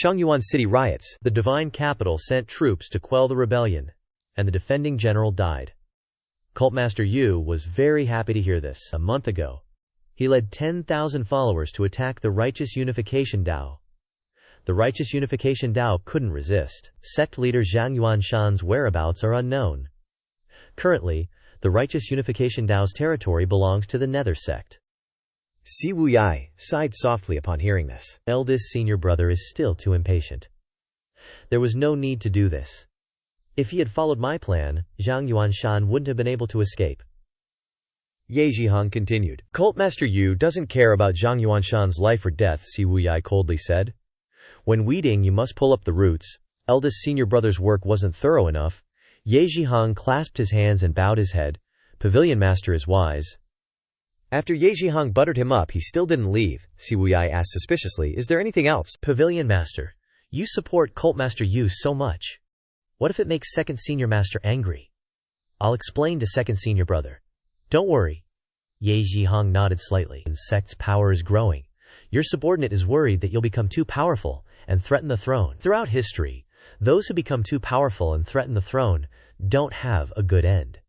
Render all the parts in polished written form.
Shangyuan city riots. The divine capital sent troops to quell the rebellion, and the defending general died. Cultmaster Yu was very happy to hear this. A month ago, he led 10,000 followers to attack the Righteous Unification Dao. The Righteous Unification Dao couldn't resist. Sect leader Zhang Yuanshan's whereabouts are unknown. Currently, the Righteous Unification Dao's territory belongs to the Nether sect. Si Wuyai sighed softly upon hearing this. Eldest senior brother is still too impatient. There was no need to do this. If he had followed my plan, Zhang Yuanshan wouldn't have been able to escape. Ye Zhihong continued. Cultmaster Yu doesn't care about Zhang Yuanshan's life or death, Si Wuyai coldly said. When weeding you must pull up the roots. Eldest senior brother's work wasn't thorough enough. Ye Zhihong clasped his hands and bowed his head. Pavilion master is wise. After Ye Zhihong buttered him up, he still didn't leave. Si Wuyai asked suspiciously, is there anything else? Pavilion master, you support Cultmaster Yu so much. What if it makes second senior master angry? I'll explain to second senior brother. Don't worry. Ye Zhihong nodded slightly. The sect's power is growing. Your subordinate is worried that you'll become too powerful and threaten the throne. Throughout history, those who become too powerful and threaten the throne don't have a good end.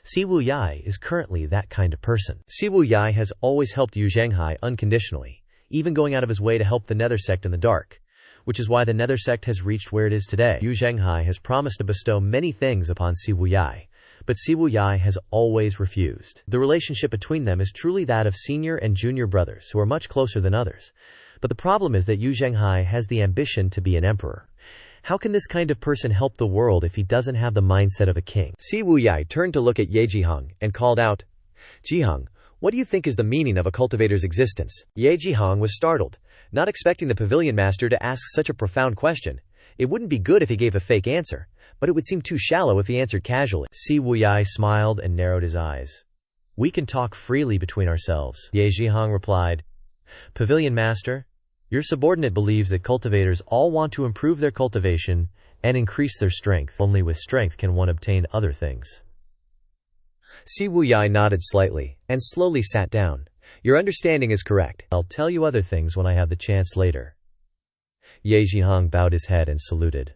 Si Wuyai is currently that kind of person. Si Wuyai has always helped Yu Zhanghai unconditionally, even going out of his way to help the Nether sect in the dark, which is why the Nether sect has reached where it is today. Yu Zhanghai has promised to bestow many things upon Si Wuyai, but Si Wuyai has always refused. The relationship between them is truly that of senior and junior brothers who are much closer than others. But the problem is that Yu Zhanghai has the ambition to be an emperor. How can this kind of person help the world if he doesn't have the mindset of a king? Si Wuyai turned to look at Ye Zhihong and called out, Zhihong, what do you think is the meaning of a cultivator's existence? Ye Zhihong was startled, not expecting the pavilion master to ask such a profound question. It wouldn't be good if he gave a fake answer, but it would seem too shallow if he answered casually. Si Wuyai smiled and narrowed his eyes. We can talk freely between ourselves, Ye Zhihong replied. Pavilion master, your subordinate believes that cultivators all want to improve their cultivation and increase their strength. Only with strength can one obtain other things. Si Wuyai nodded slightly and slowly sat down. Your understanding is correct. I'll tell you other things when I have the chance later. Ye Zhihong bowed his head and saluted.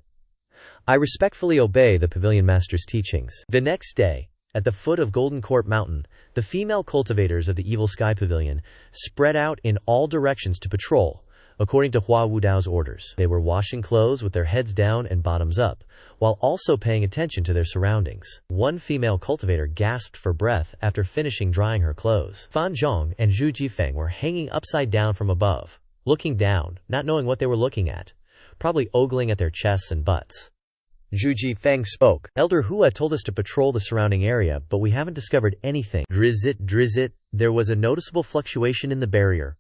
I respectfully obey the pavilion master's teachings. The next day, at the foot of Golden Court Mountain, the female cultivators of the Evil Sky Pavilion spread out in all directions to patrol, according to Hua Wudao's orders. They were washing clothes with their heads down and bottoms up, while also paying attention to their surroundings. One female cultivator gasped for breath after finishing drying her clothes. Fan Zhong and Zhu Jifeng were hanging upside down from above, looking down, not knowing what they were looking at, probably ogling at their chests and butts. Zhu Jifeng spoke. Elder Hua told us to patrol the surrounding area, but we haven't discovered anything. Drizzit, there was a noticeable fluctuation in the barrier.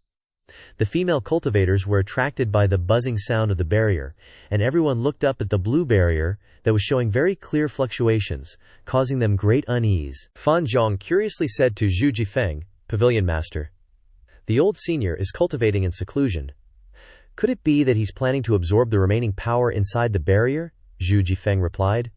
The female cultivators were attracted by the buzzing sound of the barrier, and everyone looked up at the blue barrier that was showing very clear fluctuations, causing them great unease. Fan Zhong curiously said to Zhu Jifeng, Pavilion Master, the old senior is cultivating in seclusion. Could it be that he's planning to absorb the remaining power inside the barrier? Zhu Jifeng replied.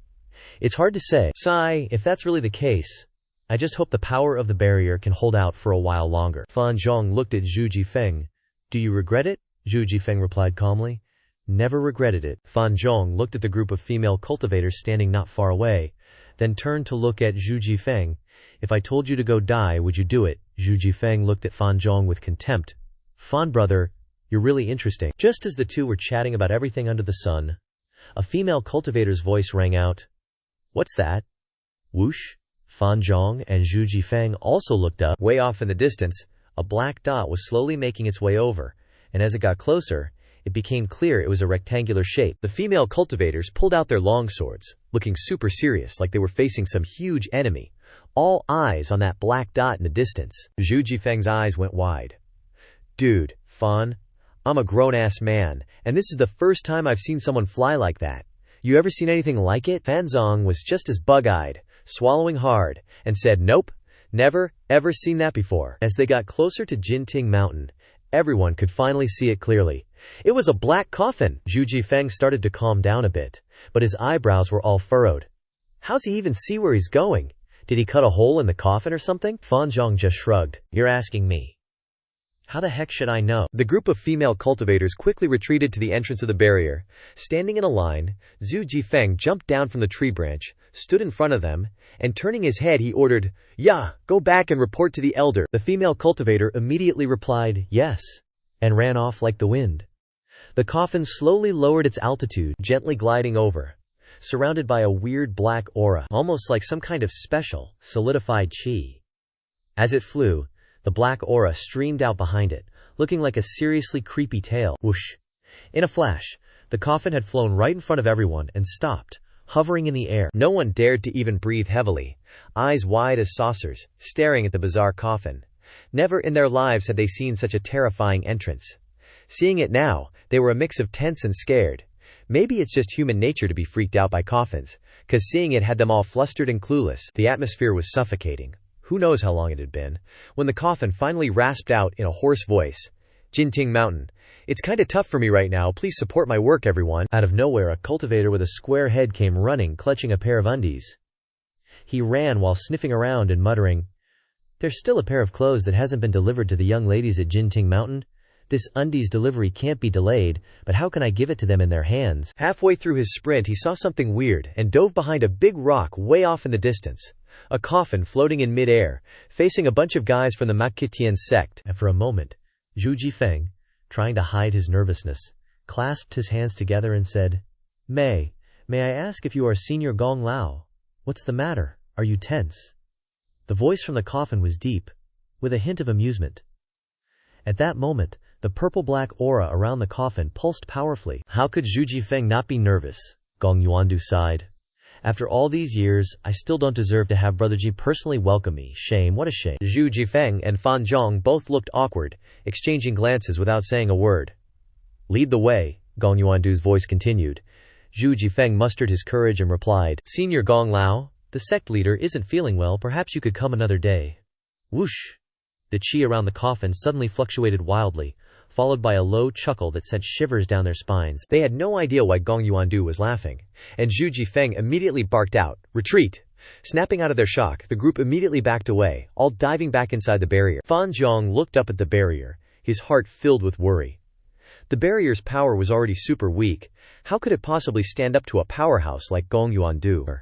It's hard to say. Sigh, if that's really the case, I just hope the power of the barrier can hold out for a while longer. Fan Zhong looked at Zhu Jifeng. Do you regret it? Zhu Jifeng replied calmly. Never regretted it. Fan Zhong looked at the group of female cultivators standing not far away, then turned to look at Zhu Jifeng. If I told you to go die, would you do it? Zhu Jifeng looked at Fan Zhong with contempt. Fan brother, you're really interesting. Just as the two were chatting about everything under the sun, a female cultivator's voice rang out. What's that? Whoosh! Fan Zhong and Zhu Jifeng also looked up. Way off in the distance, a black dot was slowly making its way over, and as it got closer, it became clear it was a rectangular shape. The female cultivators pulled out their long swords, looking super serious like they were facing some huge enemy. All eyes on that black dot in the distance. Zhu Jifeng's eyes went wide. Dude, Fan, I'm a grown-ass man, and this is the first time I've seen someone fly like that. You ever seen anything like it? Fan Zhong was just as bug-eyed, swallowing hard, and said, Nope, never, ever seen that before. As they got closer to Jinting Mountain, everyone could finally see it clearly. It was a black coffin. Zhu Jifeng started to calm down a bit, but his eyebrows were all furrowed. How's he even see where he's going? Did he cut a hole in the coffin or something? Fan Zhong just shrugged. You're asking me. How the heck should I know? The group of female cultivators quickly retreated to the entrance of the barrier. Standing in a line, Zhu Jifeng jumped down from the tree branch, stood in front of them, and turning his head he ordered, "Ya, go back and report to the elder." The female cultivator immediately replied, "Yes," and ran off like the wind. The coffin slowly lowered its altitude, gently gliding over, surrounded by a weird black aura, almost like some kind of special, solidified chi. As it flew, the black aura streamed out behind it, looking like a seriously creepy tail. Whoosh! In a flash, the coffin had flown right in front of everyone and stopped, hovering in the air. No one dared to even breathe heavily, eyes wide as saucers, staring at the bizarre coffin. Never in their lives had they seen such a terrifying entrance. Seeing it now, they were a mix of tense and scared. Maybe it's just human nature to be freaked out by coffins, 'cause seeing it had them all flustered and clueless. The atmosphere was suffocating. Who knows how long it had been, when the coffin finally rasped out in a hoarse voice, "Jinting Mountain, it's kinda tough for me right now, please support my work everyone." Out of nowhere a cultivator with a square head came running, clutching a pair of undies. He ran while sniffing around and muttering, "There's still a pair of clothes that hasn't been delivered to the young ladies at Jinting Mountain. This undies delivery can't be delayed, but how can I give it to them in their hands?" Halfway through his sprint he saw something weird and dove behind a big rock way off in the distance. A coffin floating in mid-air, facing a bunch of guys from the Makitian sect. And for a moment, Zhu Jifeng, trying to hide his nervousness, clasped his hands together and said, May I ask if you are Senior Gong Lao? What's the matter? Are you tense?" The voice from the coffin was deep, with a hint of amusement. At that moment, the purple-black aura around the coffin pulsed powerfully. How could Zhu Jifeng not be nervous? Gong Yuandu sighed. After all these years, I still don't deserve to have Brother Ji personally welcome me. Shame, what a shame. Zhu Jifeng and Fan Zhong both looked awkward, exchanging glances without saying a word. "Lead the way," Gong Yuandu's voice continued. Zhu Jifeng mustered his courage and replied, "Senior Gong Lao, the sect leader isn't feeling well, perhaps you could come another day." Whoosh! The chi around the coffin suddenly fluctuated wildly, followed by a low chuckle that sent shivers down their spines. They had no idea why Gong Yuandu was laughing, and Zhu Jifeng immediately barked out, "Retreat!" Snapping out of their shock, the group immediately backed away, all diving back inside the barrier. Fan Zhong looked up at the barrier, his heart filled with worry. The barrier's power was already super weak. How could it possibly stand up to a powerhouse like Gong Yuandu?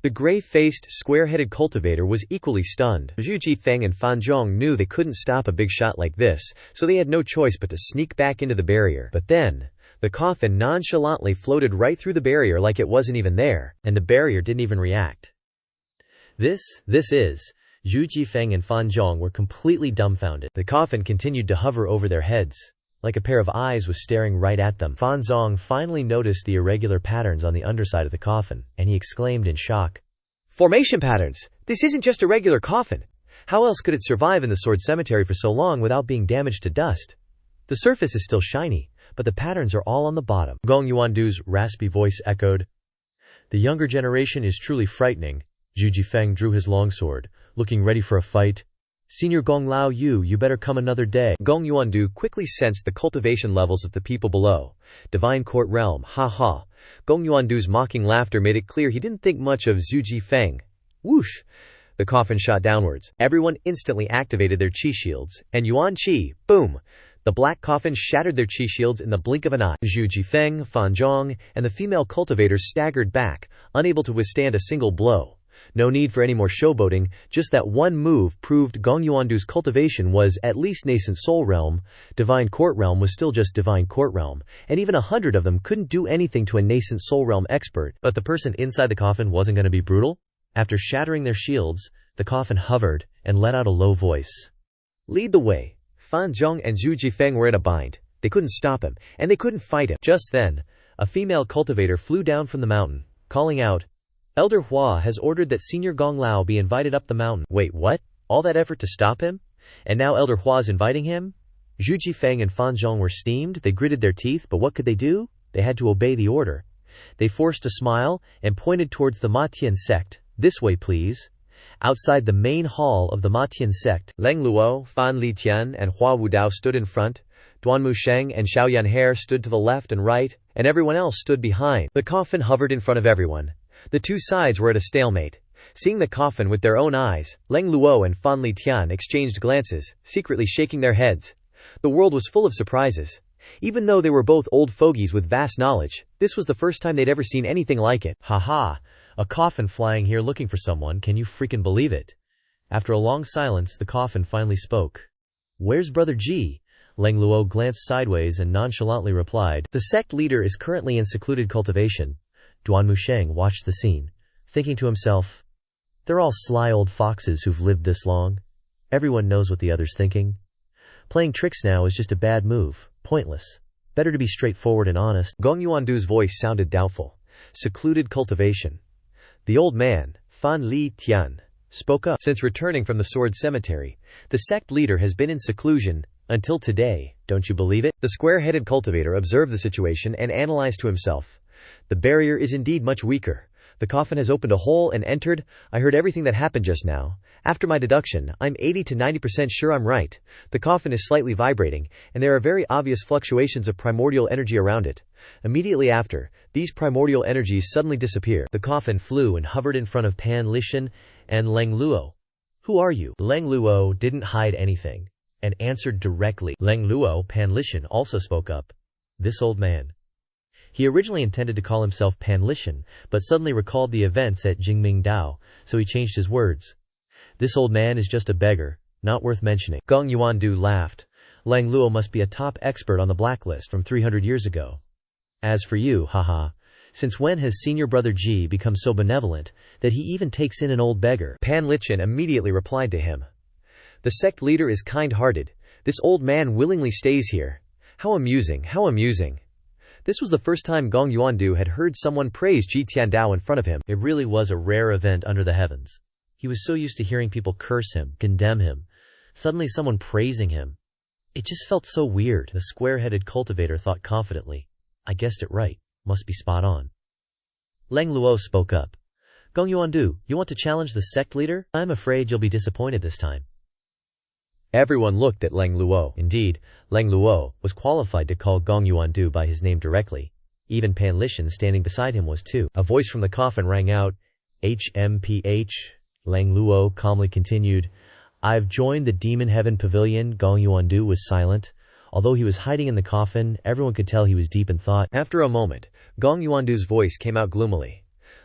The gray-faced, square-headed cultivator was equally stunned. Zhu Jifeng and Fan Zhong knew they couldn't stop a big shot like this, so they had no choice but to sneak back into the barrier. But then, the coffin nonchalantly floated right through the barrier like it wasn't even there, and the barrier didn't even react. This is... Zhu Jifeng and Fan Zhong were completely dumbfounded. The coffin continued to hover over their heads, like a pair of eyes was staring right at them. Fan Zhong finally noticed the irregular patterns on the underside of the coffin, and he exclaimed in shock, "Formation patterns! This isn't just a regular coffin! How else could it survive in the sword cemetery for so long without being damaged to dust? The surface is still shiny, but the patterns are all on the bottom." Gong Yuandu's raspy voice echoed. "The younger generation is truly frightening." Zhu Jifeng drew his longsword, looking ready for a fight. "Senior Gong Lao, you better come another day." Gong Yuandu quickly sensed the cultivation levels of the people below. Divine Court Realm, ha ha. Gong Yuandu's mocking laughter made it clear he didn't think much of Zhu Jifeng. Whoosh! The coffin shot downwards. Everyone instantly activated their chi shields, and Yuan Chi, boom! The black coffin shattered their chi shields in the blink of an eye. Zhu Jifeng, Fan Zhong, and the female cultivators staggered back, unable to withstand a single blow. No need for any more showboating, just that one move proved Gong Yuandu's cultivation was at least nascent soul realm. Divine Court Realm was still just Divine Court Realm, and even 100 of them couldn't do anything to a nascent soul realm expert. But the person inside the coffin wasn't going to be brutal? After shattering their shields, the coffin hovered and let out a low voice. "Lead the way." Fan Zhong and Zhu Jifeng were in a bind. They couldn't stop him, and they couldn't fight him. Just then, a female cultivator flew down from the mountain, calling out, "Elder Hua has ordered that Senior Gong Lao be invited up the mountain." Wait, what? All that effort to stop him? And now Elder Hua's inviting him? Zhu Jifeng and Fan Zhong were steamed. They gritted their teeth, but what could they do? They had to obey the order. They forced a smile and pointed towards the Matian sect. "This way, please." Outside the main hall of the Matian sect, Leng Luo, Fan Litian, and Hua Wudao stood in front. Duanmu Sheng and Xiaoyan He stood to the left and right, and everyone else stood behind. The coffin hovered in front of everyone. The two sides were at a stalemate. Seeing the coffin with their own eyes, Leng Luo and Fan Litian exchanged glances, secretly shaking their heads. The world was full of surprises. Even though they were both old fogies with vast knowledge, this was the first time they'd ever seen anything like it. Haha, a coffin flying here looking for someone, can you freaking believe it? After a long silence, the coffin finally spoke. Where's Brother Ji? Leng Luo glanced sideways and nonchalantly replied, the sect leader is currently in secluded cultivation. Duan Musheng watched the scene, thinking to himself, they're all sly old foxes who've lived this long. Everyone knows what the other's thinking. Playing tricks now is just a bad move, pointless. Better to be straightforward and honest. Gong Yuandu's voice sounded doubtful. Secluded cultivation. The old man, Fan Li Tian, spoke up. Since returning from the Sword Cemetery, the sect leader has been in seclusion until today, don't you believe it? The square-headed cultivator observed the situation and analyzed to himself. The barrier is indeed much weaker. The coffin has opened a hole and entered. I heard everything that happened just now. After my deduction, I'm 80 to 90% sure I'm right. The coffin is slightly vibrating, and there are very obvious fluctuations of primordial energy around it. Immediately after, these primordial energies suddenly disappear. The coffin flew and hovered in front of Pan Lishan and Leng Luo. Who are you? Leng Luo didn't hide anything and answered directly. Leng Luo, Pan Lishan, also spoke up. This old man. He originally intended to call himself Pan Lishan, but suddenly recalled the events at Jingming Dao, so he changed his words. This old man is just a beggar, not worth mentioning. Gong Yuandu laughed. Leng Luo must be a top expert on the blacklist from 300 years ago. As for you, haha, since when has senior brother Ji become so benevolent that he even takes in an old beggar? Pan Lishan immediately replied to him. The sect leader is kind-hearted. This old man willingly stays here. How amusing, how amusing. This was the first time Gong Yuandu had heard someone praise Ji Tiandao in front of him. It really was a rare event under the heavens. He was so used to hearing people curse him, condemn him. Suddenly someone praising him. It just felt so weird. The square-headed cultivator thought confidently. I guessed it right. Must be spot on. Leng Luo spoke up. Gong Yuandu, you want to challenge the sect leader? I'm afraid you'll be disappointed this time. Everyone looked at Leng Luo. Indeed, Leng Luo was qualified to call Gong Yuandu by his name directly. Even Pan Lishan standing beside him was too. A voice from the coffin rang out. HMPH. Leng Luo calmly continued. I've joined the Demon Heaven Pavilion. Gong Yuandu was silent. Although he was hiding in the coffin, everyone could tell he was deep in thought. After a moment, Gong Yuandu's voice came out gloomily.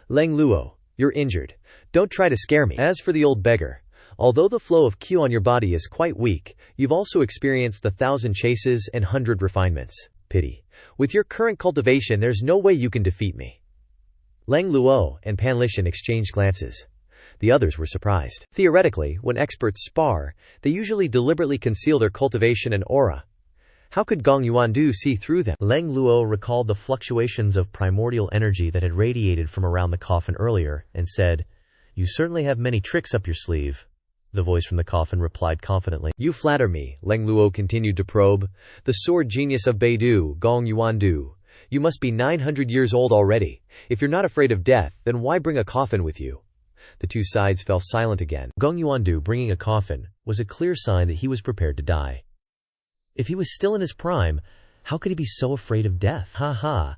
Leng Luo, you're injured. Don't try to scare me. As for the old beggar, although the flow of Q on your body is quite weak, you've also experienced the 1,000 chases and 100 refinements. Pity. With your current cultivation, there's no way you can defeat me. Leng Luo and Pan Lishan exchanged glances. The others were surprised. Theoretically, when experts spar, they usually deliberately conceal their cultivation and aura. How could Gong Yuandu see through them? Leng Luo recalled the fluctuations of primordial energy that had radiated from around the coffin earlier, and said, You certainly have many tricks up your sleeve. The voice from the coffin replied confidently. You flatter me, Leng Luo continued to probe. The sword genius of Beidou, Gong Yuandu. You must be 900 years old already. If you're not afraid of death, then why bring a coffin with you? The two sides fell silent again. Gong Yuandu bringing a coffin was a clear sign that he was prepared to die. If he was still in his prime, how could he be so afraid of death? Ha ha.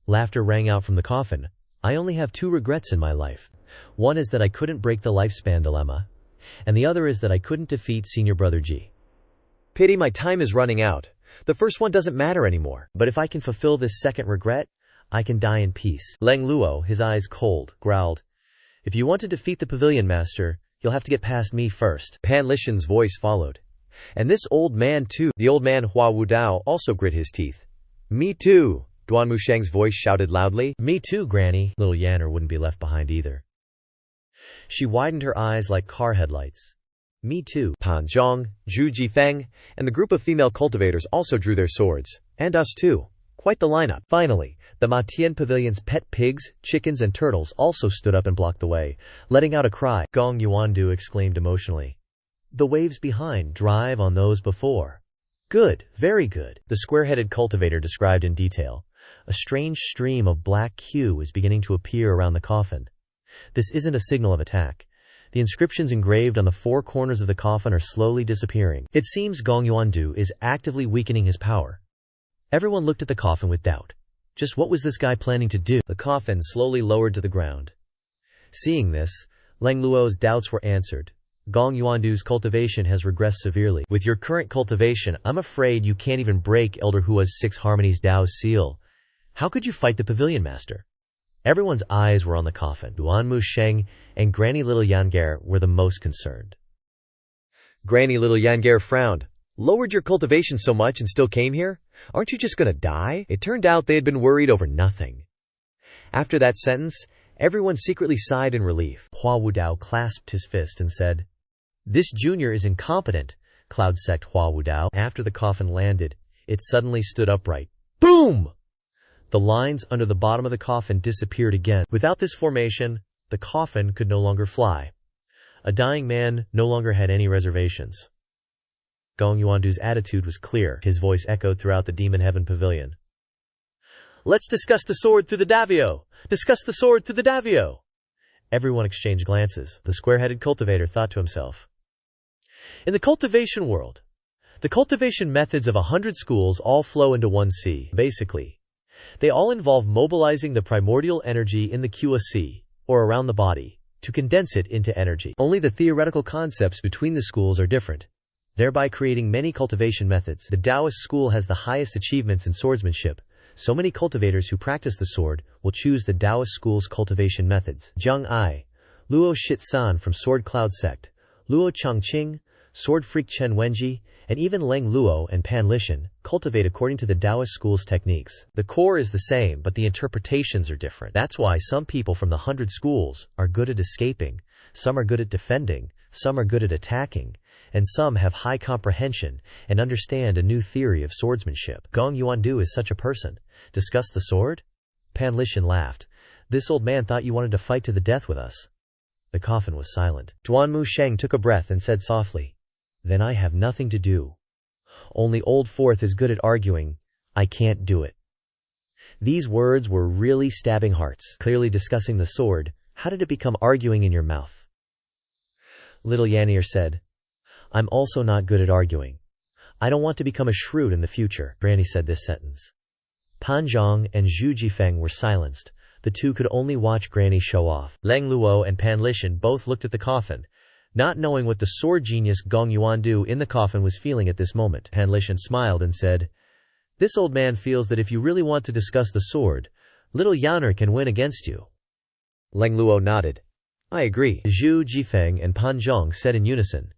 Laughter rang out from the coffin. I only have 2 regrets in my life. One is that I couldn't break the lifespan dilemma, and the other is that I couldn't defeat senior brother Ji. Pity my time is running out. The first one doesn't matter anymore. But if I can fulfill this second regret, I can die in peace. Leng Luo, his eyes cold, growled. If you want to defeat the pavilion master, you'll have to get past me first. Pan Lishan's voice followed. And this old man too. The old man Hua Wudao also grit his teeth. Me too. Duan Musheng's voice shouted loudly. Me too, Granny. Little Yanner wouldn't be left behind either. She widened her eyes like car headlights. Me too. Pan Zhong, Zhu Jifeng, and the group of female cultivators also drew their swords. And us too. Quite the lineup. Finally, the Matian Pavilion's pet pigs, chickens and turtles also stood up and blocked the way, letting out a cry. Gong Yuandu exclaimed emotionally. The waves behind drive on those before. Good, very good. The square-headed cultivator described in detail. A strange stream of black Q is beginning to appear around the coffin. This isn't a signal of attack. The inscriptions engraved on the 4 corners of the coffin are slowly disappearing. It seems Gong Yuandu is actively weakening his power. Everyone looked at the coffin with doubt. Just what was this guy planning to do? The coffin slowly lowered to the ground. Seeing this, Leng Luo's doubts were answered. Gong Yuandu's cultivation has regressed severely. With your current cultivation, I'm afraid you can't even break Elder Hua's 6 Harmonies Dao's seal. How could you fight the pavilion master? Everyone's eyes were on the coffin. Duanmu Sheng and Granny Little Yangar were the most concerned. Granny Little Yangar frowned. Lowered your cultivation so much and still came here? Aren't you just gonna die? It turned out they had been worried over nothing. After that sentence, everyone secretly sighed in relief. Hua Wudao clasped his fist and said, "This junior is incompetent," Cloud Sect Hua Wudao. After the coffin landed, it suddenly stood upright. Boom! The lines under the bottom of the coffin disappeared again. Without this formation, the coffin could no longer fly. A dying man no longer had any reservations. Gong Yuandu's attitude was clear. His voice echoed throughout the Demon Heaven Pavilion. "Let's discuss the sword through the Davio! Discuss the sword through the Davio!" Everyone exchanged glances. The square-headed cultivator thought to himself. In the cultivation world, the cultivation methods of 100 schools all flow into one sea. Basically, they all involve mobilizing the primordial energy in the QA, or around the body, to condense it into energy. Only the theoretical concepts between the schools are different, thereby creating many cultivation methods. The Taoist school has the highest achievements in swordsmanship. So many cultivators who practice the sword will choose the Taoist school's cultivation methods. Zhang Ai, Luo Shitsan from Sword Cloud Sect, Luo Chongqing, Sword Freak Chen Wenji, and even Leng Luo and Pan Lishan cultivate according to the Taoist school's techniques. The core is the same, but the interpretations are different. That's why some people from the 100 schools are good at escaping, some are good at defending, some are good at attacking, and some have high comprehension and understand a new theory of swordsmanship. Gong Yuandu is such a person. Discuss the sword? Pan Lishan laughed. This old man thought you wanted to fight to the death with us. The coffin was silent. Duanmu Sheng took a breath and said softly, "Then I have nothing to do. Only Old Fourth is good at arguing. I can't do it." These words were really stabbing hearts. Clearly discussing the sword, how did it become arguing in your mouth? Little Yanir said, "I'm also not good at arguing. I don't want to become a shrew in the future." Granny said this sentence. Pan Zhang and Zhu Jifeng were silenced. The two could only watch Granny show off. Leng Luo and Pan Lishan both looked at the coffin, not knowing what the sword genius Gong Yuandu in the coffin was feeling at this moment. Pan Lishan smiled and said, "This old man feels that if you really want to discuss the sword, little Yanner can win against you." Leng Luo nodded. "I agree." Zhu Jifeng and Pan Zhang said in unison.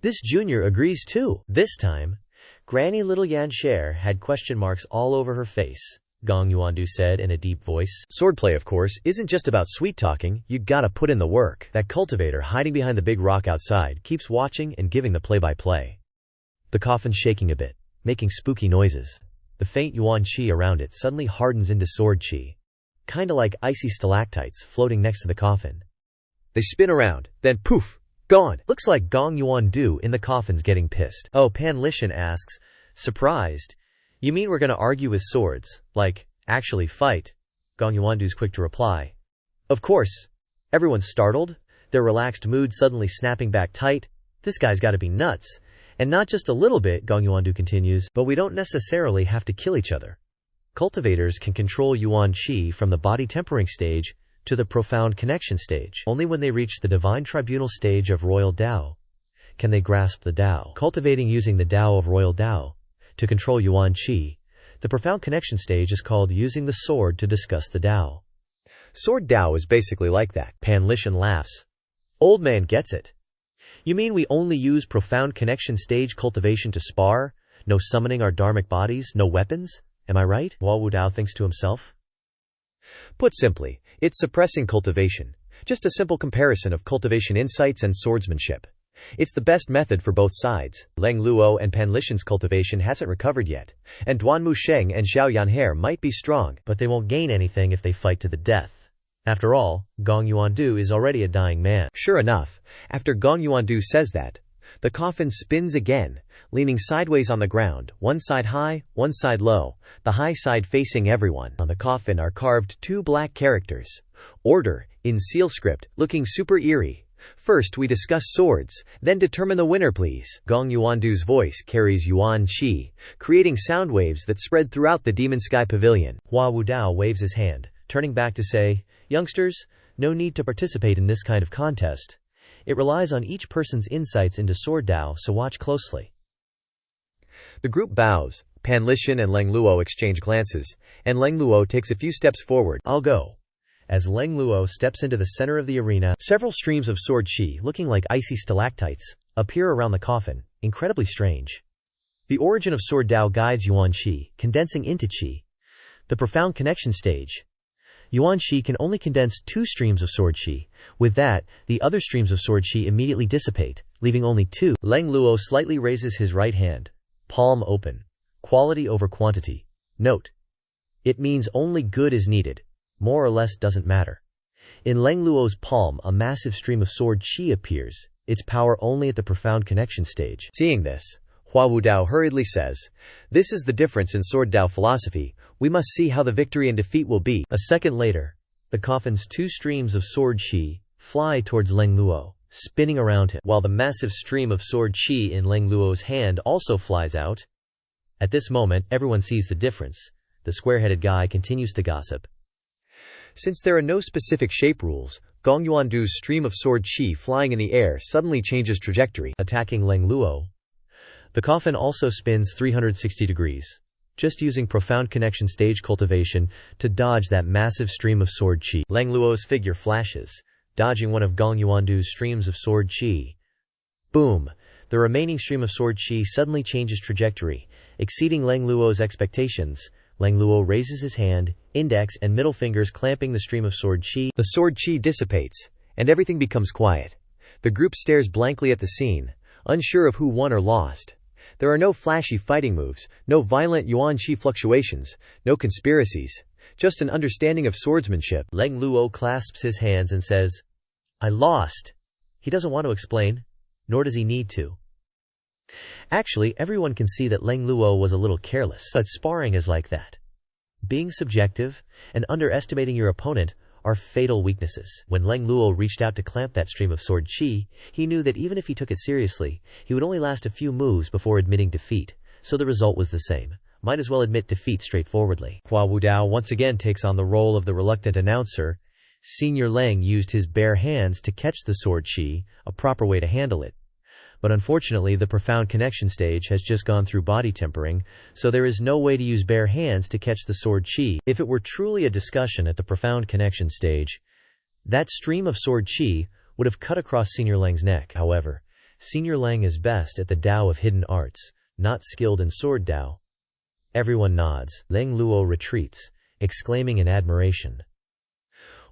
"This junior agrees too." This time, Granny Little Yanshare had question marks all over her face. Gong Yuandu said in a deep voice. "Swordplay, of course, isn't just about sweet-talking. You gotta put in the work." That cultivator hiding behind the big rock outside keeps watching and giving the play-by-play. The coffin's shaking a bit, making spooky noises. The faint yuan qi around it suddenly hardens into sword qi. Kinda like icy stalactites floating next to the coffin. They spin around, then poof! Gone! Looks like Gong Yuandu in the coffin's getting pissed. Oh, Pan Lishan asks, surprised. "You mean we're gonna argue with swords? Like, actually fight?" Gong Yuandu's quick to reply. "Of course." Everyone's startled, their relaxed mood suddenly snapping back tight. This guy's gotta be nuts. And not just a little bit, Gong Yuandu continues, but we don't necessarily have to kill each other. Cultivators can control yuan qi from the body tempering stage to the profound connection stage. Only when they reach the divine tribunal stage of royal Tao can they grasp the Tao. Cultivating using the Tao of royal Tao to control yuan qi, the profound connection stage is called using the sword to discuss the Tao. Sword Tao is basically like that. Pan Lishan laughs. Old man gets it. You mean we only use profound connection stage cultivation to spar? No summoning our dharmic bodies, no weapons? Am I right? Hua Wudao thinks to himself. Put simply, it's suppressing cultivation. Just a simple comparison of cultivation insights and swordsmanship. It's the best method for both sides. Leng Luo and Pan Lishan's cultivation hasn't recovered yet, and Duanmu Sheng and Zhao Yanhe might be strong, but they won't gain anything if they fight to the death. After all, Gong Yuandu is already a dying man. Sure enough, after Gong Yuandu says that, the coffin spins again, leaning sideways on the ground, one side high, one side low, the high side facing everyone. On the coffin are carved two black characters. Order, in seal script, looking super eerie. First we discuss swords, then determine the winner please. Gong Yuandu's voice carries yuan qi, creating sound waves that spread throughout the Demon Sky Pavilion. Hua Wudao waves his hand, turning back to say, "Youngsters, no need to participate in this kind of contest. It relies on each person's insights into Sword Dao, so watch closely. The group bows. Pan Lishan and Leng Luo exchange glances, and Leng Luo takes a few steps forward. I'll go. As Leng Luo steps into the center of the arena, several streams of sword qi, looking like icy stalactites, appear around the coffin, incredibly strange. The origin of Sword Dao guides Yuan Qi, condensing into qi. The profound connection stage. Yuan Qi can only condense 2 streams of sword qi. With that, the other streams of sword qi immediately dissipate, leaving only 2. Leng Luo slightly raises his right hand, palm open. Quality over quantity. Note. It means only good is needed. More or less doesn't matter. In Leng Luo's palm, a massive stream of sword qi appears, its power only at the profound connection stage. Seeing this, Hua Wudao hurriedly says, "This is the difference in Sword Dao philosophy. We must see how the victory and defeat will be." A second later, the coffin's 2 streams of sword qi fly towards Leng Luo, spinning around him, while the massive stream of sword qi in Leng Luo's hand also flies out. At this moment, everyone sees the difference. The square-headed guy continues to gossip. Since there are no specific shape rules, Gong Yuandu's stream of sword qi flying in the air suddenly changes trajectory, attacking Leng Luo. The coffin also spins 360 degrees, just using profound connection stage cultivation to dodge that massive stream of sword qi. Leng Luo's figure flashes, dodging one of Gong Yuandu's streams of sword qi. Boom! The remaining stream of sword qi suddenly changes trajectory, exceeding Leng Luo's expectations. Leng Luo raises his hand, index and middle fingers clamping the stream of sword qi. The sword qi dissipates, and everything becomes quiet. The group stares blankly at the scene, unsure of who won or lost. There are no flashy fighting moves, no violent yuan qi fluctuations, no conspiracies, just an understanding of swordsmanship. Leng Luo clasps his hands and says, "I lost." He doesn't want to explain, nor does he need to. Actually, everyone can see that Leng Luo was a little careless, but sparring is like that. Being subjective and underestimating your opponent are fatal weaknesses. When Leng Luo reached out to clamp that stream of sword qi, he knew that even if he took it seriously, he would only last a few moves before admitting defeat, so the result was the same. Might as well admit defeat straightforwardly. Hua Wudao once again takes on the role of the reluctant announcer. Senior Leng used his bare hands to catch the sword qi, a proper way to handle it. But unfortunately, the profound connection stage has just gone through body tempering, so there is no way to use bare hands to catch the sword qi. If it were truly a discussion at the profound connection stage, that stream of sword qi would have cut across Senior Leng's neck. However, Senior Leng is best at the Dao of hidden arts, not skilled in sword Dao. Everyone nods. Leng Luo retreats, exclaiming in admiration,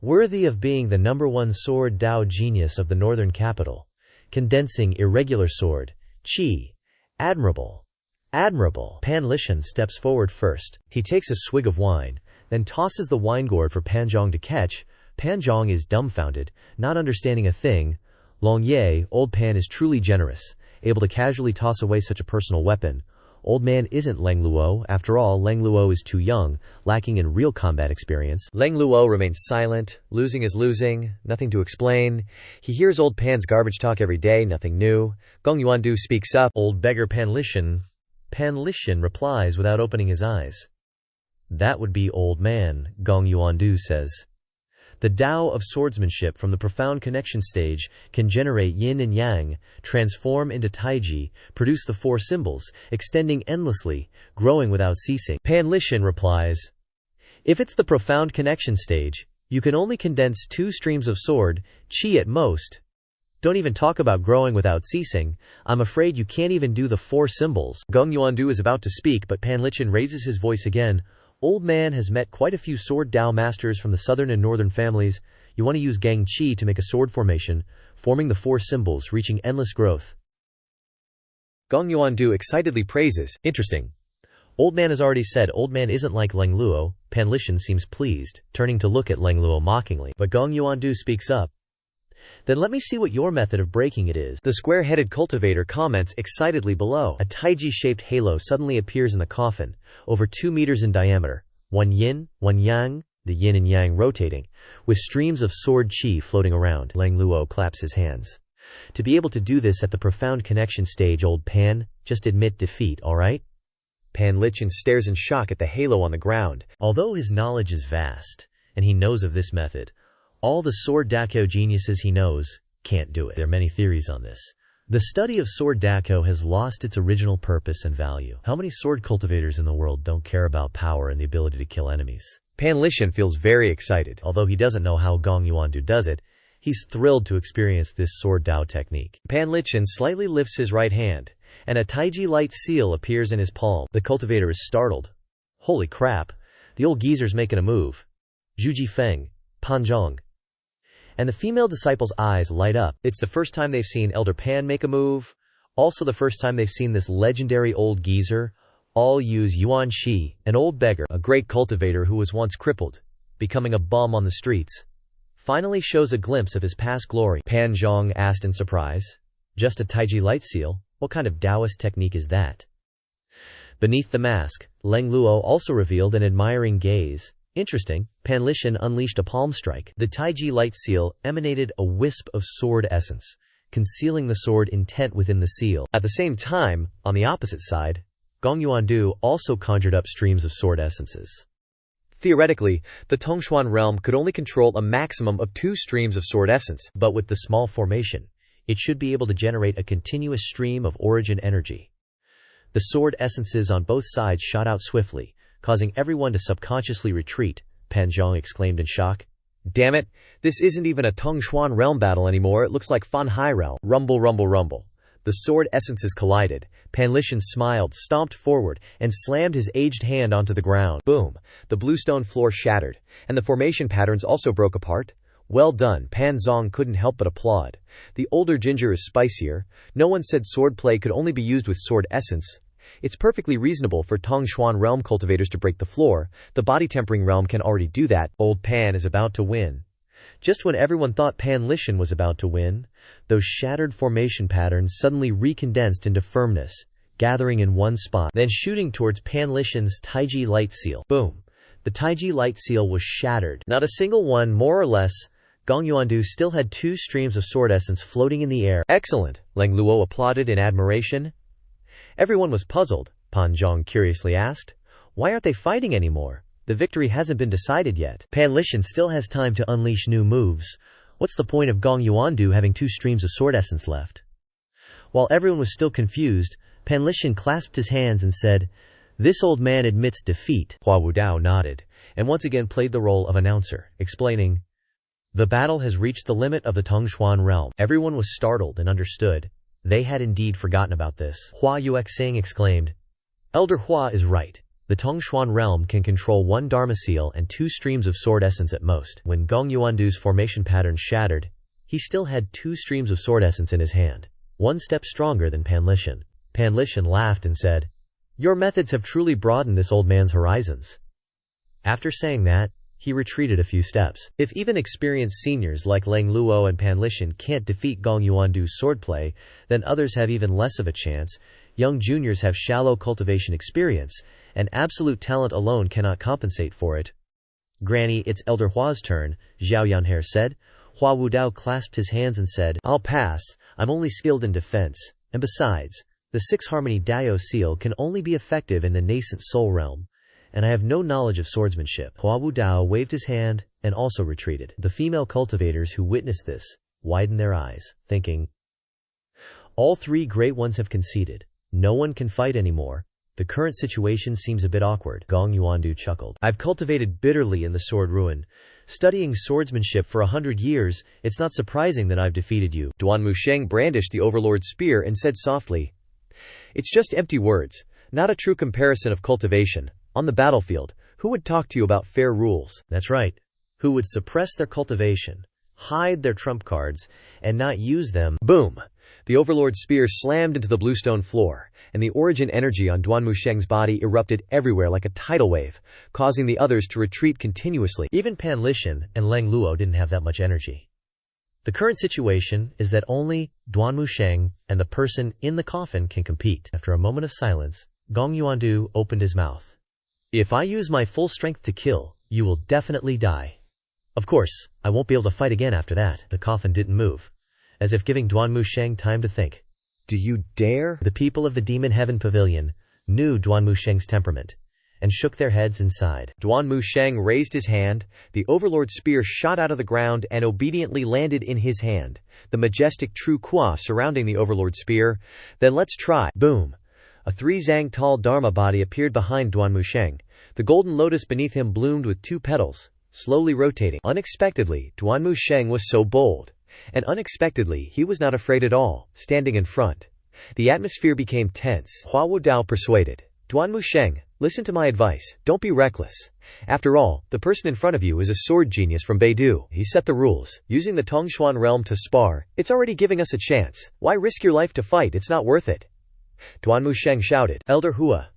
"Worthy of being the #1 sword Dao genius of the northern capital. Condensing irregular sword qi. Admirable. Admirable." Pan Lishan steps forward first. He takes a swig of wine, then tosses the wine gourd for Pan Zhong to catch. Pan Zhong is dumbfounded, not understanding a thing. Long Ye, old Pan is truly generous, able to casually toss away such a personal weapon. Old man isn't Leng Luo. After all, Leng Luo is too young, lacking in real combat experience. Leng Luo remains silent. Losing is losing, nothing to explain. He hears old Pan's garbage talk every day, nothing new. Gong Yuandu speaks up. "Old beggar Pan Lishan." Pan Lishan replies without opening his eyes. "That would be old man," Gong Yuandu says. The Dao of swordsmanship from the profound connection stage can generate yin and yang, transform into taiji, produce the 4 symbols, extending endlessly, growing without ceasing. Pan Lishan replies, "If it's the profound connection stage, you can only condense 2 streams of sword, qi at most. Don't even talk about growing without ceasing. I'm afraid you can't even do the 4 symbols." Gong Yuandu is about to speak, but Pan Lishan raises his voice again. "Old man has met quite a few sword Dao masters from the southern and northern families. You want to use Gang Qi to make a sword formation, forming the 4 symbols, reaching endless growth." Gong Yuandu excitedly praises. "Interesting." Old man has already said old man isn't like Leng Luo. Pan Lishan seems pleased, turning to look at Leng Luo mockingly. But Gong Yuandu speaks up. "Then let me see what your method of breaking it is." The square-headed cultivator comments excitedly below. A taiji-shaped halo suddenly appears in the coffin, over 2 meters in diameter, 1 yin, 1 yang, the yin and yang rotating, with streams of sword qi floating around. Leng Luo claps his hands. "To be able to do this at the profound connection stage, old Pan, just admit defeat, alright?" Pan Lishan stares in shock at the halo on the ground. Although his knowledge is vast, and he knows of this method, all the sword Dakyo geniuses he knows, can't do it. There are many theories on this. The study of sword dako has lost its original purpose and value. How many sword cultivators in the world don't care about power and the ability to kill enemies? Pan Lishan feels very excited. Although he doesn't know how Gong Yuandu does it, he's thrilled to experience this sword Dao technique. Pan Lishan slightly lifts his right hand, and a Taiji light seal appears in his palm. The cultivator is startled. Holy crap, the old geezer's making a move. Zhu Jifeng, Panzhong. And the female disciple's eyes light up. It's the first time they've seen Elder Pan make a move, also the first time they've seen this legendary old geezer all use Yuan Shi, an old beggar, a great cultivator who was once crippled, becoming a bum on the streets, finally shows a glimpse of his past glory. Pan Zhong asked in surprise. Just a Taiji light seal? What kind of Taoist technique is that? Beneath the mask, Leng Luo also revealed an admiring gaze. Interesting, Pan Lishan unleashed a palm strike. The Taiji light seal emanated a wisp of sword essence, concealing the sword intent within the seal. At the same time, on the opposite side, Gong Yuandu also conjured up streams of sword essences. Theoretically, the Tongshuan realm could only control a maximum of 2 streams of sword essence. But with the small formation, it should be able to generate a continuous stream of origin energy. The sword essences on both sides shot out swiftly, causing everyone to subconsciously retreat, Pan Zhong exclaimed in shock. Damn it, this isn't even a Tongshuan realm battle anymore, it looks like Fan Hai realm. Rumble, rumble, rumble. The sword essences collided. Pan Lishan smiled, stomped forward, and slammed his aged hand onto the ground. Boom! The bluestone floor shattered, and the formation patterns also broke apart. Well done, Pan Zhong couldn't help but applaud. The older ginger is spicier. No one said swordplay could only be used with sword essence. It's perfectly reasonable for Tongshuan realm cultivators to break the floor. The body tempering realm can already do that. Old Pan is about to win. Just when everyone thought Pan Lishan was about to win, those shattered formation patterns suddenly recondensed into firmness, gathering in one spot, then shooting towards Pan Lishan's Taiji light seal. Boom! The Taiji light seal was shattered. Not a single one, more or less. Gong Yuandu still had 2 streams of sword essence floating in the air. Excellent! Leng Luo applauded in admiration. Everyone was puzzled. Pan Zhong curiously asked, why aren't they fighting anymore? The victory hasn't been decided yet. Pan Lishan still has time to unleash new moves. What's the point of Gong Yuandu having 2 streams of sword essence left? While everyone was still confused, Pan Lishan clasped his hands and said, this old man admits defeat. Hua Wudao nodded, and once again played the role of announcer, explaining, the battle has reached the limit of the Tongshuan realm. Everyone was startled and understood. They had indeed forgotten about this. Hua Yuexing exclaimed, Elder Hua is right. The Tongshuan realm can control 1 Dharma seal and 2 streams of sword essence at most. When Gong Yuandu's formation pattern shattered, he still had 2 streams of sword essence in his hand, 1 step stronger than Pan Lishan. Pan Lishan laughed and said, your methods have truly broadened this old man's horizons. After saying that, he retreated a few steps. If even experienced seniors like Leng Luo and Pan Lishan can't defeat Gong Yuandu's swordplay, then others have even less of a chance. Young juniors have shallow cultivation experience, and absolute talent alone cannot compensate for it. Granny, it's Elder Hua's turn, Zhao Yanher said. Hua Wudao clasped his hands and said, I'll pass, I'm only skilled in defense, and besides, the 6 Harmony Dao seal can only be effective in the nascent soul realm, and I have no knowledge of swordsmanship. Hua Wudao waved his hand and also retreated. The female cultivators who witnessed this widened their eyes, thinking, all 3 great ones have conceded. No one can fight anymore. The current situation seems a bit awkward. Gong Yuandu chuckled. I've cultivated bitterly in the sword ruin. Studying swordsmanship for 100 years, it's not surprising that I've defeated you. Duan Musheng brandished the overlord's spear and said softly, it's just empty words, not a true comparison of cultivation. On the battlefield, who would talk to you about fair rules? That's right. Who would suppress their cultivation, hide their trump cards, and not use them? Boom! The overlord's spear slammed into the bluestone floor, and the origin energy on Duan Musheng's body erupted everywhere like a tidal wave, causing the others to retreat continuously. Even Pan Lishan and Leng Luo didn't have that much energy. The current situation is that only Duan Musheng and the person in the coffin can compete. After a moment of silence, Gong Yuandu opened his mouth. If I use my full strength to kill, you will definitely die. Of course, I won't be able to fight again after that. The coffin didn't move, as if giving Duan Musheng time to think. Do you dare? The people of the Demon Heaven Pavilion knew Duan Musheng's temperament, and shook their heads inside. Duan Musheng raised his hand, the overlord's spear shot out of the ground and obediently landed in his hand, the majestic true Qua surrounding the overlord's spear. Then let's try. Boom! A 3 zang tall Dharma body appeared behind Duan Musheng. The golden lotus beneath him bloomed with 2 petals, slowly rotating. Unexpectedly, Duan Musheng was so bold. And unexpectedly, he was not afraid at all, standing in front. The atmosphere became tense. Hua Wudao persuaded. Duan Musheng, listen to my advice, don't be reckless. After all, the person in front of you is a sword genius from Beidou. He set the rules, using the Tongshuan realm to spar. It's already giving us a chance. Why risk your life to fight? It's not worth it. Duan Musheng shouted. Elder Hua,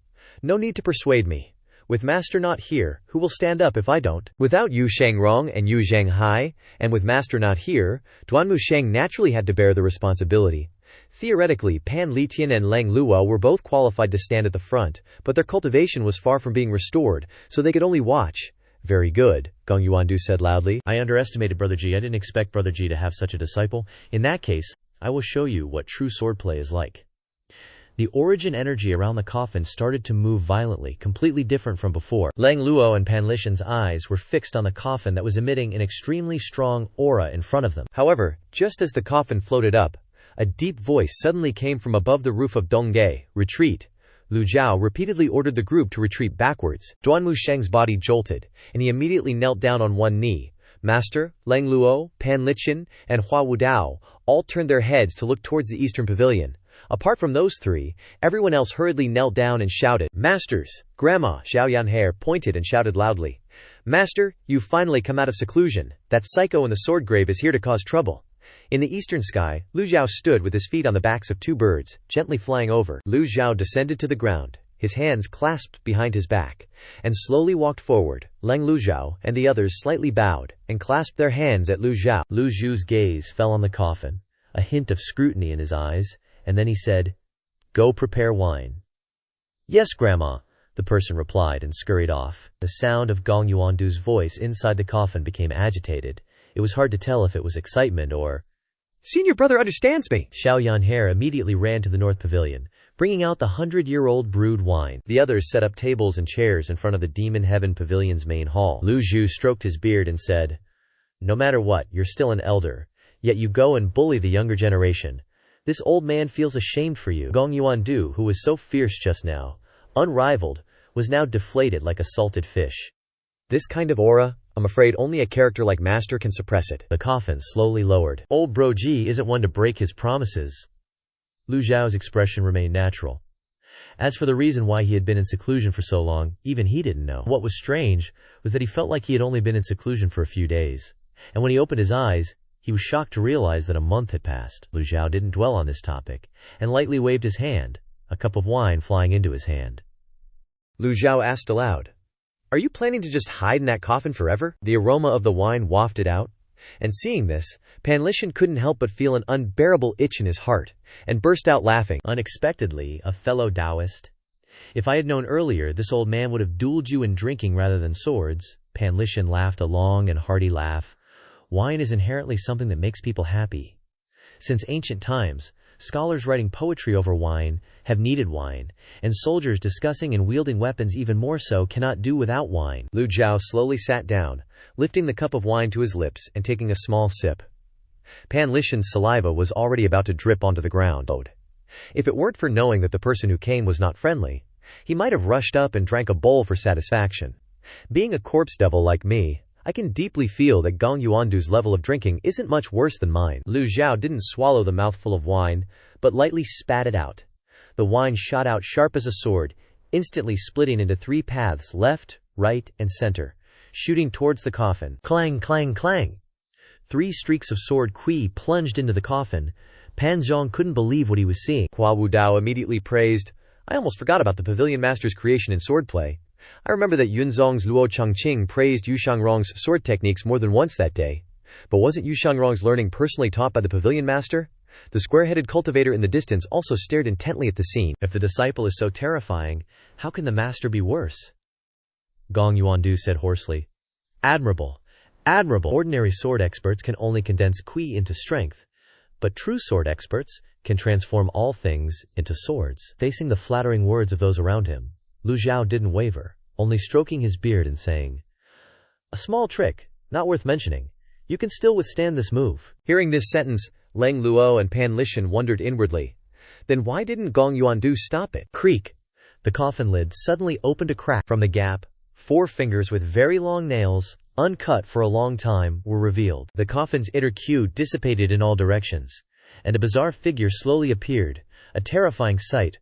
no need to persuade me. With Master not here, who will stand up if I don't? Without Yu Shangrong and Yu Zhanghai, and with Master not here, Duan Musheng naturally had to bear the responsibility. Theoretically, Pan Litian and Lang Luo were both qualified to stand at the front, but their cultivation was far from being restored, so they could only watch. Very good, Gong Yuandu said loudly. I underestimated Brother Ji. I didn't expect Brother Ji to have such a disciple. In that case, I will show you what true swordplay is like. The origin energy around the coffin started to move violently, completely different from before. Lang Luo and Pan Lishan's eyes were fixed on the coffin that was emitting an extremely strong aura in front of them. However, just as the coffin floated up, a deep voice suddenly came from above the roof of Dongge. Retreat. Lu Zhou repeatedly ordered the group to retreat backwards. Duan Musheng's body jolted, and he immediately knelt down on one knee. Master, Lang Luo, Pan Lichin, and Hua Wudao all turned their heads to look towards the eastern pavilion. Apart from those 3, everyone else hurriedly knelt down and shouted, Masters! Grandma! Xiao Yanhair pointed and shouted loudly. Master, you've finally come out of seclusion. That psycho in the sword grave is here to cause trouble. In the eastern sky, Lu Zhou stood with his feet on the backs of 2 birds, gently flying over. Lu Zhou descended to the ground, his hands clasped behind his back, and slowly walked forward. Lang Lu Zhou and the others slightly bowed, and clasped their hands at Lu Zhou. Lu Zhou's gaze fell on the coffin, a hint of scrutiny in his eyes, and then he said, Go prepare wine. Yes, Grandma, the person replied and scurried off. The sound of Gong Yuandu's voice inside the coffin became agitated. It was hard to tell if it was excitement or... Senior brother understands me. Xiao Yanhair immediately ran to the north pavilion, bringing out the 100-year-old brewed wine. The others set up tables and chairs in front of the Demon Heaven Pavilion's main hall. Lu Zhou stroked his beard and said, No matter what, you're still an elder, yet you go and bully the younger generation. This old man feels ashamed for you. Gong Yuandu, who was so fierce just now, unrivaled, was now deflated like a salted fish. This kind of aura, I'm afraid only a character like Master can suppress it. The coffin slowly lowered. Old Bro Ji isn't one to break his promises. Lu Zhao's expression remained natural. As for the reason why he had been in seclusion for so long, even he didn't know. What was strange was that he felt like he had only been in seclusion for a few days. And when he opened his eyes, he was shocked to realize that a month had passed. Lu Zhou didn't dwell on this topic, and lightly waved his hand, a cup of wine flying into his hand. Lu Zhou asked aloud, Are you planning to just hide in that coffin forever? The aroma of the wine wafted out, and seeing this, Pan Lishan couldn't help but feel an unbearable itch in his heart, and burst out laughing. Unexpectedly, a fellow Taoist. If I had known earlier, this old man would have dueled you in drinking rather than swords. Pan Lishan laughed a long and hearty laugh. Wine is inherently something that makes people happy. Since ancient times, scholars writing poetry over wine have needed wine, and soldiers discussing and wielding weapons even more so cannot do without wine. Lu Zhou slowly sat down, lifting the cup of wine to his lips and taking a small sip. Pan Lishan's saliva was already about to drip onto the ground. If it weren't for knowing that the person who came was not friendly, he might have rushed up and drank a bowl for satisfaction. Being a corpse devil like me, I can deeply feel that Gong Yuandu's level of drinking isn't much worse than mine. Lu Zhou didn't swallow the mouthful of wine, but lightly spat it out. The wine shot out sharp as a sword, instantly splitting into 3 paths, left, right, and center, shooting towards the coffin. Clang, clang, clang. 3 streaks of sword qui plunged into the coffin. Pan Zhong couldn't believe what he was seeing. Hua Wudao immediately praised, I almost forgot about the pavilion master's creation in swordplay. I remember that Yunzong's Luo Changqing praised Yu Shangrong's sword techniques more than once that day. But wasn't Yu Shangrong's learning personally taught by the pavilion master? The square-headed cultivator in the distance also stared intently at the scene. If the disciple is so terrifying, how can the master be worse? Gong Yuandu said hoarsely. Admirable. Admirable. Ordinary sword experts can only condense qui into strength, but true sword experts can transform all things into swords. Facing the flattering words of those around him, Lu Zhou didn't waver. only stroking his beard and saying, "A small trick, not worth mentioning. You can still withstand this move." Hearing this sentence, Lang Luo and Pan Lishan wondered inwardly. Then why didn't Gong Yuandu stop it? Creak! The coffin lid suddenly opened a crack. From the gap, 4 fingers with very long nails, uncut for a long time, were revealed. The coffin's inner queue dissipated in all directions, and a bizarre figure slowly appeared, a terrifying sight.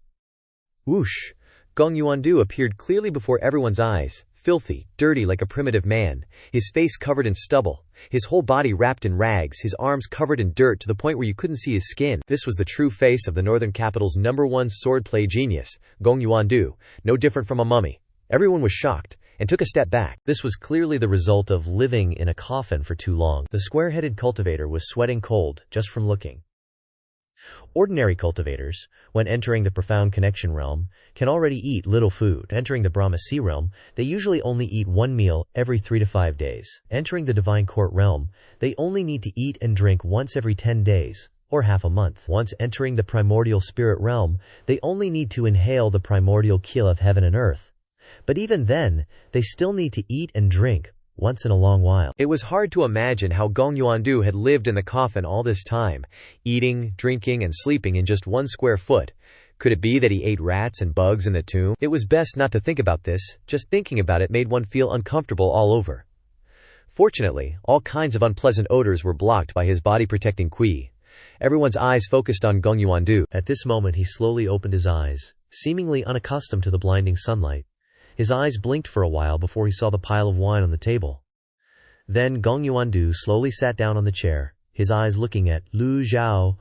Whoosh! Gong Yuandu appeared clearly before everyone's eyes, filthy, dirty like a primitive man, his face covered in stubble, his whole body wrapped in rags, his arms covered in dirt to the point where you couldn't see his skin. This was the true face of the northern capital's #1 swordplay genius, Gong Yuandu, no different from a mummy. Everyone was shocked, and took a step back. This was clearly the result of living in a coffin for too long. The square-headed cultivator was sweating cold, just from looking. Ordinary cultivators, when entering the profound connection realm, can already eat little food. Entering the Brahma Sea realm, they usually only eat 1 meal every 3 to 5 days. Entering the divine court realm, they only need to eat and drink once every 10 days, or half a month. Once entering the primordial spirit realm, they only need to inhale the primordial qi of heaven and earth. But even then, they still need to eat and drink once in a long while. It was hard to imagine how Gong Yuandu had lived in the coffin all this time, eating, drinking, and sleeping in just 1 square foot. Could it be that he ate rats and bugs in the tomb? It was best not to think about this. Just thinking about it made one feel uncomfortable all over. Fortunately, all kinds of unpleasant odors were blocked by his body-protecting qi. Everyone's eyes focused on Gong Yuandu. At this moment he slowly opened his eyes, seemingly unaccustomed to the blinding sunlight. His eyes blinked for a while before he saw the pile of wine on the table. Then Gong Yuandu slowly sat down on the chair, his eyes looking at Lu Zhou.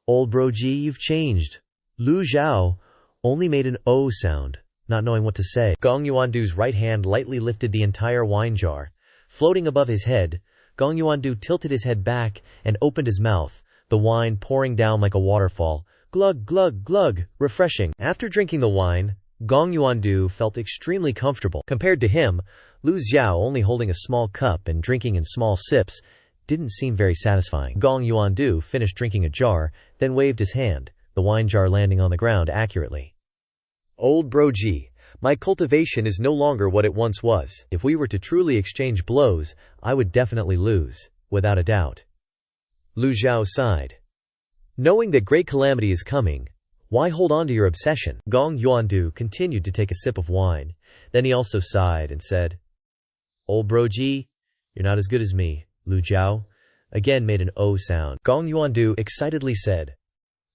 "Old bro Ji, you've changed." Lu Zhou only made an "oh" sound, not knowing what to say. Gong Yuandu's right hand lightly lifted the entire wine jar. Floating above his head, Gong Yuandu tilted his head back and opened his mouth, the wine pouring down like a waterfall. Glug, glug, glug, refreshing. After drinking the wine, Gong Yuandu felt extremely comfortable. Compared to him, Lu Zhou only holding a small cup and drinking in small sips didn't seem very satisfying. Gong Yuandu finished drinking a jar, then waved his hand, the wine jar landing on the ground accurately. "Old bro Ji, my cultivation is no longer what it once was. If we were to truly exchange blows, I would definitely lose, without a doubt." Lu Zhou sighed. "Knowing that great calamity is coming, why hold on to your obsession?" Gong Yuandu continued to take a sip of wine. Then he also sighed and said, "Old bro Ji, you're not as good as me." Lu Zhou again made an "oh" sound. Gong Yuandu excitedly said,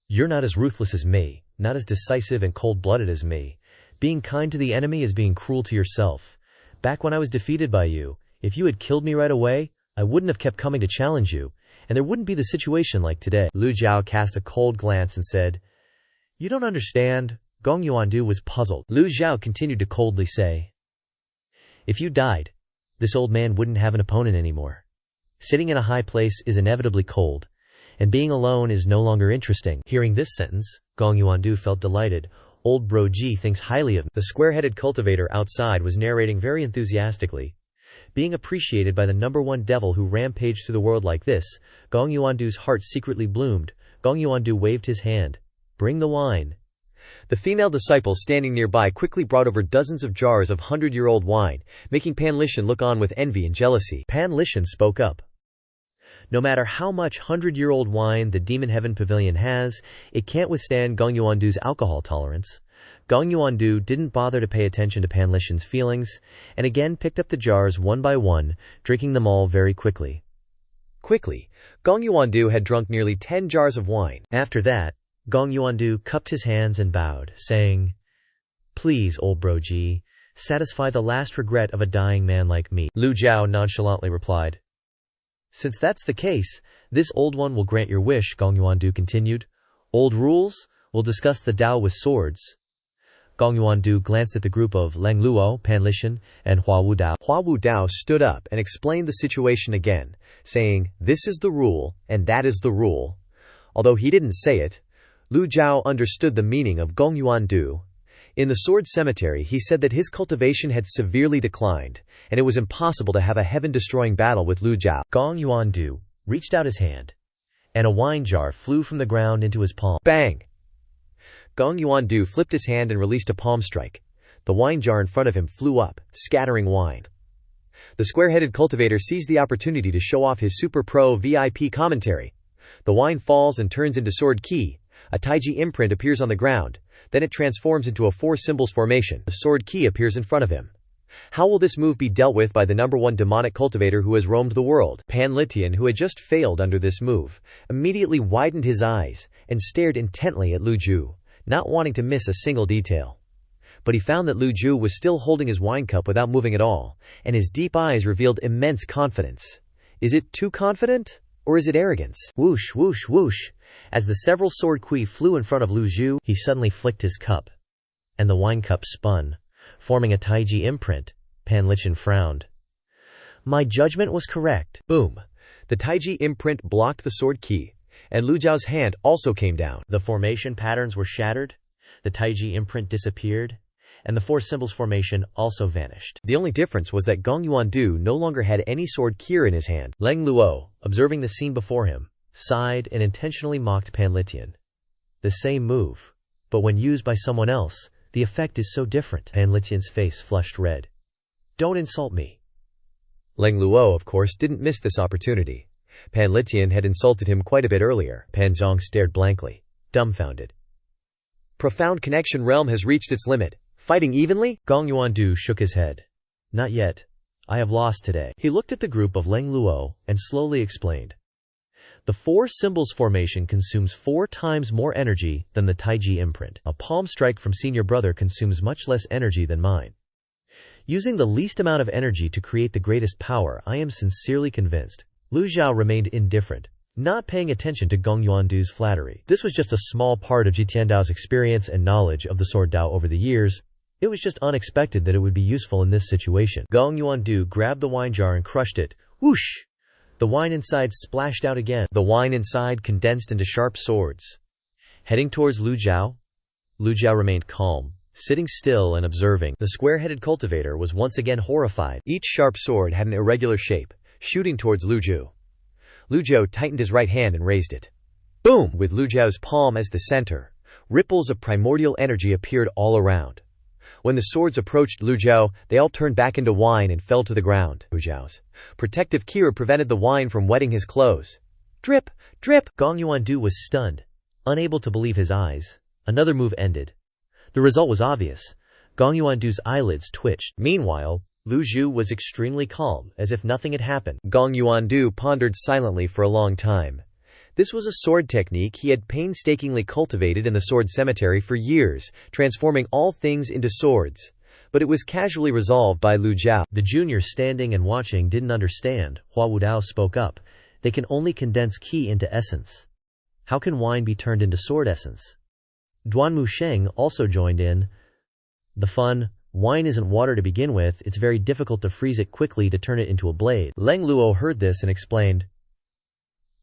"You're not as ruthless as me, not as decisive and cold-blooded as me. Being kind to the enemy is being cruel to yourself. Back when I was defeated by you, if you had killed me right away, I wouldn't have kept coming to challenge you, and there wouldn't be the situation like today." Lu Zhou cast a cold glance and said, "You don't understand." Gong Yuandu was puzzled. Lu Zhou continued to coldly say, "If you died, this old man wouldn't have an opponent anymore. Sitting in a high place is inevitably cold, and being alone is no longer interesting." Hearing this sentence, Gong Yuandu felt delighted. "Old bro Ji thinks highly of me." The square-headed cultivator outside was narrating very enthusiastically. Being appreciated by the #1 devil who rampaged through the world like this, Gong Yuandu's heart secretly bloomed. Gong Yuandu waved his hand. "Bring the wine." The female disciple standing nearby quickly brought over dozens of jars of 100-year-old wine, making Pan Lishan look on with envy and jealousy. Pan Lishan spoke up. "No matter how much 100-year-old wine the Demon Heaven Pavilion has, it can't withstand Gong Yuandu's alcohol tolerance." Gong Yuandu didn't bother to pay attention to Pan Lishan's feelings, and again picked up the jars one by one, drinking them all very quickly. Quickly, Gong Yuandu had drunk nearly 10 jars of wine. After that, Gong Yuandu cupped his hands and bowed, saying, "Please, old bro Ji, satisfy the last regret of a dying man like me." Lu Zhou nonchalantly replied, "Since that's the case, this old one will grant your wish." Gong Yuandu continued, "Old rules? We'll discuss the Tao with swords." Gong Yuandu glanced at the group of Lang Luo, Pan Lishan, and Hua Wu Dao. Hua Wu Dao stood up and explained the situation again, saying, "This is the rule, and that is the rule." Although he didn't say it, Lu Zhou understood the meaning of Gong Yuandu. In the sword cemetery he said that his cultivation had severely declined, and it was impossible to have a heaven-destroying battle with Lu Zhou. Gong Yuandu reached out his hand, and a wine jar flew from the ground into his palm. Bang! Gong Yuandu flipped his hand and released a palm strike. The wine jar in front of him flew up, scattering wine. The square-headed cultivator seized the opportunity to show off his super pro VIP commentary. The wine falls and turns into sword key. A taiji imprint appears on the ground. Then it transforms into a 4 symbols formation. A sword key appears in front of him. How will this move be dealt with by the #1 demonic cultivator who has roamed the world? Pan Litian, who had just failed under this move, immediately widened his eyes and stared intently at Lu Zhou, not wanting to miss a single detail. But he found that Lu Zhou was still holding his wine cup without moving at all, and his deep eyes revealed immense confidence. Is it too confident? Or is it arrogance? Whoosh, whoosh, whoosh. As the several sword kui flew in front of Lu Zhou, he suddenly flicked his cup, and the wine cup spun, forming a taiji imprint. Pan Litian frowned. My judgment was correct. Boom. The taiji imprint blocked the sword key, and Lu Zhao's hand also came down. The formation patterns were shattered, the taiji imprint disappeared, and the 4 symbols formation also vanished. The only difference was that Gong Yuandu no longer had any sword key in his hand. Leng Luo, observing the scene before him, sighed and intentionally mocked Pan Litian. The same move, but when used by someone else, the effect is so different. Pan Litian's face flushed red. Don't insult me. Leng Luo, of course, didn't miss this opportunity. Pan Litian had insulted him quite a bit earlier. Pan Zhong stared blankly, dumbfounded. Profound connection realm has reached its limit. Fighting evenly? Gong Yuandu shook his head. Not yet. I have lost today. He looked at the group of Leng Luo and slowly explained. The 4 symbols formation consumes 4 times more energy than the taiji imprint. A palm strike from senior brother consumes much less energy than mine. Using the least amount of energy to create the greatest power, I am sincerely convinced. Lu Zhou remained indifferent, not paying attention to Gong Yuandu's flattery. This was just a small part of Ji Tiandao's experience and knowledge of the sword Dao over the years. It was just unexpected that it would be useful in this situation. Gong Yuandu grabbed the wine jar and crushed it. Whoosh! The wine inside splashed out again. The wine inside condensed into sharp swords. Heading towards Lu Zhou remained calm, sitting still and observing. The square-headed cultivator was once again horrified. Each sharp sword had an irregular shape, shooting towards Lu Zhou. Lu Zhou tightened his right hand and raised it. Boom! With Lu Zhou's palm as the center, ripples of primordial energy appeared all around. When the swords approached Lu Zhou, they all turned back into wine and fell to the ground. Lu Zhao's protective kira prevented the wine from wetting his clothes. Drip! Drip! Gong Yuandu was stunned, unable to believe his eyes. Another move ended. The result was obvious. Gong Yuandu's eyelids twitched. Meanwhile, Lu Zhou was extremely calm, as if nothing had happened. Gong Yuandu pondered silently for a long time. This was a sword technique he had painstakingly cultivated in the sword cemetery for years, transforming all things into swords. But it was casually resolved by Lu Zhou. The juniors standing and watching didn't understand. Hua Wudao spoke up. They can only condense qi into essence. How can wine be turned into sword essence? Duan Musheng also joined in. The fun. Wine isn't water to begin with, it's very difficult to freeze it quickly to turn it into a blade. Leng Luo heard this and explained.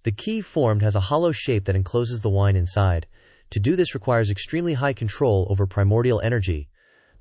The key formed has a hollow shape that encloses the wine inside. To do this requires extremely high control over primordial energy.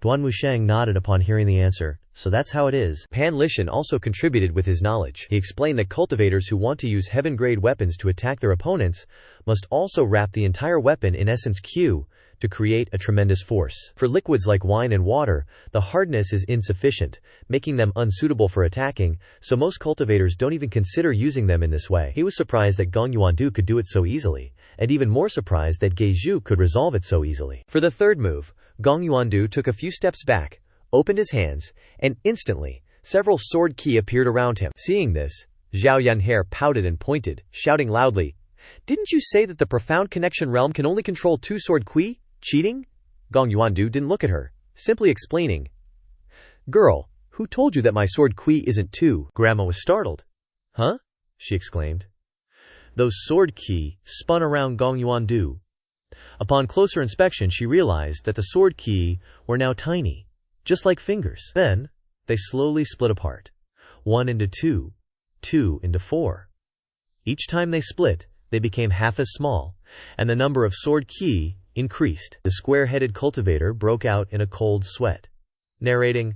Duan Musheng nodded upon hearing the answer. So that's how it is. Pan Litian also contributed with his knowledge. He explained that cultivators who want to use heaven-grade weapons to attack their opponents must also wrap the entire weapon in essence Q to create a tremendous force. For liquids like wine and water, the hardness is insufficient, making them unsuitable for attacking, so most cultivators don't even consider using them in this way. He was surprised that Gong Yuandu could do it so easily, and even more surprised that Geizhu could resolve it so easily. For the third move, Gong Yuandu took a few steps back, opened his hands, and instantly, several sword qi appeared around him. Seeing this, Zhao Yanhair pouted and pointed, shouting loudly, "Didn't you say that the profound connection realm can only control 2 sword qi? Cheating?" Gong Yuandu didn't look at her, simply explaining. "Girl, who told you that my sword qi isn't 2? Grandma was startled. "Huh?" she exclaimed. Those sword qi spun around Gong Yuandu. Upon closer inspection, she realized that the sword qi were now tiny, just like fingers. Then, they slowly split apart. 1 into 2, 2 into 4. Each time they split, they became half as small, and the number of sword qi increased. The square-headed cultivator broke out in a cold sweat. Narrating,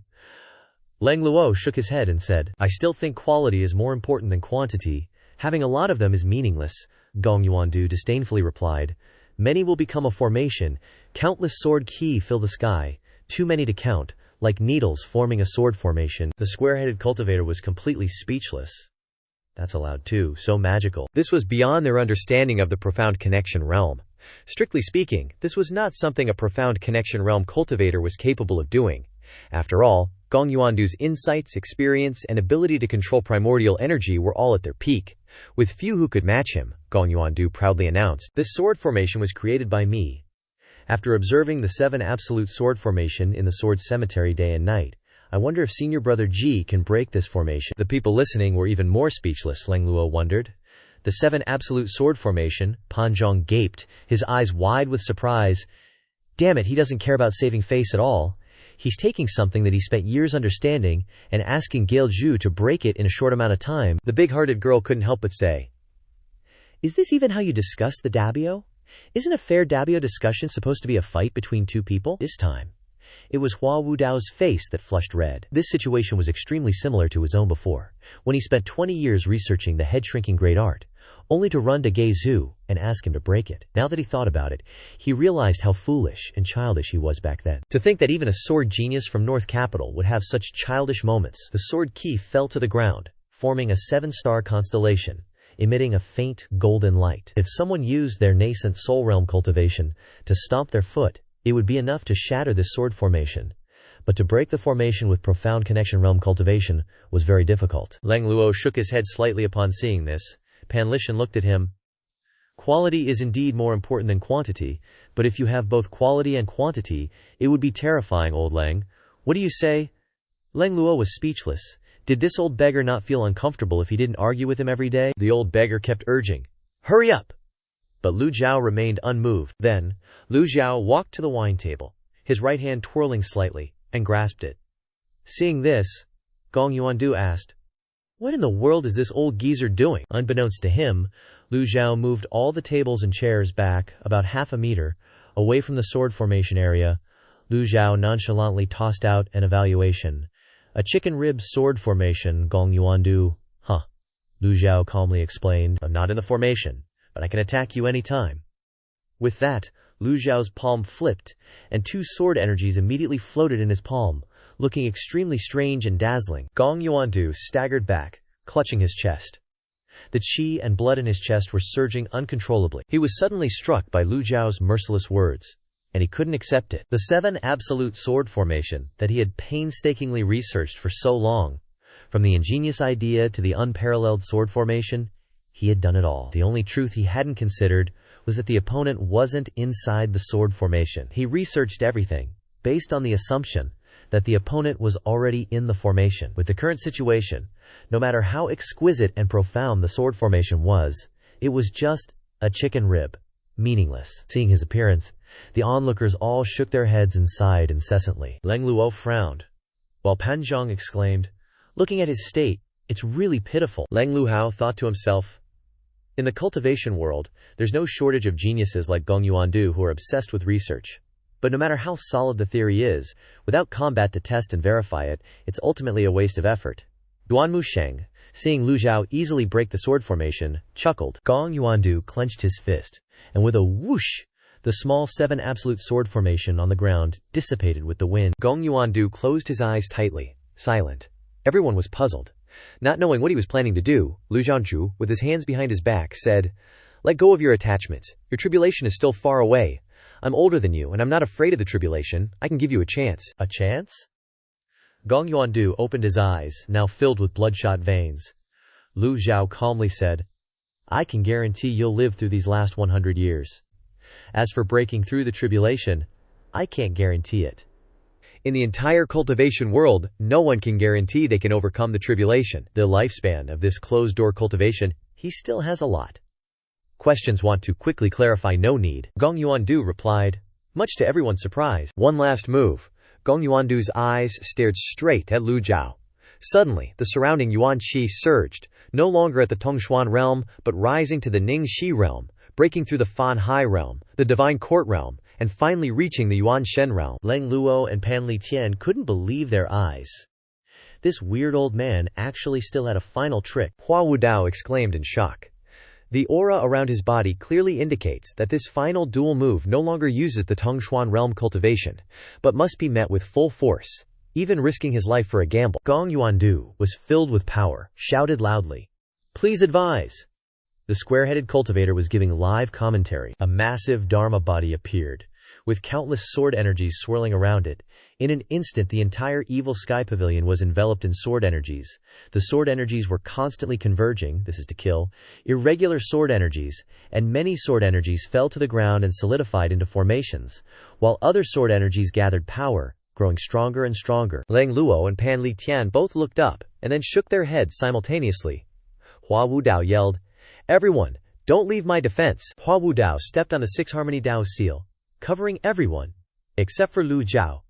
Leng Luo shook his head and said, "I still think quality is more important than quantity. Having a lot of them is meaningless." Gong Yuandu disdainfully replied, "Many will become a formation. Countless sword qi fill the sky. too many to count, like needles forming a sword formation. The square-headed cultivator was completely speechless. That's allowed too, so magical. This was beyond their understanding of the profound connection realm. Strictly speaking, this was not something a profound connection realm cultivator was capable of doing. After all, Gong Yuandu's insights, experience, and ability to control primordial energy were all at their peak. With few who could match him, Gong Yuandu proudly announced, "This sword formation was created by me. After observing the 7 absolute sword formation in the sword cemetery day and night, I wonder if senior brother Ji can break this formation." The people listening were even more speechless, Leng Luo wondered. The 7 absolute sword formation, Pan Zhong gaped, his eyes wide with surprise. Damn it, he doesn't care about saving face at all. He's taking something that he spent years understanding and asking Gale Zhu to break it in a short amount of time. The big-hearted girl couldn't help but say, "Is this even how you discuss the Dabio? Isn't a fair Dabio discussion supposed to be a fight between two people?" This time, it was Hua Wudao's face that flushed red. This situation was extremely similar to his own before, when he spent 20 years researching the head-shrinking great art, only to run to Ge Zhu and ask him to break it. Now that he thought about it, he realized how foolish and childish he was back then. To think that even a sword genius from North Capital would have such childish moments. The sword key fell to the ground, forming a 7-star constellation, emitting a faint golden light. If someone used their nascent soul realm cultivation to stomp their foot, it would be enough to shatter this sword formation. But to break the formation with profound connection realm cultivation was very difficult. Leng Luo shook his head slightly upon seeing this. Pan Lishan looked at him. "Quality is indeed more important than quantity, but if you have both quality and quantity, it would be terrifying, old Leng. What do you say?" Leng Luo was speechless. Did this old beggar not feel uncomfortable if he didn't argue with him every day? The old beggar kept urging, "Hurry up!" But Lu Zhou remained unmoved. Then, Lu Zhou walked to the wine table, his right hand twirling slightly, and grasped it. Seeing this, Gong Yuandu asked, "What in the world is this old geezer doing?" Unbeknownst to him, Lu Zhou moved all the tables and chairs back about half a meter, away from the sword formation area. Lu Zhou nonchalantly tossed out an evaluation. "A chicken rib sword formation, Gong Yuandu." "Huh," Lu Zhou calmly explained. "I'm not in the formation, but I can attack you any time." With that, Lu Zhao's palm flipped, and 2 sword energies immediately floated in his palm, looking extremely strange and dazzling. Gong Yuandu staggered back, clutching his chest. The qi and blood in his chest were surging uncontrollably. He was suddenly struck by Lu Zhao's merciless words, and he couldn't accept it. The 7 absolute sword formation that he had painstakingly researched for so long, from the ingenious idea to the unparalleled sword formation, he had done it all. The only truth he hadn't considered was that the opponent wasn't inside the sword formation. He researched everything, based on the assumption that the opponent was already in the formation. With the current situation, no matter how exquisite and profound the sword formation was, it was just a chicken rib, meaningless. Seeing his appearance, the onlookers all shook their heads and sighed incessantly. Leng Luo frowned, while Pan Zhong exclaimed, "Looking at his state, it's really pitiful." Leng Luhao thought to himself, in the cultivation world, there's no shortage of geniuses like Gong Yuandu who are obsessed with research. But no matter how solid the theory is, without combat to test and verify it, it's ultimately a waste of effort. Duan Musheng, seeing Lu Zhao easily break the sword formation, chuckled. Gong Yuandu clenched his fist, and with a whoosh, the small 7 absolute sword formation on the ground dissipated with the wind. Gong Yuandu closed his eyes tightly, silent. Everyone was puzzled. Not knowing what he was planning to do, Lu Zhangzhu, with his hands behind his back, said, "Let go of your attachments. Your tribulation is still far away. I'm older than you, and I'm not afraid of the tribulation. I can give you a chance." "A chance?" Gong Yuandu opened his eyes, now filled with bloodshot veins. Lu Zhao calmly said, "I can guarantee you'll live through these last 100 years. As for breaking through the tribulation, I can't guarantee it." In the entire cultivation world, no one can guarantee they can overcome the tribulation. The lifespan of this closed-door cultivation, he still has a lot. Questions want to quickly clarify, no need. Gong Yuandu replied, much to everyone's surprise. One last move. Gong Yuandu's eyes stared straight at Lu Zhao. Suddenly, the surrounding Yuan Qi surged, no longer at the Tongshuan realm, but rising to the Ning Shi realm, breaking through the Fan Hai realm, the Divine Court realm, and finally reaching the Yuan Shen realm. Leng Luo and Pan Li Tian couldn't believe their eyes. This weird old man actually still had a final trick. Hua Wudao exclaimed in shock. The aura around his body clearly indicates that this final dual move no longer uses the Tongshuan realm cultivation, but must be met with full force, even risking his life for a gamble. Gong Yuandu was filled with power, shouted loudly, "Please advise!" The square-headed cultivator was giving live commentary. A massive Dharma body appeared, with countless sword energies swirling around it. In an instant, the entire Evil Sky Pavilion was enveloped in sword energies. The sword energies were constantly converging, this is to kill, irregular sword energies, and many sword energies fell to the ground and solidified into formations, while other sword energies gathered power, growing stronger and stronger. Lang Luo and Pan Li Tian both looked up, and then shook their heads simultaneously. Hua Wudao yelled, "Everyone, don't leave my defense!" Hua Wudao stepped on the Six Harmony Dao seal, covering everyone, except for Lu Zhou,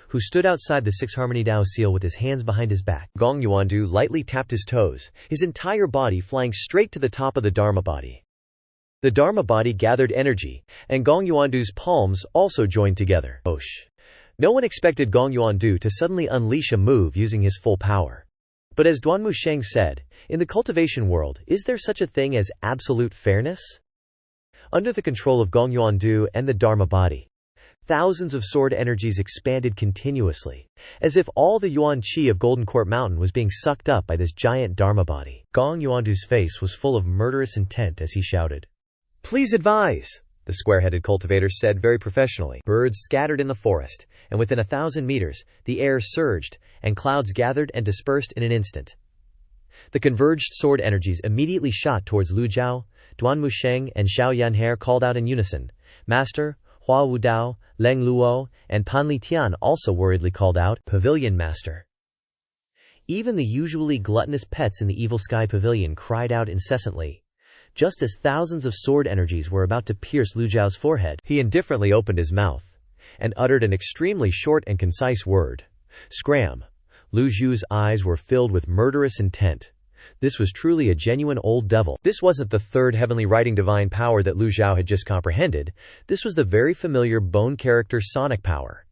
who stood outside the Six Harmony Dao seal with his hands behind his back. Gong Yuandu lightly tapped his toes, his entire body flying straight to the top of the Dharma body. The Dharma body gathered energy, and Gong Yuandu's palms also joined together. Osh. No one expected Gong Yuandu to suddenly unleash a move using his full power. But as Duanmu Sheng said, in the cultivation world, is there such a thing as absolute fairness? Under the control of Gong Yuandu and the Dharma body, thousands of sword energies expanded continuously, as if all the Yuan Qi of Golden Court Mountain was being sucked up by this giant Dharma body. Gong Yuandu's face was full of murderous intent as he shouted, "Please advise!" the square-headed cultivator said very professionally. Birds scattered in the forest, and within 1,000 meters, the air surged, and clouds gathered and dispersed in an instant. The converged sword energies immediately shot towards Lu Zhou. Duanmu Sheng and Xiao Yanhe called out in unison. Master, Hua Wudao, Lang Luo, and Pan Li Tian also worriedly called out, "Pavilion Master." Even the usually gluttonous pets in the Evil Sky Pavilion cried out incessantly. Just as thousands of sword energies were about to pierce Lu Zhao's forehead, he indifferently opened his mouth and uttered an extremely short and concise word. Scram. Lu Zhou's eyes were filled with murderous intent. This was truly a genuine old devil. This wasn't the third heavenly writing divine power that Lu Zhou had just comprehended. This was the very familiar bone character sonic power.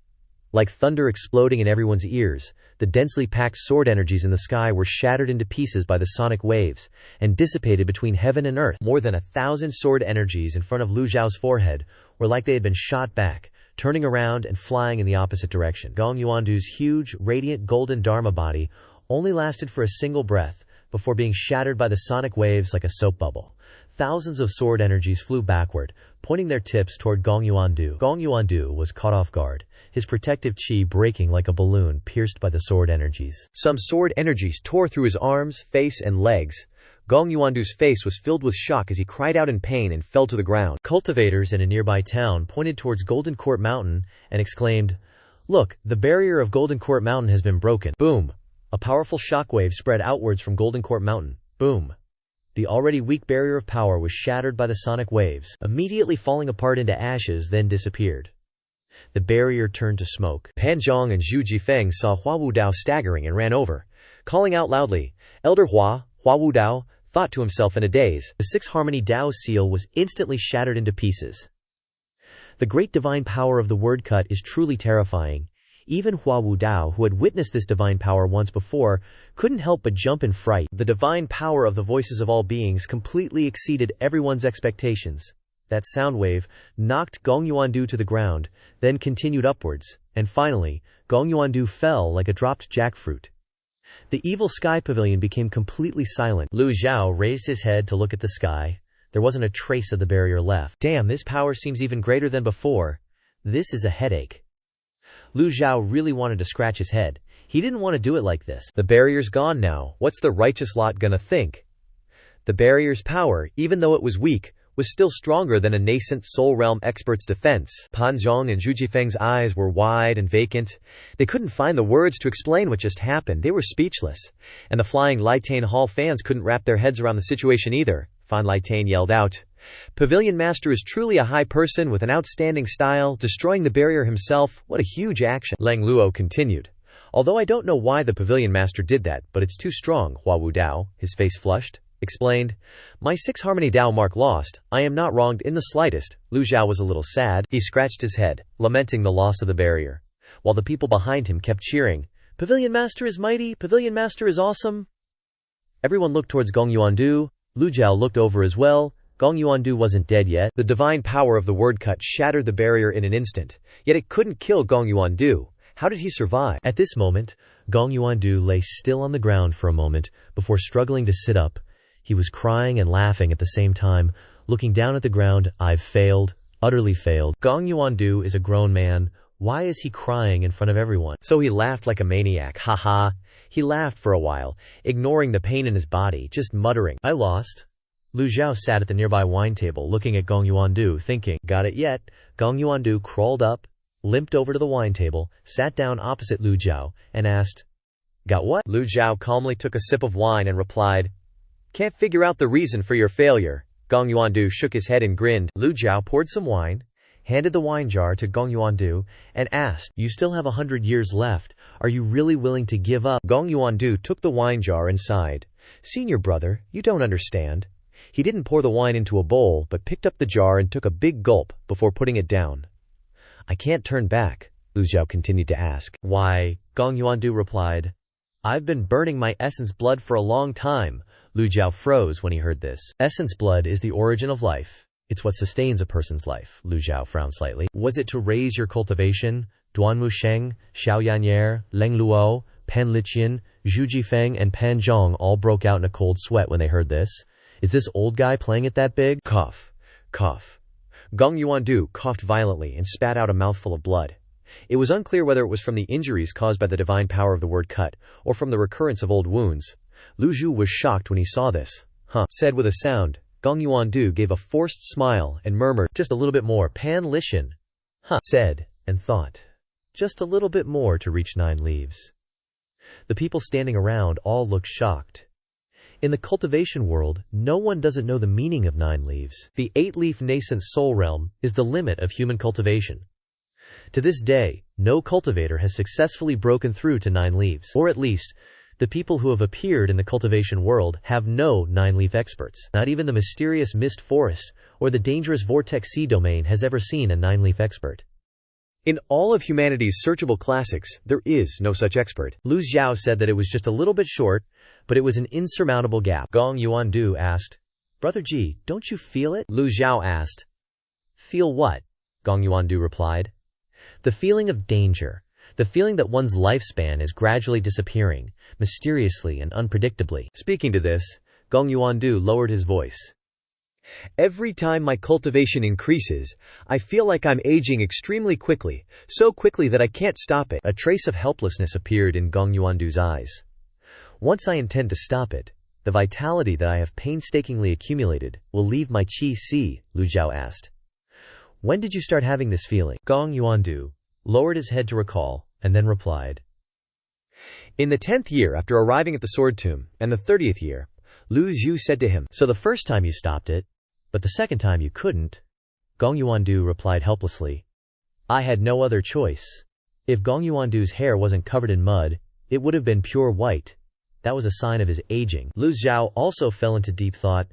Like thunder exploding in everyone's ears, the densely packed sword energies in the sky were shattered into pieces by the sonic waves and dissipated between heaven and earth. More than 1,000 sword energies in front of Lu Zhao's forehead were like they had been shot back, turning around and flying in the opposite direction. Gong Yuandu's huge, radiant golden Dharma body only lasted for a single breath before being shattered by the sonic waves like a soap bubble. Thousands of sword energies flew backward, pointing their tips toward Gong Yuandu. Gong Yuandu was caught off guard, his protective chi breaking like a balloon pierced by the sword energies. Some sword energies tore through his arms, face, and legs. Gong Yuandu's face was filled with shock as he cried out in pain and fell to the ground. Cultivators in a nearby town pointed towards Golden Court Mountain and exclaimed, "Look, the barrier of Golden Court Mountain has been broken." Boom! A powerful shockwave spread outwards from Golden Court Mountain. Boom! The already weak barrier of power was shattered by the sonic waves, immediately falling apart into ashes, then disappeared. The barrier turned to smoke. Pan Zhong and Zhu Jifeng saw Hua Wudao staggering and ran over, calling out loudly, "Elder Hua!" Hua Wudao thought to himself in a daze. The Six Harmony Dao seal was instantly shattered into pieces. The great divine power of the word cut is truly terrifying. Even Hua Wudao, who had witnessed this divine power once before, couldn't help but jump in fright. The divine power of the voices of all beings completely exceeded everyone's expectations. That sound wave knocked Gong Yuandu to the ground, then continued upwards, and finally, Gong Yuandu fell like a dropped jackfruit. The Evil Sky Pavilion became completely silent. Lu Zhou raised his head to look at the sky. There wasn't a trace of the barrier left. Damn, this power seems even greater than before. This is a headache. Lu Zhou really wanted to scratch his head. He didn't want to do it like this. The barrier's gone now. What's the righteous lot gonna think? The barrier's power, even though it was weak, was still stronger than a nascent Soul Realm expert's defense. Pan Zhong and Zhu Jifeng's eyes were wide and vacant. They couldn't find the words to explain what just happened. They were speechless. And the flying Lightain Hall fans couldn't wrap their heads around the situation either. Fan Lightain yelled out, "Pavilion Master is truly a high person with an outstanding style, destroying the barrier himself. What a huge action." Lang Luo continued, "Although I don't know why the Pavilion Master did that, but it's too strong." Hua Wudao, his face flushed, explained, "My Six Harmony Dao mark lost. I am not wronged in the slightest." Lu Zhou was a little sad. He scratched his head, lamenting the loss of the barrier, while the people behind him kept cheering, "Pavilion Master is mighty! Pavilion Master is awesome!" Everyone looked towards Gong Yuandu. Lu Zhou looked over as well, Gong Yuandu wasn't dead yet. The divine power of the word cut shattered the barrier in an instant. Yet it couldn't kill Gong Yuandu. How did he survive? At this moment, Gong Yuandu lay still on the ground for a moment before struggling to sit up. He was crying and laughing at the same time, looking down at the ground. I've failed, utterly failed. Gong Yuandu is a grown man. Why is he crying in front of everyone? So he laughed like a maniac. Ha ha. He laughed for a while, ignoring the pain in his body, just muttering, I lost. Lu Zhou sat at the nearby wine table looking at Gong Yuandu, thinking, got it yet? Gong Yuandu crawled up, limped over to the wine table, sat down opposite Lu Zhou, and asked, got what? Lu Zhou calmly took a sip of wine and replied, can't figure out the reason for your failure. Gong Yuandu shook his head and grinned. Lu Zhou poured some wine, handed the wine jar to Gong Yuandu, and asked, you still have 100 years left. Are you really willing to give up? Gong Yuandu took the wine jar and sighed. Senior brother, you don't understand. He didn't pour the wine into a bowl, but picked up the jar and took a big gulp before putting it down. I can't turn back, Lu Zhou continued to ask. Why, Gong Yuandu replied, I've been burning my essence blood for a long time. Lu Zhou froze when he heard this. Essence blood is the origin of life. It's what sustains a person's life. Lu Zhou frowned slightly. Was it to raise your cultivation? Duanmu Sheng, Xiao Yanyer, Leng Luo, Pan Liqian, Zhu Jifeng, and Pan Zhong all broke out in a cold sweat when they heard this. Is this old guy playing it that big? Cough. Cough. Gong Yuandu coughed violently and spat out a mouthful of blood. It was unclear whether it was from the injuries caused by the divine power of the word cut, or from the recurrence of old wounds. Lu Zhou was shocked when he saw this. Said with a sound. Gong Yuandu gave a forced smile and murmured, just a little bit more. Pan Liqian. Said, and thought. Just a little bit more to reach 9 leaves. The people standing around all looked shocked. In the cultivation world, no one doesn't know the meaning of 9 leaves. The 8-leaf nascent soul realm is the limit of human cultivation. To this day, no cultivator has successfully broken through to 9 leaves, or at least, the people who have appeared in the cultivation world have no 9-leaf experts. Not even the mysterious mist forest or the dangerous vortex sea domain has ever seen a 9-leaf expert. In all of humanity's searchable classics, there is no such expert. Lu Zhou said that it was just a little bit short, but it was an insurmountable gap. Gong Yuandu asked, Brother Ji, don't you feel it? Lu Zhou asked. Feel what? Gong Yuandu replied. The feeling of danger. The feeling that one's lifespan is gradually disappearing, mysteriously and unpredictably. Speaking to this, Gong Yuandu lowered his voice. Every time my cultivation increases, I feel like I'm aging extremely quickly, so quickly that I can't stop it. A trace of helplessness appeared in Gong Yuandu's eyes. Once I intend to stop it, the vitality that I have painstakingly accumulated will leave my qi si, Lu Zhou asked. When did you start having this feeling? Gong Yuandu lowered his head to recall, and then replied. In the 10th year after arriving at the sword tomb, and the 30th year, Lu Zhou said to him, So the first time you stopped it, but the second time you couldn't? Gong Yuandu replied helplessly. I had no other choice. If Gong Yuandu's hair wasn't covered in mud, it would have been pure white. That was a sign of his aging. Lu Zhou also fell into deep thought.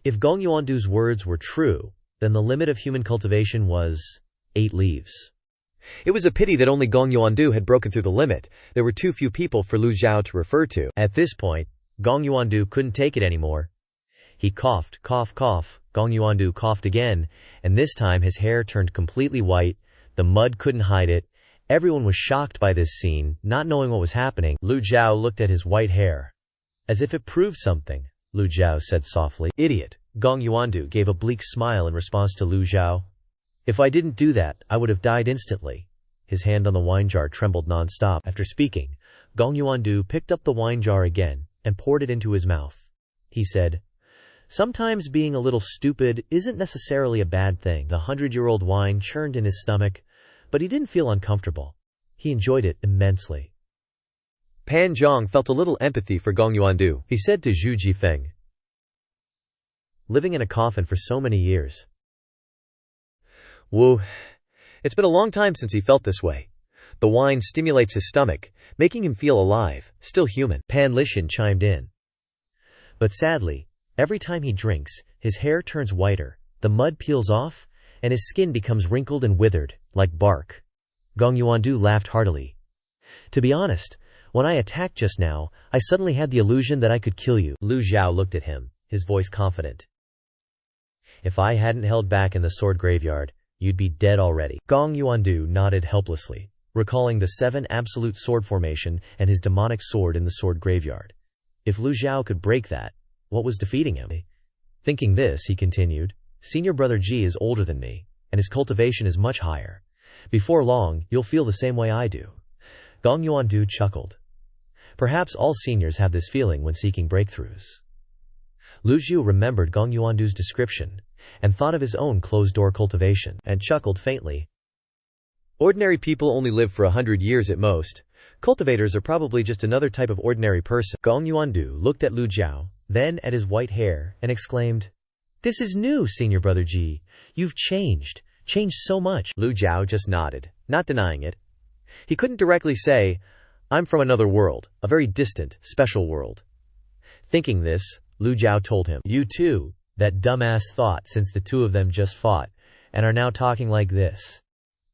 If Gong Yuandu's words were true, then the limit of human cultivation was 8 leaves. It was a pity that only Gong Yuandu had broken through the limit. There were too few people for Lu Zhou to refer to. At this point, Gong Yuandu couldn't take it anymore. He coughed, cough, cough. Gong Yuandu coughed again, and this time his hair turned completely white. The mud couldn't hide it. Everyone was shocked by this scene, not knowing what was happening. Lu Zhou looked at his white hair. As if it proved something, Lu Zhou said softly. Idiot. Gong Yuandu gave a bleak smile in response to Lu Zhou. If I didn't do that, I would have died instantly. His hand on the wine jar trembled non-stop. After speaking, Gong Yuandu picked up the wine jar again and poured it into his mouth. He said, Sometimes being a little stupid isn't necessarily a bad thing. The 100-year-old wine churned in his stomach, but he didn't feel uncomfortable. He enjoyed it immensely. Pan Zhong felt a little empathy for Gong Yuandu. He said to Zhu Jifeng, Living in a coffin for so many years. Woo. It's been a long time since he felt this way. The wine stimulates his stomach, making him feel alive, still human. Pan Liqian chimed in. But sadly, every time he drinks, his hair turns whiter, the mud peels off, and his skin becomes wrinkled and withered, like bark. Gong Yuandu laughed heartily. To be honest, when I attacked just now, I suddenly had the illusion that I could kill you. Lu Zhou looked at him, his voice confident. If I hadn't held back in the sword graveyard, you'd be dead already. Gong Yuandu nodded helplessly, recalling the 7 absolute sword formation and his demonic sword in the sword graveyard. If Lu Zhou could break that, what was defeating him? Thinking this, he continued, Senior brother Ji is older than me, and his cultivation is much higher. Before long, you'll feel the same way I do. Gong Yuandu chuckled. Perhaps all seniors have this feeling when seeking breakthroughs. Lu Zhou remembered Gong Yuandu's description, and thought of his own closed-door cultivation, and chuckled faintly. Ordinary people only live for 100 years at most. Cultivators are probably just another type of ordinary person. Gong Yuandu looked at Lu Zhou, then at his white hair, and exclaimed, This is new, Senior Brother Ji. You've changed so much. Lu Zhou just nodded, not denying it. He couldn't directly say, I'm from another world, a very distant, special world. Thinking this, Lu Zhou told him, You too, that dumbass thought, since the two of them just fought, and are now talking like this.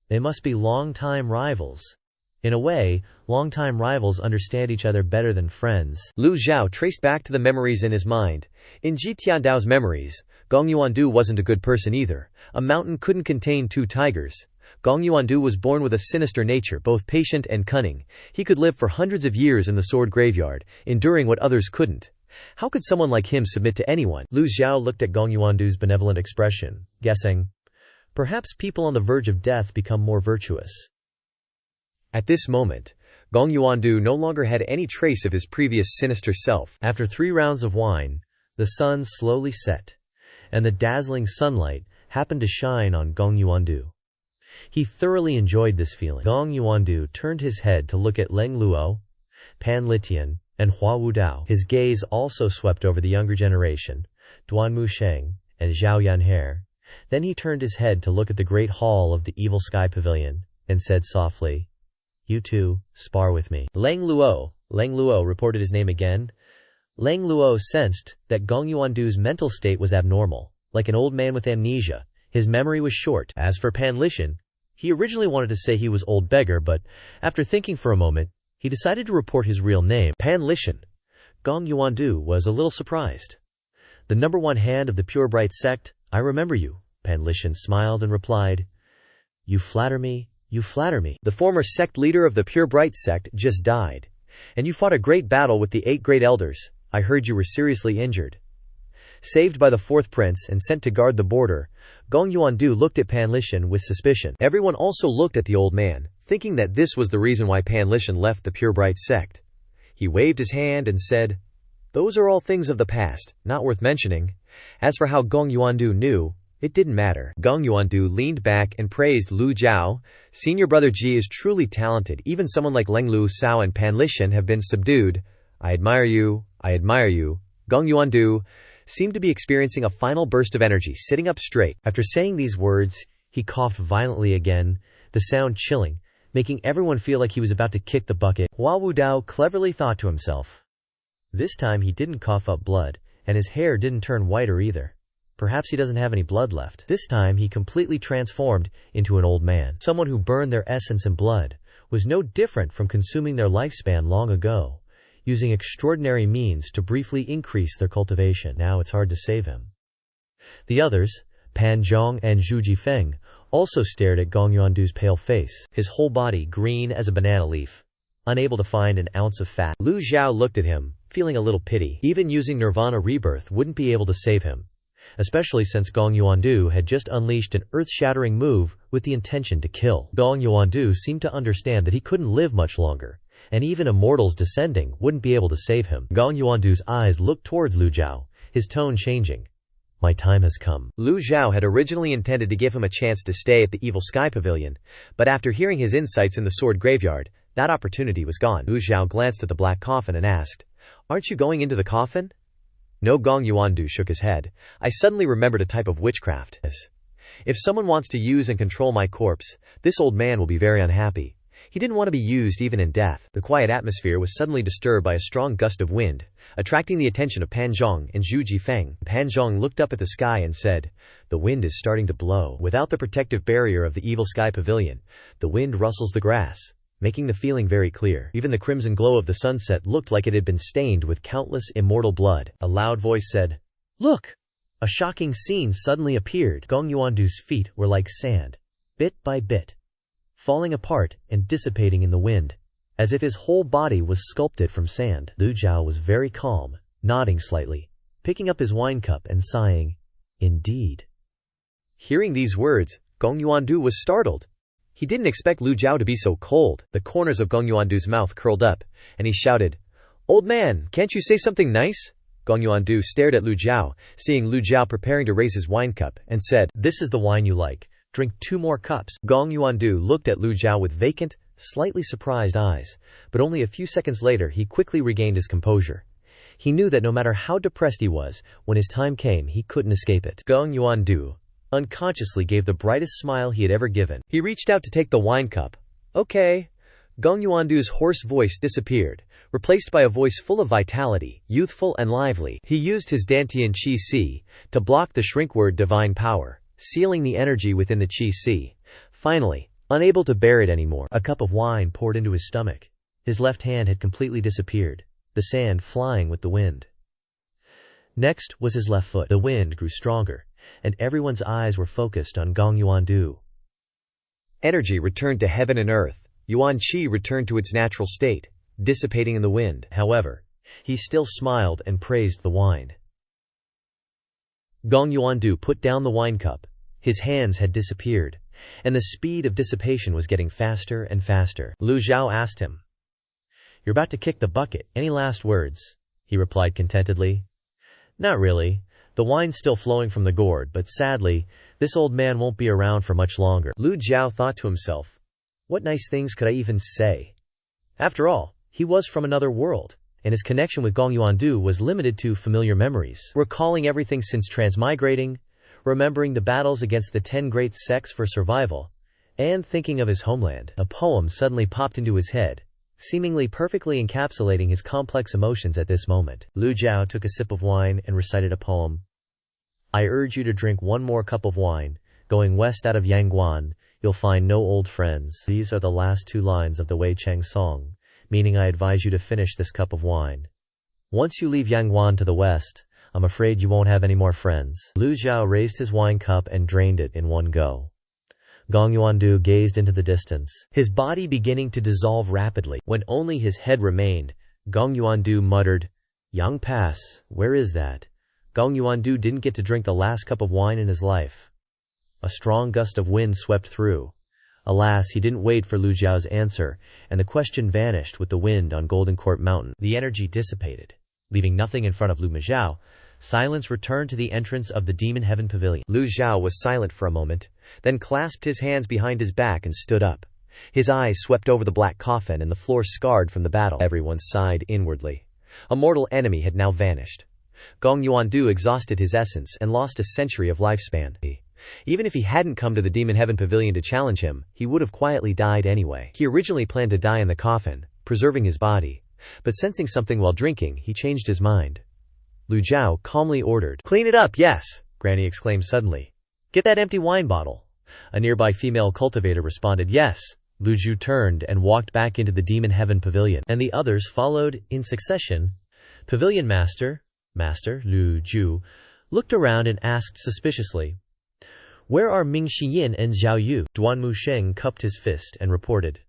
They must be long-time rivals. In a way, long-time rivals understand each other better than friends. Lu Zhou traced back to the memories in his mind. In Ji Tiandao's memories, Gong Yuandu wasn't a good person either. A mountain couldn't contain 2 tigers. Gong Yuandu was born with a sinister nature, both patient and cunning. He could live for hundreds of years in the sword graveyard, enduring what others couldn't. How could someone like him submit to anyone? Lu Zhou looked at Gong Yuandu's benevolent expression, guessing, perhaps people on the verge of death become more virtuous. At this moment, Gong Yuandu no longer had any trace of his previous sinister self. After 3 rounds of wine, the sun slowly set, and the dazzling sunlight happened to shine on Gong Yuandu. He thoroughly enjoyed this feeling. Gong Yuandu turned his head to look at Leng Luo, Pan Litian, and Hua Wudao. His gaze also swept over the younger generation, Duan Musheng, and Zhao Yanhe. Then he turned his head to look at the great hall of the Evil Sky Pavilion, and said softly, You two, spar with me. Leng Luo reported his name again. Leng Luo sensed that Gong Yuandu's mental state was abnormal. Like an old man with amnesia, his memory was short. As for Pan Litian, he originally wanted to say he was old beggar, but after thinking for a moment, he decided to report his real name, Pan Litian. Gong Yuandu was a little surprised. The number 1 hand of the Pure Bright sect, I remember you. Pan Litian smiled and replied, You flatter me. The former sect leader of the Pure Bright sect just died, and you fought a great battle with the 8 great elders. I heard you were seriously injured. Saved by the 4th prince and sent to guard the border, Gong Yuandu looked at Pan Litian with suspicion. Everyone also looked at the old man, thinking that this was the reason why Pan Litian left the Pure Bright sect. He waved his hand and said, Those are all things of the past, not worth mentioning. As for how Gong Yuandu knew, it didn't matter. Gong Yuandu leaned back and praised Lu Zhou. Senior brother Ji is truly talented. Even someone like Leng Lu Sao and Pan Litian have been subdued. I admire you. Gong Yuandu seemed to be experiencing a final burst of energy, sitting up straight. After saying these words, he coughed violently again, the sound chilling, making everyone feel like he was about to kick the bucket. Hua Wudao cleverly thought to himself. This time he didn't cough up blood, and his hair didn't turn whiter either. Perhaps he doesn't have any blood left. This time he completely transformed into an old man. Someone who burned their essence in blood was no different from consuming their lifespan long ago, using extraordinary means to briefly increase their cultivation. Now it's hard to save him. The others, Pan Zhong and Zhu Jifeng, also stared at Gong Yuandu's pale face, his whole body green as a banana leaf, unable to find an ounce of fat. Lu Zhou looked at him, feeling a little pity. Even using Nirvana Rebirth wouldn't be able to save him, especially since Gong Yuandu had just unleashed an earth-shattering move with the intention to kill. Gong Yuandu seemed to understand that he couldn't live much longer, and even immortals descending wouldn't be able to save him. Gong Yuandu's eyes looked towards Lu Zhou, his tone changing. My time has come. Lu Zhou had originally intended to give him a chance to stay at the Evil Sky Pavilion, but after hearing his insights in the sword graveyard, that opportunity was gone. Lu Zhou glanced at the black coffin and asked, Aren't you going into the coffin? No. Gong Yuandu shook his head. I suddenly remembered a type of witchcraft. If someone wants to use and control my corpse, this old man will be very unhappy. He didn't want to be used even in death. The quiet atmosphere was suddenly disturbed by a strong gust of wind, attracting the attention of Pan Zhong and Zhu Jifeng. Pan Zhong looked up at the sky and said, The wind is starting to blow. Without the protective barrier of the Evil Sky Pavilion, the wind rustles the grass, making the feeling very clear. Even the crimson glow of the sunset looked like it had been stained with countless immortal blood. A loud voice said, Look! A shocking scene suddenly appeared. Gong Yuandu's feet were like sand, bit by bit, falling apart and dissipating in the wind, as if his whole body was sculpted from sand. Lu Zhou was very calm, nodding slightly, picking up his wine cup and sighing, "Indeed." Hearing these words, Gong Yuandu was startled. He didn't expect Lu Zhou to be so cold. The corners of Gong Yuandu's mouth curled up, and he shouted, "Old man, can't you say something nice?" Gong Yuandu stared at Lu Zhou, seeing Lu Zhou preparing to raise his wine cup, and said, "This is the wine you like. Drink 2 more cups." Gong Yuandu looked at Lu Zhou with vacant, slightly surprised eyes, but only a few seconds later he quickly regained his composure. He knew that no matter how depressed he was, when his time came he couldn't escape it. Gong Yuandu unconsciously gave the brightest smile he had ever given. He reached out to take the wine cup. "Okay." Gong Yuandu's hoarse voice disappeared, replaced by a voice full of vitality, youthful and lively. He used his Dantian Qi Si to block the shrink word divine power, sealing the energy within the Qi Si. Finally, unable to bear it anymore, a cup of wine poured into his stomach. His left hand had completely disappeared, the sand flying with the wind. Next was his left foot. The wind grew stronger, and everyone's eyes were focused on Gong Yuandu. Energy returned to heaven and earth. Yuan Qi returned to its natural state, dissipating in the wind. However, he still smiled and praised the wine. Gong Yuandu put down the wine cup. His hands had disappeared, and the speed of dissipation was getting faster and faster. Lu Zhou asked him, "You're about to kick the bucket. Any last words?" He replied contentedly, "Not really. The wine's still flowing from the gourd, but sadly, this old man won't be around for much longer." Lu Zhou thought to himself, "What nice things could I even say?" After all, he was from another world, and his connection with Gong Yuandu was limited to familiar memories. Recalling everything since transmigrating, remembering the battles against the 10 great sects for survival, and thinking of his homeland, a poem suddenly popped into his head, seemingly perfectly encapsulating his complex emotions at this moment. Lu Zhou took a sip of wine and recited a poem. "I urge you to drink 1 more cup of wine. Going west out of Yangguan, you'll find no old friends." These are the last 2 lines of the Wei Cheng song, meaning I advise you to finish this cup of wine. Once you leave Yangguan to the west, I'm afraid you won't have any more friends. Lu Zhou raised his wine cup and drained it in one go. Gong Yuandu gazed into the distance, his body beginning to dissolve rapidly. When only his head remained, Gong Yuandu muttered, "Yang Pass, where is that?" Gong Yuandu didn't get to drink the last cup of wine in his life. A strong gust of wind swept through. Alas, he didn't wait for Lu Zhao's answer, and the question vanished with the wind on Golden Court Mountain. The energy dissipated, leaving nothing in front of Lu Zhao. Silence returned to the entrance of the Demon Heaven Pavilion. Lu Zhao was silent for a moment, then clasped his hands behind his back and stood up. His eyes swept over the black coffin and the floor scarred from the battle. Everyone sighed inwardly. A mortal enemy had now vanished. Gong Yuandu exhausted his essence and lost a century of lifespan. Even if he hadn't come to the Demon Heaven Pavilion to challenge him, he would have quietly died anyway. He originally planned to die in the coffin, preserving his body, but sensing something while drinking, he changed his mind. Lu Zhao calmly ordered, "Clean it up, yes!" Granny exclaimed suddenly. "Get that empty wine bottle." A nearby female cultivator responded, "Yes." Lu Zhou turned and walked back into the Demon Heaven Pavilion, and the others followed in succession. Pavilion Master Lu Zhou, looked around and asked suspiciously, "Where are Ming Xiyin and Zhao Yu?" Duan Musheng cupped his fist and reported,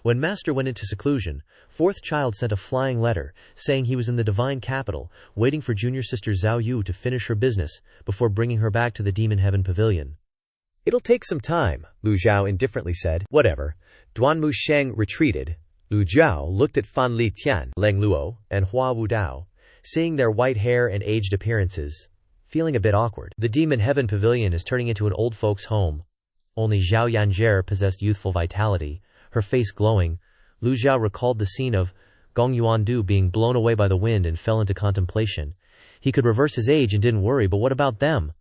"When Master went into seclusion, 4th child sent a flying letter, saying he was in the divine capital, waiting for junior sister Zhao Yu to finish her business, before bringing her back to the Demon Heaven Pavilion." "It'll take some time," Lu Zhao indifferently said. "Whatever." Duan Musheng retreated. Lu Zhao looked at Fan Li Tian, Leng Luo, and Hua Wudao, seeing their white hair and aged appearances, feeling a bit awkward. The Demon Heaven Pavilion is turning into an old folks' home. Only Zhao Yanjie possessed youthful vitality, her face glowing. Lu Zhao recalled the scene of Gong Yuandu being blown away by the wind and fell into contemplation. He could reverse his age and didn't worry, but what about them?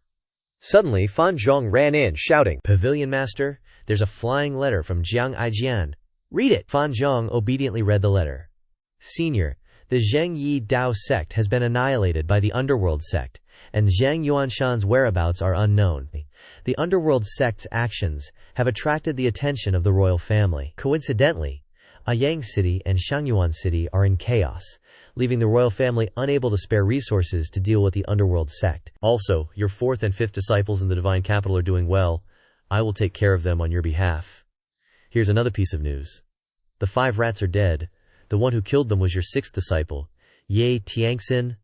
Suddenly, Fan Zhong ran in, shouting, "Pavilion Master, there's a flying letter from Jiang Aijian. Read it!" Fan Zhong obediently read the letter. "Senior, the Zheng Yi Dao sect has been annihilated by the Underworld sect, and Zhang Yuanshan's whereabouts are unknown. The Underworld sect's actions have attracted the attention of the royal family. Coincidentally, Ayang City and Shangyuan City are in chaos, leaving the royal family unable to spare resources to deal with the underworld sect. Also, your 4th and 5th disciples in the divine capital are doing well. I will take care of them on your behalf. Here's another piece of news. The 5 rats are dead. The one who killed them was your 6th disciple, Ji Tiandao.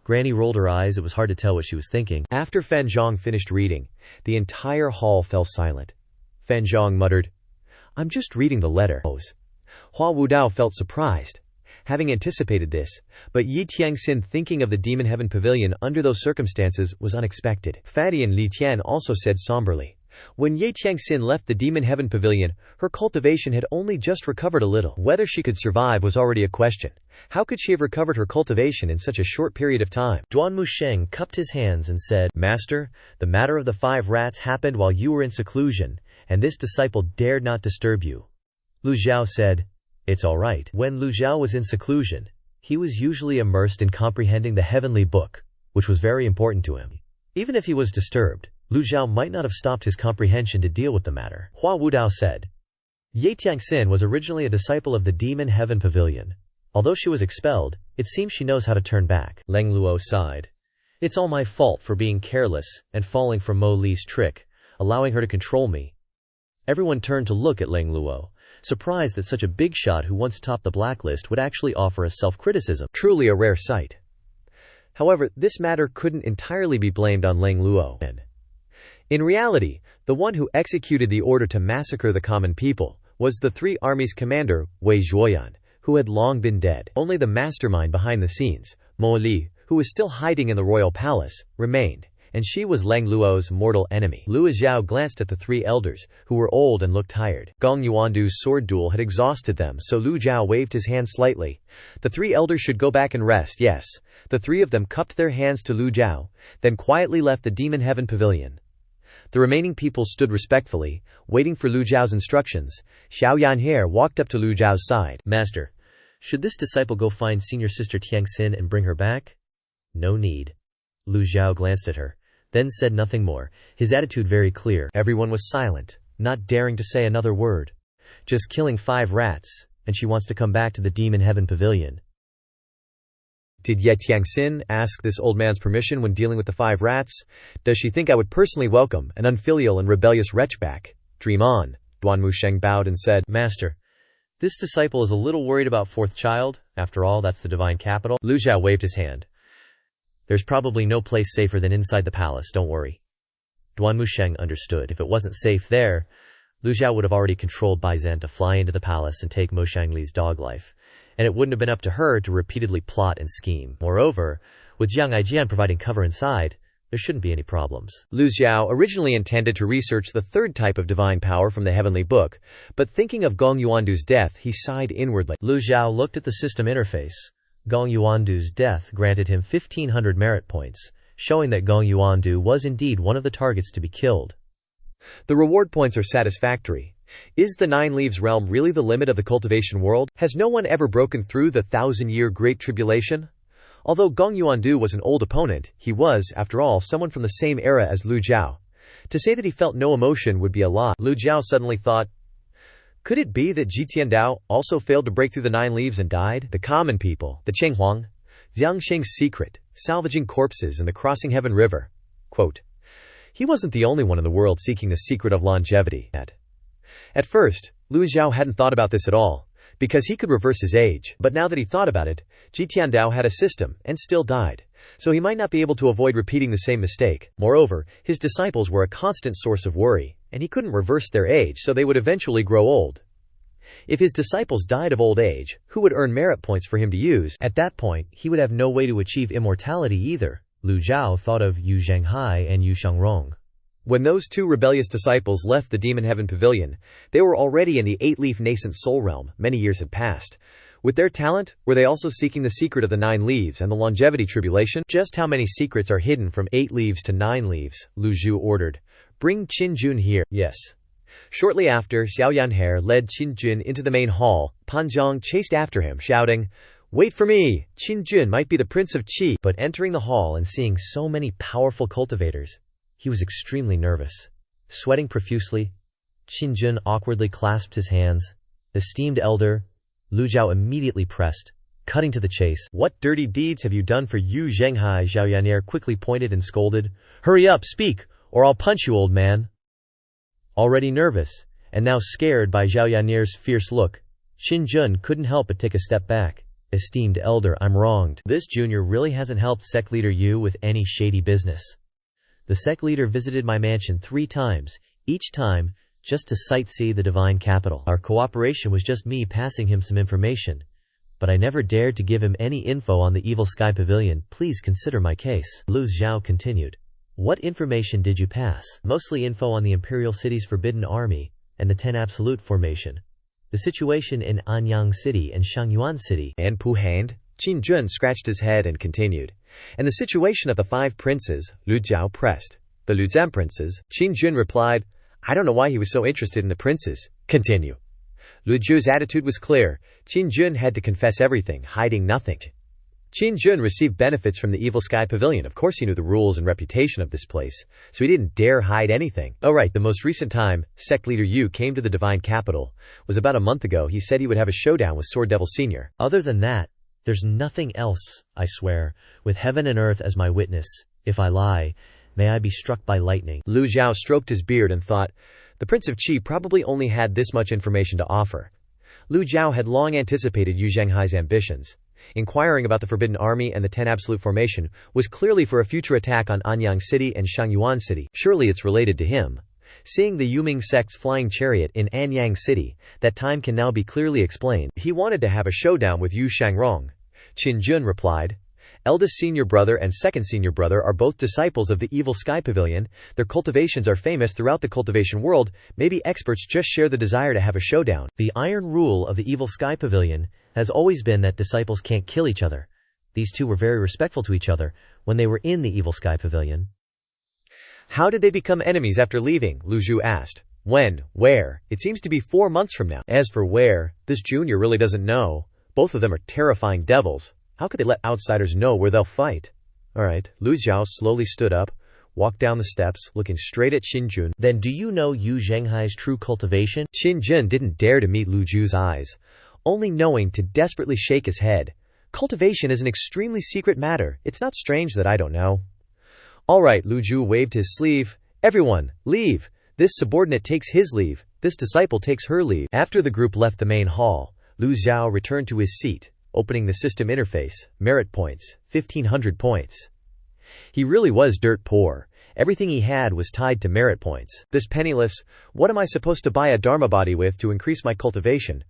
Granny rolled her eyes. It was hard to tell what she was thinking. After Fan Zhang finished reading, the entire hall fell silent. Fan Zhang muttered, "I'm just reading the letter." Hua Wudao felt surprised, having anticipated this, but Yi Tiangxin thinking of the Demon Heaven Pavilion under those circumstances was unexpected. Fatty and Li Tian also said somberly, when Yi Tiangxin left the Demon Heaven Pavilion, her cultivation had only just recovered a little. Whether she could survive was already a question. How could she have recovered her cultivation in such a short period of time? Duan Musheng cupped his hands and said, "Master, the matter of the 5 rats happened while you were in seclusion, and this disciple dared not disturb you." Lu Zhou said, "It's all right." When Lu Zhou was in seclusion, he was usually immersed in comprehending the heavenly book, which was very important to him. Even if he was disturbed, Lu Zhou might not have stopped his comprehension to deal with the matter. Hua Wudao said, "Yi Tiangxin was originally a disciple of the Demon Heaven Pavilion. Although she was expelled, it seems she knows how to turn back." Leng Luo sighed. "It's all my fault for being careless and falling for Mo Li's trick, allowing her to control me." Everyone turned to look at Leng Luo, surprised that such a big shot who once topped the blacklist would actually offer a self-criticism. Truly a rare sight. However, this matter couldn't entirely be blamed on Leng Luo. In reality, the one who executed the order to massacre the common people was the 3 armies commander, Wei Zhuoyan, who had long been dead. Only the mastermind behind the scenes, Mo Li, who was still hiding in the royal palace, remained, and she was Leng Luo's mortal enemy. Lu Zhou glanced at the 3 elders, who were old and looked tired. Gong Yuandu's sword duel had exhausted them, so Lu Zhou waved his hand slightly. The 3 elders should go back and rest, yes. The 3 of them cupped their hands to Lu Zhou, then quietly left the Demon Heaven Pavilion. The remaining people stood respectfully, waiting for Lu Zhao's instructions. Xiao Yanhe walked up to Lu Zhao's side. "Master, should this disciple go find senior sister Tiangxin and bring her back?" "No need." Lu Zhou glanced at her, then said nothing more, his attitude very clear. Everyone was silent, not daring to say another word. Just killing 5 rats, and she wants to come back to the Demon Heaven Pavilion. Did Ye Tiangxin ask this old man's permission when dealing with the 5 rats? Does she think I would personally welcome an unfilial and rebellious wretch back? Dream on. Duan Musheng bowed and said, "Master, this disciple is a little worried about 4th child. After all, that's the divine capital." Lu Zhou waved his hand. "There's probably no place safer than inside the palace, don't worry." Duan Musheng understood. If it wasn't safe there, Lu Zhou would have already controlled Bai Zan to fly into the palace and take Mo Shangli's dog life, and it wouldn't have been up to her to repeatedly plot and scheme. Moreover, with Jiang Aijian providing cover inside, there shouldn't be any problems. Lu Zhou originally intended to research the 3rd type of divine power from the heavenly book, but thinking of Gong Yuandu's death, he sighed inwardly. Lu Zhou looked at the system interface. Gong Yuandu's death granted him 1,500 merit points, showing that Gong Yuandu was indeed one of the targets to be killed. The reward points are satisfactory. Is the 9 Leaves realm really the limit of the cultivation world? Has no one ever broken through the 1,000-year Great Tribulation? Although Gong Yuandu was an old opponent, he was, after all, someone from the same era as Lu Zhou. To say that he felt no emotion would be a lie. Lu Zhou suddenly thought, could it be that Ji Tiandao also failed to break through the 9 Leaves and died? The common people, the Chenghuang, Jiangsheng's secret, salvaging corpses and the crossing Heaven River. Quote, he wasn't the only one in the world seeking the secret of longevity. At first, Lu Zhou hadn't thought about this at all, because he could reverse his age. But now that he thought about it, Ji Tiandao had a system, and still died. So he might not be able to avoid repeating the same mistake. Moreover, his disciples were a constant source of worry, and he couldn't reverse their age, so they would eventually grow old. If his disciples died of old age, who would earn merit points for him to use? At that point, he would have no way to achieve immortality either. Lu Zhou thought of Yu Zhenghai and Yu Shangrong. When those 2 rebellious disciples left the Demon Heaven Pavilion, they were already in the 8-leaf nascent soul realm. Many years had passed. With their talent, were they also seeking the secret of the 9 Leaves and the longevity tribulation? Just how many secrets are hidden from 8 leaves to 9 leaves? Lu Zhou ordered. Bring Qin Jun here. Yes. Shortly after, Xiao Yanhe led Qin Jun into the main hall. Pan Zhang chased after him, shouting, "Wait for me! Qin Jun might be the Prince of Qi." But entering the hall and seeing so many powerful cultivators, he was extremely nervous. Sweating profusely, Qin Jun awkwardly clasped his hands. Esteemed elder, Lu Zhou immediately pressed, Cutting to the chase. What dirty deeds have you done for Yu Zhenghai? Zhao Yan'er quickly pointed and scolded. Hurry up, speak, or I'll punch you, old man. Already nervous, and now scared by Zhao Yan'er's fierce look, Qin Jun couldn't help but take a step back. Esteemed elder, I'm wronged. This junior really hasn't helped sect leader Yu with any shady business. The sect leader visited my mansion 3 times, each time just to sightsee the divine capital. Our cooperation was just me passing him some information, but I never dared to give him any info on the Evil Sky Pavilion. Please consider my case. Lu Zhou continued. What information did you pass? Mostly info on the Imperial City's Forbidden Army and the 10 Absolute Formation, the situation in Anyang City and Shangyuan City. And Puhand? Qin Jun scratched his head and continued. And the situation of the 5 princes, Lu Zhou pressed. The Luzhan princes? Qin Jun replied, I don't know why he was so interested in the princes. Continue. Lu Zhou's attitude was clear. Qin Jun had to confess everything, hiding nothing. Qin Jun received benefits from the Evil Sky Pavilion. Of course he knew the rules and reputation of this place, so he didn't dare hide anything. Oh right, the most recent time sect leader Yu came to the divine capital was about a month ago. He said he would have a showdown with Sword Devil Sr. Other than that, there's nothing else, I swear, with heaven and earth as my witness. If I lie, may I be struck by lightning. Lu Zhou stroked his beard and thought, the Prince of Qi probably only had this much information to offer. Lu Zhou had long anticipated Yu Zhenghai's ambitions. Inquiring about the Forbidden Army and the 10 Absolute Formation was clearly for a future attack on Anyang City and Shangyuan City. Surely it's related to him. Seeing the Yuming sect's flying chariot in Anyang City, that time can now be clearly explained. He wanted to have a showdown with Yu Shangrong. Qin Jun replied. Eldest senior brother and second senior brother are both disciples of the Evil Sky Pavilion. Their cultivations are famous throughout the cultivation world. Maybe experts just share the desire to have a showdown. The iron rule of the Evil Sky Pavilion has always been that disciples can't kill each other. These two were very respectful to each other when they were in the Evil Sky Pavilion. How did they become enemies after leaving? Lu Zhou asked. When? Where? It seems to be 4 months from now. As for where, this junior really doesn't know. Both of them are terrifying devils. How could they let outsiders know where they'll fight? Alright, Lu Zhou slowly stood up, walked down the steps, looking straight at Qin Jun. Then do you know Yu Zhenghai's true cultivation? Qin Jun didn't dare to meet Lu Zhou's eyes, only knowing to desperately shake his head. Cultivation is an extremely secret matter. It's not strange that I don't know. Alright, Lu Zhou waved his sleeve. Everyone, leave. This subordinate takes his leave. This disciple takes her leave. After the group left the main hall, Lu Zhou returned to his seat, opening the system interface. Merit points, 1500 points. He really was dirt poor. Everything he had was tied to merit points. This penniless, what am I supposed to buy a dharma body with to increase my cultivation?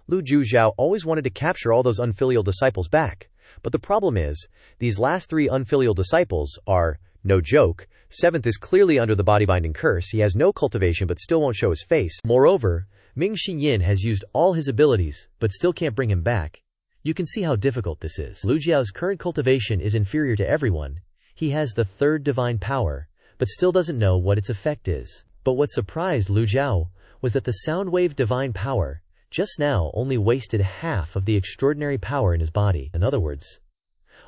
Lu Zhou always wanted to capture all those unfilial disciples back. But the problem is, these last 3 unfilial disciples are, no joke, 7th is clearly under the bodybinding curse. He has no cultivation but still won't show his face. Moreover, Ming Xinyin has used all his abilities, but still can't bring him back. You can see how difficult this is. Lu Zhao's current cultivation is inferior to everyone. He has the 3rd divine power, but still doesn't know what its effect is. But what surprised Lu Zhou was that the Soundwave divine power just now only wasted half of the extraordinary power in his body. In other words,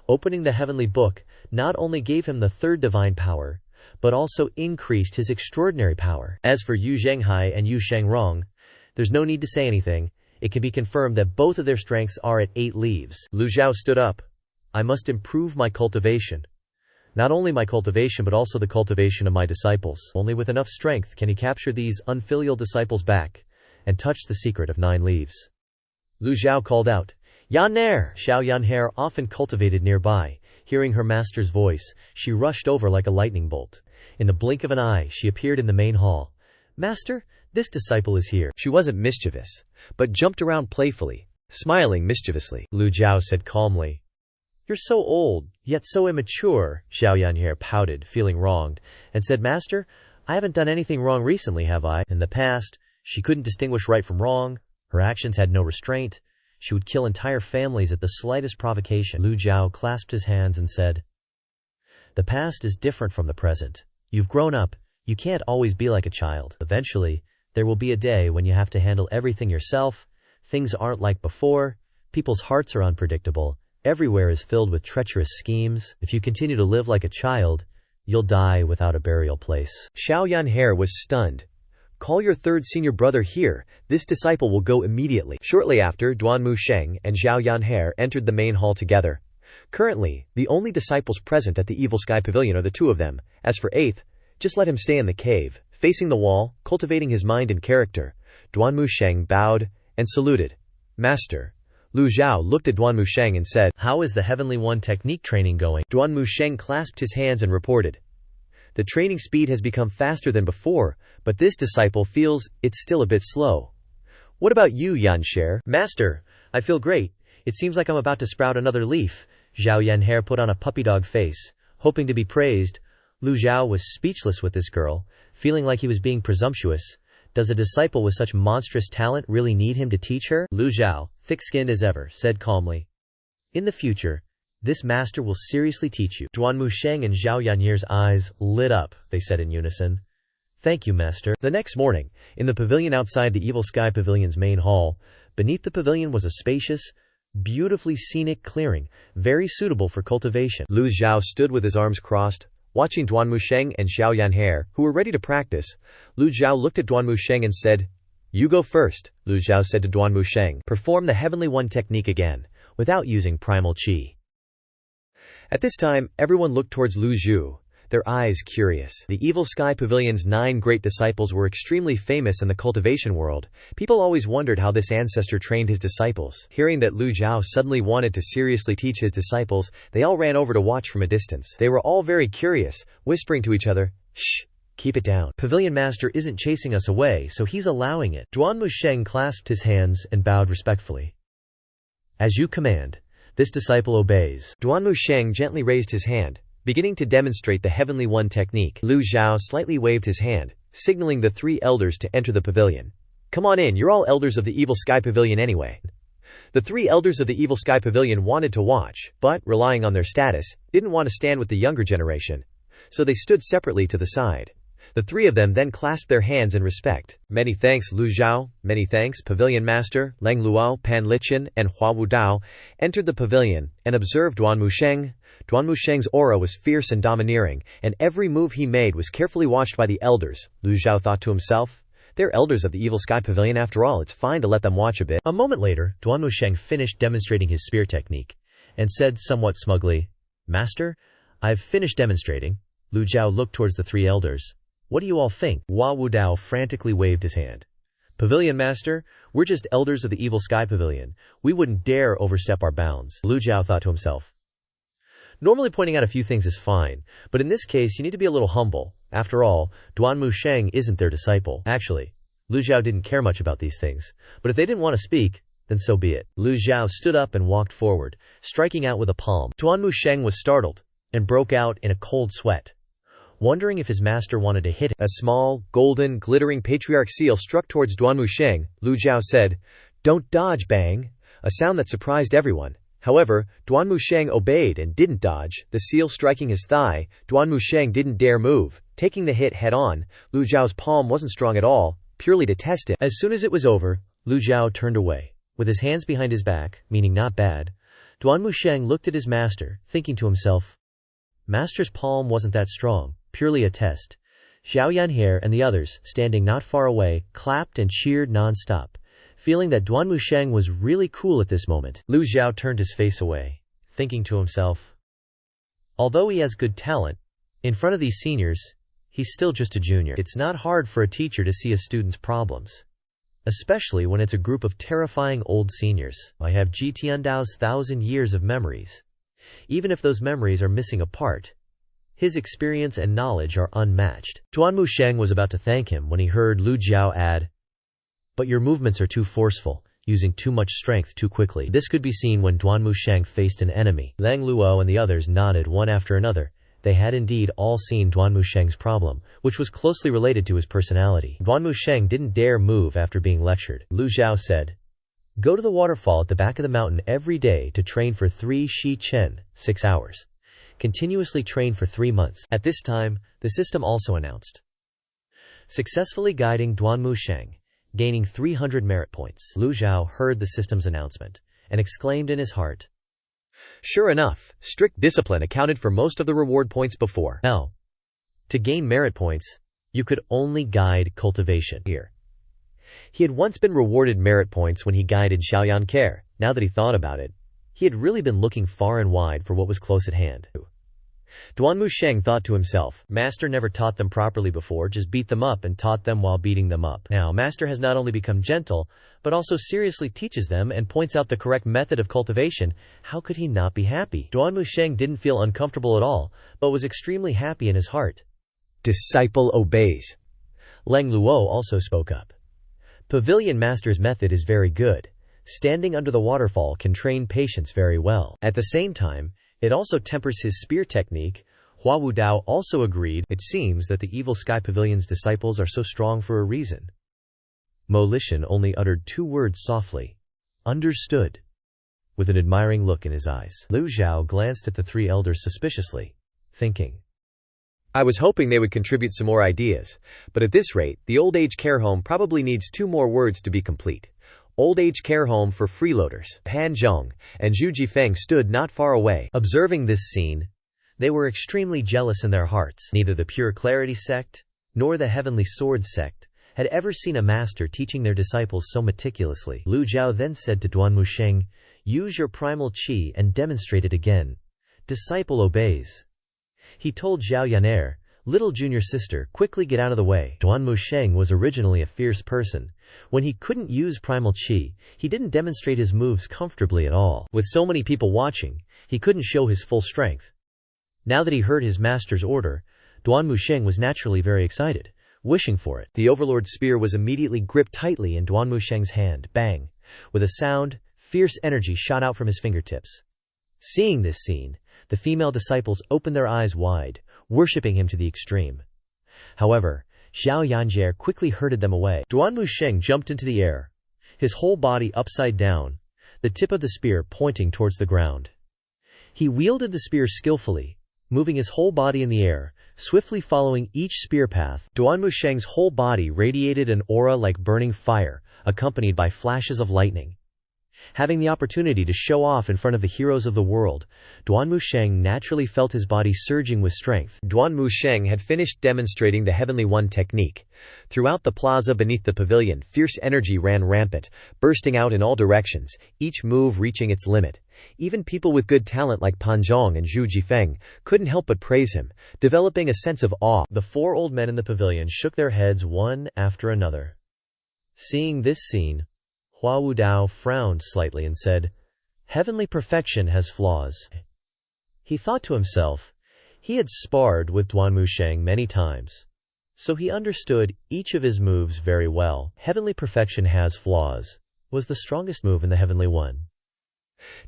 opening the heavenly book not only gave him the 3rd divine power, but also increased his extraordinary power. As for Yu Zhenghai and Yu Shangrong, there's no need to say anything. It can be confirmed that both of their strengths are at 8 leaves. Lu Zhou stood up. I must improve my cultivation. Not only my cultivation but also the cultivation of my disciples. Only with enough strength can he capture these unfilial disciples back and touch the secret of 9 leaves. Lu Zhou called out, Yan'er! Xiao Yan'er often cultivated nearby. Hearing her master's voice, she rushed over like a lightning bolt. In the blink of an eye, she appeared in the main hall. Master, this disciple is here. She wasn't mischievous, but jumped around playfully, smiling mischievously. Lu Zhou said calmly, You're so old, yet so immature. Xiao Yan'er pouted, feeling wronged, and said, Master, I haven't done anything wrong recently, have I? In the past, she couldn't distinguish right from wrong. Her actions had no restraint. She would kill entire families at the slightest provocation. Lu Zhou clasped his hands and said, The past is different from the present. You've grown up. You can't always be like a child. Eventually, there will be a day when you have to handle everything yourself. Things aren't like before. People's hearts are unpredictable. Everywhere is filled with treacherous schemes. If you continue to live like a child, you'll die without a burial place. Xiao Yan'er was stunned. call your third senior brother here, this disciple will go immediately. Shortly after, Duanmu Sheng and Zhao Yanhe entered the main hall together. Currently, the only disciples present at the Evil Sky Pavilion are the two of them. As for eighth, just let him stay in the cave, facing the wall, cultivating his mind and character. Duanmu Sheng bowed and saluted. Master. Lu Zhou looked at Duanmu Sheng and said, "How is the Heavenly One technique training going?" Duanmu Sheng clasped his hands and reported. The training speed has become faster than before, but this disciple feels it's still a bit slow. What about you, Yanshi? Master, I feel great. It seems like I'm about to sprout another leaf. Zhao Yanhe put on a puppy dog face, hoping to be praised. Lu Zhou was speechless with this girl, feeling like he was being presumptuous. Does a disciple with such monstrous talent really need him to teach her? Lu Zhou, thick-skinned as ever, said calmly, "In the future, this master will seriously teach you." Duanmu Sheng and Zhao Yanye's eyes lit up, they said in unison. "Thank you, master." The next morning, in the pavilion outside the Evil Sky Pavilion's main hall, beneath the pavilion was a spacious, beautifully scenic clearing, very suitable for cultivation. Lu Zhou stood with his arms crossed, watching Duanmu Sheng and Zhao Yanhe, who were ready to practice. Lu Zhou looked at Duanmu Sheng and said, "You go first." Lu Zhou said to Duanmu Sheng, "Perform the Heavenly One technique again, without using primal qi." At this time, everyone looked towards Lu Zhou, their eyes curious. The Evil Sky Pavilion's 9 great disciples were extremely famous in the cultivation world. People always wondered how this ancestor trained his disciples. Hearing that Lu Zhou suddenly wanted to seriously teach his disciples, they all ran over to watch from a distance. They were all very curious, whispering to each other, "Shh, keep it down. Pavilion Master isn't chasing us away, so he's allowing it." Duanmu Sheng clasped his hands and bowed respectfully. "As you command." This disciple obeys. Duanmu Sheng gently raised his hand, beginning to demonstrate the Heavenly One technique. Lu Zhou slightly waved his hand, signaling the 3 elders to enter the pavilion. "Come on in, you're all elders of the Evil Sky Pavilion anyway." The 3 elders of the Evil Sky Pavilion wanted to watch, but, relying on their status, didn't want to stand with the younger generation. So they stood separately to the side. The 3 of them then clasped their hands in respect. "Many thanks, Lu Zhou." "Many thanks, Pavilion Master." Lang Luo, Pan Lichen, and Hua Wudao entered the pavilion and observed Duanmu Sheng. Duanmu Sheng's aura was fierce and domineering, and every move he made was carefully watched by the elders. Lu Zhou thought to himself, "They're elders of the Evil Sky Pavilion after all, it's fine to let them watch a bit." A moment later, Duanmu Sheng finished demonstrating his spear technique, and said somewhat smugly, "Master, I've finished demonstrating." Lu Zhou looked towards the 3 elders. "What do you all think?" Hua Wudao frantically waved his hand. "Pavilion Master, we're just elders of the Evil Sky Pavilion. We wouldn't dare overstep our bounds." Lu Zhou thought to himself. Normally pointing out a few things is fine, but in this case you need to be a little humble. After all, Duanmu Sheng isn't their disciple. Actually, Lu Zhou didn't care much about these things, but if they didn't want to speak, then so be it. Lu Zhou stood up and walked forward, striking out with a palm. Duanmu Sheng was startled, and broke out in a cold sweat, wondering if his master wanted to hit him. A small, golden, glittering patriarch seal struck towards Duanmu Sheng. Lu Zhou said, "Don't dodge, bang," a sound that surprised everyone. However, Duanmu Sheng obeyed and didn't dodge, the seal striking his thigh. Duanmu Sheng didn't dare move, taking the hit head-on. Lu Zhao's palm wasn't strong at all, purely to test it. As soon as it was over, Lu Zhou turned away, with his hands behind his back, meaning not bad. Duanmu Sheng looked at his master, thinking to himself, "Master's palm wasn't that strong, purely a test." Zhao Yanhe and the others, standing not far away, clapped and cheered non-stop, feeling that Duanmu Sheng was really cool at this moment. Lu Zhou turned his face away, thinking to himself, although he has good talent, in front of these seniors, he's still just a junior. It's not hard for a teacher to see a student's problems, especially when it's a group of terrifying old seniors. I have Ji Tiandao's 1,000 years of memories. Even if those memories are missing a part, his experience and knowledge are unmatched. Duanmu Sheng was about to thank him when he heard Lu Zhou add, "But your movements are too forceful, using too much strength too quickly." This could be seen when Duanmu Sheng faced an enemy. Lang Luo and the others nodded one after another. They had indeed all seen Duanmu Sheng's problem, which was closely related to his personality. Duanmu Sheng didn't dare move after being lectured. Lu Zhou said, "Go to the waterfall at the back of the mountain every day to train for 3 Shi Chen, 6 hours. Continuously train for 3 months." At this time, the system also announced, "Successfully guiding Duanmu Sheng, gaining 300 merit points." Lu Zhou heard the system's announcement, and exclaimed in his heart, "Sure enough, strict discipline accounted for most of the reward points before." To gain merit points, You could only guide cultivation here. He had once been rewarded merit points when he guided Xiaoyan Care. Now that he thought about it, he had really been looking far and wide for what was close at hand. Duanmu Sheng thought to himself, Master never taught them properly before, just beat them up and taught them while beating them up. Now, Master has not only become gentle, but also seriously teaches them and points out the correct method of cultivation. How could he not be happy? Duanmu Sheng didn't feel uncomfortable at all, but was extremely happy in his heart. Disciple obeys. Leng Luo also spoke up. Pavilion Master's method is very good. Standing under the waterfall can train patience very well. At the same time, it also tempers his spear technique. Hua Wudao also agreed. It seems that the Evil Sky Pavilion's disciples are so strong for a reason. Mo Lishan only uttered 2 words softly. Understood. With an admiring look in his eyes, Lu Zhou glanced at the 3 elders suspiciously, thinking, I was hoping they would contribute some more ideas, but at this rate, the old age care home probably needs 2 more words to be complete. Old age care home for freeloaders. Pan Zhong and Zhu Jifeng stood not far away. Observing this scene, they were extremely jealous in their hearts. Neither the Pure Clarity sect, nor the Heavenly Sword sect, had ever seen a master teaching their disciples so meticulously. Lu Zhou then said to Duanmu Sheng, use your primal qi and demonstrate it again. Disciple obeys. He told Zhao Yaner, little junior sister, quickly get out of the way. Duanmu Sheng was originally a fierce person. When he couldn't use primal qi, he didn't demonstrate his moves comfortably at all. With so many people watching, he couldn't show his full strength. Now that he heard his master's order, Duanmu Sheng was naturally very excited, wishing for it. The Overlord spear was immediately gripped tightly in Duanmu Sheng's hand. Bang! With a sound, fierce energy shot out from his fingertips. Seeing this scene, the female disciples opened their eyes wide, worshipping him to the extreme. However, Xiao Yanjie quickly herded them away. Duanmu Sheng jumped into the air, his whole body upside down, the tip of the spear pointing towards the ground. He wielded the spear skillfully, moving his whole body in the air, swiftly following each spear path. Duanmu Sheng's whole body radiated an aura like burning fire, accompanied by flashes of lightning. Having the opportunity to show off in front of the heroes of the world, Duanmu Sheng naturally felt his body surging with strength. Duanmu Sheng had finished demonstrating the Heavenly One technique. Throughout the plaza beneath the pavilion, fierce energy ran rampant, bursting out in all directions, each move reaching its limit. Even people with good talent like Pan Zhong and Zhu Jifeng couldn't help but praise him, developing a sense of awe. The 4 old men in the pavilion shook their heads one after another. Seeing this scene, Hua Wudao frowned slightly and said, Heavenly perfection has flaws. He thought to himself, he had sparred with Duanmu Sheng many times, so he understood each of his moves very well. Heavenly perfection has flaws was the strongest move in the Heavenly One.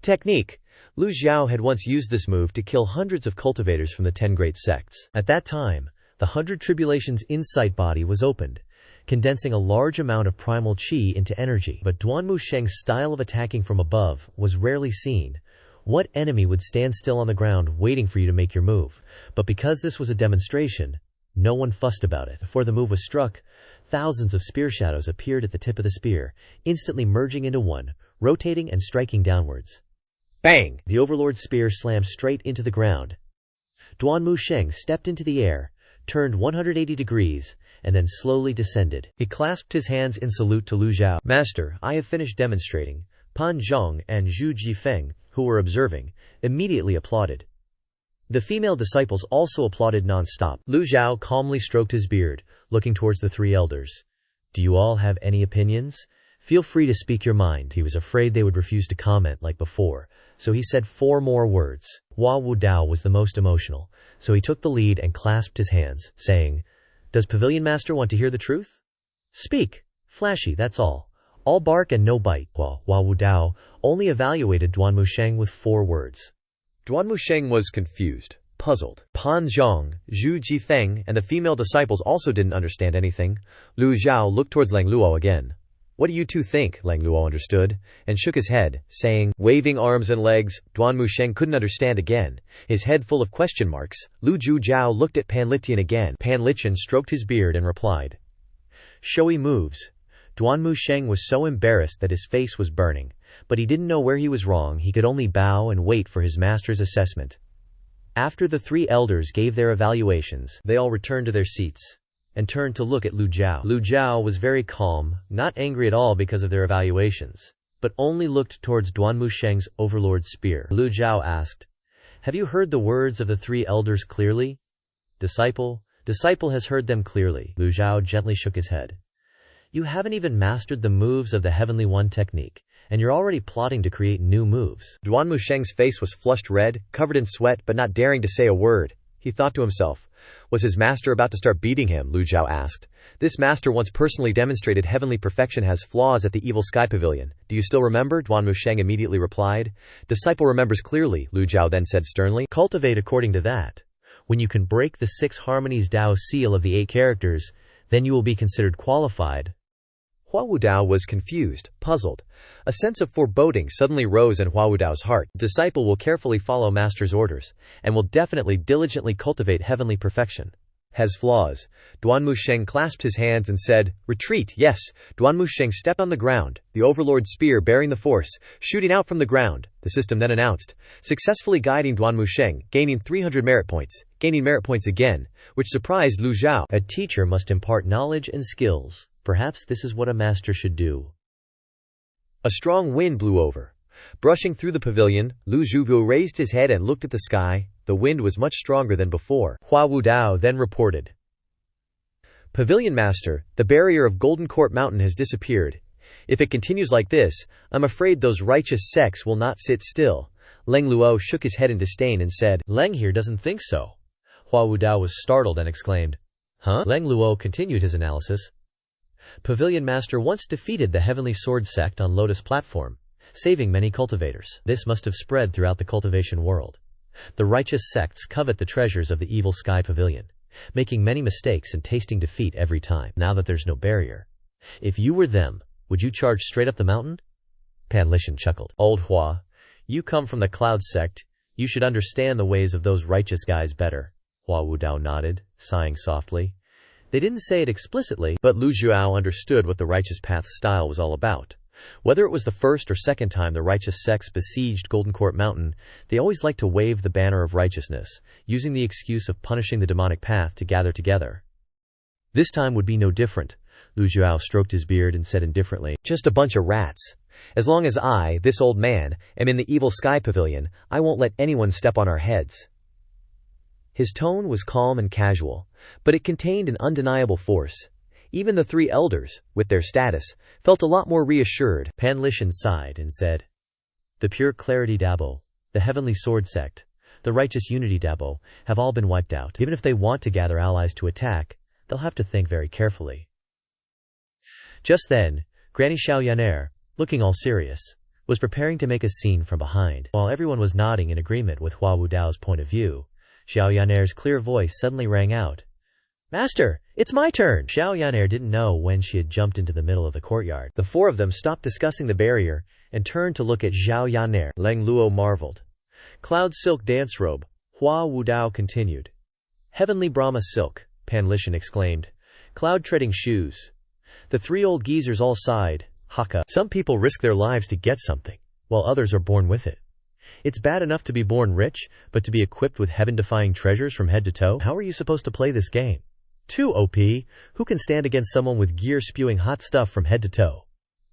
Technique. Lu Zhou had once used this move to kill hundreds of cultivators from the 10 great sects. At that time, the 100 Tribulations insight body was opened, condensing a large amount of primal qi into energy. But Duanmu Sheng's style of attacking from above was rarely seen. What enemy would stand still on the ground waiting for you to make your move? But because this was a demonstration, no one fussed about it. Before the move was struck, thousands of spear shadows appeared at the tip of the spear, instantly merging into one, rotating and striking downwards. Bang! The Overlord spear slammed straight into the ground. Duanmu Sheng stepped into the air, turned 180 degrees, and then slowly descended. He clasped his hands in salute to Lu Zhou. Master, I have finished demonstrating. Pan Zhong and Zhu Jifeng, who were observing, immediately applauded. The female disciples also applauded non-stop. Lu Zhou calmly stroked his beard, looking towards the 3 elders. Do you all have any opinions? Feel free to speak your mind. He was afraid they would refuse to comment like before, so he said 4 more words. Hua Wudao was the most emotional, so he took the lead and clasped his hands, saying, Does Pavilion Master want to hear the truth? Speak. Flashy, that's all. All bark and no bite. Hua Wudao only evaluated Duanmu Sheng with 4 words. Duanmu Sheng was confused, puzzled. Pan Zhong, Zhu Jifeng, and the female disciples also didn't understand anything. Lu Zhou looked towards Leng Luo again. What do you 2 think? Leng Luo understood, and shook his head, saying, waving arms and legs. Duanmu Sheng couldn't understand again, his head full of question marks. Lu Zhou looked at Pan Liqian again. Pan Liqian stroked his beard and replied, Showy moves. Duanmu Sheng was so embarrassed that his face was burning, but he didn't know where he was wrong. He could only bow and wait for his master's assessment. After the 3 elders gave their evaluations, they all returned to their seats. and turned to look at Lu Zhou. Lu Zhou was very calm, not angry at all because of their evaluations, but only looked towards Duanmu Sheng's overlord's spear. Lu Zhou asked, "Have you heard the words of the three elders clearly?" Disciple has heard them clearly. Lu Zhou gently shook his head. "You haven't even mastered the moves of the Heavenly One technique, and you're already plotting to create new moves." Duanmu Sheng's face was flushed red, covered in sweat, but not daring to say a word. He thought to himself, was his master about to start beating him? Lu Zhou asked. This master once personally demonstrated heavenly perfection has flaws at the Evil Sky Pavilion. Do you still remember? Duanmu Sheng immediately replied. Disciple remembers clearly, Lu Zhou then said sternly. Cultivate according to that. When you can break the 6 harmonies Dao seal of the 8 characters, then you will be considered qualified. Hua Wudao was confused, puzzled. A sense of foreboding suddenly rose in Hua Wudao's heart. Disciple will carefully follow master's orders, and will definitely diligently cultivate heavenly perfection. Has flaws. Duanmu Sheng clasped his hands and said, Retreat, yes. Duanmu Sheng stepped on the ground, the overlord's spear bearing the force, shooting out from the ground. The system then announced, successfully guiding Duanmu Sheng, gaining 300 merit points, gaining merit points again, which surprised Lu Zhou. A teacher must impart knowledge and skills. Perhaps this is what a master should do. A strong wind blew over. Brushing through the pavilion, Lu Zhou raised his head and looked at the sky. The wind was much stronger than before. Hua Wudao then reported. Pavilion Master, the barrier of Golden Court Mountain has disappeared. If it continues like this, I'm afraid those righteous sects will not sit still. Leng Luo shook his head in disdain and said, Leng here doesn't think so. Hua Wudao was startled and exclaimed, Huh? Leng Luo continued his analysis. Pavilion Master once defeated the Heavenly Sword sect on Lotus Platform, saving many cultivators. This must have spread throughout the cultivation world. The righteous sects covet the treasures of the Evil Sky Pavilion, making many mistakes and tasting defeat every time. Now that there's no barrier, if you were them, would you charge straight up the mountain? Pan Lishan chuckled. Old Hua, you come from the Cloud sect. You should understand the ways of those righteous guys better. Hua Wudao nodded, sighing softly. They didn't say it explicitly, but Lu Zhou understood what the righteous path style was all about. Whether it was the first or second time the righteous sects besieged Golden Court Mountain, they always liked to wave the banner of righteousness, using the excuse of punishing the demonic path to gather together. This time would be no different. Lu Zhou stroked his beard and said indifferently, Just a bunch of rats. As long as I, this old man, am in the Evil Sky Pavilion, I won't let anyone step on our heads. His tone was calm and casual, but it contained an undeniable force. Even the 3 elders, with their status, felt a lot more reassured. Pan Lishan sighed and said, The Pure Clarity Dabo, the Heavenly Sword sect, the Righteous Unity Dabo, have all been wiped out. Even if they want to gather allies to attack, they'll have to think very carefully. Just then, Granny Xiaoyaner, looking all serious, was preparing to make a scene from behind. While everyone was nodding in agreement with Hua Wudao's point of view, Xiaoyaner's clear voice suddenly rang out. Master, it's my turn! Xiaoyaner didn't know when she had jumped into the middle of the courtyard. The 4 of them stopped discussing the barrier and turned to look at Xiaoyaner. Leng Luo marveled. Cloud silk dance robe, Hua Wudao continued. Heavenly Brahma silk, Pan Lishan exclaimed. Cloud treading shoes. The 3 old geezers all sighed. Haka. Some people risk their lives to get something, while others are born with it. It's bad enough to be born rich, but to be equipped with heaven-defying treasures from head to toe? How are you supposed to play this game? Too OP, who can stand against someone with gear spewing hot stuff from head to toe?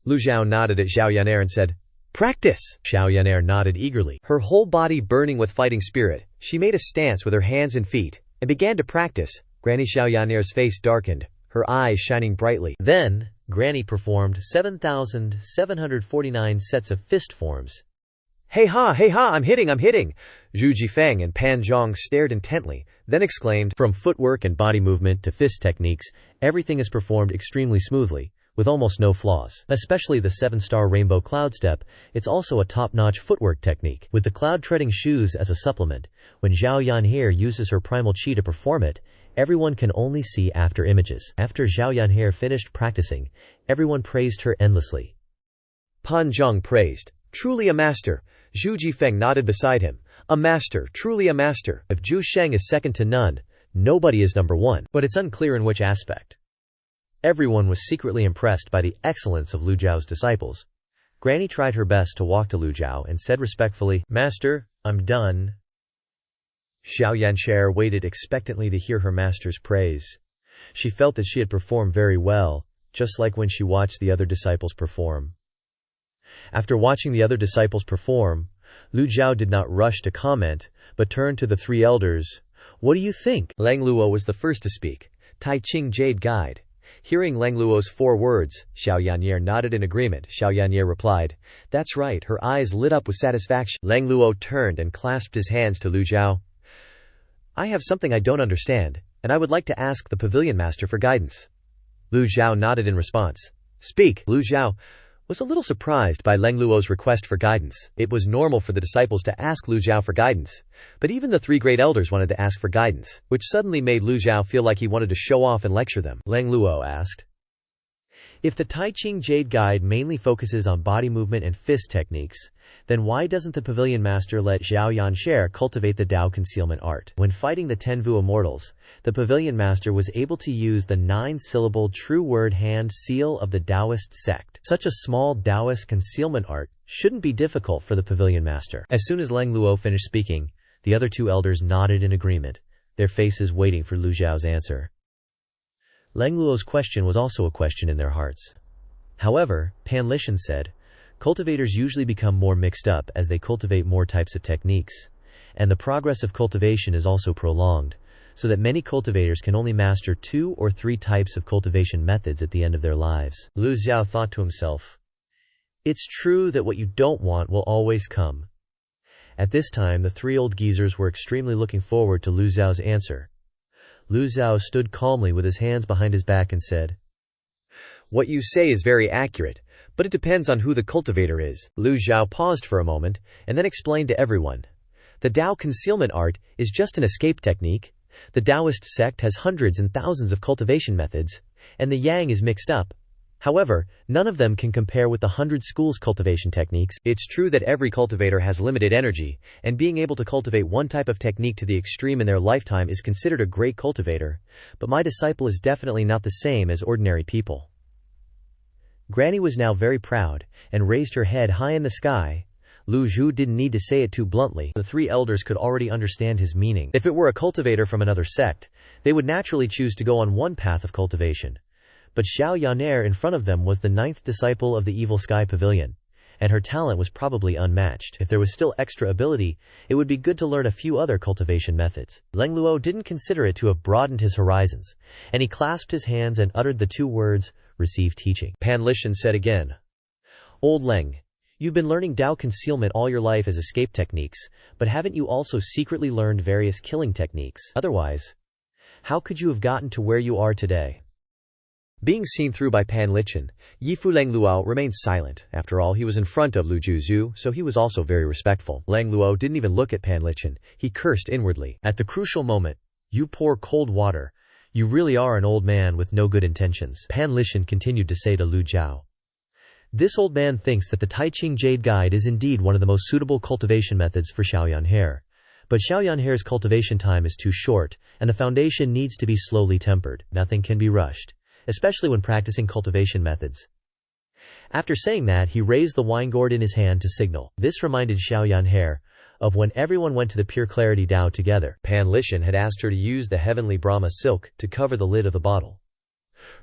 Lu Zhou nodded at Xiaoyaner and said, Practice! Xiaoyaner nodded eagerly. Her whole body burning with fighting spirit, she made a stance with her hands and feet, and began to practice. Granny Xiaoyaner's face darkened, her eyes shining brightly. Then, Granny performed 7,749 sets of fist forms. Hey ha, I'm hitting! Zhu Jifeng and Pan Zhong stared intently, then exclaimed, From footwork and body movement to fist techniques, everything is performed extremely smoothly, with almost no flaws. Especially the 7-star rainbow cloud step, it's also a top-notch footwork technique. With the cloud-treading shoes as a supplement, when Zhao Yanhe uses her primal chi to perform it, everyone can only see after images. After Zhao Yanhe finished practicing, everyone praised her endlessly. Pan Zhong praised, Truly a master. Zhu Jifeng nodded beside him. A master, truly a master. If Zhu Sheng is second to none, nobody is number 1. But it's unclear in which aspect. Everyone was secretly impressed by the excellence of Lu Zhao's disciples. Granny tried her best to walk to Lu Zhao and said respectfully, Master, I'm done. Xiao Yancher waited expectantly to hear her master's praise. She felt that she had performed very well, just like when she watched the other disciples perform. After watching the other disciples perform, Lu Zhou did not rush to comment, but turned to the three elders. "What do you think?" Lang Luo was the first to speak. Tai Ching Jade Guide. Hearing Lang Luo's 4 words, Xiao Yan'er nodded in agreement. Xiao Yan'er replied, "That's right." Her eyes lit up with satisfaction. Lang Luo turned and clasped his hands to Lu Zhou. "I have something I don't understand, and I would like to ask the pavilion master for guidance." Lu Zhou nodded in response. "Speak." Lu Zhou was a little surprised by Lang Luo's request for guidance. It was normal for the disciples to ask Lu Zhou for guidance, but even the 3 great elders wanted to ask for guidance, which suddenly made Lu Zhou feel like he wanted to show off and lecture them. Lang Luo asked, "If the Tai Ching Jade Guide mainly focuses on body movement and fist techniques, then why doesn't the pavilion master let Xiao Yan'er cultivate the Dao concealment art?" When fighting the Tenvu immortals, the pavilion master was able to use the 9-syllable true word hand seal of the Taoist sect. Such a small Taoist concealment art shouldn't be difficult for the pavilion master. As soon as Lang Luo finished speaking, the other 2 elders nodded in agreement, their faces waiting for Lu Zhao's answer. Lang Luo's question was also a question in their hearts. However, Pan Lishan said, "Cultivators usually become more mixed up as they cultivate more types of techniques, and the progress of cultivation is also prolonged, so that many cultivators can only master 2 or 3 types of cultivation methods at the end of their lives." Lu Zhou thought to himself, "It's true that what you don't want will always come." At this time, the 3 old geezers were extremely looking forward to Lu Zhao's answer. Lu Zhou stood calmly with his hands behind his back and said, "What you say is very accurate, but it depends on who the cultivator is." Lu Zhou paused for a moment, and then explained to everyone. "The Dao concealment art is just an escape technique. The Taoist sect has hundreds and thousands of cultivation methods, and the yang is mixed up. However, none of them can compare with the 100 schools cultivation techniques. It's true that every cultivator has limited energy, and being able to cultivate one type of technique to the extreme in their lifetime is considered a great cultivator, but my disciple is definitely not the same as ordinary people." Granny was now very proud, and raised her head high in the sky. Lu Zhou didn't need to say it too bluntly. The 3 elders could already understand his meaning. If it were a cultivator from another sect, they would naturally choose to go on one path of cultivation. But Xiao Yan'er in front of them was the 9th disciple of the Evil Sky Pavilion, and her talent was probably unmatched. If there was still extra ability, it would be good to learn a few other cultivation methods. Lang Luo didn't consider it to have broadened his horizons, and he clasped his hands and uttered the 2 words, "Receive teaching." Pan Lishan said again, "Old Leng, you've been learning Dao concealment all your life as escape techniques, but haven't you also secretly learned various killing techniques? Otherwise, how could you have gotten to where you are today?" Being seen through by Pan Lishan, Yifu Lang Luo remained silent. After all, he was in front of Lu Zhou, so he was also very respectful. Lang Luo didn't even look at Pan Lishan. He cursed inwardly. At the crucial moment, "You pour cold water. You really are an old man with no good intentions." Pan Lishan continued to say to Lu Zhou, "This old man thinks that the Tai Ching Jade Guide is indeed one of the most suitable cultivation methods for Xiao Yan'er. But Xiao Yan'er's cultivation time is too short, and the foundation needs to be slowly tempered. Nothing can be rushed, especially when practicing cultivation methods." After saying that, he raised the wine gourd in his hand to signal. This reminded Xiao Yan'er of when everyone went to the Pure Clarity Dao together. Pan Lishan had asked her to use the heavenly Brahma silk to cover the lid of the bottle.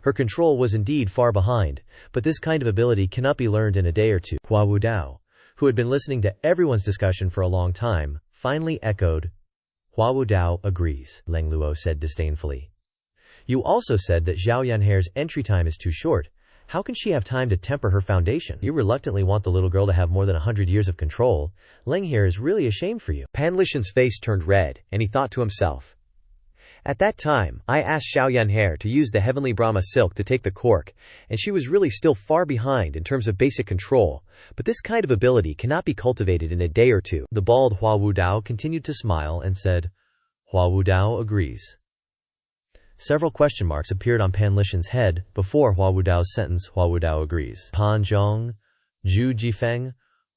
Her control was indeed far behind, but this kind of ability cannot be learned in a day or two. Hua Wu Dao, who had been listening to everyone's discussion for a long time, finally echoed, "Hua Wu Dao agrees," Lang Luo said disdainfully. "You also said that Xiao Yan'er's entry time is too short. How can she have time to temper her foundation? You reluctantly want the little girl to have more than 100 years of control. Leng here is really ashamed for you." Pan Lishan's face turned red, and he thought to himself, "At that time, I asked Xiao Yan'er to use the heavenly Brahma silk to take the cork, and she was really still far behind in terms of basic control, but this kind of ability cannot be cultivated in a day or two." The bald Hua Wu Dao continued to smile and said, "Hua Wu Dao agrees." Several question marks appeared on Pan Lishan's head before Hua Wu Dao's sentence, "Hua Wu Dao agrees." Pan Zhong, Zhu Jifeng,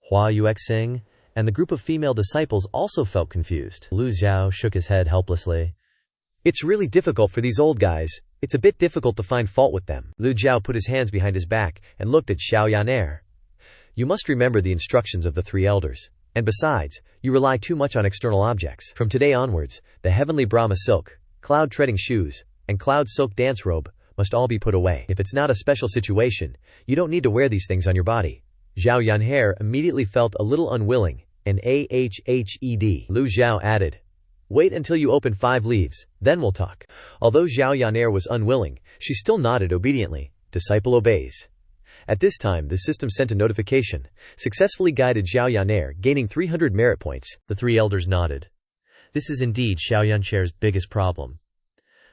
Hua Yuexing, and the group of female disciples also felt confused. Lu Zhou shook his head helplessly. "It's really difficult for these old guys. It's a bit difficult to find fault with them." Lu Zhou put his hands behind his back and looked at Xiao Yan'er. "You must remember the instructions of the 3 elders. And besides, you rely too much on external objects. From today onwards, the heavenly Brahma silk, cloud-treading shoes, and cloud silk dance robe must all be put away. If it's not a special situation, you don't need to wear these things on your body. Zhao Yanhe immediately felt a little unwilling, and ahhed. Lu Zhou added, "Wait until you open 5 leaves, then we'll talk." Although Zhao Yanhe was unwilling, she still nodded obediently. Disciple obeys. At this time, the system sent a notification, successfully guided Zhao Yanhe, gaining 300 merit points. The 3 elders nodded. This is indeed Xiao Yanche's biggest problem.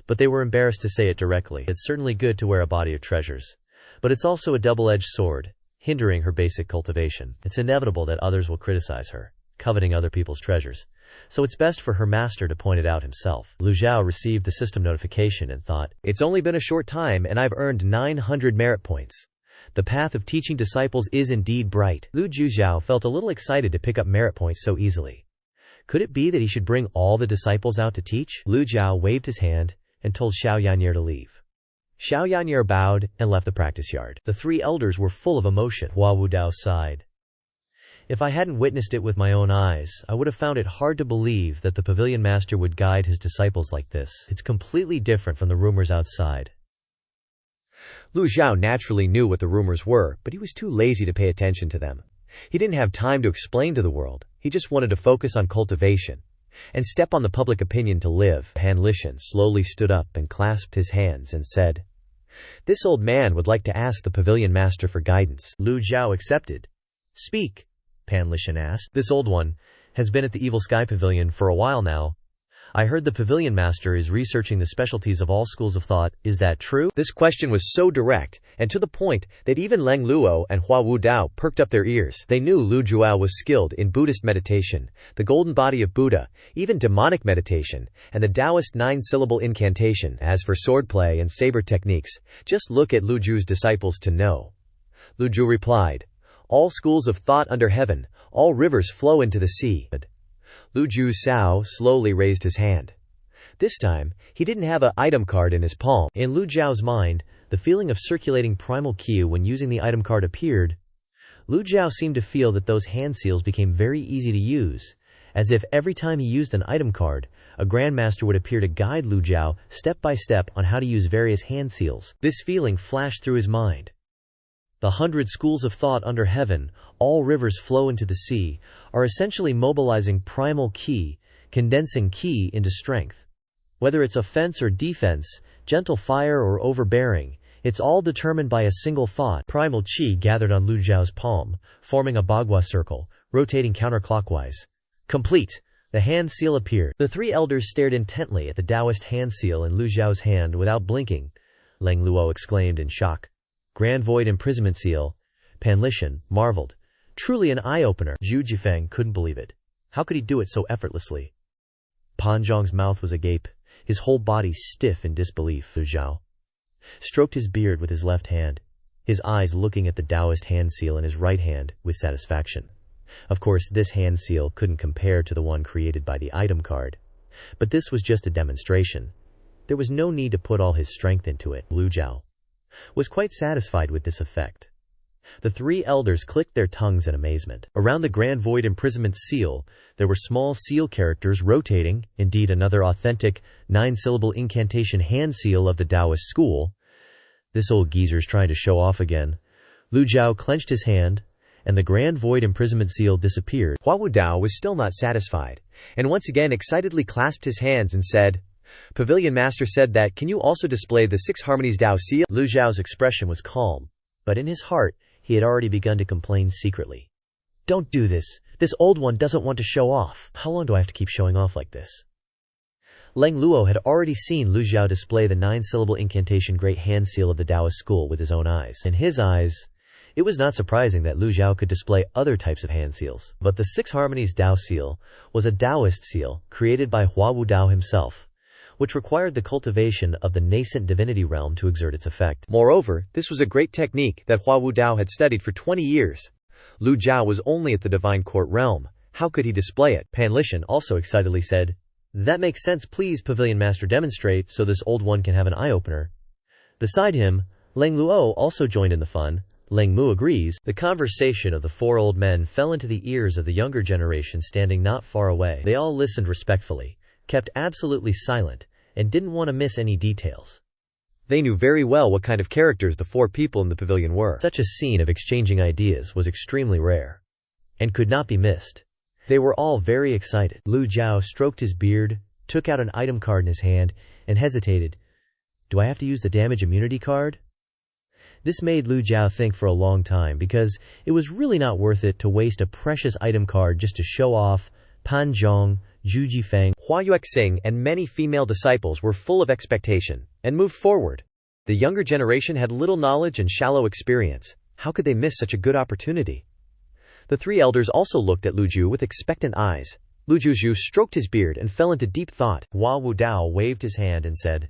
But they were embarrassed to say it directly. It's certainly good to wear a body of treasures, but it's also a double-edged sword, hindering her basic cultivation. It's inevitable that others will criticize her, coveting other people's treasures. So it's best for her master to point it out himself. Lu Zhou received the system notification and thought, "It's only been a short time and I've earned 900 merit points. The path of teaching disciples is indeed bright." Lu Zhou felt a little excited to pick up merit points so easily. Could it be that he should bring all the disciples out to teach? Lu Zhou waved his hand and told Xiao Yan'er to leave. Xiao Yan'er bowed and left the practice yard. The 3 elders were full of emotion. Hua Wudao sighed. "If I hadn't witnessed it with my own eyes, I would have found it hard to believe that the pavilion master would guide his disciples like this. It's completely different from the rumors outside." Lu Zhou naturally knew what the rumors were, but he was too lazy to pay attention to them. He didn't have time to explain to the world. He just wanted to focus on cultivation and step on the public opinion to live. Pan Lishan slowly stood up and clasped his hands and said, "This old man would like to ask the pavilion master for guidance." Lu Zhou accepted. "Speak," Pan Lishan asked. "This old one has been at the Evil Sky Pavilion for a while now. I heard the pavilion master is researching the specialties of all schools of thought. Is that true?" This question was so direct and to the point that even Leng Luo and Hua Wudao perked up their ears. They knew Lu Zhou was skilled in Buddhist meditation, the golden body of Buddha, even demonic meditation, and the Taoist 9-syllable incantation. As for swordplay and saber techniques, just look at Lu Zhou's disciples to know. Lu Zhou replied, "All schools of thought under heaven, all rivers flow into the sea." Lu Zhou slowly raised his hand. This time, he didn't have an item card in his palm. In Lu Zhou's mind, the feeling of circulating primal ki when using the item card appeared. Lu Zhou seemed to feel that those hand seals became very easy to use, as if every time he used an item card, a grandmaster would appear to guide Lu Zhou step by step on how to use various hand seals. This feeling flashed through his mind. The 100 schools of thought under heaven, all rivers flow into the sea, are essentially mobilizing primal ki, condensing ki into strength. Whether it's offense or defense, gentle fire or overbearing, it's all determined by a single thought. Primal chi gathered on Lu Zhou's palm, forming a bagua circle, rotating counterclockwise. Complete! The hand seal appeared. The 3 elders stared intently at the Taoist hand seal in Lu Zhou's hand without blinking. Leng Luo exclaimed in shock. "Grand Void Imprisonment Seal." Pan Lishan marveled. "Truly an eye-opener." Zhu Jifeng couldn't believe it. How could he do it so effortlessly? Pan Zhong's mouth was agape, his whole body stiff in disbelief. Lu Zhou stroked his beard with his left hand, his eyes looking at the Taoist hand seal in his right hand with satisfaction. Of course, this hand seal couldn't compare to the one created by the item card. But this was just a demonstration. There was no need to put all his strength into it. Lu Zhou was quite satisfied with this effect. The 3 elders clicked their tongues in amazement. Around the Grand Void Imprisonment seal, there were small seal characters rotating, indeed another authentic 9-syllable incantation hand seal of the Taoist school. This old geezer's trying to show off again. Lu Zhou clenched his hand, and the Grand Void Imprisonment seal disappeared. Hua Wudao was still not satisfied, and once again excitedly clasped his hands and said, "Pavilion Master said that, can you also display the 6 Harmonies Tao seal?" Lu Zhou's expression was calm, but in his heart, he had already begun to complain secretly. "Don't do this. This old one doesn't want to show off. How long do I have to keep showing off like this?" Leng Luo had already seen Lu Zhou display the 9-syllable incantation Great Hand Seal of the Taoist school with his own eyes. In his eyes, it was not surprising that Lu Zhou could display other types of hand seals. But the 6 Harmonies Tao seal was a Taoist seal created by Hua Wudao himself, which required the cultivation of the nascent divinity realm to exert its effect. Moreover, this was a great technique that Hua Wudao had studied for 20 years. Lu Zhou was only at the divine court realm. How could he display it? Pan Lishan also excitedly said, "That makes sense. Please, Pavilion Master, demonstrate so this old one can have an eye-opener." Beside him, Leng Luo also joined in the fun. Leng Mu agrees. The conversation of the 4 old men fell into the ears of the younger generation standing not far away. They all listened respectfully, kept absolutely silent, and didn't want to miss any details. They knew very well what kind of characters the 4 people in the pavilion were. Such a scene of exchanging ideas was extremely rare, and could not be missed. They were all very excited. Lu Zhou stroked his beard, took out an item card in his hand, and hesitated. Do I have to use the damage immunity card? This made Lu Zhou think for a long time, because it was really not worth it to waste a precious item card just to show off. Pan Zhong, Zhu Jifeng, Hua Yuexing, and many female disciples were full of expectation, and moved forward. The younger generation had little knowledge and shallow experience. How could they miss such a good opportunity? The 3 elders also looked at Lu Zhou with expectant eyes. Lu Zhou stroked his beard and fell into deep thought. Hua Wudao waved his hand and said,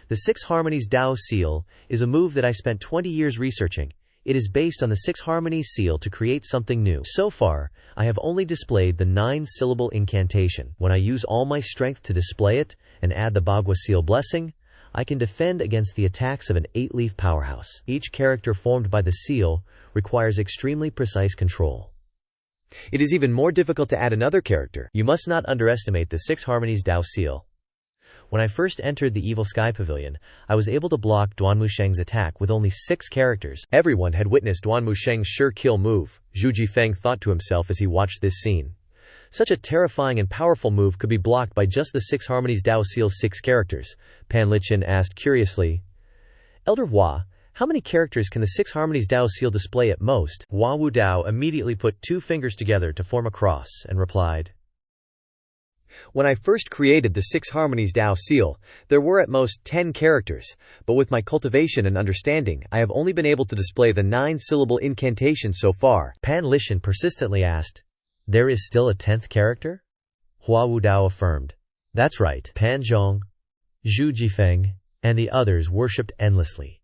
"The 6 Harmonies Dao Seal is a move that I spent 20 years researching. It is based on the 6 Harmonies Seal to create something new. So far, I have only displayed the 9-syllable incantation. When I use all my strength to display it, and add the Bagua Seal blessing, I can defend against the attacks of an 8-leaf powerhouse. Each character formed by the seal requires extremely precise control. It is even more difficult to add another character. You must not underestimate the 6 Harmonies Dao Seal. When I first entered the Evil Sky Pavilion, I was able to block Duanmu Sheng's attack with only 6 characters." Everyone had witnessed Duanmu Sheng's sure-kill move, Zhu Jifeng thought to himself as he watched this scene. Such a terrifying and powerful move could be blocked by just the 6 Harmonies Dao Seal's 6 characters. Pan Lichin asked curiously, "Elder Hua, how many characters can the 6 Harmonies Dao Seal display at most?" Hua Wudao immediately put 2 fingers together to form a cross and replied, "When I first created the 6 Harmonies Dao Seal, there were at most 10 characters, but with my cultivation and understanding, I have only been able to display the 9-syllable incantation so far." Pan Lichin persistently asked, "There is still a 10th character?" Hua Wudao affirmed, "That's right." Pan Zhong, Zhu Jifeng, and the others worshipped endlessly.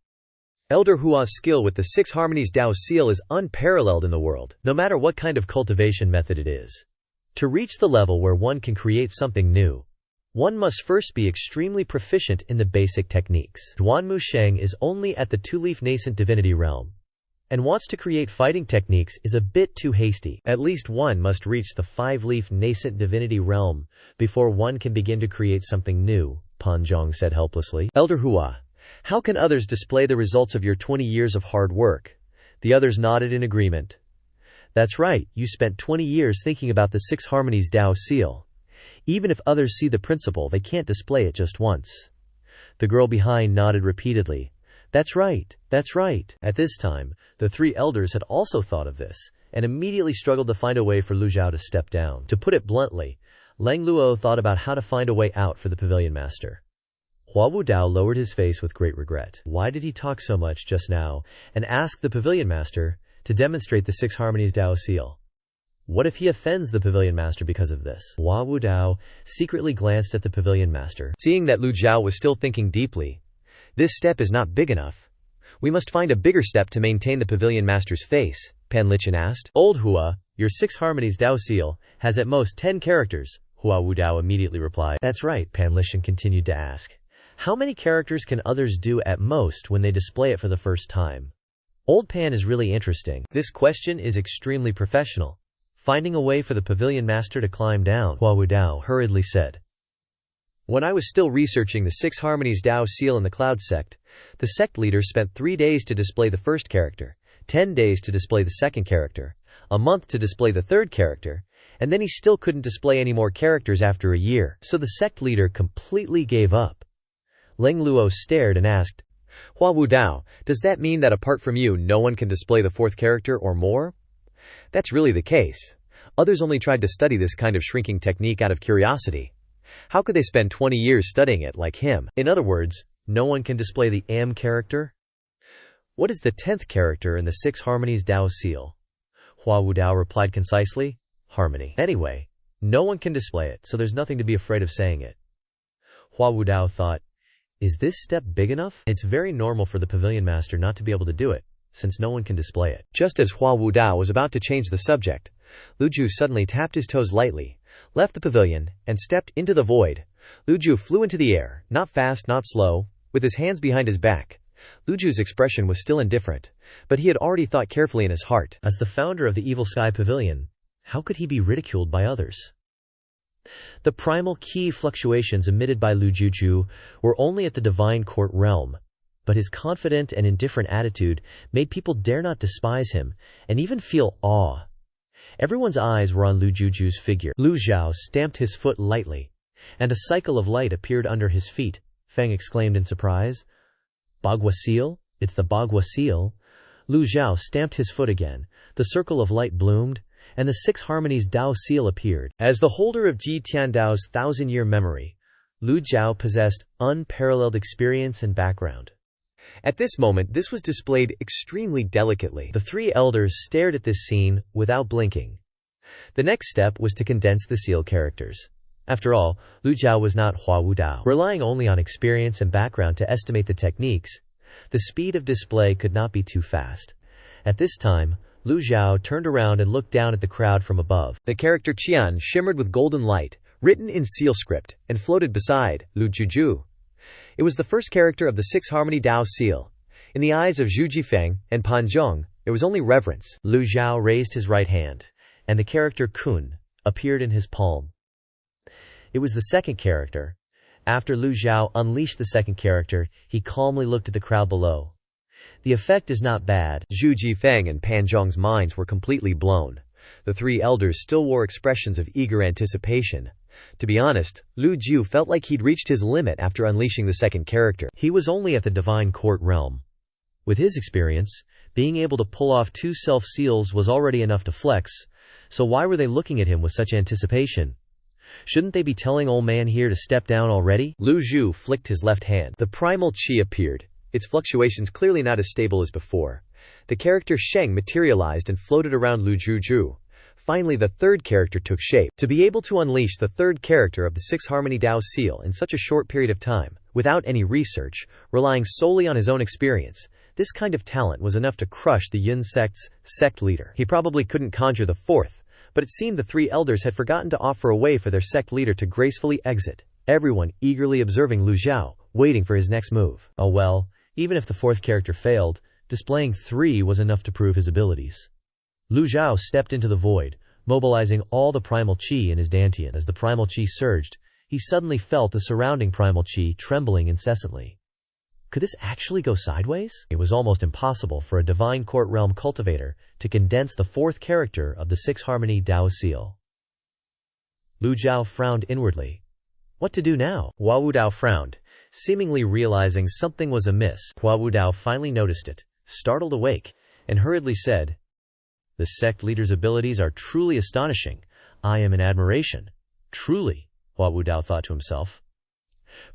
Elder Hua's skill with the 6 Harmonies Dao Seal is unparalleled in the world, no matter what kind of cultivation method it is. To reach the level where one can create something new, one must first be extremely proficient in the basic techniques. Duanmu Sheng is only at the 2-leaf nascent divinity realm, and wants to create fighting techniques is a bit too hasty. At least one must reach the 5-leaf nascent divinity realm before one can begin to create something new, Pan Zhong said helplessly. "Elder Hua, how can others display the results of your 20 years of hard work?" The others nodded in agreement. "That's right, you spent 20 years thinking about the 6 Harmonies Dao Seal. Even if others see the principle, they can't display it just once." The girl behind nodded repeatedly. That's right, that's right." At this time, the 3 elders had also thought of this, and immediately struggled to find a way for Lu Zhou to step down. To put it bluntly, Lang Luo thought about how to find a way out for the pavilion master. Hua Wudao lowered his face with great regret. Why did he talk so much just now, and ask the pavilion master to demonstrate the 6 Harmonies Dao Seal? What if he offends the pavilion master because of this? Hua Wudao secretly glanced at the pavilion master. Seeing that Lu Zhou was still thinking deeply, "This step is not big enough. We must find a bigger step to maintain the pavilion master's face," Pan Lichin asked. "Old Hua, your 6 Harmonies Dao Seal has at most 10 characters, Hua Wudao immediately replied. "That's right," Pan Lichin continued to ask. "How many characters can others do at most when they display it for the first time?" Old Pan is really interesting. This question is extremely professional. Finding a way for the pavilion master to climb down, Hua Wudao hurriedly said. "When I was still researching the 6 Harmonies Dao Seal in the Cloud sect, the sect leader spent 3 days to display the first character, 10 days to display the second character, a month to display the third character, and then he still couldn't display any more characters after a year, so the sect leader completely gave up." Leng Luo stared and asked, "Hua Wudao, does that mean that apart from you no one can display the 4th character or more?" "That's really the case. Others only tried to study this kind of shrinking technique out of curiosity. How could they spend 20 years studying it like him?" In other words, no one can display the am character? What is the 10th character in the 6 Harmonies Dao Seal? Hua Wudao replied concisely, "Harmony." Anyway, no one can display it, so there's nothing to be afraid of saying it. Hua Wudao thought, is this step big enough? It's very normal for the pavilion master not to be able to do it, since no one can display it. Just as Hua Wudao was about to change the subject, Lu Zhou suddenly tapped his toes lightly, left the pavilion, and stepped into the void. Lu Zhou flew into the air, not fast, not slow, with his hands behind his back. Lu Zhou's expression was still indifferent, but he had already thought carefully in his heart. As the founder of the Evil Sky Pavilion, how could he be ridiculed by others? The primal ki fluctuations emitted by Lu Zhou were only at the divine court realm, but his confident and indifferent attitude made people dare not despise him and even feel awe. Everyone's eyes were on Lu Zhou's figure. Lu Zhou stamped his foot lightly, and a cycle of light appeared under his feet. Feng exclaimed in surprise. Bagua seal? It's the Bagua seal. Lu Zhou stamped his foot again. The circle of light bloomed, and the 6 harmonies Dao seal appeared. As the holder of Ji Tiandao's 1,000-year memory, Lu Zhou possessed unparalleled experience and background. At this moment, this was displayed extremely delicately. The 3 elders stared at this scene without blinking. The next step was to condense the seal characters. After all, Lu Zhou was not Hua Wu Dao. Relying only on experience and background to estimate the techniques, the speed of display could not be too fast. At this time, Lu Zhou turned around and looked down at the crowd from above. The character Qian shimmered with golden light, written in seal script, and floated beside Lu Zhou. It was the first character of the 6-harmony Dao seal. In the eyes of Zhu Jifeng and Pan Zhong, there was only reverence. Lu Zhou raised his right hand, and the character Kun appeared in his palm. It was the second character. After Lu Zhou unleashed the second character, he calmly looked at the crowd below. The effect is not bad. Zhu Jifeng and Pan Zhong's minds were completely blown. The 3 elders still wore expressions of eager anticipation. To be honest, Lu Zhou felt like he'd reached his limit after unleashing the second character. He was only at the divine court realm. With his experience, being able to pull off 2 self-seals was already enough to flex, so why were they looking at him with such anticipation? Shouldn't they be telling old man here to step down already? Lu Zhou flicked his left hand. The primal qi appeared, its fluctuations clearly not as stable as before. The character Sheng materialized and floated around Lu Zhou. Finally, the third character took shape. To be able to unleash the third character of the 6-harmony Dao seal in such a short period of time, without any research, relying solely on his own experience, this kind of talent was enough to crush the Yun sect's sect leader. He probably couldn't conjure the fourth, but it seemed the 3 elders had forgotten to offer a way for their sect leader to gracefully exit, everyone eagerly observing Lu Zhou, waiting for his next move. Oh well, even if the 4th character failed, displaying 3 was enough to prove his abilities. Lu Zhou stepped into the void, mobilizing all the primal qi in his dantian. As the primal qi surged, he suddenly felt the surrounding primal qi trembling incessantly. Could this actually go sideways? It was almost impossible for a divine court realm cultivator to condense the 4th character of the 6-harmony Dao seal. Lu Zhou frowned inwardly. What to do now? Hua Wu Dao frowned, seemingly realizing something was amiss. Hua Wu Dao finally noticed it, startled awake, and hurriedly said, "The sect leader's abilities are truly astonishing. I am in admiration." Truly, Hua Wu Dao thought to himself.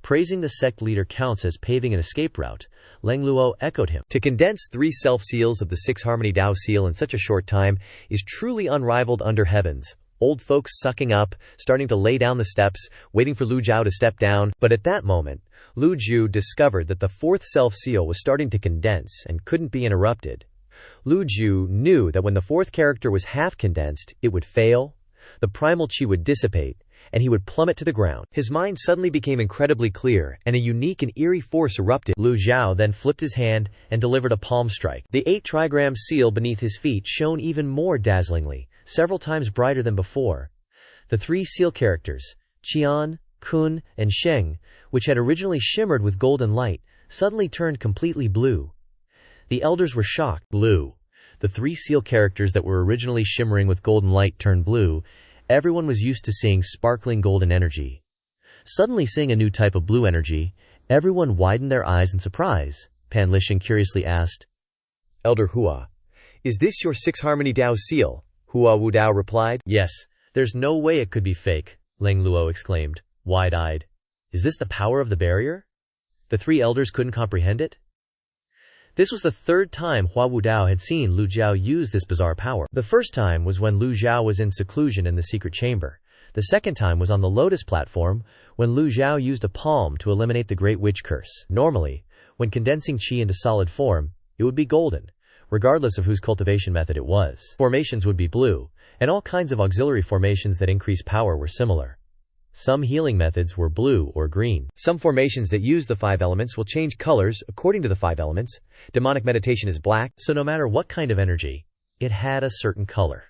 Praising the sect leader counts as paving an escape route. Leng Luo echoed him. To condense 3 self-seals of the 6-harmony Dao seal in such a short time is truly unrivaled under heavens. Old folks sucking up, starting to lay down the steps, waiting for Lu Zhou to step down. But at that moment, Lu Zhou discovered that the 4th self-seal was starting to condense and couldn't be interrupted. Lu Zhou knew that when the 4th character was half condensed, it would fail, the primal qi would dissipate, and he would plummet to the ground. His mind suddenly became incredibly clear, and a unique and eerie force erupted. Lu Zhou then flipped his hand and delivered a palm strike. The 8-trigram seal beneath his feet shone even more dazzlingly, several times brighter than before. The 3 seal characters, Qian, Kun, and Sheng, which had originally shimmered with golden light, suddenly turned completely blue. The elders were shocked. Blue. The 3 seal characters that were originally shimmering with golden light turned blue. Everyone was used to seeing sparkling golden energy. Suddenly seeing a new type of blue energy, everyone widened their eyes in surprise. Pan Lisheng curiously asked, "Elder Hua, is this your 6-harmony Dao seal?" Hua Wu Dao replied, "Yes, there's no way it could be fake," Leng Luo exclaimed, wide-eyed. "Is this the power of the barrier?" The 3 elders couldn't comprehend it. This was the 3rd time Hua Wu Dao had seen Lu Zhou use this bizarre power. The first time was when Lu Zhou was in seclusion in the secret chamber. The second time was on the Lotus platform, when Lu Zhou used a palm to eliminate the Great Witch Curse. Normally, when condensing qi into solid form, it would be golden, regardless of whose cultivation method it was. Formations would be blue, and all kinds of auxiliary formations that increase power were similar. Some healing methods were blue or green. Some formations that use the 5 elements will change colors according to the 5 elements. Demonic meditation is black, so no matter what kind of energy, it had a certain color.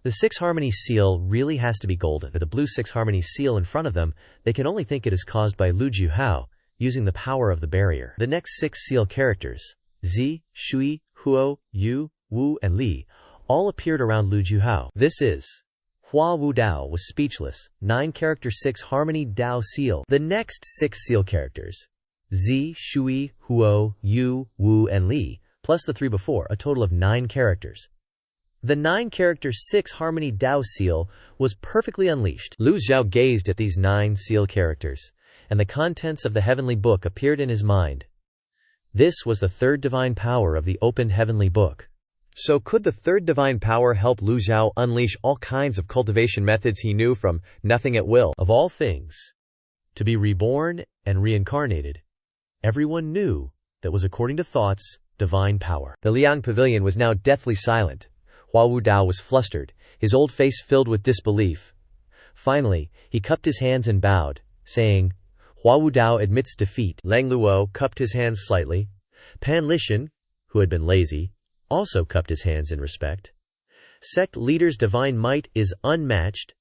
The Six Harmony seal really has to be golden. With the blue Six Harmony seal in front of them, they can only think it is caused by Lu Zhou, using the power of the barrier. The next 6 seal characters, Zi, Shui, Huo, Yu, Wu, and Li, all appeared around Lu Zhou. This is Hua Wu Dao was speechless. 9-character 6 Harmony Dao seal. The next 6 seal characters, Zi, Shui, Huo, Yu, Wu, and Li, plus the 3 before, a total of 9 characters. The 9-character 6 Harmony Dao seal was perfectly unleashed. Lu Zhou gazed at these 9 seal characters, and the contents of the heavenly book appeared in his mind. This was the third divine power of the opened heavenly book. So could the third divine power help Lu Zhou unleash all kinds of cultivation methods he knew from nothing at will? Of all things, to be reborn and reincarnated, everyone knew that was, according to thoughts, divine power. The Liang Pavilion was now deathly silent. Hua Wu Dao was flustered, his old face filled with disbelief. Finally, he cupped his hands and bowed, saying, Hua Wu Dao admits defeat. Lang Luo cupped his hands slightly. Pan Lishan, who had been lazy, also cupped his hands in respect. Sect leader's divine might is unmatched.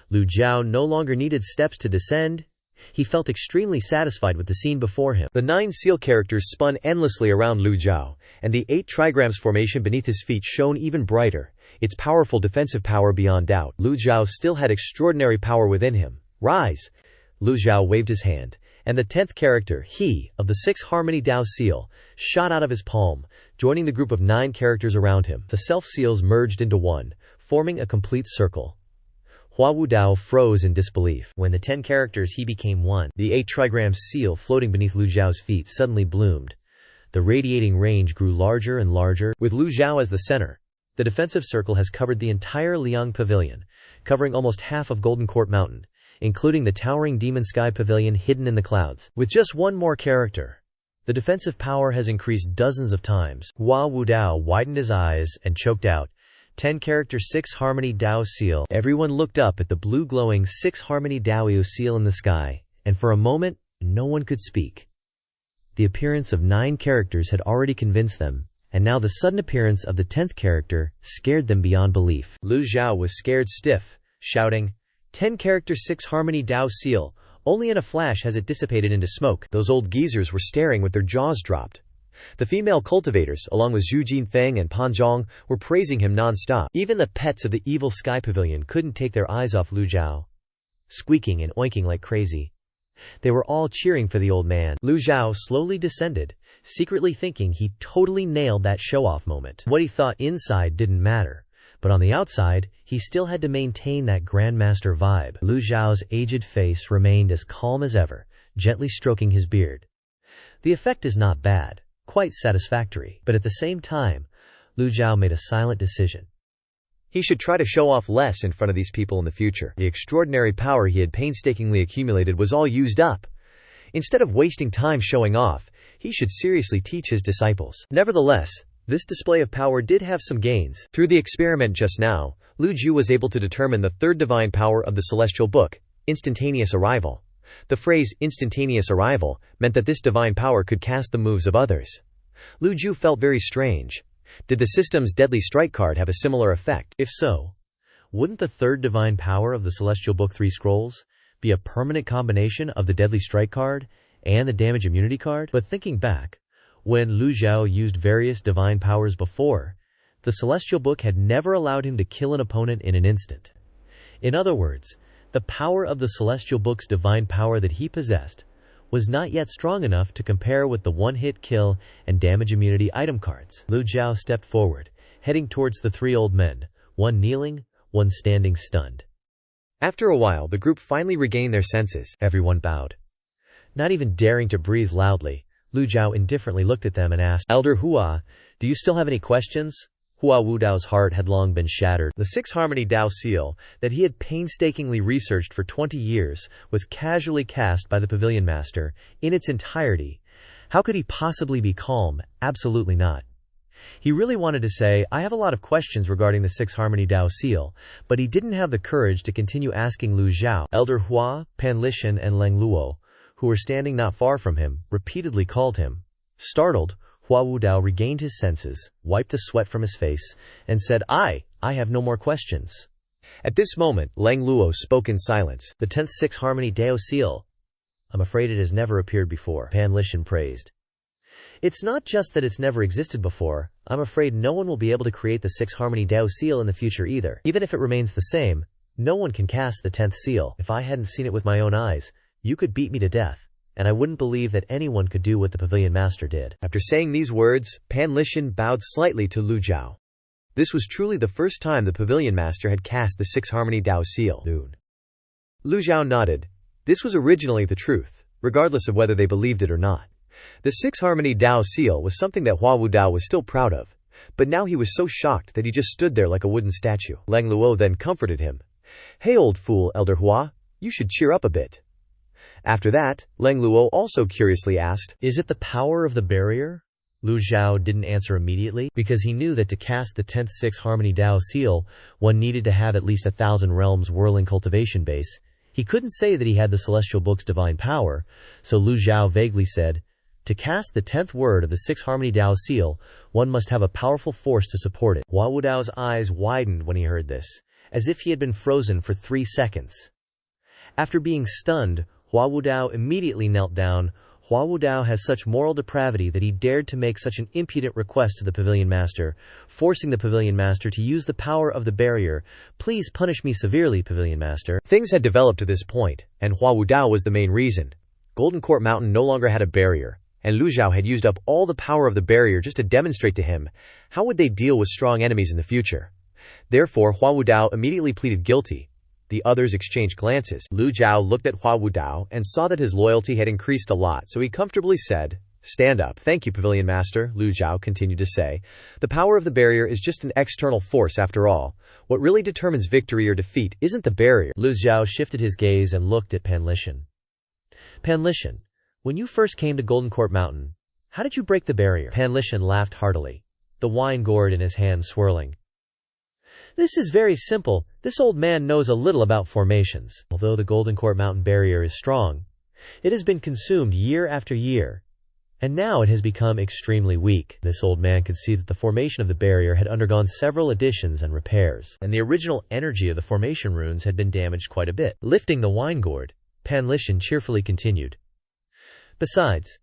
Lu Zhou no longer needed steps to descend. He felt extremely satisfied with the scene before him. The 9 seal characters spun endlessly around Lu Zhou, and the 8 trigrams formation beneath his feet shone even brighter, its powerful defensive power beyond doubt. Lu Zhou still had extraordinary power within him. Rise! Lu Zhou waved his hand, and the 10th character, he, of the 6 Harmony Dao seal, shot out of his palm, joining the group of 9 characters around him. The self-seals merged into one, forming a complete circle. Hua Wu Dao froze in disbelief. When the 10 characters he became one, the 8 trigrams seal floating beneath Lu Zhao's feet suddenly bloomed. The radiating range grew larger and larger, with Lu Zhou as the center. The defensive circle has covered the entire Liang Pavilion, covering almost half of Golden Court Mountain, including the towering Demon Sky Pavilion hidden in the clouds. With just one more character, the defensive power has increased dozens of times. Hua Wu Dao widened his eyes and choked out, 10-character 6 Harmony Dao seal. Everyone looked up at the blue glowing 6 Harmony Dao seal in the sky, and for a moment, no one could speak. The appearance of 9 characters had already convinced them, and now the sudden appearance of the 10th character scared them beyond belief. Lu Zhou was scared stiff, shouting, 10-character 6 Harmony Dao seal, only in a flash has it dissipated into smoke. Those old geezers were staring with their jaws dropped. The female cultivators, along with Zhu Jinfeng and Pan Zhong, were praising him non-stop. Even the pets of the Evil Sky Pavilion couldn't take their eyes off Lu Zhou, squeaking and oinking like crazy. They were all cheering for the old man. Lu Zhou slowly descended, secretly thinking he totally nailed that show-off moment. What he thought inside didn't matter, but on the outside, he still had to maintain that Grandmaster vibe. Lu Zhao's aged face remained as calm as ever, gently stroking his beard. The effect is not bad, quite satisfactory, but at the same time, Lu Zhou made a silent decision. He should try to show off less in front of these people in the future. The extraordinary power he had painstakingly accumulated was all used up. Instead of wasting time showing off, he should seriously teach his disciples. Nevertheless, this display of power did have some gains. Through the experiment just now, Lu Zhou was able to determine the third divine power of the celestial book, instantaneous arrival. The phrase instantaneous arrival meant that this divine power could cast the moves of others. Lu Zhou felt very strange. Did the system's deadly strike card have a similar effect? If so, wouldn't the third divine power of the celestial book 3 scrolls be a permanent combination of the deadly strike card and the damage immunity card? But thinking back, when Lu Zhou used various divine powers before, the celestial book had never allowed him to kill an opponent in an instant. In other words, the power of the celestial book's divine power that he possessed was not yet strong enough to compare with the one-hit kill and damage immunity item cards. Lu Zhou stepped forward, heading towards the 3 old men, one kneeling, one standing stunned. After a while, the group finally regained their senses. Everyone bowed. Not even daring to breathe loudly, Lu Zhou indifferently looked at them and asked, Elder Hua, do you still have any questions? Hua Wu Dao's heart had long been shattered. The 6 Harmony Dao seal that he had painstakingly researched for 20 years was casually cast by the pavilion master in its entirety. How could he possibly be calm? Absolutely not. He really wanted to say, I have a lot of questions regarding the 6 Harmony Dao seal, but he didn't have the courage to continue asking Lu Zhou. Elder Hua, Pan Lishan, and Lang Luo, who were standing not far from him, repeatedly called him. Startled, Hua Wu Dao regained his senses, wiped the sweat from his face, and said, I I have no more questions. At this moment, Lang Luo spoke in silence. The 10th Six Harmony Dao Seal. I'm afraid it has never appeared before, Pan Lishan praised. It's not just that it's never existed before, I'm afraid no one will be able to create the 6 Harmony Dao Seal in the future either. Even if it remains the same, no one can cast the 10th seal. If I hadn't seen it with my own eyes, you could beat me to death, and I wouldn't believe that anyone could do what the Pavilion Master did. After saying these words, Pan Lishan bowed slightly to Lu Zhou. This was truly the first time the Pavilion Master had cast the 6 Harmony Dao Seal. Lu Zhou nodded. This was originally the truth, regardless of whether they believed it or not. The 6 Harmony Dao Seal was something that Hua Wudao was still proud of, but now he was so shocked that he just stood there like a wooden statue. Lang Luo then comforted him. Hey old fool, Elder Hua, you should cheer up a bit. After that, Lang Luo also curiously asked, Is it the power of the barrier? Lu Zhou didn't answer immediately, because he knew that to cast the 10th Six Harmony Dao Seal, one needed to have at least 1,000 realms whirling cultivation base. He couldn't say that he had the Celestial Book's divine power, so Lu Zhou vaguely said, to cast the 10th word of the 6 Harmony Dao Seal, one must have a powerful force to support it. Hua Wudao's eyes widened when he heard this, as if he had been frozen for 3 seconds. After being stunned, Hua Wudao immediately knelt down. Hua Wudao has such moral depravity that he dared to make such an impudent request to the Pavilion Master, forcing the Pavilion Master to use the power of the barrier. Please punish me severely, Pavilion Master. Things had developed to this point, and Hua Wudao was the main reason. Golden Court Mountain no longer had a barrier, and Lu Zhou had used up all the power of the barrier just to demonstrate to him how would they deal with strong enemies in the future. Therefore, Hua Wudao immediately pleaded guilty. The others exchanged glances. Lu Zhou looked at Hua Wudao and saw that his loyalty had increased a lot, so he comfortably said, Stand up. Thank you, Pavilion Master, Lu Zhou continued to say. The power of the barrier is just an external force after all. What really determines victory or defeat isn't the barrier. Lu Zhou shifted his gaze and looked at Pan Lishan. Pan Lishan, when you first came to Golden Court Mountain, how did you break the barrier? Pan Lishan laughed heartily, the wine gourd in his hand swirling. This is very simple. This old man knows a little about formations. Although the Golden Court Mountain barrier is strong, it has been consumed year after year, and now it has become extremely weak. This old man could see that the formation of the barrier had undergone several additions and repairs, and the original energy of the formation runes had been damaged quite a bit. Lifting the wine gourd, Pan Lishan cheerfully continued. Besides,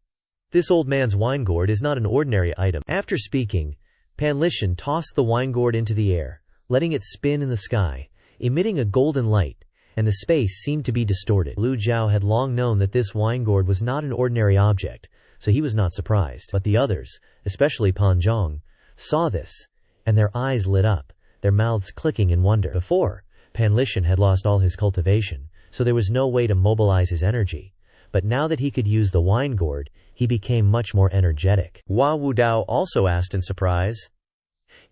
this old man's wine gourd is not an ordinary item. After speaking, Pan Lishan tossed the wine gourd into the air, letting it spin in the sky, emitting a golden light, and the space seemed to be distorted. Lu Zhou had long known that this wine gourd was not an ordinary object, so he was not surprised. But the others, especially Pan Zhong, saw this, and their eyes lit up, their mouths clicking in wonder. Before, Pan Lishan had lost all his cultivation, so there was no way to mobilize his energy. But now that he could use the wine gourd, he became much more energetic. Hua Wudao also asked in surprise,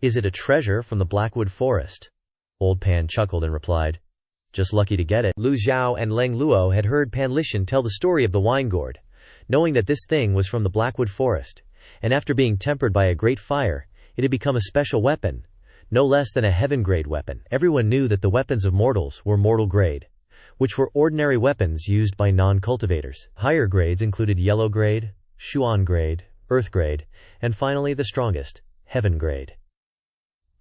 Is it a treasure from the Blackwood Forest? Old Pan chuckled and replied, Just lucky to get it. Lu Zhou and Lang Luo had heard Pan Lishan tell the story of the wine gourd, knowing that this thing was from the Blackwood Forest, and after being tempered by a great fire, it had become a special weapon, no less than a heaven-grade weapon. Everyone knew that the weapons of mortals were mortal grade, which were ordinary weapons used by non-cultivators. Higher grades included yellow grade, Xuan grade, earth grade, and finally the strongest, heaven grade.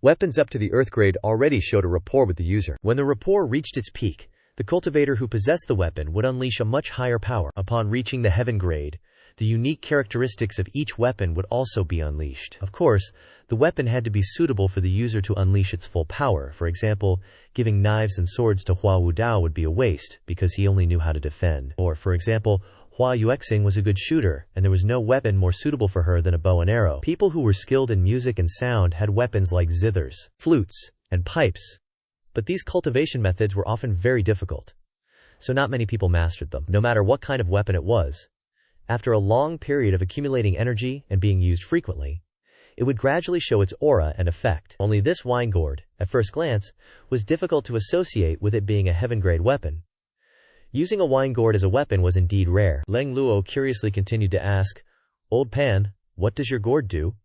Weapons up to the earth grade already showed a rapport with the user. When the rapport reached its peak, the cultivator who possessed the weapon would unleash a much higher power. Upon reaching the heaven grade, the unique characteristics of each weapon would also be unleashed. Of course, the weapon had to be suitable for the user to unleash its full power. For example, giving knives and swords to Hua Wudao would be a waste, because he only knew how to defend. Or, for example, Hua Yuexing was a good shooter, and there was no weapon more suitable for her than a bow and arrow. People who were skilled in music and sound had weapons like zithers, flutes, and pipes. But these cultivation methods were often very difficult, so not many people mastered them. No matter what kind of weapon it was, after a long period of accumulating energy and being used frequently, it would gradually show its aura and effect. Only this wine gourd, at first glance, was difficult to associate with it being a heaven-grade weapon. Using a wine gourd as a weapon was indeed rare. Lang Luo curiously continued to ask, Old Pan, what does your gourd do?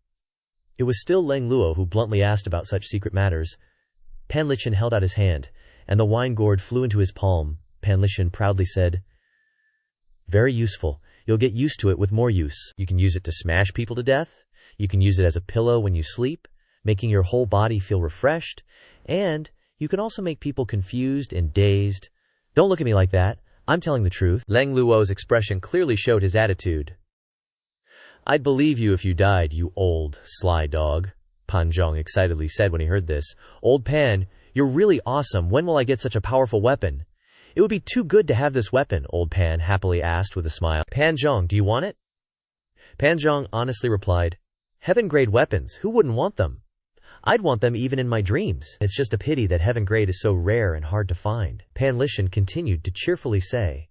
It was still Lang Luo who bluntly asked about such secret matters. Pan Lishan held out his hand, and the wine gourd flew into his palm. Pan Lishan proudly said, Very useful. You'll get used to it with more use. You can use it to smash people to death. You can use it as a pillow when you sleep, making your whole body feel refreshed. And you can also make people confused and dazed. Don't look at me like that. I'm telling the truth. Leng Luo's expression clearly showed his attitude. I'd believe you if you died, you old, sly dog, Pan Zhong excitedly said when he heard this. Old Pan, you're really awesome. When will I get such a powerful weapon? It would be too good to have this weapon, Old Pan happily asked with a smile. Pan Zhong, do you want it? Pan Zhong honestly replied, Heaven-grade weapons, who wouldn't want them? I'd want them even in my dreams. It's just a pity that heaven-grade is so rare and hard to find. Pan Lishan continued to cheerfully say,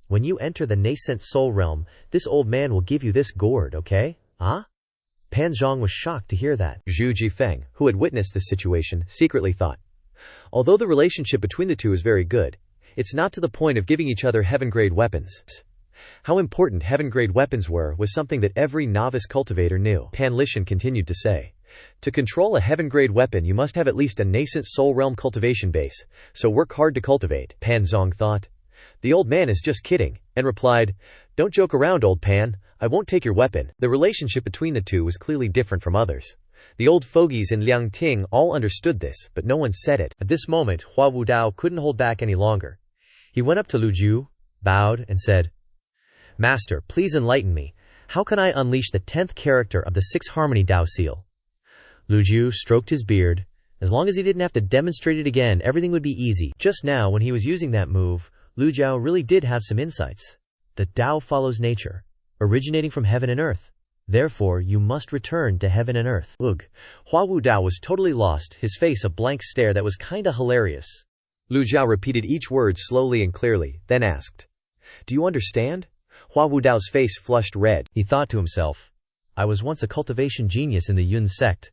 When you enter the nascent soul realm, this old man will give you this gourd, okay? Huh? Pan Zhong was shocked to hear that. Zhu Jifeng, who had witnessed this situation, secretly thought, although the relationship between the two is very good, it's not to the point of giving each other heaven-grade weapons. How important heaven-grade weapons were was something that every novice cultivator knew. Pan Lishan continued to say, to control a heaven-grade weapon you must have at least a nascent soul realm cultivation base, so work hard to cultivate. Pan Zhong thought. The old man is just kidding, and replied, Don't joke around, old Pan, I won't take your weapon. The relationship between the two was clearly different from others. The old fogies in Liangting all understood this, but no one said it. At this moment, Hua Wudao couldn't hold back any longer. He went up to Lu Zhou, bowed, and said, Master, please enlighten me. How can I unleash the 10th character of the 6 Harmony Dao seal? Lu Zhou stroked his beard. As long as he didn't have to demonstrate it again, everything would be easy. Just now, when he was using that move, Lu Zhou really did have some insights. The Dao follows nature, originating from heaven and earth. Therefore, you must return to heaven and earth. Ugh. Hua Wudao was totally lost, his face a blank stare that was kinda hilarious. Lu Zhou repeated each word slowly and clearly, then asked, Do you understand? Hua Wudao's face flushed red. He thought to himself, I was once a cultivation genius in the Yun sect.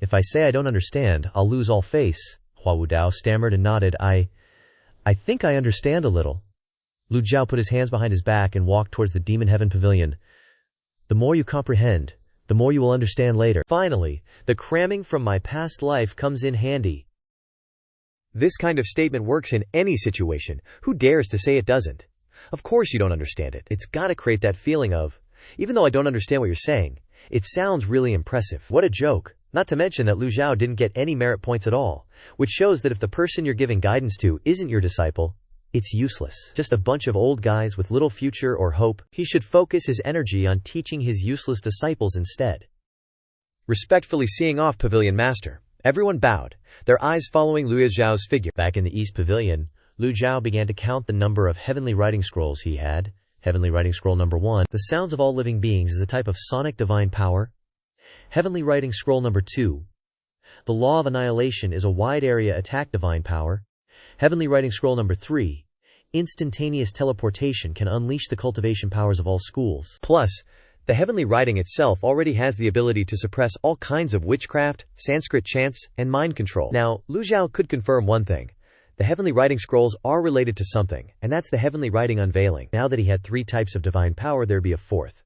If I say I don't understand, I'll lose all face. Hua Wudao stammered and nodded. I think I understand a little. Lu Zhou put his hands behind his back and walked towards the Demon Heaven Pavilion. The more you comprehend, the more you will understand later. Finally, the cramming from my past life comes in handy. This kind of statement works in any situation. Who dares to say it doesn't? Of course you don't understand it. It's gotta create that feeling of, even though I don't understand what you're saying, it sounds really impressive. What a joke. Not to mention that Lu Zhou didn't get any merit points at all, which shows that if the person you're giving guidance to isn't your disciple, it's useless. Just a bunch of old guys with little future or hope. He should focus his energy on teaching his useless disciples instead. Respectfully seeing off, Pavilion Master. Everyone bowed, their eyes following Lu Zhao's figure. Back in the East Pavilion, Lu Zhou began to count the number of heavenly writing scrolls he had. Heavenly writing scroll number 1. The sounds of all living beings is a type of sonic divine power. Heavenly writing scroll number 2. The law of annihilation is a wide area attack divine power. Heavenly writing scroll number 3. Instantaneous teleportation can unleash the cultivation powers of all schools. Plus, the heavenly writing itself already has the ability to suppress all kinds of witchcraft, Sanskrit chants, and mind control. Now, Lu Zhou could confirm one thing. The heavenly writing scrolls are related to something, and that's the heavenly writing unveiling. Now that he had 3 types of divine power, there'd be a 4th.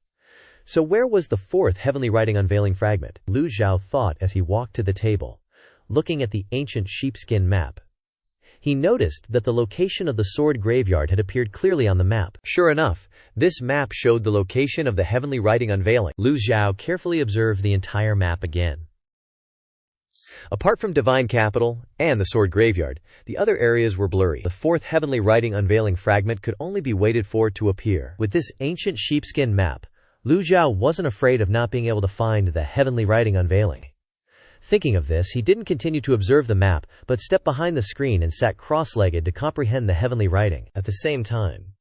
So where was the 4th heavenly writing unveiling fragment? Lu Zhou thought as he walked to the table, looking at the ancient sheepskin map. He noticed that the location of the sword graveyard had appeared clearly on the map. Sure enough, this map showed the location of the heavenly writing unveiling. Lu Zhou carefully observed the entire map again. Apart from Divine Capital and the Sword Graveyard, the other areas were blurry. The 4th heavenly writing unveiling fragment could only be waited for to appear. With this ancient sheepskin map, Lu Zhou wasn't afraid of not being able to find the heavenly writing unveiling. Thinking of this, he didn't continue to observe the map, but stepped behind the screen and sat cross-legged to comprehend the heavenly writing. At the same time,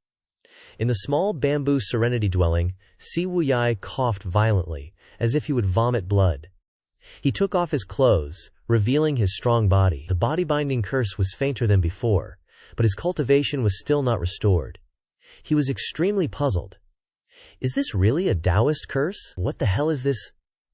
in the small bamboo serenity dwelling, Si Wuyai coughed violently, as if he would vomit blood. He took off his clothes, revealing his strong body. The body-binding curse was fainter than before, but his cultivation was still not restored. He was extremely puzzled. Is this really a Taoist curse? What the hell is this?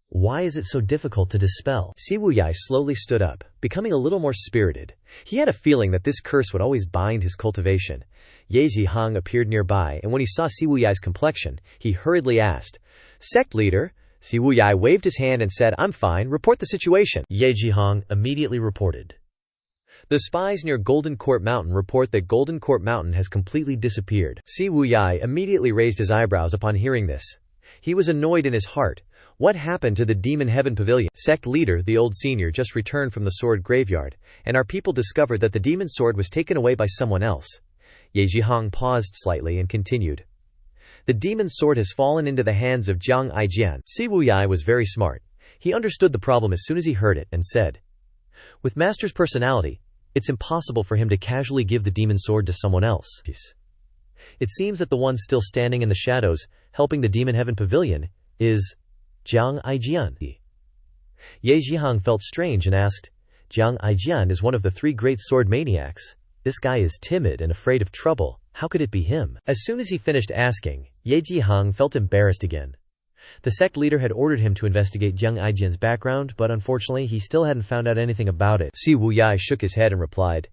Why is it so difficult to dispel? Si Wuyai slowly stood up, becoming a little more spirited. He had a feeling that this curse would always bind his cultivation. Ye Zhihang appeared nearby, and when he saw Si Wuyai's complexion, he hurriedly asked, "Sect leader?" Si Wuyai waved his hand and said, "I'm fine, report the situation." Ye Zhihang immediately reported. The spies near Golden Court Mountain report that Golden Court Mountain has completely disappeared. Si Wuyai immediately raised his eyebrows upon hearing this. He was annoyed in his heart. What happened to the Demon Heaven Pavilion? Sect leader, the old senior, just returned from the sword graveyard, and our people discovered that the demon sword was taken away by someone else. Ye Zhihong paused slightly and continued. The demon sword has fallen into the hands of Jiang Aijian. Si Wuyai was very smart. He understood the problem as soon as he heard it, and said, with Master's personality, it's impossible for him to casually give the demon sword to someone else. It seems that the one still standing in the shadows, helping the Demon Heaven Pavilion, is Jiang Aijian. Ye Zhihong felt strange and asked, Jiang Aijian is one of the 3 great sword maniacs. This guy is timid and afraid of trouble. How could it be him? As soon as he finished asking, Ye Zhihong felt embarrassed again. The sect leader had ordered him to investigate Jiang Aijian's background, but unfortunately he still hadn't found out anything about it. Si Wuyai shook his head and replied,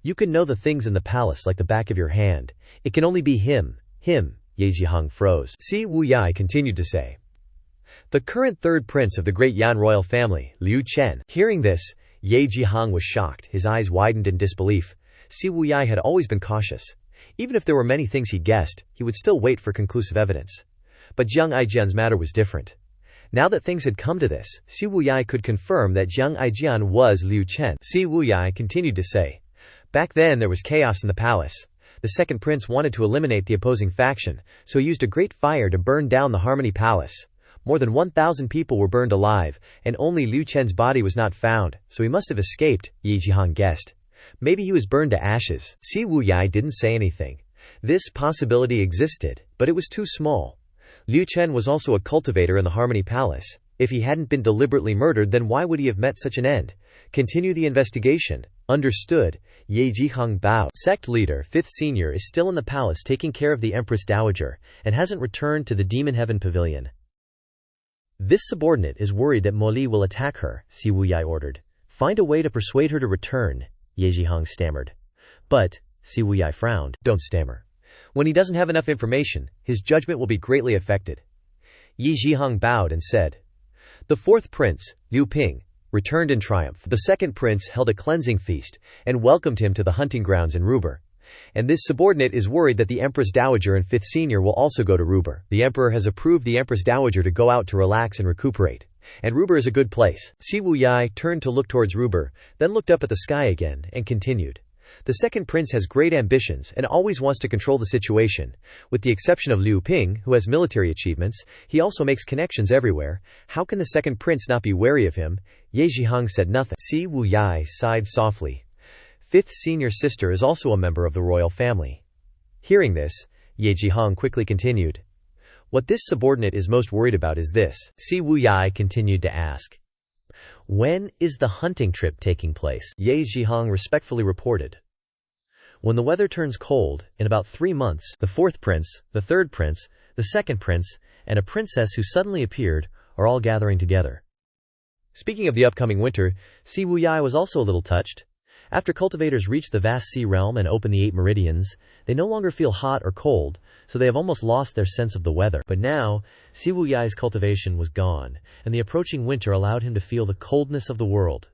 you can know the things in the palace like the back of your hand. It can only be him. Ye Zhihong froze. Si Wuyai continued to say, the current 3rd prince of the great Yan royal family, Liu Chen. Hearing this, Ye Zhihong was shocked. His eyes widened in disbelief. Si Wuyai had always been cautious. Even if there were many things he guessed, he would still wait for conclusive evidence. But Jiang Aijian's matter was different. Now that things had come to this, Si Wuyai could confirm that Jiang Aijian was Liu Chen. Si Wuyai continued to say, back then there was chaos in the palace. The 2nd prince wanted to eliminate the opposing faction, so he used a great fire to burn down the Harmony Palace. More than 1,000 people were burned alive, and only Liu Chen's body was not found, so he must have escaped, Ye Zhihong guessed. Maybe he was burned to ashes. Si Wuyai didn't say anything. This possibility existed, but it was too small. Liu Chen was also a cultivator in the Harmony Palace. If he hadn't been deliberately murdered, then why would he have met such an end? Continue the investigation. Understood. Ye Zhihong bowed. Sect leader, 5th senior, is still in the palace taking care of the Empress Dowager, and hasn't returned to the Demon Heaven Pavilion. This subordinate is worried that Mo Li will attack her, Si Wuyai ordered. Find a way to persuade her to return, Ye Zhihong stammered. But, Si Wuyai frowned. Don't stammer. When he doesn't have enough information, his judgment will be greatly affected. Ye Zhihong bowed and said, the 4th prince, Liu Ping, returned in triumph. The 2nd prince held a cleansing feast, and welcomed him to the hunting grounds in Ruber. And this subordinate is worried that the Empress Dowager and 5th senior will also go to Ruber. The emperor has approved the Empress Dowager to go out to relax and recuperate. And Ruber is a good place. Si Wuyai turned to look towards Ruber, then looked up at the sky again, and continued. The 2nd prince has great ambitions and always wants to control the situation. With the exception of Liu Ping, who has military achievements, he also makes connections everywhere. How can the 2nd prince not be wary of him? Ye Zhihong said nothing. Si Wuyai sighed softly. 5th senior sister is also a member of the royal family. Hearing this, Ye Zhihong quickly continued. What this subordinate is most worried about is this. Si Wuyai continued to ask. When is the hunting trip taking place? Ye Zhihong respectfully reported. When the weather turns cold, in about 3 months, the 4th prince, the 3rd prince, the 2nd prince, and a princess who suddenly appeared, are all gathering together. Speaking of the upcoming winter, Si Wuyai was also a little touched. After cultivators reach the vast sea realm and open the 8 meridians, they no longer feel hot or cold, so they have almost lost their sense of the weather. But now, Si Wuyai's cultivation was gone, and the approaching winter allowed him to feel the coldness of the world.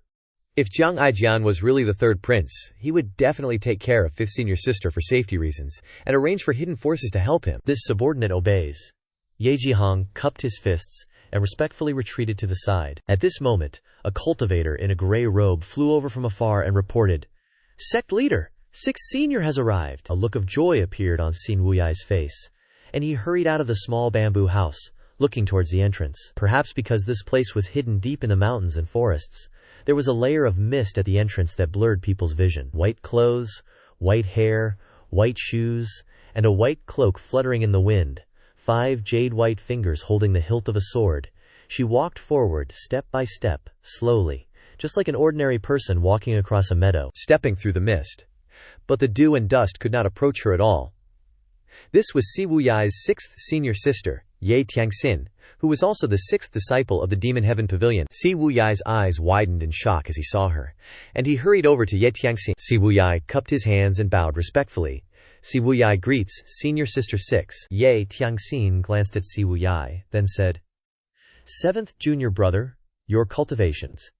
If Jiang Aijian was really the 3rd prince, he would definitely take care of 5th senior sister for safety reasons, and arrange for hidden forces to help him. This subordinate obeys. Ye Zhihong cupped his fists, and respectfully retreated to the side. At this moment, a cultivator in a gray robe flew over from afar and reported, Sect leader, 6th senior has arrived. A look of joy appeared on Si Wuyai's face, and he hurried out of the small bamboo house, looking towards the entrance. Perhaps because this place was hidden deep in the mountains and forests, there was a layer of mist at the entrance that blurred people's vision. White clothes, white hair, white shoes, and a white cloak fluttering in the wind. 5 jade-white fingers holding the hilt of a sword. She walked forward, step by step, slowly, just like an ordinary person walking across a meadow, stepping through the mist. But the dew and dust could not approach her at all. This was Si Wuyai's 6th senior sister, Ye Tiangxin, who was also the 6th disciple of the Demon Heaven Pavilion. Si Wuyai's eyes widened in shock as he saw her, and he hurried over to Ye Tiangxin. Si Wuyai cupped his hands and bowed respectfully. Si Wuyai greets, Senior Sister 6. Ye Tiangxin glanced at Si Wuyai, then said, 7th junior brother, your cultivations.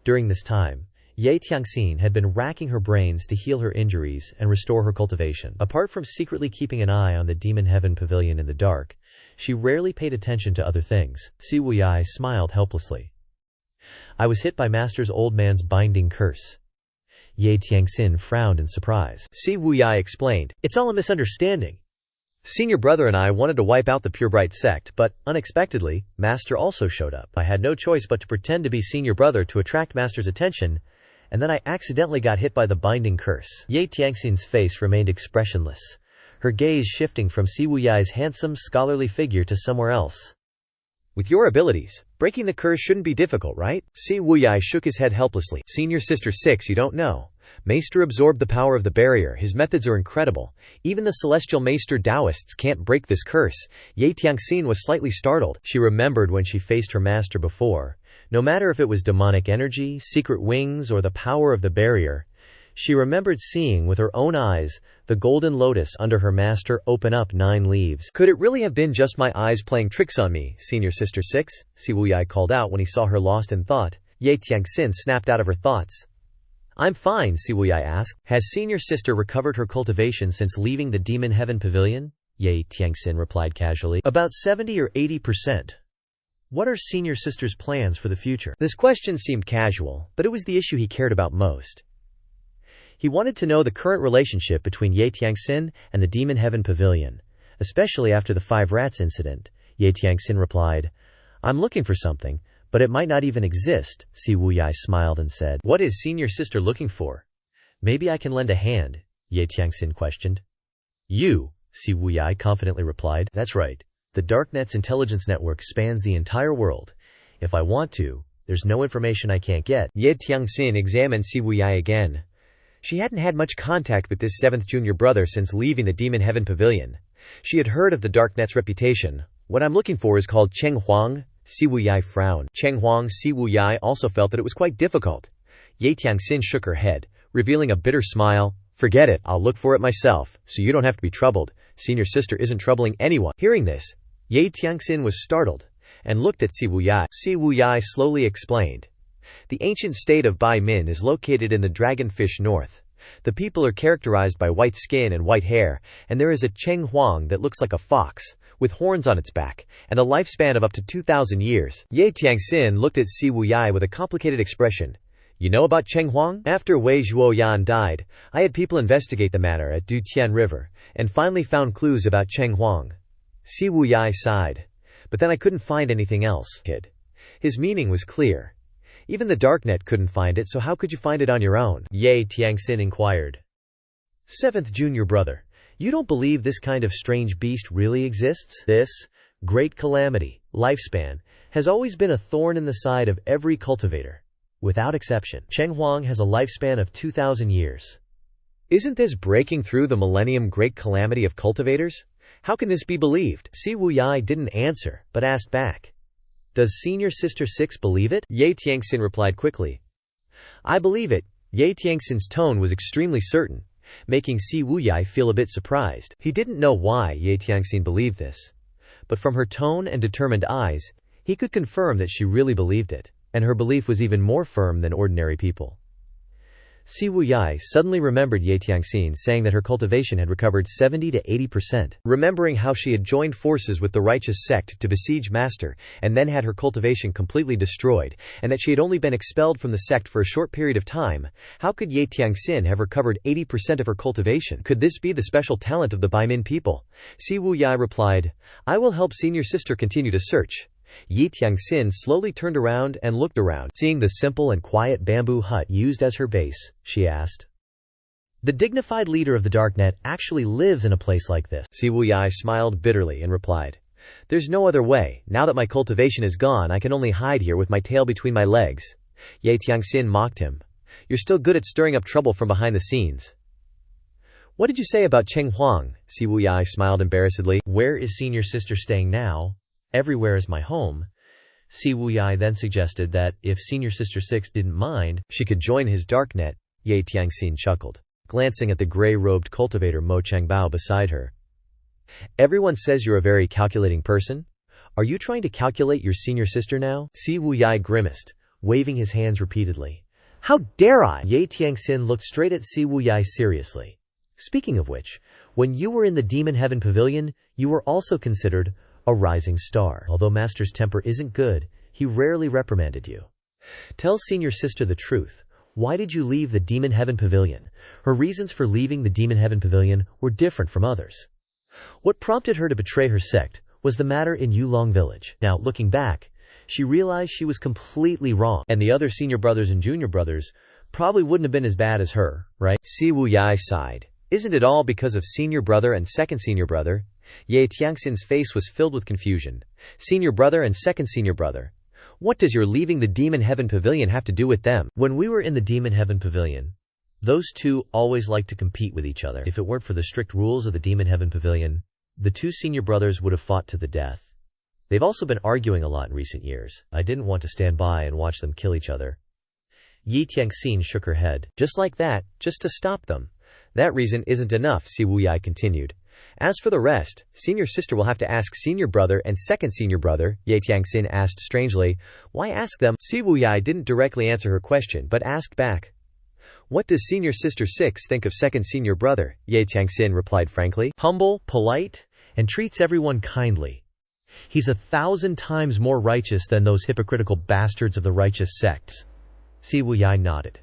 During this time, Ye Tiangxin had been racking her brains to heal her injuries and restore her cultivation. Apart from secretly keeping an eye on the Demon Heaven Pavilion in the dark, She rarely paid attention to other things. Si Wuyai smiled helplessly. I was hit by Master's old man's binding curse. Ye Tiangxin frowned in surprise. Si Wuyai explained, it's all a misunderstanding. Senior brother and I wanted to wipe out the Purebright sect, but, unexpectedly, Master also showed up. I had no choice but to pretend to be senior brother to attract Master's attention, and then I accidentally got hit by the binding curse. Ye Tiangxin's face remained expressionless, her gaze shifting from Si Wuyai's handsome, scholarly figure to somewhere else. With your abilities, breaking the curse shouldn't be difficult, right? Si Wuyai shook his head helplessly. Senior Sister 6, you don't know. Maester absorbed the power of the barrier. His methods are incredible. Even the celestial Maester Taoists can't break this curse. Ye Tiangxin was slightly startled. She remembered when she faced her master before. No matter if it was demonic energy, secret wings, or the power of the barrier, she remembered seeing with her own eyes the golden lotus under her master open up 9 leaves. Could it really have been just my eyes playing tricks on me, Senior Sister 6? Si Wuyai called out when he saw her lost in thought. Ye Tiangxin snapped out of her thoughts. I'm fine, Si Wuyai asked. Has Senior Sister recovered her cultivation since leaving the Demon Heaven Pavilion? Ye Tiangxin replied casually. About 70 or 80%. What are Senior Sister's plans for the future? This question seemed casual, but it was the issue he cared about most. He wanted to know the current relationship between Ye Tiangxin and the Demon Heaven Pavilion, especially after the 5 rats incident. Ye Tiangxin replied, I'm looking for something, but it might not even exist. Si Wuyai smiled and said, what is Senior Sister looking for? Maybe I can lend a hand, Ye Tiangxin questioned. You, Si Wuyai confidently replied. That's right. The Darknet's intelligence network spans the entire world. If I want to, there's no information I can't get. Ye Tiangxin examined Si Wuyai again. She hadn't had much contact with this 7th junior brother since leaving the Demon Heaven Pavilion. She had heard of the Darknet's reputation. What I'm looking for is called Cheng Huang. Si Wuyai frowned. Cheng Huang. Si Wuyai also felt that it was quite difficult. Ye Tiangxin shook her head, revealing a bitter smile. Forget it, I'll look for it myself, so you don't have to be troubled. Senior Sister isn't troubling anyone. Hearing this, Ye Tiangxin was startled, and looked at Si Wuyai. Si Wuyai slowly explained. The ancient state of Bai Min is located in the Dragonfish North. The people are characterized by white skin and white hair, and there is a Cheng Huang that looks like a fox, with horns on its back, and a lifespan of up to 2,000 years. Ye Tiangxin looked at Si Wuyai with a complicated expression. You know about Cheng Huang? After Wei Zhuoyan died, I had people investigate the matter at Du Tian River, and finally found clues about Cheng Huang. Si Wuyai sighed. But then I couldn't find anything else. His meaning was clear. Even the Darknet couldn't find it, so how could you find it on your own? Ye Tiangxin inquired. 7th junior brother, you don't believe this kind of strange beast really exists? This great calamity, lifespan, has always been a thorn in the side of every cultivator. Without exception, Cheng Huang has a lifespan of 2,000 years. Isn't this breaking through the millennium great calamity of cultivators? How can this be believed? Si Wuyai didn't answer, but asked back. Does Senior Sister 6 believe it? Ye Tiangxin replied quickly. I believe it. Ye Tiangxin's tone was extremely certain, making Si Wuyai feel a bit surprised. He didn't know why Ye Tiangxin believed this, but from her tone and determined eyes, he could confirm that she really believed it, and her belief was even more firm than ordinary people. Si Wuyai suddenly remembered Ye Tiangxin saying that her cultivation had recovered 70 to 80%. Remembering how she had joined forces with the righteous sect to besiege Master, and then had her cultivation completely destroyed, and that she had only been expelled from the sect for a short period of time, how could Ye Tiangxin have recovered 80% of her cultivation? Could this be the special talent of the Baimin people? Si Wuyai replied, I will help Senior Sister continue to search. Ye Tiangxin slowly turned around and looked around. Seeing the simple and quiet bamboo hut used as her base, she asked. The dignified leader of the Darknet actually lives in a place like this. Si Wuyai smiled bitterly and replied, There's no other way. Now that my cultivation is gone, I can only hide here with my tail between my legs. Ye Tiangxin mocked him. You're still good at stirring up trouble from behind the scenes. What did you say about Cheng Huang? Si Wuyai smiled embarrassedly. Where is Senior Sister staying now? Everywhere is my home. Si Wuyai then suggested that, if Senior Sister 6 didn't mind, she could join his Darknet. Ye Tiangxin chuckled, glancing at the gray-robed cultivator Mo Chengbao beside her. Everyone says you're a very calculating person. Are you trying to calculate your Senior Sister now? Si Wuyai grimaced, waving his hands repeatedly. How dare I? Ye Tiangxin looked straight at Si Wuyai seriously. Speaking of which, when you were in the Demon Heaven Pavilion, you were also considered a rising star. Although Master's temper isn't good, he rarely reprimanded you. Tell senior sister the truth. Why did you leave the Demon Heaven Pavilion? Her reasons for leaving the Demon Heaven Pavilion were different from others. What prompted her to betray her sect was the matter in Yulong Village. Now, looking back, she realized she was completely wrong, and the other senior brothers and junior brothers probably wouldn't have been as bad as her, right? Si Wuyai sighed. Isn't it all because of senior brother and second senior brother? Ye Tiangxin's face was filled with confusion. Senior brother and second senior brother. What does your leaving the Demon Heaven Pavilion have to do with them? When we were in the Demon Heaven Pavilion, those two always liked to compete with each other. If it weren't for the strict rules of the Demon Heaven Pavilion, the two senior brothers would have fought to the death. They've also been arguing a lot in recent years. I didn't want to stand by and watch them kill each other. Yi Tiangxin shook her head. Just like that, just to stop them. That reason isn't enough, Si Wuyai continued. As for the rest, senior sister will have to ask senior brother and second senior brother, Ye Tiangxin asked strangely. Why ask them? Si Wuyai didn't directly answer her question but asked back. What does senior sister 6 think of second senior brother? Ye Tiangxin replied frankly. Humble, polite, and treats everyone kindly. He's 1,000 times more righteous than those hypocritical bastards of the righteous sects. Si Wuyai nodded.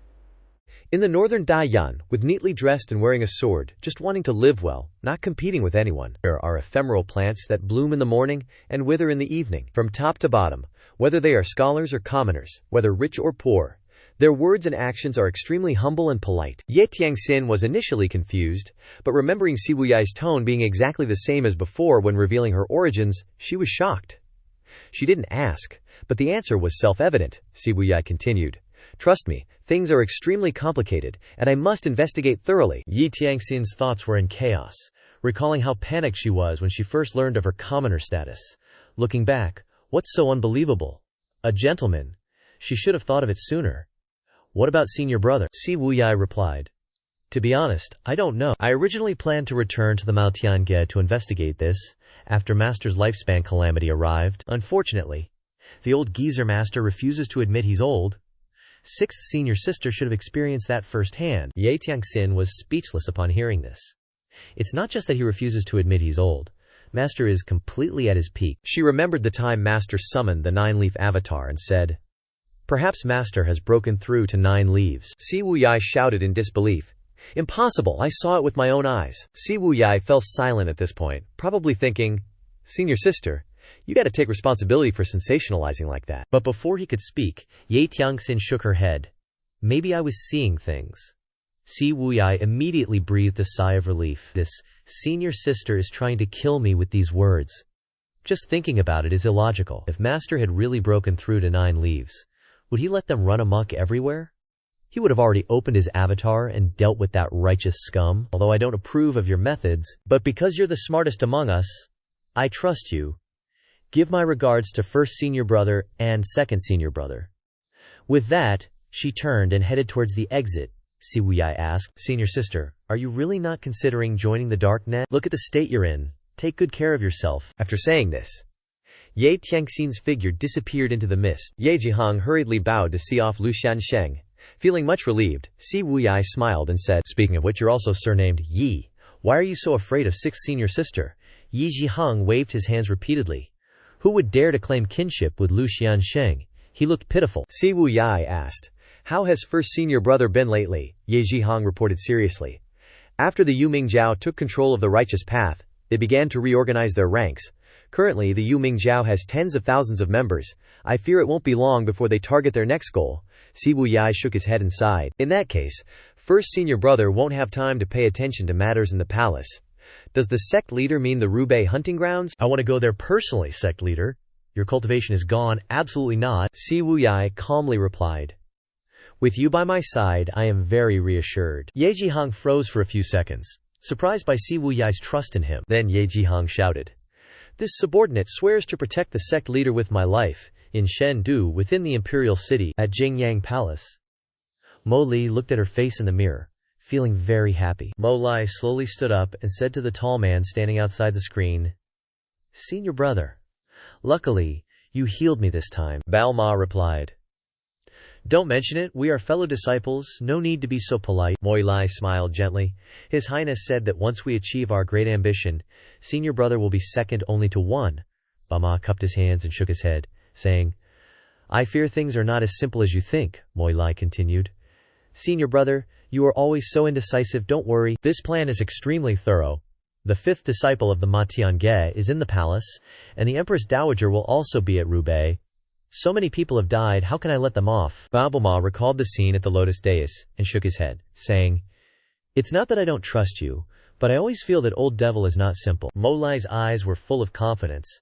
In the northern Daiyan, with neatly dressed and wearing a sword, just wanting to live well, not competing with anyone, there are ephemeral plants that bloom in the morning and wither in the evening, from top to bottom, whether they are scholars or commoners, whether rich or poor. Their words and actions are extremely humble and polite. Ye Tiangxin was initially confused, but remembering Si Wuyai's tone being exactly the same as before when revealing her origins, she was shocked. She didn't ask, but the answer was self-evident, Si Wuyai continued. Trust me, things are extremely complicated, and I must investigate thoroughly. Yi Tiangxin's thoughts were in chaos, recalling how panicked she was when she first learned of her commoner status. Looking back, what's so unbelievable? A gentleman. She should have thought of it sooner. What about senior brother? Si Wuyai replied. To be honest, I don't know. I originally planned to return to the Maotiange to investigate this, after Master's lifespan calamity arrived. Unfortunately, the old geezer master refuses to admit he's old. Sixth senior sister should have experienced that firsthand. Ye Tiangxin was speechless upon hearing this. It's not just that he refuses to admit he's old. Master is completely at his peak. She remembered the time Master summoned the nine-leaf avatar and said, Perhaps Master has broken through to 9 leaves. Si Wuyai shouted in disbelief. Impossible, I saw it with my own eyes. Si Wuyai fell silent at this point, probably thinking, Senior sister, you gotta take responsibility for sensationalizing like that. But before he could speak, Ye Tiangxin shook her head. Maybe I was seeing things. Si Wuyai immediately breathed a sigh of relief. This senior sister is trying to kill me with these words. Just thinking about it is illogical. If Master had really broken through to 9 leaves, would he let them run amok everywhere? He would have already opened his avatar and dealt with that righteous scum. Although I don't approve of your methods, but because you're the smartest among us, I trust you. Give my regards to first senior brother and second senior brother. With that, she turned and headed towards the exit. Si Wuyai asked, Senior sister, are you really not considering joining the dark net? Look at the state you're in. Take good care of yourself. After saying this, Ye Tiangxin's figure disappeared into the mist. Ye Jihang hurriedly bowed to see off Lu Xiansheng. Feeling much relieved, Si Wuyai smiled and said, Speaking of which, you're also surnamed Yi. Why are you so afraid of sixth senior sister? Yi Jihang waved his hands repeatedly. Who would dare to claim kinship with Lu Xiansheng? He looked pitiful. Si Wuyai asked, How has first senior brother been lately? Ye Jihang reported seriously. After the Yu Mingjiao took control of the righteous path, they began to reorganize their ranks. Currently, the Yu Mingjiao has tens of thousands of members. I fear it won't be long before they target their next goal. Si Wuyai shook his head and sighed. In that case, first senior brother won't have time to pay attention to matters in the palace. Does the sect leader mean the Rubei hunting grounds? I want to go there personally, sect leader. Your cultivation is gone. Absolutely not. Si Wuyai calmly replied. With you by my side, I am very reassured. Ye Jihang froze for a few seconds, surprised by Si Wuyai's trust in him. Then Ye Jihang shouted, This subordinate swears to protect the sect leader with my life, in Shendu within the imperial city, at Jingyang Palace. Mo Li looked at her face in the mirror, feeling very happy. Mo Li slowly stood up and said to the tall man standing outside the screen, Senior brother, luckily, you healed me this time. Bao Ma replied, Don't mention it, we are fellow disciples, no need to be so polite. Mo Li smiled gently. His Highness said that once we achieve our great ambition, senior brother will be second only to one. Bama cupped his hands and shook his head, saying, I fear things are not as simple as you think, Moi Lai continued. Senior brother, you are always so indecisive, don't worry. This plan is extremely thorough. The fifth disciple of the Ma Tiange is in the palace, and the Empress Dowager will also be at Roubaix. So many people have died, how can I let them off? Babama recalled the scene at the Lotus Dais and shook his head, saying, It's not that I don't trust you, but I always feel that old devil is not simple. Mo Lai's eyes were full of confidence.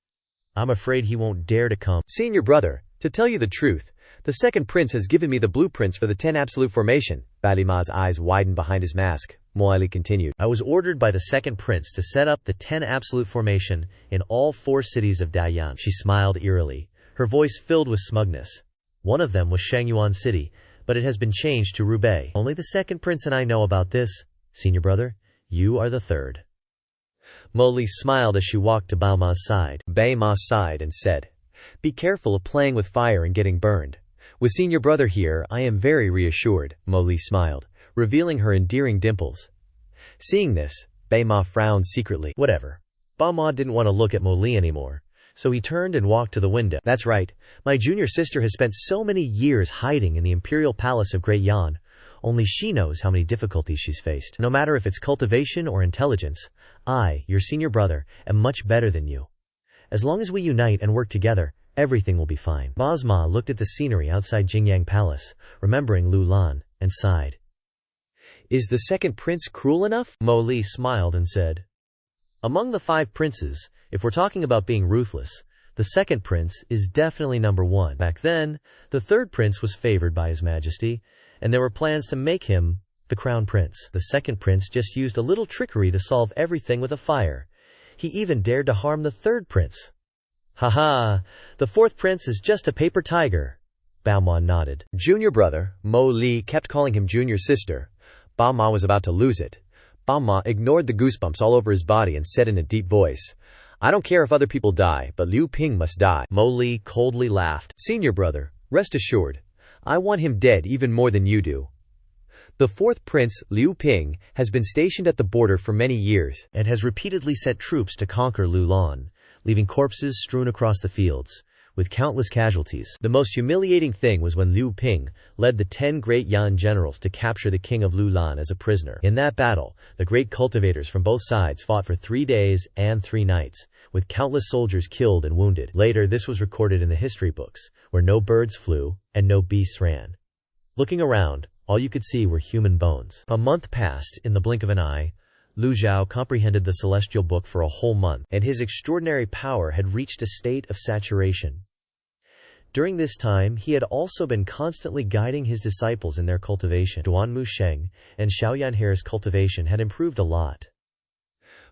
I'm afraid he won't dare to come. Senior brother, to tell you the truth, the second prince has given me the blueprints for the 10 absolute formation. Balima's eyes widened behind his mask. Moali continued. I was ordered by the second prince to set up the 10 absolute formation in all 4 cities of Dalian. She smiled eerily, her voice filled with smugness. One of them was Shangyuan City, but it has been changed to Roubaix. Only the second prince and I know about this. Senior brother, you are the third. Moli smiled as she walked to Baoma's side. Baoma sighed and said, Be careful of playing with fire and getting burned. With senior brother here, I am very reassured. Moli smiled, revealing her endearing dimples. Seeing this, Baoma frowned secretly. Whatever. Baoma didn't want to look at Moli anymore, so he turned and walked to the window. That's right. My junior sister has spent so many years hiding in the imperial palace of Great Yan. Only she knows how many difficulties she's faced. No matter if it's cultivation or intelligence, I, your senior brother, am much better than you. As long as we unite and work together, everything will be fine. Basma looked at the scenery outside Jingyang Palace, remembering Lu Lan, and sighed. Is the second prince cruel enough? Mo Li smiled and said, Among the 5 princes, if we're talking about being ruthless, the second prince is definitely number 1. Back then, the third prince was favored by His Majesty, and there were plans to make him the crown prince. The second prince just used a little trickery to solve everything with a fire. He even dared to harm the third prince. Haha, the fourth prince is just a paper tiger. Baoma nodded. Junior brother, Mo Li kept calling him junior sister. Baoma was about to lose it. Baoma ignored the goosebumps all over his body and said in a deep voice, I don't care if other people die, but Liu Ping must die. Mo Li coldly laughed. Senior brother, rest assured, I want him dead even more than you do. The fourth prince, Liu Ping, has been stationed at the border for many years and has repeatedly sent troops to conquer Lu Lan, leaving corpses strewn across the fields, with countless casualties. The most humiliating thing was when Liu Ping led the 10 great Yan generals to capture the king of Lu Lan as a prisoner. In that battle, the great cultivators from both sides fought for 3 days and 3 nights, with countless soldiers killed and wounded. Later, this was recorded in the history books, where no birds flew and no beasts ran. Looking around, all you could see were human bones. A month passed in the blink of an eye. Lu Zhou comprehended the celestial book for a whole month, and his extraordinary power had reached a state of saturation. During this time, he had also been constantly guiding his disciples in their cultivation. Duanmu Sheng and Xiaoyanhere's cultivation had improved a lot.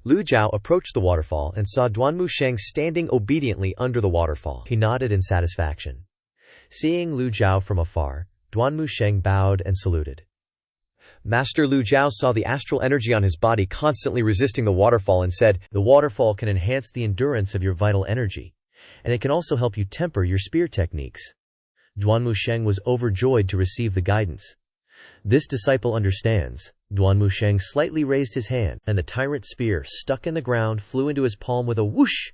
Lu Zhou approached the waterfall and saw Duanmu Sheng standing obediently under the waterfall. He nodded in satisfaction. Seeing Lu Zhou from afar, Duanmu Sheng bowed and saluted. Master Lu Zhou saw the astral energy on his body constantly resisting the waterfall and said, The waterfall can enhance the endurance of your vital energy, and it can also help you temper your spear techniques. Duanmu Sheng was overjoyed to receive the guidance. This disciple understands. Duanmu Sheng slightly raised his hand, and the tyrant spear stuck in the ground flew into his palm with a whoosh.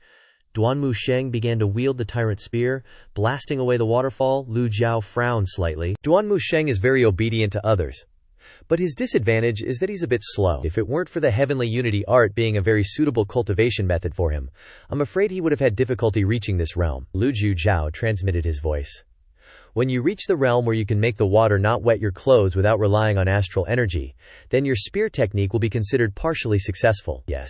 Duanmu Sheng began to wield the tyrant spear, blasting away the waterfall. Lu Zhou frowned slightly. Duanmu Sheng is very obedient to others, but his disadvantage is that he's a bit slow. If it weren't for the heavenly unity art being a very suitable cultivation method for him, I'm afraid he would have had difficulty reaching this realm. Lu Zhou transmitted his voice. When you reach the realm where you can make the water not wet your clothes without relying on astral energy, then your spear technique will be considered partially successful. Yes.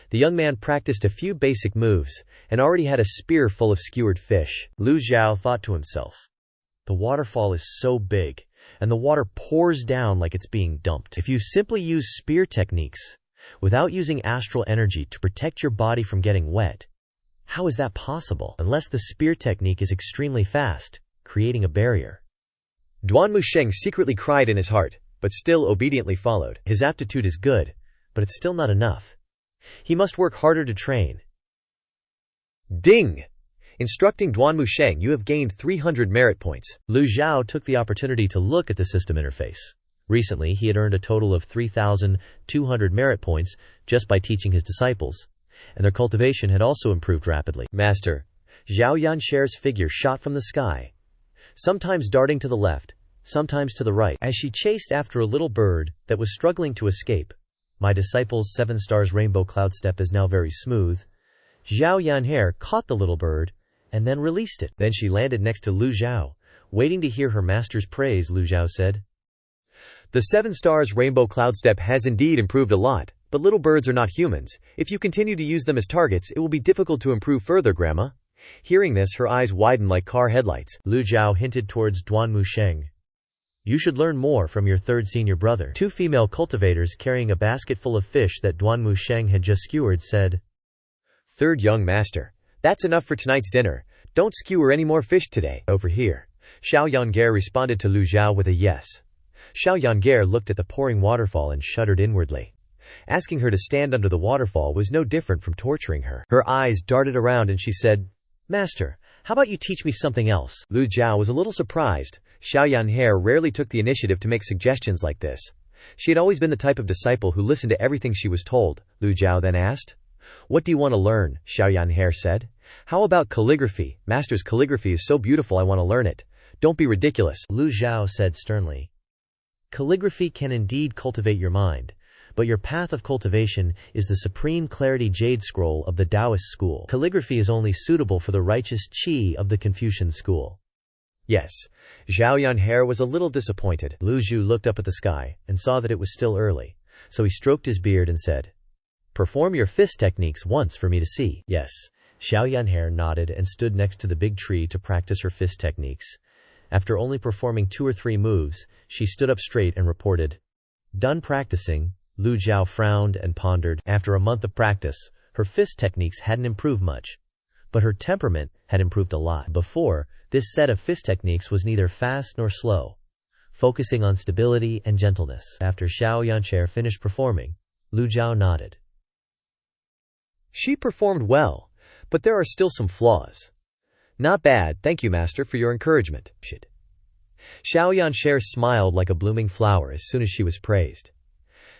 The young man practiced a few basic moves, and already had a spear full of skewered fish. Lu Zhou thought to himself, the waterfall is so big, and the water pours down like it's being dumped. If you simply use spear techniques, without using astral energy to protect your body from getting wet, how is that possible? Unless the spear technique is extremely fast, creating a barrier. Duanmu Sheng secretly cried in his heart, but still obediently followed. His aptitude is good, but it's still not enough. He must work harder to train. Ding! Instructing Duanmu Sheng, you have gained 300 merit points. Lu Zhou took the opportunity to look at the system interface. Recently, he had earned a total of 3,200 merit points just by teaching his disciples. and their cultivation had also improved rapidly. Master, Zhao Yanshare's figure shot from the sky, sometimes darting to the left, sometimes to the right, as she chased after a little bird that was struggling to escape. My disciple's 7 stars rainbow cloud step is now very smooth. Zhao Yanhare caught the little bird and then released it. Then she landed next to Lu Zhou, waiting to hear her master's praise. Lu Zhou said, "The 7 stars rainbow cloud step has indeed improved a lot, but little birds are not humans. If you continue to use them as targets, it will be difficult to improve further, Grandma." Hearing this, her eyes widened like car headlights. Lu Zhou hinted towards Duan Musheng. You should learn more from your third senior brother. 2 female cultivators carrying a basket full of fish that Duan Musheng had just skewered said, "Third young master, that's enough for tonight's dinner. Don't skewer any more fish today." "Over here." Xiao Yange responded to Lu Zhou with a yes. Xiao Yange looked at the pouring waterfall and shuddered inwardly. Asking her to stand under the waterfall was no different from torturing her. Her eyes darted around and she said, Master, how about you teach me something else? Lu Zhou was a little surprised. Xiao Yanhe rarely took the initiative to make suggestions like this. She had always been the type of disciple who listened to everything she was told. Lu Zhou then asked, "What do you want to learn?" Xiao Yanhe said. "How about calligraphy? Master's calligraphy is so beautiful, I want to learn it." "Don't be ridiculous," Lu Zhou said sternly. Calligraphy can indeed cultivate your mind, but your path of cultivation is the supreme clarity jade scroll of the Taoist school. Calligraphy is only suitable for the righteous qi of the Confucian school. Yes. Zhao Yanhe was a little disappointed. Lu Zhou looked up at the sky and saw that it was still early, so he stroked his beard and said, "Perform your fist techniques once for me to see." "Yes." Xiao Yanhe nodded and stood next to the big tree to practice her fist techniques. After only performing 2 or 3 moves, she stood up straight and reported, "Done practicing." Lu Zhou frowned and pondered. After a month of practice, her fist techniques hadn't improved much, but her temperament had improved a lot. Before, this set of fist techniques was neither fast nor slow, focusing on stability and gentleness. After Xiao Yanche finished performing, Lu Zhou nodded. She performed well, but there are still some flaws. "Not bad, thank you, Master, for your encouragement." Xiao Yanche smiled like a blooming flower as soon as she was praised.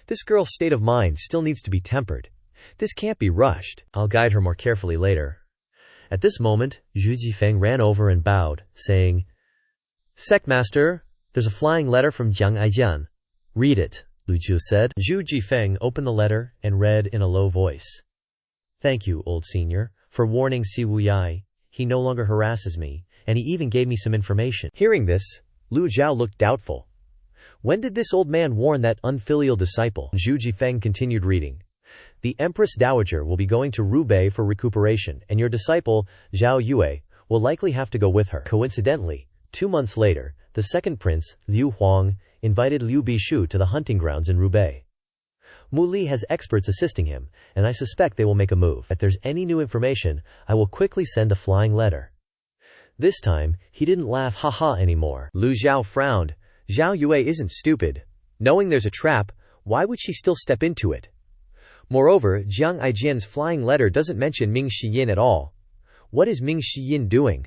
This girl's state of mind still needs to be tempered. This can't be rushed. "I'll guide her more carefully later." At this moment, Zhu Jifeng ran over and bowed, saying, "Sect Master, there's a flying letter from Jiang Aijian." "Read it," Lu Zhou said. Zhu Jifeng opened the letter and read in a low voice, "Thank you, old senior, for warning Si Wuyai. He no longer harasses me, and he even gave me some information." Hearing this, Lu Zhou looked doubtful. When did this old man warn that unfilial disciple? Zhu Jifeng continued reading. "The Empress Dowager will be going to Rubei for recuperation, and your disciple, Zhao Yue, will likely have to go with her." Coincidentally, 2 months later, the second prince, Liu Huang, invited Liu Bishu to the hunting grounds in Rubei. Mu Li has experts assisting him, and I suspect they will make a move. If there's any new information, I will quickly send a flying letter. This time, he didn't laugh haha anymore. Lu Zhou frowned. Zhao Yue isn't stupid. Knowing there's a trap, why would she still step into it? Moreover, Jiang Aijian's flying letter doesn't mention Ming Shiyin at all. What is Ming Shiyin doing?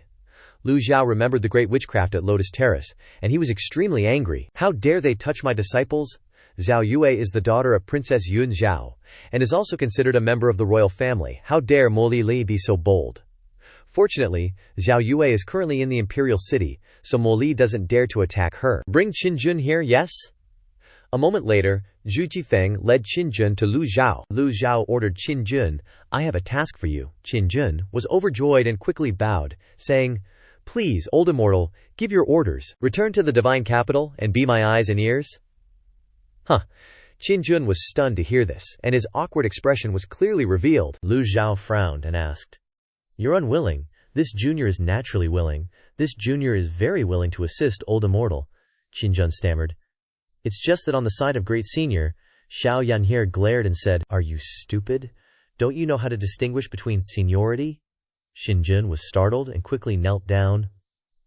Lu Zhou remembered the great witchcraft at Lotus Terrace, and he was extremely angry. How dare they touch my disciples? Zhao Yue is the daughter of Princess Yun Zhao, and is also considered a member of the royal family. How dare Mo Li be so bold? Fortunately, Zhao Yue is currently in the imperial city, so Mo Li doesn't dare to attack her. "Bring Qin Jun here, yes?" A moment later, Zhu Jifeng led Qin Jun to Lu Zhou. Lu Zhou ordered Qin Jun, "I have a task for you." Qin Jun was overjoyed and quickly bowed, saying, "Please, old immortal, give your orders. Return to the divine capital, and be my eyes and ears." Qin Jun was stunned to hear this, and his awkward expression was clearly revealed. Lu Zhou frowned and asked, "You're unwilling. This junior is naturally willing. This junior is very willing to assist old immortal." Qin Jun stammered. "It's just that on the side of great senior." Xiao Yanhe glared and said, "Are you stupid? Don't you know how to distinguish between seniority?" Qin Jun was startled and quickly knelt down.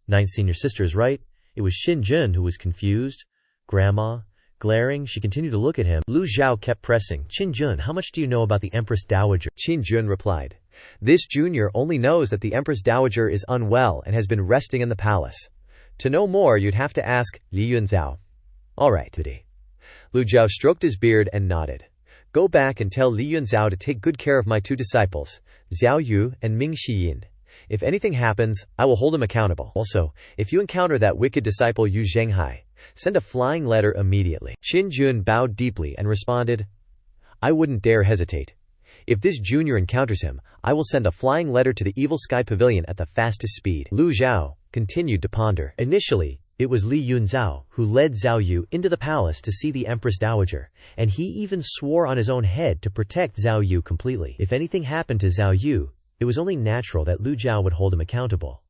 "Ninth senior sister is right." It was Qin Jun who was confused. "Grandma." Glaring, she continued to look at him. Lu Zhou kept pressing, "Qin Jun, how much do you know about the Empress Dowager?" Qin Jun replied, "This junior only knows that the Empress Dowager is unwell and has been resting in the palace. To know more, you'd have to ask Li Yunzhao." "All right, today." Lu Zhou stroked his beard and nodded. Go back and tell Li Yunzhao to take good care of my 2 disciples, Xiao Yu and Ming Xiyin. If anything happens, I will hold him accountable. Also, if you encounter that wicked disciple Yu Zhenghai, send a flying letter immediately." Qin Jun bowed deeply and responded, "I wouldn't dare hesitate. If this junior encounters him, I will send a flying letter to the Evil Sky Pavilion at the fastest speed." Lu Zhou continued to ponder. Initially, it was Li Yunzhao who led Zhao Yu into the palace to see the Empress Dowager, and he even swore on his own head to protect Zhao Yu completely. If anything happened to Zhao Yu, it was only natural that Lu Zhou would hold him accountable.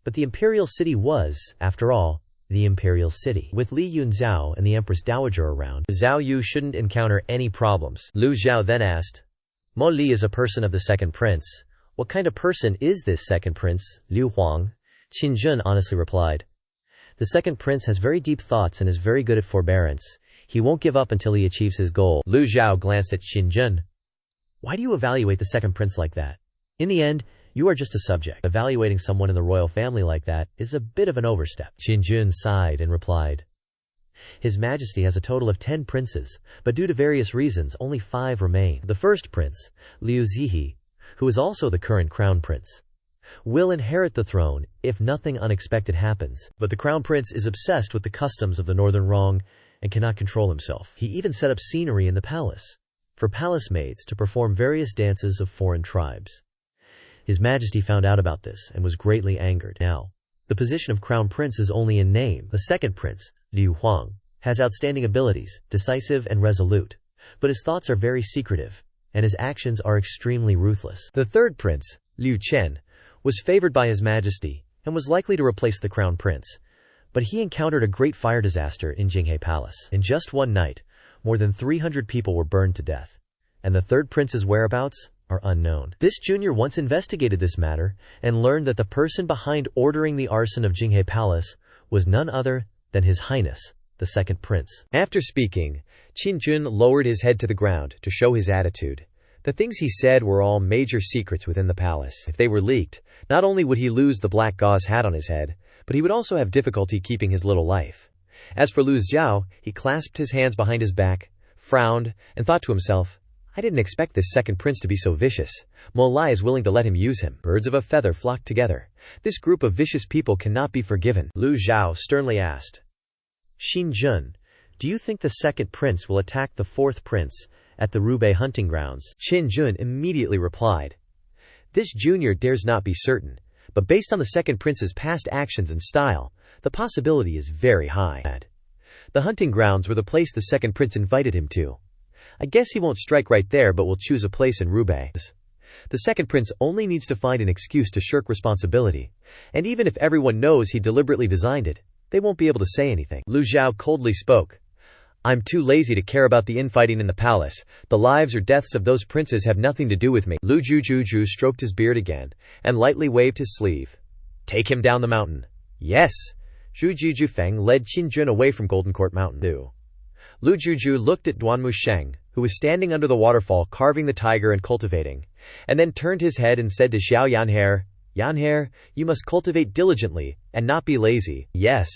But the imperial city was, after all, the imperial city. With Li Yunzhao and the Empress Dowager around, Zhao Yu shouldn't encounter any problems. Lu Zhou then asked, "Mo Li is a person of the second prince. What kind of person is this second prince, Liu Huang?" Qin Jun honestly replied, "The second prince has very deep thoughts and is very good at forbearance. He won't give up until he achieves his goal." Lu Zhou glanced at Qin Jun. "Why do you evaluate the second prince like that? In the end, you are just a subject. Evaluating someone in the royal family like that is a bit of an overstep." Qin Jun sighed and replied, "His Majesty has a total of 10 princes, but due to various reasons only 5 remain. The first prince, Liu Zihe, who is also the current crown prince, will inherit the throne if nothing unexpected happens. But the crown prince is obsessed with the customs of the northern Rong and cannot control himself. He even set up scenery in the palace for palace maids to perform various dances of foreign tribes. His Majesty found out about this and was greatly angered. Now, the position of crown prince is only in name. The second prince, Liu Huang, has outstanding abilities, decisive and resolute, but his thoughts are very secretive, and his actions are extremely ruthless. The third prince, Liu Chen, was favored by His Majesty and was likely to replace the crown prince, but he encountered a great fire disaster in Jinghe Palace. In just one night, more than 300 people were burned to death, and the third prince's whereabouts are unknown. This junior once investigated this matter and learned that the person behind ordering the arson of Jinghe Palace was none other than His Highness, the second prince." After speaking, Qin Jun lowered his head to the ground to show his attitude. The things he said were all major secrets within the palace. If they were leaked, not only would he lose the black gauze hat on his head, but he would also have difficulty keeping his little life. As for Lu Zhou, he clasped his hands behind his back, frowned, and thought to himself, "I didn't expect this second prince to be so vicious. Mo Lai is willing to let him use him." Birds of a feather flocked together. This group of vicious people cannot be forgiven. Lu Zhou sternly asked, "Qin Jun, do you think the second prince will attack the fourth prince at the Rubei hunting grounds?" Qin Jun immediately replied, "This junior dares not be certain, but based on the second prince's past actions and style, the possibility is very high. The hunting grounds were the place the second prince invited him to. I guess he won't strike right there but will choose a place in Rubei. The second prince only needs to find an excuse to shirk responsibility, and even if everyone knows he deliberately designed it, they won't be able to say anything." Lu Zhou coldly spoke, "I'm too lazy to care about the infighting in the palace. The lives or deaths of those princes have nothing to do with me." Lu Zhujuju stroked his beard again and lightly waved his sleeve. "Take him down the mountain." "Yes." Zhu Jifeng led Qin Jun away from Golden Court Mountain. Lu Juju looked at Duanmu Sheng, who was standing under the waterfall carving the tiger and cultivating, and then turned his head and said to Xiao Yanher, "Yanher, you must cultivate diligently and not be lazy." Yes,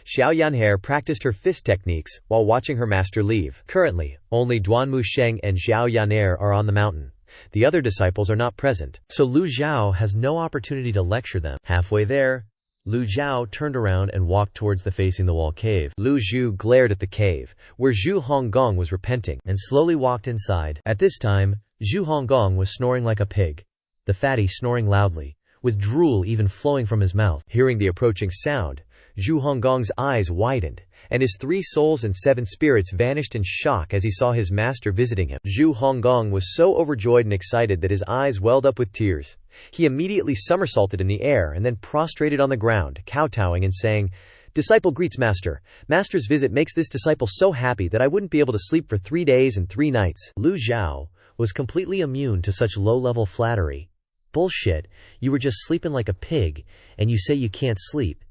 Xiao Yanher practiced her fist techniques while watching her master leave. Currently, only Duanmu Sheng and Xiao Yanher are on the mountain. The other disciples are not present, so Lu Zhou has no opportunity to lecture them. Halfway there, Lu Zhou turned around and walked towards the facing-the-wall cave. Lu Zhu glared at the cave, where Zhu Honggong was repenting, and slowly walked inside. At this time, Zhu Honggong was snoring like a pig, the fatty snoring loudly, with drool even flowing from his mouth. Hearing the approaching sound, Zhu Honggong's eyes widened, and his 3 souls and 7 spirits vanished in shock as he saw his master visiting him. Zhu Honggong was so overjoyed and excited that his eyes welled up with tears. He immediately somersaulted in the air and then prostrated on the ground, kowtowing and saying, "Disciple greets Master. Master's visit makes this disciple so happy that I wouldn't be able to sleep for 3 days and 3 nights." Lu Zhou was completely immune to such low-level flattery. "Bullshit, you were just sleeping like a pig, and you say you can't sleep."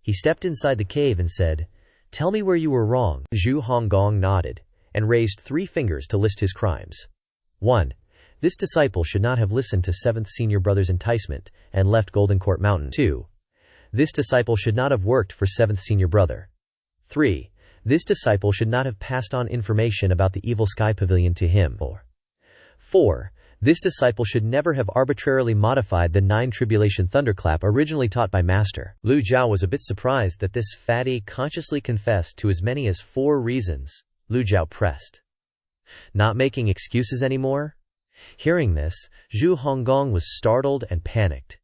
He stepped inside the cave and said, "Tell me where you were wrong." Zhu Honggong nodded, and raised 3 fingers to list his crimes. 1. This disciple should not have listened to 7th senior brother's enticement, and left Golden Court Mountain. 2. This disciple should not have worked for 7th senior brother. 3. This disciple should not have passed on information about the Evil Sky Pavilion to him. 4. This disciple should never have arbitrarily modified the 9 tribulation thunderclap originally taught by Master. Lu Zhou was a bit surprised that this fatty consciously confessed to as many as 4 reasons. Lu Zhou pressed. Not making excuses anymore? Hearing this, Zhu Honggong was startled and panicked.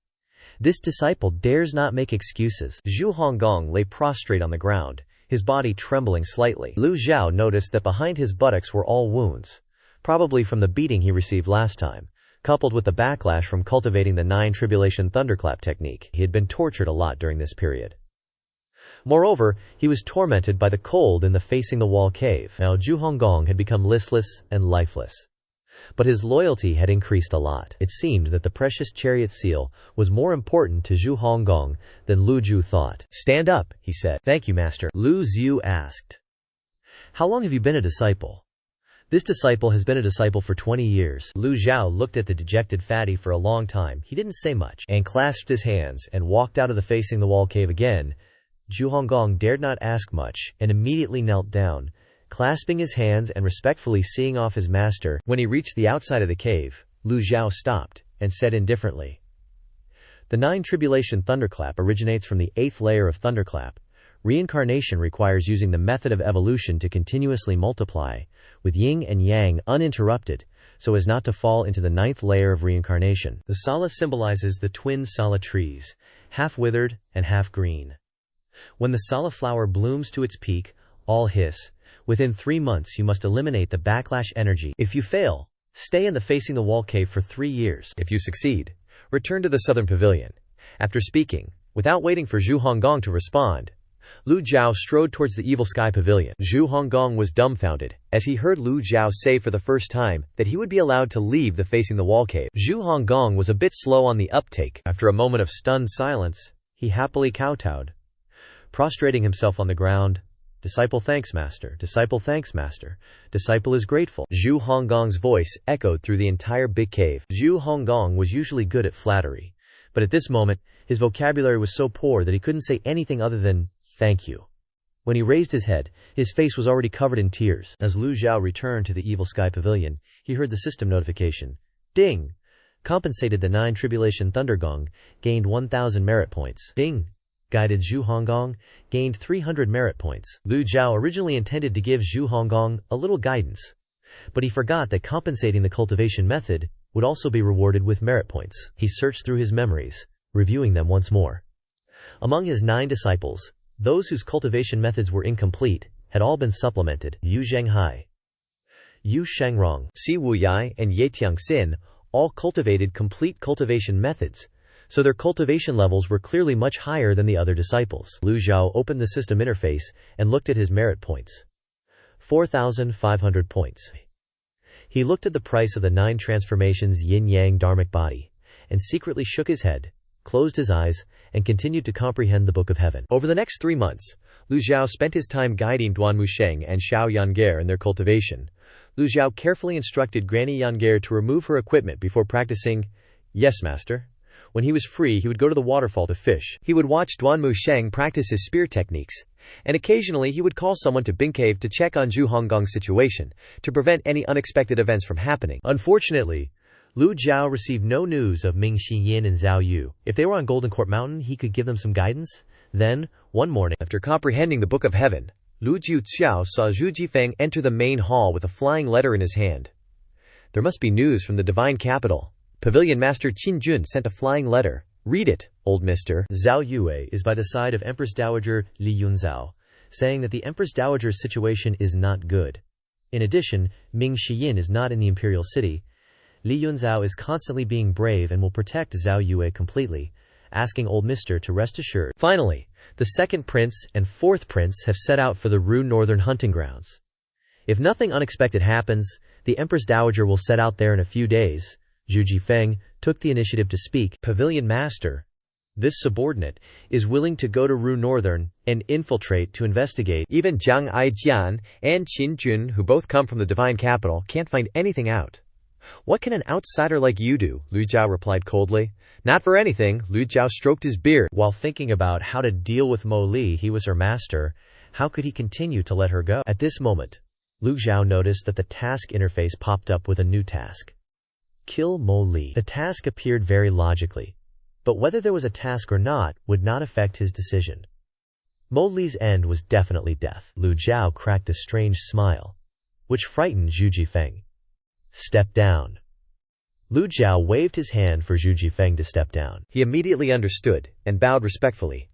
This disciple dares not make excuses. Zhu Honggong lay prostrate on the ground, his body trembling slightly. Lu Zhou noticed that behind his buttocks were all wounds, probably from the beating he received last time, coupled with the backlash from cultivating the 9 tribulation thunderclap technique. He had been tortured a lot during this period. Moreover, he was tormented by the cold in the facing the wall cave. Now Zhu Honggong had become listless and lifeless. But his loyalty had increased a lot. It seemed that the precious chariot seal was more important to Zhu Honggong than Lu Zhou thought. "Stand up," he said. "Thank you, Master." Lu Zhou asked. "How long have you been a disciple?" "This disciple has been a disciple for 20 years. Lu Zhou looked at the dejected fatty for a long time. He didn't say much, and clasped his hands and walked out of the facing the wall cave again. Zhu Honggong dared not ask much, and immediately knelt down, clasping his hands and respectfully seeing off his master. When he reached the outside of the cave, Lu Zhou stopped, and said indifferently, "The 9 tribulation thunderclap originates from the 8th layer of thunderclap. Reincarnation requires using the method of evolution to continuously multiply, with yin and yang uninterrupted, so as not to fall into the 9th layer of reincarnation. The sala symbolizes the twin sala trees, half withered and half green. When the sala flower blooms to its peak, all hiss. Within 3 months you must eliminate the backlash energy. If you fail, stay in the facing the wall cave for 3 years. If you succeed, return to the southern pavilion." After speaking, without waiting for Zhu Honggong to respond, Lu Zhou strode towards the Evil Sky Pavilion. Zhu Honggong was dumbfounded, as he heard Lu Zhou say for the first time that he would be allowed to leave the facing the wall cave. Zhu Honggong was a bit slow on the uptake. After a moment of stunned silence, he happily kowtowed, prostrating himself on the ground. "Disciple thanks, Master. Disciple thanks, Master. Disciple is grateful." Zhu Honggong's voice echoed through the entire big cave. Zhu Honggong was usually good at flattery, but at this moment, his vocabulary was so poor that he couldn't say anything other than, "Thank you." When he raised his head, his face was already covered in tears. As Lu Zhou returned to the Evil Sky Pavilion, he heard the system notification. Ding! Compensated the 9 tribulation thundergong, gained 1,000 merit points. Ding! Guided Zhu Honggong, gained 300 merit points. Lu Zhou originally intended to give Zhu Honggong a little guidance, but he forgot that compensating the cultivation method would also be rewarded with merit points. He searched through his memories, reviewing them once more. Among his 9 disciples, those whose cultivation methods were incomplete had all been supplemented. Yu Zhenghai, Yu Shengrong, Si Wuyai, and Ye Tiangxin all cultivated complete cultivation methods, so their cultivation levels were clearly much higher than the other disciples. Lu Zhou opened the system interface and looked at his merit points. 4,500 points. He looked at the price of the 9 transformations yin-yang dharmic body, and secretly shook his head, closed his eyes, and continued to comprehend the Book of Heaven. Over the next 3 months, Lu Zhou spent his time guiding Duanmu Sheng and Xiao Yanger in their cultivation. Lu Zhou carefully instructed Granny Yanger to remove her equipment before practicing, "Yes, Master." When he was free, he would go to the waterfall to fish. He would watch Duanmu Sheng practice his spear techniques, and occasionally he would call someone to Bing Cave to check on Zhu Honggong's situation, to prevent any unexpected events from happening. Unfortunately, Lu Zhou received no news of Ming Xiyin and Zhao Yu. If they were on Golden Court Mountain, he could give them some guidance. Then, one morning, after comprehending the Book of Heaven, Lu Jiuqiao saw Zhu Jifeng enter the main hall with a flying letter in his hand. "There must be news from the divine capital. Pavilion Master Qin Jun sent a flying letter. Read it, old mister." Zhao Yue is by the side of Empress Dowager Li Yunzhao, saying that the Empress Dowager's situation is not good. In addition, Ming Xiyin is not in the imperial city. Li Yunzhao is constantly being brave and will protect Zhao Yue completely, asking old mister to rest assured. Finally, the 2nd prince and 4th prince have set out for the Ru northern hunting grounds. If nothing unexpected happens, the Empress Dowager will set out there in a few days. Zhu Jifeng took the initiative to speak. "Pavilion Master, this subordinate is willing to go to Ru Northern and infiltrate to investigate. Even Jiang Aijian and Qin Jun, who both come from the divine capital, can't find anything out." "What can an outsider like you do?" Lu Zhou replied coldly. "Not for anything." Lu Zhou stroked his beard. While thinking about how to deal with Mo Li, he was her master, How could he continue to let her go? At this moment, Lu Zhou noticed that the task interface popped up with a new task. Kill Mo Li. The task appeared very logically, but whether there was a task or not would not affect his decision. Mo Li's end was definitely death. Lu Zhou cracked a strange smile, which frightened Zhu Jifeng. Step down. Lu Zhou waved his hand for Zhu Jifeng to step down. He immediately understood and bowed respectfully.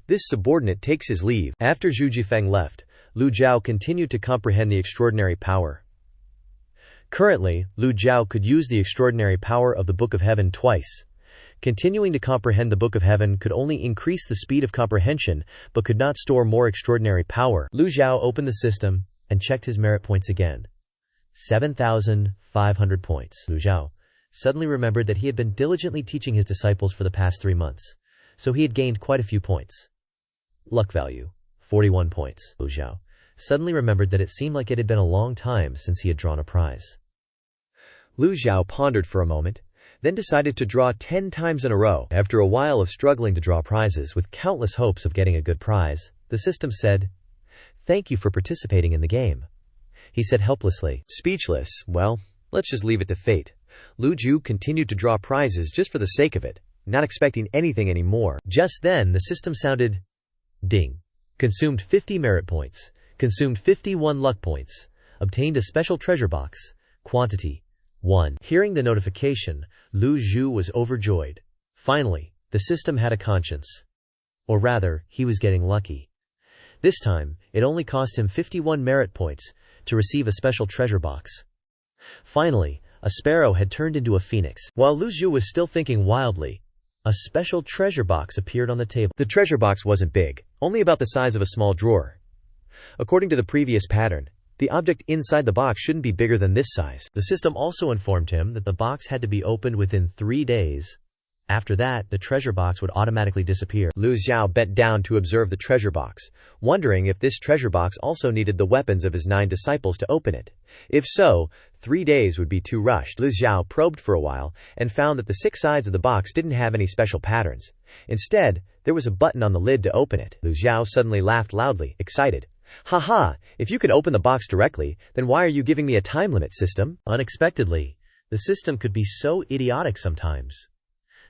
This subordinate takes his leave. After Zhu Jifeng left, Lu Zhou continued to comprehend the extraordinary power. Currently, Lu Zhou could use the extraordinary power of the Book of Heaven twice. Continuing to comprehend the Book of Heaven could only increase the speed of comprehension, but could not store more extraordinary power. Lu Zhou opened the system and checked his merit points again. 7,500 points. Lu Zhou suddenly remembered that he had been diligently teaching his disciples for the past 3 months, so he had gained quite a few points. Luck value, 41 points. Lu Zhou suddenly remembered that it seemed like it had been a long time since he had drawn a prize. Lu Zhou pondered for a moment, then decided to draw 10 times in a row. After a while of struggling to draw prizes with countless hopes of getting a good prize, the system said, "Thank you for participating in the game," he said helplessly. Speechless, well, let's just leave it to fate. Lu Zhou continued to draw prizes just for the sake of it, not expecting anything anymore. Just then, the system sounded, ding. Consumed 50 merit points. Consumed 51 luck points. Obtained a special treasure box. Quantity 1. Hearing the notification, Lu Zhou was overjoyed. Finally, the system had a conscience. Or rather, he was getting lucky. This time, it only cost him 51 merit points to receive a special treasure box. Finally, a sparrow had turned into a phoenix. While Lu Zhou was still thinking wildly, a special treasure box appeared on the table. The treasure box wasn't big, only about the size of a small drawer. According to the previous pattern, the object inside the box shouldn't be bigger than this size. The system also informed him that the box had to be opened within 3 days. After that, the treasure box would automatically disappear. Lu Zhou bent down to observe the treasure box, wondering if this treasure box also needed the weapons of his 9 disciples to open it. If so, 3 days would be too rushed. Lu Zhou probed for a while and found that the 6 sides of the box didn't have any special patterns. Instead, there was a button on the lid to open it. Lu Zhou suddenly laughed loudly, excited. "Haha, if you can open the box directly, then why are you giving me a time limit, system?" Unexpectedly, the system could be so idiotic sometimes.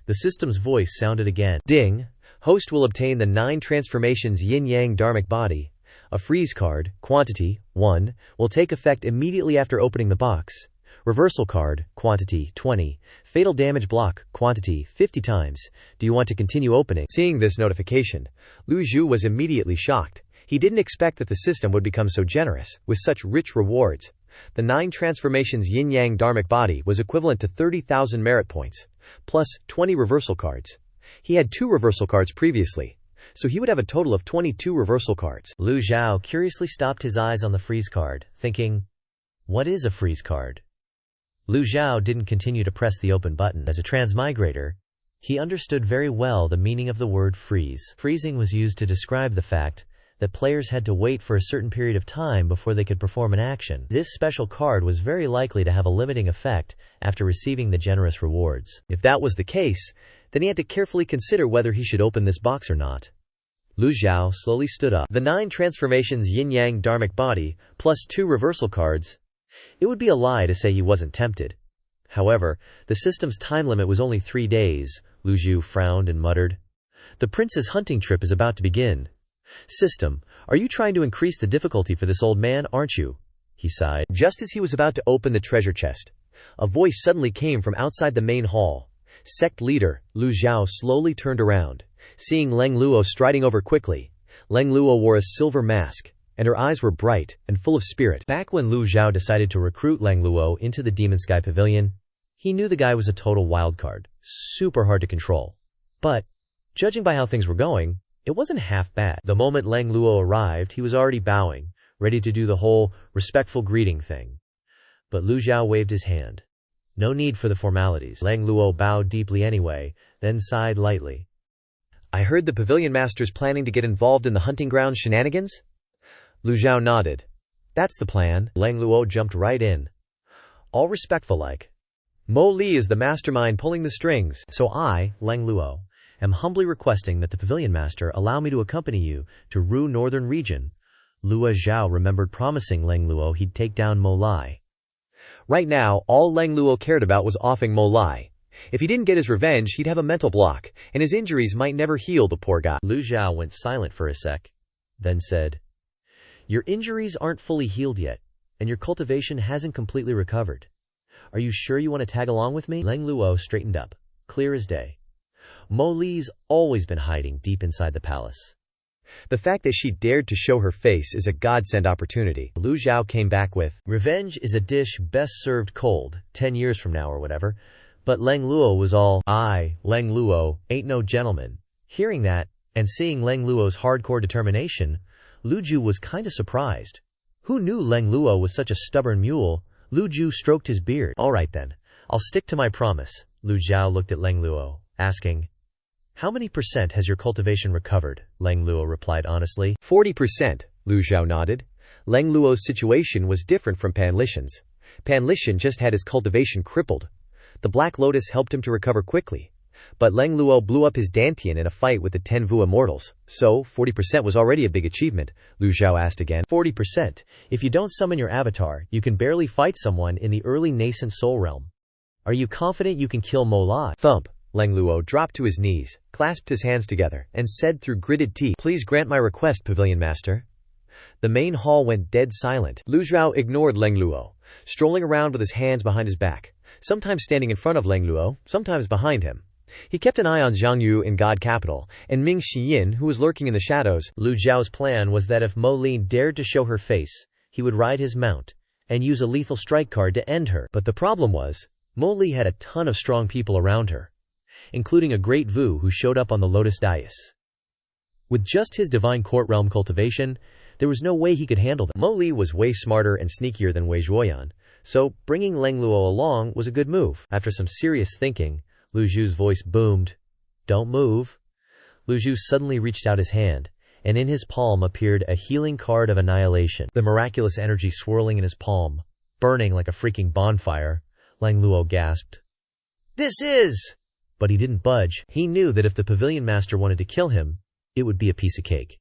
The system's voice sounded again. Ding. Host will obtain the 9 transformations yin-yang dharmic body. A freeze card, quantity 1, will take effect immediately after opening the box. Reversal card, quantity 20. Fatal damage block, quantity 50 times. Do you want to continue opening? Seeing this notification, Lu Zhou was immediately shocked. He didn't expect that the system would become so generous, with such rich rewards. The 9 transformations yin-yang dharmic body was equivalent to 30,000 merit points, plus 20 reversal cards. He had 2 reversal cards previously, so he would have a total of 22 reversal cards. Lu Zhou curiously stopped his eyes on the freeze card, thinking, what is a freeze card? Lu Zhou didn't continue to press the open button. As a transmigrator, he understood very well the meaning of the word freeze. Freezing was used to describe the fact that players had to wait for a certain period of time before they could perform an action. This special card was very likely to have a limiting effect after receiving the generous rewards. If that was the case, then he had to carefully consider whether he should open this box or not. Lu Zhou slowly stood up. The 9 transformations yin-yang dharmic body, plus 2 reversal cards. It would be a lie to say he wasn't tempted. However, the system's time limit was only 3 days. Lu Zhou frowned and muttered, "The prince's hunting trip is about to begin. System, are you trying to increase the difficulty for this old man, aren't you?" he sighed. Just as he was about to open the treasure chest, a voice suddenly came from outside the main hall. Sect leader, Lu Zhou slowly turned around, seeing Leng Luo striding over quickly. Leng Luo wore a silver mask, and her eyes were bright and full of spirit. Back when Lu Zhou decided to recruit Leng Luo into the Evil Sky Pavilion, he knew the guy was a total wildcard, super hard to control. But, judging by how things were going, it wasn't half bad. The moment Leng Luo arrived, he was already bowing, ready to do the whole respectful greeting thing. But Lu Zhou waved his hand. No need for the formalities. Leng Luo bowed deeply anyway, then sighed lightly. "I heard the pavilion master's planning to get involved in the hunting grounds shenanigans?" Lu Zhou nodded. "That's the plan." Leng Luo jumped right in, all respectful like. "Mo Li is the mastermind pulling the strings, so I, Leng Luo, am humbly requesting that the pavilion master allow me to accompany you to Ru northern region. Lu Zhou remembered promising Lang Luo he'd take down Mo Lai. Right now, all Lang Luo cared about was offing Mo Lai. If he didn't get his revenge, he'd have a mental block, and his injuries might never heal, the poor guy. Lu Zhou went silent for a sec, then said, "Your injuries aren't fully healed yet, and your cultivation hasn't completely recovered. Are you sure you want to tag along with me?" Lang Luo straightened up, clear as day. Mo Li's always been hiding deep inside the palace. The fact that she dared to show her face is a godsend opportunity. Lu Zhou came back with, "Revenge is a dish best served cold, 10 years from now or whatever." But Lang Luo was all, Lang Luo, ain't no gentleman." Hearing that, and seeing Lang Luo's hardcore determination, Lu Zhou was kinda surprised. Who knew Lang Luo was such a stubborn mule? Lu Zhou stroked his beard. "Alright then, I'll stick to my promise." Lu Zhou looked at Lang Luo, asking, "How many % has your cultivation recovered?" Lang Luo replied honestly. 40%, Lu Zhou nodded. Lang Luo's situation was different from Pan Lishan's. Pan Lishan just had his cultivation crippled. The Black Lotus helped him to recover quickly. But Lang Luo blew up his Dantian in a fight with the 10 Vu immortals. So, 40% was already a big achievement. Lu Zhou asked again. 40%. If you don't summon your avatar, you can barely fight someone in the early nascent soul realm. Are you confident you can kill Mo Lai? Thump. Lang Luo dropped to his knees, clasped his hands together, and said through gritted teeth, "Please grant my request, Pavilion Master." The main hall went dead silent. Lu Zhou ignored Lang Luo, strolling around with his hands behind his back, sometimes standing in front of Lang Luo, sometimes behind him. He kept an eye on Zhang Yu in God Capital, and Ming Xiyin, who was lurking in the shadows. Lu Zhao's plan was that if Mo Li dared to show her face, he would ride his mount, and use a lethal strike card to end her. But the problem was, Mo Li had a ton of strong people around her, including a great Vu who showed up on the Lotus Dais. With just his divine court realm cultivation, there was no way he could handle them. Mo Li was way smarter and sneakier than Wei Zhuoyan, so bringing Lang Luo along was a good move. After some serious thinking, Lu Zhou's voice boomed, "Don't move." Lu Zhou suddenly reached out his hand, and in his palm appeared a healing card of annihilation. The miraculous energy swirling in his palm, burning like a freaking bonfire. Lang Luo gasped, "This is..." But he didn't budge. He knew that if the pavilion master wanted to kill him, it would be a piece of cake.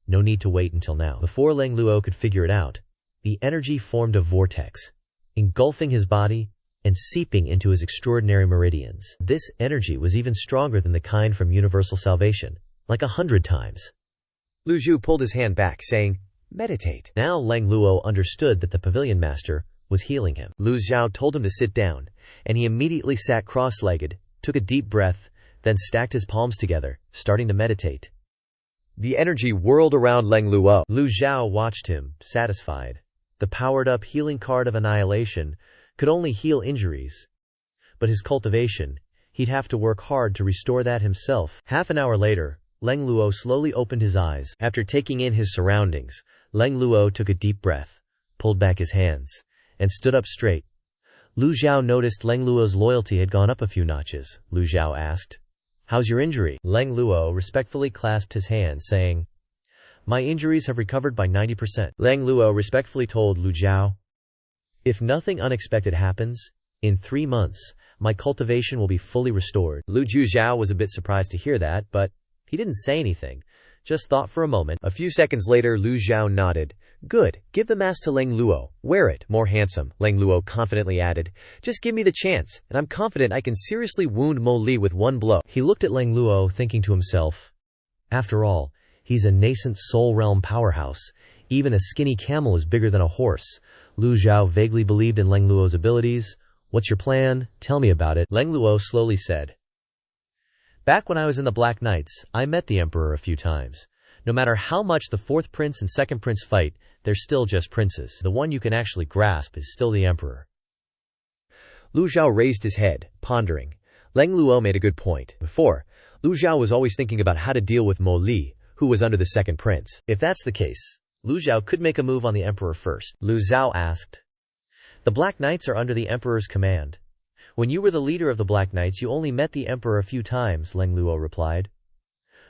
No need to wait until now. Before Lang Luo could figure it out, the energy formed a vortex, engulfing his body and seeping into his extraordinary meridians. This energy was even stronger than the kind from universal salvation, like 100 times. Lu Zhou pulled his hand back, saying, "Meditate." Now Lang Luo understood that the pavilion master was healing him. Lu Zhou told him to sit down, and he immediately sat cross-legged, took a deep breath, then stacked his palms together, starting to meditate. The energy whirled around Lang Luo. Lu Zhou watched him, satisfied. The powered-up healing card of annihilation could only heal injuries. But his cultivation, he'd have to work hard to restore that himself. Half an hour later, Lang Luo slowly opened his eyes. After taking in his surroundings, Lang Luo took a deep breath, pulled back his hands, and stood up straight. Lu Zhou noticed Lang Luo's loyalty had gone up a few notches. Lu Zhou asked, "How's your injury?" Lang Luo respectfully clasped his hands, saying, "My injuries have recovered by 90%. Lang Luo respectfully told Lu Zhou, "If nothing unexpected happens, in 3 months, my cultivation will be fully restored." Lu Zhou was a bit surprised to hear that, but he didn't say anything, just thought for a moment. A few seconds later, Lu Zhou nodded. "Good, give the mask to Lang Luo. Wear it." "More handsome," Lang Luo confidently added. "Just give me the chance, and I'm confident I can seriously wound Mo Li with one blow." He looked at Lang Luo, thinking to himself, after all, he's a nascent soul realm powerhouse. Even a skinny camel is bigger than a horse. Lu Zhou vaguely believed in Lang Luo's abilities. "What's your plan? Tell me about it." Lang Luo slowly said, "Back when I was in the Black Knights, I met the Emperor a few times. No matter how much the 4th Prince and 2nd Prince fight, they're still just princes. The one you can actually grasp is still the Emperor." Lu Zhou raised his head, pondering. Lang Luo made a good point. Before, Lu Zhou was always thinking about how to deal with Mo Li, who was under the 2nd Prince. If that's the case, Lu Zhou could make a move on the Emperor first. Lu Zhou asked, "The Black Knights are under the Emperor's command. When you were the leader of the Black Knights, you only met the Emperor a few times," Lang Luo replied.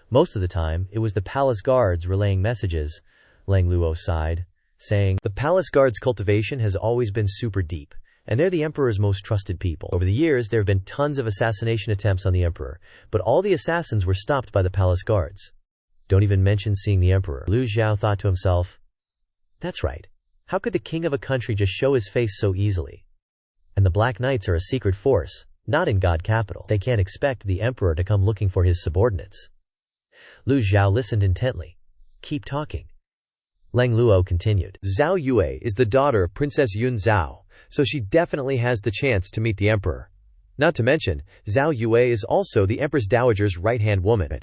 "Most of the time, it was the palace guards relaying messages." Lang Luo sighed, saying, "The palace guard's cultivation has always been super deep, and they're the emperor's most trusted people. Over the years, there have been tons of assassination attempts on the emperor, but all the assassins were stopped by the palace guards. Don't even mention seeing the emperor. Lu Zhou thought to himself, that's right. How could the king of a country just show his face so easily? And the Black Knights are a secret force, not in God capital. They can't expect the emperor to come looking for his subordinates. Lu Zhou listened intently. Keep talking. Lang Luo continued. Zhao Yue is the daughter of Princess Yun Zhao, so she definitely has the chance to meet the emperor. Not to mention, Zhao Yue is also the Empress Dowager's right-hand woman.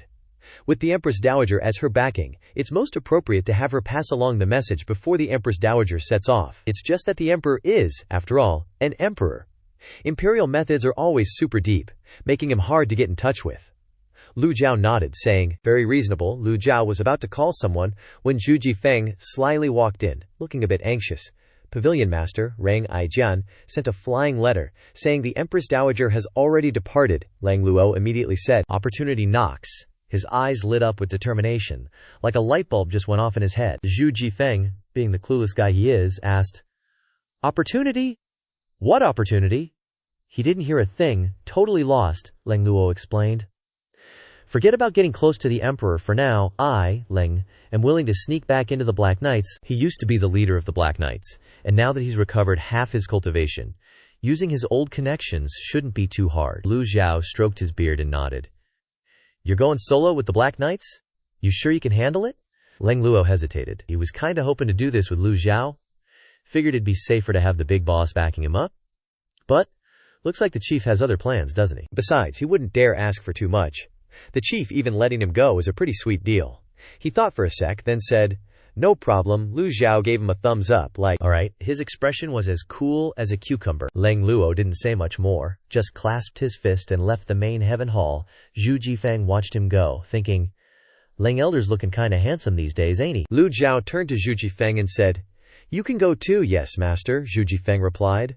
With the Empress Dowager as her backing, it's most appropriate to have her pass along the message before the Empress Dowager sets off. It's just that the emperor is, after all, an emperor. Imperial methods are always super deep, making him hard to get in touch with. Lu Zhou nodded, saying, very reasonable. Lu Zhou was about to call someone when Zhu Jifeng slyly walked in, looking a bit anxious. Pavilion Master, Rang Aijian, sent a flying letter, saying the Empress Dowager has already departed. Lang Luo immediately said, opportunity knocks. His eyes lit up with determination, like a light bulb just went off in his head. Zhu Jifeng, being the clueless guy he is, asked, opportunity? What opportunity? He didn't hear a thing, totally lost, Lang Luo explained. Forget about getting close to the emperor for now. I, Leng, am willing to sneak back into the Black Knights. He used to be the leader of the Black Knights, and now that he's recovered half his cultivation, using his old connections shouldn't be too hard. Lu Zhou stroked his beard and nodded. You're going solo with the Black Knights? You sure you can handle it? Lang Luo hesitated. He was kinda hoping to do this with Lu Zhou. Figured it'd be safer to have the big boss backing him up. But, looks like the chief has other plans, doesn't he? Besides, he wouldn't dare ask for too much. The chief even letting him go is a pretty sweet deal. He thought for a sec, then said, no problem. Lu Zhou gave him a thumbs up, like, alright. His expression was as cool as a cucumber. Lang Luo didn't say much more, just clasped his fist and left the main heaven hall. Zhu Jifeng watched him go, thinking, Lang Elder's looking kinda handsome these days, ain't he? Lu Zhou turned to Zhu Jifeng and said, you can go too, yes, master, Zhu Jifeng replied.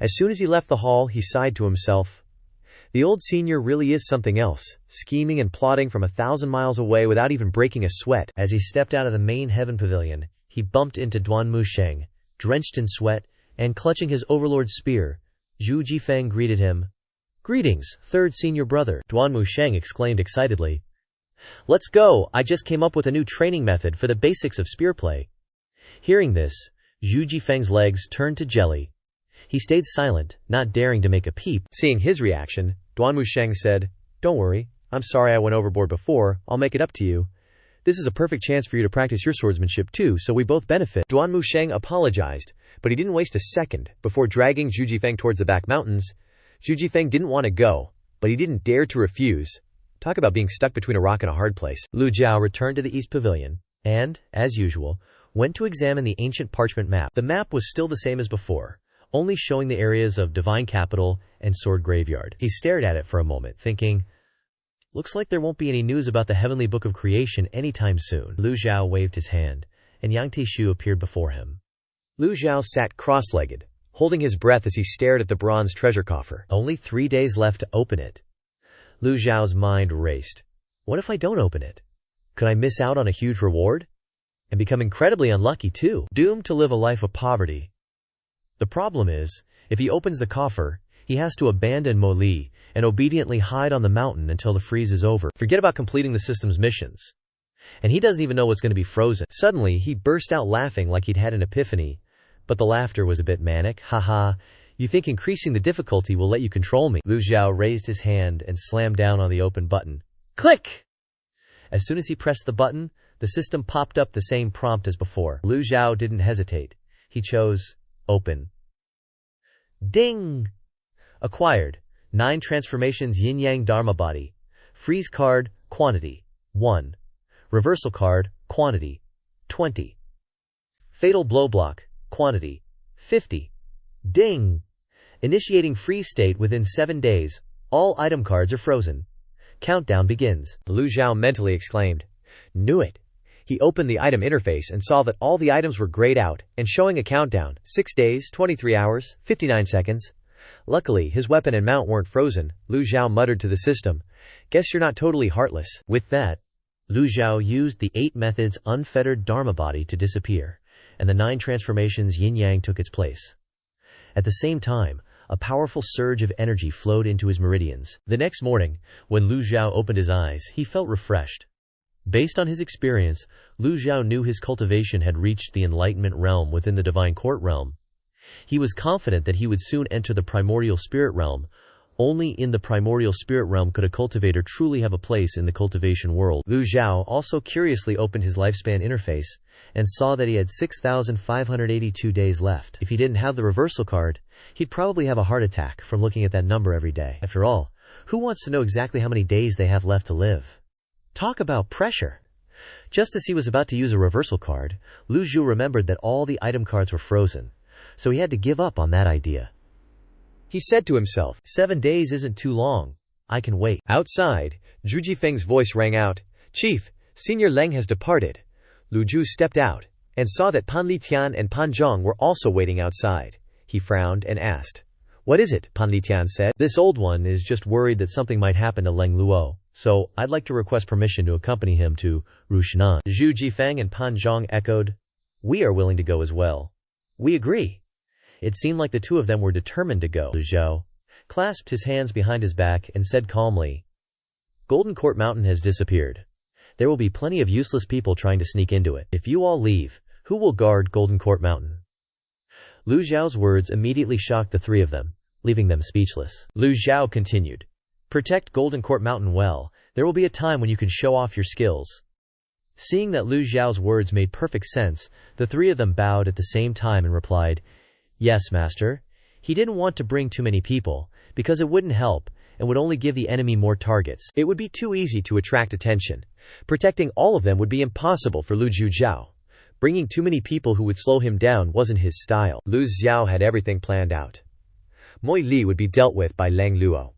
As soon as he left the hall, he sighed to himself. The old senior really is something else, scheming and plotting from 1,000 miles away without even breaking a sweat. As he stepped out of the main heaven pavilion, he bumped into Duan Musheng, drenched in sweat, and clutching his overlord's spear. Zhu Jifeng greeted him. Greetings, third senior brother, Duan Musheng exclaimed excitedly. Let's go, I just came up with a new training method for the basics of spear play. Hearing this, Zhu Jifeng's legs turned to jelly. He stayed silent, not daring to make a peep. Seeing his reaction, Duan Musheng said, don't worry, I'm sorry I went overboard before, I'll make it up to you. This is a perfect chance for you to practice your swordsmanship too, so we both benefit. Duan Musheng apologized, but he didn't waste a second before dragging Zhu Jifeng towards the back mountains. Zhu Jifeng didn't want to go, but he didn't dare to refuse. Talk about being stuck between a rock and a hard place. Lu Zhou returned to the East Pavilion, and, as usual, went to examine the ancient parchment map. The map was still the same as before, only showing the areas of Divine Capital and Sword Graveyard. He stared at it for a moment, thinking, looks like there won't be any news about the Heavenly Book of Creation anytime soon. Lu Zhou waved his hand, and Yang Tishu appeared before him. Lu Zhou sat cross-legged, holding his breath as he stared at the bronze treasure coffer. Only 3 days left to open it. Lu Zhao's mind raced. What if I don't open it? Could I miss out on a huge reward? And become incredibly unlucky too, doomed to live a life of poverty. The problem is, if he opens the coffer, he has to abandon Mo Li and obediently hide on the mountain until the freeze is over. Forget about completing the system's missions. And he doesn't even know what's going to be frozen. Suddenly, he burst out laughing like he'd had an epiphany, but the laughter was a bit manic. Haha, you think increasing the difficulty will let you control me? Lu Zhou raised his hand and slammed down on the open button. Click! As soon as he pressed the button, the system popped up the same prompt as before. Lu Zhou didn't hesitate. He chose Open. Ding! Acquired. 9 transformations Yin-Yang Dharma Body. Freeze card, quantity, 1. Reversal card, quantity, 20. Fatal blow block, quantity, 50. Ding! Initiating freeze state within 7 days. All item cards are frozen. Countdown begins. Lu Zhou mentally exclaimed. Knew it. He opened the item interface and saw that all the items were grayed out and showing a countdown, 6 days, 23 hours, 59 seconds. Luckily, his weapon and mount weren't frozen. Lu Zhou muttered to the system, guess you're not totally heartless. With that, Lu Zhou used the 8 methods unfettered Dharma Body to disappear, and the 9 transformations Yin-Yang took its place. At the same time, a powerful surge of energy flowed into his meridians. The next morning, when Lu Zhou opened his eyes, he felt refreshed. Based on his experience, Lu Zhou knew his cultivation had reached the enlightenment realm within the divine court realm. He was confident that he would soon enter the primordial spirit realm. Only in the primordial spirit realm could a cultivator truly have a place in the cultivation world. Lu Zhou also curiously opened his lifespan interface and saw that he had 6,582 days left. If he didn't have the reversal card, he'd probably have a heart attack from looking at that number every day. After all, who wants to know exactly how many days they have left to live? Talk about pressure! Just as he was about to use a reversal card, Lu Zhou remembered that all the item cards were frozen, so he had to give up on that idea. He said to himself, 7 days isn't too long. I can wait. Outside, Zhu Jifeng's voice rang out, "Chief, Senior Leng has departed." Lu Zhou stepped out and saw that Pan Litian and Pan Zhong were also waiting outside. He frowned and asked, "What is it?" Pan Litian said. "This old one is just worried that something might happen to Leng Luo, so I'd like to request permission to accompany him to Rushinan." Zhu Jifeng and Pan Zhong echoed, "We are willing to go as well." "We agree." It seemed like the two of them were determined to go. Lu Zhou clasped his hands behind his back and said calmly, "Golden Court Mountain has disappeared. There will be plenty of useless people trying to sneak into it. If you all leave, who will guard Golden Court Mountain?" Lu Zhao's words immediately shocked the three of them, leaving them speechless. Lu Zhao continued, "Protect Golden Court Mountain well. There will be a time when you can show off your skills." Seeing that Lu Zhao's words made perfect sense, the three of them bowed at the same time and replied, "Yes, master." He didn't want to bring too many people, because it wouldn't help, and would only give the enemy more targets. It would be too easy to attract attention. Protecting all of them would be impossible for Lu Zhao. Bringing too many people who would slow him down wasn't his style. Lu Zhao had everything planned out. Moi Li would be dealt with by Leng Luo.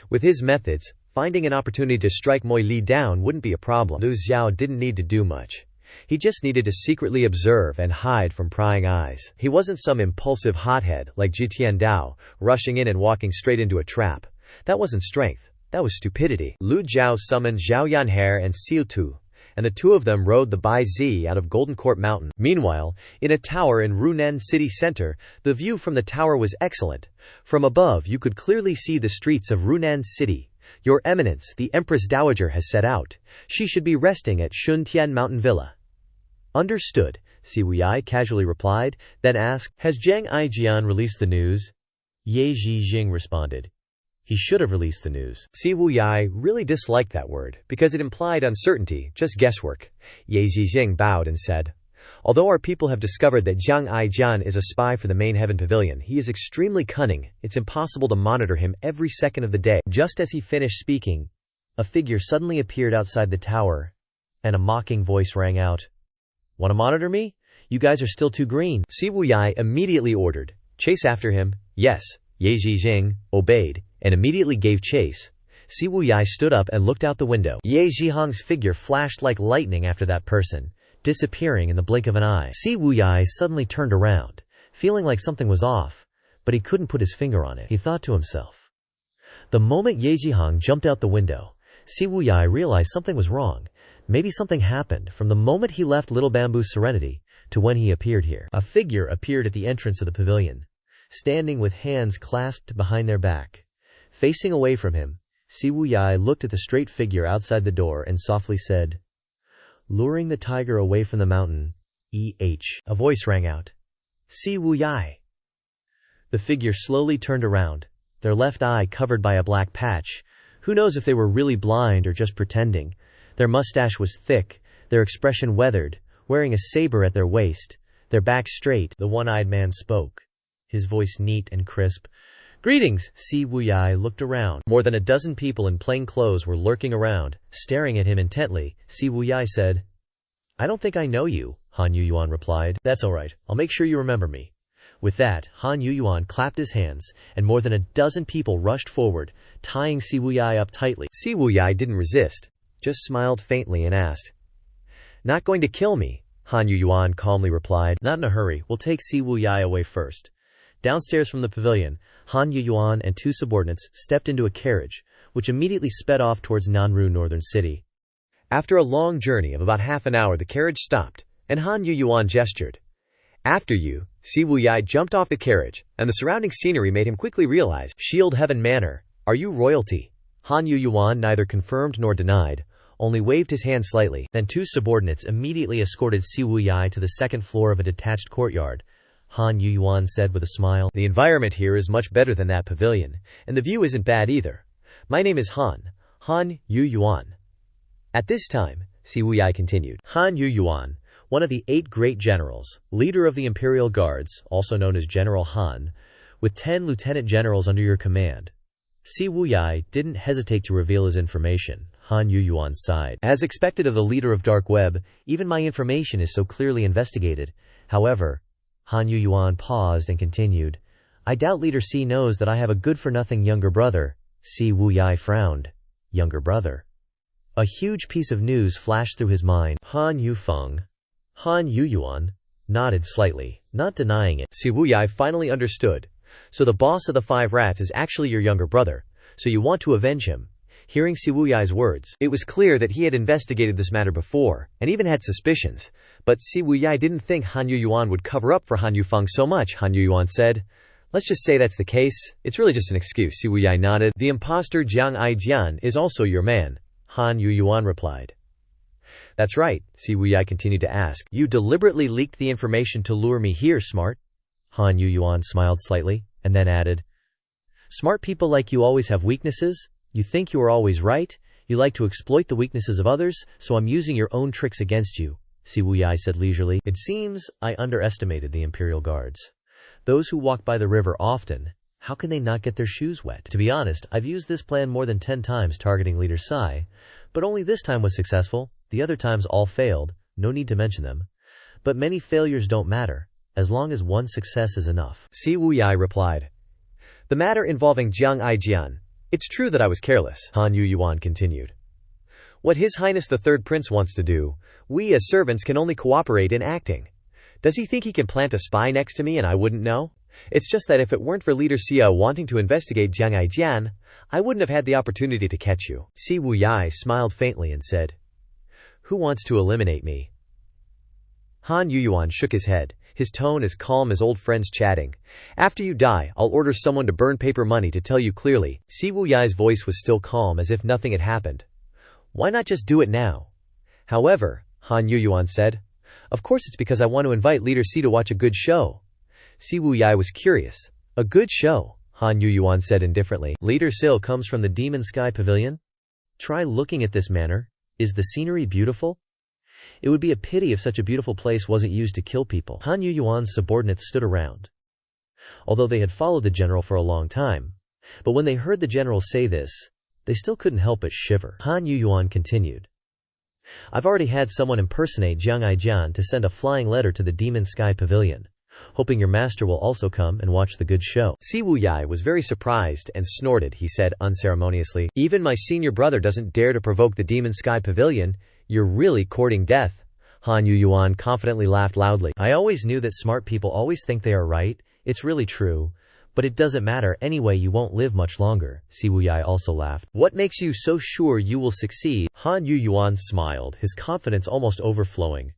With his methods, finding an opportunity to strike Moi Li down wouldn't be a problem. Lu Zhao didn't need to do much. He just needed to secretly observe and hide from prying eyes. He wasn't some impulsive hothead like Ji Tiandao, rushing in and walking straight into a trap. That wasn't strength, that was stupidity. Lu Zhao summoned Zhao Yanhe and Xiu Tu, and the two of them rode the Bai Zi out of Golden Court Mountain. Meanwhile, in a tower in Runan city center, the view from the tower was excellent. From above you could clearly see the streets of Runan city. "Your Eminence, the Empress Dowager has set out. She should be resting at Shuntian Mountain Villa." "Understood," Si Wuyai casually replied, then asked, "Has Zhang Aijian released the news?" Ye Zhijing responded, "He should have released the news." Si Wuyai really disliked that word, because it implied uncertainty, just guesswork. Ye Zhijing bowed and said, "Although our people have discovered that Zhang Aijian is a spy for the main heaven pavilion, he is extremely cunning. It's impossible to monitor him every second of the day." Just as he finished speaking, a figure suddenly appeared outside the tower, and a mocking voice rang out, "Want to monitor me? You guys are still too green." Si Wuyai immediately ordered, "Chase after him." "Yes." Ye Zhijing obeyed, and immediately gave chase. Si Wuyai stood up and looked out the window. Ye Zhihong's figure flashed like lightning after that person, disappearing in the blink of an eye. Si Wuyai suddenly turned around, feeling like something was off, but he couldn't put his finger on it. He thought to himself. The moment Ye Zhihong jumped out the window, Si Wuyai realized something was wrong. Maybe something happened from the moment he left Little Bamboo's Serenity to when he appeared here. A figure appeared at the entrance of the pavilion, standing with hands clasped behind their back. Facing away from him, Si Wuyai looked at the straight figure outside the door and softly said, "Luring the tiger away from the mountain, E.H." A voice rang out, "Si Wuyai." The figure slowly turned around, their left eye covered by a black patch. Who knows if they were really blind or just pretending. Their mustache was thick, their expression weathered, wearing a saber at their waist, their back straight. The one-eyed man spoke, his voice neat and crisp. "Greetings." Si Wuyai looked around. More than a dozen people in plain clothes were lurking around, staring at him intently. Si Wuyai said, "I don't think I know you," Han Yuyuan replied. "That's all right, I'll make sure you remember me." With that, Han Yuyuan clapped his hands, and more than a dozen people rushed forward, tying Si Wuyai up tightly. Si Wuyai didn't resist, just smiled faintly and asked, "Not going to kill me?" Han Yuyuan calmly replied, "Not in a hurry, we'll take Si Wuyai away first." Downstairs from the pavilion, Han Yuyuan and two subordinates stepped into a carriage, which immediately sped off towards Nanru Northern City. After a long journey of about half an hour, the carriage stopped, and Han Yuyuan gestured. After you, Si Wuyai jumped off the carriage, and the surrounding scenery made him quickly realize, Shield Heaven Manor, are you royalty? Han Yuyuan neither confirmed nor denied, only waved his hand slightly. Then two subordinates immediately escorted Si Wuyai to the second floor of a detached courtyard. Han Yuyuan said with a smile, The environment here is much better than that pavilion, and the view isn't bad either. My name is Han Yuyuan. At this time, Si Wuyai continued, Han Yuyuan, one of the 8 great generals, leader of the Imperial Guards, also known as General Han, with 10 lieutenant generals under your command. Si Wuyai didn't hesitate to reveal his information. Han Yuyuan sighed. As expected of the leader of Dark Web, even my information is so clearly investigated. However, Han Yuyuan paused and continued, I doubt Leader Si knows that I have a good-for-nothing younger brother. Si Wuyai frowned. Younger brother. A huge piece of news flashed through his mind. Han Yuyuan nodded slightly, not denying it. Si Wuyai finally understood. So the boss of the 5 rats is actually your younger brother, so you want to avenge him. Hearing Si Wuyai's words, it was clear that he had investigated this matter before, and even had suspicions, but Si Wuyai didn't think Han Yuyuan would cover up for Han Yufeng so much. Han Yuyuan said, Let's just say that's the case, it's really just an excuse. Si Wuyai nodded. The imposter Jiang Aijian is also your man, Han Yuyuan replied. That's right, Si Wuyai continued to ask. You deliberately leaked the information to lure me here, smart? Han Yuyuan smiled slightly, and then added, Smart people like you always have weaknesses. You think you are always right. You like to exploit the weaknesses of others, so I'm using your own tricks against you, Si Wuyai said leisurely. It seems I underestimated the Imperial Guards. Those who walk by the river often, how can they not get their shoes wet? To be honest, I've used this plan more than 10 times targeting Leader Sai, but only this time was successful. The other times all failed, no need to mention them. But many failures don't matter, as long as one success is enough. Si Wuyai replied. The matter involving Jiang Aijian. It's true that I was careless, Han Yuyuan continued. What His Highness the Third Prince wants to do, we as servants can only cooperate in acting. Does he think he can plant a spy next to me and I wouldn't know? It's just that if it weren't for Leader Xia wanting to investigate Jiang Aijian, I wouldn't have had the opportunity to catch you. Si Wuyai smiled faintly and said, Who wants to eliminate me? Han Yuyuan shook his head, his tone as calm as old friends chatting. After you die, I'll order someone to burn paper money to tell you clearly. Si Wuyai's voice was still calm as if nothing had happened. Why not just do it now? However, Han Yuyuan said, Of course it's because I want to invite Leader Si to watch a good show. Si Wuyai was curious. A good show, Han Yuyuan said indifferently. Leader Sil comes from the Demon Sky Pavilion? Try looking at this manor. Is the scenery beautiful? It would be a pity if such a beautiful place wasn't used to kill people. Han Yuyuan's subordinates stood around. Although they had followed the general for a long time, but when they heard the general say this, they still couldn't help but shiver. Han Yuyuan continued. I've already had someone impersonate Jiang Aijian to send a flying letter to the Demon Sky Pavilion, hoping your master will also come and watch the good show. Si Wuyai was very surprised and snorted. He said unceremoniously, Even my senior brother doesn't dare to provoke the Demon Sky Pavilion. You're really courting death. Han Yuyuan confidently laughed loudly. I always knew that smart people always think they are right. It's really true. But it doesn't matter anyway, you won't live much longer. Si Wuyai also laughed. What makes you so sure you will succeed? Han Yuyuan smiled, his confidence almost overflowing.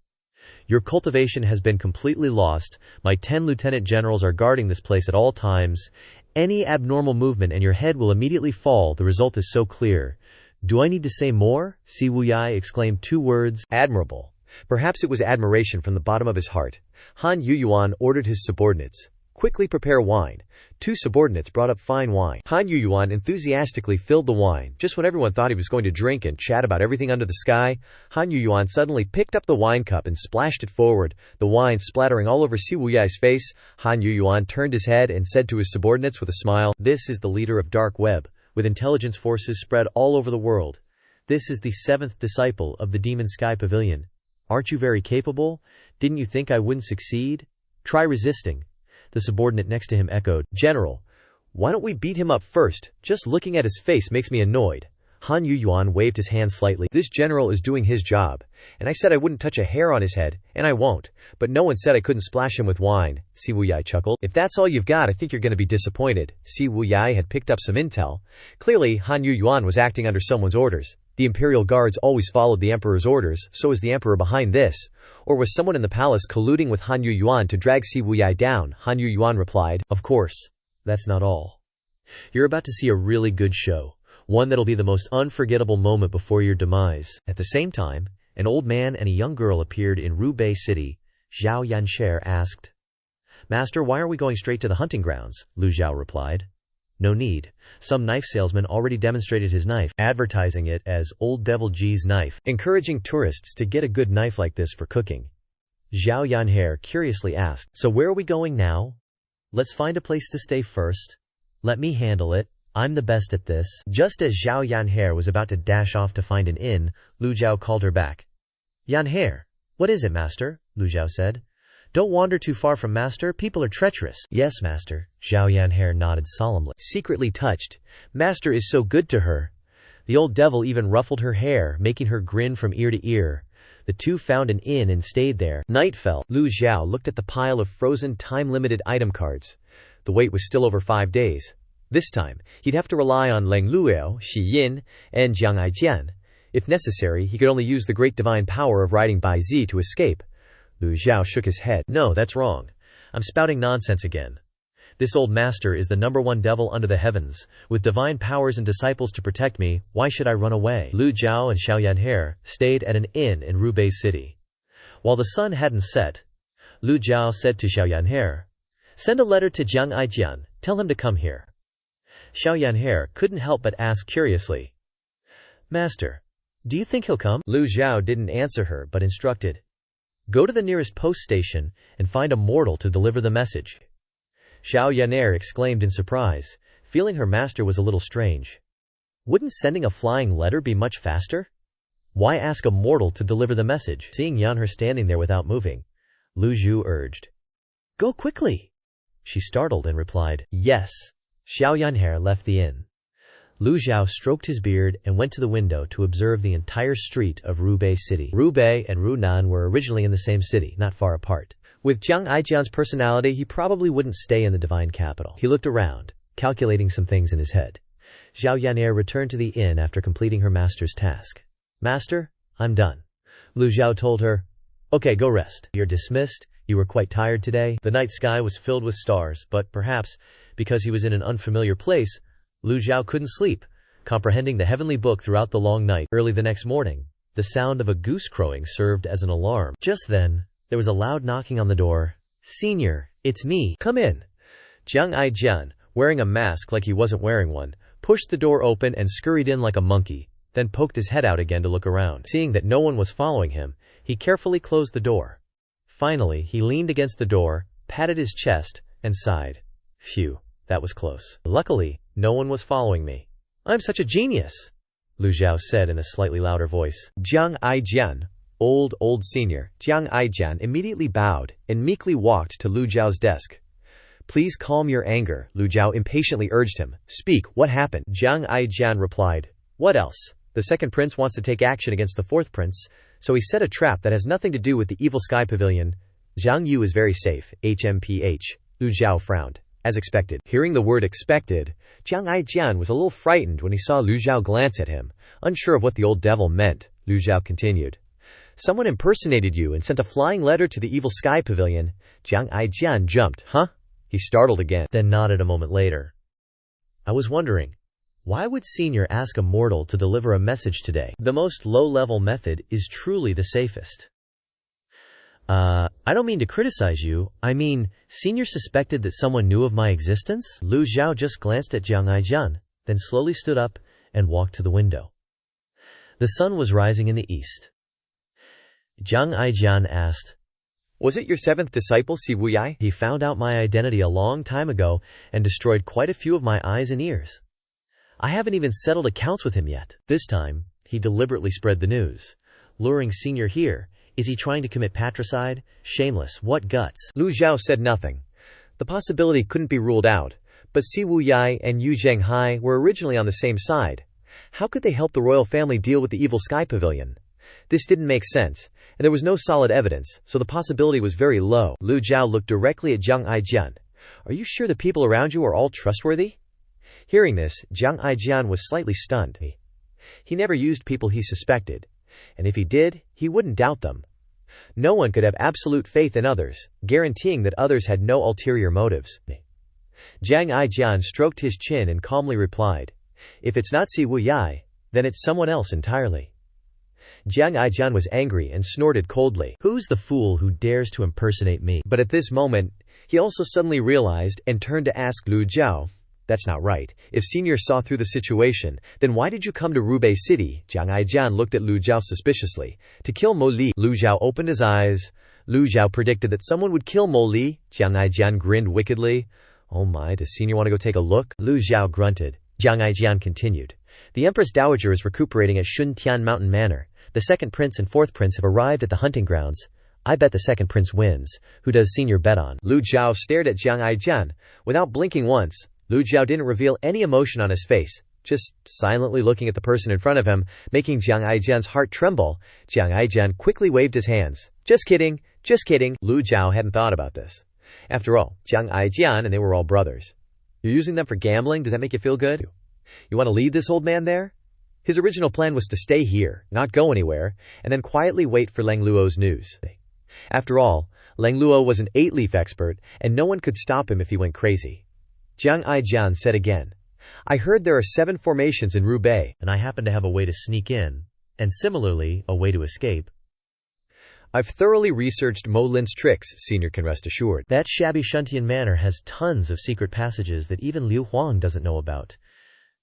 Your cultivation has been completely lost. My 10 lieutenant generals are guarding this place at all times. Any abnormal movement and your head will immediately fall. The result is so clear. Do I need to say more? Si Wuyai exclaimed 2 words. Admirable. Perhaps it was admiration from the bottom of his heart. Han Yuyuan ordered his subordinates. Quickly prepare wine. 2 subordinates brought up fine wine. Han Yuyuan enthusiastically filled the wine. Just when everyone thought he was going to drink and chat about everything under the sky, Han Yuyuan suddenly picked up the wine cup and splashed it forward, the wine splattering all over Si Wuyai's face. Han Yuyuan turned his head and said to his subordinates with a smile, This is the leader of Dark Web, with intelligence forces spread all over the world. This is the 7th disciple of the Demon Sky Pavilion. Aren't you very capable? Didn't you think I wouldn't succeed? Try resisting. The subordinate next to him echoed, General, why don't we beat him up first? Just looking at his face makes me annoyed. Han Yuyuan waved his hand slightly. This general is doing his job, and I said I wouldn't touch a hair on his head, and I won't, but no one said I couldn't splash him with wine. Si Wuyai chuckled. If that's all you've got, I think you're going to be disappointed. Si Wuyai had picked up some intel. Clearly, Han Yuyuan was acting under someone's orders. The imperial guards always followed the emperor's orders, so is the emperor behind this? Or was someone in the palace colluding with Han Yuyuan to drag Si Wuyai down? Han Yuyuan replied, "Of course. That's not all. You're about to see a really good show. One that'll be the most unforgettable moment before your demise." At the same time, an old man and a young girl appeared in Rubei City. Zhao Yanshi asked, "Master, why are we going straight to the hunting grounds?" Lu Zhou replied, "No need. Some knife salesman already demonstrated his knife, advertising it as Old Devil Ji's knife, encouraging tourists to get a good knife like this for cooking." Zhao Yanshi curiously asked, "So where are we going now? Let's find a place to stay first. Let me handle it. I'm the best at this." Just as Zhao Yanhe was about to dash off to find an inn, Lu Zhou called her back. "Yanhe, what is it, master?" Lu Zhou said. "Don't wander too far from master, people are treacherous." "Yes, master." Zhao Yanhe nodded solemnly, secretly touched. Master is so good to her. The old devil even ruffled her hair, making her grin from ear to ear. The two found an inn and stayed there. Night fell. Lu Zhou looked at the pile of frozen time-limited item cards. The wait was still over 5 days. This time, he'd have to rely on Leng Luo, Xi Yin, and Jiang Aijian. If necessary, he could only use the great divine power of riding Bai Zi to escape. Lu Zhou shook his head. "No, that's wrong. I'm spouting nonsense again. This old master is the #1 devil under the heavens. With divine powers and disciples to protect me, why should I run away?" Lu Zhou and Xiao Yanhe stayed at an inn in Rubei City. While the sun hadn't set, Lu Zhou said to Xiao Yanhe, "Send a letter to Jiang Aijian. Tell him to come here." Xiao Yanhe couldn't help but ask curiously, "Master, do you think he'll come?" Lu Zhou didn't answer her but instructed, "Go to the nearest post station and find a mortal to deliver the message." Xiao Yanhe exclaimed in surprise, feeling her master was a little strange. Wouldn't sending a flying letter be much faster? Why ask a mortal to deliver the message? Seeing Yanhe standing there without moving, Lu Zhou urged, "Go quickly." She startled and replied, "Yes." Xiao Yanhe left the inn. Lu Zhou stroked his beard and went to the window to observe the entire street of Rubei City. Rubei and Runan were originally in the same city, not far apart. With Jiang Aijian's personality, he probably wouldn't stay in the divine capital. He looked around, calculating some things in his head. Xiao Yanhe returned to the inn after completing her master's task. "Master, I'm done." Lu Zhou told her, "Okay, go rest. You're dismissed. You were quite tired today." The night sky was filled with stars, but perhaps because he was in an unfamiliar place, Lu Zhou couldn't sleep, comprehending the heavenly book throughout the long night. Early the next morning, the sound of a goose crowing served as an alarm. Just then, there was a loud knocking on the door. "Senior, it's me. Come in." Jiang Aijian, wearing a mask like he wasn't wearing one, pushed the door open and scurried in like a monkey, then poked his head out again to look around. Seeing that no one was following him, he carefully closed the door. Finally, he leaned against the door, patted his chest, and sighed. "Phew, that was close. Luckily, no one was following me. I'm such a genius," Lu Zhou said in a slightly louder voice. Jiang Aijian, old senior, Jiang Aijian immediately bowed and meekly walked to Lu Zhou's desk. "Please calm your anger," Lu Zhou impatiently urged him. "Speak, what happened?" Jiang Aijian replied, "What else? The second prince wants to take action against the fourth prince, so he set a trap that has nothing to do with the Evil Sky Pavilion. Zhang Yu is very safe, HMPH. Lu Zhou frowned. As expected. Hearing the word expected, Jiang Aijian was a little frightened when he saw Lu Zhou glance at him. Unsure of what the old devil meant, Lu Zhou continued. "Someone impersonated you and sent a flying letter to the Evil Sky Pavilion." Jiang Aijian jumped. "Huh?" He startled again, then nodded a moment later. "I was wondering, why would Senior ask a mortal to deliver a message today? The most low-level method is truly the safest." I don't mean to criticize you. I mean, Senior suspected that someone knew of my existence?" Lu Zhou just glanced at Jiang Aijian, then slowly stood up and walked to the window. The sun was rising in the east. Jiang Aijian asked, "Was it your seventh disciple, Si Wuyai? He found out my identity a long time ago and destroyed quite a few of my eyes and ears. I haven't even settled accounts with him yet." This time, he deliberately spread the news. "Luring Senior here. Is he trying to commit patricide? Shameless, what guts?" Lu Zhou said nothing. The possibility couldn't be ruled out, but Si Wuyai and Yu Zhenghai were originally on the same side. How could they help the royal family deal with the Evil Sky Pavilion? This didn't make sense, and there was no solid evidence, so the possibility was very low. Lu Zhou looked directly at Jiang Aijian. Are you sure the people around you are all trustworthy? Hearing this, Jiang Aijian was slightly stunned. He never used people he suspected, and if he did, he wouldn't doubt them. No one could have absolute faith in others, guaranteeing that others had no ulterior motives. Jiang Aijian stroked his chin and calmly replied, "If it's not Si Wuyai, then it's someone else entirely." Jiang Aijian was angry and snorted coldly. Who's the fool who dares to impersonate me? But at this moment, he also suddenly realized and turned to ask Lu Zhou, "That's not right. If Senior saw through the situation, then why did you come to Rubei City?" Jiang Aijian looked at Lu Zhou suspiciously. "To kill Mo Li." Lu Zhou opened his eyes. Lu Zhou predicted that someone would kill Mo Li. Jiang Aijian grinned wickedly. "Oh my, does Senior want to go take a look?" Lu Zhou grunted. Jiang Aijian continued. "The Empress Dowager is recuperating at Shuntian Mountain Manor. The second prince and fourth prince have arrived at the hunting grounds. I bet the second prince wins. Who does Senior bet on?" Lu Zhou stared at Jiang Aijian. Without blinking once, Lu Zhou didn't reveal any emotion on his face, just silently looking at the person in front of him, making Jiang Aijian's heart tremble. Jiang Aijian quickly waved his hands. Just kidding, just kidding." Lu Zhou hadn't thought about this. After all, Jiang Aijian and they were all brothers. You're using them for gambling? Does that make you feel good? You want to lead this old man there? His original plan was to stay here, not go anywhere, and then quietly wait for Lang Luo's news. After all, Lang Luo was an 8-leaf expert, and no one could stop him if he went crazy. Jiang Aijian said again, "I heard there are 7 formations in Rubei, and I happen to have a way to sneak in, and similarly, a way to escape. I've thoroughly researched Mo Lin's tricks, Senior can rest assured." That shabby Shuntian Manor has tons of secret passages that even Liu Huang doesn't know about.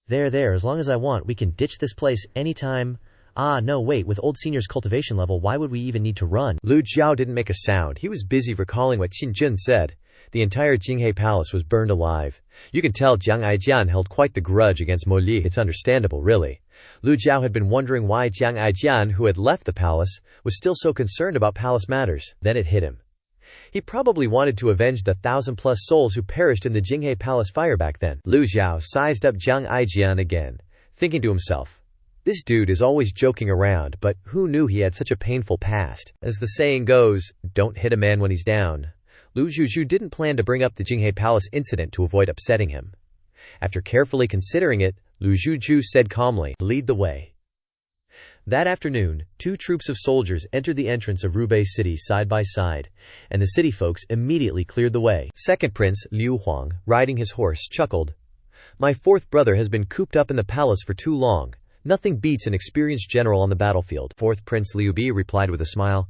There, as long as I want, we can ditch this place anytime. Ah, no, wait, with old Senior's cultivation level, why would we even need to run? Lu Zhou didn't make a sound. He was busy recalling what Qin Jun said. The entire Jinghe Palace was burned alive. You can tell Jiang Aijian held quite the grudge against Mo Li. It's understandable, really. Lu Zhou had been wondering why Jiang Aijian, who had left the palace, was still so concerned about palace matters. Then it hit him. He probably wanted to avenge the 1,000+ souls who perished in the Jinghe Palace fire back then. Lu Zhou sized up Jiang Aijian again, thinking to himself, this dude is always joking around, but who knew he had such a painful past? As the saying goes, don't hit a man when he's down. Lu Zhou didn't plan to bring up the Jinghe Palace incident to avoid upsetting him. After carefully considering it, Lu Zhou said calmly, "Lead the way." That afternoon, 2 troops of soldiers entered the entrance of Rubei City side by side, and the city folks immediately cleared the way. Second Prince Liu Huang, riding his horse, chuckled. "My 4th brother has been cooped up in the palace for too long. Nothing beats an experienced general on the battlefield." 4th Prince Liu Bi replied with a smile.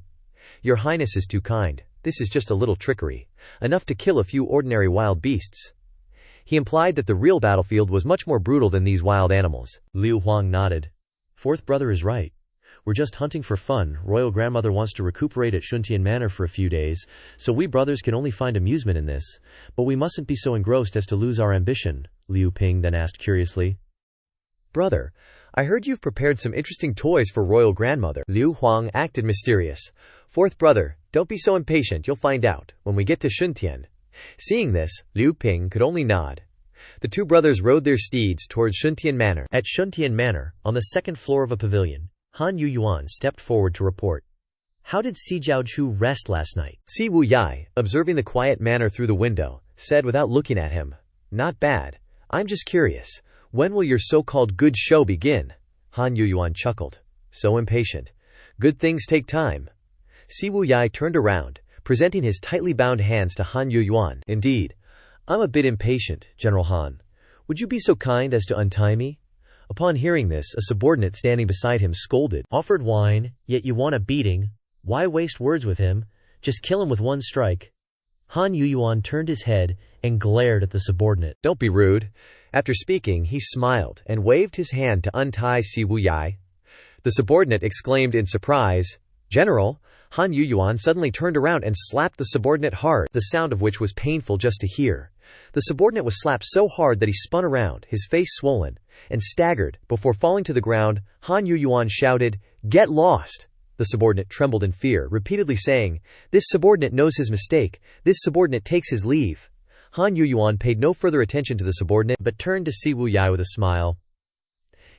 "Your Highness is too kind. This is just a little trickery, enough to kill a few ordinary wild beasts." He implied that the real battlefield was much more brutal than these wild animals. Liu Huang nodded. 4th brother is right. We're just hunting for fun. Royal grandmother wants to recuperate at Shuntian Manor for a few days, so we brothers can only find amusement in this. But we mustn't be so engrossed as to lose our ambition, Liu Ping then asked curiously. "Brother, I heard you've prepared some interesting toys for royal grandmother." Liu Huang acted mysterious. "4th brother, don't be so impatient, you'll find out when we get to Shuntian." Seeing this, Liu Ping could only nod. The 2 brothers rode their steeds towards Shuntian Manor. At Shuntian Manor, on the 2nd floor of a pavilion, Han Yuyuan stepped forward to report. "How did Si Jiaochu rest last night?" Si Wuyai, observing the quiet manner through the window, said without looking at him, "Not bad. I'm just curious. When will your so-called good show begin?" Han Yuyuan chuckled. "So impatient. Good things take time." Si Wuyai turned around, presenting his tightly bound hands to Han Yuyuan. "Indeed. I'm a bit impatient, General Han. Would you be so kind as to untie me?" Upon hearing this, a subordinate standing beside him scolded. "Offered wine, yet you want a beating. Why waste words with him? Just kill him with one strike." Han Yuyuan turned his head and glared at the subordinate. "Don't be rude." After speaking, he smiled and waved his hand to untie Si Wuyai. The subordinate exclaimed in surprise, "General!" Han Yuyuan suddenly turned around and slapped the subordinate hard, the sound of which was painful just to hear. The subordinate was slapped so hard that he spun around, his face swollen, and staggered. Before falling to the ground, Han Yuyuan shouted, "Get lost!" The subordinate trembled in fear, repeatedly saying, "This subordinate knows his mistake. This subordinate takes his leave." Han Yuyuan paid no further attention to the subordinate, but turned to Si Wuyai with a smile.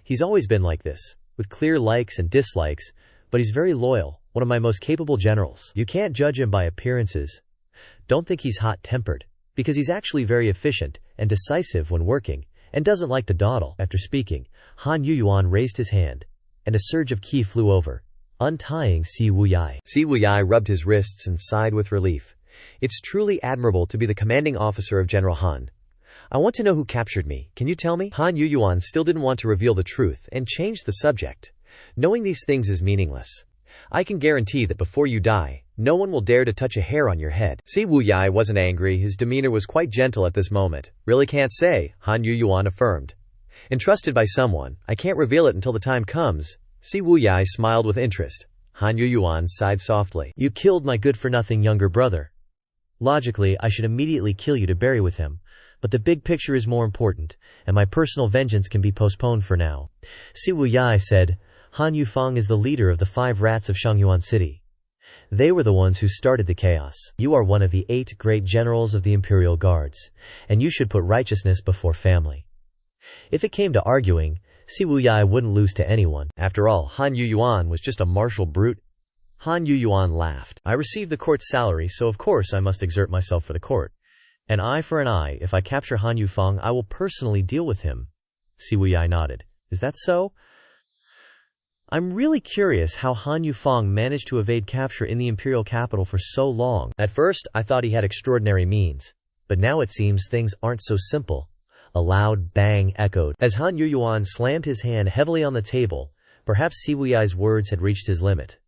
He's always been like this, with clear likes and dislikes, but he's very loyal, one of my most capable generals. You can't judge him by appearances. Don't think he's hot-tempered, because he's actually very efficient and decisive when working, and doesn't like to dawdle." After speaking, Han Yuyuan raised his hand, and a surge of qi flew over, untying Si Wuyai. Si Wuyai rubbed his wrists and sighed with relief. "It's truly admirable to be the commanding officer of General Han. I want to know who captured me. Can you tell me?" Han Yuyuan still didn't want to reveal the truth and changed the subject. "Knowing these things is meaningless. I can guarantee that before you die, no one will dare to touch a hair on your head." Si Wuyai wasn't angry, his demeanor was quite gentle at this moment. "Really can't say," Han Yuyuan affirmed. "Entrusted by someone, I can't reveal it until the time comes." Si Wuyai smiled with interest. Han Yuyuan sighed softly. "You killed my good-for-nothing younger brother. Logically, I should immediately kill you to bury with him, but the big picture is more important, and my personal vengeance can be postponed for now." Si Wuyai said, "Han Yufeng is the leader of the 5 rats of Shangyuan City. They were the ones who started the chaos. You are one of the 8 great generals of the Imperial Guards, and you should put righteousness before family." If it came to arguing, Si Wuyai wouldn't lose to anyone. After all, Han Yuyuan was just a martial brute. Han Yuyuan laughed. "I receive the court's salary, so of course I must exert myself for the court. An eye for an eye. If I capture Han Yufeng, I will personally deal with him." Si Wuyai nodded. "Is that so? I'm really curious how Han Yufeng managed to evade capture in the imperial capital for so long. At first, I thought he had extraordinary means, but now it seems things aren't so simple." A loud bang echoed as Han Yuyuan slammed his hand heavily on the table. Perhaps Si Wuyai's words had reached his limit.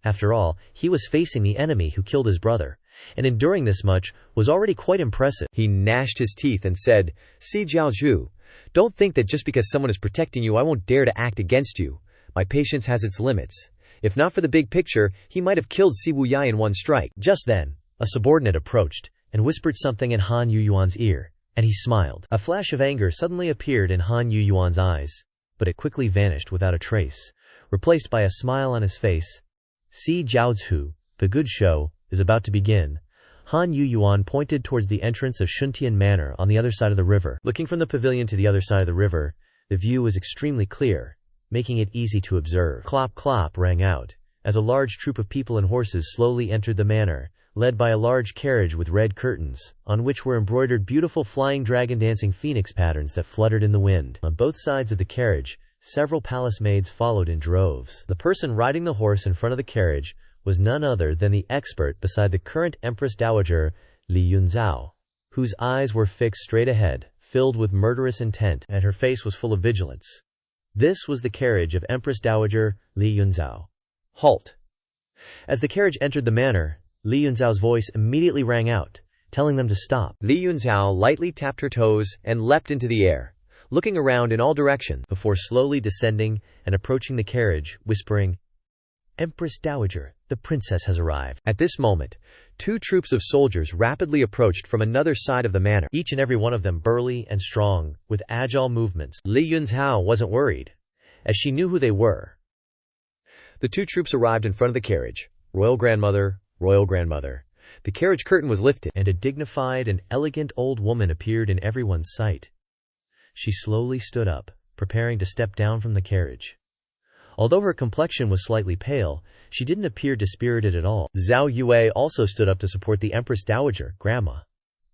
After all, he was facing the enemy who killed his brother, and enduring this much was already quite impressive. He gnashed his teeth and said, "Si Jiaozhu, don't think that just because someone is protecting you I won't dare to act against you. My patience has its limits. If not for the big picture, he might have killed Si Wuyai in one strike." Just then, a subordinate approached and whispered something in Han Yuyuan's ear, and he smiled. A flash of anger suddenly appeared in Han Yuyuan's eyes, but it quickly vanished without a trace, replaced by a smile on his face. "Si Jiaozhu, the good show is about to begin." Han Yuyuan pointed towards the entrance of Shuntian Manor on the other side of the river. Looking from the pavilion to the other side of the river, the view was extremely clear, making it easy to observe. Clop clop rang out, as a large troop of people and horses slowly entered the manor, led by a large carriage with red curtains, on which were embroidered beautiful flying dragon dancing phoenix patterns that fluttered in the wind. On both sides of the carriage, several palace maids followed in droves. The person riding the horse in front of the carriage was none other than the expert beside the current Empress Dowager, Li Yunzhao, whose eyes were fixed straight ahead, filled with murderous intent, and her face was full of vigilance. This was the carriage of Empress Dowager Li Yunzhao. "Halt!" As the carriage entered the manor, Li Yunzhao's voice immediately rang out, telling them to stop. Li Yunzhao lightly tapped her toes and leapt into the air, looking around in all directions before slowly descending and approaching the carriage, whispering, "Empress Dowager, the princess has arrived." At this moment, 2 troops of soldiers rapidly approached from another side of the manor, each and every one of them burly and strong, with agile movements. Li Yunzhao wasn't worried, as she knew who they were. The 2 troops arrived in front of the carriage. "Royal grandmother, royal grandmother." The carriage curtain was lifted, and a dignified and elegant old woman appeared in everyone's sight. She slowly stood up, preparing to step down from the carriage. Although her complexion was slightly pale, she didn't appear dispirited at all. Zhao Yue also stood up to support the Empress Dowager, Grandma.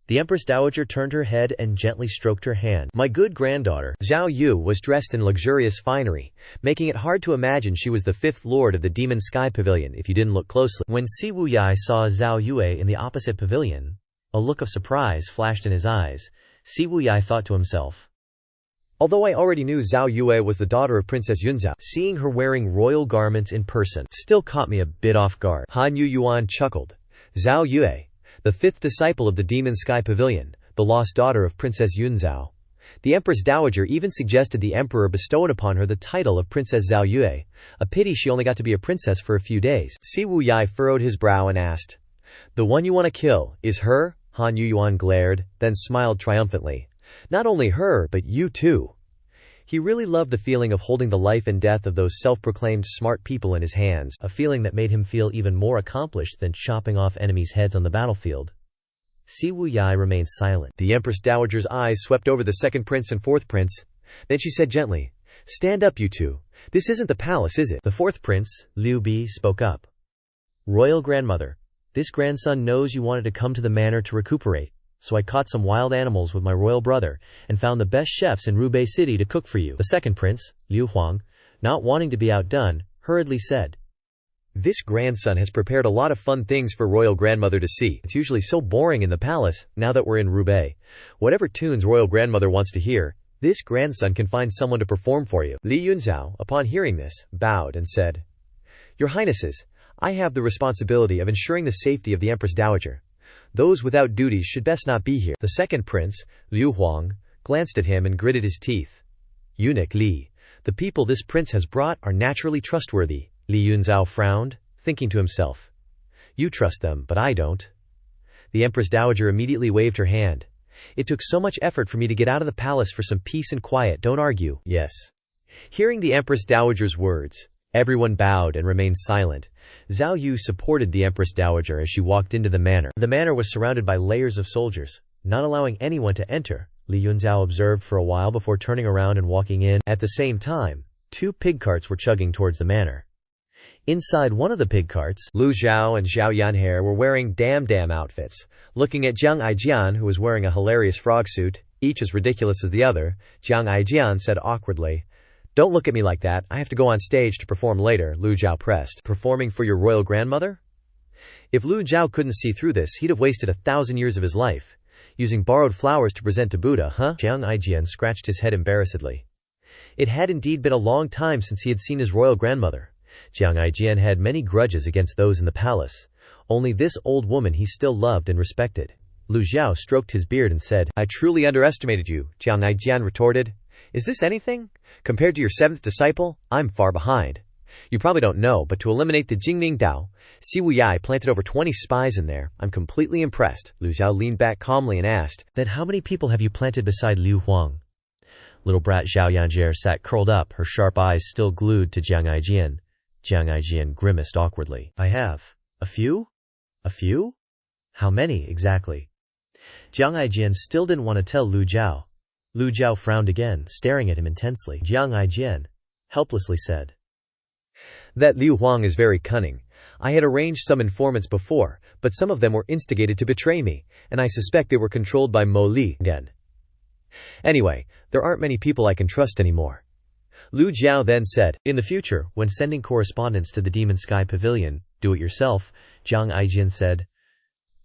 The Empress Dowager turned her head and gently stroked her hand. "My good granddaughter." Zhao Yu was dressed in luxurious finery, making it hard to imagine she was the 5th lord of the Demon Sky Pavilion if you didn't look closely. When Si Wuyai saw Zhao Yue in the opposite pavilion, a look of surprise flashed in his eyes. Si Wuyai thought to himself, although I already knew Zhao Yue was the daughter of Princess Yunzhao, seeing her wearing royal garments in person still caught me a bit off guard. Han Yuyuan chuckled. Zhao Yue, the 5th disciple of the Demon Sky Pavilion, the lost daughter of Princess Yunzhao. The Empress Dowager even suggested the emperor bestowed upon her the title of Princess Zhao Yue. A pity she only got to be a princess for a few days. Si Wuyai furrowed his brow and asked, "The one you want to kill, is her?" Han Yuyuan glared, then smiled triumphantly. "Not only her, but you too." He really loved the feeling of holding the life and death of those self-proclaimed smart people in his hands, a feeling that made him feel even more accomplished than chopping off enemies' heads on the battlefield. Si Wuyai remained silent. The Empress Dowager's eyes swept over the 2nd prince and 4th prince. Then she said gently, Stand up, you two. This isn't the palace, is it? The fourth prince, Liu Bi, spoke up. Royal grandmother, this grandson knows you wanted to come to the manor to recuperate, so I caught some wild animals with my royal brother and found the best chefs in Rubei City to cook for you. The second prince, Liu Huang, not wanting to be outdone, hurriedly said, This grandson has prepared a lot of fun things for royal grandmother to see. It's usually so boring in the palace, now that we're in Rubei. Whatever tunes royal grandmother wants to hear, this grandson can find someone to perform for you. Li Yunzhao, upon hearing this, bowed and said, Your Highnesses, I have the responsibility of ensuring the safety of the Empress Dowager. Those without duties should best not be here. The second prince, Liu Huang, glanced at him and gritted his teeth. Eunuch Li, the people this prince has brought are naturally trustworthy. Li Yunzhao frowned, thinking to himself, You trust them, but I don't. The Empress Dowager immediately waved her hand. It took so much effort for me to get out of the palace for some peace and quiet. Don't argue. Yes. Hearing the Empress Dowager's words, everyone bowed and remained silent. Zhao Yu supported the Empress Dowager as she walked into the manor. The manor was surrounded by layers of soldiers, not allowing anyone to enter. Li Yunzhao observed for a while before turning around and walking in. At the same time, 2 pig carts were chugging towards the manor. Inside one of the pig carts, Lu Zhou and Zhao Yanhe were wearing damn outfits. Looking at Jiang Aijian, who was wearing a hilarious frog suit, each as ridiculous as the other, Jiang Aijian said awkwardly, Don't look at me like that, I have to go on stage to perform later. Lu Zhou pressed. Performing for your royal grandmother? If Lu Zhou couldn't see through this, he'd have wasted 1,000 years of his life. Using borrowed flowers to present to Buddha, huh? Jiang Aijian scratched his head embarrassedly. It had indeed been a long time since he had seen his royal grandmother. Jiang Aijian had many grudges against those in the palace. Only this old woman he still loved and respected. Lu Zhou stroked his beard and said, I truly underestimated you, Jiang Aijian retorted. Is this anything? Compared to your 7th disciple, I'm far behind. You probably don't know, but to eliminate the Jingning Dao, Si Wuyai planted over 20 spies in there. I'm completely impressed. Lu Zhou leaned back calmly and asked, Then how many people have you planted beside Liu Huang? Little brat Zhao Yanjie sat curled up, her sharp eyes still glued to Jiang Aijian. Jiang Aijian grimaced awkwardly. I have. A few? A few? How many, exactly? Jiang Aijian still didn't want to tell Lu Zhou. Lu Zhou frowned again, staring at him intensely. Jiang Aijian helplessly said, That Liu Huang is very cunning. I had arranged some informants before, but some of them were instigated to betray me, and I suspect they were controlled by Mo Li again. Anyway, there aren't many people I can trust anymore. Lu Zhou then said, In the future, when sending correspondence to the Demon Sky Pavilion, do it yourself, Jiang Aijian said.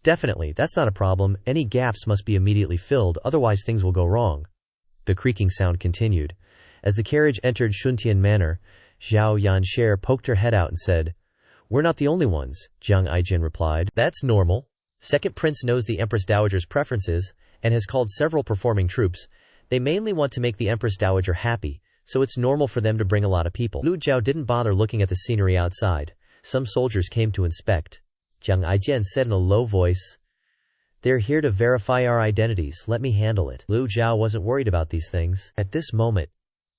Definitely, that's not a problem. Any gaps must be immediately filled, otherwise things will go wrong. The creaking sound continued. As the carriage entered Shuntian Manor, Zhao Yanxie poked her head out and said, We're not the only ones, Jiang Aijian replied. That's normal. Second prince knows the Empress Dowager's preferences, and has called several performing troops. They mainly want to make the Empress Dowager happy, so it's normal for them to bring a lot of people. Lu Zhou didn't bother looking at the scenery outside. Some soldiers came to inspect. Jiang Aijian said in a low voice, They're here to verify our identities, let me handle it. Lu Zhou wasn't worried about these things. At this moment,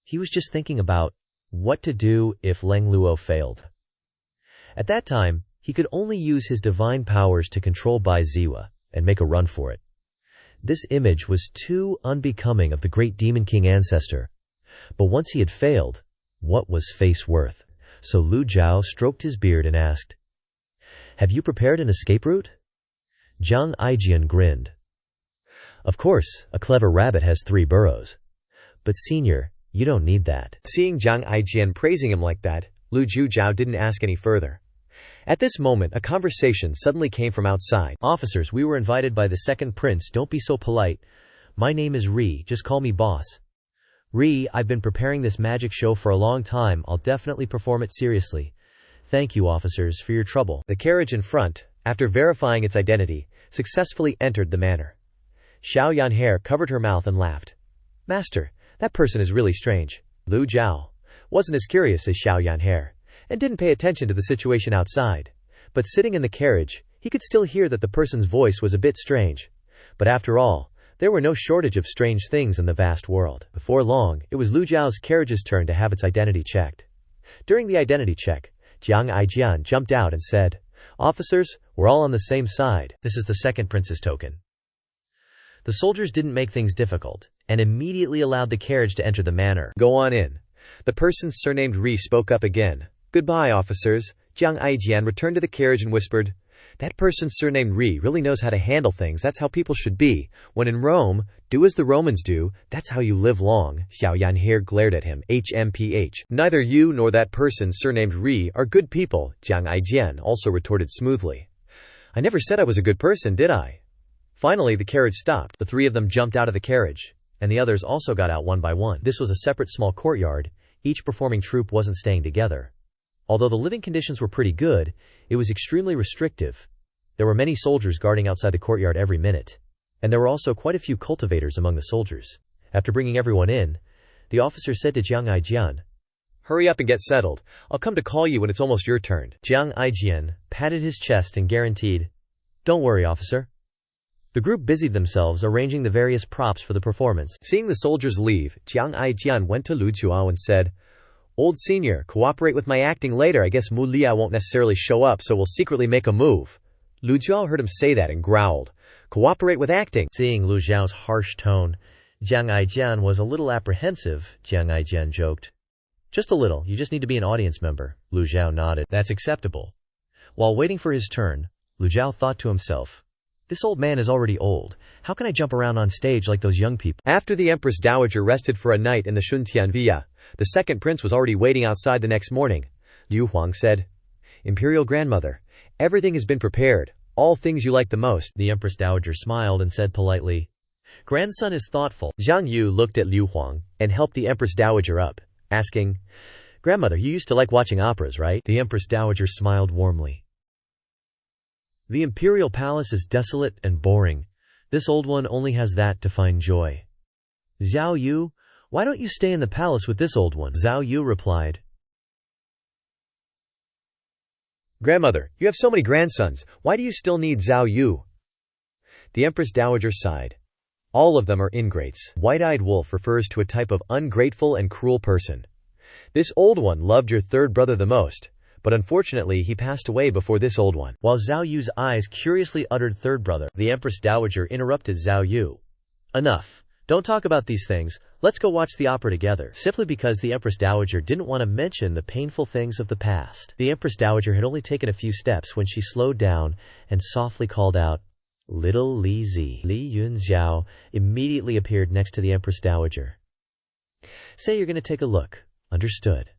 he was just thinking about what to do if Leng Luo failed. At that time, he could only use his divine powers to control Bai Ziwa and make a run for it. This image was too unbecoming of the great Demon King ancestor. But once he had failed, what was face worth? So Lu Zhou stroked his beard and asked, Have you prepared an escape route? Jiang Aijian grinned. Of course, a clever rabbit has 3 burrows. But senior, you don't need that. Seeing Jiang Aijian praising him like that, Lu Zhou didn't ask any further. At this moment, a conversation suddenly came from outside. Officers, we were invited by the second prince. Don't be so polite. My name is Ri, just call me boss. Ri, I've been preparing this magic show for a long time. I'll definitely perform it seriously. Thank you, officers, for your trouble. The carriage in front, after verifying its identity, successfully entered the manor. Xiao Yanhe covered her mouth and laughed. Master, that person is really strange. Lu Zhou wasn't as curious as Xiao Yanhe, and didn't pay attention to the situation outside. But sitting in the carriage, he could still hear that the person's voice was a bit strange. But after all, there were no shortage of strange things in the vast world. Before long, it was Lu Zhao's carriage's turn to have its identity checked. During the identity check, Jiang Aijian jumped out and said, Officers, we're all on the same side. This is the second prince's token. The soldiers didn't make things difficult, and immediately allowed the carriage to enter the manor. Go on in. The person surnamed Ri spoke up again. "Goodbye, officers." Jiang Aijian returned to the carriage and whispered, "That person surnamed Ri really knows how to handle things. That's how people should be. When in Rome, do as the Romans do. That's how you live long." Xiao Yanhe glared at him. HMPH. "Neither you nor that person surnamed Ri are good people," Jiang Aijian also retorted smoothly. "I never said I was a good person, did I?" Finally, the carriage stopped. The three of them jumped out of the carriage, and the others also got out one by one. This was a separate small courtyard. Each performing troupe wasn't staying together. Although the living conditions were pretty good, it was extremely restrictive. There were many soldiers guarding outside the courtyard every minute, and there were also quite a few cultivators among the soldiers. After bringing everyone in, the officer said to Jiang Aijian, "Hurry up and get settled. I'll come to call you when it's almost your turn." Jiang Aijian patted his chest and guaranteed, "Don't worry, officer." The group busied themselves arranging the various props for the performance. Seeing the soldiers leave, Jiang Aijian went to Lu Zhou and said, "Old senior, cooperate with my acting later. I guess Mu Liao won't necessarily show up, so we'll secretly make a move." Lu Zhou heard him say that and growled, "Cooperate with acting." Seeing Lu Zhao's harsh tone, Jiang Aijian was a little apprehensive. Jiang Aijian joked, "Just a little, you just need to be an audience member." Lu Zhao nodded. "That's acceptable." While waiting for his turn, Lu Zhao thought to himself, "This old man is already old. How can I jump around on stage like those young people?" After the Empress Dowager rested for a night in the Shuntian Villa, the second prince was already waiting outside the next morning. Liu Huang said, "Imperial Grandmother, everything has been prepared. All things you like the most." The Empress Dowager smiled and said politely, "Grandson is thoughtful." Zhang Yu looked at Liu Huang and helped the Empress Dowager up, asking, "Grandmother, you used to like watching operas, right?" The Empress Dowager smiled warmly. "The imperial palace is desolate and boring. This old one only has that to find joy." "Zhao Yu, why don't you stay in the palace with this old one?" Zhao Yu replied. "Grandmother, you have so many grandsons. Why do you still need Zhao Yu?" The Empress Dowager sighed. "All of them are ingrates." White-eyed wolf refers to a type of ungrateful and cruel person. This old one loved your third brother the most, but unfortunately he passed away before this old one. While Zhao Yu's eyes curiously uttered third brother, the Empress Dowager interrupted Zhao Yu. "Enough. Don't talk about these things. Let's go watch the opera together." Simply because the Empress Dowager didn't want to mention the painful things of the past. The Empress Dowager had only taken a few steps when she slowed down and softly called out, "Little Li Zi." Li Yunxiao immediately appeared next to the Empress Dowager. "Say you're going to take a look." "Understood."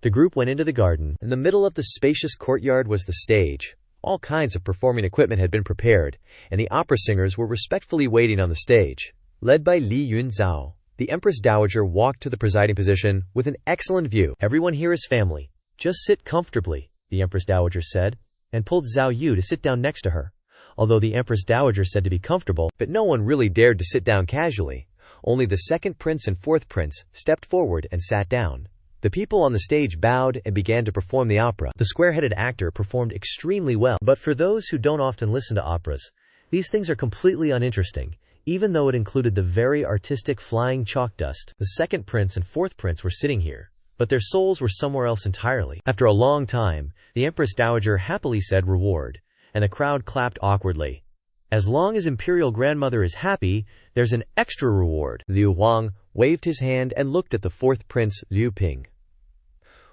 The group went into the garden. In the middle of the spacious courtyard was the stage. All kinds of performing equipment had been prepared, and the opera singers were respectfully waiting on the stage. Led by Li Yunzhao, the Empress Dowager walked to the presiding position with an excellent view. "Everyone here is family. Just sit comfortably," the Empress Dowager said, and pulled Zhao Yu to sit down next to her. Although the Empress Dowager said to be comfortable, but no one really dared to sit down casually. Only the second prince and fourth prince stepped forward and sat down. The people on the stage bowed and began to perform the opera. The square-headed actor performed extremely well, but for those who don't often listen to operas, these things are completely uninteresting. Even though it included the very artistic flying chalk dust, the second prince and fourth prince were sitting here, but their souls were somewhere else entirely. After a long time, the Empress Dowager happily said reward, and the crowd clapped awkwardly. "As long as Imperial Grandmother is happy, there's an extra reward." Liu Huang waved his hand and looked at the fourth prince, Liu Ping.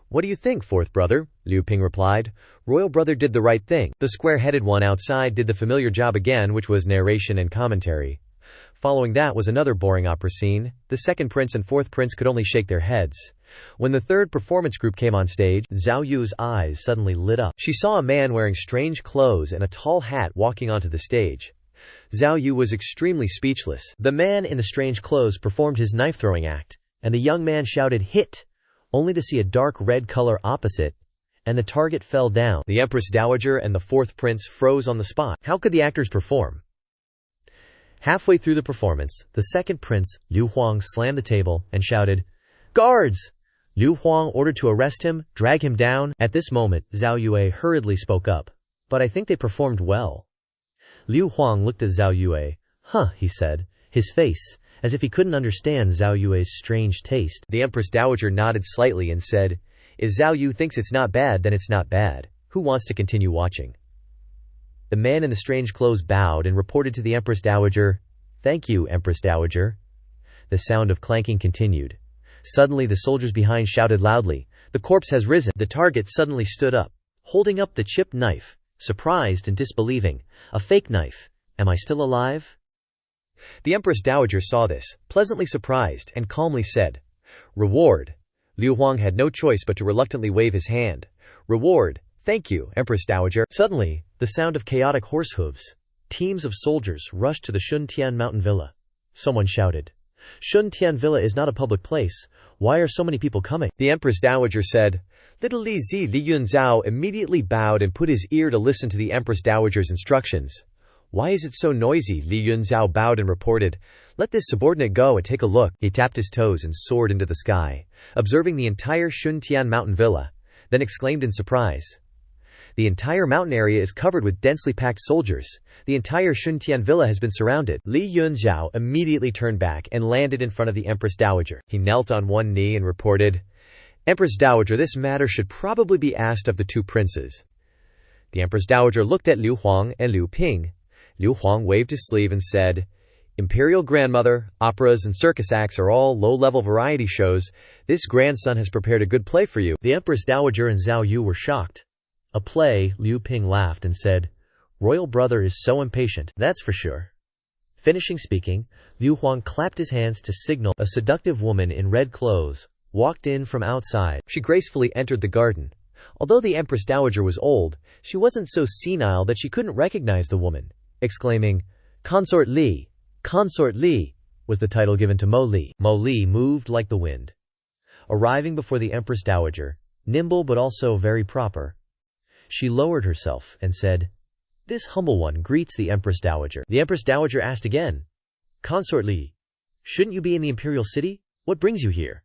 "What do you think, fourth brother?" Liu Ping replied. "Royal brother did the right thing." The square-headed one outside did the familiar job again, which was narration and commentary. Following that was another boring opera scene. The second prince and fourth prince could only shake their heads. When the third performance group came on stage, Zhao Yu's eyes suddenly lit up. She saw a man wearing strange clothes and a tall hat walking onto the stage. Zhao Yu was extremely speechless. The man in the strange clothes performed his knife-throwing act, and the young man shouted, "Hit!" only to see a dark red color opposite, and the target fell down. The Empress Dowager and the fourth prince froze on the spot. How could the actors perform? Halfway through the performance, the second prince, Liu Huang, slammed the table and shouted, "Guards!" Liu Huang ordered to arrest him, drag him down. At this moment, Zhao Yue hurriedly spoke up, "But I think they performed well." Liu Huang looked at Zhao Yue. "Huh," he said, his face, as if he couldn't understand Zhao Yue's strange taste. The Empress Dowager nodded slightly and said, "If Zhao Yu thinks it's not bad, then it's not bad. Who wants to continue watching?" The man in the strange clothes bowed and reported to the Empress Dowager, "Thank you, Empress Dowager." The sound of clanking continued. Suddenly the soldiers behind shouted loudly, "The corpse has risen." The target suddenly stood up, holding up the chipped knife, surprised and disbelieving. "A fake knife. Am I still alive?" The Empress Dowager saw this, pleasantly surprised, and calmly said, "Reward." Liu Huang had no choice but to reluctantly wave his hand. "Reward. Thank you, Empress Dowager." Suddenly, the sound of chaotic horse hooves. Teams of soldiers rushed to the Shuntian mountain villa. Someone shouted, "Shuntian villa is not a public place. Why are so many people coming?" The Empress Dowager said. Little Li Zi Li Yunzhao immediately bowed and put his ear to listen to the Empress Dowager's instructions. "Why is it so noisy?" Li Yunzhao bowed and reported. "Let this subordinate go and take a look." He tapped his toes and soared into the sky, observing the entire Shuntian mountain villa, then exclaimed in surprise, "The entire mountain area is covered with densely packed soldiers. The entire Shuntian villa has been surrounded." Li Yunzhao immediately turned back and landed in front of the Empress Dowager. He knelt on one knee and reported, "Empress Dowager, this matter should probably be asked of the two princes." The Empress Dowager looked at Liu Huang and Liu Ping. Liu Huang waved his sleeve and said, "Imperial grandmother, operas and circus acts are all low-level variety shows. This grandson has prepared a good play for you." The Empress Dowager and Zhao Yu were shocked. "A play?" Liu Ping laughed and said, "Royal brother is so impatient, that's for sure." Finishing speaking, Liu Huang clapped his hands to signal. A seductive woman in red clothes walked in from outside. She gracefully entered the garden. Although the Empress Dowager was old, she wasn't so senile that she couldn't recognize the woman, exclaiming, "Consort Li! Consort Li!" was the title given to Mo Li. Mo Li moved like the wind, arriving before the Empress Dowager, nimble but also very proper. She lowered herself and said, "This humble one greets the Empress Dowager." The Empress Dowager asked again, "Consort Li, shouldn't you be in the imperial city? What brings you here?"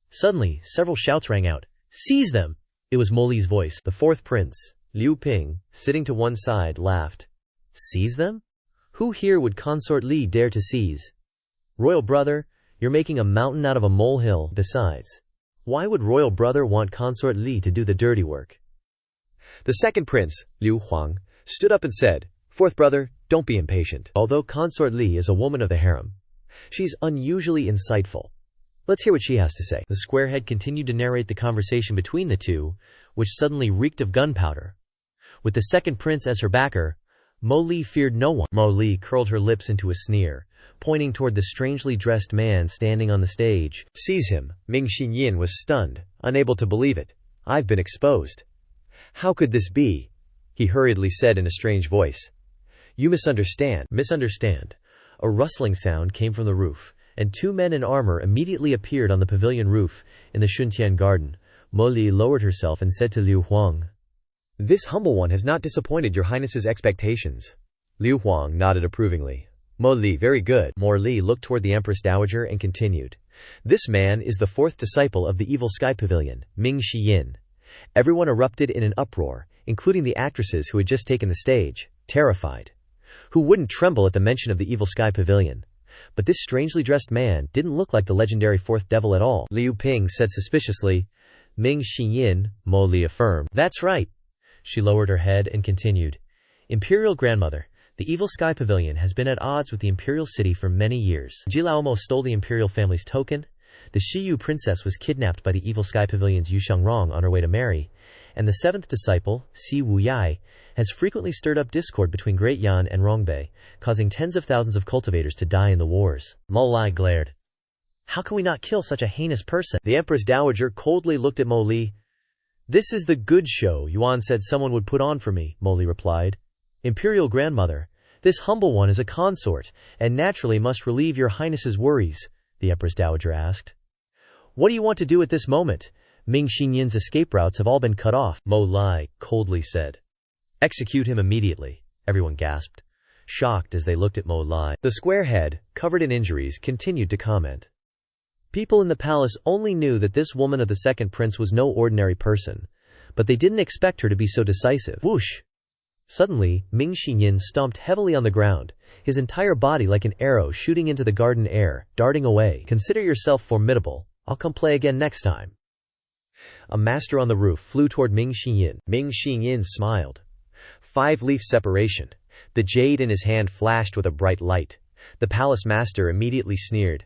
Suddenly, several shouts rang out. "Seize them!" It was Mo Li's voice. The fourth prince, Liu Ping, sitting to one side, laughed. "Seize them? Who here would Consort Li dare to seize? Royal brother, you're making a mountain out of a molehill. Besides, why would royal brother want Consort Li to do the dirty work?" The second prince, Liu Huang, stood up and said, "Fourth brother, don't be impatient. Although Consort Li is a woman of the harem, she's unusually insightful. Let's hear what she has to say." The squarehead continued to narrate the conversation between the two, which suddenly reeked of gunpowder. With the second prince as her backer, Mo Li feared no one. Mo Li curled her lips into a sneer, pointing toward the strangely dressed man standing on the stage. "Seize him." Ming Xinyin was stunned, unable to believe it. "I've been exposed." "How could this be?" he hurriedly said in a strange voice. "You misunderstand." "Misunderstand." A rustling sound came from the roof, and two men in armor immediately appeared on the pavilion roof in the Shuntian garden. Mo Li lowered herself and said to Liu Huang, "This humble one has not disappointed your highness's expectations." Liu Huang nodded approvingly. "Mo Li, very good." Mo Li looked toward the Empress Dowager and continued, "This man is the fourth disciple of the Evil Sky Pavilion, Ming Xiyin." Everyone erupted in an uproar, including the actresses who had just taken the stage, terrified. Who wouldn't tremble at the mention of the Evil Sky Pavilion? But this strangely dressed man didn't look like the legendary fourth devil at all. Liu Ping said suspiciously. "Ming Xinyin," Mo Li affirmed. "That's right." She lowered her head and continued, "Imperial grandmother, the Evil Sky Pavilion has been at odds with the imperial city for many years. Jilao almost stole the imperial family's token. The Shiyu princess was kidnapped by the Evil Sky Pavilion's Yu Shangrong on her way to marry, and the seventh disciple, Si Wuyai, has frequently stirred up discord between Great Yan and Rongbei, causing tens of thousands of cultivators to die in the wars." Mo Li glared. "How can we not kill such a heinous person?" The Empress Dowager coldly looked at Mo Li. "This is the good show Yuan said someone would put on for me," Mo Li replied. "Imperial grandmother, this humble one is a consort, and naturally must relieve your highness's worries," the Empress Dowager asked. "What do you want to do at this moment? Ming Xinyin's escape routes have all been cut off," Mo Li coldly said. "Execute him immediately," everyone gasped, shocked as they looked at Mo Li. The squarehead, covered in injuries, continued to comment. People in the palace only knew that this woman of the second prince was no ordinary person, but they didn't expect her to be so decisive. Whoosh! Suddenly, Ming Xinyin stomped heavily on the ground, his entire body like an arrow shooting into the garden air, darting away. "Consider yourself formidable. I'll come play again next time." A master on the roof flew toward Ming Xinyin. Ming Xinyin smiled. 5-leaf separation. The jade in his hand flashed with a bright light. The palace master immediately sneered.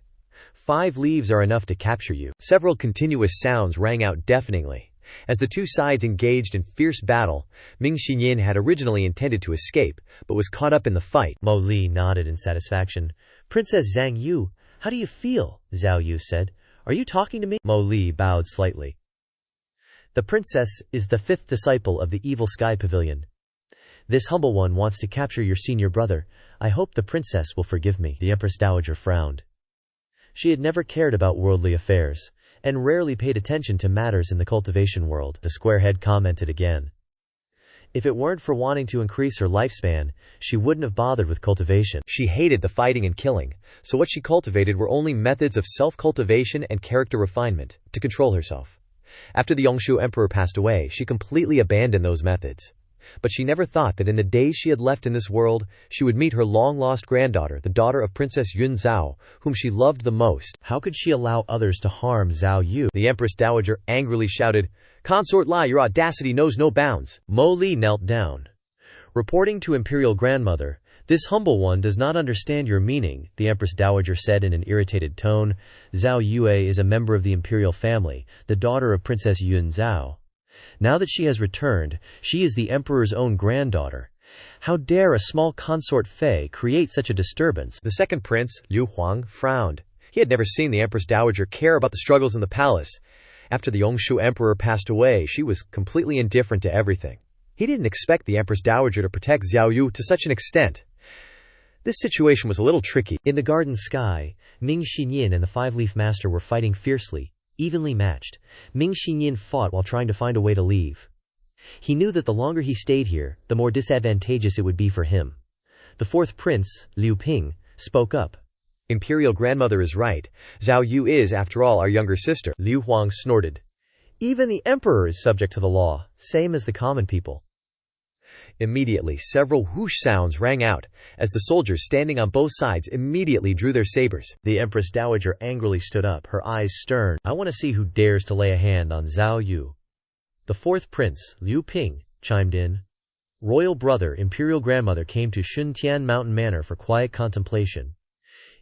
5 leaves are enough to capture you. Several continuous sounds rang out deafeningly. As the two sides engaged in fierce battle, Ming Xinyin had originally intended to escape, but was caught up in the fight. Mo Li nodded in satisfaction. Princess Zhang Yu, how do you feel? Zhao Yu said. Are you talking to me? Mo Li bowed slightly. The princess is the 5th disciple of the Evil Sky Pavilion. This humble one wants to capture your senior brother. I hope the princess will forgive me. The Empress Dowager frowned. She had never cared about worldly affairs, and rarely paid attention to matters in the cultivation world. The squarehead commented again. If it weren't for wanting to increase her lifespan, she wouldn't have bothered with cultivation. She hated the fighting and killing, so what she cultivated were only methods of self-cultivation and character refinement, to control herself. After the Yongshu Emperor passed away, she completely abandoned those methods. But she never thought that in the days she had left in this world, she would meet her long-lost granddaughter, the daughter of Princess Yun Zhao, whom she loved the most. How could she allow others to harm Zhao Yu? The Empress Dowager angrily shouted, "Consort Lai, your audacity knows no bounds." Mo Li knelt down. Reporting to Imperial Grandmother, this humble one does not understand your meaning, the Empress Dowager said in an irritated tone. Zhao Yue is a member of the imperial family, the daughter of Princess Yun Zhao. Now that she has returned, she is the emperor's own granddaughter. How dare a small consort Fei create such a disturbance? The second prince, Liu Huang, frowned. He had never seen the Empress Dowager care about the struggles in the palace. After the Yongshu Emperor passed away, she was completely indifferent to everything. He didn't expect the Empress Dowager to protect Zhao Yu to such an extent. This situation was a little tricky. In the garden sky, Ming Xinyin and the Five-Leaf Master were fighting fiercely, evenly matched. Ming Xinyin fought while trying to find a way to leave. He knew that the longer he stayed here, the more disadvantageous it would be for him. The fourth prince, Liu Ping, spoke up. Imperial Grandmother is right. Zhao Yu is, after all, our younger sister. Liu Huang snorted. Even the emperor is subject to the law, same as the common people. Immediately, several whoosh sounds rang out, as the soldiers standing on both sides immediately drew their sabers. The Empress Dowager angrily stood up, her eyes stern. I want to see who dares to lay a hand on Zhao Yu. The fourth prince, Liu Ping, chimed in. Royal brother, Imperial Grandmother came to Shuntian Mountain Manor for quiet contemplation.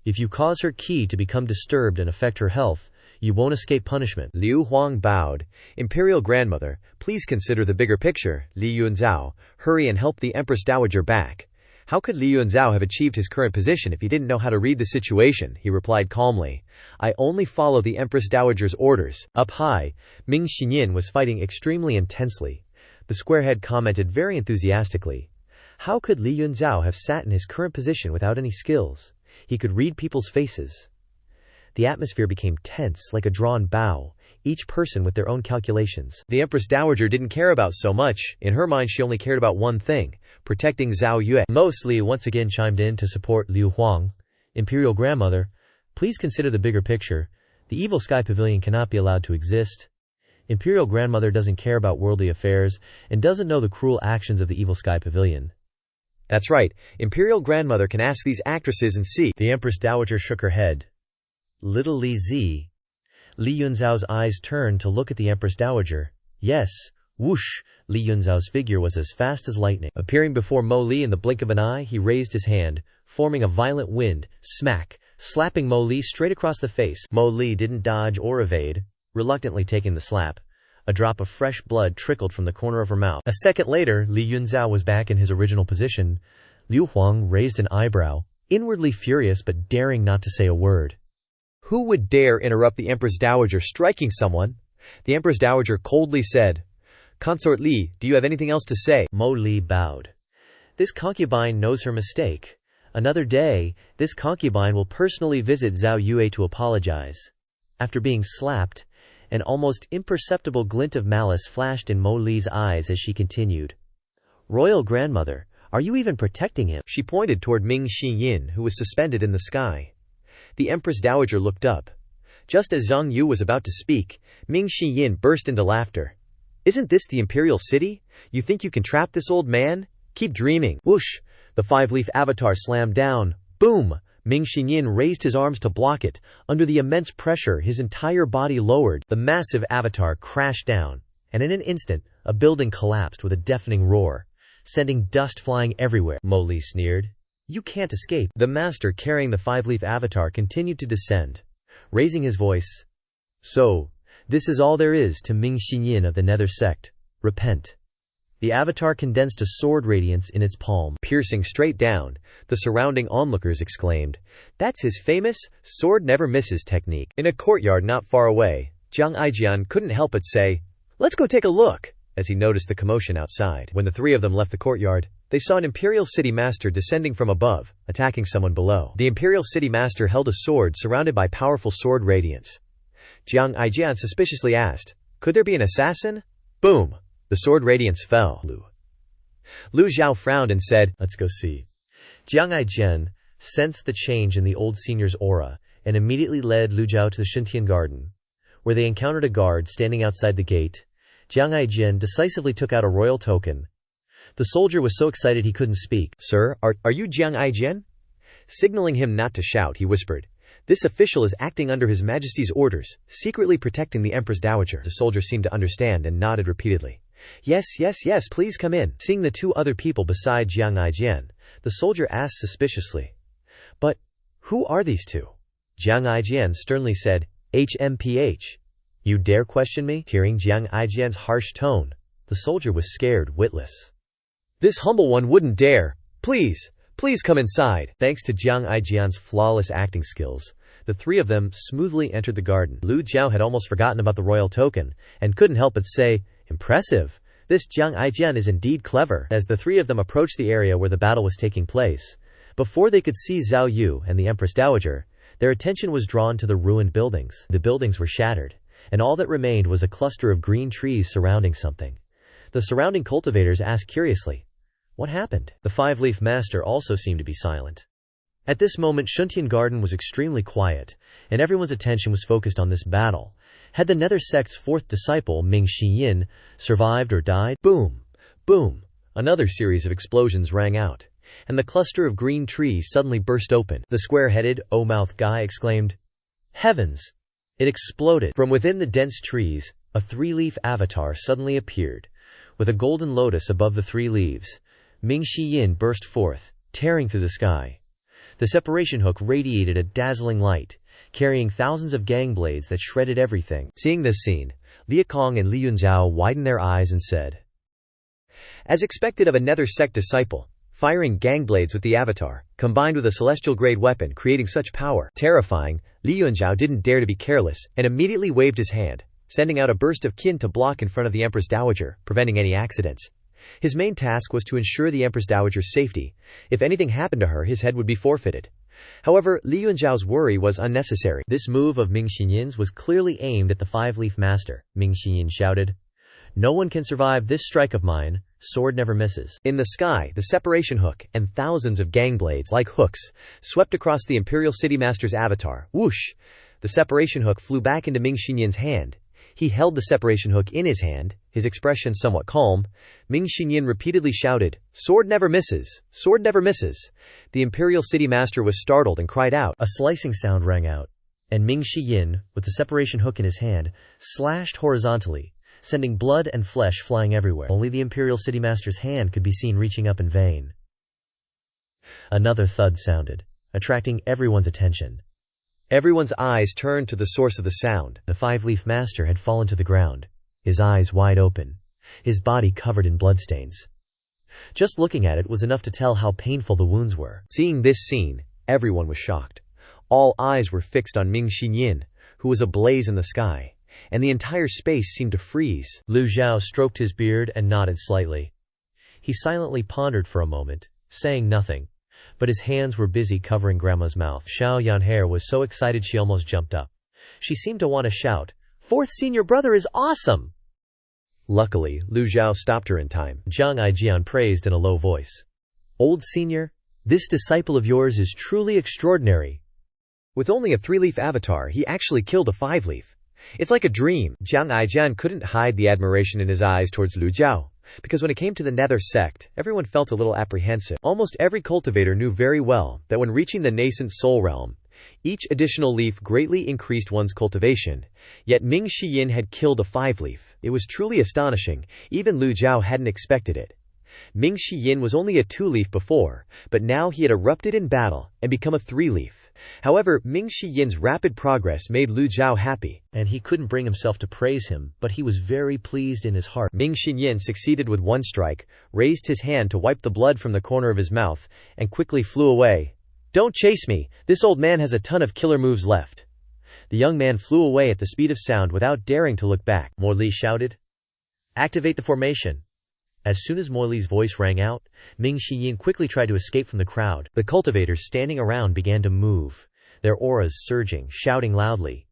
If you cause her qi to become disturbed and affect her health, you won't escape punishment. Liu Huang bowed. Imperial Grandmother, please consider the bigger picture. Li Yunzhao, hurry and help the Empress Dowager back. How could Li Yunzhao have achieved his current position if he didn't know how to read the situation? He replied calmly. I only follow the Empress Dowager's orders. Up high, Ming Xinyin was fighting extremely intensely. The squarehead commented very enthusiastically. How could Li Yunzhao have sat in his current position without any skills? He could read people's faces. The atmosphere became tense like a drawn bow, each person with their own calculations. The Empress Dowager didn't care about so much. In her mind she only cared about one thing, protecting Zhao Yue. Mostly once again chimed in to support Liu Huang. Imperial Grandmother, please consider the bigger picture. The Evil Sky Pavilion cannot be allowed to exist. Imperial Grandmother doesn't care about worldly affairs and doesn't know the cruel actions of the Evil Sky Pavilion. That's right. Imperial Grandmother can ask these actresses and see. The Empress Dowager shook her head. Little Li Zi. Li Yunzhao's eyes turned to look at the Empress Dowager. Yes, whoosh, Li Yunzhao's figure was as fast as lightning. Appearing before Mo Li in the blink of an eye, he raised his hand, forming a violent wind, smack, slapping Mo Li straight across the face. Mo Li didn't dodge or evade, reluctantly taking the slap. A drop of fresh blood trickled from the corner of her mouth. A second later, Li Yunzhao was back in his original position. Liu Huang raised an eyebrow, inwardly furious but daring not to say a word. Who would dare interrupt the Empress Dowager striking someone? The Empress Dowager coldly said, Consort Li, do you have anything else to say? Mo Li bowed. This concubine knows her mistake. Another day, this concubine will personally visit Zhao Yue to apologize. After being slapped, an almost imperceptible glint of malice flashed in Mo Li's eyes as she continued. Royal Grandmother, are you even protecting him? She pointed toward Ming Xinyin, who was suspended in the sky. The Empress Dowager looked up. Just as Zhang Yu was about to speak, Ming Xinyin burst into laughter. Isn't this the imperial city? You think you can trap this old man? Keep dreaming. Whoosh! The five-leaf avatar slammed down. Boom! Ming Xinyin raised his arms to block it. Under the immense pressure, his entire body lowered. The massive avatar crashed down, and in an instant, a building collapsed with a deafening roar, sending dust flying everywhere. Mo Li sneered. You can't escape. The master carrying the five-leaf avatar continued to descend. raising his voice. So, this is all there is to Ming Xinyin of the Nether sect. Repent. The avatar condensed a sword radiance in its palm, piercing straight down. The surrounding onlookers exclaimed, "That's his famous sword never misses technique." In a courtyard not far away, Jiang Aijian couldn't help but say, "Let's go take a look," as he noticed the commotion outside. When the three of them left the courtyard, they saw an Imperial City Master descending from above, attacking someone below. The Imperial City Master held a sword surrounded by powerful sword radiance. Jiang Aijian suspiciously asked, "Could there be an assassin?" Boom! The sword radiance fell. Lu Zhou frowned and said, "Let's go see." Jiang Aijian sensed the change in the old senior's aura and immediately led Lu Zhou to the Shuntian garden, where they encountered a guard standing outside the gate. Jiang Aijian decisively took out a royal token. The soldier was so excited he couldn't speak. "Sir, are you Jiang Aijian?" Signaling him not to shout, he whispered, "This official is acting under His Majesty's orders, secretly protecting the Empress Dowager." The soldier seemed to understand and nodded repeatedly. Yes, please come in." Seeing the two other people beside Jiang Aijian, the soldier asked suspiciously, "But who are these two?" Jiang Aijian sternly said, "HMPH. You dare question me?" Hearing Jiang Aijian's harsh tone, the soldier was scared witless. "This humble one wouldn't dare. Please come inside." Thanks to Jiang Aijian's flawless acting skills, the three of them smoothly entered the garden. Lu Zhou had almost forgotten about the royal token, and couldn't help but say, "Impressive. This Jiang Aijian is indeed clever." As the three of them approached the area where the battle was taking place, before they could see Zhao Yu and the Empress Dowager, their attention was drawn to the ruined buildings. The buildings were shattered, and all that remained was a cluster of green trees surrounding something. The surrounding cultivators asked curiously, "What happened?" The five-leaf master also seemed to be silent. At this moment, Shuntian Garden was extremely quiet, and everyone's attention was focused on this battle. Had the Nether sect's fourth disciple, Ming Xinyin, survived or died? Boom! Boom! Another series of explosions rang out, and the cluster of green trees suddenly burst open. The square-headed, O-mouthed guy exclaimed, "Heavens!" It exploded. From within the dense trees, a three-leaf avatar suddenly appeared. With a golden lotus above the three leaves, Ming Xinyin burst forth, tearing through the sky. The separation hook radiated a dazzling light, carrying thousands of gang blades that shredded everything. Seeing this scene, Liakong and Li Yunzhao widened their eyes and said, "As expected of a Nether sect disciple, firing gang blades with the avatar, combined with a celestial-grade weapon creating such power. Terrifying." Li Yunzhao didn't dare to be careless, and immediately waved his hand, sending out a burst of qin to block in front of the Empress Dowager, preventing any accidents. His main task was to ensure the Empress Dowager's safety. If anything happened to her, his head would be forfeited. However, Li Yunzhao's worry was unnecessary. This move of Ming Xinyin's was clearly aimed at the five-leaf master. Ming Xinyin shouted, "No one can survive this strike of mine. Sword never misses." In the sky, the separation hook and thousands of gang blades, like hooks, swept across the Imperial City Master's avatar. Whoosh! The separation hook flew back into Ming Xinyin's hand. He held the separation hook in his hand, his expression somewhat calm. Ming Xinyin repeatedly shouted, "Sword never misses! Sword never misses!" The Imperial City Master was startled and cried out. A slicing sound rang out, and Ming Xinyin, with the separation hook in his hand, slashed horizontally, sending blood and flesh flying everywhere. Only the Imperial City Master's hand could be seen reaching up in vain. Another thud sounded, attracting everyone's attention. Everyone's eyes turned to the source of the sound. The five-leaf master had fallen to the ground, his eyes wide open, his body covered in bloodstains. Just looking at it was enough to tell how painful the wounds were. Seeing this scene, everyone was shocked. All eyes were fixed on Ming Xinyin, who was ablaze in the sky, and the entire space seemed to freeze. Lu Zhou stroked his beard and nodded slightly. He silently pondered for a moment, saying nothing, but his hands were busy covering Grandma's mouth. Xiao Yanhair was so excited she almost jumped up. She seemed to want to shout, "Fourth senior brother is awesome!" Luckily, Lu Zhou stopped her in time. Jiang Aijian praised in a low voice, "Old senior, this disciple of yours is truly extraordinary. With only a three-leaf avatar, he actually killed a five-leaf. It's like a dream." Jiang Aijian couldn't hide the admiration in his eyes towards Lu Zhou, because when it came to the Nether sect, everyone felt a little apprehensive. Almost every cultivator knew very well that when reaching the nascent soul realm, each additional leaf greatly increased one's cultivation, yet Ming Xiyin had killed a five-leaf. It was truly astonishing, even Lu Zhou hadn't expected it. Ming Shiyin was only a 2-leaf before, but now he had erupted in battle and become a 3-leaf. However, Ming Shiyin's rapid progress made Lu Zhou happy, and he couldn't bring himself to praise him, but he was very pleased in his heart. Ming Shiyin succeeded with one strike, raised his hand to wipe the blood from the corner of his mouth, and quickly flew away. "Don't chase me, this old man has a ton of killer moves left." The young man flew away at the speed of sound without daring to look back. Mo Li shouted, "Activate the formation." As soon as Mo Li's voice rang out, Ming Shiyin quickly tried to escape from the crowd. The cultivators standing around began to move, their auras surging, shouting loudly,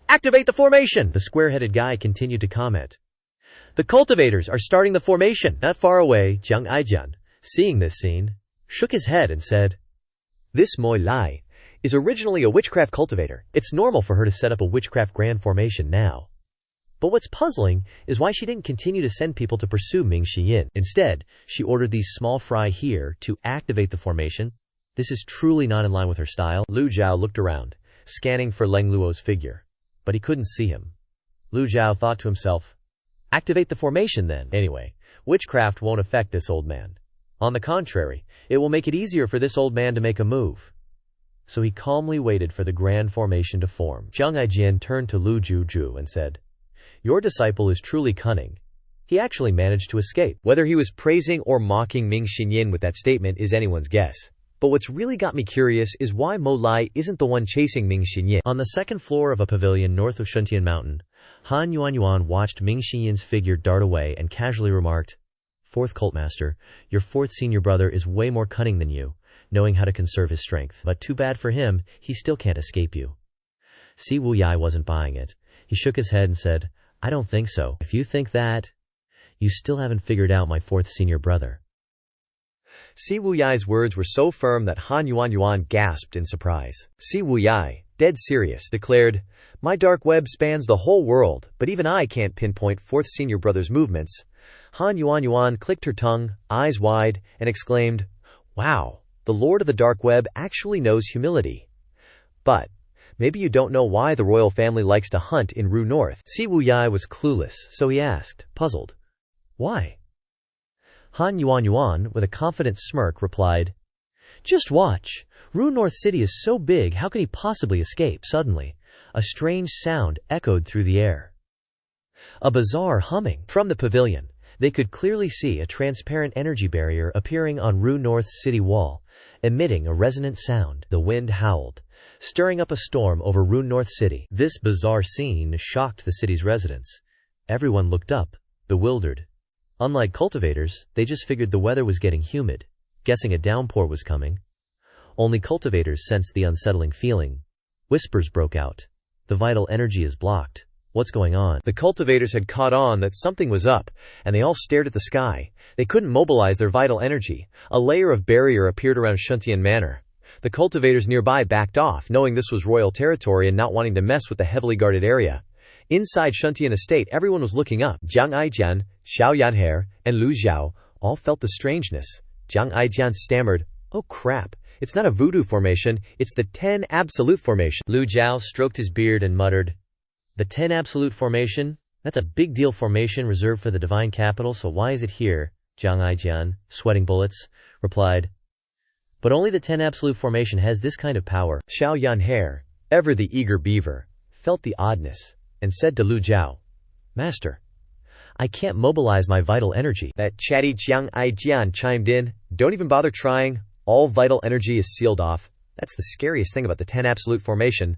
"Activate the formation!" The square-headed guy continued to comment, "The cultivators are starting the formation." Not far away, Jiang Aijian, seeing this scene, shook his head and said, "This Mo Li is originally a witchcraft cultivator. It's normal for her to set up a witchcraft grand formation now. But what's puzzling is why she didn't continue to send people to pursue Ming Shiyin. Instead, she ordered these small fry here to activate the formation. This is truly not in line with her style." Lu Zhou looked around, scanning for Leng Luo's figure, but he couldn't see him. Lu Zhou thought to himself, "Activate the formation then. Anyway, witchcraft won't affect this old man. On the contrary, it will make it easier for this old man to make a move." So he calmly waited for the grand formation to form. Jiang Aijian turned to Lu Zhou and said, "Your disciple is truly cunning. He actually managed to escape." Whether he was praising or mocking Ming Shiyin with that statement is anyone's guess. But what's really got me curious is why Mo Li isn't the one chasing Ming Shiyin. On the second floor of a pavilion north of Shuntian Mountain, Han Yuanyuan watched Ming Shiyin's figure dart away and casually remarked, "Fourth cult master, your fourth senior brother is way more cunning than you, knowing how to conserve his strength. But too bad for him, he still can't escape you." Si Wu Yai wasn't buying it. He shook his head and said, "I don't think so. If you think that, you still haven't figured out my fourth senior brother." Si Wu Yai's words were so firm that Han Yuanyuan gasped in surprise. Si Wu Yai, dead serious, declared, "My dark web spans the whole world, but even I can't pinpoint fourth senior brother's movements." Han Yuanyuan clicked her tongue, eyes wide, and exclaimed, "Wow, the Lord of the Dark Web actually knows humility. But maybe you don't know why the royal family likes to hunt in Ru North." Si Wu Yai was clueless, so he asked, puzzled, "Why?" Han Yuanyuan, with a confident smirk, replied, "Just watch. Ru North City is so big, how can he possibly escape?" Suddenly, a strange sound echoed through the air. A bizarre humming. From the pavilion, they could clearly see a transparent energy barrier appearing on Ru North's city wall, emitting a resonant sound. The wind howled, stirring up a storm over Ru North City. This bizarre scene shocked the city's residents. Everyone looked up, bewildered. Unlike cultivators, they just figured the weather was getting humid, guessing a downpour was coming. Only cultivators sensed the unsettling feeling. Whispers broke out. "The vital energy is blocked. What's going on?" The cultivators had caught on that something was up, and they all stared at the sky. They couldn't mobilize their vital energy. A layer of barrier appeared around Shuntian Manor. The cultivators nearby backed off, knowing this was royal territory and not wanting to mess with the heavily guarded area. Inside Shuntian Estate, everyone was looking up. Jiang Aijian, Xiao Yanhe, and Lu Zhou all felt the strangeness. Jiang Aijian stammered, "Oh crap, it's not a voodoo formation, it's the 10 absolute formation." Lu Zhou stroked his beard and muttered, "The 10 absolute formation? That's a big deal formation reserved for the divine capital, so why is it here?" Jiang Aijian, sweating bullets, replied, "But only the 10 absolute formation has this kind of power." Xiao Yanhe, ever the eager beaver, felt the oddness, and said to Lu Zhou, "Master, I can't mobilize my vital energy." That chatty Jiang Aijian chimed in, "Don't even bother trying, all vital energy is sealed off. That's the scariest thing about the 10 absolute formation."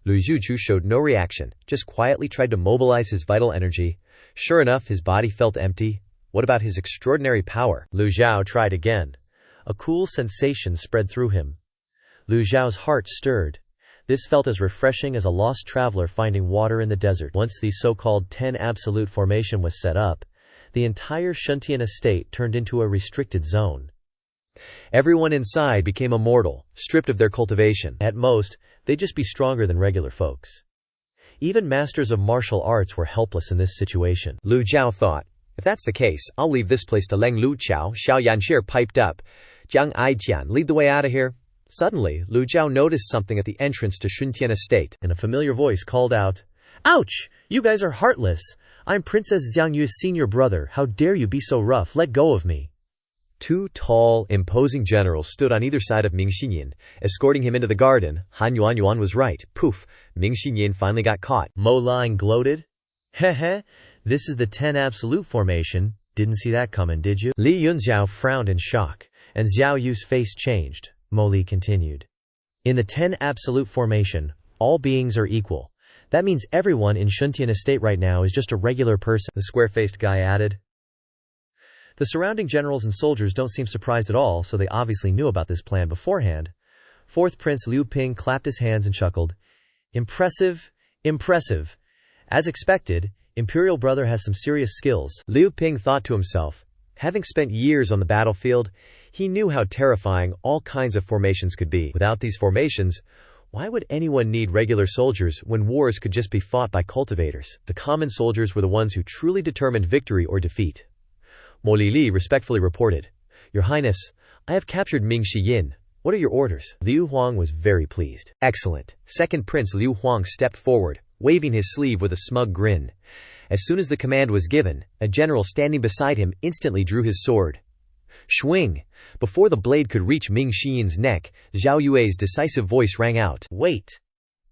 Lu Zhou showed no reaction, just quietly tried to mobilize his vital energy. Sure enough, his body felt empty. What about his extraordinary power? Lu Zhou tried again. A cool sensation spread through him. Lu Zhao's heart stirred. This felt as refreshing as a lost traveler finding water in the desert. Once the so-called 10 absolute formation was set up, the entire Shuntian estate turned into a restricted zone. Everyone inside became immortal, stripped of their cultivation. At most, they'd just be stronger than regular folks. Even masters of martial arts were helpless in this situation. Lu Zhou thought, if that's the case, I'll leave this place to Leng Lu Chao. Xiao Yanshi piped up, "Jiang Aijian, lead the way out of here." Suddenly, Lu Zhou noticed something at the entrance to Shuntian Estate, and a familiar voice called out, "Ouch! You guys are heartless! I'm Princess Xiang Yu's senior brother. How dare you be so rough? Let go of me!" Two tall, imposing generals stood on either side of Ming Xinyin, escorting him into the garden. Han Yuan was right. Poof! Ming Xinyin finally got caught. Mo Line gloated. Heh, this is the 10 absolute formation. Didn't see that coming, did you? Li Yunzhao frowned in shock, and Xiao Yu's face changed. Mo Li continued. In the 10 absolute formation, all beings are equal. That means everyone in Shuntian estate right now is just a regular person, the square-faced guy added. The surrounding generals and soldiers don't seem surprised at all, so they obviously knew about this plan beforehand. Fourth Prince Liu Ping clapped his hands and chuckled. Impressive, impressive. As expected, Imperial Brother has some serious skills. Liu Ping thought to himself. Having spent years on the battlefield, he knew how terrifying all kinds of formations could be. Without these formations, why would anyone need regular soldiers when wars could just be fought by cultivators? The common soldiers were the ones who truly determined victory or defeat. Mo Li respectfully reported, Your Highness, I have captured Ming Xinyin. What are your orders? Liu Huang was very pleased. Excellent. Second Prince Liu Huang stepped forward, waving his sleeve with a smug grin. As soon as the command was given, a general standing beside him instantly drew his sword. Swing! Before the blade could reach Ming Xinyin's neck, Zhao Yue's decisive voice rang out. Wait!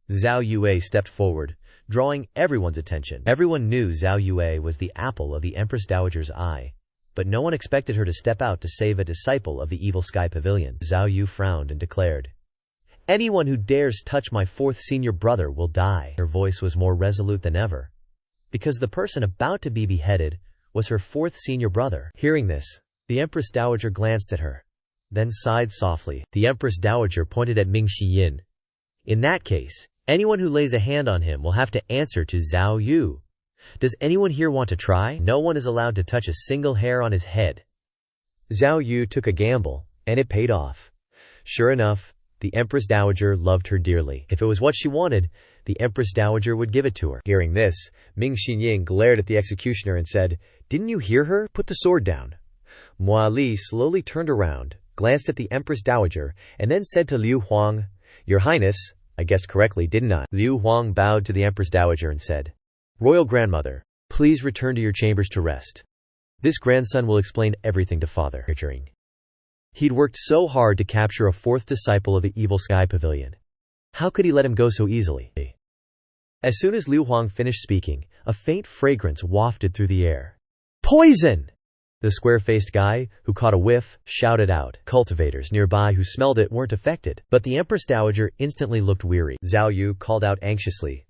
Zhao Yue stepped forward, drawing everyone's attention. Everyone knew Zhao Yue was the apple of the Empress Dowager's eye, but no one expected her to step out to save a disciple of the Evil Sky Pavilion. Zhao Yu frowned and declared, Anyone who dares touch my fourth senior brother will die. Her voice was more resolute than ever, because the person about to be beheaded was her fourth senior brother. Hearing this, the Empress Dowager glanced at her, then sighed softly. The Empress Dowager pointed at Ming Xiyin. In that case, anyone who lays a hand on him will have to answer to Zhao Yu. Does anyone here want to try? No one is allowed to touch a single hair on his head. Zhao Yu took a gamble, and it paid off. Sure enough, the Empress Dowager loved her dearly. If it was what she wanted, the Empress Dowager would give it to her. Hearing this, Ming Xinyin glared at the executioner and said, Didn't you hear her? Put the sword down. Mo Li slowly turned around, glanced at the Empress Dowager, and then said to Liu Huang, Your Highness, I guessed correctly, didn't I? Liu Huang bowed to the Empress Dowager and said, Royal Grandmother, please return to your chambers to rest. This grandson will explain everything to father. He'd worked so hard to capture a fourth disciple of the Evil Sky Pavilion. How could he let him go so easily? As soon as Liu Huang finished speaking, a faint fragrance wafted through the air. Poison! The square-faced guy, who caught a whiff, shouted out. Cultivators nearby who smelled it weren't affected, but the Empress Dowager instantly looked weary. Zhao Yu called out anxiously.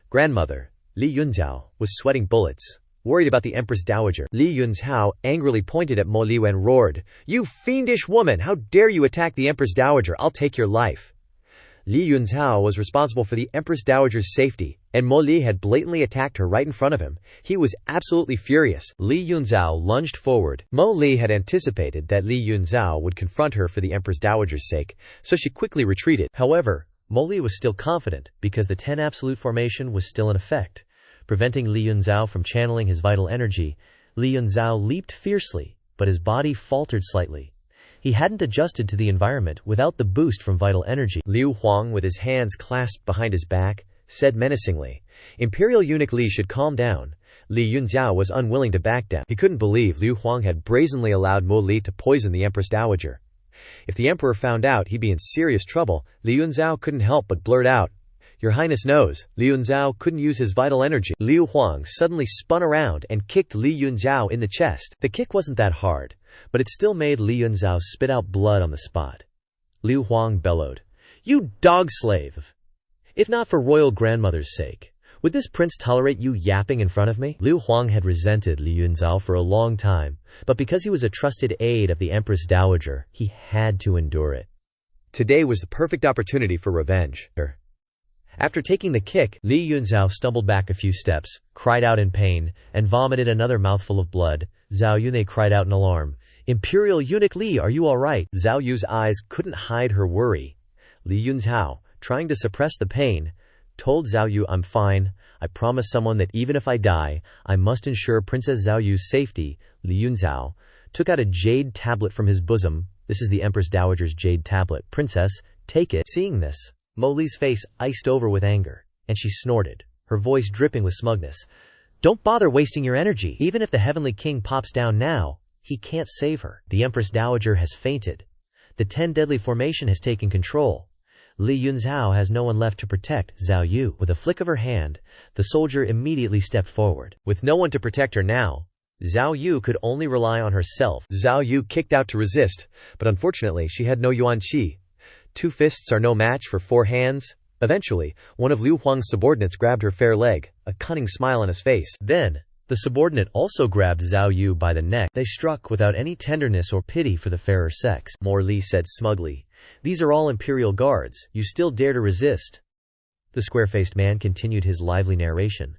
Grandmother, Li Yunzhao, was sweating bullets, worried about the Empress Dowager. Li Yunzhao angrily pointed at Mo Li and roared, You fiendish woman! How dare you attack the Empress Dowager? I'll take your life. Li Yunzhao was responsible for the Empress Dowager's safety, and Mo Li had blatantly attacked her right in front of him. He was absolutely furious. Li Yunzhao lunged forward. Mo Li had anticipated that Li Yunzhao would confront her for the Empress Dowager's sake, so she quickly retreated. However, Mo Li was still confident because the 10 absolute formation was still in effect, preventing Li Yunzhao from channeling his vital energy. Li Yunzhao leaped fiercely, but his body faltered slightly. He hadn't adjusted to the environment without the boost from vital energy. Liu Huang, with his hands clasped behind his back, said menacingly, Imperial eunuch Li should calm down. Li Yunzhao was unwilling to back down. He couldn't believe Liu Huang had brazenly allowed Mo Li to poison the Empress Dowager. If the emperor found out, he'd be in serious trouble. Li Yunzhao couldn't help but blurt out, Your Highness knows. Li Yunzhao couldn't use his vital energy. Liu Huang suddenly spun around and kicked Li Yunzhao in the chest. The kick wasn't that hard, but it still made Li Yunzhao spit out blood on the spot. Liu Huang bellowed, You dog slave! If not for royal grandmother's sake, would this prince tolerate you yapping in front of me? Liu Huang had resented Li Yunzhao for a long time, but because he was a trusted aide of the Empress Dowager, he had to endure it. Today was the perfect opportunity for revenge. After taking the kick, Li Yunzhao stumbled back a few steps, cried out in pain, and vomited another mouthful of blood. Zhao Yunei cried out in alarm, Imperial eunuch Li, are you all right? Zhao Yu's eyes couldn't hide her worry. Li Yunzhao, trying to suppress the pain, told Zhao Yu, I'm fine. I promise someone that even if I die, I must ensure Princess Zhao Yu's safety. Li Yunzhao took out a jade tablet from his bosom. This is the Empress Dowager's jade tablet. Princess, take it. Seeing this, Mo Li's face iced over with anger, and she snorted, her voice dripping with smugness. Don't bother wasting your energy. Even if the Heavenly King pops down now, He can't save her. The Empress Dowager has fainted. The 10 deadly formation has taken control. Li Yunzhao has no one left to protect Zhao Yu. With a flick of her hand, the soldier immediately stepped forward. With no one to protect her now, Zhao Yu could only rely on herself. Zhao Yu kicked out to resist, but unfortunately she had no yuan qi. 2 fists are no match for 4 hands. Eventually, one of Liu Huang's subordinates grabbed her fair leg, a cunning smile on his face. Then, the subordinate also grabbed Zhao Yu by the neck. They struck without any tenderness or pity for the fairer sex. Mo Li said smugly, "These are all Imperial guards. You still dare to resist?" The square-faced man continued his lively narration.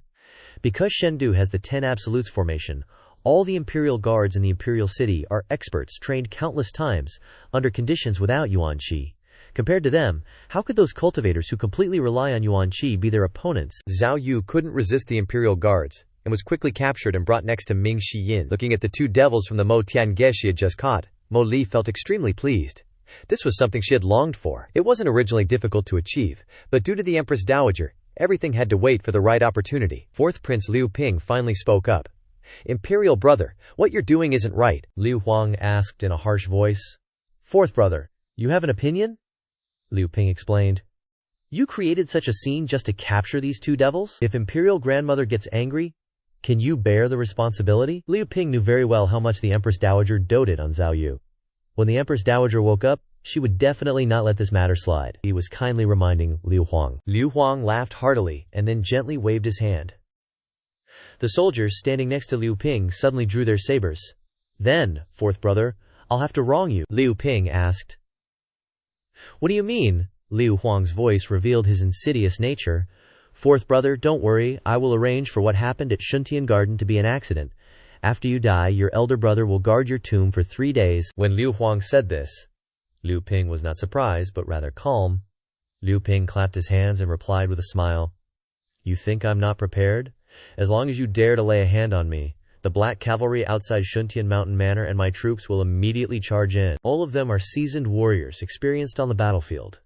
Because Shendu has the 10 absolutes formation, all the Imperial guards in the Imperial City are experts trained countless times, under conditions without yuan qi. Compared to them, how could those cultivators who completely rely on yuan qi be their opponents? Zhao Yu couldn't resist the Imperial guards, and was quickly captured and brought next to Ming Shiyin. Looking at the 2 devils from the Mo Tiange she had just caught, Mo Li felt extremely pleased. This was something she had longed for. It wasn't originally difficult to achieve, but due to the Empress Dowager, everything had to wait for the right opportunity. 4th Prince Liu Ping finally spoke up. "Imperial brother, what you're doing isn't right," Liu Huang asked in a harsh voice. "4th brother, you have an opinion?" Liu Ping explained. "You created such a scene just to capture these 2 devils? If Imperial Grandmother gets angry, can you bear the responsibility?" Liu Ping knew very well how much the Empress Dowager doted on Zhao Yu. When the Empress Dowager woke up, she would definitely not let this matter slide. He was kindly reminding Liu Huang. Liu Huang laughed heartily and then gently waved his hand. The soldiers standing next to Liu Ping suddenly drew their sabers. "Then, 4th brother, I'll have to wrong you," Liu Ping asked. "What do you mean?" Liu Huang's voice revealed his insidious nature. "4th brother, don't worry, I will arrange for what happened at Shuntian Garden to be an accident. After you die, your elder brother will guard your tomb for 3 days. When Liu Huang said this, Liu Ping was not surprised, but rather calm. Liu Ping clapped his hands and replied with a smile, "You think I'm not prepared? As long as you dare to lay a hand on me, the Black Cavalry outside Shuntian Mountain Manor and my troops will immediately charge in. All of them are seasoned warriors, experienced on the battlefield.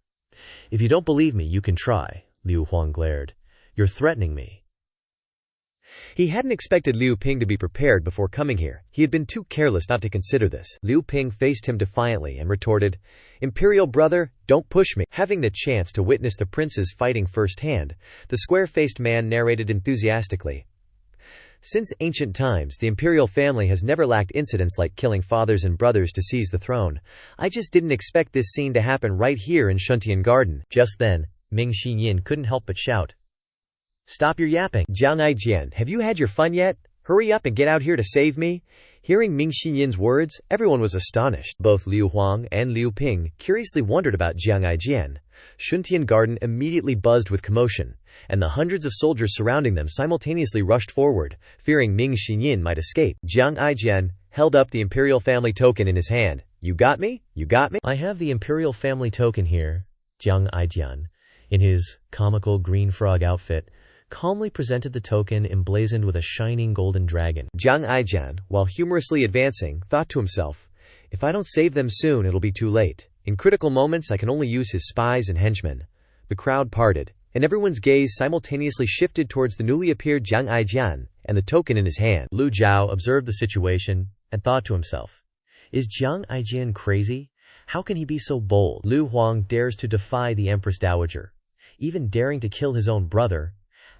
If you don't believe me, you can try." Liu Huang glared. "You're threatening me." He hadn't expected Liu Ping to be prepared before coming here. He had been too careless not to consider this. Liu Ping faced him defiantly and retorted, "Imperial brother, don't push me." Having the chance to witness the princes fighting firsthand, the square-faced man narrated enthusiastically. "Since ancient times, the imperial family has never lacked incidents like killing fathers and brothers to seize the throne. I just didn't expect this scene to happen right here in Shuntian Garden." Just then, Ming Shiyin couldn't help but shout, "Stop your yapping! Jiang Aijian, have you had your fun yet? Hurry up and get out here to save me." Hearing Ming Xiyin's words, everyone was astonished. Both Liu Huang and Liu Ping curiously wondered about Jiang Aijian. Shuntian Garden immediately buzzed with commotion, and the hundreds of soldiers surrounding them simultaneously rushed forward, fearing Ming Xiyin might escape. Jiang Aijian held up the imperial family token in his hand. "You got me? You got me?" "I have the imperial family token here." Jiang Aijian, in his comical green frog outfit, calmly presented the token emblazoned with a shining golden dragon. Jiang Aijian, while humorously advancing, thought to himself, "If I don't save them soon, it'll be too late. In critical moments, I can only use his spies and henchmen." The crowd parted, and everyone's gaze simultaneously shifted towards the newly appeared Jiang Aijian and the token in his hand. Lu Zhou observed the situation and thought to himself, "Is Jiang Aijian crazy? How can he be so bold? Liu Huang dares to defy the Empress Dowager, even daring to kill his own brother.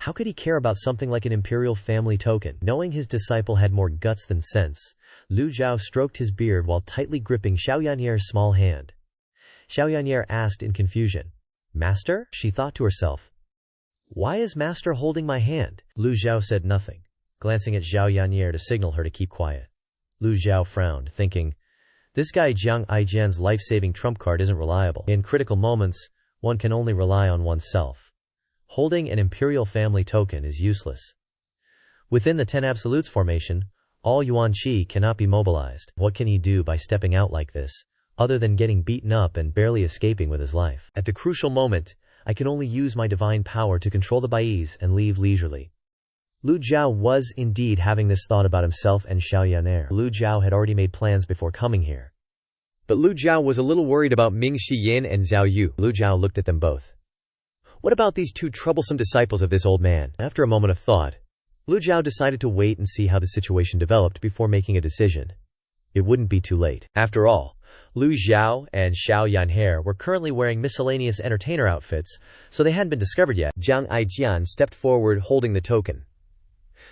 How could he care about something like an imperial family token?" Knowing his disciple had more guts than sense, Lu Zhou stroked his beard while tightly gripping Xiaoyan'er's small hand. Xiaoyan'er asked in confusion, "Master?" She thought to herself, "Why is Master holding my hand?" Lu Zhou said nothing, glancing at Xiaoyan'er to signal her to keep quiet. Lu Zhou frowned, thinking, "This guy Jiang Aijian's life-saving trump card isn't reliable. In critical moments, one can only rely on oneself. Holding an imperial family token is useless. Within the 10 absolutes formation, all yuan qi cannot be mobilized. What can he do by stepping out like this, other than getting beaten up and barely escaping with his life? At the crucial moment, I can only use my divine power to control the guise and leave leisurely." Lu Zhou was indeed having this thought about himself and Xiaoyan'er. Lu Zhou had already made plans before coming here. But Lu Zhou was a little worried about Ming Xiyin and Zhao Yu. Lu Zhou looked at them both. What about these 2 troublesome disciples of this old man? After a moment of thought, Lu Zhou decided to wait and see how the situation developed before making a decision. it wouldn't be too late. After all, Lu Zhou and Xiao Yanhe were currently wearing miscellaneous entertainer outfits, so they hadn't been discovered yet. Jiang Aijian stepped forward holding the token.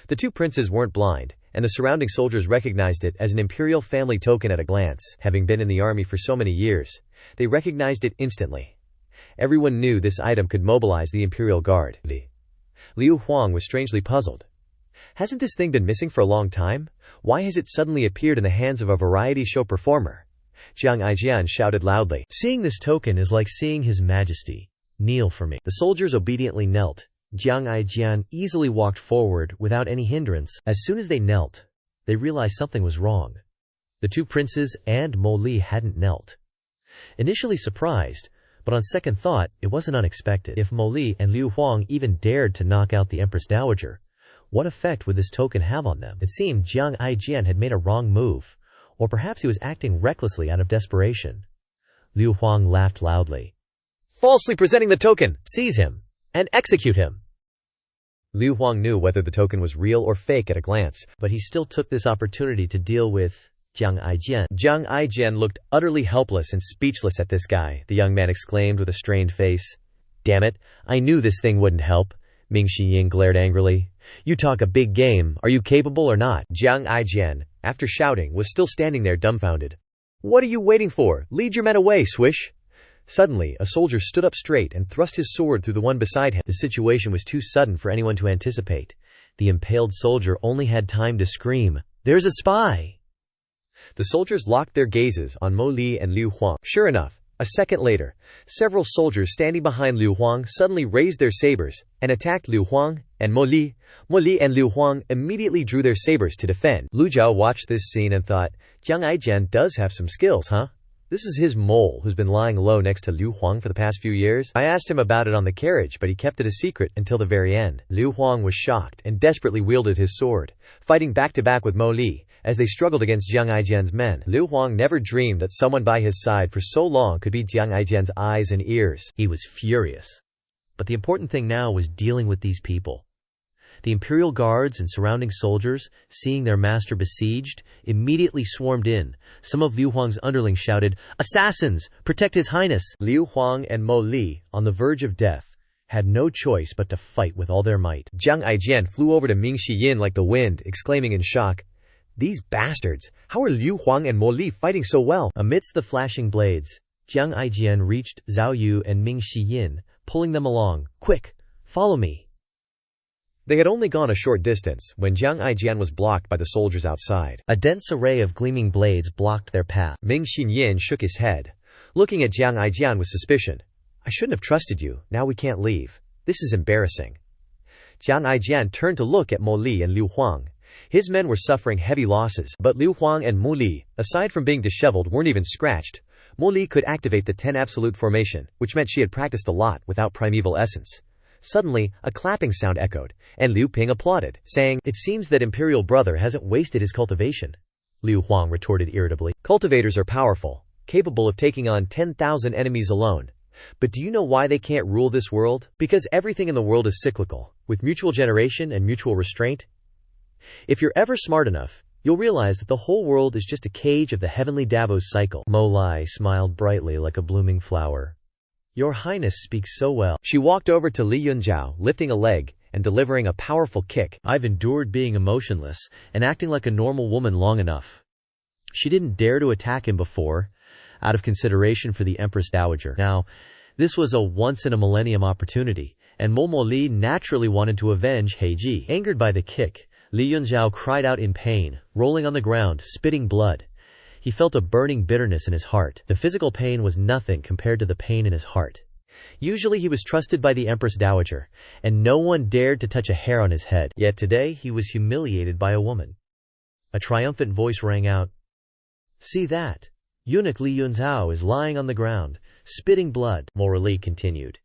The two princes weren't blind, and the surrounding soldiers recognized it as an imperial family token at a glance. Having been in the army for so many years, they recognized it instantly. Everyone knew this item could mobilize the imperial guard. Liu Huang was strangely puzzled. Hasn't this thing been missing for a long time? Why has it suddenly appeared in the hands of a variety show performer? Jiang Aijian shouted loudly. Seeing this token is like seeing His Majesty. Kneel for me. The soldiers obediently knelt. Jiang Aijian easily walked forward without any hindrance. As soon as they knelt, they realized something was wrong. The two princes and Mo Li hadn't knelt. Initially surprised, but on second thought, it wasn't unexpected. If Mo Li and Liu Huang even dared to knock out the Empress Dowager, what effect would this token have on them? It seemed Jiang Aijian had made a wrong move, or perhaps he was acting recklessly out of desperation. Liu Huang laughed loudly. Falsely presenting the token! Seize him and execute him! Liu Huang knew whether the token was real or fake at a glance, but he still took this opportunity to deal with Jiang Aijian. Jiang Aijian looked utterly helpless and speechless at this guy, the young man exclaimed with a strained face. Damn it, I knew this thing wouldn't help. Ming Shiyin glared angrily. You talk a big game, are you capable or not? Jiang Aijian, after shouting, was still standing there dumbfounded. What are you waiting for? Lead your men away, swish! Suddenly, a soldier stood up straight and thrust his sword through the one beside him. The situation was too sudden for anyone to anticipate. The impaled soldier only had time to scream, "There's a spy!" The soldiers locked their gazes on Mo Li and Liu Huang. Sure enough, a second later, several soldiers standing behind Liu Huang suddenly raised their sabers and attacked Liu Huang and Mo Li. Mo Li and Liu Huang immediately drew their sabers to defend. Lu Zhou watched this scene and thought, Jiang Aijian does have some skills, huh? This is his mole who's been lying low next to Liu Huang for the past few years. I asked him about it on the carriage, but he kept it a secret until the very end. Liu Huang was shocked and desperately wielded his sword, fighting back-to-back with Mo Li as they struggled against Jiang Aijian's men. Liu Huang never dreamed that someone by his side for so long could be Jiang Aijian's eyes and ears. He was furious. But the important thing now was dealing with these people. The imperial guards and surrounding soldiers, seeing their master besieged, immediately swarmed in. Some of Liu Huang's underlings shouted, "Assassins! Protect His Highness!" Liu Huang and Mo Li, on the verge of death, had no choice but to fight with all their might. Jiang Aijian flew over to Ming Shiyin like the wind, exclaiming in shock, "These bastards! How are Liu Huang and Mo Li fighting so well?" Amidst the flashing blades, Jiang Aijian reached Zhao Yu and Ming Shiyin, pulling them along. "Quick, follow me!" They had only gone a short distance when Jiang Aijian was blocked by the soldiers outside. A dense array of gleaming blades blocked their path. Ming Shiyin shook his head, looking at Jiang Aijian with suspicion. "I shouldn't have trusted you. Now we can't leave. This is embarrassing." Jiang Aijian turned to look at Mo Li and Liu Huang. His men were suffering heavy losses, but Liu Huang and Mo Li, aside from being disheveled, weren't even scratched. Mo Li could activate the 10 absolute formation, which meant she had practiced a lot without primeval essence. Suddenly, a clapping sound echoed, and Liu Ping applauded, saying, "It seems that Imperial Brother hasn't wasted his cultivation." Liu Huang retorted irritably, "Cultivators are powerful, capable of taking on 10,000 enemies alone. But do you know why they can't rule this world? Because everything in the world is cyclical, with mutual generation and mutual restraint. If you're ever smart enough, you'll realize that the whole world is just a cage of the heavenly Davos cycle." Mo Li smiled brightly like a blooming flower. "Your Highness speaks so well." She walked over to Li Yunzhao, lifting a leg and delivering a powerful kick. "I've endured being emotionless and acting like a normal woman long enough." She didn't dare to attack him before, out of consideration for the Empress Dowager. Now, this was a once-in-a-millennium opportunity, and Mo Li naturally wanted to avenge Heiji. Angered by the kick, Li Yunzhao cried out in pain, rolling on the ground, spitting blood. He felt a burning bitterness in his heart. The physical pain was nothing compared to the pain in his heart. Usually he was trusted by the Empress Dowager, and no one dared to touch a hair on his head. Yet today he was humiliated by a woman. A triumphant voice rang out. "See that? Eunuch Li Yunzhao is lying on the ground, spitting blood." Mo Li continued.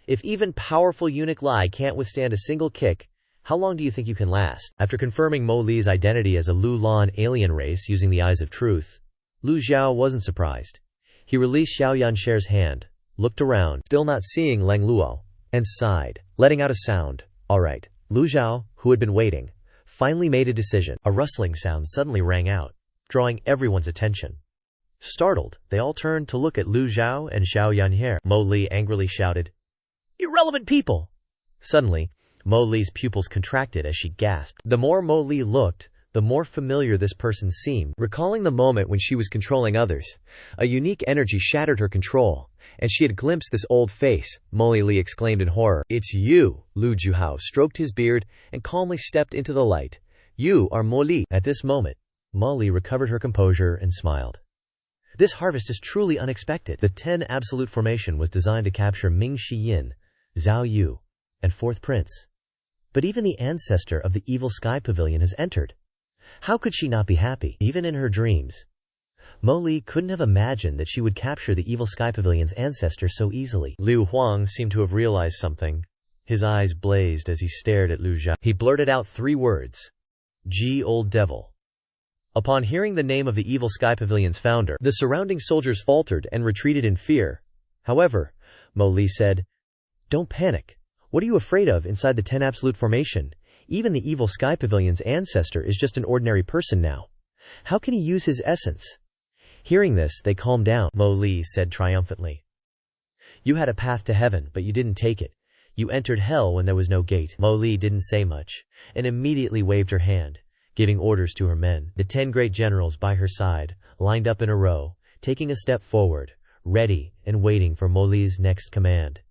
"If even powerful eunuch Li can't withstand a single kick, how long do you think you can last?" After confirming Mo Li's identity as a Lu Lan alien race using the eyes of truth, Lu Zhou wasn't surprised. He released Xiao Yansher's hand, looked around, still not seeing Lang Luo, and sighed, letting out a sound. "All right." Lu Zhou, who had been waiting, finally made a decision. A rustling sound suddenly rang out. drawing everyone's attention. Startled, they all turned to look at Lu Zhou and Xiao Yanhe. Mo Li angrily shouted, "Irrelevant people!" Suddenly, Mo Li's pupils contracted as she gasped. The more Mo Li looked, the more familiar this person seemed. Recalling the moment when she was controlling others, a unique energy shattered her control, and she had glimpsed this old face. Mo Li exclaimed in horror. "It's you!" Lu Zhou stroked his beard and calmly stepped into the light. "You are Mo Li." At this moment, Mo Li recovered her composure and smiled. This harvest is truly unexpected. The 10 absolute formation was designed to capture Ming Shiyin, Zhao Yu, and Fourth Prince. But even the ancestor of the Evil Sky Pavilion has entered. How could she not be happy? Even in her dreams, Mo Li couldn't have imagined that she would capture the Evil Sky Pavilion's ancestor so easily. Liu Huang seemed to have realized something. His eyes blazed as he stared at Lu Zhou. He blurted out 3 words. "Ji, old devil." Upon hearing the name of the Evil Sky Pavilion's founder, the surrounding soldiers faltered and retreated in fear. However, Mo Li said, "Don't panic. What are you afraid of inside the 10 absolute formation? Even the Evil Sky Pavilion's ancestor is just an ordinary person now. How can he use his essence?" Hearing this, they calmed down. Mo Li said triumphantly, "You had a path to heaven, but you didn't take it. You entered hell when there was no gate." Mo Li didn't say much, and immediately waved her hand, giving orders to her men. The 10 great generals by her side lined up in a row, taking a step forward, ready and waiting for Mo Li's next command.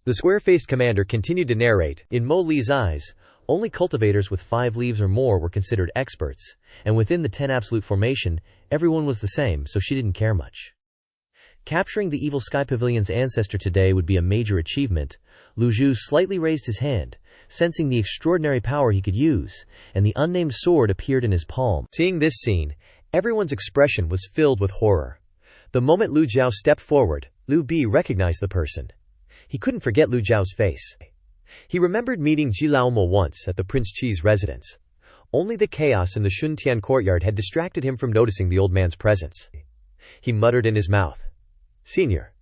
The square-faced commander continued to narrate. In Mo Li's eyes, only cultivators with 5 leaves or more were considered experts, and within the 10 absolute formation, everyone was the same, so she didn't care much. Capturing the Evil Sky Pavilion's ancestor today would be a major achievement. Lu Zhou slightly raised his hand, sensing the extraordinary power he could use, and the unnamed sword appeared in his palm. Seeing this scene, everyone's expression was filled with horror. The moment Lu Zhou stepped forward, Lu Bi recognized the person. He couldn't forget Lu Zhao's face. He remembered meeting Ji Laomo once at the Prince Qi's residence. Only the chaos in the Shuntian courtyard had distracted him from noticing the old man's presence. He muttered in his mouth, "Senior."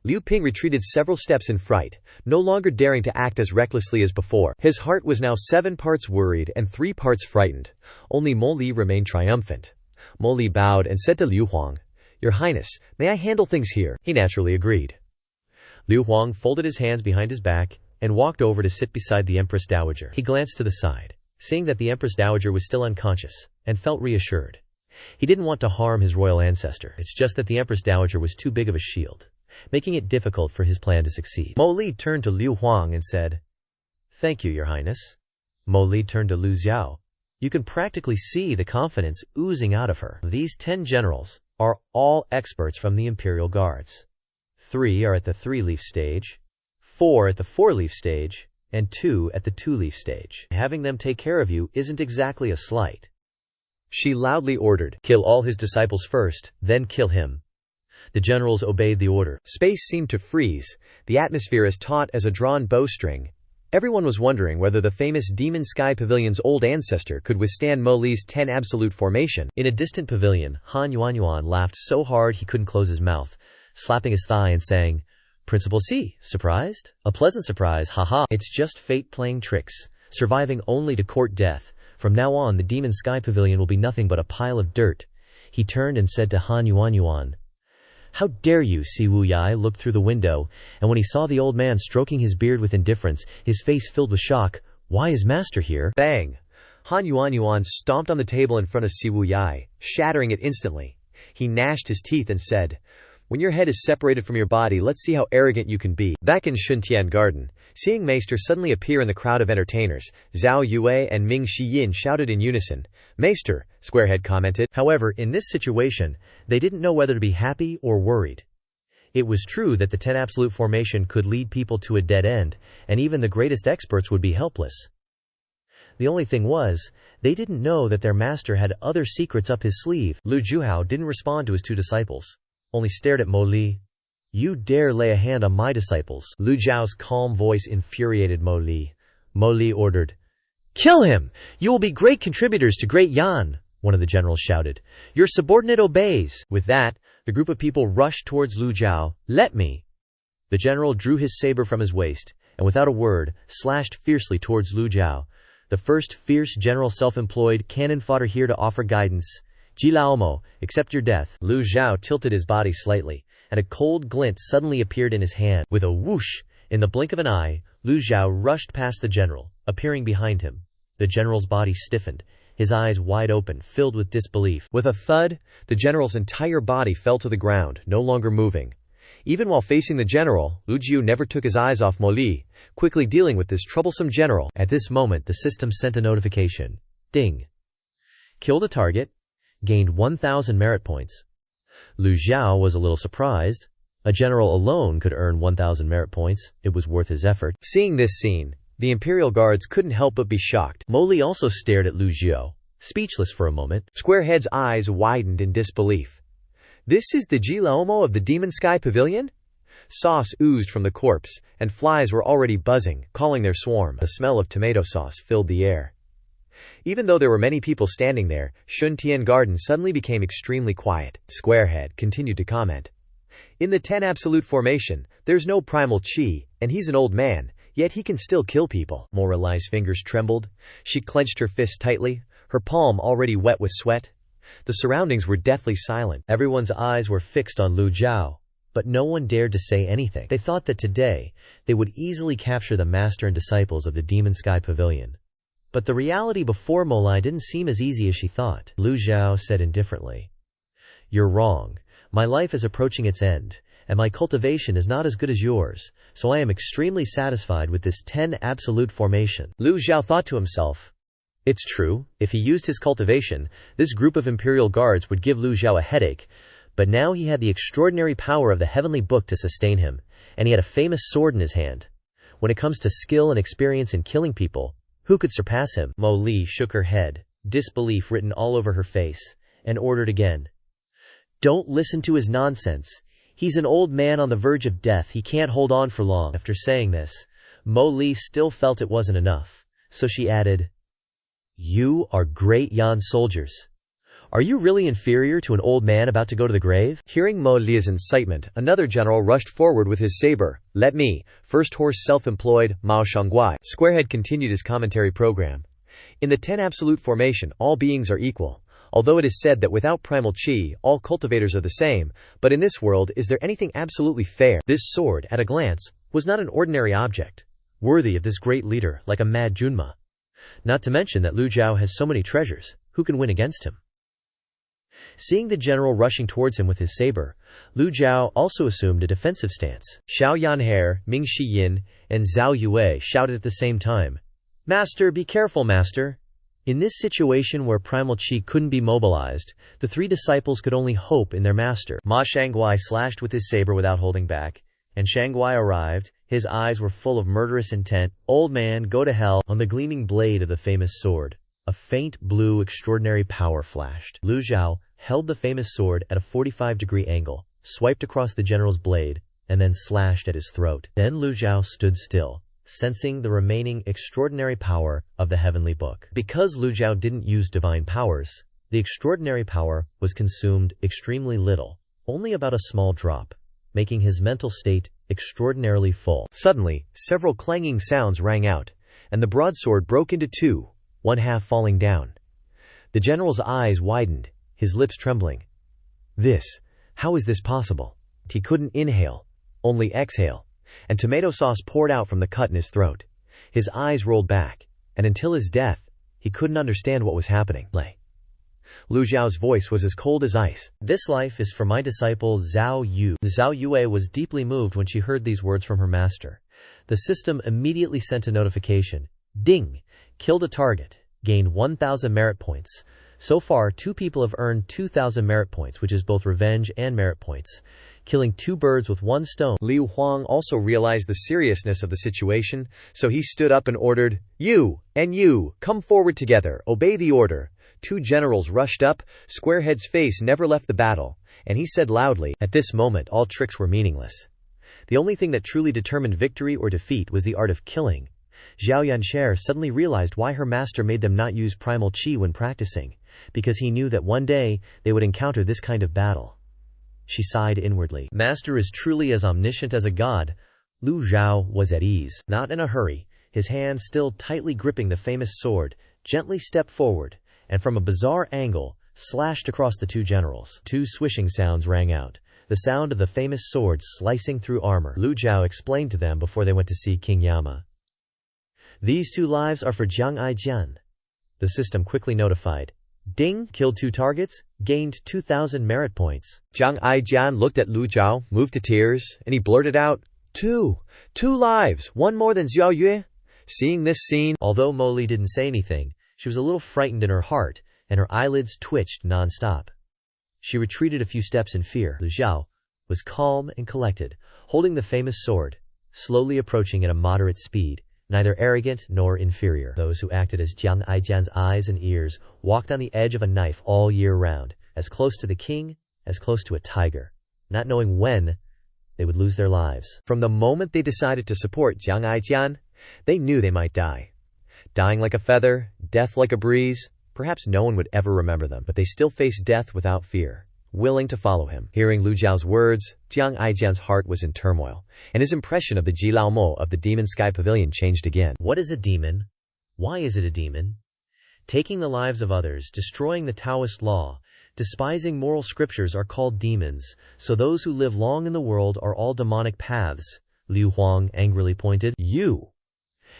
Liu Ping retreated several steps in fright, no longer daring to act as recklessly as before. His heart was now 7 parts worried and 3 parts frightened. Only Mo Li remained triumphant. Mo Li bowed and said to Liu Huang, "Your Highness, may I handle things here?" He naturally agreed. Liu Huang folded his hands behind his back and walked over to sit beside the Empress Dowager. He glanced to the side, seeing that the Empress Dowager was still unconscious, and felt reassured. He didn't want to harm his royal ancestor. It's just that the Empress Dowager was too big of a shield, making it difficult for his plan to succeed. Mo Li turned to Liu Huang and said, "Thank you, Your Highness." Mo Li turned to Lu Zhou. You can practically see the confidence oozing out of her. These 10 generals are all experts from the Imperial Guards. 3 are at the 3-leaf stage, 4 at the 4-leaf stage, and 2 at the 2-leaf stage. Having them take care of you isn't exactly a slight. She loudly ordered, "Kill all his disciples first, then kill him." The generals obeyed the order. Space seemed to freeze, the atmosphere as taut as a drawn bowstring. Everyone was wondering whether the famous Demon Sky Pavilion's old ancestor could withstand Mo Li's 10 absolute formation. In a distant pavilion, Han Yuanyuan laughed so hard he couldn't close his mouth, slapping his thigh and saying, "Principal C, surprised? A pleasant surprise, haha. It's just fate playing tricks, surviving only to court death. From now on the Demon Sky Pavilion will be nothing but a pile of dirt." He turned and said to Han Yuanyuan, "How dare you?" Si Wuyai looked through the window, and when he saw the old man stroking his beard with indifference, his face filled with shock. "Why is master here?" Bang! Han Yuanyuan stomped on the table in front of Si Wuyai, shattering it instantly. He gnashed his teeth and said, "When your head is separated from your body, let's see how arrogant you can be." Back in Shuntian Garden, seeing Maester suddenly appear in the crowd of entertainers, Zhao Yue and Ming Shiyin shouted in unison, "Maester," Squarehead commented. However, in this situation, they didn't know whether to be happy or worried. It was true that the 10 absolute formation could lead people to a dead end, and even the greatest experts would be helpless. The only thing was, they didn't know that their master had other secrets up his sleeve. Lu Zhou didn't respond to his 2 disciples, only stared at Mo Li. "You dare lay a hand on my disciples?" Lu Zhao's calm voice infuriated Mo Li. Mo Li ordered, "Kill him! You will be great contributors to Great Yan!" One of the generals shouted. "Your subordinate obeys!" With that, the group of people rushed towards Lu Zhou. "Let me!" The general drew his saber from his waist, and without a word, slashed fiercely towards Lu Zhou. The first fierce general self-employed cannon fodder here to offer guidance. Ji Laomo, accept your death. Lu Zhou tilted his body slightly, and a cold glint suddenly appeared in his hand. With a whoosh, in the blink of an eye, Lu Zhou rushed past the general, appearing behind him. The general's body stiffened, his eyes wide open, filled with disbelief. With a thud, the general's entire body fell to the ground, no longer moving. Even while facing the general, Lu Zhou never took his eyes off Mo Li, quickly dealing with this troublesome general. At this moment, the system sent a notification. Ding. Killed a target. Gained 1,000 merit points. Lu Zhou was a little surprised. A general alone could earn 1,000 merit points. It was worth his effort. Seeing this scene, the Imperial Guards couldn't help but be shocked. Mo Li also stared at Lu Zhou, speechless for a moment. Squarehead's eyes widened in disbelief. This is the Ji Laomo of the Demon Sky Pavilion? Sauce oozed from the corpse, and flies were already buzzing, calling their swarm. The smell of tomato sauce filled the air. Even though there were many people standing there, Shun Tian Garden suddenly became extremely quiet. Squarehead continued to comment. In the 10 absolute formation, there's no primal chi, and he's an old man, yet he can still kill people. Morelai's fingers trembled. She clenched her fist tightly, her palm already wet with sweat. The surroundings were deathly silent. Everyone's eyes were fixed on Lu Zhou, but no one dared to say anything. They thought that today, they would easily capture the master and disciples of the Demon Sky Pavilion. But the reality before Molai didn't seem as easy as she thought. Lu Zhou said indifferently. You're wrong. My life is approaching its end, and my cultivation is not as good as yours, so I am extremely satisfied with this 10 absolute formation. Lu Zhou thought to himself. It's true, if he used his cultivation, this group of Imperial Guards would give Lu Zhou a headache, but now he had the extraordinary power of the heavenly book to sustain him, and he had a famous sword in his hand. When it comes to skill and experience in killing people, who could surpass him? Mo Li shook her head, disbelief written all over her face, and ordered again. Don't listen to his nonsense. He's an old man on the verge of death. He can't hold on for long. After saying this, Mo Li still felt it wasn't enough, so she added, You are great Yan soldiers. Are you really inferior to an old man about to go to the grave? Hearing Mo Li's incitement, another general rushed forward with his saber. Let me, first horse self-employed, Mao Shangguai. Squarehead continued his commentary program. In the 10 absolute formation, all beings are equal. Although it is said that without primal chi, all cultivators are the same, but in this world is there anything absolutely fair? This sword, at a glance, was not an ordinary object, worthy of this great leader, like a mad Junma. Not to mention that Lu Zhou has so many treasures, who can win against him? Seeing the general rushing towards him with his saber, Lu Zhou also assumed a defensive stance. Xiao Yanhe, Ming Shiyin, and Zhao Yue shouted at the same time, Master, be careful, Master! In this situation where primal chi couldn't be mobilized, the three disciples could only hope in their master. Ma Shangguai slashed with his saber without holding back, and Shangguai arrived. His eyes were full of murderous intent. Old man, go to hell! On the gleaming blade of the famous sword, a faint blue extraordinary power flashed. Lu Zhou held the famous sword at a 45-degree angle, swiped across the general's blade, and then slashed at his throat. Then Lu Zhou stood still, sensing the remaining extraordinary power of the heavenly book. Because Lu Zhou didn't use divine powers, the extraordinary power was consumed extremely little, only about a small drop, making his mental state extraordinarily full. Suddenly, several clanging sounds rang out, and the broadsword broke into two, one half falling down. The general's eyes widened, his lips trembling. How is this possible? He couldn't inhale, only exhale, and tomato sauce poured out from the cut in his throat. His eyes rolled back, and until his death, he couldn't understand what was happening. Lu Zhao's voice was as cold as ice. This life is for my disciple Zhao Yu. Zhao Yue was deeply moved when she heard these words from her master. The system immediately sent a notification. Ding! Killed a target. Gained 1,000 merit points. So far, 2 people have earned 2,000 merit points, which is both revenge and merit points, killing 2 birds with 1 stone. Liu Huang also realized the seriousness of the situation, so he stood up and ordered, You, and you, come forward together, obey the order. 2 generals rushed up, Squarehead's face never left the battle, and he said loudly, At this moment all tricks were meaningless. The only thing that truly determined victory or defeat was the art of killing. Zhao Yanshi suddenly realized why her master made them not use primal chi when practicing, because he knew that one day they would encounter this kind of battle. She sighed inwardly. Master is truly as omniscient as a god. Lu Zhou was at ease, not in a hurry, his hand still tightly gripping the famous sword, gently stepped forward, and from a bizarre angle, slashed across the two generals. Two swishing sounds rang out, the sound of the famous sword slicing through armor. Lu Zhou explained to them before they went to see King Yama. "These 2 lives are for Jiang Aijian." The system quickly notified. Ding! Killed 2 targets, gained 2,000 merit points. Jiang Aijian looked at Lu Zhou, moved to tears, and he blurted out, Two lives, one more than Xiao Yue." Seeing this scene, although Mo Li didn't say anything, she was a little frightened in her heart, and her eyelids twitched non-stop. She retreated a few steps in fear. Lu Zhou was calm and collected, holding the famous sword, slowly approaching at a moderate speed, neither arrogant nor inferior. Those who acted as Jiang Aijian's eyes and ears walked on the edge of a knife all year round, as close to the king, as close to a tiger, not knowing when they would lose their lives. From the moment they decided to support Jiang Aijian, they knew they might die. Dying like a feather, death like a breeze, perhaps no one would ever remember them, but they still faced death without fear, willing to follow him. Hearing Lu Zhao's words, Jiang Aijian's heart was in turmoil, and his impression of the Ji Lao of the Demon Sky Pavilion changed again. What is a demon? Why is it a demon? Taking the lives of others, destroying the Taoist law, despising moral scriptures are called demons, so those who live long in the world are all demonic paths. Liu Huang angrily pointed. "You!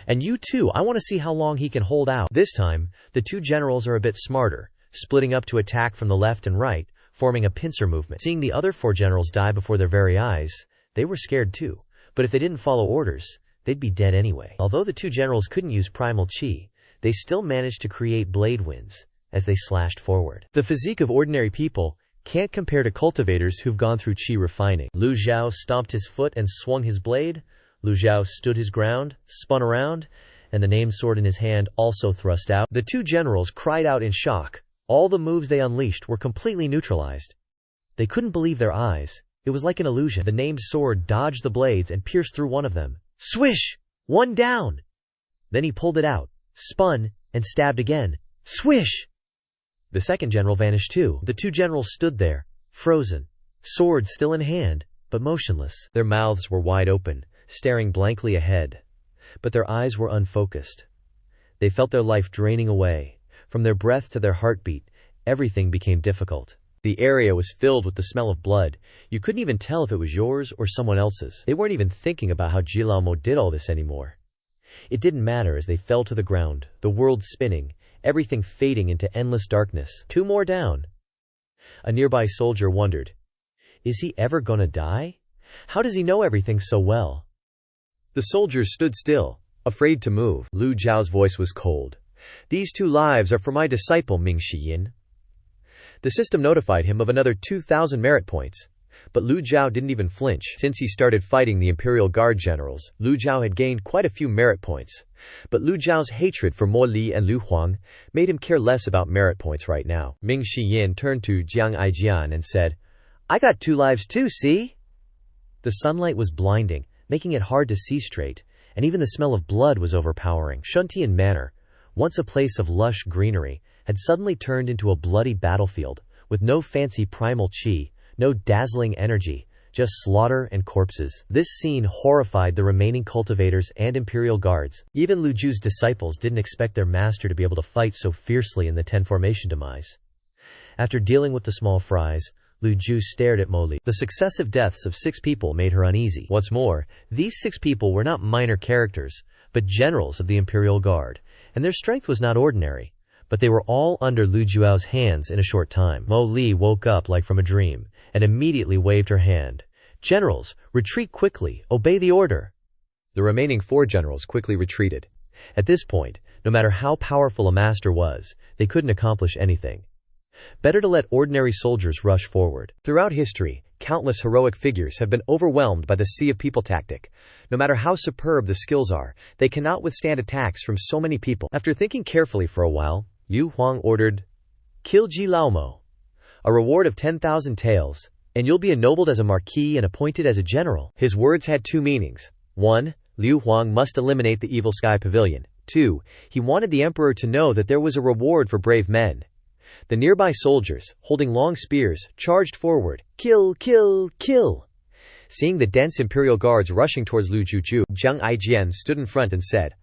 And you too, I want to see how long he can hold out." This time, the 2 generals are a bit smarter, splitting up to attack from the left and right, forming a pincer movement. Seeing the other 4 generals die before their very eyes, they were scared too, but if they didn't follow orders, they'd be dead anyway. Although the 2 generals couldn't use primal chi, they still managed to create blade winds as they slashed forward. The physique of ordinary people can't compare to cultivators who've gone through chi refining. Lu Zhou stomped his foot and swung his blade. Lu Zhou stood his ground, spun around, and the named sword in his hand also thrust out. The 2 generals cried out in shock. All the moves they unleashed were completely neutralized. They couldn't believe their eyes. It was like an illusion. The named sword dodged the blades and pierced through one of them. Swish! One down! Then he pulled it out, spun, and stabbed again. Swish! The second general vanished too. The 2 generals stood there, frozen, swords still in hand, but motionless. Their mouths were wide open, staring blankly ahead, but their eyes were unfocused. They felt their life draining away. From their breath to their heartbeat, everything became difficult. The area was filled with the smell of blood. You couldn't even tell if it was yours or someone else's. They weren't even thinking about how Ji Lao did all this anymore. It didn't matter as they fell to the ground, the world spinning, everything fading into endless darkness. 2 more down. A nearby soldier wondered, is he ever gonna die? How does he know everything so well? The soldiers stood still, afraid to move. Lu Zhao's voice was cold. "These 2 lives are for my disciple Ming Shiyin." The system notified him of another 2,000 merit points, but Lu Zhou didn't even flinch. Since he started fighting the Imperial Guard generals, Lu Zhou had gained quite a few merit points, but Lu Zhao's hatred for Mo Li and Lu Huang made him care less about merit points right now. Ming Shiyin turned to Jiang Aijian and said, "I got 2 lives too, see?" The sunlight was blinding, making it hard to see straight, and even the smell of blood was overpowering. Shuntian Manor, once a place of lush greenery, had suddenly turned into a bloody battlefield, with no fancy primal chi, no dazzling energy, just slaughter and corpses. This scene horrified the remaining cultivators and Imperial Guards. Even Lu Zhou's disciples didn't expect their master to be able to fight so fiercely in the 10 formation demise. After dealing with the small fries, Lu Zhou stared at Mo Li. The successive deaths of 6 people made her uneasy. What's more, these 6 people were not minor characters, but generals of the Imperial Guard, and their strength was not ordinary, but they were all under Lu Zhuo's hands in a short time. Mo Li woke up like from a dream, and immediately waved her hand. "Generals, retreat quickly, obey the order." The remaining 4 generals quickly retreated. At this point, no matter how powerful a master was, they couldn't accomplish anything. Better to let ordinary soldiers rush forward. Throughout history, countless heroic figures have been overwhelmed by the sea of people tactic. No matter how superb the skills are, they cannot withstand attacks from so many people. After thinking carefully for a while, Liu Huang ordered, "Kill Ji Laomo. A reward of 10,000 taels, and you'll be ennobled as a marquis and appointed as a general." His words had 2 meanings. 1. Liu Huang must eliminate the Evil Sky Pavilion. 2. He wanted the emperor to know that there was a reward for brave men. The nearby soldiers, holding long spears, charged forward. "Kill, kill, kill!" Seeing the dense imperial guards rushing towards Lu Zhou, Jiang Aijian stood in front and said,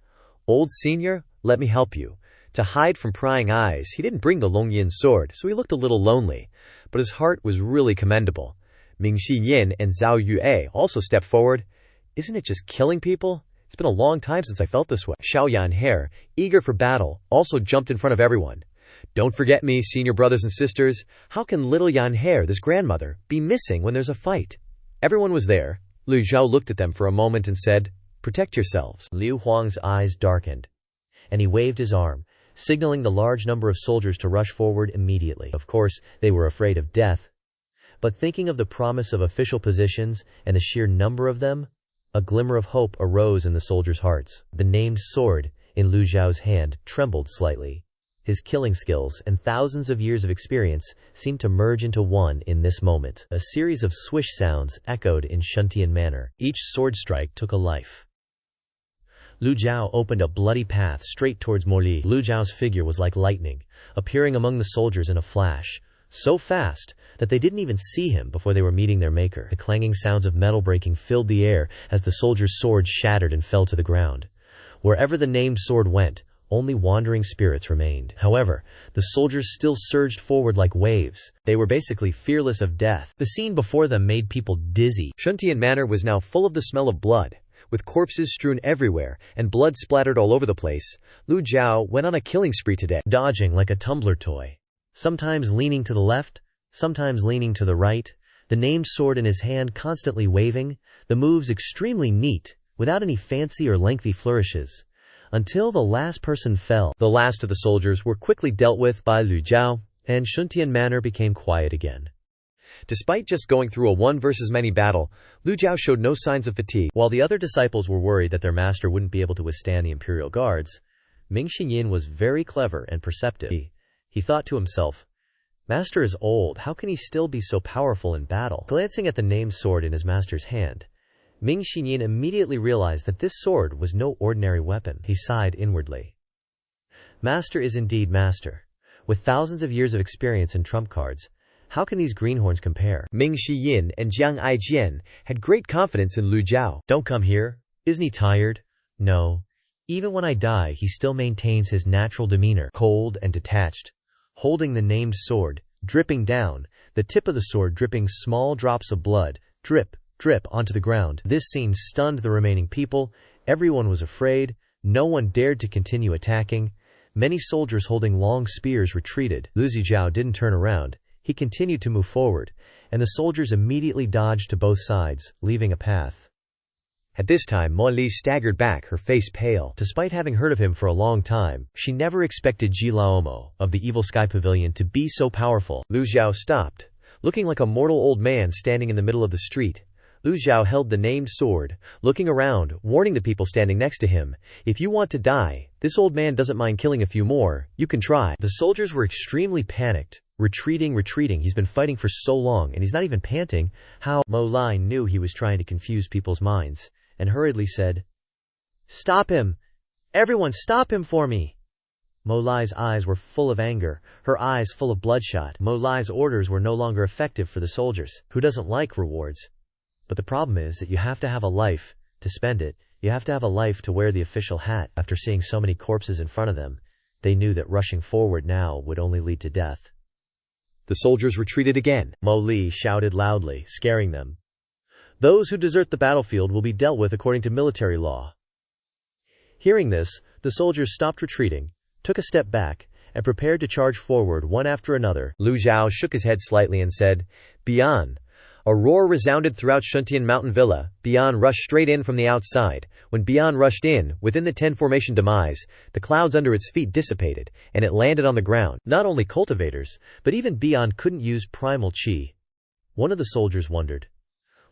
"Old senior, let me help you. To hide from prying eyes, he didn't bring the Longyin sword, so he looked a little lonely, but his heart was really commendable. Ming Yin and Zhao Yue also stepped forward. Isn't it just killing people? It's been a long time since I felt this way. Xiao Yanhe, eager for battle, also jumped in front of everyone. Don't forget me, senior brothers and sisters. How can little Yanhe, this grandmother, be missing when there's a fight? Everyone was there. Lu Zhou looked at them for a moment and said, "Protect yourselves." Liu Huang's eyes darkened, and he waved his arm, signaling the large number of soldiers to rush forward immediately. Of course, they were afraid of death, but thinking of the promise of official positions and the sheer number of them, a glimmer of hope arose in the soldiers' hearts. The named sword in Lu Zhao's hand trembled slightly. His killing skills and thousands of years of experience seemed to merge into one in this moment. A series of swish sounds echoed in Shuntian manner. Each sword strike took a life. Lu Zhao opened a bloody path straight towards Morli. Lu Zhao's figure was like lightning, appearing among the soldiers in a flash, so fast that they didn't even see him before they were meeting their maker. The clanging sounds of metal breaking filled the air as the soldiers' swords shattered and fell to the ground. Wherever the named sword went, only wandering spirits remained. However, the soldiers still surged forward like waves. They were basically fearless of death. The scene before them made people dizzy. Shuntian Manor was now full of the smell of blood. With corpses strewn everywhere and blood splattered all over the place, Lu Zhao went on a killing spree today, dodging like a tumbler toy, sometimes leaning to the left, sometimes leaning to the right, the named sword in his hand constantly waving, the moves extremely neat, without any fancy or lengthy flourishes, until the last person fell. The last of the soldiers were quickly dealt with by Lu Zhao, and Shuntian Manor became quiet again. Despite just going through a one versus many battle, Lu Zhao showed no signs of fatigue. While the other disciples were worried that their master wouldn't be able to withstand the imperial guards, Ming Yin was very clever and perceptive. He thought to himself, "Master is old, how can he still be so powerful in battle?" Glancing at the named sword in his master's hand, Ming Yin immediately realized that this sword was no ordinary weapon. He sighed inwardly. Master is indeed master. With thousands of years of experience in trump cards, how can these greenhorns compare? Ming Yin and Jiang Aijian had great confidence in Lu Zhao. Don't come here. Isn't he tired? No. Even when I die, he still maintains his natural demeanor, cold and detached, holding the named sword, dripping down, the tip of the sword dripping small drops of blood, drip, drip onto the ground. This scene stunned the remaining people. Everyone was afraid. No one dared to continue attacking. Many soldiers holding long spears retreated. Lu Zhao didn't turn around. He continued to move forward, and the soldiers immediately dodged to both sides, leaving a path. At this time, Mo Li staggered back, her face pale. Despite having heard of him for a long time, she never expected Ji Laomo of the Evil Sky Pavilion to be so powerful. Lu Zhao stopped, looking like a mortal old man standing in the middle of the street. Lu Zhao held the named sword, looking around, warning the people standing next to him, "If you want to die, this old man doesn't mind killing a few more, you can try." The soldiers were extremely panicked. Retreating. He's been fighting for so long, and he's not even panting. How? Mo Li knew he was trying to confuse people's minds, and hurriedly said, "Stop him! Everyone stop him for me!" Mo Li's eyes were full of anger, her eyes full of bloodshot. Mo Li's orders were no longer effective for the soldiers. Who doesn't like rewards? But the problem is that you have to have a life to spend it. You have to have a life to wear the official hat. After seeing so many corpses in front of them, they knew that rushing forward now would only lead to death. The soldiers retreated again. Mo Li shouted loudly, scaring them. "Those who desert the battlefield will be dealt with according to military law." Hearing this, the soldiers stopped retreating, took a step back, and prepared to charge forward one after another. Lu Zhao shook his head slightly and said, "Bian." A roar resounded throughout Shuntian Mountain Villa. Bian rushed straight in from the outside. When Bian rushed in, within the 10 formation demise, the clouds under its feet dissipated, and it landed on the ground. Not only cultivators, but even Bian couldn't use primal chi. One of the soldiers wondered,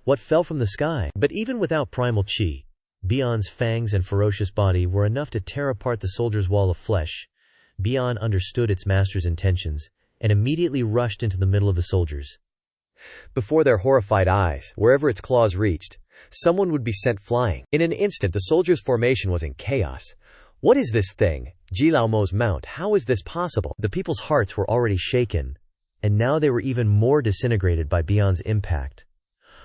what fell from the sky? But even without primal chi, Bian's fangs and ferocious body were enough to tear apart the soldier's wall of flesh. Bian understood its master's intentions, and immediately rushed into the middle of the soldiers. Before their horrified eyes, wherever its claws reached, someone would be sent flying. In an instant, the soldiers' formation was in chaos. What is this thing? Ji Laomo's mount, how is this possible? The people's hearts were already shaken, and now they were even more disintegrated by Bian's impact.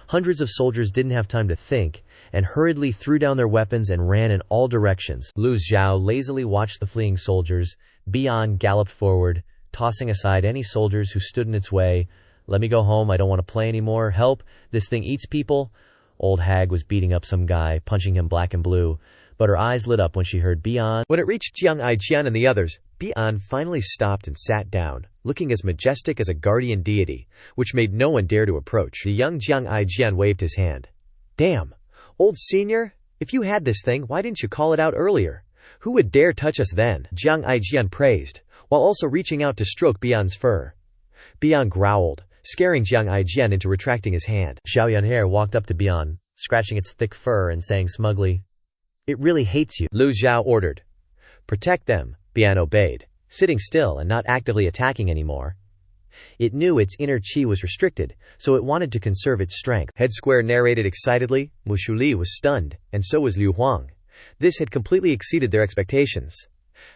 Hundreds of soldiers didn't have time to think, and hurriedly threw down their weapons and ran in all directions. Lu Zhao lazily watched the fleeing soldiers, Bian galloped forward, tossing aside any soldiers who stood in its way. "Let me go home, I don't want to play anymore. Help, this thing eats people." Old hag was beating up some guy, punching him black and blue, but her eyes lit up when she heard Bian. When it reached Jiang Aijian and the others, Bian finally stopped and sat down, looking as majestic as a guardian deity, which made no one dare to approach. The young Jiang Aijian waved his hand. "Damn, old senior, if you had this thing, why didn't you call it out earlier? Who would dare touch us then?" Jiang Aijian praised, while also reaching out to stroke Bian's fur. Bian growled, scaring Jiang Aijian into retracting his hand. Xiao Yanhair walked up to Bian, scratching its thick fur and saying smugly, "It really hates you." Lu Zhou ordered. "Protect them," Bian obeyed, sitting still and not actively attacking anymore. It knew its inner qi was restricted, so it wanted to conserve its strength. Head Square narrated excitedly. Mu Shuli was stunned, and so was Liu Huang. This had completely exceeded their expectations.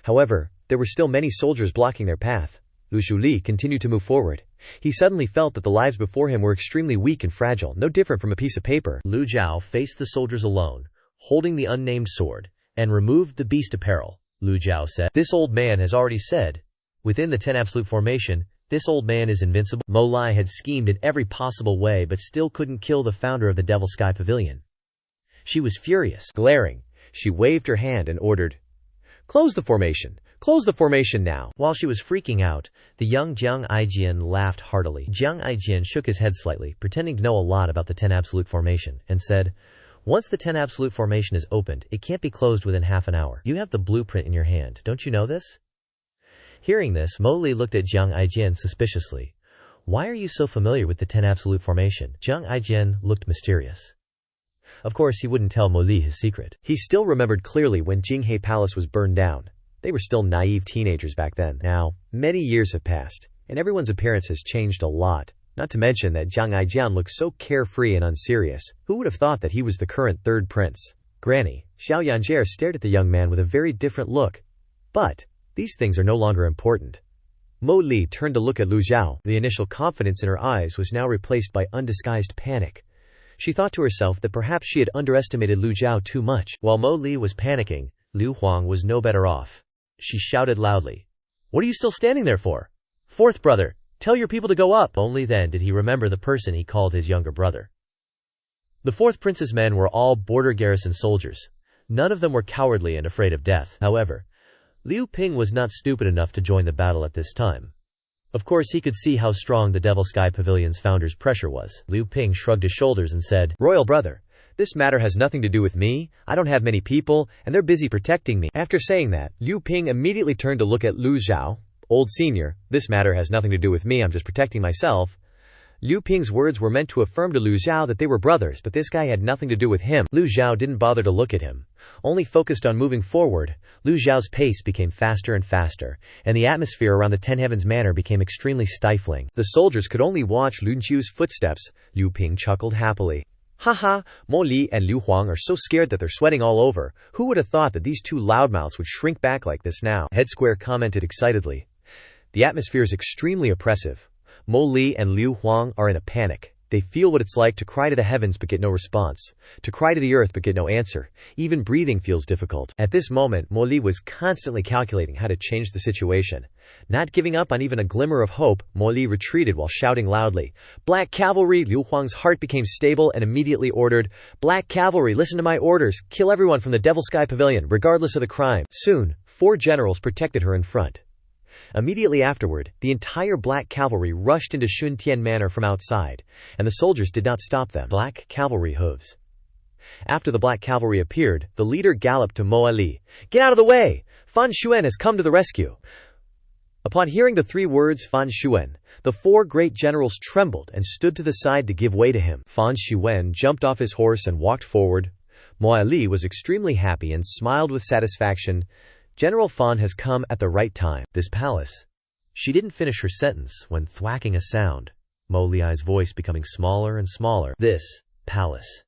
However, there were still many soldiers blocking their path. Lu Shuli continued to move forward. He suddenly felt that the lives before him were extremely weak and fragile, no different from a piece of paper. Lu Zhou faced the soldiers alone, holding the unnamed sword, and removed the beast apparel. Lu Zhou said, "This old man has already said, within the 10 absolute formation, this old man is invincible." Mo Lai had schemed in every possible way but still couldn't kill the founder of the Evil Sky Pavilion. She was furious. Glaring, she waved her hand and ordered, "Close the formation! Close the formation now!" While she was freaking out, the young Jiang Aijian laughed heartily. Jiang Aijian shook his head slightly, pretending to know a lot about the 10 absolute formation, and said, "Once the 10 absolute formation is opened, it can't be closed within half an hour. You have the blueprint in your hand, don't you know this?" Hearing this, Mo Li looked at Jiang Aijian suspiciously. "Why are you so familiar with the 10 absolute formation?" Jiang Aijian looked mysterious. Of course, he wouldn't tell Mo Li his secret. He still remembered clearly when Jinghe Palace was burned down. They were still naive teenagers back then. Now, many years have passed, and everyone's appearance has changed a lot. Not to mention that Jiang Aijian looked so carefree and unserious. Who would have thought that he was the current third prince? Granny, Xiao Yanjie stared at the young man with a very different look. But these things are no longer important. Mo Li turned to look at Lu Zhou. The initial confidence in her eyes was now replaced by undisguised panic. She thought to herself that perhaps she had underestimated Lu Zhou too much. While Mo Li was panicking, Liu Huang was no better off. She shouted loudly, "What are you still standing there for? Fourth brother, tell your people to go up." Only then did he remember the person he called his younger brother. The fourth prince's men were all border garrison soldiers. None of them were cowardly and afraid of death. However, Liu Ping was not stupid enough to join the battle at this time. Of course, he could see how strong the Evil Sky Pavilion's founder's pressure was. Liu Ping shrugged his shoulders and said, "Royal brother, this matter has nothing to do with me. I don't have many people, and they're busy protecting me." After saying that, Liu Ping immediately turned to look at Lu Zhou. "Old senior, this matter has nothing to do with me, I'm just protecting myself." Liu Ping's words were meant to affirm to Lu Zhou that they were brothers, but this guy had nothing to do with him. Lu Zhou didn't bother to look at him, only focused on moving forward. Lu Zhao's pace became faster and faster, and the atmosphere around the Ten Heavens Manor became extremely stifling. The soldiers could only watch Lun Qiu's footsteps. Liu Ping chuckled happily. "Haha, Mo Li and Liu Huang are so scared that they're sweating all over. Who would have thought that these two loudmouths would shrink back like this now?" Head Square commented excitedly. "The atmosphere is extremely oppressive. Mo Li and Liu Huang are in a panic. They feel what it's like to cry to the heavens but get no response, to cry to the earth but get no answer. Even breathing feels difficult." At this moment, Mo Li was constantly calculating how to change the situation. Not giving up on even a glimmer of hope, Mo Li retreated while shouting loudly, "Black Cavalry!" Liu Huang's heart became stable and immediately ordered, "Black Cavalry, listen to my orders. Kill everyone from the Evil Sky Pavilion, regardless of the crime." Soon, 4 generals protected her in front. Immediately afterward, the entire Black Cavalry rushed into Shuntian Manor from outside, and the soldiers did not stop them. Black Cavalry hooves. After the Black Cavalry appeared, the leader galloped to Mo Li. "Get out of the way! Fan Xuan has come to the rescue." Upon hearing the 3 words Fan Xuan, the 4 great generals trembled and stood to the side to give way to him. Fan Xuan jumped off his horse and walked forward. Mo Li was extremely happy and smiled with satisfaction. "General Fan has come at the right time." This palace. She didn't finish her sentence when thwacking a sound, Mo Li's voice becoming smaller and smaller. "This palace."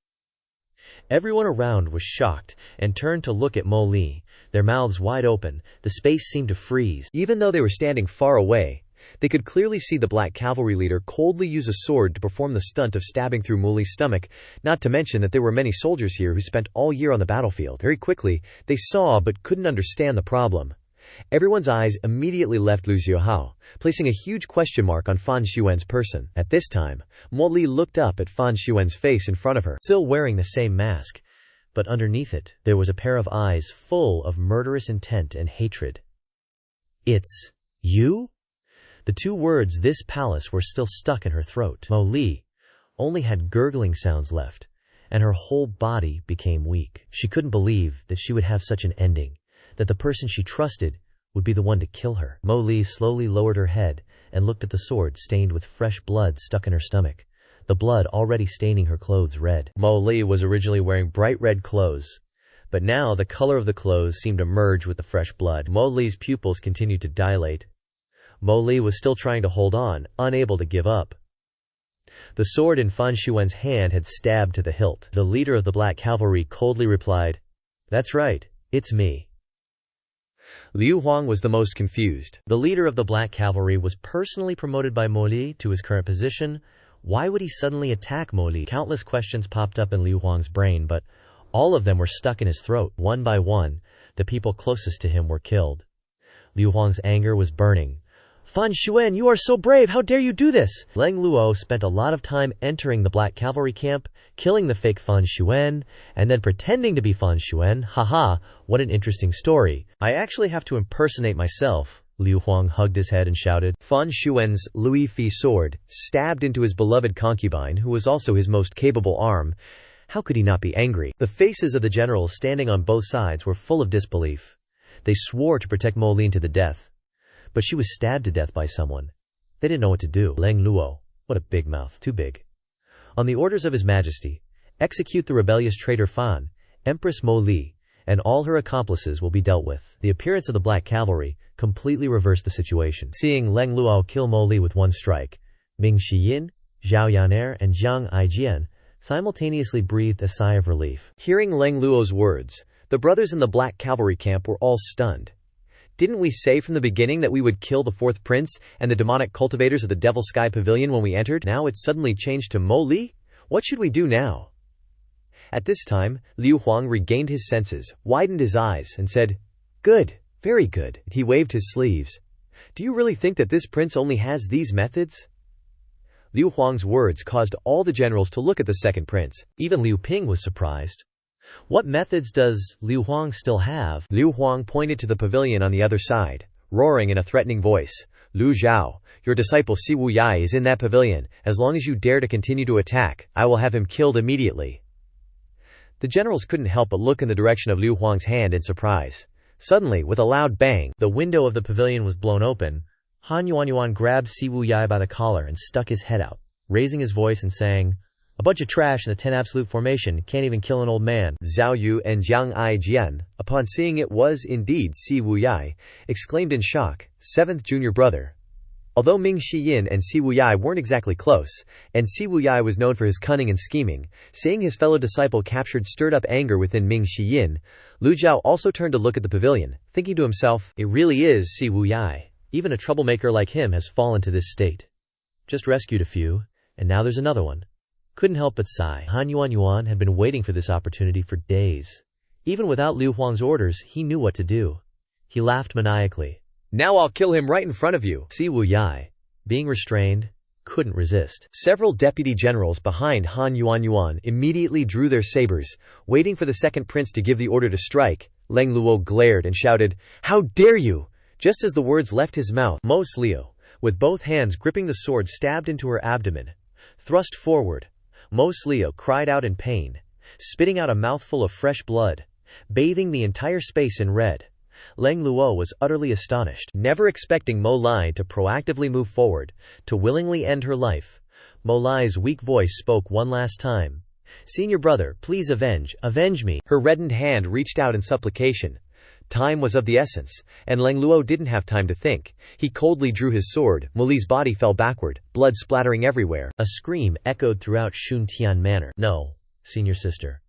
Everyone around was shocked and turned to look at Mo Li, their mouths wide open. The space seemed to freeze. Even though they were standing far away, they could clearly see the Black Cavalry leader coldly use a sword to perform the stunt of stabbing through Mo Li's stomach, not to mention that there were many soldiers here who spent all year on the battlefield. Very quickly, they saw but couldn't understand the problem. Everyone's eyes immediately left Lu Zhou, placing a huge question mark on Fan Xuan's person. At this time, Mo Li looked up at Fan Xuan's face in front of her, still wearing the same mask, but underneath it, there was a pair of eyes full of murderous intent and hatred. "It's you?" The two words "this palace" were still stuck in her throat. Mo Li only had gurgling sounds left, and her whole body became weak. She couldn't believe that she would have such an ending, that the person she trusted would be the one to kill her. Mo Li slowly lowered her head and looked at the sword stained with fresh blood stuck in her stomach, the blood already staining her clothes red. Mo Li was originally wearing bright red clothes, but now the color of the clothes seemed to merge with the fresh blood. Mo Li's pupils continued to dilate. Mo Li was still trying to hold on, unable to give up. The sword in Fan Xuan's hand had stabbed to the hilt. The leader of the Black Cavalry coldly replied, "That's right, it's me." Liu Huang was the most confused. The leader of the Black Cavalry was personally promoted by Mo Li to his current position. Why would he suddenly attack Mo Li? Countless questions popped up in Liu Huang's brain, but all of them were stuck in his throat. One by one, the people closest to him were killed. Liu Huang's anger was burning. "Fan Xuan, you are so brave! How dare you do this?" Leng Luo spent a lot of time entering the Black Cavalry camp, killing the fake Fan Xuan, and then pretending to be Fan Xuan. Haha, what an interesting story. I actually have to impersonate myself. Liu Huang hugged his head and shouted. Fan Xuan's Louis Fi sword stabbed into his beloved concubine, who was also his most capable arm. How could he not be angry? The faces of the generals standing on both sides were full of disbelief. They swore to protect Mo Lin to the death, but she was stabbed to death by someone. They didn't know what to do. Leng Luo, what a big mouth, too big. On the orders of His Majesty, execute the rebellious traitor Fan, Empress Mo Li, and all her accomplices will be dealt with. The appearance of the Black Cavalry completely reversed the situation. Seeing Leng Luo kill Mo Li with one strike, Ming Shiyin, Zhao Yaner, and Jiang Aijian simultaneously breathed a sigh of relief. Hearing Leng Luo's words, the brothers in the Black Cavalry camp were all stunned. Didn't we say from the beginning that we would kill the fourth prince and the demonic cultivators of the Evil Sky Pavilion when we entered? Now it's suddenly changed to Mo Li? What should we do now? At this time, Liu Huang regained his senses, widened his eyes, and said, "Good, very good." He waved his sleeves. "Do you really think that this prince only has these methods?" Liu Huang's words caused all the generals to look at the second prince. Even Liu Ping was surprised. What methods does Liu Huang still have? Liu Huang pointed to the pavilion on the other side, roaring in a threatening voice, "Lu Zhou, your disciple Si Wu Yai is in that pavilion. As long as you dare to continue to attack, I will have him killed immediately." The generals couldn't help but look in the direction of Liu Huang's hand in surprise. Suddenly, with a loud bang, the window of the pavilion was blown open. Han Yuanyuan grabbed Si Wu Yai by the collar and stuck his head out, raising his voice and saying, "A bunch of trash in the 10 absolute formation can't even kill an old man." Zhao Yu and Jiang Aijian, upon seeing it was indeed Si Wu Yai, exclaimed in shock, "Seventh junior brother." Although Ming Shiyin and Si Wu Yai weren't exactly close, and Si Wu Yai was known for his cunning and scheming, seeing his fellow disciple captured stirred up anger within Ming Shiyin. Lu Zhou also turned to look at the pavilion, thinking to himself, "It really is Si Wu Yai. Even a troublemaker like him has fallen to this state. Just rescued a few, and now there's another one." Couldn't help but sigh. Han Yuanyuan had been waiting for this opportunity for days. Even without Liu Huang's orders, he knew what to do. He laughed maniacally. "Now I'll kill him right in front of you." Si Wu Yai, being restrained, couldn't resist. Several deputy generals behind Han Yuanyuan immediately drew their sabers, waiting for the second prince to give the order to strike. Leng Luo glared and shouted, "How dare you!" Just as the words left his mouth, Mo Slio, with both hands gripping the sword stabbed into her abdomen, thrust forward. Mo Slio cried out in pain, spitting out a mouthful of fresh blood, bathing the entire space in red. Leng Luo was utterly astonished, never expecting Mo Lai to proactively move forward, to willingly end her life. Mo Lai's weak voice spoke one last time. "Senior brother, please avenge me." Her reddened hand reached out in supplication. Time was of the essence, and Leng Luo didn't have time to think. He coldly drew his sword. Mo Li's body fell backward, blood splattering everywhere. A scream echoed throughout Shuntian Manor. "No, senior sister."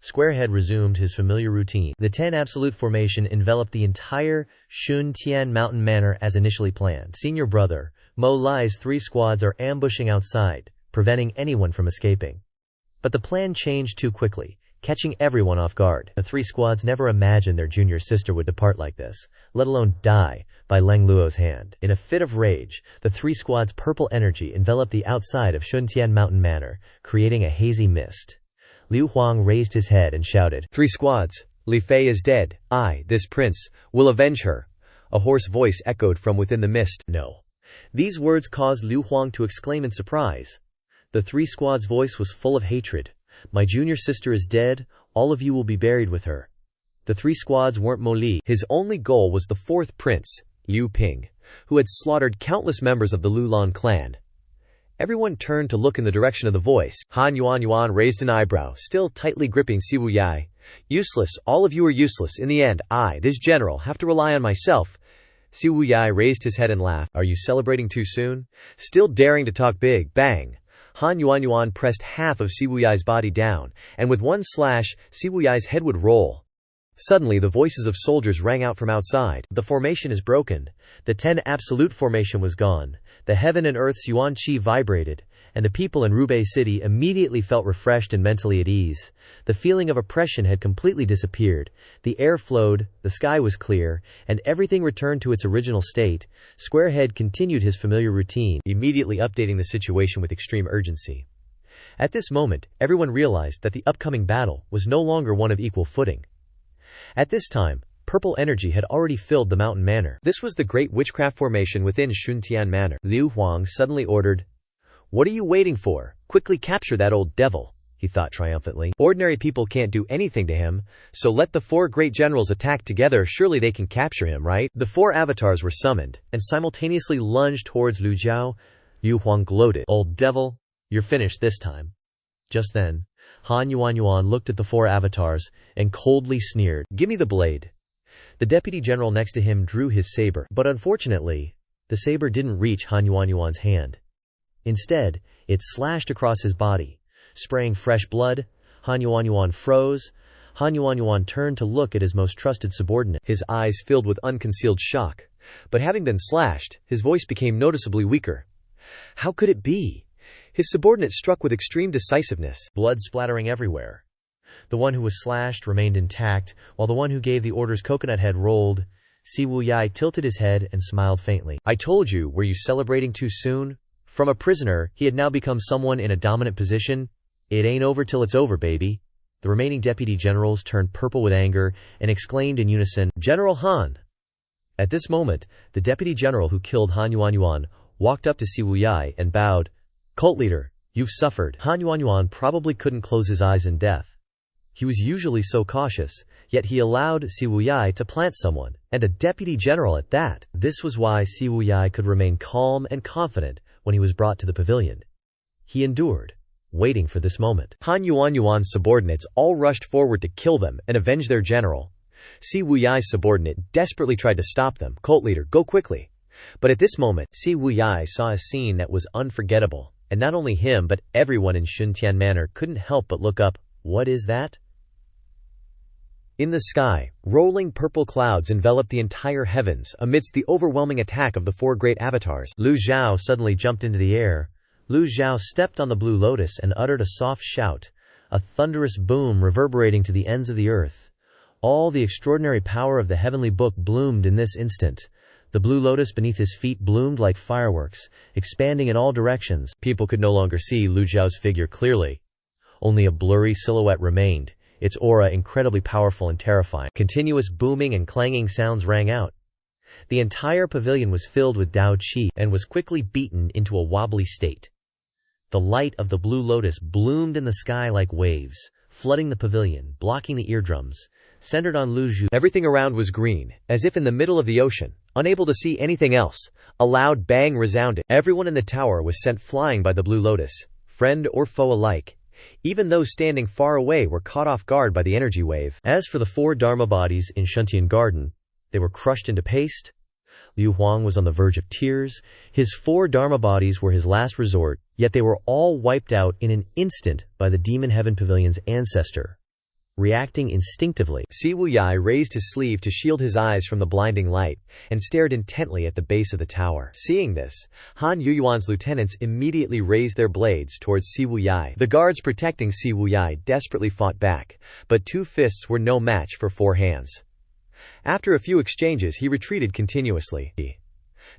Squarehead resumed his familiar routine. The 10 absolute formation enveloped the entire Shuntian Mountain Manor as initially planned. "Senior brother, Mo Lai's 3 squads are ambushing outside, preventing anyone from escaping." But the plan changed too quickly. catching everyone off guard. The three squads never imagined their junior sister would depart like this, let alone die by Leng Luo's hand. In a fit of rage, the three squads' purple energy enveloped the outside of Shuntian Mountain Manor, creating a hazy mist. Liu Huang raised his head and shouted, "Three squads, Li Fei is dead. I, this prince, will avenge her." A hoarse voice echoed from within the mist. "No." These words caused Liu Huang to exclaim in surprise. The three squads' voice was full of hatred. "My junior sister is dead, all of you will be buried with her." The three squads weren't Mo Li. His only goal was the fourth prince, Liu Ping, who had slaughtered countless members of the Lulan clan. Everyone turned to look in the direction of the voice. Han Yuan raised an eyebrow, still tightly gripping Siwu Yai. "Useless, all of you are useless. In the end, I, this general, have to rely on myself." Siwu Yai raised his head and laughed. "Are you celebrating too soon? Still daring to talk big?" Bang! Han Yuan pressed half of Siwu Yai's body down, and with one slash, Siwu Yai's head would roll. Suddenly the voices of soldiers rang out from outside. "The formation is broken." The 10 absolute formation was gone. The heaven and earth's yuan qi vibrated, and the people in Rubei City immediately felt refreshed and mentally at ease. The feeling of oppression had completely disappeared. The air flowed, the sky was clear, and everything returned to its original state. Squarehead continued his familiar routine, immediately updating the situation with extreme urgency. At this moment, everyone realized that the upcoming battle was no longer one of equal footing. At this time, purple energy had already filled the mountain manor. This was the great witchcraft formation within Shuntian Manor. Liu Huang suddenly ordered, "What are you waiting for? Quickly capture that old devil," he thought triumphantly. "Ordinary people can't do anything to him, so let the 4 great generals attack together. Surely they can capture him, right?" The 4 avatars were summoned, and simultaneously lunged towards Lu Zhou. Liu Huang gloated, "Old devil, you're finished this time." Just then, Han Yuan looked at the 4 avatars and coldly sneered, "Give me the blade." The deputy general next to him drew his saber, but unfortunately, the saber didn't reach Han Yuan's hand. Instead, it slashed across his body, spraying fresh blood. Han Yuan froze. Han Yuan turned to look at his most trusted subordinate. His eyes filled with unconcealed shock. But having been slashed, his voice became noticeably weaker. How could it be? His subordinate struck with extreme decisiveness, blood splattering everywhere. The one who was slashed remained intact, while the one who gave the order's coconut head rolled. Siwu Yai tilted his head and smiled faintly. "I told you, were you celebrating too soon?" From a prisoner, he had now become someone in a dominant position. "It ain't over till it's over, baby." The remaining deputy generals turned purple with anger and exclaimed in unison, "General Han!" At this moment, the deputy general who killed Han Yuan walked up to Siwu Yai and bowed. "Cult leader, you've suffered." Han Yuan probably couldn't close his eyes in death. He was usually so cautious, yet he allowed Siwu Yai to plant someone, and a deputy general at that. This was why Siwu Yai could remain calm and confident when he was brought to the pavilion. He endured, waiting for this moment. Han Yuan's subordinates all rushed forward to kill them and avenge their general. Siwu Yai's subordinate desperately tried to stop them. "Cult leader, go quickly." But at this moment, Siwu Yai saw a scene that was unforgettable, and not only him but everyone in Shuntian Manor couldn't help but look up. What is that? In the sky, rolling purple clouds enveloped the entire heavens amidst the overwhelming attack of the 4 great avatars. Lu Zhou suddenly jumped into the air. Lu Zhou stepped on the blue lotus and uttered a soft shout, a thunderous boom reverberating to the ends of the earth. All the extraordinary power of the heavenly book bloomed in this instant. The blue lotus beneath his feet bloomed like fireworks, expanding in all directions. People could no longer see Lu Zhou's figure clearly. Only a blurry silhouette remained, its aura incredibly powerful and terrifying. Continuous booming and clanging sounds rang out. The entire pavilion was filled with Dao Qi and was quickly beaten into a wobbly state. The light of the blue lotus bloomed in the sky like waves, flooding the pavilion, blocking the eardrums. Centered on Lu Zhou, everything around was green, as if in the middle of the ocean, unable to see anything else. A loud bang resounded. Everyone in the tower was sent flying by the blue lotus, friend or foe alike. Even those standing far away were caught off guard by the energy wave. As for the 4 Dharma bodies in Shuntian Garden, they were crushed into paste. Liu Huang was on the verge of tears. His 4 Dharma bodies were his last resort, yet they were all wiped out in an instant by the Demon Heaven Pavilion's ancestor. reacting instinctively. Si Wuyai raised his sleeve to shield his eyes from the blinding light, and stared intently at the base of the tower. Seeing this, Han Yuyuan's lieutenants immediately raised their blades towards Si Wuyai. The guards protecting Si Wuyai desperately fought back, but 2 fists were no match for 4 hands. After a few exchanges, he retreated continuously.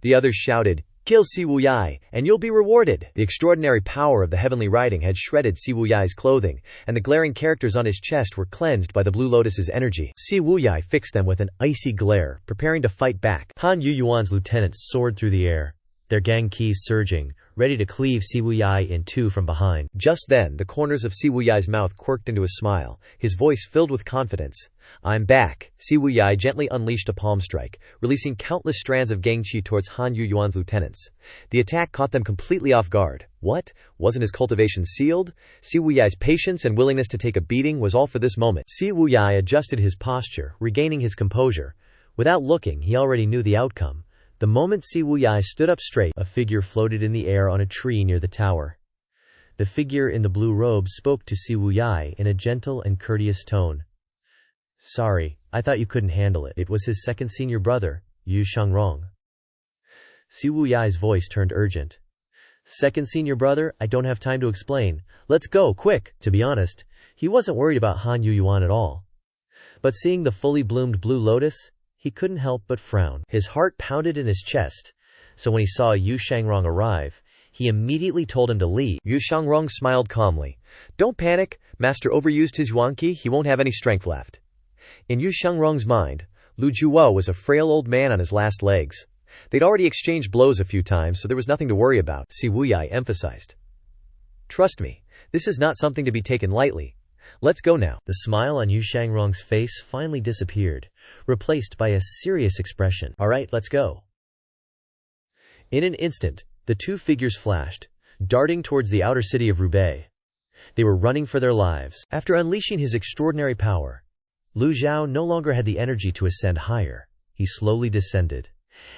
The others shouted, "Kill Si Wuyai, and you'll be rewarded!" The extraordinary power of the heavenly writing had shredded Si Wuyai's clothing, and the glaring characters on his chest were cleansed by the Blue Lotus's energy. Si Wuyai fixed them with an icy glare, preparing to fight back. Han Yuyuan's lieutenants soared through the air, their Genki surging, ready to cleave Si Wuyai in 2 from behind. Just then, the corners of Si Wuyai's mouth quirked into a smile, his voice filled with confidence. "I'm back." Si Wuyai gently unleashed a palm strike, releasing countless strands of Gengqi towards Han Yuyuan's lieutenants. The attack caught them completely off guard. What? Wasn't his cultivation sealed? Si Wuyai's patience and willingness to take a beating was all for this moment. Si Wuyai adjusted his posture, regaining his composure. Without looking, he already knew the outcome. The moment Si Wuyai stood up straight, a figure floated in the air on a tree near the tower. The figure in the blue robe spoke to Si Wuyai in a gentle and courteous tone. "Sorry, I thought you couldn't handle it." It was his second senior brother, Yu Shangrong. Si Wuyai's voice turned urgent. "Second senior brother, I don't have time to explain. Let's go, quick!" To be honest, he wasn't worried about Han Yuyuan at all. But seeing the fully bloomed Blue Lotus, he couldn't help but frown. His heart pounded in his chest, so when he saw Yu Shangrong arrive, he immediately told him to leave. Yu Shangrong smiled calmly. "Don't panic, Master overused his yuanqi, he won't have any strength left." In Yu Shangrong's mind, Lu Zhou was a frail old man on his last legs. They'd already exchanged blows a few times, so there was nothing to worry about, Si Wuyai emphasized. "Trust me, this is not something to be taken lightly. Let's go now." The smile on Yu Shangrong's face finally disappeared, replaced by a serious expression. "All right, let's go." In an instant, the 2 figures flashed, darting towards the outer city of Roubaix. They were running for their lives. After unleashing his extraordinary power, Lu Zhou no longer had the energy to ascend higher. He slowly descended,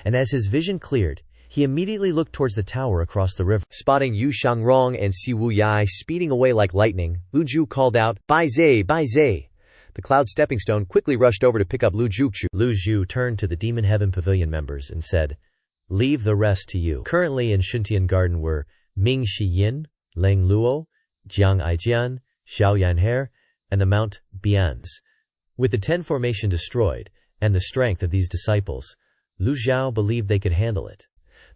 and as his vision cleared, he immediately looked towards the tower across the river. Spotting Yu Shangrong and Si Wuyai speeding away like lightning, Lu Zhou called out, "Bai Zai, Bai Zai!" The cloud stepping stone quickly rushed over to pick up Lu Zhou. Lu Zhou turned to the Demon Heaven Pavilion members and said, "Leave the rest to you." Currently in Shuntian Garden were Ming Shiyin, Leng Luo, Jiang Aijian, Xiao Yanher, and the Mount Bians. With the 10 formation destroyed, and the strength of these disciples, Lu Zhou believed they could handle it.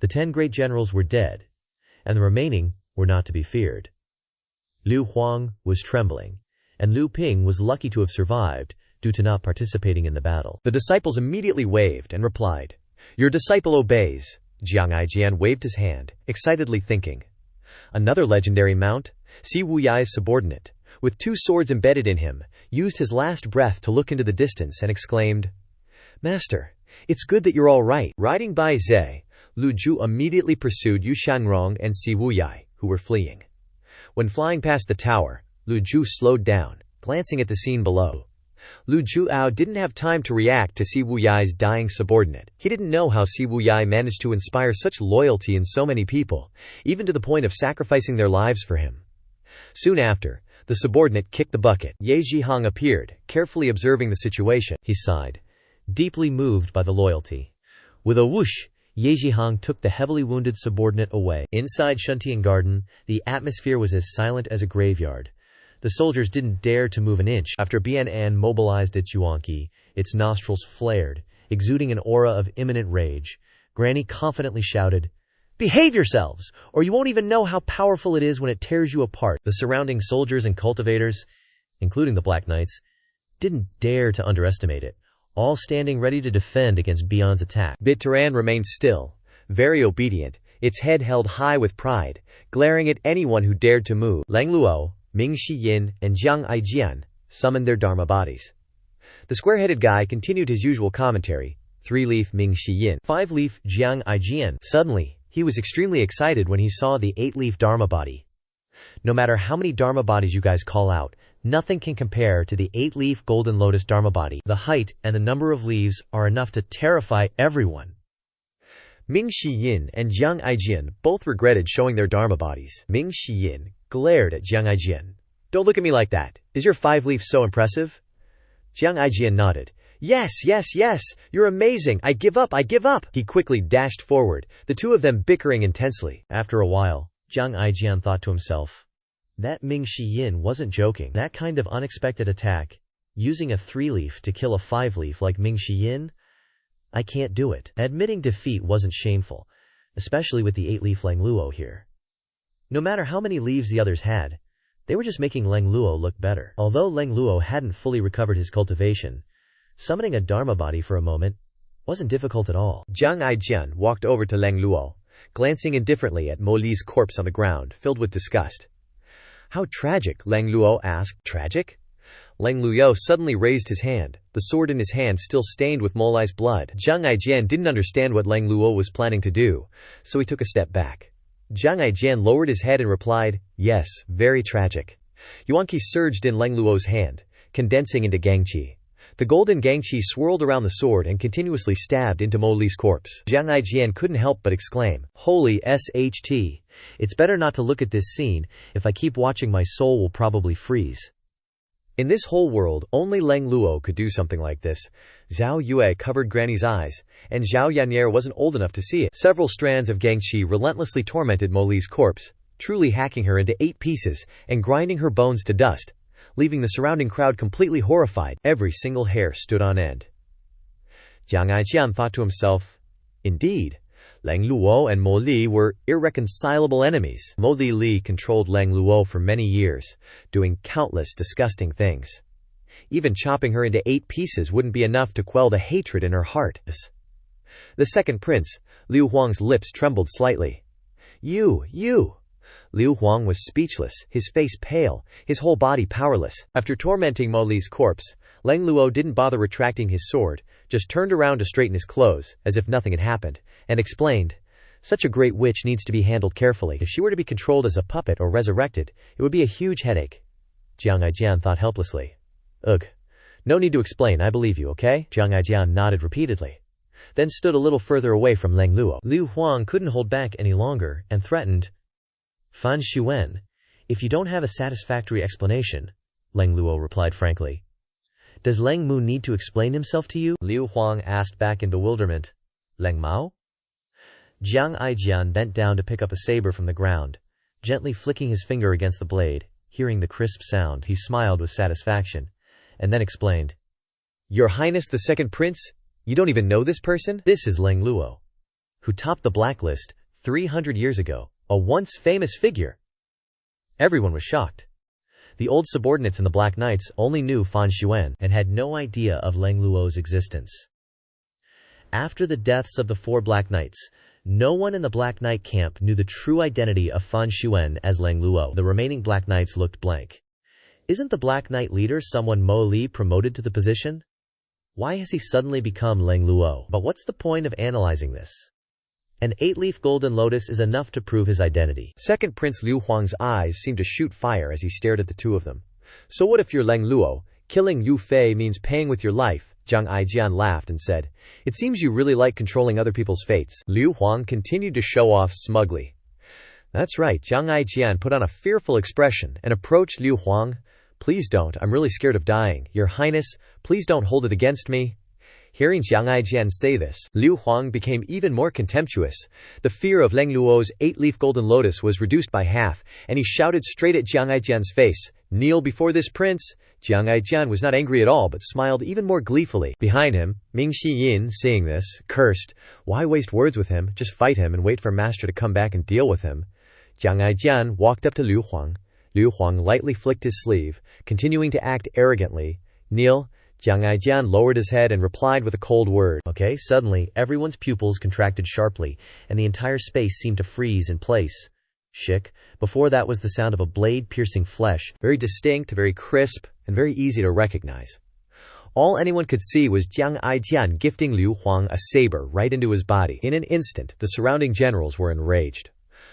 The 10 great generals were dead, and the remaining were not to be feared. Liu Huang was trembling, and Liu Ping was lucky to have survived, due to not participating in the battle. The disciples immediately waved and replied, "Your disciple obeys." Jiang Aijian waved his hand, excitedly thinking. Another legendary mount, Si Wuyai's subordinate, with 2 swords embedded in him, used his last breath to look into the distance and exclaimed, "Master, it's good that you're all right." Riding Bai Zai, Lu Zhou immediately pursued Yu Shangrong and Si Wuyai, who were fleeing. When flying past the tower, Lu Zhou slowed down, glancing at the scene below. Lu Zhou didn't have time to react to Si Wuyai's dying subordinate. He didn't know how Si Wuyai managed to inspire such loyalty in so many people, even to the point of sacrificing their lives for him. Soon after, the subordinate kicked the bucket. Ye Zhihang appeared, carefully observing the situation. He sighed, deeply moved by the loyalty. With a whoosh, Ye Zhihang took the heavily wounded subordinate away. Inside Shuntian Garden, the atmosphere was as silent as a graveyard. The soldiers didn't dare to move an inch. After Bian mobilized its yuanqi, its nostrils flared, exuding an aura of imminent rage. Granny confidently shouted, "Behave yourselves, or you won't even know how powerful it is when it tears you apart." The surrounding soldiers and cultivators, including the Black Knights, didn't dare to underestimate it, all standing ready to defend against Bian's attack. Bit-Turan remained still, very obedient, its head held high with pride, glaring at anyone who dared to move. Leng Luo, Ming Shiyin, and Jiang Aijian summoned their Dharma bodies. The square-headed guy continued his usual commentary. 3-leaf Ming Shiyin, 5-leaf Jiang Aijian. Suddenly, he was extremely excited when he saw the 8-leaf Dharma body. No matter how many Dharma bodies you guys call out, nothing can compare to the 8-leaf Golden Lotus Dharma body. The height and the number of leaves are enough to terrify everyone. Ming Shiyin and Jiang Aijian both regretted showing their Dharma bodies. Ming Shiyin glared at Jiang Aijian. "Don't look at me like that. Is your 5-leaf so impressive? Jiang Aijian nodded. Yes, yes, yes, you're amazing, I give up. He quickly dashed forward, the two of them bickering intensely. After a while, Jiang Aijian thought to himself, that Ming Shiyin wasn't joking. That kind of unexpected attack, using a 3-leaf to kill a 5-leaf like Ming Shiyin? I can't do it. Admitting defeat wasn't shameful, especially with the 8-leaf Lang Luo here. No matter how many leaves the others had, they were just making Lang Luo look better. Although Lang Luo hadn't fully recovered his cultivation, summoning a Dharma body for a moment wasn't difficult at all. Jiang Aijian walked over to Lang Luo, glancing indifferently at Mo Li's corpse on the ground, filled with disgust. How tragic, Lang Luo asked. Tragic? Lang Luo suddenly raised his hand, the sword in his hand still stained with Mo Li's blood. Jiang Aijian didn't understand what Lang Luo was planning to do, so he took a step back. Jiang Aijian lowered his head and replied, yes, very tragic. Yuanqi surged in Lang Luo's hand, condensing into Gangqi. The golden Gangqi swirled around the sword and continuously stabbed into Mo Li's corpse. Jiang Aijian couldn't help but exclaim, holy SHT. It's better not to look at this scene. If I keep watching, my soul will probably freeze. In this whole world, only Lang Luo could do something like this. Zhao Yue covered Granny's eyes, and Zhao Yannier wasn't old enough to see it. Several strands of Gangqi relentlessly tormented Mo Li's corpse, truly hacking her into 8 pieces and grinding her bones to dust, leaving the surrounding crowd completely horrified. Every single hair stood on end. Jiang Aijian thought to himself, indeed, Lang Luo and Mo Li were irreconcilable enemies. Mo Li controlled Lang Luo for many years, doing countless disgusting things. Even chopping her into 8 pieces wouldn't be enough to quell the hatred in her heart. The second prince, Liu Huang's lips trembled slightly. You! Liu Huang was speechless, his face pale, his whole body powerless. After tormenting Mo Li's corpse, Lang Luo didn't bother retracting his sword, just turned around to straighten his clothes, as if nothing had happened, and explained, such a great witch needs to be handled carefully. If she were to be controlled as a puppet or resurrected, it would be a huge headache. Jiang Aijian thought helplessly. Ugh. No need to explain, I believe you, okay? Jiang Aijian nodded repeatedly, then stood a little further away from Lang Luo. Liu Huang couldn't hold back any longer, and threatened, Fan Xuan, if you don't have a satisfactory explanation, Lang Luo replied frankly. Does Lang Mu need to explain himself to you? Liu Huang asked back in bewilderment. Lang Mao? Jiang Aijian bent down to pick up a saber from the ground, gently flicking his finger against the blade. Hearing the crisp sound, he smiled with satisfaction, and then explained. Your Highness the Second Prince? You don't even know this person? This is Lang Luo, who topped the blacklist 300 years ago, a once famous figure. Everyone was shocked. The old subordinates in the Black Knights only knew Fan Xuan and had no idea of Lang Luo's existence. After the deaths of the 4 Black Knights, no one in the Black Knight camp knew the true identity of Fan Xuan as Lang Luo. The remaining Black Knights looked blank. Isn't the Black Knight leader someone Mo Li promoted to the position? Why has he suddenly become Lang Luo? But what's the point of analyzing this? An 8-leaf golden lotus is enough to prove his identity. Second Prince Liu Huang's eyes seemed to shoot fire as he stared at the two of them. So what if you're Lang Luo? Killing Yu Fei means paying with your life. Jiang Aijian laughed and said, it seems you really like controlling other people's fates. Liu Huang continued to show off smugly. That's right. Jiang Aijian put on a fearful expression and approached Liu Huang. Please don't, I'm really scared of dying. Your Highness, please don't hold it against me. Hearing Jiang Aijian say this, Liu Huang became even more contemptuous. The fear of Lang Luo's 8-leaf golden lotus was reduced by half, and he shouted straight at Jiang Aijian's face, kneel before this prince. Jiang Aijian was not angry at all but smiled even more gleefully. Behind him, Ming Shiyin, seeing this, cursed. Why waste words with him? Just fight him and wait for master to come back and deal with him. Jiang Aijian walked up to Liu Huang. Liu Huang lightly flicked his sleeve, continuing to act arrogantly. Kneel. Jiang Aijian lowered his head and replied with a cold word. Okay. Suddenly, everyone's pupils contracted sharply, and the entire space seemed to freeze in place. Shik. Before that was the sound of a blade piercing flesh, very distinct, very crisp, and very easy to recognize. All anyone could see was Jiang Aijian gifting Liu Huang a saber right into his body. In an instant, the surrounding generals were enraged.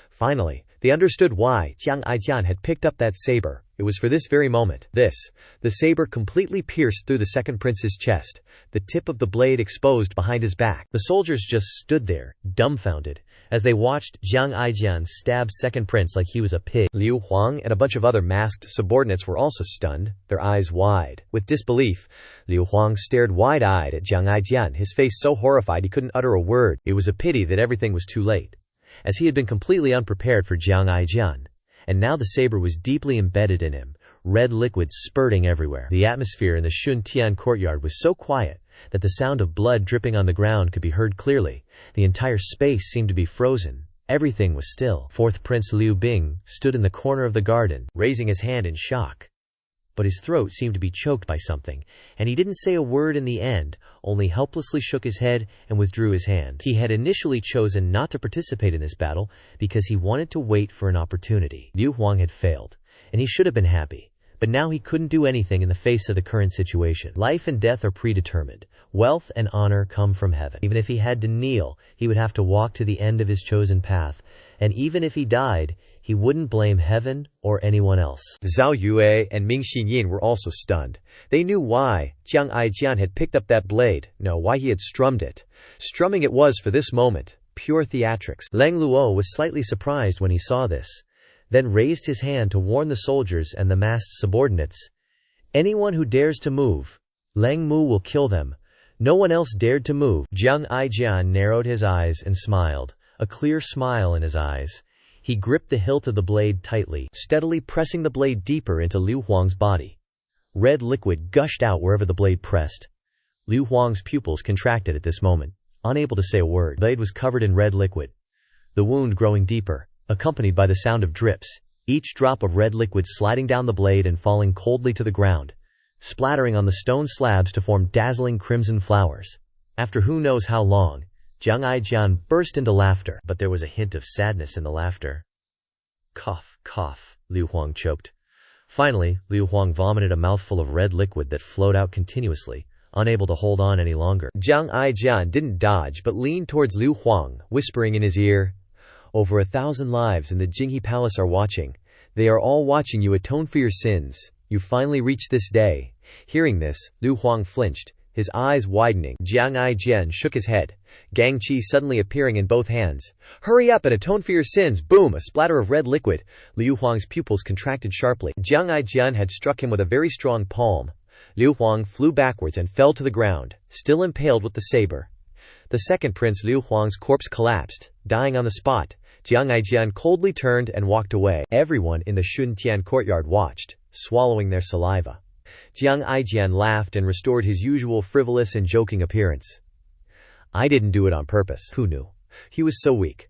Finally, they understood why Jiang Aijian had picked up that saber. It was for this very moment. The saber completely pierced through the second prince's chest, the tip of the blade exposed behind his back. The soldiers just stood there, dumbfounded, As they watched, Jiang Aijian stab second prince like he was a pig. Liu Huang and a bunch of other masked subordinates were also stunned, their eyes wide with disbelief. Liu Huang stared wide-eyed at Jiang Aijian, his face so horrified he couldn't utter a word. It was a pity that everything was too late, as he had been completely unprepared for Jiang Aijian, and now the saber was deeply embedded in him, red liquid spurting everywhere. The atmosphere in the Shuntian courtyard was so quiet that the sound of blood dripping on the ground could be heard clearly. The entire space seemed to be frozen. Everything was still. Fourth Prince Liu Bing stood in the corner of the garden, raising his hand in shock. But his throat seemed to be choked by something, and he didn't say a word in the end, only helplessly shook his head and withdrew his hand. He had initially chosen not to participate in this battle because he wanted to wait for an opportunity. Liu Huang had failed, and he should have been happy. But now he couldn't do anything in the face of the current situation. Life and death are predetermined. Wealth and honor come from heaven. Even if he had to kneel, he would have to walk to the end of his chosen path. And even if he died, he wouldn't blame heaven or anyone else. Zhao Yue and Ming Xinyin were also stunned. They knew why Jiang Aijian had picked up that blade, why he had strummed it. Strumming it was for this moment, pure theatrics. Lang Luo was slightly surprised when he saw this, then raised his hand to warn the soldiers and the masked subordinates. Anyone who dares to move, Lang Mu will kill them. No one else dared to move. Jiang Aijian narrowed his eyes and smiled, a clear smile in his eyes. He gripped the hilt of the blade tightly, steadily pressing the blade deeper into Liu Huang's body. Red liquid gushed out wherever the blade pressed. Liu Huang's pupils contracted at this moment, unable to say a word. The blade was covered in red liquid, the wound growing deeper, accompanied by the sound of drips, each drop of red liquid sliding down the blade and falling coldly to the ground, splattering on the stone slabs to form dazzling crimson flowers. After who knows how long, Jiang Aijian burst into laughter, but there was a hint of sadness in the laughter. Cough, cough, Liu Huang choked. Finally, Liu Huang vomited a mouthful of red liquid that flowed out continuously, unable to hold on any longer. Jiang Aijian didn't dodge but leaned towards Liu Huang, whispering in his ear, "Over 1,000 lives in the Jinghe Palace are watching. They are all watching you atone for your sins. You finally reached this day." Hearing this, Liu Huang flinched, his eyes widening. Jiang Aijian shook his head, Gang Qi suddenly appearing in both hands. "Hurry up and atone for your sins!" Boom! A splatter of red liquid. Liu Huang's pupils contracted sharply. Jiang Aijian had struck him with a very strong palm. Liu Huang flew backwards and fell to the ground, still impaled with the saber. The second prince Liu Huang's corpse collapsed, dying on the spot. Jiang Aijian coldly turned and walked away. Everyone in the Shuntian courtyard watched, swallowing their saliva. Jiang Aijian laughed and restored his usual frivolous and joking appearance. "I didn't do it on purpose. Who knew? He was so weak."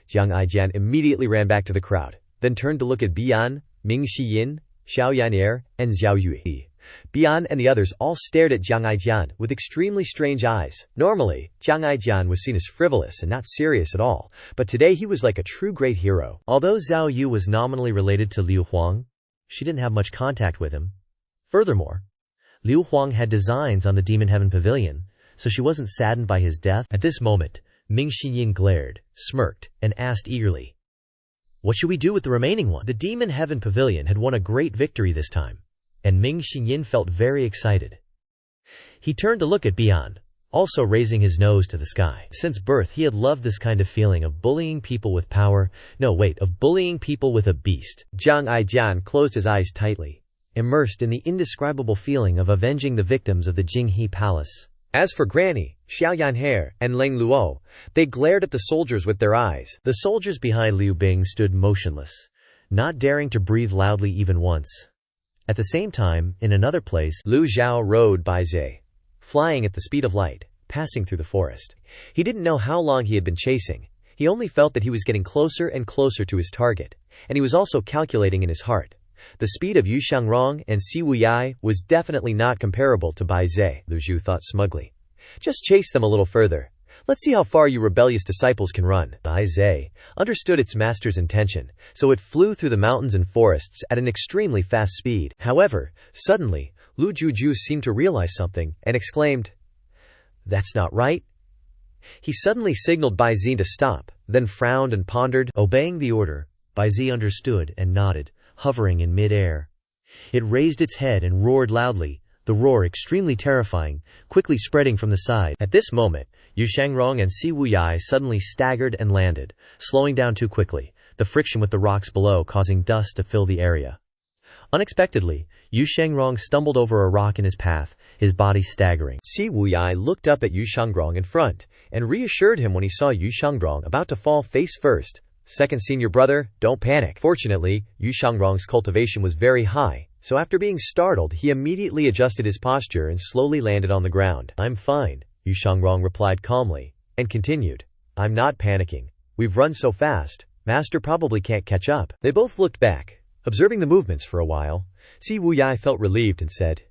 Jiang Aijian immediately ran back to the crowd, then turned to look at Bian, Ming Xiyin, Xiao Yan'er, and Zhao Yue. Bian and the others all stared at Jiang Aijian with extremely strange eyes. Normally, Jiang Aijian was seen as frivolous and not serious at all, but today he was like a true great hero. Although Zhao Yu was nominally related to Liu Huang, she didn't have much contact with him. Furthermore, Liu Huang had designs on the Demon Heaven Pavilion, so she wasn't saddened by his death. At this moment, Ming Xinyin glared, smirked, and asked eagerly, "What should we do with the remaining one?" The Demon Heaven Pavilion had won a great victory this time, and Ming Xinyin felt very excited. He turned to look at Bian, also raising his nose to the sky. Since birth he had loved this kind of feeling of bullying people with power, of bullying people with a beast. Jiang Aijian closed his eyes tightly, immersed in the indescribable feeling of avenging the victims of the Jinghe Palace. As for Granny, Xiao Yan'er, and Lang Luo, they glared at the soldiers with their eyes. The soldiers behind Liu Bing stood motionless, not daring to breathe loudly even once. At the same time, in another place, Lu Zhou rode guise, flying at the speed of light, passing through the forest. He didn't know how long he had been chasing. He only felt that he was getting closer and closer to his target, and he was also calculating in his heart. The speed of Yu Xiangrong and Si Wuyai was definitely not comparable to Bai Zhe, Lu Zhou thought smugly. Just chase them a little further. Let's see how far you rebellious disciples can run. Bai Zhe understood its master's intention, so it flew through the mountains and forests at an extremely fast speed. However, suddenly, Lu Juju seemed to realize something, and exclaimed, "That's not right." He suddenly signaled Bai Zhe to stop, then frowned and pondered. Obeying the order, Bai Zhe understood and nodded, hovering in mid-air. It raised its head and roared loudly, the roar extremely terrifying, quickly spreading from the side. At this moment, Yu Shangrong and Si Wuyai suddenly staggered and landed, slowing down too quickly, the friction with the rocks below causing dust to fill the area. Unexpectedly, Yu Shangrong stumbled over a rock in his path, his body staggering. Si Wuyai looked up at Yu Shangrong in front, and reassured him when he saw Yu Shangrong about to fall face first. "Second senior brother, don't panic." Fortunately, Yu Shangrong's cultivation was very high, so after being startled, he immediately adjusted his posture and slowly landed on the ground. "I'm fine," Yu Shangrong replied calmly, and continued, "I'm not panicking. We've run so fast, Master probably can't catch up." They both looked back, observing the movements for a while. Si Wuyai felt relieved and said,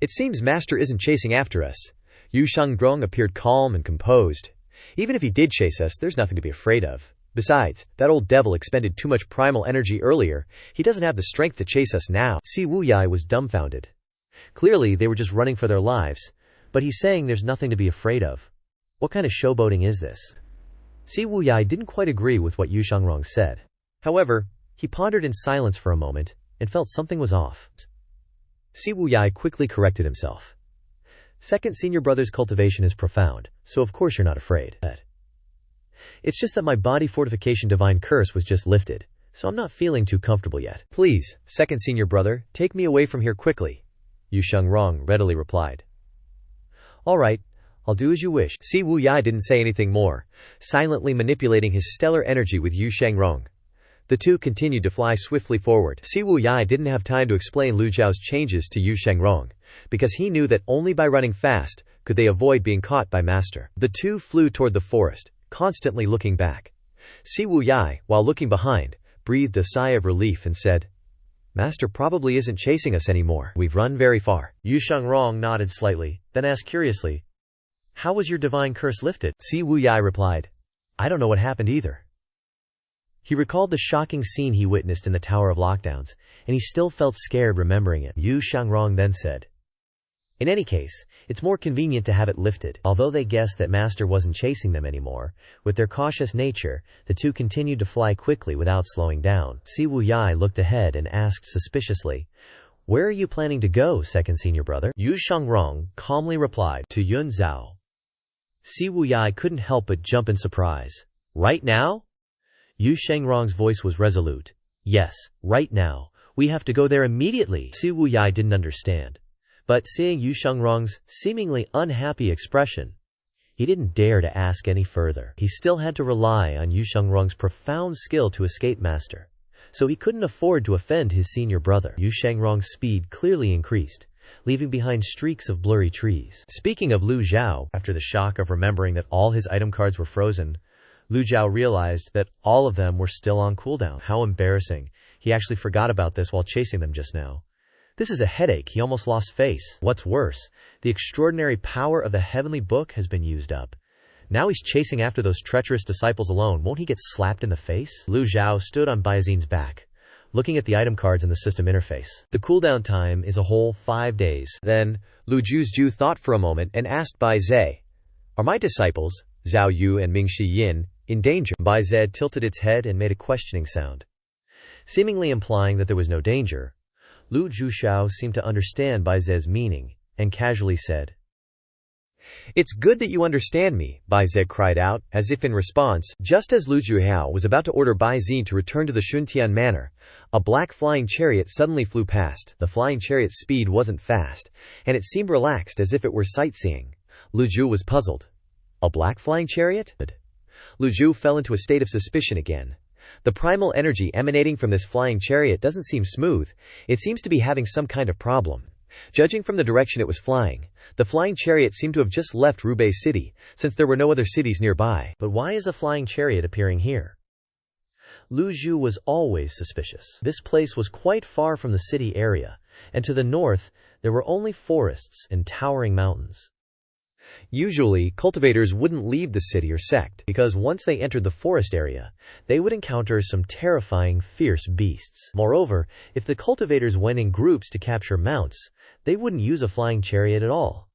"It seems Master isn't chasing after us." Yu Shangrong appeared calm and composed. "Even if he did chase us, there's nothing to be afraid of. Besides, that old devil expended too much primal energy earlier. He doesn't have the strength to chase us now." Si Wuyai was dumbfounded. Clearly, they were just running for their lives, but he's saying there's nothing to be afraid of. What kind of showboating is this? Si Wuyai didn't quite agree with what Yu Shangrong said. However, he pondered in silence for a moment and felt something was off. Si Wuyai quickly corrected himself. "Second senior brother's cultivation is profound, so of course you're not afraid. It's just that my body fortification divine curse was just lifted, so I'm not feeling too comfortable yet." "Please, second senior brother, take me away from here quickly," Yu Shangrong readily replied. "All right, I'll do as you wish." Si Wuyai didn't say anything more, silently manipulating his stellar energy with Yu Shangrong. The two continued to fly swiftly forward. Si Wuyai didn't have time to explain Lu Zhou's changes to Yu Shangrong, because he knew that only by running fast could they avoid being caught by Master. The two flew toward the forest, constantly looking back. Si Wuyai, while looking behind, breathed a sigh of relief and said, "Master probably isn't chasing us anymore. We've run very far." Yu Shangrong nodded slightly, then asked curiously, "How was your divine curse lifted?" Si Wuyai replied, "I don't know what happened either." He recalled the shocking scene he witnessed in the Tower of Lockdowns, and he still felt scared remembering it. Yu Shangrong then said, "In any case, it's more convenient to have it lifted." Although they guessed that Master wasn't chasing them anymore, with their cautious nature, the two continued to fly quickly without slowing down. Si Wuyai looked ahead and asked suspiciously, "Where are you planning to go, second senior brother?" Yu Shangrong calmly replied, "To Yun Zhao." Si Wuyai couldn't help but jump in surprise. "Right now?" Yu Shangrong's voice was resolute. "Yes, right now. We have to go there immediately." Si Wuyai didn't understand. But seeing Yu Shangrong's seemingly unhappy expression, he didn't dare to ask any further. He still had to rely on Yu Shangrong's profound skill to escape Master, so he couldn't afford to offend his senior brother. Yu Shangrong's speed clearly increased, leaving behind streaks of blurry trees. Speaking of Lu Zhou, after the shock of remembering that all his item cards were frozen, Lu Zhou realized that all of them were still on cooldown. How embarrassing. He actually forgot about this while chasing them just now. This is a headache. He almost lost face. What's worse, the extraordinary power of the heavenly book has been used up. Now he's chasing after those treacherous disciples alone. Won't he get slapped in the face? Lu Zhou stood on Baizin's back, looking at the item cards in the system interface. The cooldown time is a whole 5 days. Then, Lu Zhou thought for a moment and asked Baize, "Are my disciples, Zhao Yu and Mingxi Yin, in danger?" Baize tilted its head and made a questioning sound, seemingly implying that there was no danger. Lu Zhou seemed to understand Baize's meaning, and casually said, "It's good that you understand me," Baize cried out, as if in response. Just as Lu Zhou was about to order Baizin to return to the Shuntian manor, a black flying chariot suddenly flew past. The flying chariot's speed wasn't fast, and it seemed relaxed as if it were sightseeing. Lu Zhou was puzzled. A black flying chariot? Lu Zhou fell into a state of suspicion again. The primal energy emanating from this flying chariot doesn't seem smooth. It seems to be having some kind of problem. Judging from the direction it was flying, the flying chariot seemed to have just left Rubei City, since there were no other cities nearby. But why is a flying chariot appearing here? Lu Zhou was always suspicious. This place was quite far from the city area, and to the north, there were only forests and towering mountains. Usually, cultivators wouldn't leave the city or sect, because once they entered the forest area, they would encounter some terrifying, fierce beasts. Moreover, if the cultivators went in groups to capture mounts, they wouldn't use a flying chariot at all.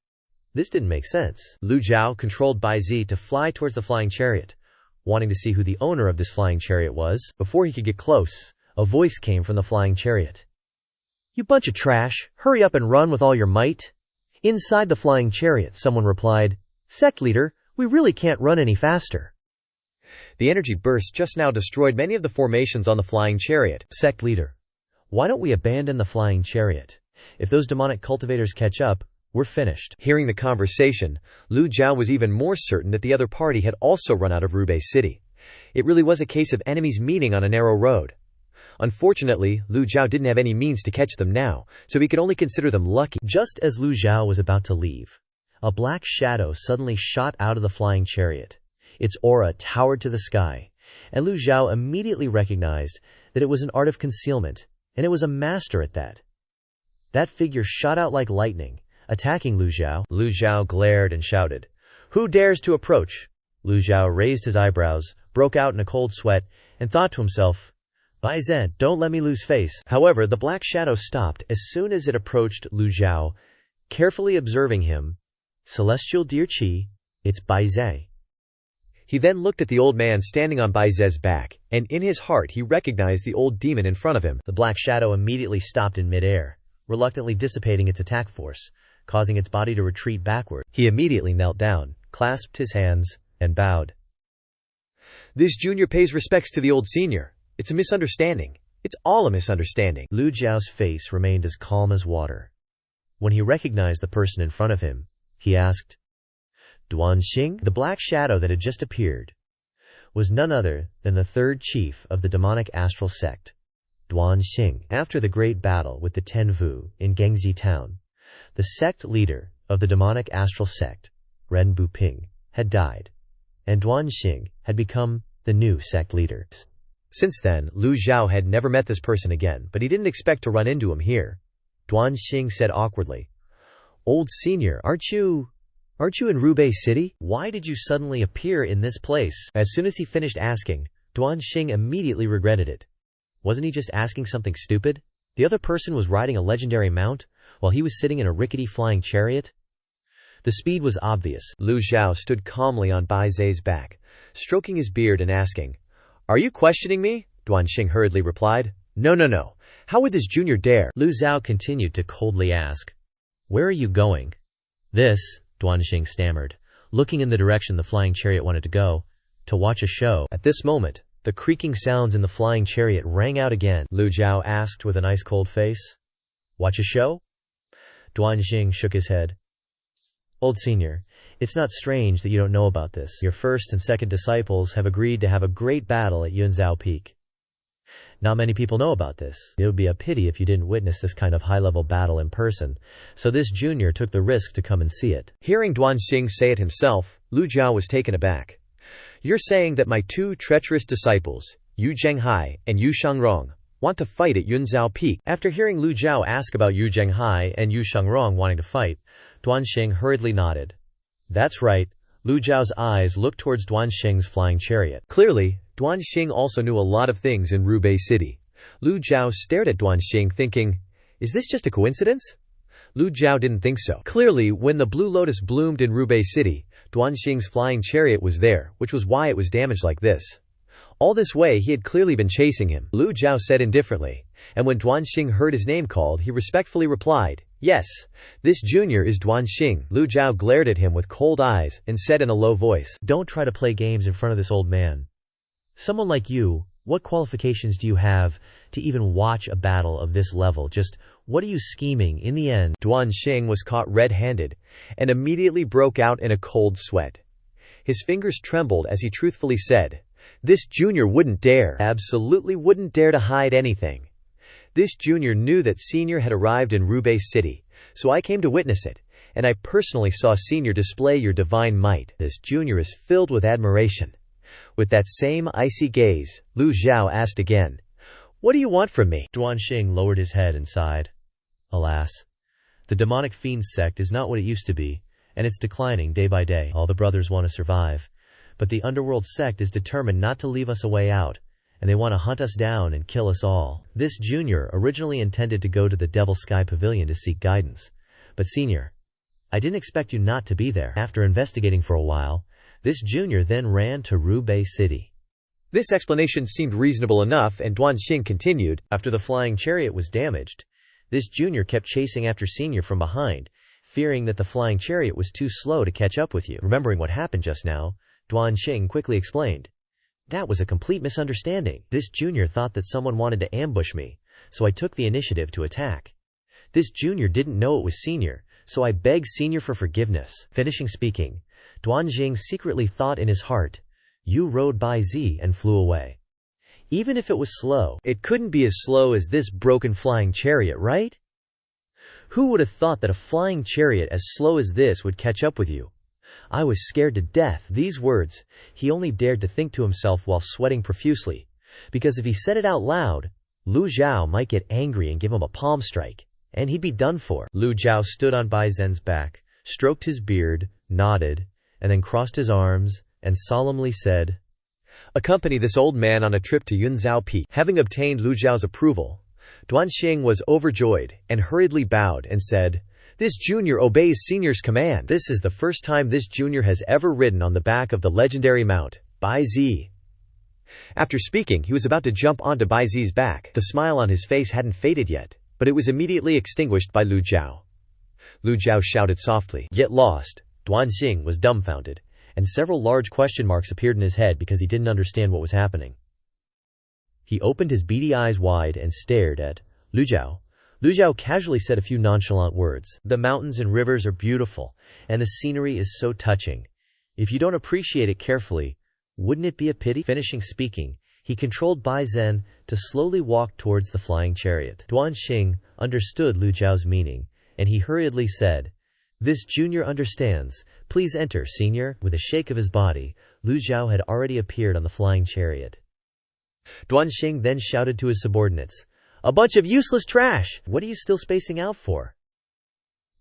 This didn't make sense. Lu Zhou controlled Baizi to fly towards the flying chariot, wanting to see who the owner of this flying chariot was. Before he could get close, a voice came from the flying chariot. "You bunch of trash, hurry up and run with all your might." Inside the flying chariot, someone replied, "Sect leader, we really can't run any faster." The energy burst just now destroyed many of the formations on the flying chariot. Sect leader, why don't we abandon the flying chariot? If those demonic cultivators catch up, we're finished. Hearing the conversation, Lu Zhou was even more certain that the other party had also run out of Rubei City. It really was a case of enemies meeting on a narrow road. Unfortunately, Lu Zhou didn't have any means to catch them now, so he could only consider them lucky. Just as Lu Zhou was about to leave, a black shadow suddenly shot out of the flying chariot. Its aura towered to the sky, and Lu Zhou immediately recognized that it was an art of concealment, and it was a master at that. That figure shot out like lightning, attacking Lu Zhou. Lu Zhou glared and shouted, "Who dares to approach?" Lu Zhou raised his eyebrows, broke out in a cold sweat, and thought to himself, "Bai Zhen, don't let me lose face." However, the black shadow stopped as soon as it approached Lu Zhou, carefully observing him. "Celestial dear Qi, it's Bai Zhe." He then looked at the old man standing on Bai Zhe's back, and in his heart he recognized the old demon in front of him. The black shadow immediately stopped in midair, reluctantly dissipating its attack force, causing its body to retreat backward. He immediately knelt down, clasped his hands, and bowed. "This junior pays respects to the old senior. It's a misunderstanding. It's all a misunderstanding." Lu Zhao's face remained as calm as water. When he recognized the person in front of him, he asked, "Duanxing?" The black shadow that had just appeared was none other than the third chief of the demonic astral sect, Duanxing. After the great battle with the Tenvu in Gengzi town, the sect leader of the demonic astral sect, Ren Buping, had died, and Duanxing had become the new sect leader. Since then, Lu Zhou had never met this person again, but he didn't expect to run into him here. Duanxing said awkwardly, "Old senior, aren't you in Rubei City? Why did you suddenly appear in this place?" As soon as he finished asking, Duanxing immediately regretted it. Wasn't he just asking something stupid? The other person was riding a legendary mount, while he was sitting in a rickety flying chariot. The speed was obvious. Lu Zhou stood calmly on Bai Zhe's back, stroking his beard and asking, "Are you questioning me?" Duanxing hurriedly replied, No. How would this junior dare?" Lu Zhou continued to coldly ask, "Where are you going?" "This," Duanxing stammered, looking in the direction the flying chariot wanted to go, "to watch a show." At this moment, the creaking sounds in the flying chariot rang out again. Lu Zhou asked with an ice-cold face, "Watch a show?" Duanxing shook his head. "Old senior, it's not strange that you don't know about this. Your first and second disciples have agreed to have a great battle at Yunzhao Peak. Not many people know about this. It would be a pity if you didn't witness this kind of high-level battle in person, so this junior took the risk to come and see it." Hearing Duanxing say it himself, Lu Zhou was taken aback. "You're saying that my two treacherous disciples, Yu Zhenghai and Yu Shangrong, want to fight at Yunzhao Peak?" After hearing Lu Zhou ask about Yu Zhenghai and Yu Shangrong wanting to fight, Duanxing hurriedly nodded. "That's right." Lu Zhao's eyes looked towards Duanxing's flying chariot. Clearly, Duanxing also knew a lot of things in Rubei City. Lu Zhou stared at Duanxing thinking, is this just a coincidence? Lu Zhou didn't think so. Clearly, when the Blue Lotus bloomed in Rubei City, Duanxing's flying chariot was there, which was why it was damaged like this. All this way he had clearly been chasing him, Lu Zhou said indifferently, and when Duanxing heard his name called he respectfully replied, "Yes, this junior is Duanxing." Lu Zhou glared at him with cold eyes and said in a low voice, "Don't try to play games in front of this old man. Someone like you, what qualifications do you have to even watch a battle of this level? Just what are you scheming in the end?" Duanxing was caught red-handed and immediately broke out in a cold sweat. His fingers trembled as he truthfully said, "This junior wouldn't dare, absolutely wouldn't dare to hide anything. This junior knew that senior had arrived in Rubei City, so I came to witness it, and I personally saw senior display your divine might. This junior is filled with admiration." With that same icy gaze, Lu Zhou asked again, "What do you want from me?" Duanxing lowered his head and sighed. "Alas, the demonic fiend sect is not what it used to be, and it's declining day by day. All the brothers want to survive, but the underworld sect is determined not to leave us a way out, and they want to hunt us down and kill us all. This junior originally intended to go to the Evil Sky Pavilion to seek guidance, but senior, I didn't expect you not to be there. After investigating for a while, this junior then ran to Rubei City." This explanation seemed reasonable enough, and Duanxing continued, "After the flying chariot was damaged, this junior kept chasing after senior from behind, fearing that the flying chariot was too slow to catch up with you. Remembering what happened just now, Duanxing quickly explained. That was a complete misunderstanding. This junior thought that someone wanted to ambush me, so I took the initiative to attack. This junior didn't know it was senior, so I begged senior for forgiveness. Finishing speaking, Duanxing secretly thought in his heart, you rode by Z and flew away. Even if it was slow, it couldn't be as slow as this broken flying chariot, right? Who would have thought that a flying chariot as slow as this would catch up with you? I was scared to death. These words, he only dared to think to himself while sweating profusely, because if he said it out loud, Lu Zhou might get angry and give him a palm strike, and he'd be done for. Lu Zhou stood on Bai Zhen's back, stroked his beard, nodded, and then crossed his arms, and solemnly said, accompany this old man on a trip to Yunzhao Peak. Having obtained Lu Zhao's approval, Duanxing was overjoyed, and hurriedly bowed and said, this junior obeys senior's command. This is the first time this junior has ever ridden on the back of the legendary mount, Bai Zi. After speaking, he was about to jump onto Bai Zi's back. The smile on his face hadn't faded yet, but it was immediately extinguished by Lu Zhou. Lu Zhou shouted softly, get lost. Duanxing was dumbfounded, and several large question marks appeared in his head because he didn't understand what was happening. He opened his beady eyes wide and stared at Lu Zhou. Lu Zhou casually said a few nonchalant words. The mountains and rivers are beautiful, and the scenery is so touching. If you don't appreciate it carefully, wouldn't it be a pity? Finishing speaking, he controlled Bai Zhen to slowly walk towards the flying chariot. Duanxing understood Lu Zhao's meaning, and he hurriedly said, this junior understands. Please enter, senior. With a shake of his body, Lu Zhou had already appeared on the flying chariot. Duanxing then shouted to his subordinates, a bunch of useless trash! What are you still spacing out for?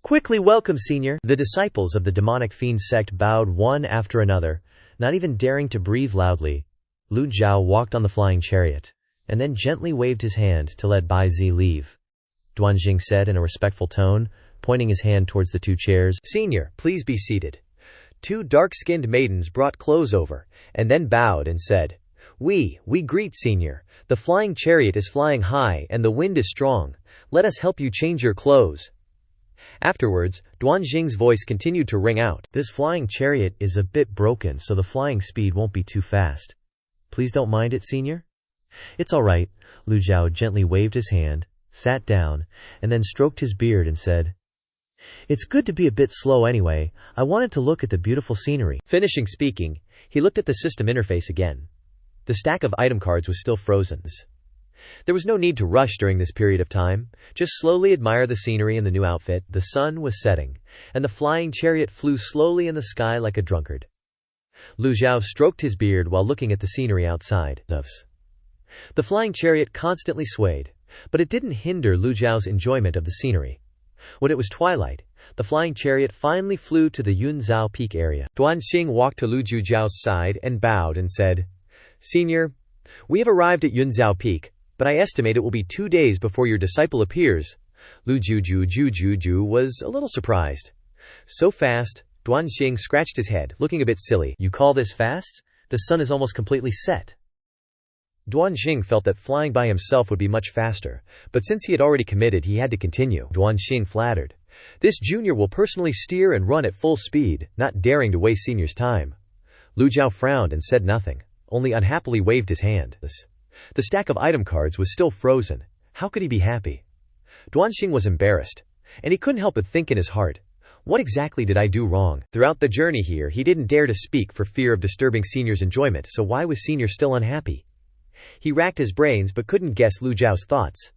Quickly welcome, senior! The disciples of the demonic fiend sect bowed one after another, not even daring to breathe loudly. Lu Zhou walked on the flying chariot, and then gently waved his hand to let Bai Zi leave. Duanxing said in a respectful tone, pointing his hand towards the two chairs, senior, please be seated. Two dark-skinned maidens brought clothes over, and then bowed and said, we greet senior. The flying chariot is flying high and the wind is strong. Let us help you change your clothes. Afterwards, Duanxing's voice continued to ring out. This flying chariot is a bit broken, so the flying speed won't be too fast. Please don't mind it, senior? It's all right. Lu Zhou gently waved his hand, sat down, and then stroked his beard and said, it's good to be a bit slow anyway. I wanted to look at the beautiful scenery. Finishing speaking, he looked at the system interface again. The stack of item cards was still frozen. There was no need to rush during this period of time. Just slowly admire the scenery and the new outfit. The sun was setting, and the flying chariot flew slowly in the sky like a drunkard. Lu Zhou stroked his beard while looking at the scenery outside. The flying chariot constantly swayed, but it didn't hinder Lu Zhao's enjoyment of the scenery. When it was twilight, the flying chariot finally flew to the Yunzhao Peak area. Duanxing walked to Lu Zhao's side and bowed and said, senior, we have arrived at Yunzhao Peak, but I estimate it will be 2 days before your disciple appears. Lu Zhou was a little surprised. So fast? Duanxing scratched his head, looking a bit silly. You call this fast? The sun is almost completely set. Duanxing felt that flying by himself would be much faster, but since he had already committed, he had to continue. Duanxing flattered. This junior will personally steer and run at full speed, not daring to waste senior's time. Lu Zhou frowned and said nothing, only unhappily waved his hand. The stack of item cards was still frozen. How could he be happy? Duanxing was embarrassed, and he couldn't help but think in his heart, what exactly did I do wrong? Throughout the journey here, he didn't dare to speak for fear of disturbing senior's enjoyment, so why was senior still unhappy? He racked his brains but couldn't guess Lu Zhao's thoughts.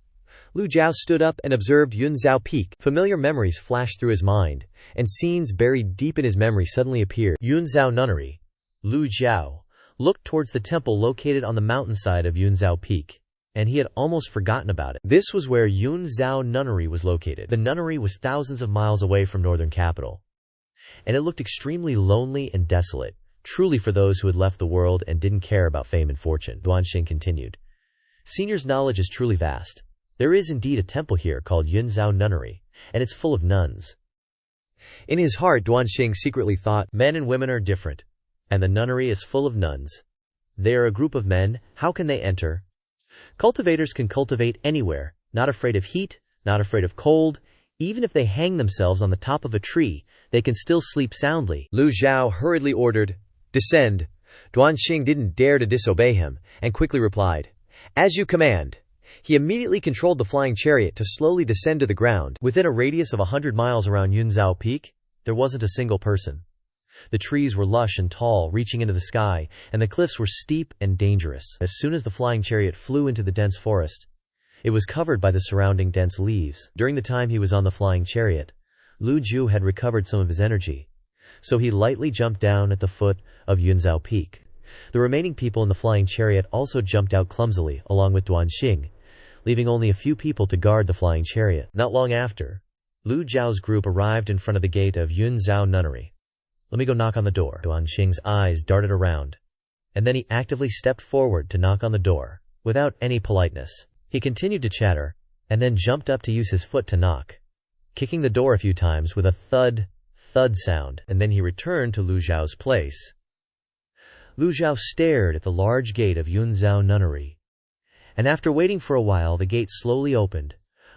Lu Zhou stood up and observed Yunzhao Peak. Familiar memories flashed through his mind, and scenes buried deep in his memory suddenly appeared. Yunzhao Nunnery. Lu Zhou looked towards the temple located on the mountainside of Yunzhao Peak, and he had almost forgotten about it. This was where Yunzhao Nunnery was located. The nunnery was thousands of miles away from northern capital, and it looked extremely lonely and desolate, truly for those who had left the world and didn't care about fame and fortune. Duanxing continued. Senior's knowledge is truly vast. There is indeed a temple here called Yunzhao Nunnery, and it's full of nuns. In his heart, Duanxing secretly thought, men and women are different, and the nunnery is full of nuns. They are a group of men, how can they enter? Cultivators can cultivate anywhere, not afraid of heat, not afraid of cold, Even if they hang themselves on the top of a tree, they can still sleep soundly. Lu Zhou hurriedly ordered, "Descend." Duanxing didn't dare to disobey him, and quickly replied, "As you command." He immediately controlled the flying chariot to slowly descend to the ground. Within a radius of 100 miles around Yunzhou Peak, there wasn't a single person. The trees were lush and tall, reaching into the sky, and the cliffs were steep and dangerous. As soon as the flying chariot flew into the dense forest, it was covered by the surrounding dense leaves. During the time he was on the flying chariot, Lu Zhou had recovered some of his energy, so he lightly jumped down at the foot of Yunzhou Peak. The remaining people in the flying chariot also jumped out clumsily, along with Duanxing, leaving only a few people to guard the flying chariot. Not long after, Lu Zhao's group arrived in front of the gate of Yunzhou Nunnery. "Let me go knock on the door." Duanxing's eyes darted around, and then he actively stepped forward to knock on the door, without any politeness. He continued to chatter, and then jumped up to use his foot to knock, kicking the door a few times with a thud, thud sound, and then he returned to Lu Zhao's place. Lu Zhao stared at the large gate of Yunzhou Nunnery, and after waiting for a while the gate slowly opened.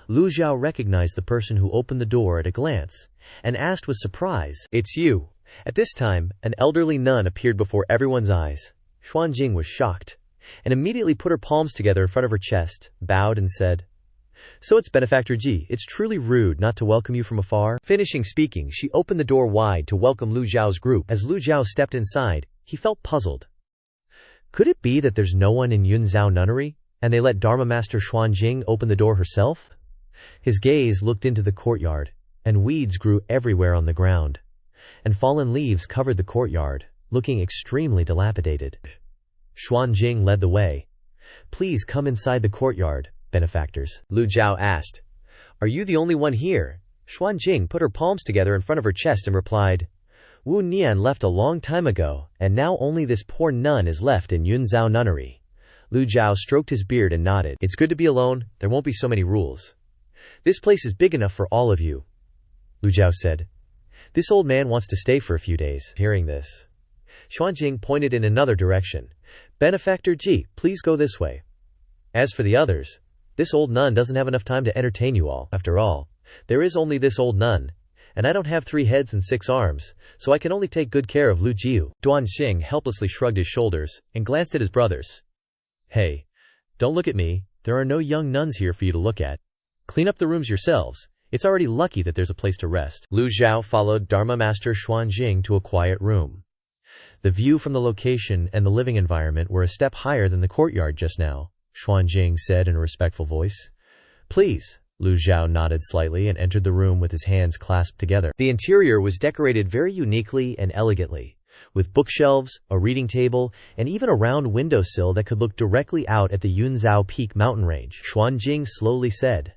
Lu Zhao recognized the person who opened the door at a glance, and asked with surprise, "It's you." At this time, an elderly nun appeared before everyone's eyes. Xuanjing was shocked, and immediately put her palms together in front of her chest, bowed and said, "So it's Benefactor Ji. It's truly rude not to welcome you from afar." Finishing speaking, she opened the door wide to welcome Lu Zhao's group. As Lu Zhao stepped inside, he felt puzzled. Could it be that there's no one in Yunzhou Nunnery, and they let Dharma Master Xuanjing open the door herself? His gaze looked into the courtyard, and weeds grew everywhere on the ground, and fallen leaves covered the courtyard, looking extremely dilapidated. Xuanjing led the way. "Please come inside the courtyard, benefactors," Lu Zhao asked. "Are you the only one here?" Xuanjing put her palms together in front of her chest and replied, "Wu Nian left a long time ago, and now only this poor nun is left in Yunzhou Nunnery." Lu Zhao stroked his beard and nodded. "It's good to be alone. There won't be so many rules. This place is big enough for all of you," Lu Zhao said. "This old man wants to stay for a few days." Hearing this, Xuanjing pointed in another direction. "Benefactor Ji, please go this way. As for the others, this old nun doesn't have enough time to entertain you all. After all, there is only this old nun, and I don't have 3 heads and 6 arms, so I can only take good care of Lu Jiu." Duanxing helplessly shrugged his shoulders and glanced at his brothers. "Hey, don't look at me. There are no young nuns here for you to look at. Clean up the rooms yourselves. It's already lucky that there's a place to rest." Lu Zhao followed Dharma Master Xuanjing to a quiet room. The view from the location and the living environment were a step higher than the courtyard just now, Xuanjing said in a respectful voice. "Please." Lu Zhao nodded slightly and entered the room with his hands clasped together. The interior was decorated very uniquely and elegantly, with bookshelves, a reading table, and even a round windowsill that could look directly out at the Yunzhou Peak mountain range. Xuanjing slowly said,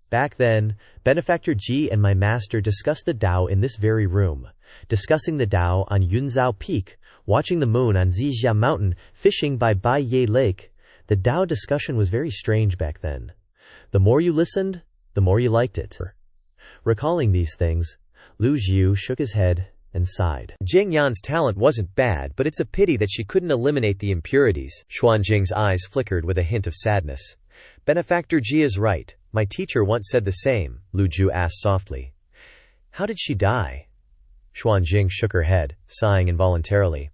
"Back then, Benefactor Ji and my master discussed the Tao in this very room, discussing the Tao on Yunzhou Peak, watching the moon on Zijia Mountain, fishing by Bai Ye Lake. The Tao discussion was very strange back then. The more you listened, the more you liked it." Recalling these things, Lu Zhou shook his head and sighed. Jing Yan's talent wasn't bad, but it's a pity that she couldn't eliminate the impurities. Xuanjing's eyes flickered with a hint of sadness. "Benefactor Ji is right. My teacher once said the same," Lu Zhou asked softly. "How did she die?" Xuanjing shook her head, sighing involuntarily.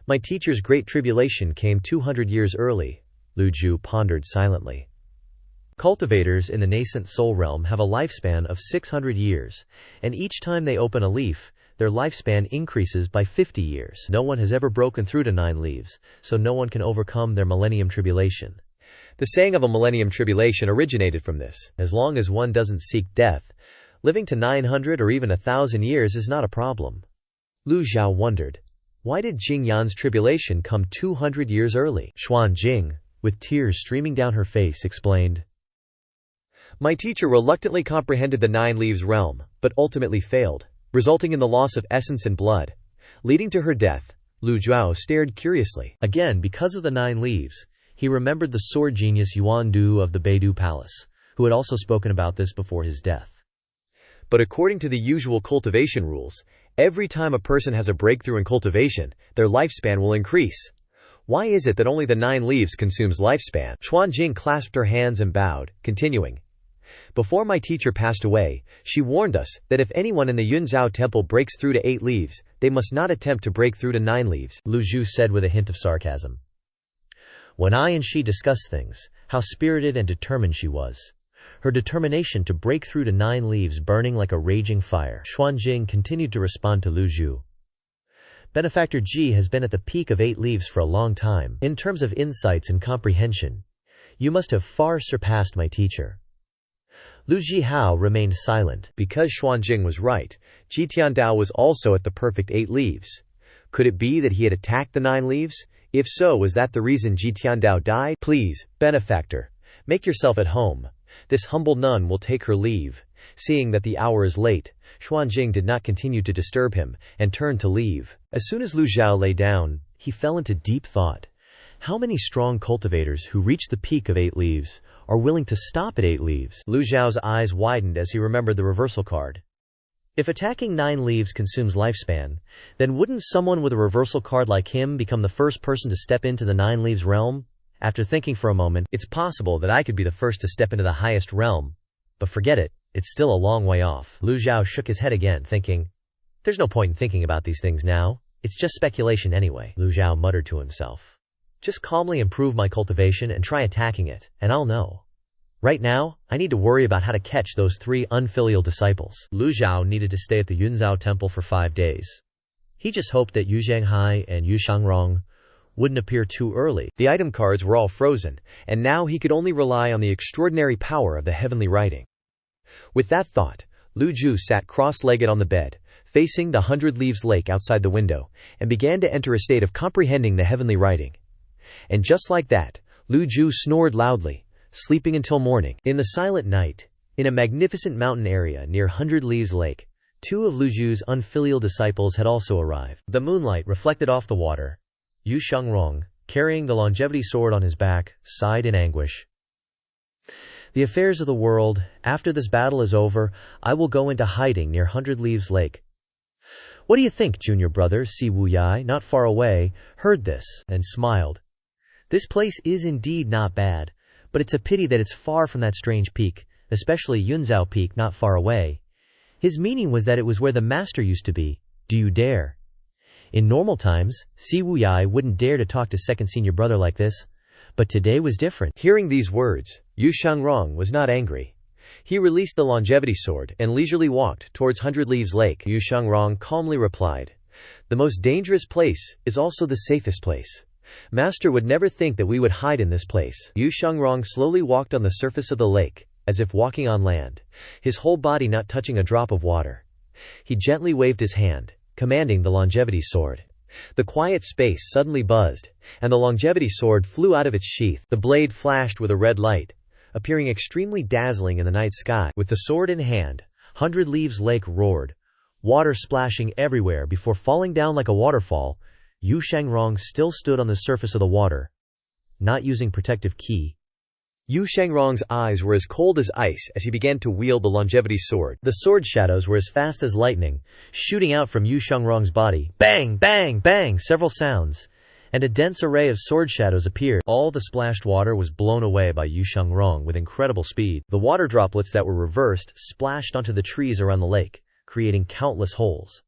"My teacher's great tribulation came 200 years early," Lu Zhou pondered silently. Cultivators in the nascent soul realm have a lifespan of 600 years, and each time they open a leaf, their lifespan increases by 50 years. No one has ever broken through to 9 leaves, so no one can overcome their millennium tribulation. The saying of a millennium tribulation originated from this. As long as one doesn't seek death, living to 900 or even 1,000 years is not a problem. Lu Zhao wondered, why did Jing Yan's tribulation come 200 years early? Xuanjing, with tears streaming down her face, explained, "My teacher reluctantly comprehended the 9 leaves realm, but ultimately failed, resulting in the loss of essence and blood, leading to her death." Lu Zhao stared curiously. Again, because of the 9 leaves, he remembered the sword genius Yuan Du of the Beidou Palace, who had also spoken about this before his death. But according to the usual cultivation rules, every time a person has a breakthrough in cultivation, their lifespan will increase. Why is it that only the 9 leaves consumes lifespan? Xuanjing clasped her hands and bowed, continuing, Before my teacher passed away, she warned us that if anyone in the Yunzhou temple breaks through to 8 leaves, they must not attempt to break through to 9 leaves, Lu Zhou said with a hint of sarcasm. When I and she discussed things, how spirited and determined she was. Her determination to break through to 9 leaves burning like a raging fire. Xuanjing continued to respond to Lu Zhou. Benefactor Ji has been at the peak of 8 leaves for a long time. In terms of insights and comprehension, you must have far surpassed my teacher. Lu Zhihao remained silent. Because Xuanjing was right, Ji Tiandao was also at the perfect 8 leaves. Could it be that he had attacked the 9 leaves? If so, was that the reason Ji Tiandao died? Please, benefactor, make yourself at home. This humble nun will take her leave. Seeing that the hour is late, Xuanjing did not continue to disturb him, and turned to leave. As soon as Lu Zhao lay down, he fell into deep thought. How many strong cultivators who reach the peak of 8 leaves are willing to stop at 8 leaves? Lu Zhao's eyes widened as he remembered the reversal card. If attacking 9 leaves consumes lifespan, then wouldn't someone with a reversal card like him become the first person to step into the 9 leaves realm? After thinking for a moment, it's possible that I could be the first to step into the highest realm. But forget it, it's still a long way off. Lu Zhao shook his head again, thinking, there's no point in thinking about these things now. It's just speculation anyway. Lu Zhao muttered to himself. Just calmly improve my cultivation and try attacking it, and I'll know. Right now, I need to worry about how to catch those 3 unfilial disciples. Lu Zhao needed to stay at the Yunzhou temple for 5 days. He just hoped that Yu Zhanghai and Yu Shangrong wouldn't appear too early. The item cards were all frozen, and now he could only rely on the extraordinary power of the heavenly writing. With that thought, Lu Zhou sat cross-legged on the bed, facing the 100 Leaves Lake outside the window, and began to enter a state of comprehending the heavenly writing. And just like that, Lu Zhou snored loudly, sleeping until morning. In the silent night, in a magnificent mountain area near 100 Leaves Lake, 2 of Lu Zhou's unfilial disciples had also arrived. The moonlight reflected off the water. Yu Shangrong, carrying the longevity sword on his back, sighed in anguish. The affairs of the world, after this battle is over, I will go into hiding near 100 Leaves Lake. What do you think, junior brother? Si Wuyai, not far away, heard this, and smiled. This place is indeed not bad, but it's a pity that it's far from that strange peak, especially Yunzhou Peak not far away. His meaning was that it was where the master used to be. Do you dare? In normal times, Si Wuyai wouldn't dare to talk to second senior brother like this, but today was different. Hearing these words, Yu Shangrong was not angry. He released the longevity sword and leisurely walked towards 100 Leaves Lake. Yu Shangrong calmly replied, the most dangerous place is also the safest place. Master would never think that we would hide in this place. Yu Shangrong slowly walked on the surface of the lake, as if walking on land, his whole body not touching a drop of water. He gently waved his hand, commanding the longevity sword. The quiet space suddenly buzzed, and the longevity sword flew out of its sheath. The blade flashed with a red light, appearing extremely dazzling in the night sky. With the sword in hand, 100 Leaves Lake roared, water splashing everywhere before falling down like a waterfall. Yu Shangrong still stood on the surface of the water, not using protective ki. Yu Shangrong's eyes were as cold as ice as he began to wield the longevity sword. The sword shadows were as fast as lightning, shooting out from Yu Shangrong's body. Bang, bang, bang, several sounds, and a dense array of sword shadows appeared. All the splashed water was blown away by Yu Shangrong with incredible speed. The water droplets that were reversed splashed onto the trees around the lake, creating countless holes.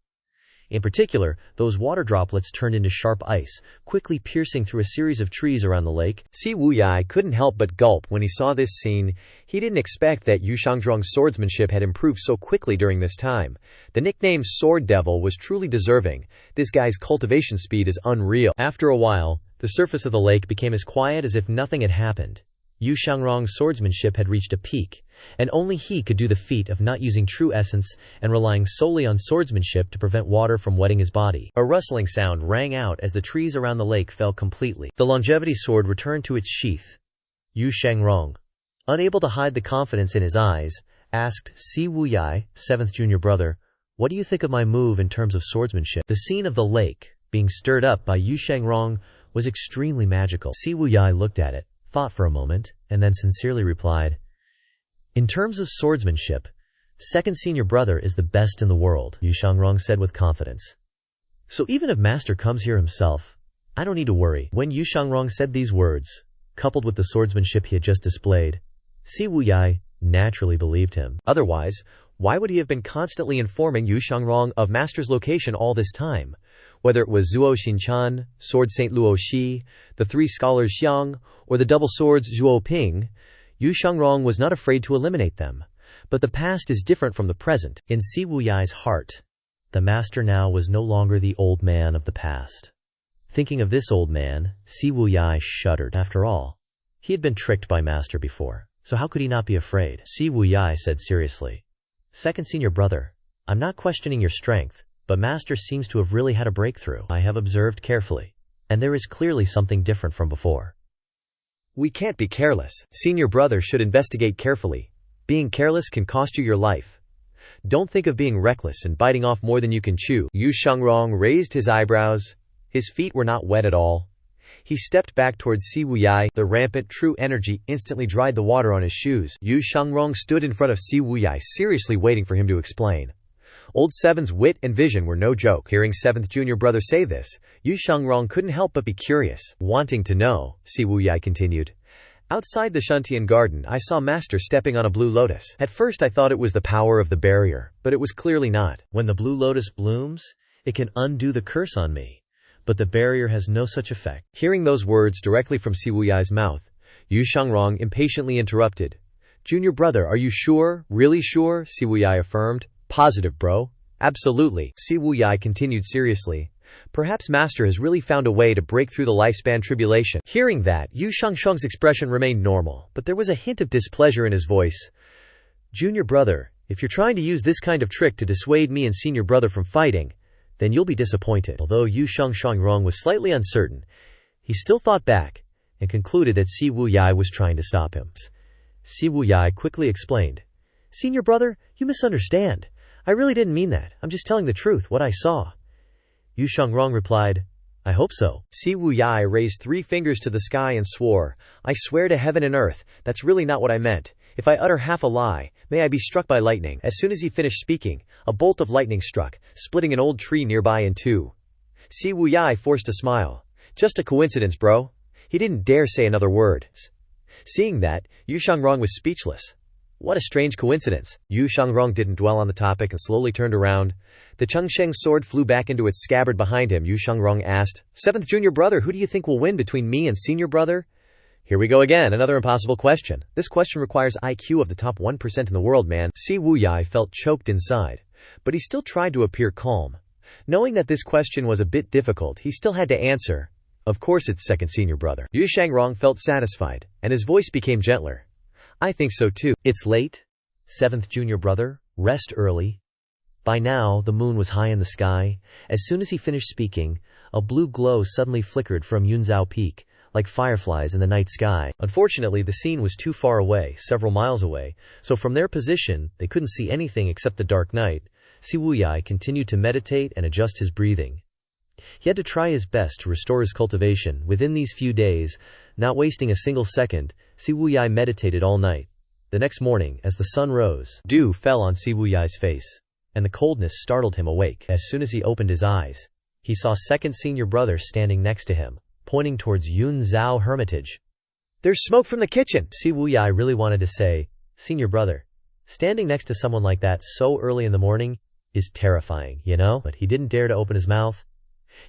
In particular, those water droplets turned into sharp ice, quickly piercing through a series of trees around the lake. Si Wuyai couldn't help but gulp when he saw this scene. He didn't expect that Yu Shangrong's swordsmanship had improved so quickly during this time. The nickname Sword Devil was truly deserving. This guy's cultivation speed is unreal. After a while, the surface of the lake became as quiet as if nothing had happened. Yu Shangrong's swordsmanship had reached a peak, and only he could do the feat of not using true essence and relying solely on swordsmanship to prevent water from wetting his body. A rustling sound rang out as the trees around the lake fell completely. The longevity sword returned to its sheath. Yu Shangrong, unable to hide the confidence in his eyes, asked Si Wuyai, 7th junior brother, what do you think of my move in terms of swordsmanship? The scene of the lake, being stirred up by Yu Shangrong, was extremely magical. Si Wuyai looked at it, thought for a moment, and then sincerely replied, in terms of swordsmanship, second senior brother is the best in the world, Yu Shangrong said with confidence. So even if master comes here himself, I don't need to worry. When Yu Shangrong said these words, coupled with the swordsmanship he had just displayed, Si Wuyai naturally believed him. Otherwise, why would he have been constantly informing Yu Shangrong of Master's location all this time? Whether it was Zuo Xinchan, Sword Saint Luo Shi, the three scholars Xiang, or the double swords Zhuo Ping, Yu Shangrong was not afraid to eliminate them. But the past is different from the present. In Si Wuyai's heart, the master now was no longer the old man of the past. Thinking of this old man, Si Wuyai shuddered. After all, he had been tricked by master before, so how could he not be afraid? Si Wuyai said seriously, "Second senior brother, I'm not questioning your strength, but master seems to have really had a breakthrough. I have observed carefully, and there is clearly something different from before." We can't be careless. Senior brother should investigate carefully. Being careless can cost you your life. Don't think of being reckless and biting off more than you can chew. Yu Shangrong raised his eyebrows. His feet were not wet at all. He stepped back towards Si Wuyai. The rampant true energy instantly dried the water on his shoes. Yu Shangrong stood in front of Si Wuyai, seriously waiting for him to explain. Old Seven's wit and vision were no joke. Hearing Seventh junior brother say this, Yu Shangrong couldn't help but be curious. Wanting to know, Si Wuyai continued, "Outside the Shuntian garden, I saw Master stepping on a blue lotus. At first I thought it was the power of the barrier, but it was clearly not. When the blue lotus blooms, it can undo the curse on me, but the barrier has no such effect." Hearing those words directly from Si Wuyai's mouth, Yu Shangrong impatiently interrupted. "Junior brother, are you sure? Really sure?" Si Wuyai affirmed. "Positive, bro. Absolutely." Si Wuyai continued seriously. "Perhaps Master has really found a way to break through the lifespan tribulation." Hearing that, Yu Shangrong's expression remained normal, but there was a hint of displeasure in his voice. "Junior brother, if you're trying to use this kind of trick to dissuade me and senior brother from fighting, then you'll be disappointed." Although Yu Shangrong was slightly uncertain, he still thought back and concluded that Si Wuyai was trying to stop him. Si Wuyai quickly explained, "Senior brother, you misunderstand. I really didn't mean that. I'm just telling the truth, what I saw." Yu Shangrong replied, "I hope so." Si Wuyai raised 3 fingers to the sky and swore, "I swear to heaven and earth, that's really not what I meant. If I utter half a lie, may I be struck by lightning." As soon as he finished speaking, a bolt of lightning struck, splitting an old tree nearby in two. Si Wuyai forced a smile. "Just a coincidence, bro." He didn't dare say another word. Seeing that, Yu Shangrong was speechless. What a strange coincidence. Yu Shangrong didn't dwell on the topic and slowly turned around. The Chengsheng sword flew back into its scabbard behind him. Yu Shangrong asked, "Seventh junior brother, who do you think will win between me and senior brother?" Here we go again, another impossible question. This question requires IQ of the top 1% in the world, man. Si Wuyai felt choked inside, but he still tried to appear calm. Knowing that this question was a bit difficult, he still had to answer, "Of course it's second senior brother." Yu Shangrong felt satisfied, and his voice became gentler. "I think so too." "It's late. Seventh junior brother, rest early." By now, the moon was high in the sky. As soon as he finished speaking, a blue glow suddenly flickered from Yunzhou Peak, like fireflies in the night sky. Unfortunately, the scene was too far away, several miles away, so from their position, they couldn't see anything except the dark night. Si Wuyai continued to meditate and adjust his breathing. He had to try his best to restore his cultivation. Within these few days, not wasting a single second, Si Wuyai meditated all night. The next morning, as the sun rose, dew fell on Si Wuyai's face, and the coldness startled him awake. As soon as he opened his eyes, he saw second senior brother standing next to him, pointing towards Yunzhou Hermitage. "There's smoke from the kitchen!" Si Wuyai really wanted to say, "Senior brother, standing next to someone like that so early in the morning is terrifying, you know?" But he didn't dare to open his mouth.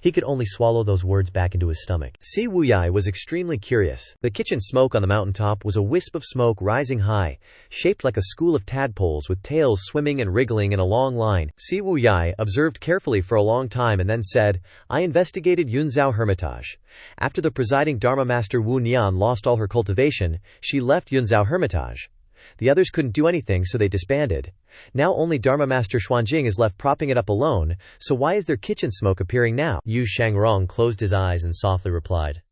He could only swallow those words back into his stomach. Si Wuyai was extremely curious. The kitchen smoke on the mountaintop was a wisp of smoke rising high, shaped like a school of tadpoles with tails swimming and wriggling in a long line. Si Wuyai observed carefully for a long time and then said, "I investigated Yunzhou Hermitage. After the presiding Dharma Master Wu Nian lost all her cultivation, she left Yunzhou Hermitage. The others couldn't do anything, so they disbanded. Now only Dharma Master Xuanjing is left propping it up alone, so why is there kitchen smoke appearing now?" Yu Shangrong closed his eyes and softly replied,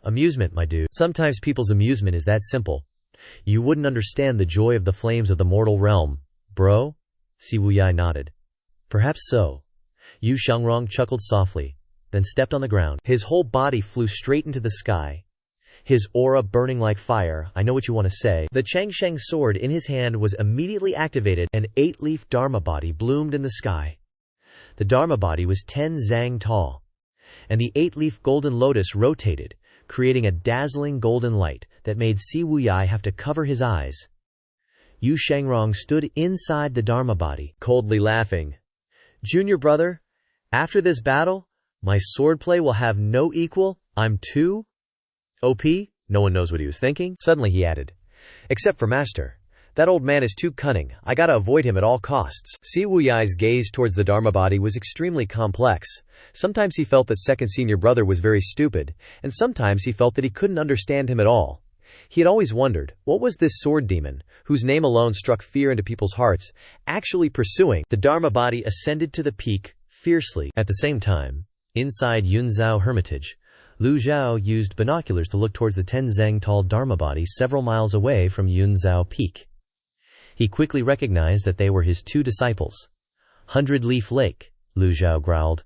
"Amusement, my dude. Sometimes people's amusement is that simple. You wouldn't understand the joy of the flames of the mortal realm, bro?" Si Wuyai nodded. "Perhaps so." Yu Shangrong chuckled softly, then stepped on the ground. His whole body flew straight into the sky, his aura burning like fire. "I know what you want to say." The Chengsheng sword in his hand was immediately activated. An 8-leaf Dharma body bloomed in the sky. The Dharma body was 10 zang tall, and the 8-leaf golden lotus rotated, creating a dazzling golden light that made Si Wuyai have to cover his eyes. Yu Shangrong stood inside the Dharma body, coldly laughing. Junior brother, after this battle, my swordplay will have no equal. I'm too OP? No one knows what he was thinking. Suddenly he added, except for Master. That old man is too cunning. I gotta avoid him at all costs. Si Wuyai's gaze towards the Dharma body was extremely complex. Sometimes he felt that second senior brother was very stupid, and sometimes he felt that he couldn't understand him at all. He had always wondered, what was this sword demon, whose name alone struck fear into people's hearts, actually pursuing? The Dharma body ascended to the peak, fiercely. At the same time, inside Yunzhou Hermitage, Lu Zhou used binoculars to look towards the 10-zeng-tall Dharma body several miles away from Yunzhou Peak. He quickly recognized that they were his two disciples. 100-Leaf Lake, Lu Zhou growled.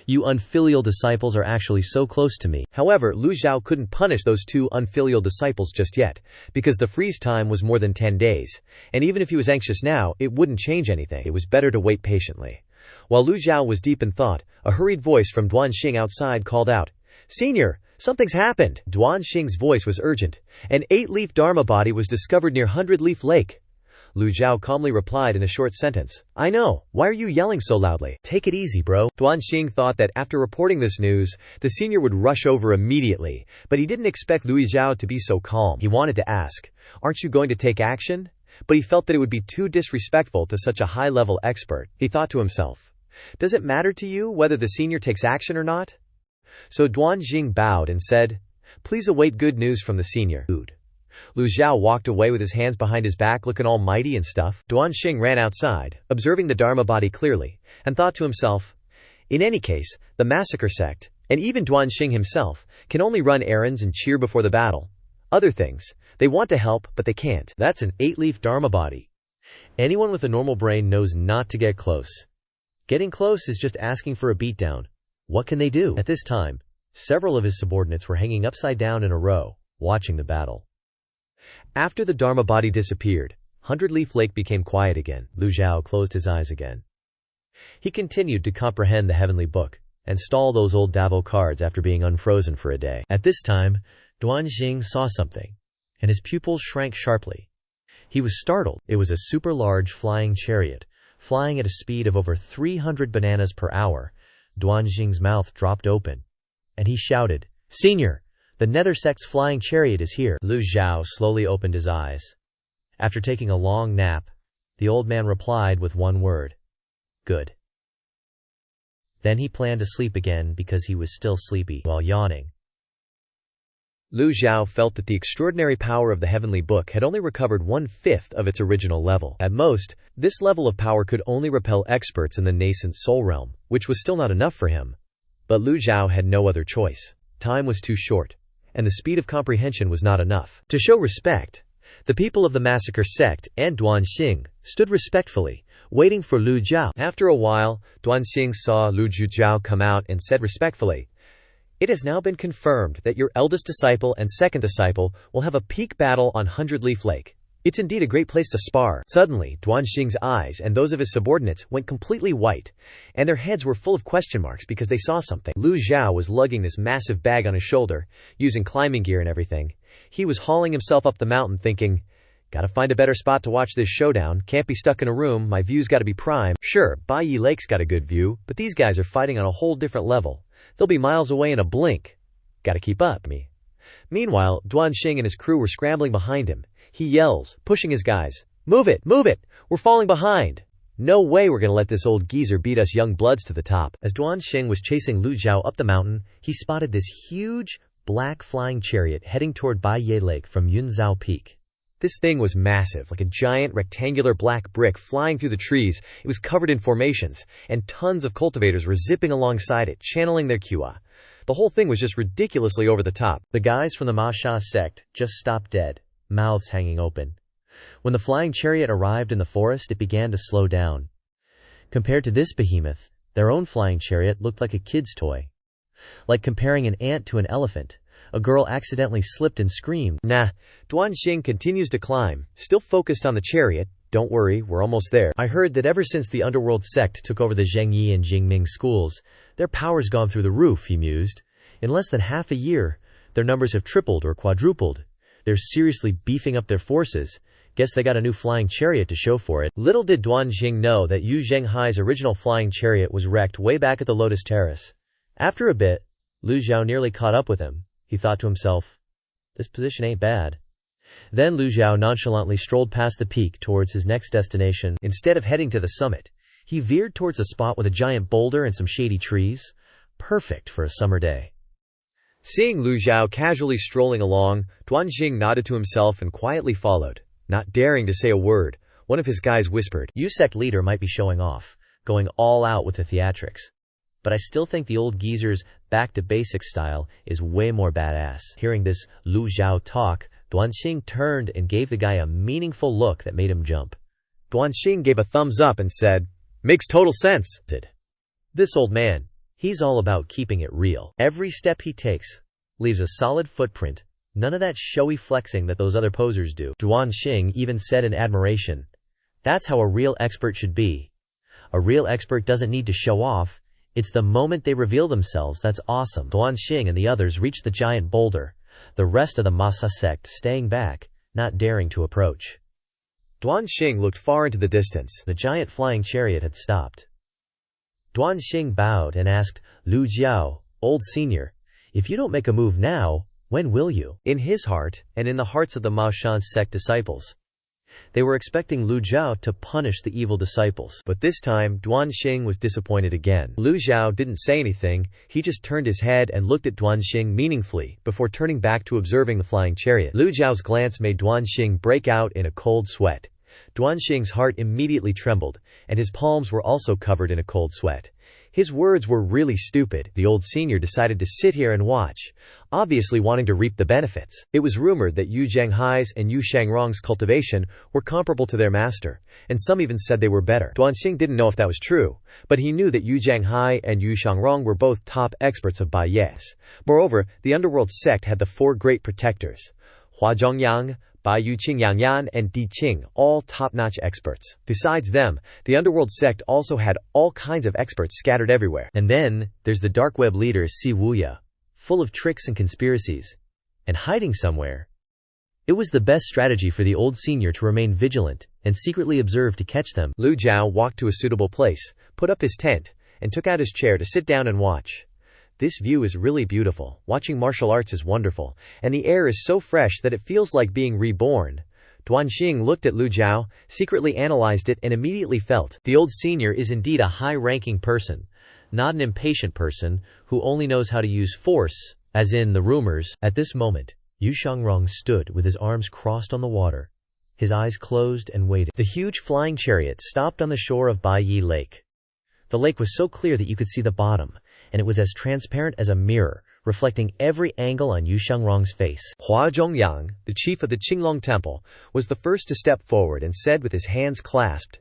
You unfilial disciples are actually so close to me. However, Lu Zhou couldn't punish those two unfilial disciples just yet, because the freeze time was more than 10 days, and even if he was anxious now, it wouldn't change anything. It was better to wait patiently. While Lu Zhou was deep in thought, a hurried voice from Duan Xing outside called out, Senior, something's happened. Duan Xing's voice was urgent. An 8-leaf Dharma body was discovered near 100-Leaf Lake. Lu Zhou calmly replied in a short sentence. I know. Why are you yelling so loudly? Take it easy, bro. Duan Xing thought that after reporting this news, the senior would rush over immediately, but he didn't expect Lu Zhou to be so calm. He wanted to ask, aren't you going to take action? But he felt that it would be too disrespectful to such a high-level expert. He thought to himself, does it matter to you whether the senior takes action or not? So Duan Xing bowed and said, please await good news from the senior. Lu Zhou walked away with his hands behind his back looking all mighty and stuff. Duan Xing ran outside, observing the Dharma body clearly, and thought to himself, in any case, the massacre sect, and even Duan Xing himself, can only run errands and cheer before the battle. Other things, they want to help, but they can't. That's an 8-leaf Dharma body. Anyone with a normal brain knows not to get close. Getting close is just asking for a beatdown. What can they do? At this time, several of his subordinates were hanging upside down in a row, watching the battle. After the Dharma body disappeared, 100-Leaf Lake became quiet again. Lu Zhou closed his eyes again. He continued to comprehend the heavenly book, and stall those old Davo cards after being unfrozen for a day. At this time, Duan Xing saw something, and his pupils shrank sharply. He was startled. It was a super-large flying chariot, flying at a speed of over 300 bananas per hour. Duan Xing's mouth dropped open, and he shouted, Senior! The Nether Sect's flying chariot is here. Lu Zhou slowly opened his eyes. After taking a long nap, the old man replied with one word. Good. Then he planned to sleep again because he was still sleepy while yawning. Lu Zhou felt that the extraordinary power of the heavenly book had only recovered 1/5 of its original level. At most, this level of power could only repel experts in the nascent soul realm, which was still not enough for him. But Lu Zhou had no other choice. Time was too short, and the speed of comprehension was not enough. To show respect, the people of the massacre sect and Duan Xing stood respectfully, waiting for Lu Zhou. After a while, Duan Xing saw Lu Zhou come out and said respectfully, It has now been confirmed that your eldest disciple and second disciple will have a peak battle on 100-Leaf Lake. It's indeed a great place to spar. Suddenly, Duan Xing's eyes and those of his subordinates went completely white, and their heads were full of question marks because they saw something. Lu Zhou was lugging this massive bag on his shoulder, using climbing gear and everything. He was hauling himself up the mountain thinking, gotta find a better spot to watch this showdown, can't be stuck in a room, my view's gotta be prime. Sure, Baiyi Lake's got a good view, but these guys are fighting on a whole different level. They'll be miles away in a blink. Gotta keep up. Meanwhile, Duan Xing and his crew were scrambling behind him. He yells, pushing his guys, Move it! Move it! We're falling behind! No way we're gonna let this old geezer beat us young bloods to the top. As Duan Xing was chasing Lu Zhou up the mountain, he spotted this huge, black flying chariot heading toward Baiyi Lake from Yunzhou Peak. This thing was massive, like a giant rectangular black brick flying through the trees. It was covered in formations, and tons of cultivators were zipping alongside it, channeling their QA. The whole thing was just ridiculously over the top. The guys from the Ma Sha sect just stopped dead, mouths hanging open. When the flying chariot arrived in the forest, it began to slow down. Compared to this behemoth, their own flying chariot looked like a kid's toy. Like comparing an ant to an elephant, a girl accidentally slipped and screamed. Nah, Duan Xing continues to climb, still focused on the chariot. Don't worry, we're almost there. I heard that ever since the underworld sect took over the Zhengyi and Jingming schools, their power's gone through the roof, he mused. In less than half a year, their numbers have tripled or quadrupled. They're seriously beefing up their forces. Guess they got a new flying chariot to show for it. Little did Duanxing know that Yu Zhenghai's original flying chariot was wrecked way back at the Lotus Terrace. After a bit, Lu Zhou nearly caught up with him. He thought to himself, this position ain't bad. Then Lu Zhou nonchalantly strolled past the peak towards his next destination. Instead of heading to the summit, he veered towards a spot with a giant boulder and some shady trees. Perfect for a summer day. Seeing Lu Zhou casually strolling along, Duanxing nodded to himself and quietly followed. Not daring to say a word, one of his guys whispered, "You sect leader might be showing off, going all out with the theatrics. But I still think the old geezer's back-to-basics style is way more badass." Hearing this Lu Zhou talk, Duanxing turned and gave the guy a meaningful look that made him jump. Duanxing gave a thumbs up and said, "Makes total sense." This old man, he's all about keeping it real. Every step he takes leaves a solid footprint. None of that showy flexing that those other posers do. Duanxing even said in admiration, "That's how a real expert should be. A real expert doesn't need to show off. It's the moment they reveal themselves that's awesome." Duanxing and the others reached the giant boulder, the rest of the Masa sect staying back, not daring to approach. Duanxing looked far into the distance. The giant flying chariot had stopped. Duanxing bowed and asked, "Lu Zhou, old senior, if you don't make a move now, when will you?" In his heart, and in the hearts of the Mao Shan sect disciples, they were expecting Lu Zhou to punish the evil disciples. But this time, Duanxing was disappointed again. Lu Zhou didn't say anything, he just turned his head and looked at Duanxing meaningfully, before turning back to observing the flying chariot. Lu Zhou's glance made Duanxing break out in a cold sweat. Duanxing's heart immediately trembled, and his palms were also covered in a cold sweat. His words were really stupid. The old senior decided to sit here and watch, obviously wanting to reap the benefits. It was rumored that Yu Zhenghai's and Yu Shangrong's cultivation were comparable to their master, and some even said they were better. Duanxing didn't know if that was true, but he knew that Yu Zhenghai and Yu Shangrong were both top experts of guise. Moreover, the underworld sect had the four great protectors, Hua Zhongyang, Bai Yu Qingyangyan and Di Qing, all top-notch experts. Besides them, the underworld sect also had all kinds of experts scattered everywhere. And then, there's the dark web leader Si Wuya, full of tricks and conspiracies, and hiding somewhere. It was the best strategy for the old senior to remain vigilant and secretly observe to catch them. Lu Zhou walked to a suitable place, put up his tent, and took out his chair to sit down and watch. This view is really beautiful. Watching martial arts is wonderful, and the air is so fresh that it feels like being reborn. Duanxing looked at Lu Zhou, secretly analyzed it, and immediately felt the old senior is indeed a high-ranking person, not an impatient person who only knows how to use force, as in the rumors. At this moment, Yu Shangrong stood with his arms crossed on the water, his eyes closed and waited. The huge flying chariot stopped on the shore of Baiyi Lake. The lake was so clear that you could see the bottom, and it was as transparent as a mirror, reflecting every angle on Yu Shangrong's face. Hua Zhongyang, the chief of the Qinglong Temple, was the first to step forward and said with his hands clasped,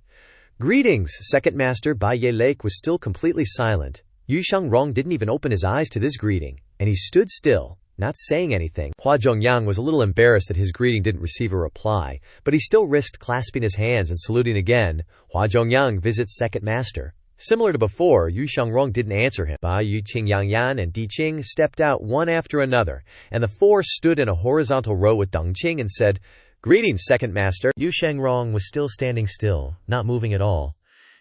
"Greetings, Second Master." Baiyi Lake was still completely silent. Yu Shangrong didn't even open his eyes to this greeting, and he stood still, not saying anything. Hua Zhongyang was a little embarrassed that his greeting didn't receive a reply, but he still risked clasping his hands and saluting again. Hua Zhongyang visits Second Master. Similar to before, Yu Shangrong didn't answer him. Bai Yu Qingyangyan and Di Qing stepped out one after another, and the four stood in a horizontal row with Dong Qing and said, "Greetings, Second Master." Yu Shangrong was still standing still, not moving at all.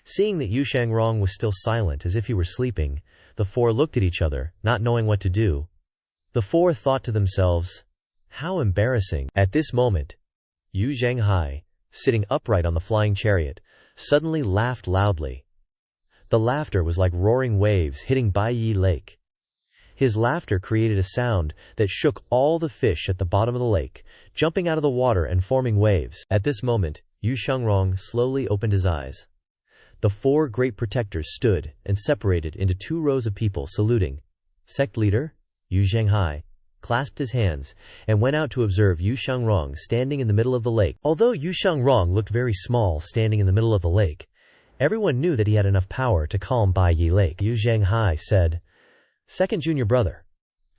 Seeing that Yu Shangrong was still silent as if he were sleeping, the four looked at each other, not knowing what to do. The four thought to themselves, how embarrassing. At this moment, Yu Zhenghai, sitting upright on the flying chariot, suddenly laughed loudly. The laughter was like roaring waves hitting Baiyi Lake. His laughter created a sound that shook all the fish at the bottom of the lake, jumping out of the water and forming waves. At this moment, Yu Shangrong slowly opened his eyes. The four great protectors stood and separated into two rows of people saluting. Sect leader, Yu Zhenghai, clasped his hands and went out to observe Yu Shangrong standing in the middle of the lake. Although Yu Shangrong looked very small standing in the middle of the lake, everyone knew that he had enough power to calm Baiyi Lake. Yu Zhenghai said, "Second junior brother,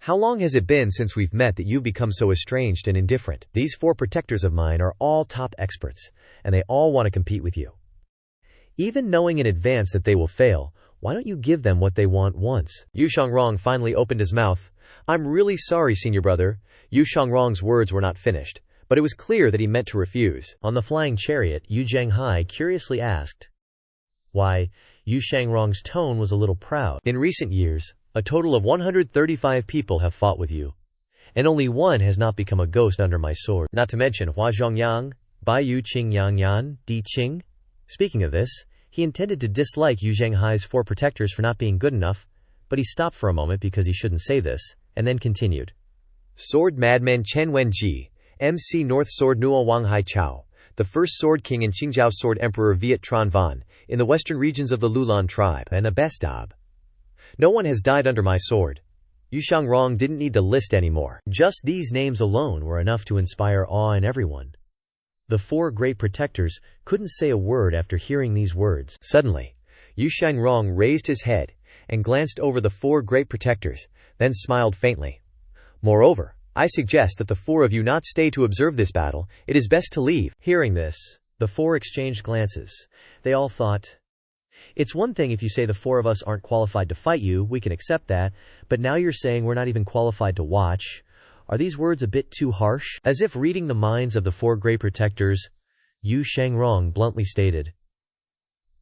how long has it been since we've met that you've become so estranged and indifferent? These four protectors of mine are all top experts, and they all want to compete with you. Even knowing in advance that they will fail, why don't you give them what they want once?" Yu Shangrong finally opened his mouth. "I'm really sorry, senior brother." Yu Shangrong's words were not finished, but it was clear that he meant to refuse. On the flying chariot, Yu Zhenghai curiously asked. Why, Yu Shangrong's tone was a little proud. In recent years, a total of 135 people have fought with you, and only one has not become a ghost under my sword, not to mention Hua Zhongyang, Bai Yu Qing Yang Yan, Di Qing. Speaking of this, he intended to dislike Yu Zhenghai's 4 protectors for not being good enough, but he stopped for a moment because he shouldn't say this, and then continued. Sword Madman Chen Wenji, MC North Sword Nuo Wang Hai Chao, the first Sword King and Qingzhou Sword Emperor Viet Tran Van, in the western regions of the Lulan tribe, and a Bestab. No one has died under my sword. Yu Shangrong didn't need to list anymore. Just these names alone were enough to inspire awe in everyone. The 4 great protectors couldn't say a word after hearing these words. Suddenly, Yu Shangrong raised his head and glanced over the 4 great protectors, then smiled faintly. Moreover, I suggest that the 4 of you not stay to observe this battle. It is best to leave. Hearing this, the 4 exchanged glances. They all thought, it's one thing if you say the 4 of us aren't qualified to fight you, we can accept that, but now you're saying we're not even qualified to watch. Are these words a bit too harsh? As if reading the minds of the 4 great protectors, Yu Shangrong bluntly stated,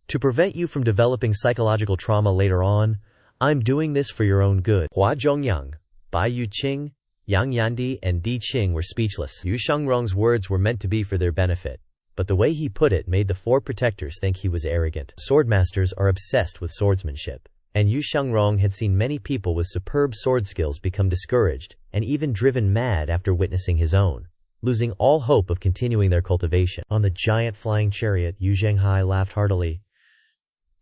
to prevent you from developing psychological trauma later on, I'm doing this for your own good. Hua Zhongyang, Bai Yu Qing, Yang Yandi, and Di Qing were speechless. Yu Shangrong's words were meant to be for their benefit, but the way he put it made the 4 protectors think he was arrogant. Swordmasters are obsessed with swordsmanship, and Yu Shangrong had seen many people with superb sword skills become discouraged and even driven mad after witnessing his own, losing all hope of continuing their cultivation. On the giant flying chariot, Yu Zhenghai laughed heartily.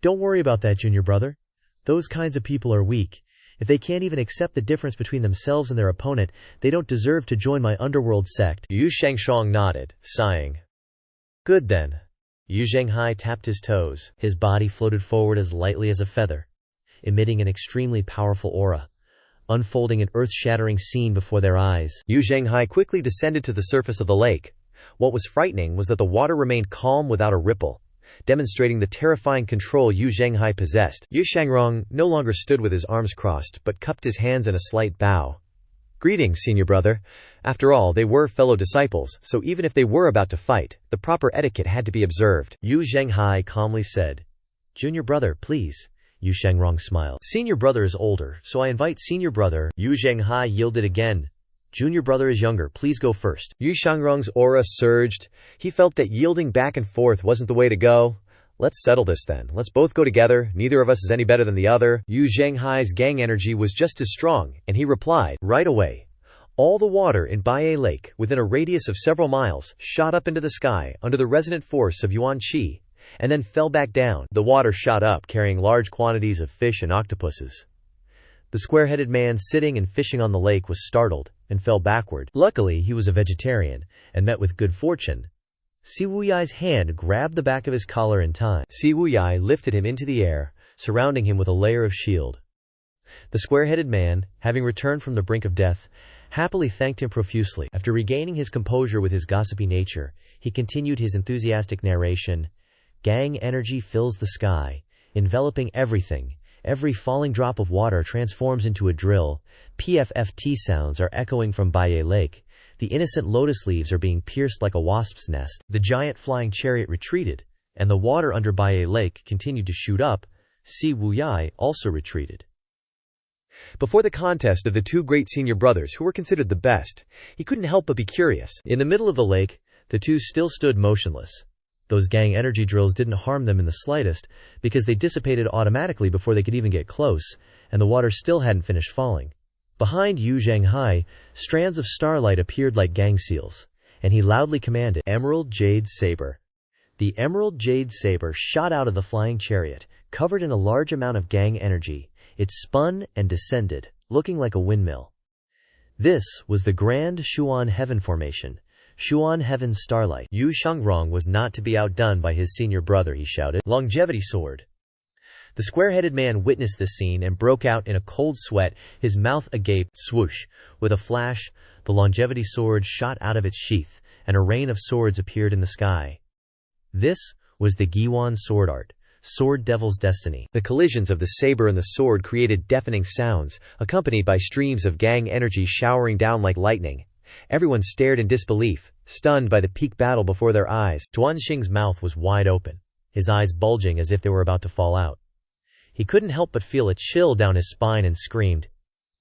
Don't worry about that, junior brother. Those kinds of people are weak. If they can't even accept the difference between themselves and their opponent, they don't deserve to join my underworld sect. Yu Shangshong nodded, sighing. Good then. Yu Zhenghai tapped his toes. His body floated forward as lightly as a feather, emitting an extremely powerful aura, unfolding an earth-shattering scene before their eyes. Yu Zhenghai quickly descended to the surface of the lake. What was frightening was that the water remained calm without a ripple, demonstrating the terrifying control Yu Zhenghai possessed. Yu Shangrong no longer stood with his arms crossed, but cupped his hands in a slight bow. Greetings, senior brother. After all, they were fellow disciples, so even if they were about to fight, the proper etiquette had to be observed. Yu Zhenghai calmly said, Junior brother, please. Yu Shangrong smiled. Senior brother is older, so I invite senior brother. Yu Zhenghai yielded again. Junior brother is younger, please go first. Yu Shangrong's aura surged. He felt that yielding back and forth wasn't the way to go. Let's settle this then. Let's both go together. Neither of us is any better than the other. Yu Zhenghai's gang energy was just as strong, and he replied, right away. All the water in Baiye Lake, within a radius of several miles, shot up into the sky under the resonant force of Yuan Qi, and then fell back down. The water shot up, carrying large quantities of fish and octopuses. The square-headed man sitting and fishing on the lake was startled and fell backward. Luckily, he was a vegetarian and met with good fortune. Si Wuyai's hand grabbed the back of his collar in time. Si Wuyai lifted him into the air, surrounding him with a layer of shield. The square-headed man, having returned from the brink of death, happily thanked him profusely. After regaining his composure with his gossipy nature, he continued his enthusiastic narration. Gang energy fills the sky, enveloping everything. Every falling drop of water transforms into a drill. PFFT sounds are echoing from Baiye Lake. The innocent lotus leaves are being pierced like a wasp's nest. The giant flying chariot retreated, and the water under Baiye Lake continued to shoot up. Si Wuyai also retreated. Before the contest of the 2 great senior brothers who were considered the best, he couldn't help but be curious. In the middle of the lake, the 2 still stood motionless. Those gang energy drills didn't harm them in the slightest, because they dissipated automatically before they could even get close, and the water still hadn't finished falling. Behind Yu Zhenghai, strands of starlight appeared like gang seals, and he loudly commanded, Emerald Jade Saber. The Emerald Jade Saber shot out of the flying chariot, covered in a large amount of gang energy. It spun and descended, looking like a windmill. This was the Grand Shuan Heaven Formation. Shuan Heaven's starlight. Yu Shangrong was not to be outdone by his senior brother, he shouted. Longevity sword. The square-headed man witnessed this scene and broke out in a cold sweat, his mouth agape. Swoosh! With a flash, the longevity sword shot out of its sheath, and a rain of swords appeared in the sky. This was the Giwan sword art, Sword Devil's Destiny. The collisions of the saber and the sword created deafening sounds, accompanied by streams of gang energy showering down like lightning. Everyone stared in disbelief, stunned by the peak battle before their eyes. Duanxing's mouth was wide open, his eyes bulging as if they were about to fall out. He couldn't help but feel a chill down his spine and screamed,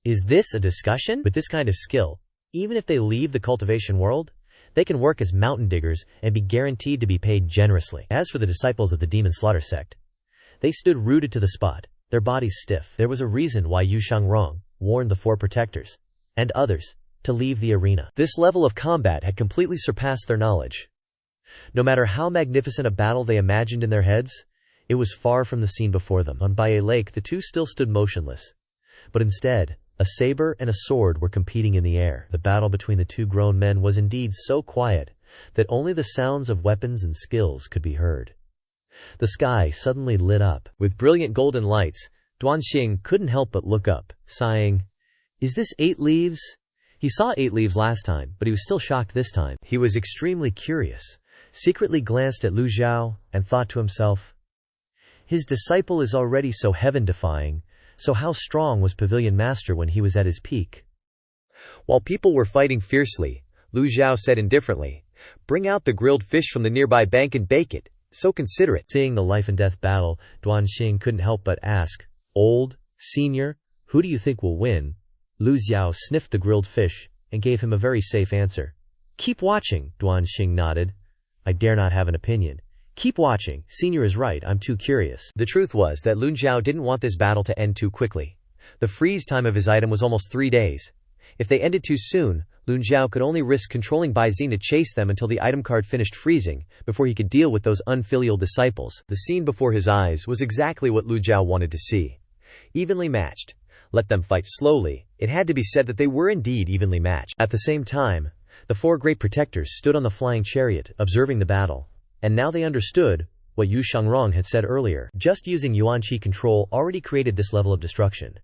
"Is this a discussion?" With this kind of skill, even if they leave the cultivation world, they can work as mountain diggers and be guaranteed to be paid generously. As for the disciples of the Demon Slaughter sect, they stood rooted to the spot, their bodies stiff. There was a reason why Yu Shangrong warned the four protectors, and others, to leave the arena. This level of combat had completely surpassed their knowledge. No matter how magnificent a battle they imagined in their heads, it was far from the scene before them. On by a lake, the two still stood motionless. But instead, a saber and a sword were competing in the air. The battle between the two grown men was indeed so quiet that only the sounds of weapons and skills could be heard. The sky suddenly lit up. With brilliant golden lights, Duanxing couldn't help but look up, sighing, "Is this 8 leaves?" He saw 8 leaves last time, but he was still shocked this time. He was extremely curious, secretly glanced at Lu Zhou, and thought to himself, his disciple is already so heaven-defying, so how strong was Pavilion Master when he was at his peak? While people were fighting fiercely, Lu Zhou said indifferently, "Bring out the grilled fish from the nearby bank and bake it. So considerate." Seeing the life-and-death battle, Duanxing couldn't help but ask, "Old, senior, who do you think will win?" Lu Zhou sniffed the grilled fish and gave him a very safe answer. "Keep watching," Duanxing nodded. "I dare not have an opinion. Keep watching, senior is right, I'm too curious." The truth was that Lu Zhou didn't want this battle to end too quickly. The freeze time of his item was almost 3 days. If they ended too soon, Lu Zhou could only risk controlling Baizine to chase them until the item card finished freezing, before he could deal with those unfilial disciples. The scene before his eyes was exactly what Lu Zhou wanted to see. Evenly matched. Let them fight slowly. It had to be said that they were indeed evenly matched. At the same time, the 4 great protectors stood on the flying chariot, observing the battle. And now they understood what Yu Shangrong had said earlier. Just using Yuan Qi control already created this level of destruction.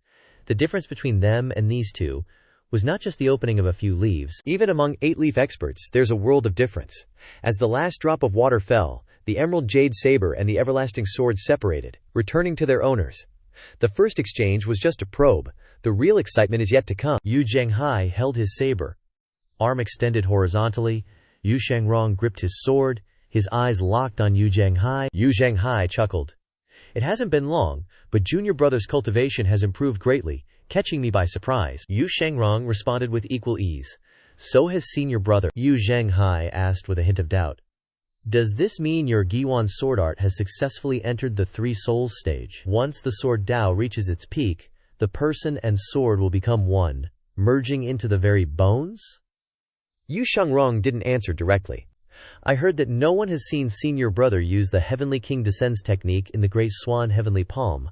The difference between them and these two was not just the opening of a few leaves. Even among 8-leaf experts, there's a world of difference. As the last drop of water fell, the emerald jade saber and the everlasting sword separated, returning to their owners. The first exchange was just a probe. The real excitement is yet to come. Yu Zhenghai held his saber, arm extended horizontally. Yu Shangrong gripped his sword, his eyes locked on Yu Zhenghai. Yu Zhenghai chuckled. "It hasn't been long, but Junior Brother's cultivation has improved greatly, catching me by surprise." Yu Shangrong responded with equal ease. "So has Senior Brother." Yu Zhenghai asked with a hint of doubt, "Does this mean your Giwan sword art has successfully entered the 3 souls stage? Once the sword Dao reaches its peak, the person and sword will become one, merging into the very bones?" Yu Shangrong didn't answer directly. "I heard that no one has seen Senior Brother use the Heavenly King Descends technique in the Great Swan Heavenly Palm.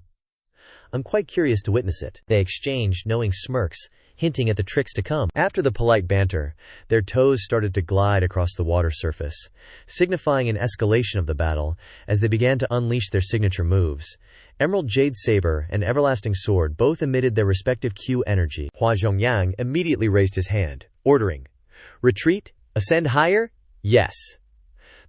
I'm quite curious to witness it." They exchanged knowing smirks, hinting at the tricks to come. After the polite banter, their toes started to glide across the water surface, signifying an escalation of the battle as they began to unleash their signature moves. Emerald Jade Saber and Everlasting Sword both emitted their respective Q energy. Hua Zhongyang immediately raised his hand, ordering, "Retreat? Ascend higher? Yes."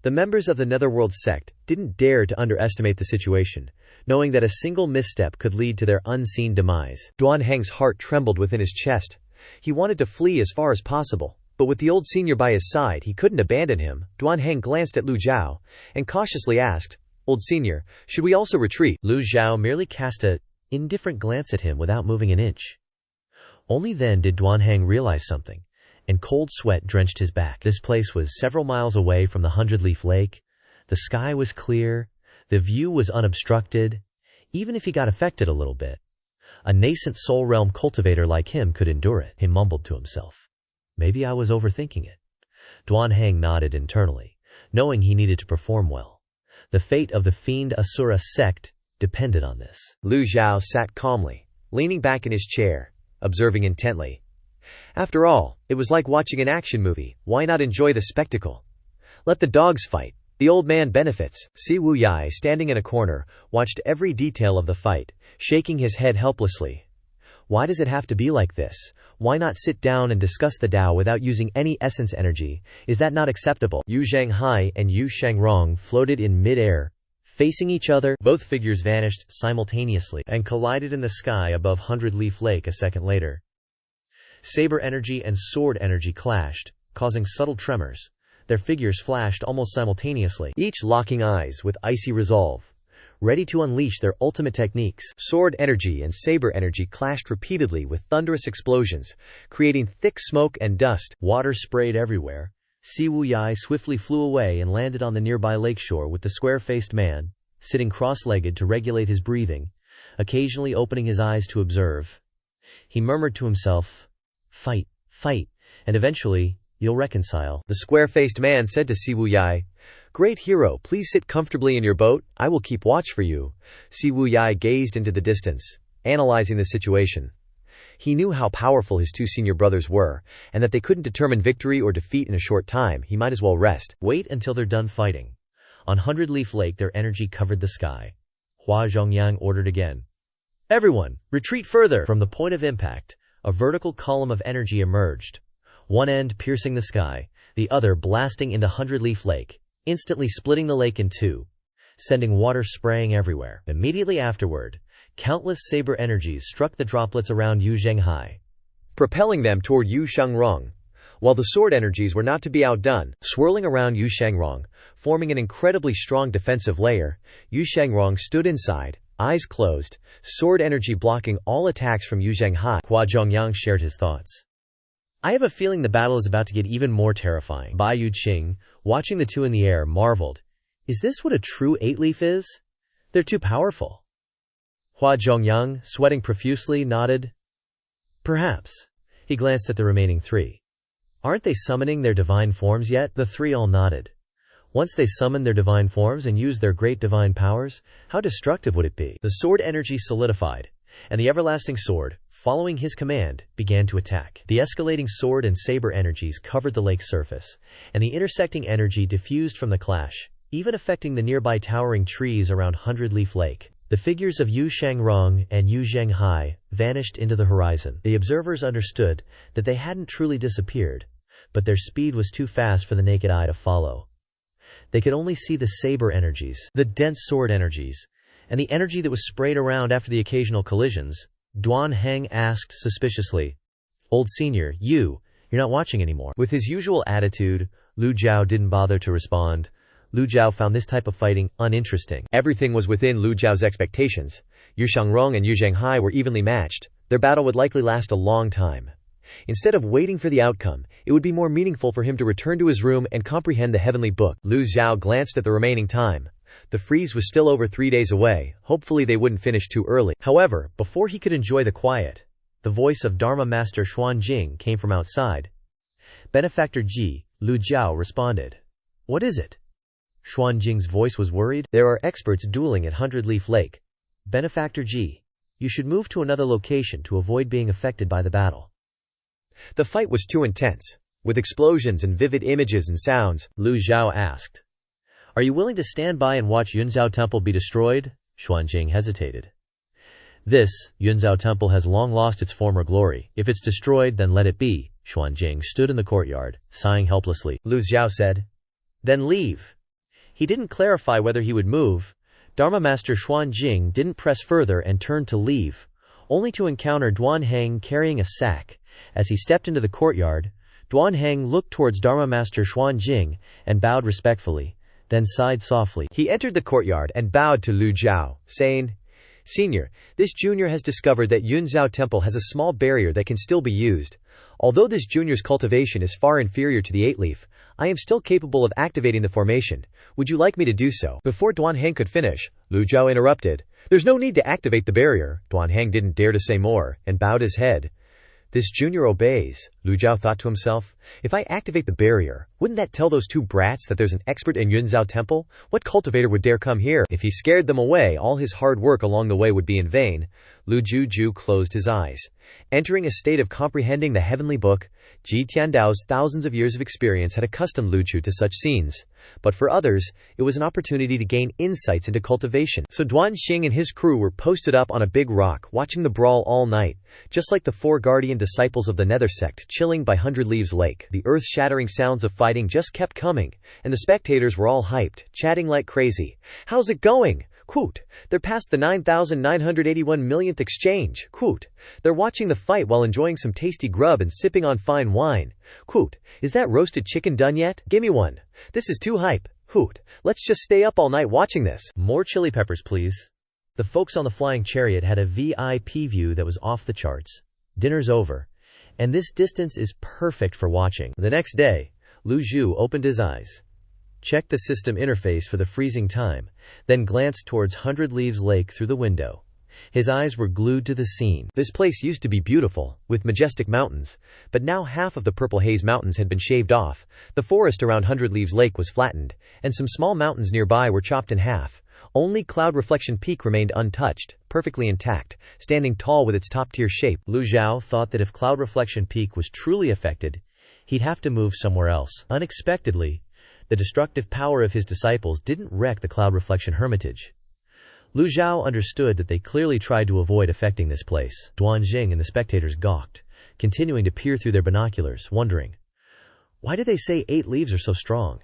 The members of the Netherworld sect didn't dare to underestimate the situation, knowing that a single misstep could lead to their unseen demise. Duanheng's heart trembled within his chest. He wanted to flee as far as possible, but with the old senior by his side, he couldn't abandon him. Duanheng glanced at Lu Zhou and cautiously asked, "Old senior, should we also retreat?" Lu Zhou merely cast an indifferent glance at him without moving an inch. Only then did Duanheng realize something, and cold sweat drenched his back. This place was several miles away from the 100-leaf lake. The sky was clear. The view was unobstructed. Even if he got affected a little bit, a nascent soul realm cultivator like him could endure it. He mumbled to himself, "Maybe I was overthinking it." Duanheng nodded internally, knowing he needed to perform well. The fate of the Fiend Asura sect depended on this. Lu Zhou sat calmly, leaning back in his chair, observing intently. After all, it was like watching an action movie. Why not enjoy the spectacle? Let the dogs fight. The old man benefits. Si Wu Yai, standing in a corner, watched every detail of the fight, shaking his head helplessly. Why does it have to be like this? Why not sit down and discuss the Tao without using any essence energy? Is that not acceptable? Yu Zhenghai and Yu Shangrong floated in mid-air, facing each other. Both figures vanished simultaneously and collided in the sky above 100-leaf lake a second later. Saber energy and sword energy clashed, causing subtle tremors. Their figures flashed almost simultaneously, each locking eyes with icy resolve, ready to unleash their ultimate techniques. Sword energy and saber energy clashed repeatedly with thunderous explosions, creating thick smoke and dust. Water sprayed everywhere. Si Wuyai swiftly flew away and landed on the nearby lakeshore with the square-faced man, sitting cross-legged to regulate his breathing, occasionally opening his eyes to observe. He murmured to himself, "Fight, fight, and eventually, you'll reconcile." The square-faced man said to Si Wuyai, "Great hero, please sit comfortably in your boat, I will keep watch for you." Si Wuyai gazed into the distance, analyzing the situation. He knew how powerful his two senior brothers were, and that they couldn't determine victory or defeat in a short time. He might as well rest. Wait until they're done fighting. On Hundred-Leaf Lake their energy covered the sky. Hua Zhongyang ordered again. "Everyone, retreat further!" From the point of impact, a vertical column of energy emerged, one end piercing the sky, the other blasting into Hundred-Leaf Lake, instantly splitting the lake in two, sending water spraying everywhere. Immediately afterward, countless saber energies struck the droplets around Yu Zhenghai, propelling them toward Yu Shangrong, while the sword energies were not to be outdone, swirling around Yu Shangrong, forming an incredibly strong defensive layer. Yu Shangrong stood inside, eyes closed, sword energy blocking all attacks from Yu Zhenghai. Hua Zhongyang shared his thoughts. "I have a feeling the battle is about to get even more terrifying." Bai Yu Qing, watching the two in the air, marveled. "Is this what a true eight-leaf is? They're too powerful." Hua Zhongyang, sweating profusely, nodded. "Perhaps." He glanced at the remaining three. "Aren't they summoning their divine forms yet?" The three all nodded. Once they summoned their divine forms and used their great divine powers, how destructive would it be? The sword energy solidified, and the everlasting sword, following his command, began to attack. The escalating sword and saber energies covered the lake's surface, and the intersecting energy diffused from the clash, even affecting the nearby towering trees around Hundred-Leaf Lake. The figures of Yu Shangrong and Yu Zhenghai vanished into the horizon. The observers understood that they hadn't truly disappeared, but their speed was too fast for the naked eye to follow. They could only see the saber energies, the dense sword energies, and the energy that was sprayed around after the occasional collisions. Duan Heng asked suspiciously, "Old senior, you're not watching anymore." With his usual attitude, Lu Zhou didn't bother to respond. Lu Zhou found this type of fighting uninteresting. Everything was within Lu Zhao's expectations. Yu Shangrong and Yu Zhenghai were evenly matched. Their battle would likely last a long time. Instead of waiting for the outcome, it would be more meaningful for him to return to his room and comprehend the heavenly book. Lu Zhou glanced at the remaining time. The freeze was still over 3 days away. Hopefully they wouldn't finish too early. However, before he could enjoy the quiet, the voice of Dharma Master Xuanjing came from outside. "Benefactor Ji," Lu Zhou responded. "What is it?" Xuanjing's voice was worried. "There are experts dueling at Hundred-Leaf Lake. Benefactor Ji, you should move to another location to avoid being affected by the battle." The fight was too intense. With explosions and vivid images and sounds, Lu Zhou asked, "Are you willing to stand by and watch Yunzhao Temple be destroyed?" Xuanjing hesitated. "This, Yunzhao Temple has long lost its former glory. If it's destroyed, then let it be." Xuanjing stood in the courtyard, sighing helplessly. Lu Zhou said, "Then leave." He didn't clarify whether he would move. Dharma Master Xuanjing didn't press further and turned to leave, only to encounter Duan Heng carrying a sack. As he stepped into the courtyard, Duan Heng looked towards Dharma Master Xuanjing and bowed respectfully, then sighed softly. He entered the courtyard and bowed to Lu Zhou, saying, "Senior, this junior has discovered that Yunzhao Temple has a small barrier that can still be used. Although this junior's cultivation is far inferior to the eight-leaf, I am still capable of activating the formation. Would you like me to do so?" Before Duan Heng could finish, Lu Zhou interrupted. "There's no need to activate the barrier." Duan Heng didn't dare to say more, and bowed his head. This junior obeys, Lu Zhou thought to himself. If I activate the barrier, wouldn't that tell those two brats that there's an expert in Yunzhao Temple? What cultivator would dare come here? If he scared them away, all his hard work along the way would be in vain. Lu Zhu closed his eyes. Entering a state of comprehending the heavenly book, Ji Tiandao's thousands of years of experience had accustomed Lu Zhu to such scenes. But for others, it was an opportunity to gain insights into cultivation. So Duan Xing and his crew were posted up on a big rock, watching the brawl all night, just like the 4 guardian disciples of the Nether sect chilling by Hundred Leaves Lake. The earth-shattering sounds of fighting just kept coming, and the spectators were all hyped, chatting like crazy. "How's it going? Quote, they're past the 9,981 millionth exchange. Quote, they're watching the fight while enjoying some tasty grub and sipping on fine wine. Quote, is that roasted chicken done yet? Gimme one. This is too hype. Quote, let's just stay up all night watching this. More chili peppers, please. The folks on the flying chariot had a VIP view that was off the charts. Dinner's over, and this distance is perfect for watching. The next day, Lu Zhou opened his eyes, checked the system interface for the freezing time, then glanced towards 100 Leaves Lake through the window. His eyes were glued to the scene. This place used to be beautiful, with majestic mountains, but now half of the Purple Haze Mountains had been shaved off, the forest around 100 Leaves Lake was flattened, and some small mountains nearby were chopped in half. Only Cloud Reflection Peak remained untouched, perfectly intact, standing tall with its top-tier shape. Lu Zhou thought that if Cloud Reflection Peak was truly affected, he'd have to move somewhere else. Unexpectedly, the destructive power of his disciples didn't wreck the Cloud Reflection Hermitage. Lu Zhou understood that they clearly tried to avoid affecting this place. Duanjing and the spectators gawked, continuing to peer through their binoculars, wondering, why did they say 8 leaves are so strong?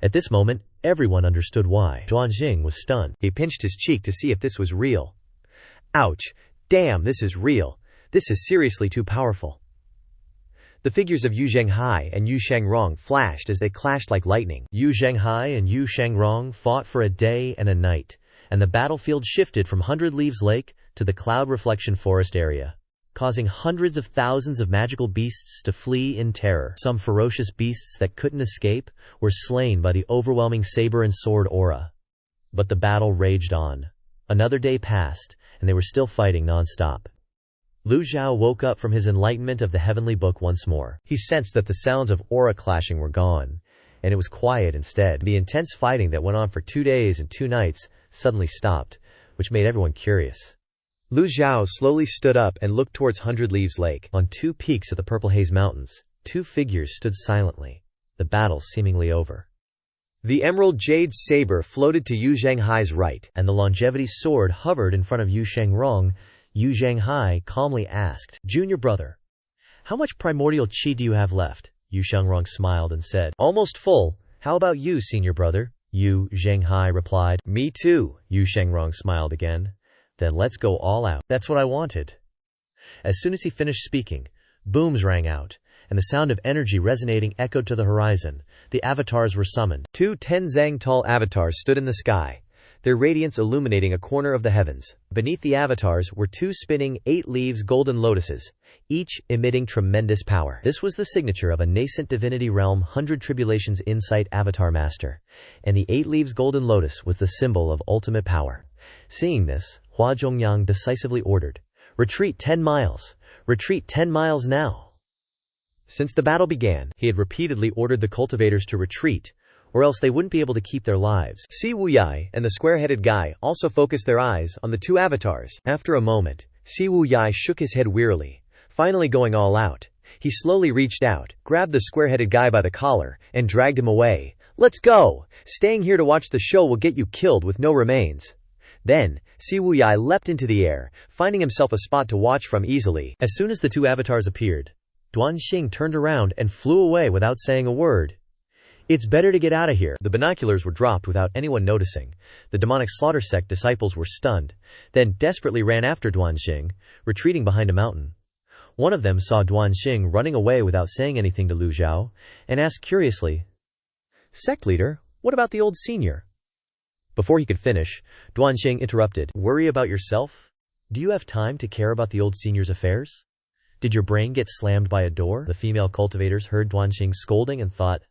At this moment, everyone understood why. Duanjing was stunned. He pinched his cheek to see if this was real. Ouch! Damn, this is real. This is seriously too powerful. The figures of Yu Zhenghai and Yu Shangrong flashed as they clashed like lightning. Yu Zhenghai and Yu Shangrong fought for a day and a night, and the battlefield shifted from 100 Leaves Lake to the Cloud Reflection Forest area, causing hundreds of thousands of magical beasts to flee in terror. Some ferocious beasts that couldn't escape were slain by the overwhelming saber and sword aura. But the battle raged on. Another day passed, and they were still fighting non-stop. Lu Zhou woke up from his enlightenment of the heavenly book once more. He sensed that the sounds of aura clashing were gone, and it was quiet instead. The intense fighting that went on for 2 days and 2 nights suddenly stopped, which made everyone curious. Lu Zhou slowly stood up and looked towards 100 Leaves Lake. On 2 peaks of the Purple Haze Mountains, 2 figures stood silently, the battle seemingly over. The emerald jade saber floated to Yu Zhenghai's right, and the longevity sword hovered in front of Yu Shangrong. Yu Zhenghai calmly asked, "Junior brother, how much primordial qi do you have left?" Yu Shangrong smiled and said, "Almost full. How about you, senior brother?" Yu Zhenghai replied, "Me too." Yu Shangrong smiled again. "Then let's go all out." "That's what I wanted." As soon as he finished speaking, booms rang out, and the sound of energy resonating echoed to the horizon. The avatars were summoned. 2 10-zang-tall avatars stood in the sky, their radiance illuminating a corner of the heavens. Beneath the avatars were 2 spinning 8-leaves golden lotuses, each emitting tremendous power. This was the signature of a nascent divinity realm 100 Tribulations Insight Avatar Master, and the 8-leaves golden lotus was the symbol of ultimate power. Seeing this, Hua Zhongyang decisively ordered, "Retreat 10 miles! Retreat 10 miles now!" Since the battle began, he had repeatedly ordered the cultivators to retreat, or else they wouldn't be able to keep their lives. Si Wuyai and the square-headed guy also focused their eyes on the 2 avatars. After a moment, Si Wuyai shook his head wearily, finally going all out. He slowly reached out, grabbed the square-headed guy by the collar, and dragged him away. "Let's go! Staying here to watch the show will get you killed with no remains." Then, Si Wuyai leapt into the air, finding himself a spot to watch from easily. As soon as the 2 avatars appeared, Duanxing turned around and flew away without saying a word. "It's better to get out of here." The binoculars were dropped without anyone noticing. The demonic slaughter sect disciples were stunned, then desperately ran after Duanxing, retreating behind a mountain. One of them saw Duanxing running away without saying anything to Lu Zhou, and asked curiously, "Sect leader, what about the old senior?" Before he could finish, Duanxing interrupted, "Worry about yourself? Do you have time to care about the old senior's affairs? Did your brain get slammed by a door?" The female cultivators heard Duanxing scolding and thought,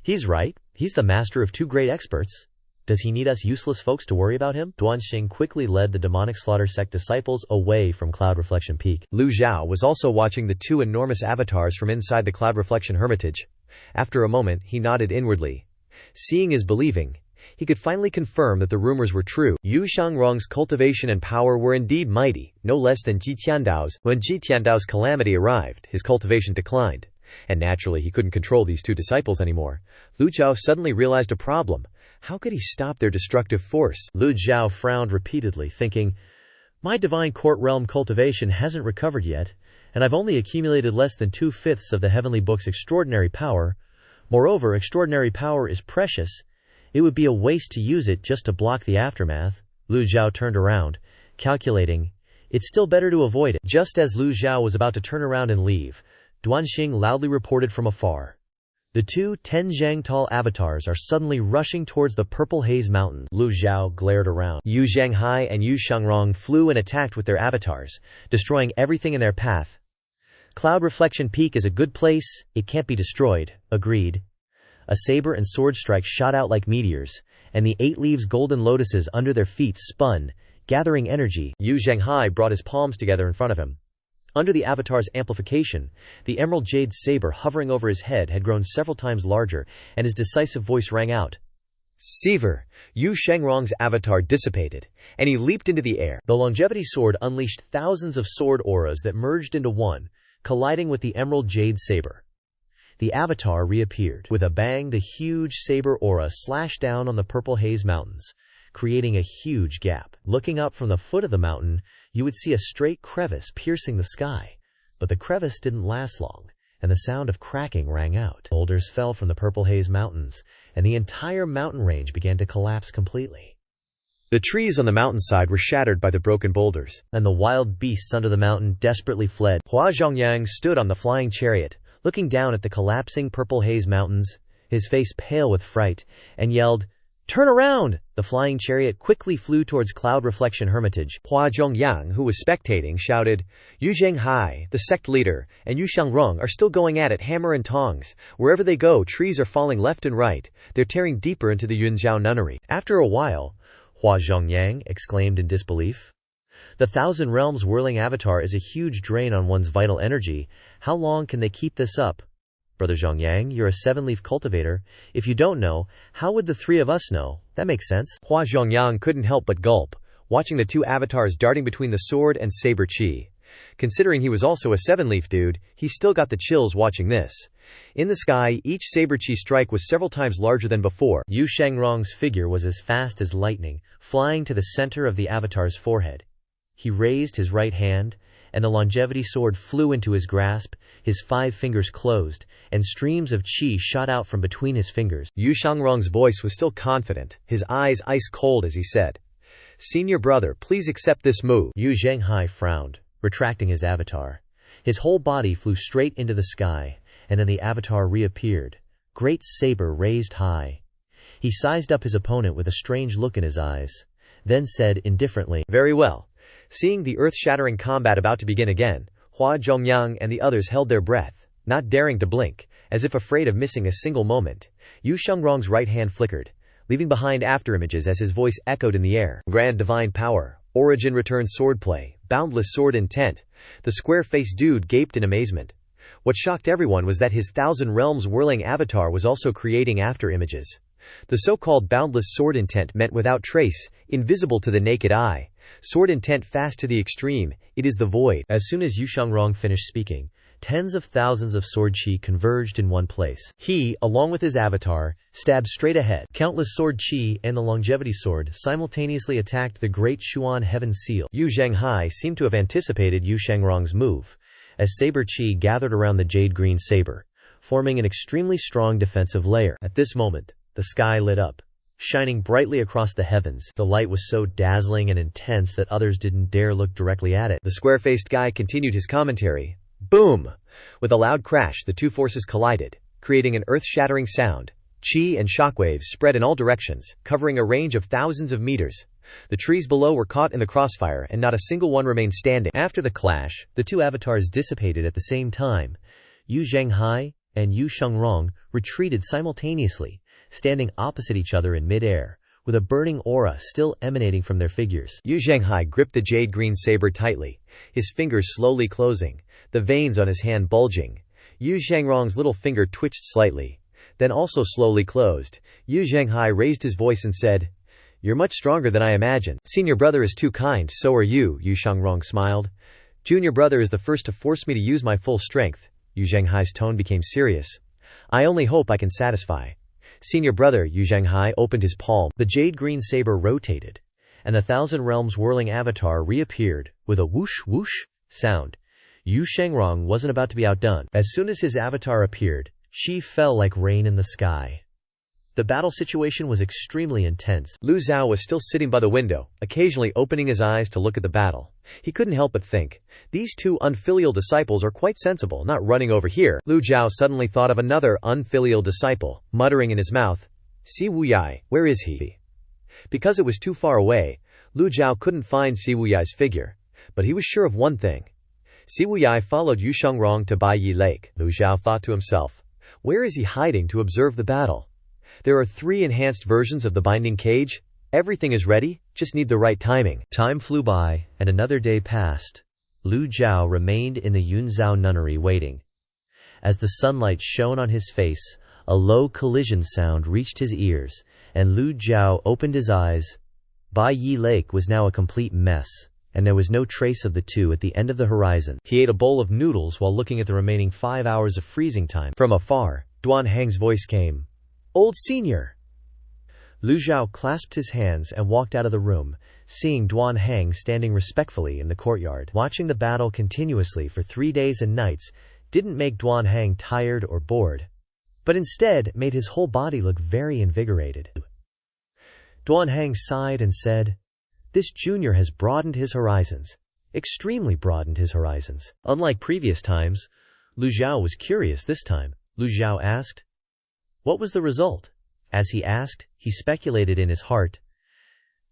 "He's right. He's the master of 2 great experts. Does he need us useless folks to worry about him?" Duanxing quickly led the demonic slaughter sect disciples away from Cloud Reflection Peak. Lu Zhou was also watching the 2 enormous avatars from inside the Cloud Reflection Hermitage. After a moment, he nodded inwardly. Seeing is believing. He could finally confirm that the rumors were true. Yu Shangrong's cultivation and power were indeed mighty, no less than Ji Tiandao's. When Ji Tiandao's calamity arrived, his cultivation declined, and naturally he couldn't control these 2 disciples anymore. Lu Zhou suddenly realized a problem. How could he stop their destructive force? Lu Zhou frowned repeatedly, thinking, "My divine court realm cultivation hasn't recovered yet, and I've only accumulated less than 2/5 of the heavenly book's extraordinary power. Moreover, extraordinary power is precious, It would be a waste to use it just to block the aftermath. Lu Zhou turned around, calculating, it's still better to avoid it. Just as Lu Zhou was about to turn around and leave, Duanxing loudly reported from afar. The two 10 tall avatars are suddenly rushing towards the Purple Haze Mountains. Lu Zhou glared around. Yu Zhanghai and Yu Shangrong flew and attacked with their avatars, destroying everything in their path. Cloud Reflection Peak is a good place, it can't be destroyed, agreed. A saber and sword strike shot out like meteors, and the 8 leaves golden lotuses under their feet spun, gathering energy. Yu Zhanghai brought his palms together in front of him. Under the avatar's amplification, the emerald jade saber hovering over his head had grown several times larger, and his decisive voice rang out. Sever! Yu Shangrong's avatar dissipated, and he leaped into the air. The longevity sword unleashed thousands of sword auras that merged into one, colliding with the emerald jade saber. The avatar reappeared. With a bang, the huge saber aura slashed down on the Purple Haze Mountains, creating a huge gap. Looking up from the foot of the mountain, you would see a straight crevice piercing the sky. But the crevice didn't last long, and the sound of cracking rang out. Boulders fell from the Purple Haze Mountains, and the entire mountain range began to collapse completely. The trees on the mountainside were shattered by the broken boulders, and the wild beasts under the mountain desperately fled. Hua Zhongyang stood on the flying chariot, looking down at the collapsing Purple Haze Mountains, his face pale with fright, and yelled, "Turn around!" The flying chariot quickly flew towards Cloud Reflection Hermitage. Hua Zhongyang, who was spectating, shouted, Yu Zhanghai, the sect leader, and Yu Shangrong are still going at it hammer and tongs. Wherever they go, trees are falling left and right. They're tearing deeper into the Yunzhao nunnery. After a while, Hua Zhongyang exclaimed in disbelief. The Thousand Realms whirling avatar is a huge drain on one's vital energy. How long can they keep this up? Brother Zhongyang, you're a 7-leaf cultivator. If you don't know, how would the 3 of us know? That makes sense. Hua Zhongyang couldn't help but gulp, watching the 2 avatars darting between the sword and saber chi. Considering he was also a 7-leaf dude, he still got the chills watching this. In the sky, each saber chi strike was several times larger than before. Yu Shangrong's figure was as fast as lightning, flying to the center of the avatar's forehead. He raised his right hand, and the longevity sword flew into his grasp, his 5 fingers closed, and streams of qi shot out from between his fingers. Yu Shangrong's voice was still confident, his eyes ice cold as he said, Senior brother, please accept this move. Yu Zhanghai frowned, retracting his avatar. His whole body flew straight into the sky, and then the avatar reappeared, great saber raised high. He sized up his opponent with a strange look in his eyes, then said indifferently, Very well. Seeing the earth-shattering combat about to begin again, Hua Zhongyang and the others held their breath, not daring to blink, as if afraid of missing a single moment. Yu Shangrong's right hand flickered, leaving behind afterimages as his voice echoed in the air. Grand divine power, origin return swordplay, boundless sword intent. The square-faced dude gaped in amazement. What shocked everyone was that his Thousand Realms whirling avatar was also creating afterimages. The so-called boundless sword intent meant without trace, invisible to the naked eye. Sword intent fast to the extreme, it is the void. As soon as Yu Shangrong finished speaking, tens of thousands of sword chi converged in one place. He, along with his avatar, stabbed straight ahead. Countless sword chi and the longevity sword simultaneously attacked the great Xuan Heaven Seal. Yu Zhanghai seemed to have anticipated Yu Shangrong's move, as saber chi gathered around the jade green saber, forming an extremely strong defensive layer. At this moment, the sky lit up, shining brightly across the heavens. The light was so dazzling and intense that others didn't dare look directly at it. The square-faced guy continued his commentary. Boom! With a loud crash, the 2 forces collided, creating an earth-shattering sound. Chi and shockwaves spread in all directions, covering a range of thousands of meters. The trees below were caught in the crossfire, and not a single one remained standing. After the clash, the 2 avatars dissipated at the same time. Yu Zhanghai and Yu Shangrong retreated simultaneously, standing opposite each other in mid-air, with a burning aura still emanating from their figures. Yu Zhanghai gripped the jade green saber tightly, his fingers slowly closing, the veins on his hand bulging. Yu Shangrong's little finger twitched slightly, then also slowly closed. Yu Zhanghai raised his voice and said, You're much stronger than I imagined. Senior brother is too kind, so are you, Yu Shangrong smiled. Junior brother is the first to force me to use my full strength. Yu Zhanghai's tone became serious. I only hope I can satisfy. Senior brother, Yu Zhanghai opened his palm. The jade green saber rotated, and the Thousand Realms whirling avatar reappeared, with a whoosh whoosh sound. Yu Shangrong wasn't about to be outdone. As soon as his avatar appeared, she fell like rain in the sky. The battle situation was extremely intense. Lu Zhou was still sitting by the window, occasionally opening his eyes to look at the battle. He couldn't help but think, these two unfilial disciples are quite sensible, not running over here. Lu Zhou suddenly thought of another unfilial disciple, muttering in his mouth, Si Wuyai, where is he? Because it was too far away, Lu Zhou couldn't find Si Wuyai's figure. But he was sure of one thing. Si Wuyai followed Yu Shengrong to Baiyi Lake. Lu Zhou thought to himself, where is he hiding to observe the battle? There are 3 enhanced versions of the binding cage. Everything is ready, just need the right timing. Time flew by, and another day passed. Lu Zhou remained in the Yunzhou nunnery waiting. As the sunlight shone on his face, a low collision sound reached his ears, and Lu Zhou opened his eyes. Baiyi Lake was now a complete mess, and there was no trace of the two at the end of the horizon. He ate a bowl of noodles while looking at the remaining 5 hours of freezing time. From afar, Duan Hang's voice came. Old senior! Lu Zhou clasped his hands and walked out of the room, seeing Duan Hang standing respectfully in the courtyard. Watching the battle continuously for 3 days and nights didn't make Duan Hang tired or bored, but instead made his whole body look very invigorated. Duan Hang sighed and said, this junior has broadened his horizons, extremely broadened his horizons. Unlike previous times, Lu Zhou was curious this time. Lu Zhou asked, what was the result? As he asked, he speculated in his heart.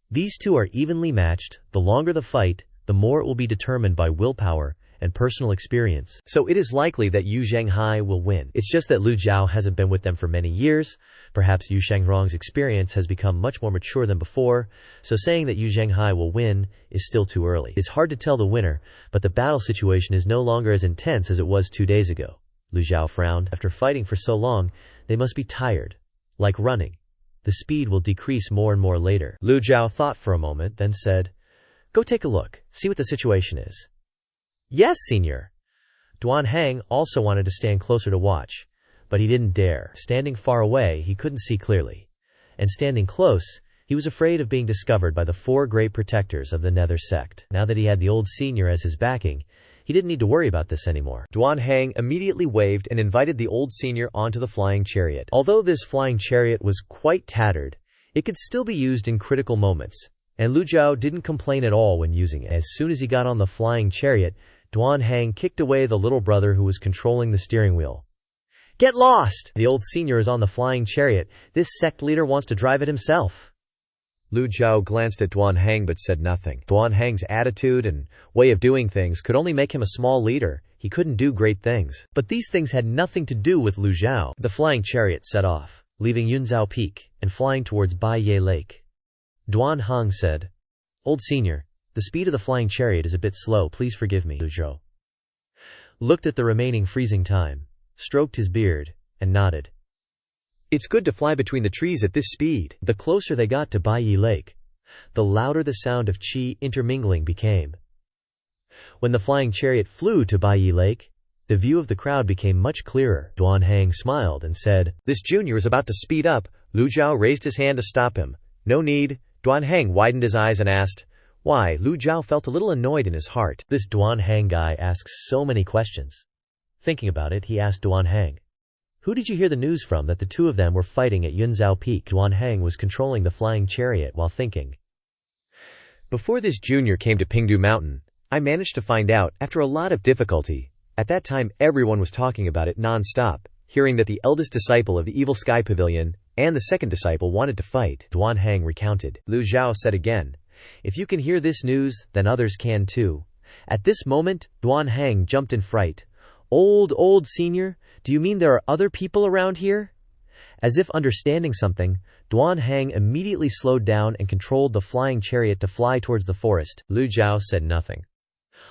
These two are evenly matched. The longer the fight, the more it will be determined by willpower and personal experience. So it is likely that Yu Zhenghai will win. It's just that Lu Zhou hasn't been with them for many years. Perhaps Yu Shengrong's experience has become much more mature than before, so saying that Yu Zhenghai will win is still too early. It's hard to tell the winner, but the battle situation is no longer as intense as it was 2 days ago. Lu Zhou frowned. After fighting for so long, they must be tired. Like running. The speed will decrease more and more later. Lu Zhou thought for a moment, then said, go take a look, see what the situation is. Yes, senior. Duan Hang also wanted to stand closer to watch, but he didn't dare. Standing far away, he couldn't see clearly. And standing close, he was afraid of being discovered by the 4 great protectors of the Nether sect. Now that he had the old senior as his backing, he didn't need to worry about this anymore. Duan Hang immediately waved and invited the old senior onto the flying chariot. Although this flying chariot was quite tattered, it could still be used in critical moments, and Lu Zhou didn't complain at all when using it. As soon as he got on the flying chariot, Duan Hang kicked away the little brother who was controlling the steering wheel. Get lost! The old senior is on the flying chariot. This sect leader wants to drive it himself. Lu Zhou glanced at Duan Hang but said nothing. Duan Hang's attitude and way of doing things could only make him a small leader. He couldn't do great things. But these things had nothing to do with Lu Zhou. The flying chariot set off, leaving Yunzhou Peak and flying towards Baiyi Lake. Duan Hang said, old senior, the speed of the flying chariot is a bit slow, please forgive me. Lu Zhou looked at the remaining freezing time, stroked his beard, and nodded. It's good to fly between the trees at this speed. The closer they got to Baiyi Lake, the louder the sound of qi intermingling became. When the flying chariot flew to Baiyi Lake, the view of the crowd became much clearer. Duan Hang smiled and said, this junior is about to speed up. Lu Zhou raised his hand to stop him. No need. Duan Hang widened his eyes and asked, why? Lu Zhou felt a little annoyed in his heart. This Duan Hang guy asks so many questions. Thinking about it, he asked Duan Hang, who did you hear the news from that the two of them were fighting at Yunzhou Peak? Duan Hang was controlling the flying chariot while thinking. Before this junior came to Pingdu Mountain, I managed to find out, after a lot of difficulty. At that time everyone was talking about it non-stop, hearing that the eldest disciple of the Evil Sky Pavilion and the second disciple wanted to fight. Duan Hang recounted. Lu Zhou said again, if you can hear this news, then others can too. At this moment, Duan Hang jumped in fright. Old senior, do you mean there are other people around here? As if understanding something, Duan Hang immediately slowed down and controlled the flying chariot to fly towards the forest. Lu Zhou said nothing.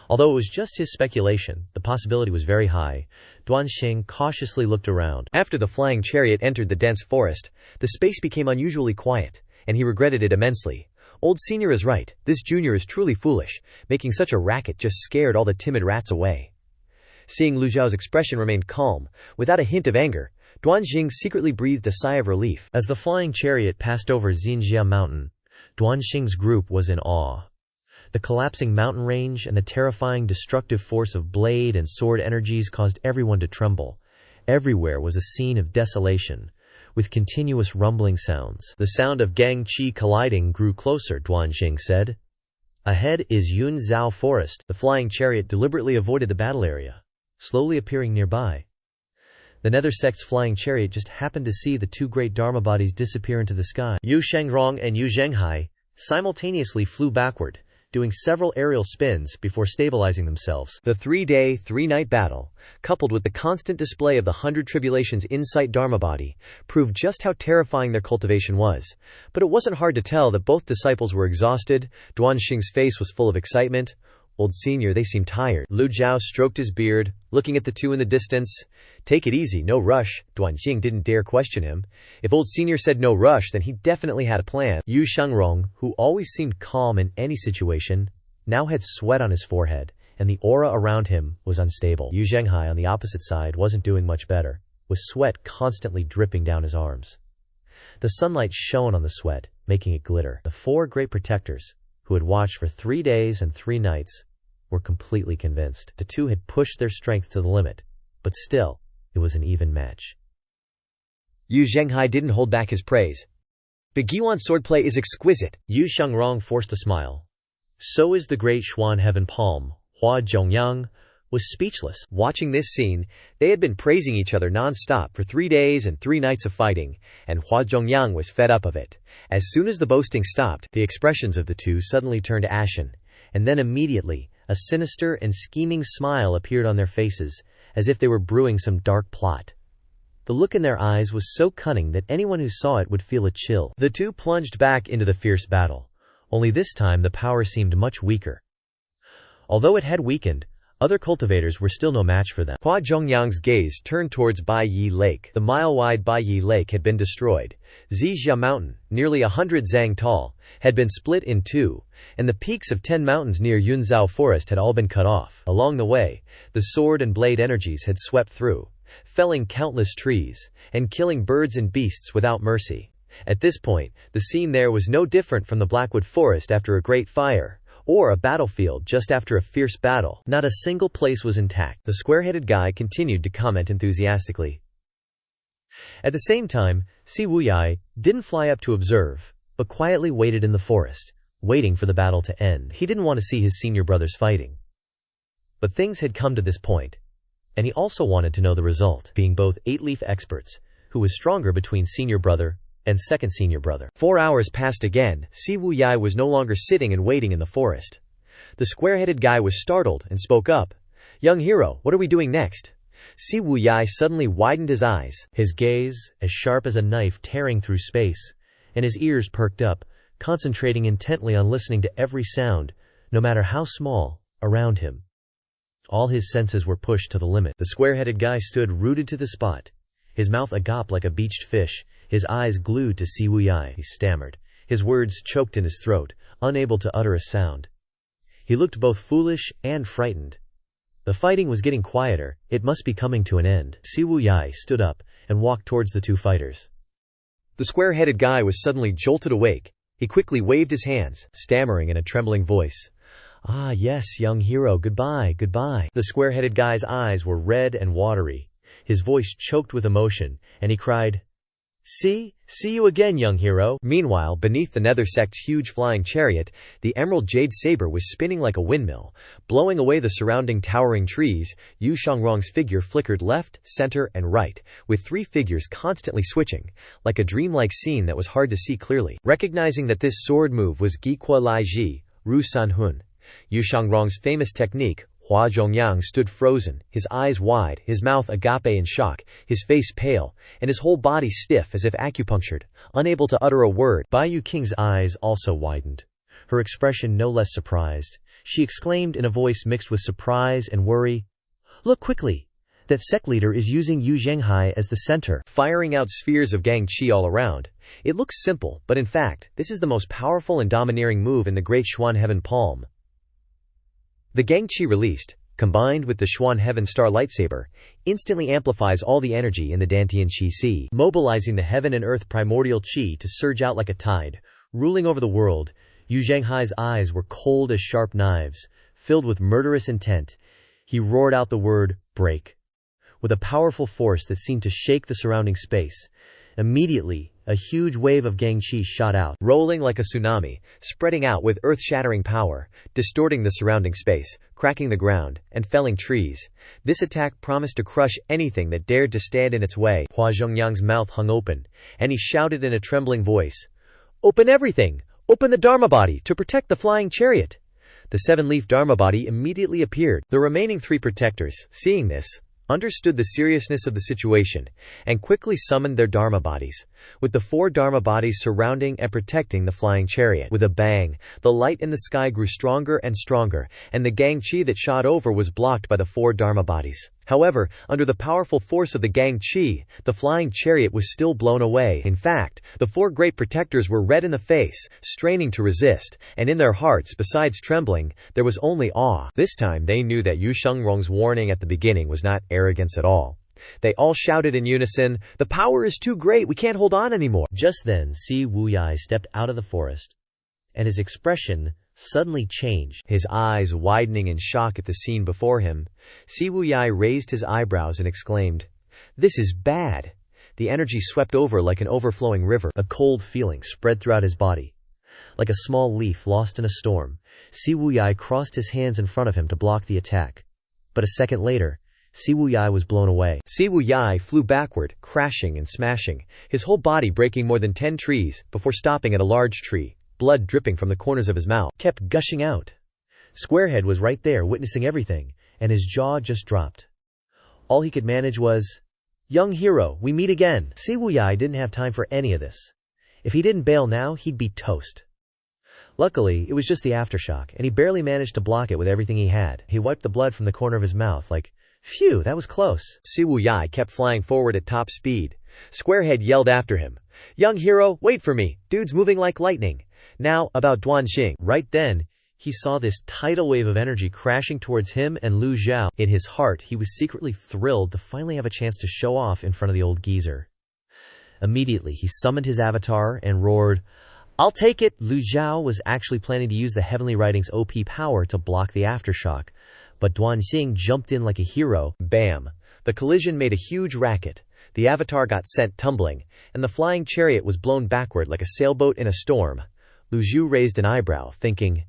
Although it was just his speculation, the possibility was very high. Duan Xing cautiously looked around. After the flying chariot entered the dense forest, the space became unusually quiet, and he regretted it immensely. Old senior is right, this junior is truly foolish. Making such a racket just scared all the timid rats away. Seeing Lu Zhao's expression remained calm, without a hint of anger, Duan Xing secretly breathed a sigh of relief. As the flying chariot passed over Xinjia Mountain, Duan Xing's group was in awe. The collapsing mountain range and the terrifying destructive force of blade and sword energies caused everyone to tremble. Everywhere was a scene of desolation, with continuous rumbling sounds. The sound of gang qi colliding grew closer, Duanxing said. Ahead is Yun Zhao Forest. The flying chariot deliberately avoided the battle area, slowly appearing nearby. The nether sect's flying chariot just happened to see the two great dharma bodies disappear into the sky. Yu Shengrong and Yu Zhenghai simultaneously flew backward, doing several aerial spins before stabilizing themselves. The 3-day, 3-night battle, coupled with the constant display of the 100 Tribulations' insight dharma body, proved just how terrifying their cultivation was. But it wasn't hard to tell that both disciples were exhausted. Duanxing's face was full of excitement. Old senior, they seemed tired. Lu Zhou stroked his beard, looking at the two in the distance. Take it easy, no rush. Duanxing didn't dare question him. If old senior said no rush, then he definitely had a plan. Yu Shengrong, who always seemed calm in any situation, now had sweat on his forehead, and the aura around him was unstable. Yu Zhenghai on the opposite side wasn't doing much better, with sweat constantly dripping down his arms. The sunlight shone on the sweat, making it glitter. The four great protectors, who had watched for 3 days and 3 nights, were completely convinced. The two had pushed their strength to the limit, but still, it was an even match. Yu Zhenghai didn't hold back his praise. The Guan swordplay is exquisite. Yu Shengrong forced a smile. So is the great Xuan Heaven Palm. Hua Zhongyang was speechless. Watching this scene, they had been praising each other non-stop for 3 days and 3 nights of fighting, and Hua Zhongyang was fed up of it. As soon as the boasting stopped, the expressions of the two suddenly turned ashen, and then immediately, a sinister and scheming smile appeared on their faces, as if they were brewing some dark plot. The look in their eyes was so cunning that anyone who saw it would feel a chill. The two plunged back into the fierce battle, only this time the power seemed much weaker. Although it had weakened, other cultivators were still no match for them. Hua Zhongyang's gaze turned towards Baiyi Lake. The mile-wide Baiyi Lake had been destroyed. Zizhia Mountain, nearly 100 zang tall, had been split in 2, and the peaks of 10 mountains near Yunzhao Forest had all been cut off. Along the way, the sword and blade energies had swept through, felling countless trees, and killing birds and beasts without mercy. At this point, the scene there was no different from the Blackwood Forest after a great fire, or a battlefield just after a fierce battle. Not a single place was intact. The square-headed guy continued to comment enthusiastically. At the same time, Si Wuyai didn't fly up to observe, but quietly waited in the forest, waiting for the battle to end. He didn't want to see his senior brothers fighting. But things had come to this point, and he also wanted to know the result, being both 8-leaf experts, who was stronger between senior brother and second senior brother. 4 hours passed again. Si Wuyai was no longer sitting and waiting in the forest. The square-headed guy was startled and spoke up. Young hero, what are we doing next? Si Wuyai suddenly widened his eyes, his gaze as sharp as a knife tearing through space, and his ears perked up, concentrating intently on listening to every sound, no matter how small, around him. All his senses were pushed to the limit. The square-headed guy stood rooted to the spot, his mouth agape like a beached fish, his eyes glued to Si Wuyai. He stammered, his words choked in his throat, unable to utter a sound. He looked both foolish and frightened. The fighting was getting quieter, it must be coming to an end. Si Wuyai stood up and walked towards the two fighters. The square-headed guy was suddenly jolted awake. He quickly waved his hands, stammering in a trembling voice. Ah yes, young hero, goodbye, goodbye. The square-headed guy's eyes were red and watery. His voice choked with emotion, and he cried, See you again, young hero. Meanwhile, beneath the nether sect's huge flying chariot, the emerald jade saber was spinning like a windmill, blowing away the surrounding towering trees. Yu Shengrong's figure flickered left, center, and right, with 3 figures constantly switching, like a dreamlike scene that was hard to see clearly. Recognizing that this sword move was Gikua Lai Ji, Ru San Hun, Yu Shengrong's famous technique, Hua Zhongyang stood frozen, his eyes wide, his mouth agape in shock, his face pale, and his whole body stiff as if acupunctured, unable to utter a word. Bai Yu Qing's eyes also widened, her expression no less surprised. She exclaimed in a voice mixed with surprise and worry, Look quickly! That sect leader is using Yu Zhenghai as the center, firing out spheres of gang qi all around. It looks simple, but in fact, this is the most powerful and domineering move in the Great Xuan Heaven Palm. The gang qi released, combined with the Xuan Heaven Star Lightsaber, instantly amplifies all the energy in the Dantian Qi Sea, mobilizing the heaven and earth primordial qi to surge out like a tide, ruling over the world. Yu Zhenghai's eyes were cold as sharp knives, filled with murderous intent. He roared out the word, break, with a powerful force that seemed to shake the surrounding space, Immediately, a huge wave of gang qi shot out, rolling like a tsunami, spreading out with earth-shattering power, distorting the surrounding space, cracking the ground, and felling trees. This attack promised to crush anything that dared to stand in its way. Hua Zhongyang's mouth hung open, and he shouted in a trembling voice, "Open everything! Open the Dharma body to protect the flying chariot!" The seven-leaf Dharma body immediately appeared. The remaining three protectors, seeing this, understood the seriousness of the situation, and quickly summoned their Dharma bodies, with the four Dharma bodies surrounding and protecting the flying chariot. With a bang, the light in the sky grew stronger and stronger, and the gang qi that shot over was blocked by the four Dharma bodies. However, under the powerful force of the gang qi, the flying chariot was still blown away. In fact, the four great protectors were red in the face, straining to resist, and in their hearts, besides trembling, there was only awe. This time they knew that Yu Shengrong's warning at the beginning was not arrogance at all. They all shouted in unison, "The power is too great, we can't hold on anymore." Just then, Si Wuyai stepped out of the forest, and his expression suddenly changed. His eyes widening in shock at the scene before him, Si Wuyai raised his eyebrows and exclaimed, "This is bad." The energy swept over like an overflowing river. A cold feeling spread throughout his body. Like a small leaf lost in a storm, Si Wuyai crossed his hands in front of him to block the attack. But a second later, Si Wuyai was blown away. Si Wuyai flew backward, crashing and smashing, his whole body breaking more than 10 trees, before stopping at a large tree. Blood dripping from the corners of his mouth kept gushing out. Squarehead was right there witnessing everything, and his jaw just dropped. All he could manage was, "Young hero, we meet again." Si Wuyai didn't have time for any of this. If he didn't bail now, he'd be toast. Luckily, it was just the aftershock, and he barely managed to block it with everything he had. He wiped the blood from the corner of his mouth like, "Phew, that was close." Si Wuyai kept flying forward at top speed. Squarehead yelled after him, "Young hero, wait for me. Dude's moving like lightning. Now, about Duanxing." Right then, he saw this tidal wave of energy crashing towards him and Lu Zhou. In his heart, he was secretly thrilled to finally have a chance to show off in front of the old geezer. Immediately, he summoned his avatar and roared, "I'll take it!" Lu Zhou was actually planning to use the Heavenly Writings OP power to block the aftershock, but Duanxing jumped in like a hero. Bam! The collision made a huge racket. The avatar got sent tumbling, and the flying chariot was blown backward like a sailboat in a storm. Lu Zhou raised an eyebrow, thinking,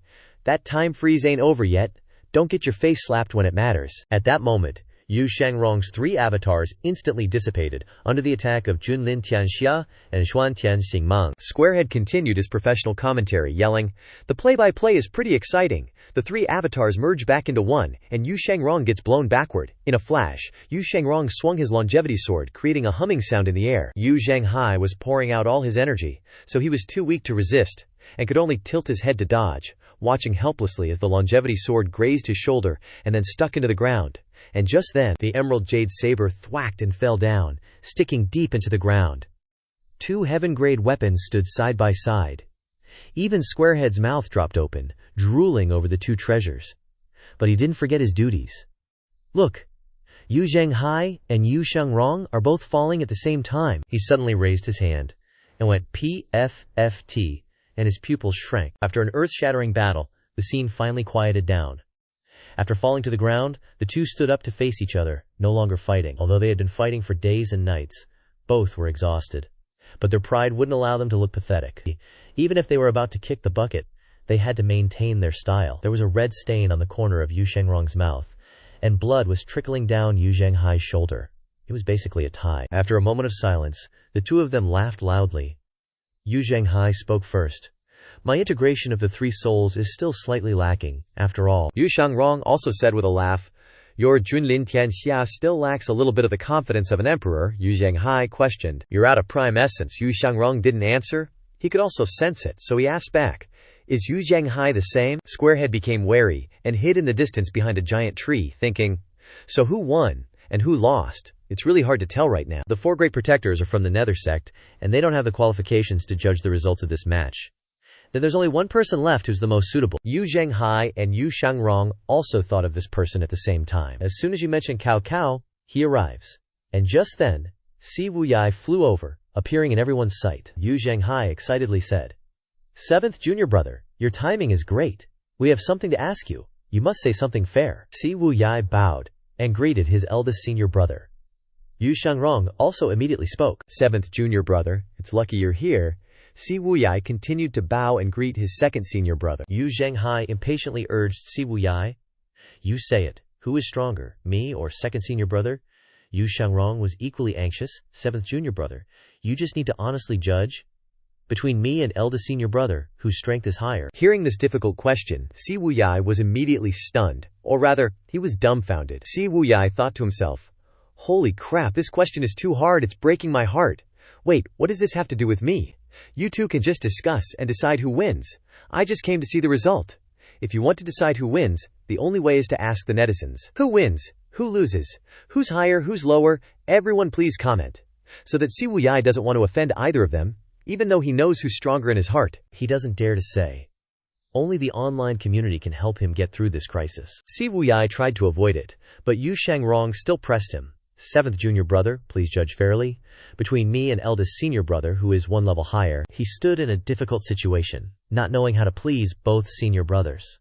"That time freeze ain't over yet. Don't get your face slapped when it matters." At that moment, Yu Shengrong's three avatars instantly dissipated under the attack of Junlin Tianxia and Xuan Tianxingmang. Squarehead continued his professional commentary, yelling, "The play-by-play is pretty exciting. The three avatars merge back into one, and Yu Shengrong gets blown backward. In a flash, Yu Shengrong swung his longevity sword, creating a humming sound in the air. Yu Zhenghai was pouring out all his energy, so he was too weak to resist, and could only tilt his head to dodge, watching helplessly as the longevity sword grazed his shoulder and then stuck into the ground. And just then, the emerald jade saber thwacked and fell down, sticking deep into the ground. Two heaven-grade weapons stood side by side. Even Squarehead's mouth dropped open, drooling over the two treasures. But he didn't forget his duties. "Look, Yu Zhenghai and Yu Shengrong are both falling at the same time." He suddenly raised his hand and went PFFT, and his pupils shrank. After an earth-shattering battle, the scene finally quieted down. After falling to the ground, the two stood up to face each other, no longer fighting. Although they had been fighting for days and nights, both were exhausted. But their pride wouldn't allow them to look pathetic. Even if they were about to kick the bucket, they had to maintain their style. There was a red stain on the corner of Yu Shengrong's mouth, and blood was trickling down Yu Zhenghai's shoulder. It was basically a tie. After a moment of silence, the two of them laughed loudly. Yu Zhenghai spoke first. "My integration of the three souls is still slightly lacking, after all." Yu Shengrong also said with a laugh, "Your Junlin Tianxia still lacks a little bit of the confidence of an emperor." Yu Zhenghai questioned, "You're out of prime essence." Yu Shengrong didn't answer. He could also sense it, so he asked back, "Is Yu Zhenghai the same?" Squarehead became wary, and hid in the distance behind a giant tree, thinking, "So who won, and who lost? It's really hard to tell right now." The four great protectors are from the Nether sect, and they don't have the qualifications to judge the results of this match. Then there's only one person left who's the most suitable. Yu Zhenghai and Yu Shengrong also thought of this person at the same time. As soon as you mention Cao Cao, he arrives. And just then, Si Wuyai flew over, appearing in everyone's sight. Yu Zhenghai excitedly said, "Seventh junior brother, your timing is great. We have something to ask you. You must say something fair." Si Wuyai bowed and greeted his eldest senior brother. Yu Shangrong also immediately spoke. Seventh junior brother, it's lucky you're here. Si Wuyai continued to bow and greet his second senior brother. Yu Zhenghai impatiently urged Si Wuyai. You say it. Who is stronger, me or second senior brother? Yu Shangrong was equally anxious. Seventh junior brother, you just need to honestly judge between me and eldest senior brother, whose strength is higher. Hearing this difficult question, Si Wuyai was immediately stunned, or rather, he was dumbfounded. Si Wuyai thought to himself, holy crap, this question is too hard, it's breaking my heart. Wait, what does this have to do with me? You two can just discuss and decide who wins. I just came to see the result. If you want to decide who wins, the only way is to ask the netizens. Who wins? Who loses? Who's higher? Who's lower? Everyone please comment. So that Si Wuyai doesn't want to offend either of them, even though he knows who's stronger in his heart. He doesn't dare to say. Only the online community can help him get through this crisis. Si Wuyai tried to avoid it, but Yu Shangrong still pressed him. Seventh junior brother, please judge fairly. Between me and eldest senior brother, who is one level higher, he stood in a difficult situation, not knowing how to please both senior brothers.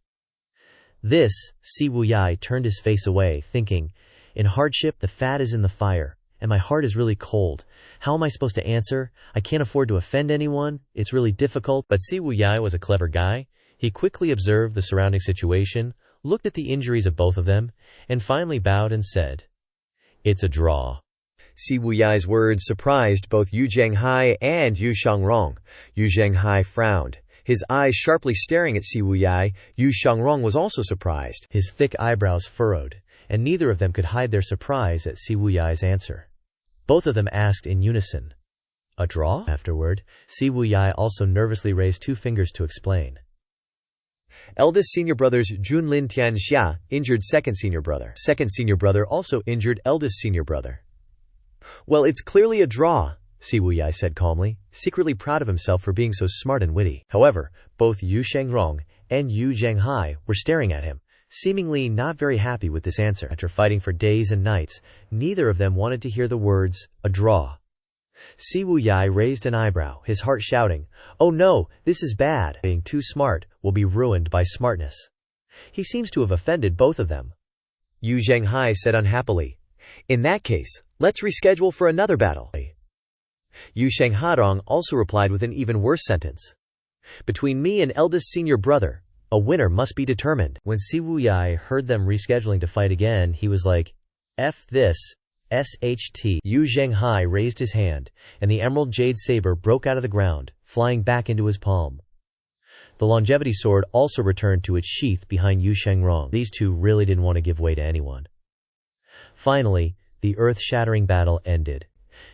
This, Si Wuyai turned his face away, thinking, in hardship, the fat is in the fire, and my heart is really cold. How am I supposed to answer? I can't afford to offend anyone. It's really difficult. But Si Wuyai was a clever guy. He quickly observed the surrounding situation, looked at the injuries of both of them, and finally bowed and said, it's a draw. Si Wuyai's words surprised both Yu Zhenghai and Yu Shangrong. Yu Zhenghai frowned, his eyes sharply staring at Si Wuyai. Yu Shangrong was also surprised. His thick eyebrows furrowed, and neither of them could hide their surprise at Si Wuyai's answer. Both of them asked in unison, a draw? Afterward, Si Wuyai also nervously raised two fingers to explain. Eldest senior brother's Junlin Tianxia injured second senior brother. Second senior brother also injured eldest senior brother. Well, it's clearly a draw, Si Wuyai said calmly, secretly proud of himself for being so smart and witty. However, both Yu Shangrong and Yu Zhenghai were staring at him, seemingly not very happy with this answer. After fighting for days and nights, neither of them wanted to hear the words, a draw. Si Wuyai raised an eyebrow, his heart shouting, oh no, this is bad. Being too smart will be ruined by smartness. He seems to have offended both of them. Yu Zhenghai said unhappily, in that case, let's reschedule for another battle. Yu Shangrong also replied with an even worse sentence. Between me and eldest senior brother, a winner must be determined. When Si Wuyai heard them rescheduling to fight again, he was like, F this. SHT. Yu Zhenghai raised his hand, and the emerald jade saber broke out of the ground, flying back into his palm. The longevity sword also returned to its sheath behind Yu Shangrong. These two really didn't want to give way to anyone. Finally, the earth-shattering battle ended.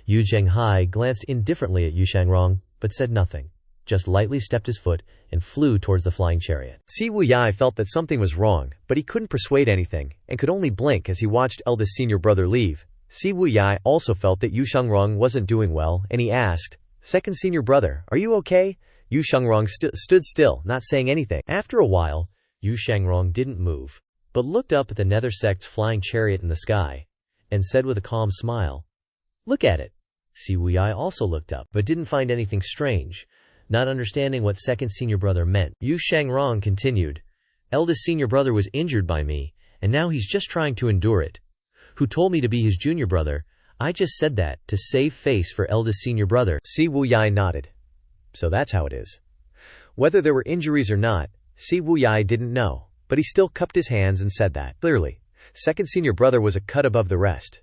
Yu Zhenghai glanced indifferently at Yu Shangrong, but said nothing, just lightly stepped his foot and flew towards the flying chariot. Si Wuyai felt that something was wrong, but he couldn't persuade anything, and could only blink as he watched eldest senior brother leave. Si Wuyai also felt that Yu Shangrong wasn't doing well, and he asked, second senior brother, are you okay? Yu Shangrong stood still, not saying anything. After a while, Yu Shangrong didn't move, but looked up at the nether sect's flying chariot in the sky, and said with a calm smile, look at it. Si Wuyai also looked up, but didn't find anything strange, not understanding what second senior brother meant. Yu Shangrong continued, eldest senior brother was injured by me, and now he's just trying to endure it. Who told me to be his junior brother? I just said that to save face for eldest senior brother. Si Wuyai nodded. So that's how it is. Whether there were injuries or not, Si Wuyai didn't know, but he still cupped his hands and said that. Clearly, second senior brother was a cut above the rest.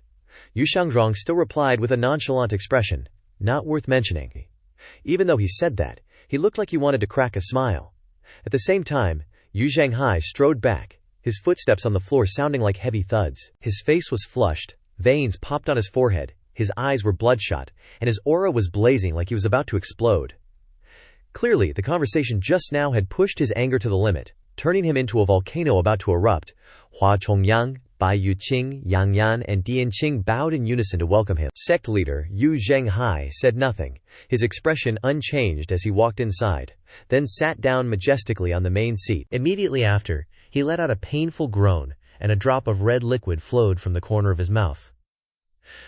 Yu Shangrong still replied with a nonchalant expression, not worth mentioning. Even though he said that, he looked like he wanted to crack a smile. At the same time, Yu Zhenghai strode back, his footsteps on the floor sounding like heavy thuds. His face was flushed, veins popped on his forehead, his eyes were bloodshot, and his aura was blazing like he was about to explode. Clearly, the conversation just now had pushed his anger to the limit, turning him into a volcano about to erupt. Hua Chongyang, Bai Yuqing, Yang Yan, and Dian Qing bowed in unison to welcome him. Sect leader Yu Zhenghai said nothing, his expression unchanged as he walked inside, then sat down majestically on the main seat. Immediately after, he let out a painful groan, and a drop of red liquid flowed from the corner of his mouth.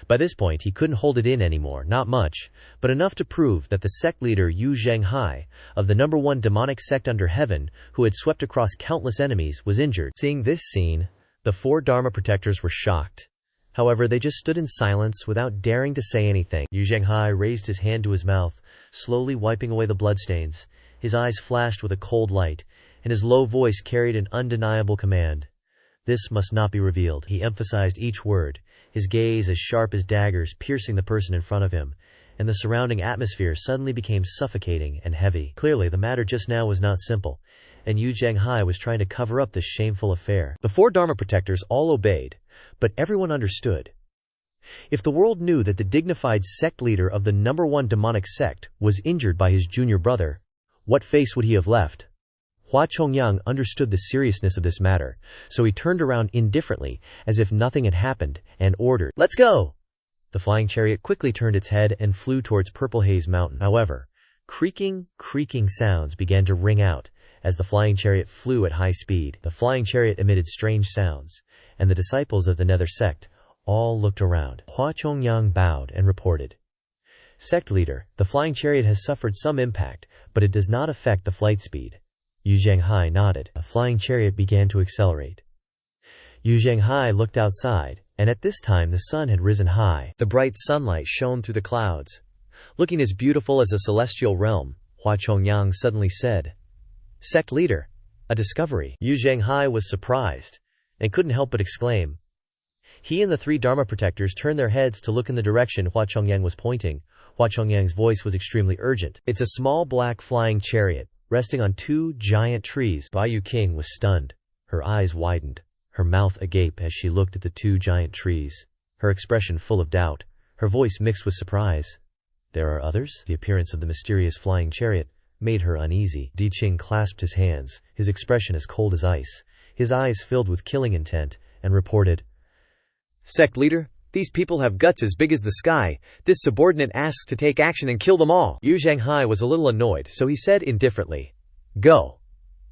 By this point, he couldn't hold it in anymore, not much, but enough to prove that the sect leader Yu Zhenghai, of the #1 demonic sect under heaven, who had swept across countless enemies, was injured. Seeing this scene, the 4 Dharma protectors were shocked. However, they just stood in silence without daring to say anything. Yu Zhenghai raised his hand to his mouth, slowly wiping away the bloodstains. His eyes flashed with a cold light, and his low voice carried an undeniable command. This must not be revealed. He emphasized each word, his gaze as sharp as daggers piercing the person in front of him, and the surrounding atmosphere suddenly became suffocating and heavy. Clearly, the matter just now was not simple, and Yu Zhenghai was trying to cover up this shameful affair. The 4 Dharma protectors all obeyed, but everyone understood. If the world knew that the dignified sect leader of the #1 demonic sect was injured by his junior brother, what face would he have left? Hua Chongyang understood the seriousness of this matter, so he turned around indifferently, as if nothing had happened, and ordered, "Let's go!" The flying chariot quickly turned its head and flew towards Purple Haze Mountain. However, creaking sounds began to ring out as the flying chariot flew at high speed. The flying chariot emitted strange sounds, and the disciples of the Nether sect all looked around. Hua Chongyang bowed and reported, "Sect leader, the flying chariot has suffered some impact, but it does not affect the flight speed." Yu Zhenghai nodded. The flying chariot began to accelerate. Yu Zhenghai looked outside, and at this time the sun had risen high. The bright sunlight shone through the clouds. Looking as beautiful as a celestial realm, Hua Chongyang suddenly said, "Sect leader, a discovery." Yu Zhenghai was surprised, and couldn't help but exclaim. He and the 3 Dharma protectors turned their heads to look in the direction Hua Chongyang was pointing. Hua Chongyang's voice was extremely urgent. "It's a small black flying chariot, resting on 2 giant trees." Bai Yu King was stunned. Her eyes widened, her mouth agape as she looked at the 2 giant trees, her expression full of doubt, her voice mixed with surprise. "There are others?" The appearance of the mysterious flying chariot made her uneasy. Di Qing clasped his hands, his expression as cold as ice, his eyes filled with killing intent, and reported, "Sect leader, these people have guts as big as the sky. This subordinate asks to take action and kill them all." Yu Zhenghai was a little annoyed, so he said indifferently, "Go."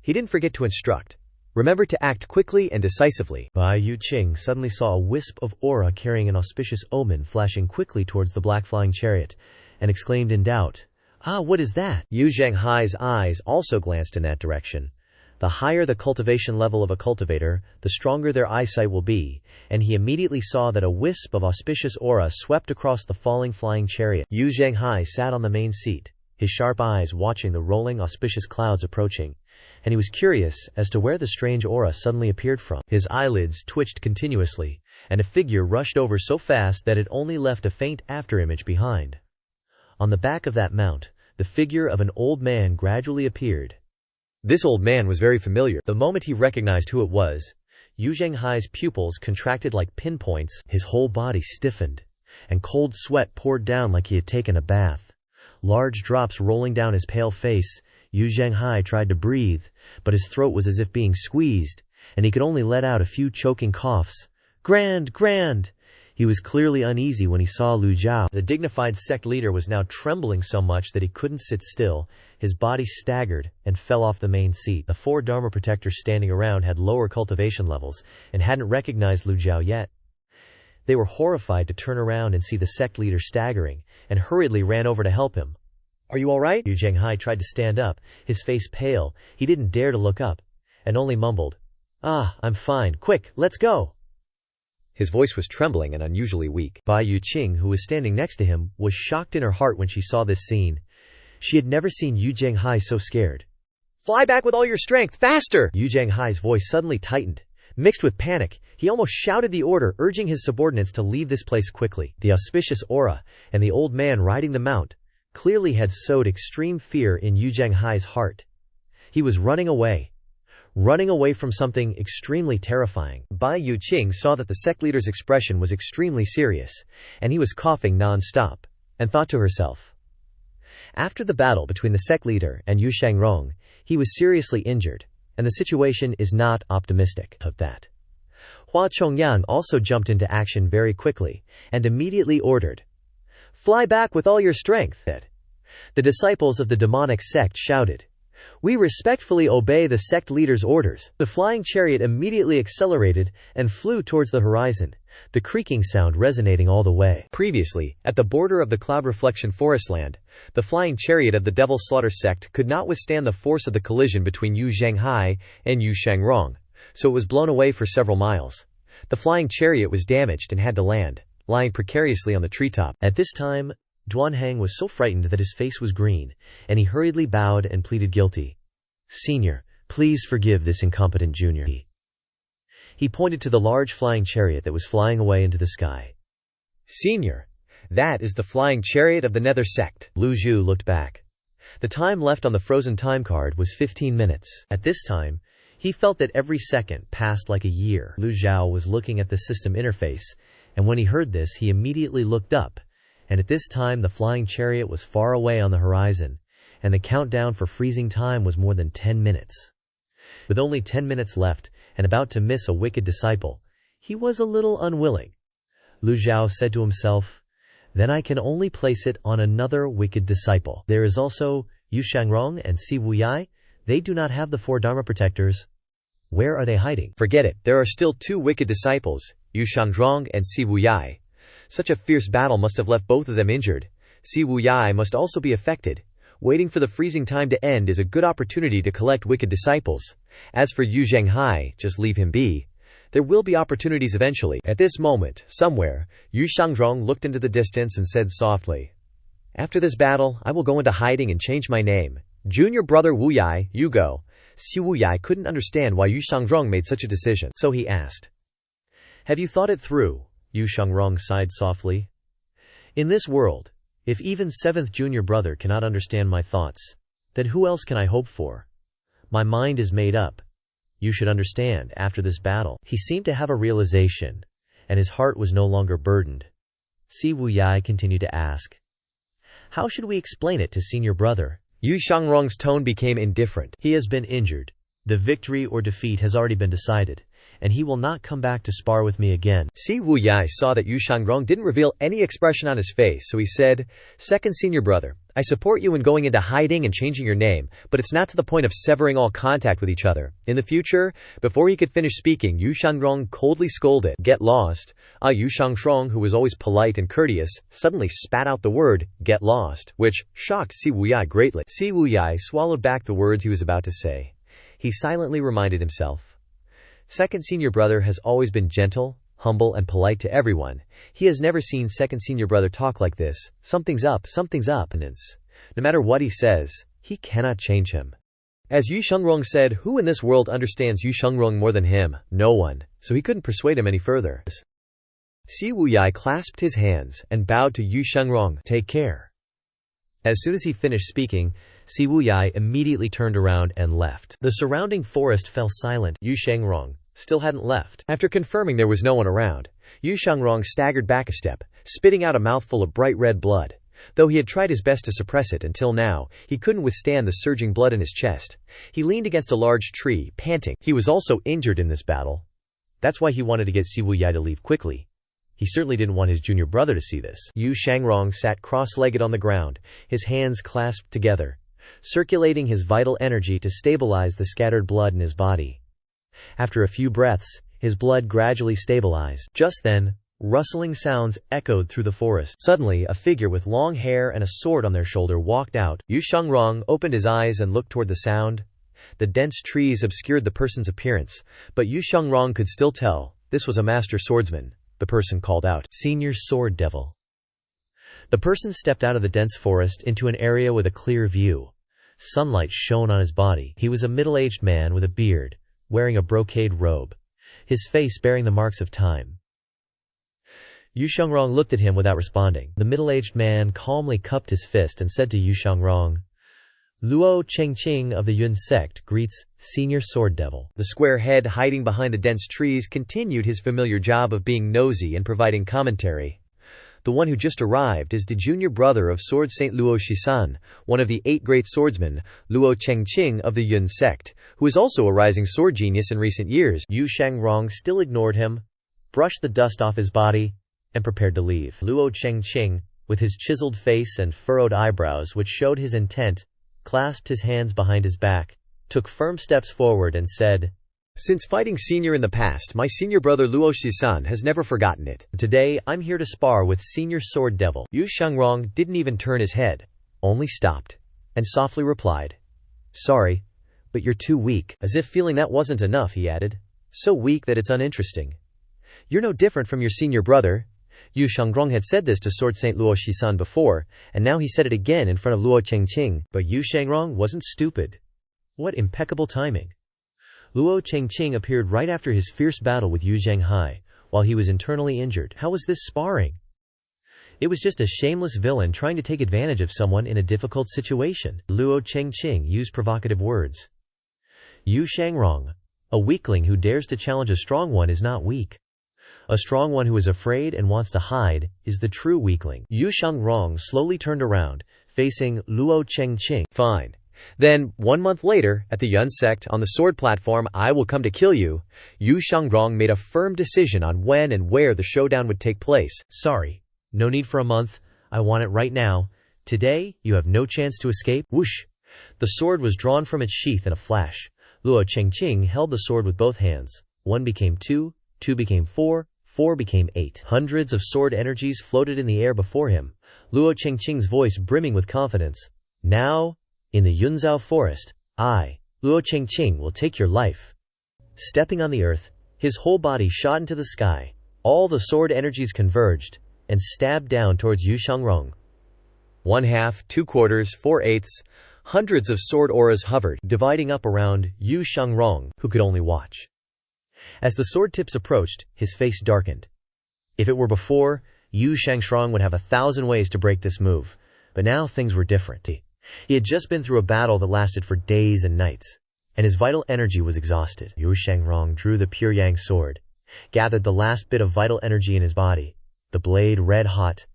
He didn't forget to instruct, "Remember to act quickly and decisively." Bai Yu Qing suddenly saw a wisp of aura carrying an auspicious omen flashing quickly towards the black flying chariot, and exclaimed in doubt, "Ah, what is that?" Yu Zhenghai's eyes also glanced in that direction. The higher the cultivation level of a cultivator, the stronger their eyesight will be, and he immediately saw that a wisp of auspicious aura swept across the falling flying chariot. Yu Zhenghai sat on the main seat, his sharp eyes watching the rolling auspicious clouds approaching, and he was curious as to where the strange aura suddenly appeared from. His eyelids twitched continuously, and a figure rushed over so fast that it only left a faint afterimage behind. On the back of that mount, the figure of an old man gradually appeared. This old man was very familiar. The moment he recognized who it was, Yu Zhenghai's pupils contracted like pinpoints, his whole body stiffened, and cold sweat poured down like he had taken a bath. Large drops rolling down his pale face, Yu Zhenghai tried to breathe, but his throat was as if being squeezed, and he could only let out a few choking coughs. "Grand, grand!" He was clearly uneasy when he saw Lu Zhou. The dignified sect leader was now trembling so much that he couldn't sit still. His body staggered and fell off the main seat. The 4 Dharma protectors standing around had lower cultivation levels and hadn't recognized Lu Zhou yet. They were horrified to turn around and see the sect leader staggering, and hurriedly ran over to help him. "Are you all right?" Yu Zhenghai tried to stand up, his face pale. He didn't dare to look up, and only mumbled, "Ah, I'm fine. Quick, let's go." His voice was trembling and unusually weak. Bai Yu Qing, who was standing next to him, was shocked in her heart when she saw this scene. She had never seen Yu Zhenghai so scared. "Fly back with all your strength, faster!" Yu Zhenghai's voice suddenly tightened. Mixed with panic, he almost shouted the order, urging his subordinates to leave this place quickly. The auspicious aura, and the old man riding the mount, clearly had sowed extreme fear in Yu Zhenghai's heart. He was running away from something extremely terrifying. Bai Yu Qing saw that the sect leader's expression was extremely serious, and he was coughing non-stop, and thought to herself. After the battle between the sect leader and Yu Shangrong, he was seriously injured, and the situation is not optimistic of that. Hua Chongyang also jumped into action very quickly, and immediately ordered, "Fly back with all your strength." The disciples of the demonic sect shouted, "We respectfully obey the sect leader's orders." The flying chariot immediately accelerated and flew towards the horizon, the creaking sound resonating all the way. Previously, at the border of the Cloud Reflection Forest land, the flying chariot of the Devil Slaughter sect could not withstand the force of the collision between Yu Zhenghai and Yu Shangrong, so it was blown away for several miles. The flying chariot was damaged and had to land, lying precariously on the treetop. At this time, Duanheng was so frightened that his face was green, and he hurriedly bowed and pleaded guilty. "Senior, please forgive this incompetent junior." He pointed to the large flying chariot that was flying away into the sky. "Senior, that is the flying chariot of the Nether sect." Lu Zhou looked back. The time left on the frozen time card was 15 minutes. At this time, he felt that every second passed like a year. Lu Zhou was looking at the system interface, and when he heard this, he immediately looked up, and at this time the flying chariot was far away on the horizon, and the countdown for freezing time was more than 10 minutes. With only 10 minutes left, and about to miss a wicked disciple, he was a little unwilling. Lu Zhou said to himself, "Then I can only place it on another wicked disciple. There is also Yu Shangrong and Si Wuyai. They do not have the 4 Dharma protectors. Where are they hiding?" "Forget it. There are still 2 wicked disciples, Yu Shangrong and Si Wuyai. Such a fierce battle must have left both of them injured. Si Wuyai must also be affected. Waiting for the freezing time to end is a good opportunity to collect wicked disciples. As for Yu Zhenghai, just leave him be. There will be opportunities eventually." At this moment, somewhere, Yu Shangrong looked into the distance and said softly, "After this battle, I will go into hiding and change my name. Junior brother Wuyai, you go." Si Wuyai couldn't understand why Yu Shangrong made such a decision, so he asked, "Have you thought it through?" Yu Shangrong sighed softly. "In this world, if even 7th junior brother cannot understand my thoughts, then who else can I hope for? My mind is made up. You should understand, after this battle." He seemed to have a realization, and his heart was no longer burdened. Si Wuyai continued to ask, "How should we explain it to senior brother?" Yu Shangrong's tone became indifferent. "He has been injured. The victory or defeat has already been decided, and he will not come back to spar with me again." Si Wuyai saw that Yu Shangrong didn't reveal any expression on his face, so he said, "Second senior brother, I support you in going into hiding and changing your name, but it's not to the point of severing all contact with each other. In the future," before he could finish speaking, Yu Shangrong coldly scolded, "Get lost." Yu Shangrong, who was always polite and courteous, suddenly spat out the word, "Get lost," which shocked Si Wuyai greatly. Si Wuyai swallowed back the words he was about to say. He silently reminded himself, "Second senior brother has always been gentle, humble, and polite to everyone. He has never seen second senior brother talk like this. Something's up, something's up." No matter what he says, he cannot change him. As Yu Shangrong said, who in this world understands Yu Shangrong more than him? No one. So he couldn't persuade him any further. Si Wuyai clasped his hands and bowed to Yu Shangrong. "Take care." As soon as he finished speaking, Si Wuyai immediately turned around and left. The surrounding forest fell silent. Yu Shangrong still hadn't left. After confirming there was no one around, Yu Shangrong staggered back a step, spitting out a mouthful of bright red blood. Though he had tried his best to suppress it until now, he couldn't withstand the surging blood in his chest. He leaned against a large tree, panting. He was also injured in this battle. That's why he wanted to get Si Wuyai to leave quickly. He certainly didn't want his junior brother to see this. Yu Shangrong sat cross-legged on the ground, his hands clasped together, circulating his vital energy to stabilize the scattered blood in his body. After a few breaths, his blood gradually stabilized. Just then, rustling sounds echoed through the forest. Suddenly, a figure with long hair and a sword on their shoulder walked out. Yu Shangrong opened his eyes and looked toward the sound. The dense trees obscured the person's appearance, but Yu Shangrong could still tell this was a master swordsman. The person called out, "Senior Sword Devil." The person stepped out of the dense forest into an area with a clear view. Sunlight shone on his body. He was a middle-aged man with a beard, wearing a brocade robe, his face bearing the marks of time. Yu Shangrong looked at him without responding. The middle-aged man calmly cupped his fist and said to Yu Shangrong, "Luo Chengqing of the Yun sect greets Senior Sword Devil." The square head hiding behind the dense trees continued his familiar job of being nosy and providing commentary. "The one who just arrived is the junior brother of Sword Saint Luo Shisan, one of the 8 great swordsmen, Luo Chengqing of the Yun sect, who is also a rising sword genius in recent years." Yu Shangrong still ignored him, brushed the dust off his body, and prepared to leave. Luo Chengqing, with his chiseled face and furrowed eyebrows which showed his intent, clasped his hands behind his back, took firm steps forward and said, "Since fighting senior in the past, my senior brother Luo Shisan has never forgotten it. Today, I'm here to spar with Senior Sword Devil." Yu Shangrong didn't even turn his head, only stopped, and softly replied, "Sorry, but you're too weak." As if feeling that wasn't enough, he added, "So weak that it's uninteresting." You're no different from your senior brother. Yu Shangrong had said this to Sword Saint Luo Shisan before, and now he said it again in front of Luo Chengqing. But Yu Shangrong wasn't stupid. What impeccable timing. Luo Chengqing appeared right after his fierce battle with Yu Zhenghai, while he was internally injured. How was this sparring? It was just a shameless villain trying to take advantage of someone in a difficult situation. Luo Chengqing used provocative words. Yu Shangrong, a weakling who dares to challenge a strong one is not weak. A strong one who is afraid and wants to hide is the true weakling. Yu Shangrong slowly turned around, facing Luo Chengqing. Fine. Then, 1 month later, at the Yun sect, on the sword platform, I will come to kill you, Yu Shangrong made a firm decision on when and where the showdown would take place. Sorry. No need for a month. I want it right now. Today, you have no chance to escape. Whoosh! The sword was drawn from its sheath in a flash. Luo Chengqing held the sword with both hands. 1 became 2, 2 became 4, 4 became 8. Hundreds of sword energies floated in the air before him, Luo Chengqing's voice brimming with confidence. Now, in the Yunzhou forest, I, Luo Chengqing, will take your life. Stepping on the earth, his whole body shot into the sky. All the sword energies converged and stabbed down towards Yu Shangrong. 1/2, 2/4, 4/8. Hundreds of sword auras hovered, dividing up around Yu Shangrong, who could only watch. As the sword tips approached, his face darkened. If it were before, Yu Shangrong would have 1,000 ways to break this move, but now things were different. He had just been through a battle that lasted for days and nights, and his vital energy was exhausted. Yu Shangrong drew the pure yang sword, gathered the last bit of vital energy in his body, the blade red hot.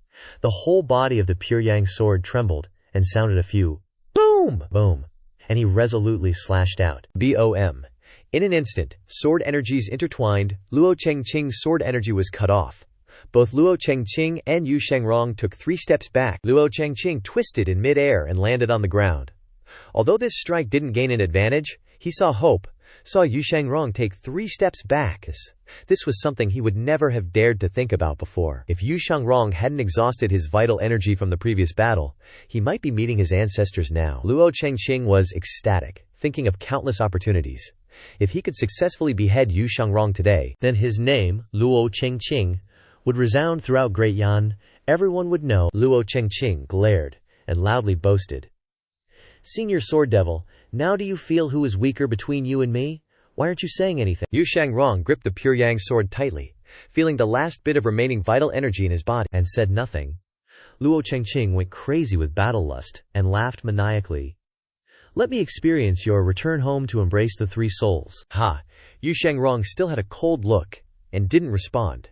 The whole body of the pure yang sword trembled and sounded a few boom, boom, and he resolutely slashed out. BOM. In an instant, sword energies intertwined. Luo Chengqing's sword energy was cut off. Both Luo Chengqing and Yu Shangrong took 3 steps back. Luo Chengqing twisted in mid-air and landed on the ground. Although this strike didn't gain an advantage, he saw hope, saw Yu Shangrong take 3 steps back. This was something he would never have dared to think about before. If Yu Shangrong hadn't exhausted his vital energy from the previous battle, he might be meeting his ancestors now. Luo Chengqing was ecstatic, thinking of countless opportunities. If he could successfully behead Yu Shangrong today, then his name, Luo Chengqing, would resound throughout Great Yan. Everyone would know. Luo Chengqing glared and loudly boasted. Senior Sword Devil, now do you feel who is weaker between you and me? Why aren't you saying anything? Yu Shangrong gripped the pure yang sword tightly, feeling the last bit of remaining vital energy in his body, and said nothing. Luo Chengqing went crazy with battle lust and laughed maniacally. Let me experience your return home to embrace the 3 souls. Ha! Yu Shangrong still had a cold look and didn't respond.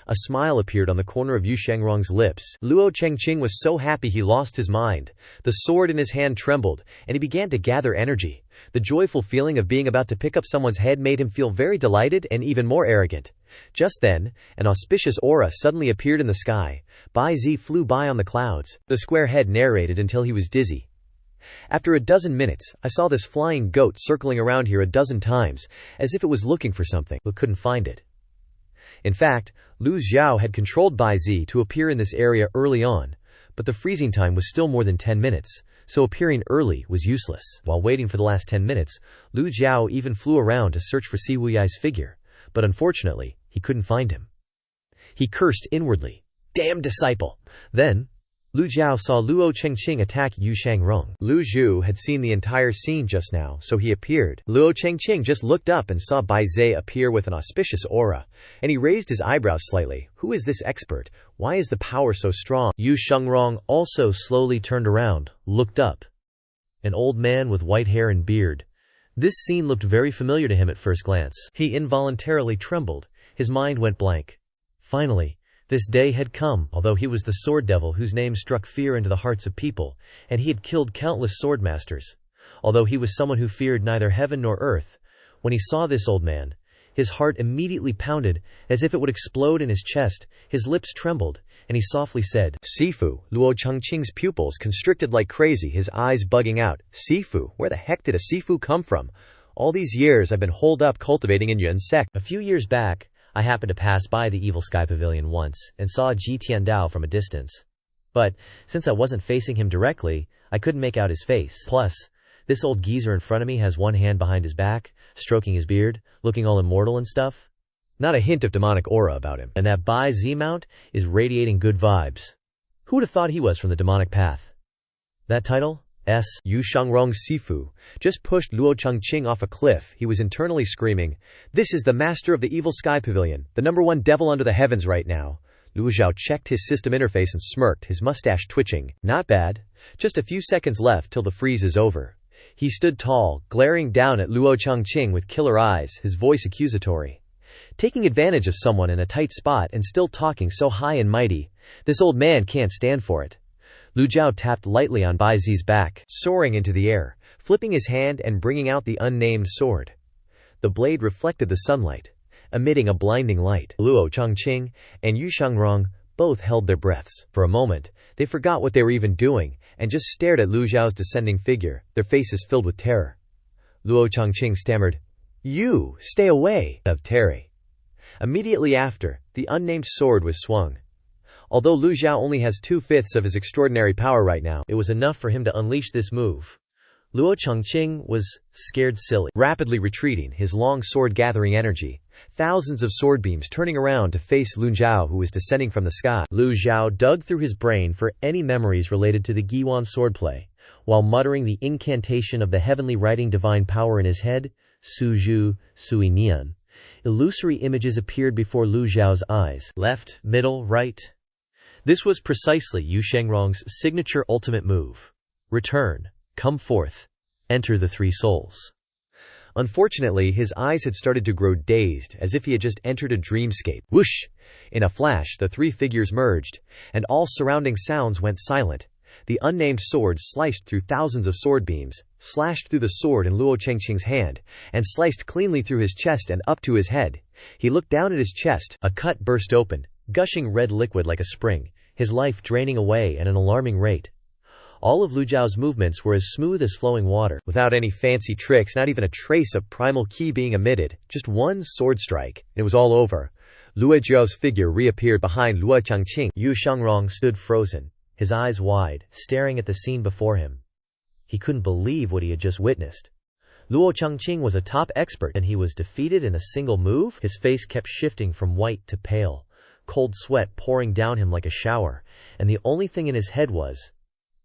A smile appeared on the corner of Yu Shangrong's lips. Luo Chengqing was so happy he lost his mind. The sword in his hand trembled, and he began to gather energy. The joyful feeling of being about to pick up someone's head made him feel very delighted and even more arrogant. Just then, an auspicious aura suddenly appeared in the sky. Bai Zi flew by on the clouds. The square head narrated until he was dizzy. After a dozen minutes, I saw this flying goat circling around here a dozen times, as if it was looking for something, but couldn't find it. In fact, Lu Zhou had controlled Bai Zi to appear in this area early on, but the freezing time was still more than 10 minutes, so appearing early was useless. While waiting for the last 10 minutes, Lu Zhou even flew around to search for Si Wuyai's figure, but unfortunately, he couldn't find him. He cursed inwardly. Damn disciple! Then, Lu Zhou saw Luo Chengqing attack Yu Shangrong. Lu Zhou had seen the entire scene just now, so he appeared. Luo Chengqing just looked up and saw Bai Zi appear with an auspicious aura, and he raised his eyebrows slightly. Who is this expert? Why is the power so strong? Yu Shangrong also slowly turned around, looked up. An old man with white hair and beard. This scene looked very familiar to him at first glance. He involuntarily trembled. His mind went blank. Finally, this day had come, although he was the sword devil whose name struck fear into the hearts of people, and he had killed countless sword masters. Although he was someone who feared neither heaven nor earth, when he saw this old man, his heart immediately pounded, as if it would explode in his chest. His lips trembled, and he softly said, Sifu. Luo Chengqing's pupils constricted like crazy, his eyes bugging out. Sifu? Where the heck did a Sifu come from? All these years I've been holed up cultivating in Yun sect. A few years back, I happened to pass by the Evil Sky Pavilion once, and saw Ji Tiandao from a distance. But, since I wasn't facing him directly, I couldn't make out his face. Plus, this old geezer in front of me has one hand behind his back, stroking his beard, looking all immortal and stuff. Not a hint of demonic aura about him. And that Bai Z mount is radiating good vibes. Who would have thought he was from the demonic path? That title? Yu Shangrong Sifu just pushed Luo Chengqing off a cliff. He was internally screaming, "This is the master of the Evil Sky Pavilion, the #1 devil under the heavens right now." Lu Zhou checked his system interface and smirked, his mustache twitching. Not bad. Just a few seconds left till the freeze is over. He stood tall, glaring down at Luo Chengqing with killer eyes, his voice accusatory. Taking advantage of someone in a tight spot and still talking so high and mighty. This old man can't stand for it. Lu Zhou tapped lightly on Bai Zi's back, soaring into the air, flipping his hand and bringing out the unnamed sword. The blade reflected the sunlight, emitting a blinding light. Luo Chengqing and Yu Shangrong both held their breaths. For a moment, they forgot what they were even doing and just stared at Lu Zhao's descending figure, their faces filled with terror. Luo Chengqing stammered, "You, stay away," of terror. Immediately after, the unnamed sword was swung. Although Lu Zhao only has 2/5 of his extraordinary power right now, it was enough for him to unleash this move. Luo Chengqing was scared silly, rapidly retreating, his long sword gathering energy. Thousands of sword beams turning around to face Lu Zhao, who was descending from the sky. Lu Zhao dug through his brain for any memories related to the Giwan swordplay, while muttering the incantation of the heavenly writing divine power in his head, Suzhu Sui Nian. Illusory images appeared before Lu Zhao's eyes, left, middle, right. This was precisely Yu Shangrong's signature ultimate move. Return, come forth, enter the three souls. Unfortunately, his eyes had started to grow dazed, as if he had just entered a dreamscape. Whoosh! In a flash, the three figures merged, and all surrounding sounds went silent. The unnamed sword sliced through thousands of sword beams, slashed through the sword in Luo Chengqing's hand, and sliced cleanly through his chest and up to his head. He looked down at his chest, a cut burst open, gushing red liquid like a spring, his life draining away at an alarming rate. All of Lu Zhao's movements were as smooth as flowing water, without any fancy tricks, not even a trace of primal ki being emitted, just one sword strike, and it was all over. Luo Zhao's figure reappeared behind Luo Chengqing. Yu Shangrong stood frozen, his eyes wide, staring at the scene before him. He couldn't believe what he had just witnessed. Luo Chengqing was a top expert, and he was defeated in a single move? His face kept shifting from white to pale, cold sweat pouring down him like a shower, and the only thing in his head was,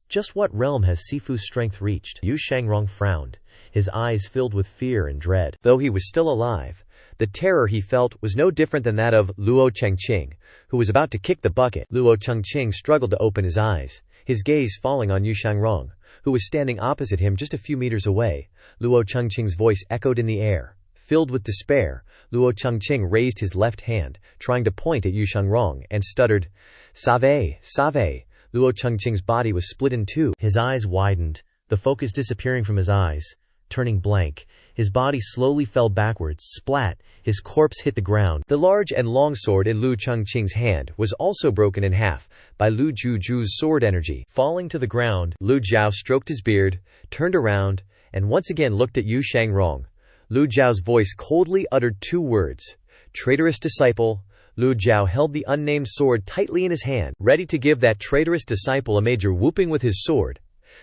just what realm has Sifu's strength reached? Yu Shangrong frowned, his eyes filled with fear and dread. Though he was still alive, the terror he felt was no different than that of Luo Chengqing, who was about to kick the bucket. Luo Chengqing struggled to open his eyes, his gaze falling on Yu Shangrong, who was standing opposite him just a few meters away. Luo Chengqing's voice echoed in the air. Filled with despair, Luo Chengqing raised his left hand, trying to point at Yu Shangrong, and stuttered, "Save, save." Luo Chengqing's body was split in two. His eyes widened, the focus disappearing from his eyes, turning blank. His body slowly fell backwards, splat, his corpse hit the ground. The large and long sword in Lu Chengqing's hand was also broken in half by Lu Zhu's sword energy. Falling to the ground, Lu Zhao stroked his beard, turned around, and once again looked at Yu Shangrong. Lu Zhao's voice coldly uttered two words, "Traitorous disciple." Lu Zhao held the unnamed sword tightly in his hand, ready to give that traitorous disciple a major whooping with his sword.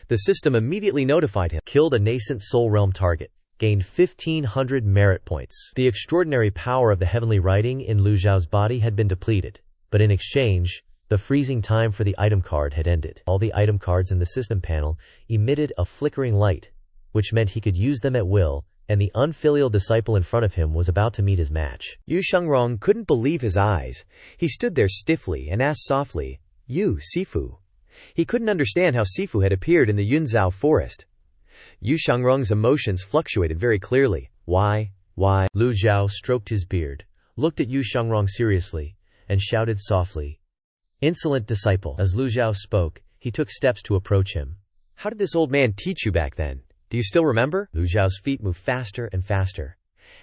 The system immediately notified him. Killed a nascent soul realm target. Gained 1,500 merit points. The extraordinary power of the heavenly writing in Lu Zhao's body had been depleted, but in exchange, the freezing time for the item card had ended. All the item cards in the system panel emitted a flickering light, which meant he could use them at will, and the unfilial disciple in front of him was about to meet his match. Yu Shangrong couldn't believe his eyes. He stood there stiffly and asked softly, "You, Sifu?" He couldn't understand how Sifu had appeared in the Yunzhao forest. Yu Shangrong's emotions fluctuated very clearly. Why? Lu Zhao stroked his beard, looked at Yu Shangrong seriously, and shouted softly, "Insolent disciple." As Lu Zhao spoke, he took steps to approach him. "How did this old man teach you back then? Do you still remember?" Lu Zhao's feet moved faster and faster,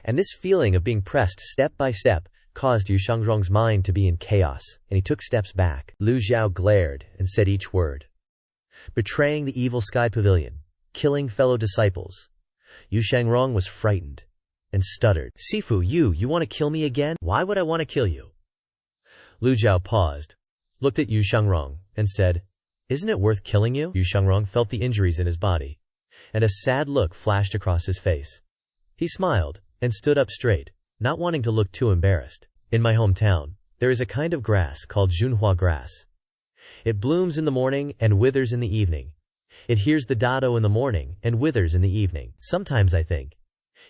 and this feeling of being pressed step by step caused Yu Shangrong's mind to be in chaos, and he took steps back. Lu Zhao glared and said each word. Betraying the Evil Sky Pavilion, killing fellow disciples. Yu Shangrong was frightened and stuttered, "Sifu, you want to kill me again? Why would I want to kill you?" Lu Zhao paused, looked at Yu Shangrong, and said, "Isn't it worth killing you?" Yu Shangrong felt the injuries in his body, and a sad look flashed across his face. He smiled and stood up straight. not wanting to look too embarrassed. In my hometown, there is a kind of grass called Junhua grass. It blooms in the morning and withers in the evening. It hears the dado in the morning and withers in the evening. Sometimes I think,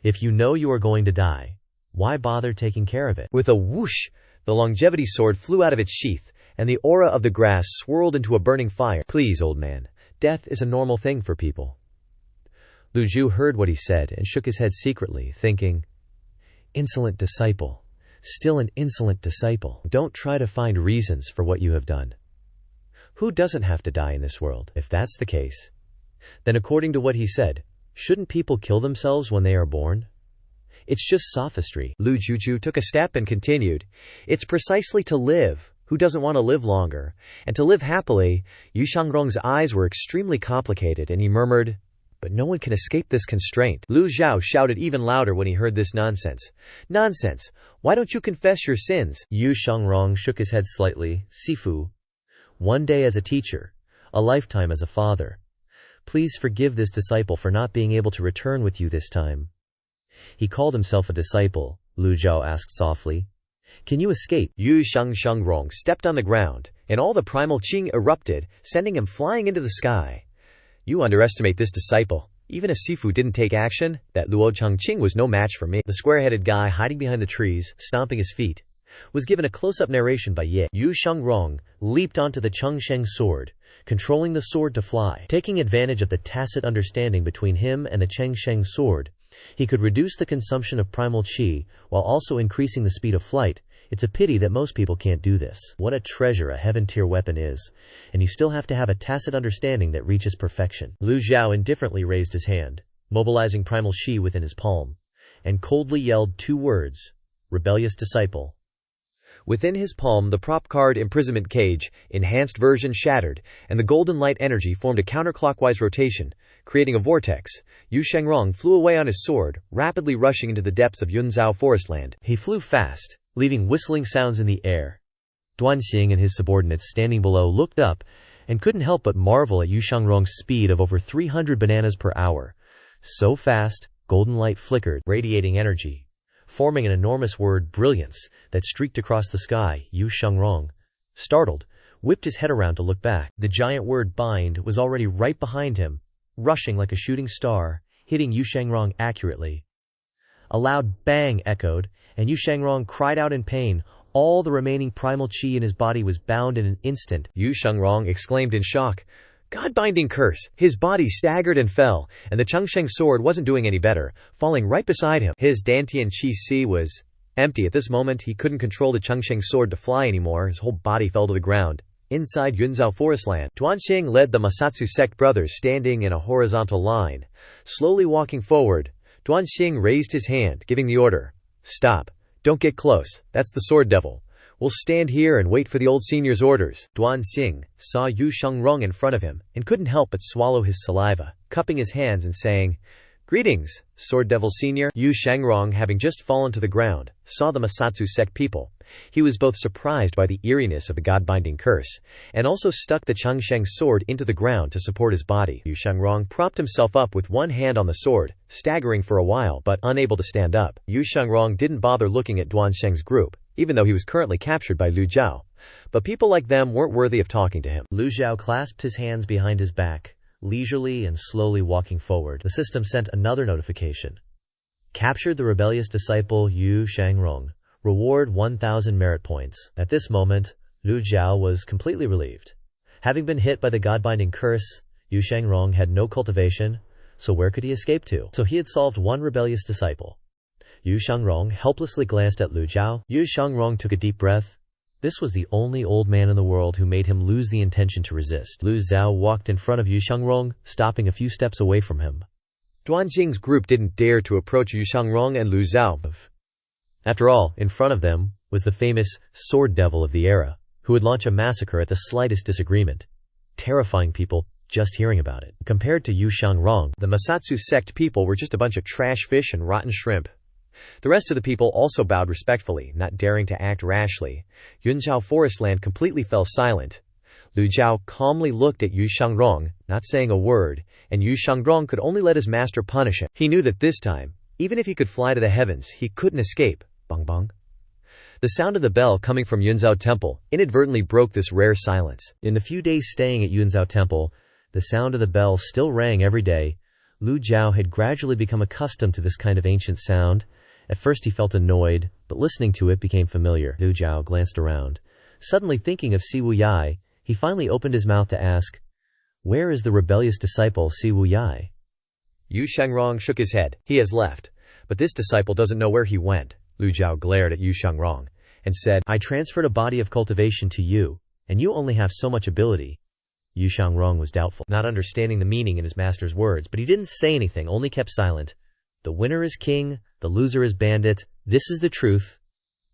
if you know you are going to die, why bother taking care of it? With a whoosh, the longevity sword flew out of its sheath, and the aura of the grass swirled into a burning fire. Please, old man, death is a normal thing for people. Lu Zhou heard what he said and shook his head secretly, thinking, insolent disciple, still an insolent disciple. Don't try to find reasons for what you have done. Who doesn't have to die in this world? If that's the case, then according to what he said, shouldn't people kill themselves when they are born? It's just sophistry. Lu Zhou took a step and continued, it's precisely to live. Who doesn't want to live longer? And to live happily? Yu Shangrong's eyes were extremely complicated, and he murmured, but no one can escape this constraint. Lu Zhou shouted even louder when he heard this nonsense. Nonsense! Why don't you confess your sins? Yu Shangrong shook his head slightly. Sifu, one day as a teacher, a lifetime as a father. Please forgive this disciple for not being able to return with you this time. He called himself a disciple, Lu Zhou asked softly. Can you escape? Yu Shangrong stepped on the ground, and all the primal qing erupted, sending him flying into the sky. You underestimate this disciple. Even if Sifu didn't take action, that Luo Changqing was no match for me. The square-headed guy hiding behind the trees, stomping his feet, was given a close-up narration by Ye. Yu Shangrong leaped onto the Chengsheng sword, controlling the sword to fly. Taking advantage of the tacit understanding between him and the Chengsheng sword, he could reduce the consumption of primal qi while also increasing the speed of flight. It's a pity that most people can't do this. What a treasure a heaven-tier weapon is, and you still have to have a tacit understanding that reaches perfection. Lu Zhou indifferently raised his hand, mobilizing primal qi within his palm, and coldly yelled 2 words, rebellious disciple. Within his palm, the prop card imprisonment cage, enhanced version shattered, and the golden light energy formed a counterclockwise rotation, creating a vortex. Yu Shangrong flew away on his sword, rapidly rushing into the depths of Yunzhou forestland. He flew fast, leaving whistling sounds in the air. Duanxing and his subordinates standing below looked up and couldn't help but marvel at Yu Shangrong's speed of over 300 bananas per hour. So fast, golden light flickered, radiating energy, forming an enormous word, brilliance, that streaked across the sky. Yu Shangrong, startled, whipped his head around to look back. The giant word bind was already right behind him, rushing like a shooting star, hitting Yu Shangrong accurately. A loud bang echoed, and Yu Shangrong cried out in pain. All the remaining primal qi in his body was bound in an instant. Yu Shangrong exclaimed in shock, God-binding curse! His body staggered and fell, and the Chengsheng sword wasn't doing any better, falling right beside him. His Dantian Qi Si was empty at this moment. He couldn't control the Chengsheng sword to fly anymore. His whole body fell to the ground. Inside Yunzhou forestland, Duanxing led the Masatsu sect brothers standing in a horizontal line. Slowly walking forward, Duanxing raised his hand, giving the order, stop. Don't get close. That's the sword devil. We'll stand here and wait for the old senior's orders. Duanxing saw Yu Shangrong in front of him and couldn't help but swallow his saliva, cupping his hands and saying, Greetings, Sword Devil Senior. Yu Shangrong, having just fallen to the ground, saw the Masatsu sect people. He was both surprised by the eeriness of the god-binding curse, and also stuck the Chengsheng sword into the ground to support his body. Yu Shangrong propped himself up with one hand on the sword, staggering for a while but unable to stand up. Yu Shangrong didn't bother looking at Duanxing's group, even though he was currently captured by Lu Zhou. But people like them weren't worthy of talking to him. Lu Zhou clasped his hands behind his back, leisurely and slowly walking forward. The system sent another notification. Captured the rebellious disciple Yu Shangrong. Reward 1,000 merit points. At this moment, Lu Zhou was completely relieved. Having been hit by the god-binding curse, Yu Shangrong had no cultivation, so where could he escape to? So he had solved one rebellious disciple. Yu Shangrong helplessly glanced at Lu Zhou. Yu Shangrong took a deep breath. This was the only old man in the world who made him lose the intention to resist. Lu Zhou walked in front of Yu Shangrong, stopping a few steps away from him. Duanxing's group didn't dare to approach Yu Shangrong and Lu Zhou. After all, in front of them was the famous sword devil of the era, who would launch a massacre at the slightest disagreement, terrifying people just hearing about it. Compared to Yu Shangrong, the Masatsu sect people were just a bunch of trash fish and rotten shrimp. The rest of the people also bowed respectfully, not daring to act rashly. Yunzhou forestland completely fell silent. Lu Zhou calmly looked at Yu Shangrong, not saying a word, and Yu Shangrong could only let his master punish him. He knew that this time, even if he could fly to the heavens, he couldn't escape. Bong bong. The sound of the bell coming from Yunzhou Temple inadvertently broke this rare silence. In the few days staying at Yunzhou Temple, the sound of the bell still rang every day. Lu Zhou had gradually become accustomed to this kind of ancient sound. At first he felt annoyed, but listening to it became familiar. Lu Zhou glanced around. Suddenly thinking of Si Wuyai, he finally opened his mouth to ask, "Where is the rebellious disciple Si Wuyai?" Yu Shangrong shook his head. He has left. But this disciple doesn't know where he went. Lu Zhou glared at Yu Shangrong and said, "I transferred a body of cultivation to you, and you only have so much ability." Yu Shangrong was doubtful, not understanding the meaning in his master's words, but he didn't say anything, only kept silent. The winner is king, the loser is bandit. This is the truth.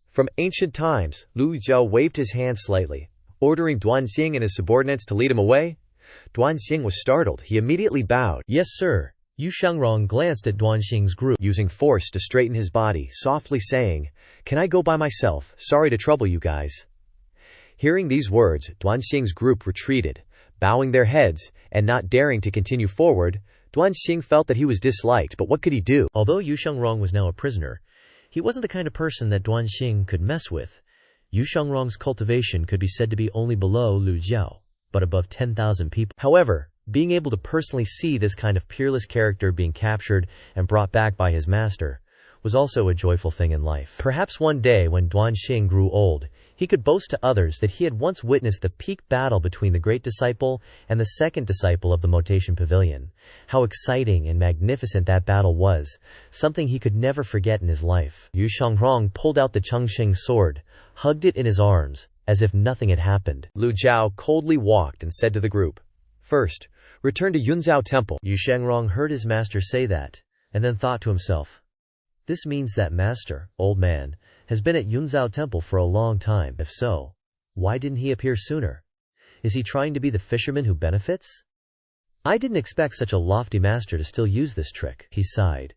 From ancient times, Lu Zhou waved his hand slightly, ordering Duanxing and his subordinates to lead him away. Duanxing was startled. He immediately bowed. "Yes, sir." Yu Shangrong glanced at Duanxing's group, using force to straighten his body, softly saying, "Can I go by myself? Sorry to trouble you guys." Hearing these words, Duanxing's group retreated, bowing their heads, and not daring to continue forward. Duanxing felt that he was disliked, but what could he do? Although Yu Shangrong was now a prisoner, he wasn't the kind of person that Duanxing could mess with. Yu Shangrong's cultivation could be said to be only below Lu Zhou, but above 10,000 people. However, being able to personally see this kind of peerless character being captured and brought back by his master was also a joyful thing in life. Perhaps one day when Duanxing grew old, he could boast to others that he had once witnessed the peak battle between the great disciple and the second disciple of the Motation Pavilion. How exciting and magnificent that battle was, something he could never forget in his life. Yu Shangrong pulled out the Chengxing sword, hugged it in his arms, as if nothing had happened. Lu Zhou coldly walked and said to the group, "First, return to Yunzhou Temple." Yu Shangrong heard his master say that, and then thought to himself, "This means that master, old man, has been at Yunzhou Temple for a long time. If so, why didn't he appear sooner? Is he trying to be the fisherman who benefits? I didn't expect such a lofty master to still use this trick." He sighed,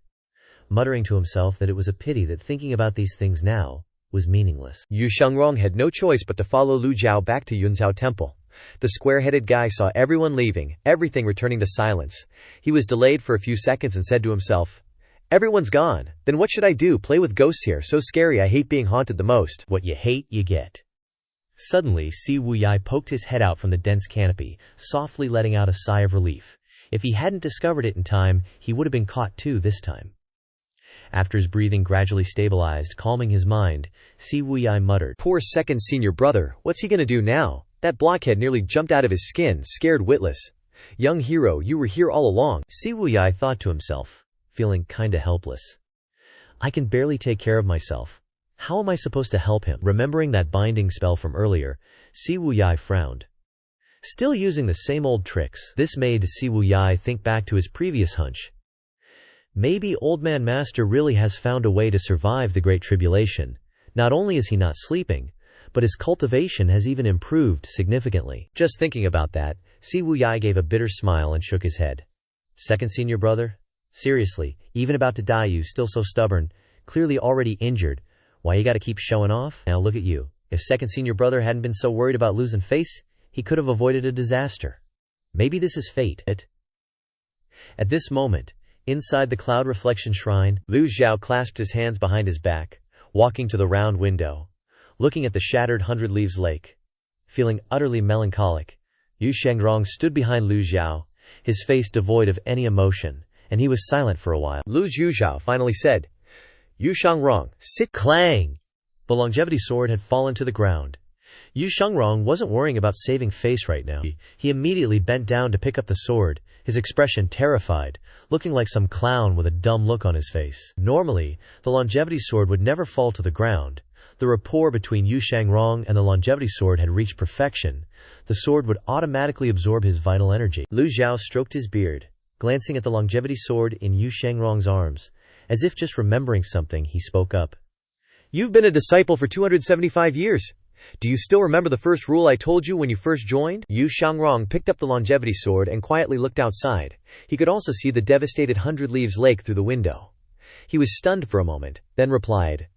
muttering to himself that it was a pity that thinking about these things now was meaningless. Yu Shangrong had no choice but to follow Lu Zhou back to Yunzhou Temple. The square-headed guy saw everyone leaving, everything returning to silence. He was delayed for a few seconds and said to himself, "Everyone's gone. Then what should I do? Play with ghosts here. So scary. I hate being haunted the most." What you hate, you get. Suddenly, Si Wuyai poked his head out from the dense canopy, softly letting out a sigh of relief. If he hadn't discovered it in time, he would have been caught too this time. After his breathing gradually stabilized, calming his mind, Si Wuyai muttered, "Poor second senior brother. What's he gonna do now? That blockhead nearly jumped out of his skin, scared witless. Young hero, you were here all along." Si Wuyai thought to himself, feeling kinda helpless. I can barely take care of myself. How am I supposed to help him? Remembering that binding spell from earlier, Si Wuyai frowned. Still using the same old tricks, this made Si Wuyai think back to his previous hunch. Maybe Old Man Master really has found a way to survive the Great Tribulation. Not only is he not sleeping, but his cultivation has even improved significantly. Just thinking about that, Si Wuyai gave a bitter smile and shook his head. Second senior brother? Seriously, even about to die you still so stubborn, clearly already injured. Why you gotta keep showing off? Now look at you. If second senior brother hadn't been so worried about losing face, he could have avoided a disaster. Maybe this is fate. At this moment, inside the cloud reflection shrine, Lu Zhou clasped his hands behind his back, walking to the round window, looking at the shattered Hundred Leaves Lake. Feeling utterly melancholic, Yu Shangrong stood behind Lu Zhou, his face devoid of any emotion, and he was silent for a while. Lu Zhou finally said, "Yu Shangrong, sit." Clang! The longevity sword had fallen to the ground. Yu Shangrong wasn't worrying about saving face right now. He immediately bent down to pick up the sword, his expression terrified, looking like some clown with a dumb look on his face. Normally, the longevity sword would never fall to the ground. The rapport between Yu Shangrong and the longevity sword had reached perfection. The sword would automatically absorb his vital energy. Lu Zhou stroked his beard, glancing at the longevity sword in Yu Shangrong's arms. As if just remembering something, he spoke up. "You've been a disciple for 275 years. Do you still remember the first rule I told you when you first joined?" Yu Shangrong picked up the longevity sword and quietly looked outside. He could also see the devastated Hundred Leaves Lake through the window. He was stunned for a moment, then replied,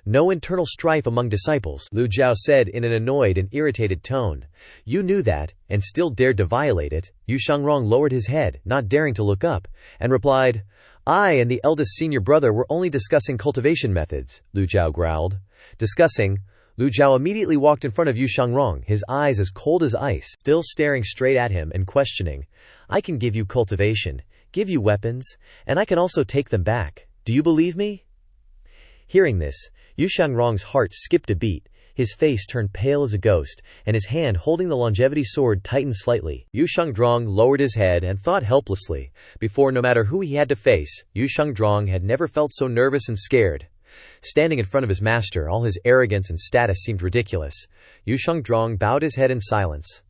"No internal strife among disciples," Lu Zhou said in an annoyed and irritated tone. "You knew that, and still dared to violate it." Yu Shangrong lowered his head, not daring to look up, and replied, I and the eldest senior brother were only discussing cultivation methods, Lu Zhou growled. Discussing? Lu Zhou immediately walked in front of Yu Shangrong, his eyes as cold as ice, still staring straight at him and questioning. I can give you cultivation, give you weapons, and I can also take them back. Do you believe me? Hearing this, Yu Shangrong's heart skipped a beat. His face turned pale as a ghost, and his hand holding the longevity sword tightened slightly. Yu Shangrong lowered his head and thought helplessly. Before, no matter who he had to face, Yu Shangrong had never felt so nervous and scared. Standing in front of his master, all his arrogance and status seemed ridiculous. Yu Shangrong bowed his head in silence.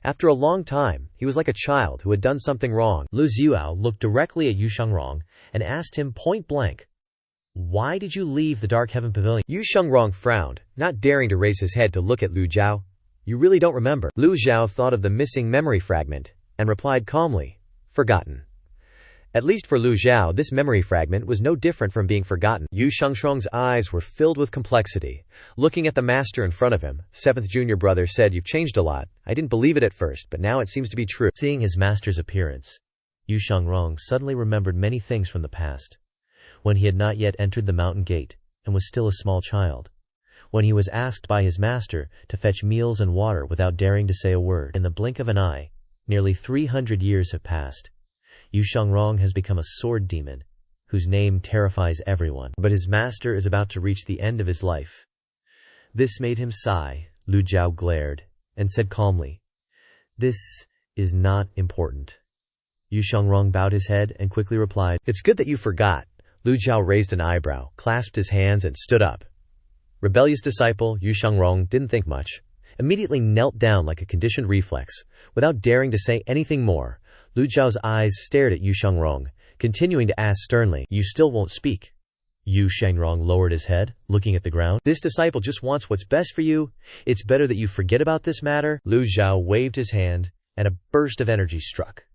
After a long time, he was like a child who had done something wrong. Lu Zhou looked directly at Yu Shangrong and asked him point blank, "Why did you leave the Dark Heaven Pavilion?" Yu Shangrong frowned, not daring to raise his head to look at Lu Zhou. You really don't remember? Lu Zhou thought of the missing memory fragment and replied calmly, forgotten. At least for Lu Zhou, this memory fragment was no different from being forgotten. Yu Shangrong's eyes were filled with complexity. Looking at the master in front of him, seventh junior brother said, "You've changed a lot. I didn't believe it at first, but now it seems to be true." Seeing his master's appearance, Yu Shangrong suddenly remembered many things from the past. When he had not yet entered the mountain gate, and was still a small child. When he was asked by his master to fetch meals and water without daring to say a word. In the blink of an eye, nearly 300 years have passed. Yu Shangrong has become a sword demon, whose name terrifies everyone. But his master is about to reach the end of his life. This made him sigh. Lu Zhou glared, and said calmly, "This is not important." Yu Shangrong bowed his head and quickly replied, "It's good that you forgot." Lu Zhou raised an eyebrow, clasped his hands, and stood up. Rebellious disciple Yu Shangrong didn't think much. Immediately knelt down like a conditioned reflex. Without daring to say anything more, Lu Zhao's eyes stared at Yu Shangrong, continuing to ask sternly, "You still won't speak?" Yu Shangrong lowered his head, looking at the ground. "This disciple just wants what's best for you. It's better that you forget about this matter." Lu Zhou waved his hand, and a burst of energy struck.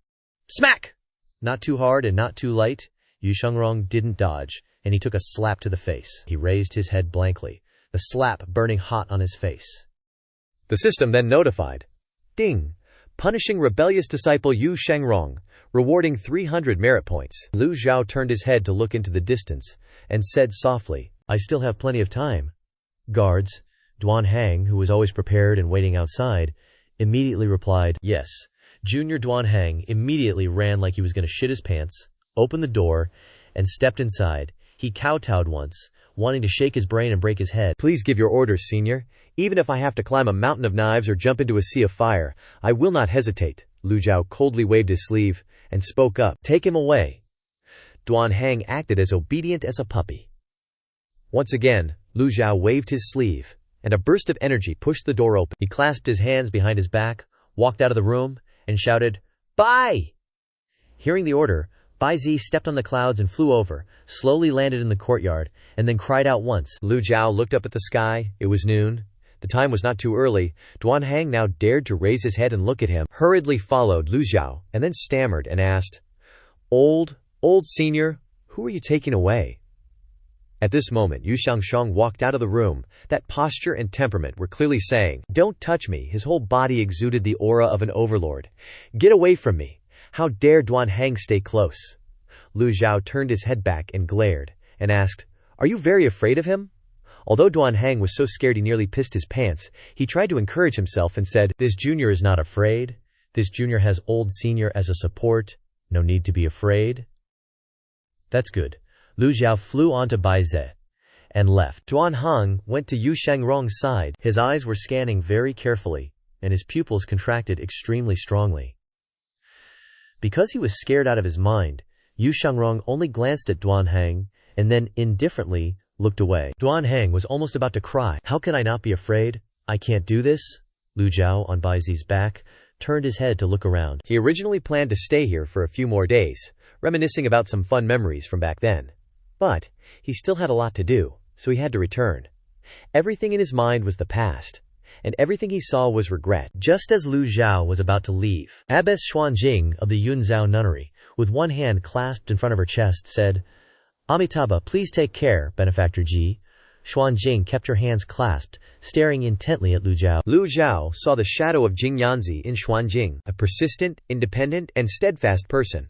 Smack! Not too hard and not too light. Yu Shangrong didn't dodge, and he took a slap to the face. He raised his head blankly, the slap burning hot on his face. The system then notified. Ding! Punishing rebellious disciple Yu Shangrong, rewarding 300 merit points. Lu Zhou turned his head to look into the distance, and said softly, "I still have plenty of time." Guards, Duan Hang, who was always prepared and waiting outside, immediately replied, "Yes." Junior Duan Hang immediately ran like he was going to shit his pants, opened the door, and stepped inside. He kowtowed once, wanting to shake his brain and break his head. "Please give your orders, senior. Even if I have to climb a mountain of knives or jump into a sea of fire, I will not hesitate." Lu Zhou coldly waved his sleeve and spoke up. "Take him away." Duan Hang acted as obedient as a puppy. Once again, Lu Zhou waved his sleeve, and a burst of energy pushed the door open. He clasped his hands behind his back, walked out of the room, and shouted, "Bye!" Hearing the order, Bai Zi stepped on the clouds and flew over, slowly landed in the courtyard, and then cried out once. Lu Zhou looked up at the sky. It was noon. The time was not too early. Duan Hang now dared to raise his head and look at him, hurriedly followed Lu Zhou, and then stammered and asked, Old senior, who are you taking away?" At this moment, Yu Shangrong walked out of the room. That posture and temperament were clearly saying, "Don't touch me." His whole body exuded the aura of an overlord. "Get away from me. How dare Duan Hang stay close?" Lu Zhou turned his head back and glared, and asked, "Are you very afraid of him?" Although Duan Hang was so scared he nearly pissed his pants, he tried to encourage himself and said, "This junior is not afraid. This junior has old senior as a support. No need to be afraid." "That's good." Lu Zhou flew onto Bai Zi and left. Duan Hang went to Yu Shangrong's side. His eyes were scanning very carefully, and his pupils contracted extremely strongly. Because he was scared out of his mind, Yu Shangrong only glanced at Duan Hang, and then indifferently looked away. Duan Hang was almost about to cry. "How can I not be afraid? I can't do this." Lu Zhou, on Bai Zi's back, turned his head to look around. He originally planned to stay here for a few more days, reminiscing about some fun memories from back then. But he still had a lot to do, so he had to return. Everything in his mind was the past, and everything he saw was regret. Just as Lu Zhou was about to leave, Abbess Xuanjing of the Yunzhou nunnery, with one hand clasped in front of her chest, said, "Amitabha, please take care, Benefactor Ji." Xuanjing kept her hands clasped, staring intently at Lu Zhou. Lu Zhou saw the shadow of Jing Yanzi in Xuanjing, a persistent, independent, and steadfast person.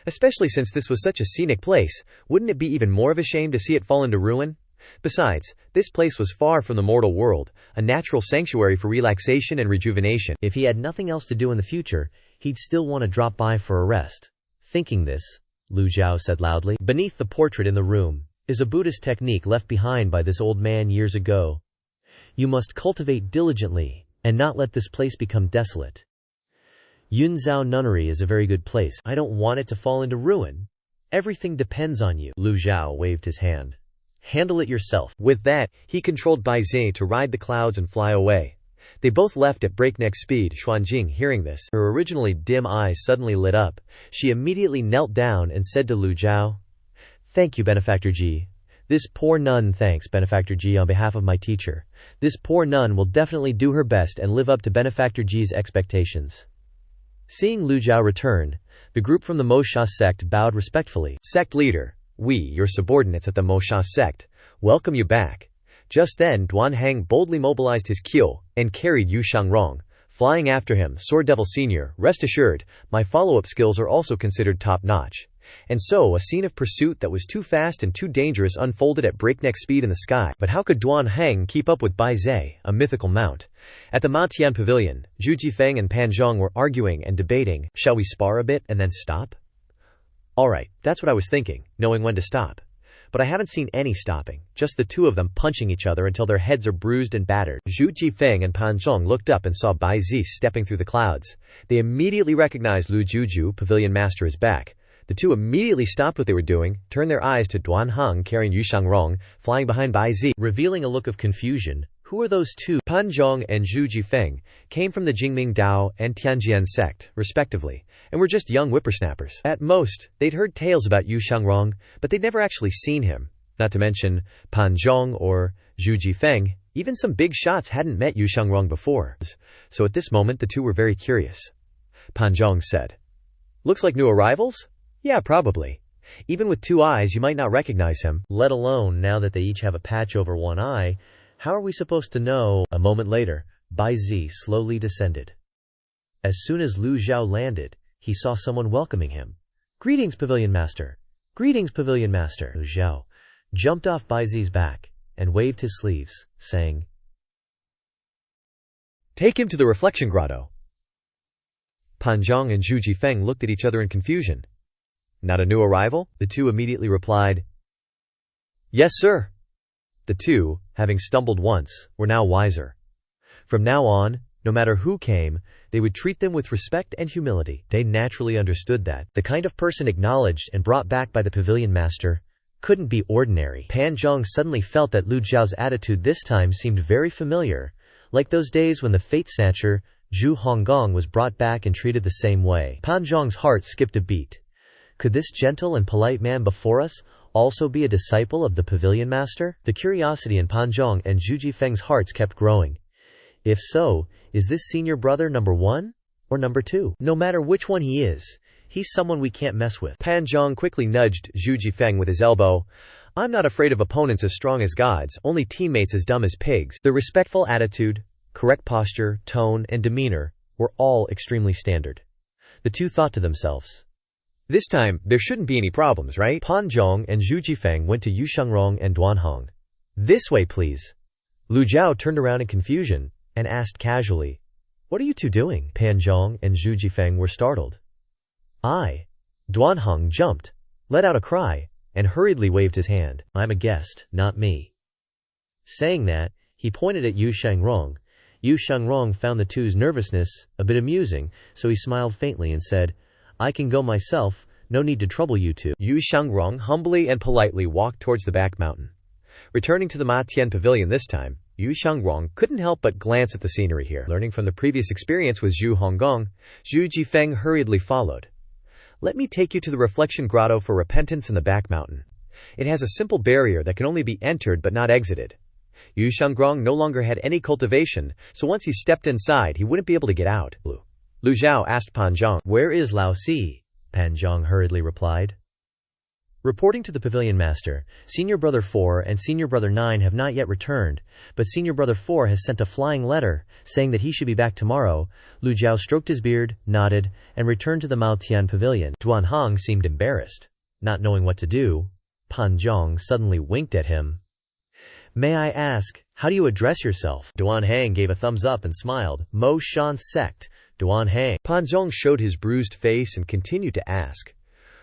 Especially since this was such a scenic place, wouldn't it be even more of a shame to see it fall into ruin? Besides, this place was far from the mortal world, a natural sanctuary for relaxation and rejuvenation. If he had nothing else to do in the future, he'd still want to drop by for a rest. Thinking this, Lu Zhou said loudly, "Beneath the portrait in the room is a Buddhist technique left behind by this old man years ago. You must cultivate diligently and not let this place become desolate. Yunzhou Nunnery is a very good place. I don't want it to fall into ruin. Everything depends on you." Lu Zhou waved his hand. "Handle it yourself." With that, he controlled Bai Zi to ride the clouds and fly away. They both left at breakneck speed. Xuanjing, hearing this, her originally dim eyes suddenly lit up. She immediately knelt down and said to Lu Zhou, "Thank you, Benefactor Ji. This poor nun thanks Benefactor Ji on behalf of my teacher. This poor nun will definitely do her best and live up to Benefactor Ji's expectations." Seeing Lu Zhou return, the group from the Mosha sect bowed respectfully. "Sect leader, we, your subordinates at the Mosha sect, welcome you back." Just then Duan Hang boldly mobilized his kyo and carried Yu Shangrong, flying after him. "Sword Devil Senior, rest assured, my follow-up skills are also considered top-notch." And so a scene of pursuit that was too fast and too dangerous unfolded at breakneck speed in the sky. But how could Duan Hang keep up with Bai Zi, a mythical mount? At the Matian Pavilion, Zhu Jifeng and Pan Zhong were arguing and debating. "Shall we spar a bit and then stop?" "Alright, that's what I was thinking, knowing when to stop. But I haven't seen any stopping, just the two of them punching each other until their heads are bruised and battered." Zhu Jifeng and Pan Zhong looked up and saw Bai Zi stepping through the clouds. They immediately recognized Lu Juju, Pavilion Master, is back. The two immediately stopped what they were doing, turned their eyes to Duan Hang carrying Yu Shangrong, flying behind Bai Zi, revealing a look of confusion. Who are those two? Pan Zhong and Zhu Jifeng came from the Jingming Dao and Tianjian sect, respectively, and were just young whippersnappers. At most, they'd heard tales about Yu Shangrong, but they'd never actually seen him. Not to mention Pan Zhong or Zhu Jifeng, even some big shots hadn't met Yu Shangrong before. So at this moment the two were very curious. Pan Zhong said, "Looks like new arrivals?" "Yeah, probably. Even with two eyes you might not recognize him." "Let alone now that they each have a patch over one eye. How are we supposed to know?" A moment later, Bai Zi slowly descended. As soon as Lu Zhou landed, he saw someone welcoming him. "Greetings, Pavilion Master! Greetings, Pavilion Master!" Lu Zhou jumped off Bai Zi's back and waved his sleeves, saying, "Take him to the reflection grotto." Pan Zhong and Zhu Jifeng looked at each other in confusion. "Not a new arrival?" The two immediately replied, "Yes, sir." The two, having stumbled once, were now wiser. From now on, no matter who came, they would treat them with respect and humility. They naturally understood that the kind of person acknowledged and brought back by the Pavilion Master couldn't be ordinary. Pan Zhong suddenly felt that Lu Zhao's attitude this time seemed very familiar, like those days when the Fate Snatcher, Zhu Honggong, was brought back and treated the same way. Pan Zhong's heart skipped a beat. Could this gentle and polite man before us also be a disciple of the Pavilion Master? The curiosity in Pan Zhong and Zhu Jifeng's hearts kept growing. If so, is this senior brother number 1 or number 2? No matter which one he is, he's someone we can't mess with. Pan Zhong quickly nudged Zhu Jifeng with his elbow. "I'm not afraid of opponents as strong as gods, only teammates as dumb as pigs." The respectful attitude, correct posture, tone, and demeanor were all extremely standard. The two thought to themselves, "This time, there shouldn't be any problems, right?" Pan Zhong and Zhu Jifeng went to Yu Shangrong and Duan Hang. "This way, please." Lu Zhou turned around in confusion and asked casually, "What are you two doing?" Pan Zhong and Zhu Jifeng were startled. Duan Hang jumped, let out a cry, and hurriedly waved his hand. "I'm a guest, not me." Saying that, he pointed at Yu Shangrong. Yu Shangrong found the two's nervousness a bit amusing, so he smiled faintly and said, "I can go myself, no need to trouble you two." Yu Shangrong humbly and politely walked towards the back mountain. Returning to the Matian Pavilion this time, Yu Shangrong couldn't help but glance at the scenery here. Learning from the previous experience with Zhu Honggong, Zhu Jifeng hurriedly followed. "Let me take you to the reflection grotto for repentance in the back mountain. It has a simple barrier that can only be entered but not exited." Yu Shangrong no longer had any cultivation, so once he stepped inside, he wouldn't be able to get out. Lu Zhou asked Pan Zhong, "Where is Lao Si?" Pan Zhong hurriedly replied, Reporting to the pavilion master, Senior Brother 4 and Senior Brother 9 have not yet returned, but Senior Brother 4 has sent a flying letter, saying that he should be back tomorrow. Lu Zhou stroked his beard, nodded, and returned to the Mao Tian pavilion. Duan Hong seemed embarrassed. Not knowing what to do, Pan Zhong suddenly winked at him. "May I ask, how do you address yourself?" Duan Hang gave a thumbs up and smiled. "Mo Shan's sect, Duan Hang." Pan Zhong showed his bruised face and continued to ask,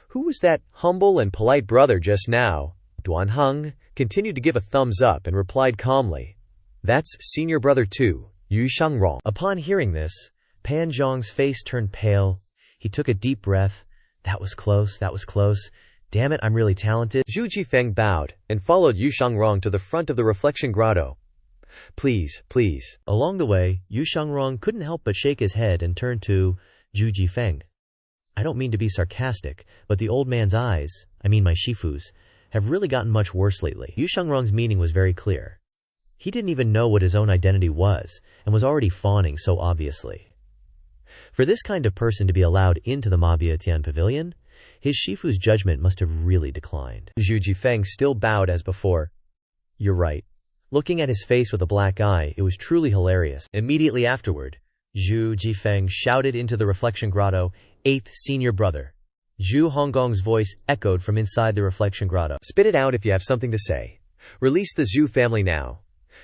"Who was that humble and polite brother just now?" Duan Heng continued to give a thumbs up and replied calmly, "That's Senior Brother 2, Yu Shangrong." Upon hearing this, Pan Zhong's face turned pale. He took a deep breath. That was close, that was close. Damn it, I'm really talented. Zhu Jifeng bowed and followed Yu Shangrong to the front of the reflection grotto. "Please, please." Along the way, Yu Shangrong couldn't help but shake his head and turn to Zhu Jifeng. "I don't mean to be sarcastic, but the old man's eyes, I mean my shifus, have really gotten much worse lately." Yu Shangrong's meaning was very clear. He didn't even know what his own identity was, and was already fawning so obviously. For this kind of person to be allowed into the Mabia Tian pavilion, his shifu's judgment must have really declined. Zhu Jifeng still bowed as before. "You're right." Looking at his face with a black eye, it was truly hilarious. Immediately afterward, Zhu Jifeng shouted into the reflection grotto, "Eighth Senior Brother." Zhu Honggong's voice echoed from inside the reflection grotto. "Spit it out if you have something to say. Release the Zhu family now.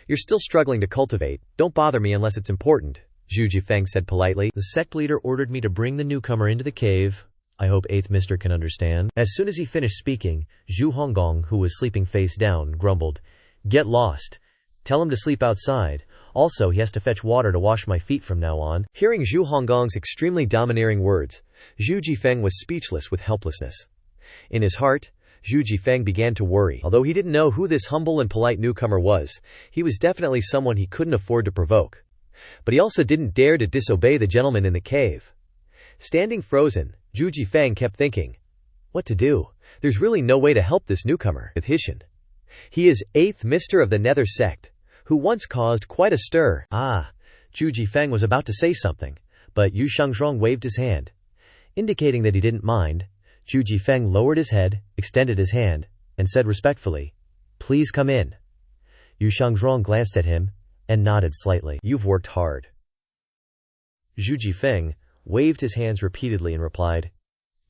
You're still struggling to cultivate. Don't bother me unless it's important," Zhu Jifeng said politely. "The sect leader ordered me to bring the newcomer into the cave. I hope 8th Mister can understand." As soon as he finished speaking, Zhu Honggong, who was sleeping face down, grumbled, "Get lost. Tell him to sleep outside. Also, he has to fetch water to wash my feet from now on." Hearing Zhu Honggong's extremely domineering words, Zhu Jifeng was speechless with helplessness. In his heart, Zhu Jifeng began to worry. Although he didn't know who this humble and polite newcomer was, he was definitely someone he couldn't afford to provoke. But he also didn't dare to disobey the gentleman in the cave. Standing frozen, Zhu Jifeng kept thinking, what to do? There's really no way to help this newcomer with Hishan. He is 8th Mister of the Nether sect, who once caused quite a stir. Zhu Jifeng was about to say something, but Yu Shangzhuang waved his hand. Indicating that he didn't mind, Zhu Jifeng lowered his head, extended his hand, and said respectfully, "Please come in." Yu Shangzhuang glanced at him and nodded slightly. "You've worked hard." Zhu Jifeng waved his hands repeatedly and replied,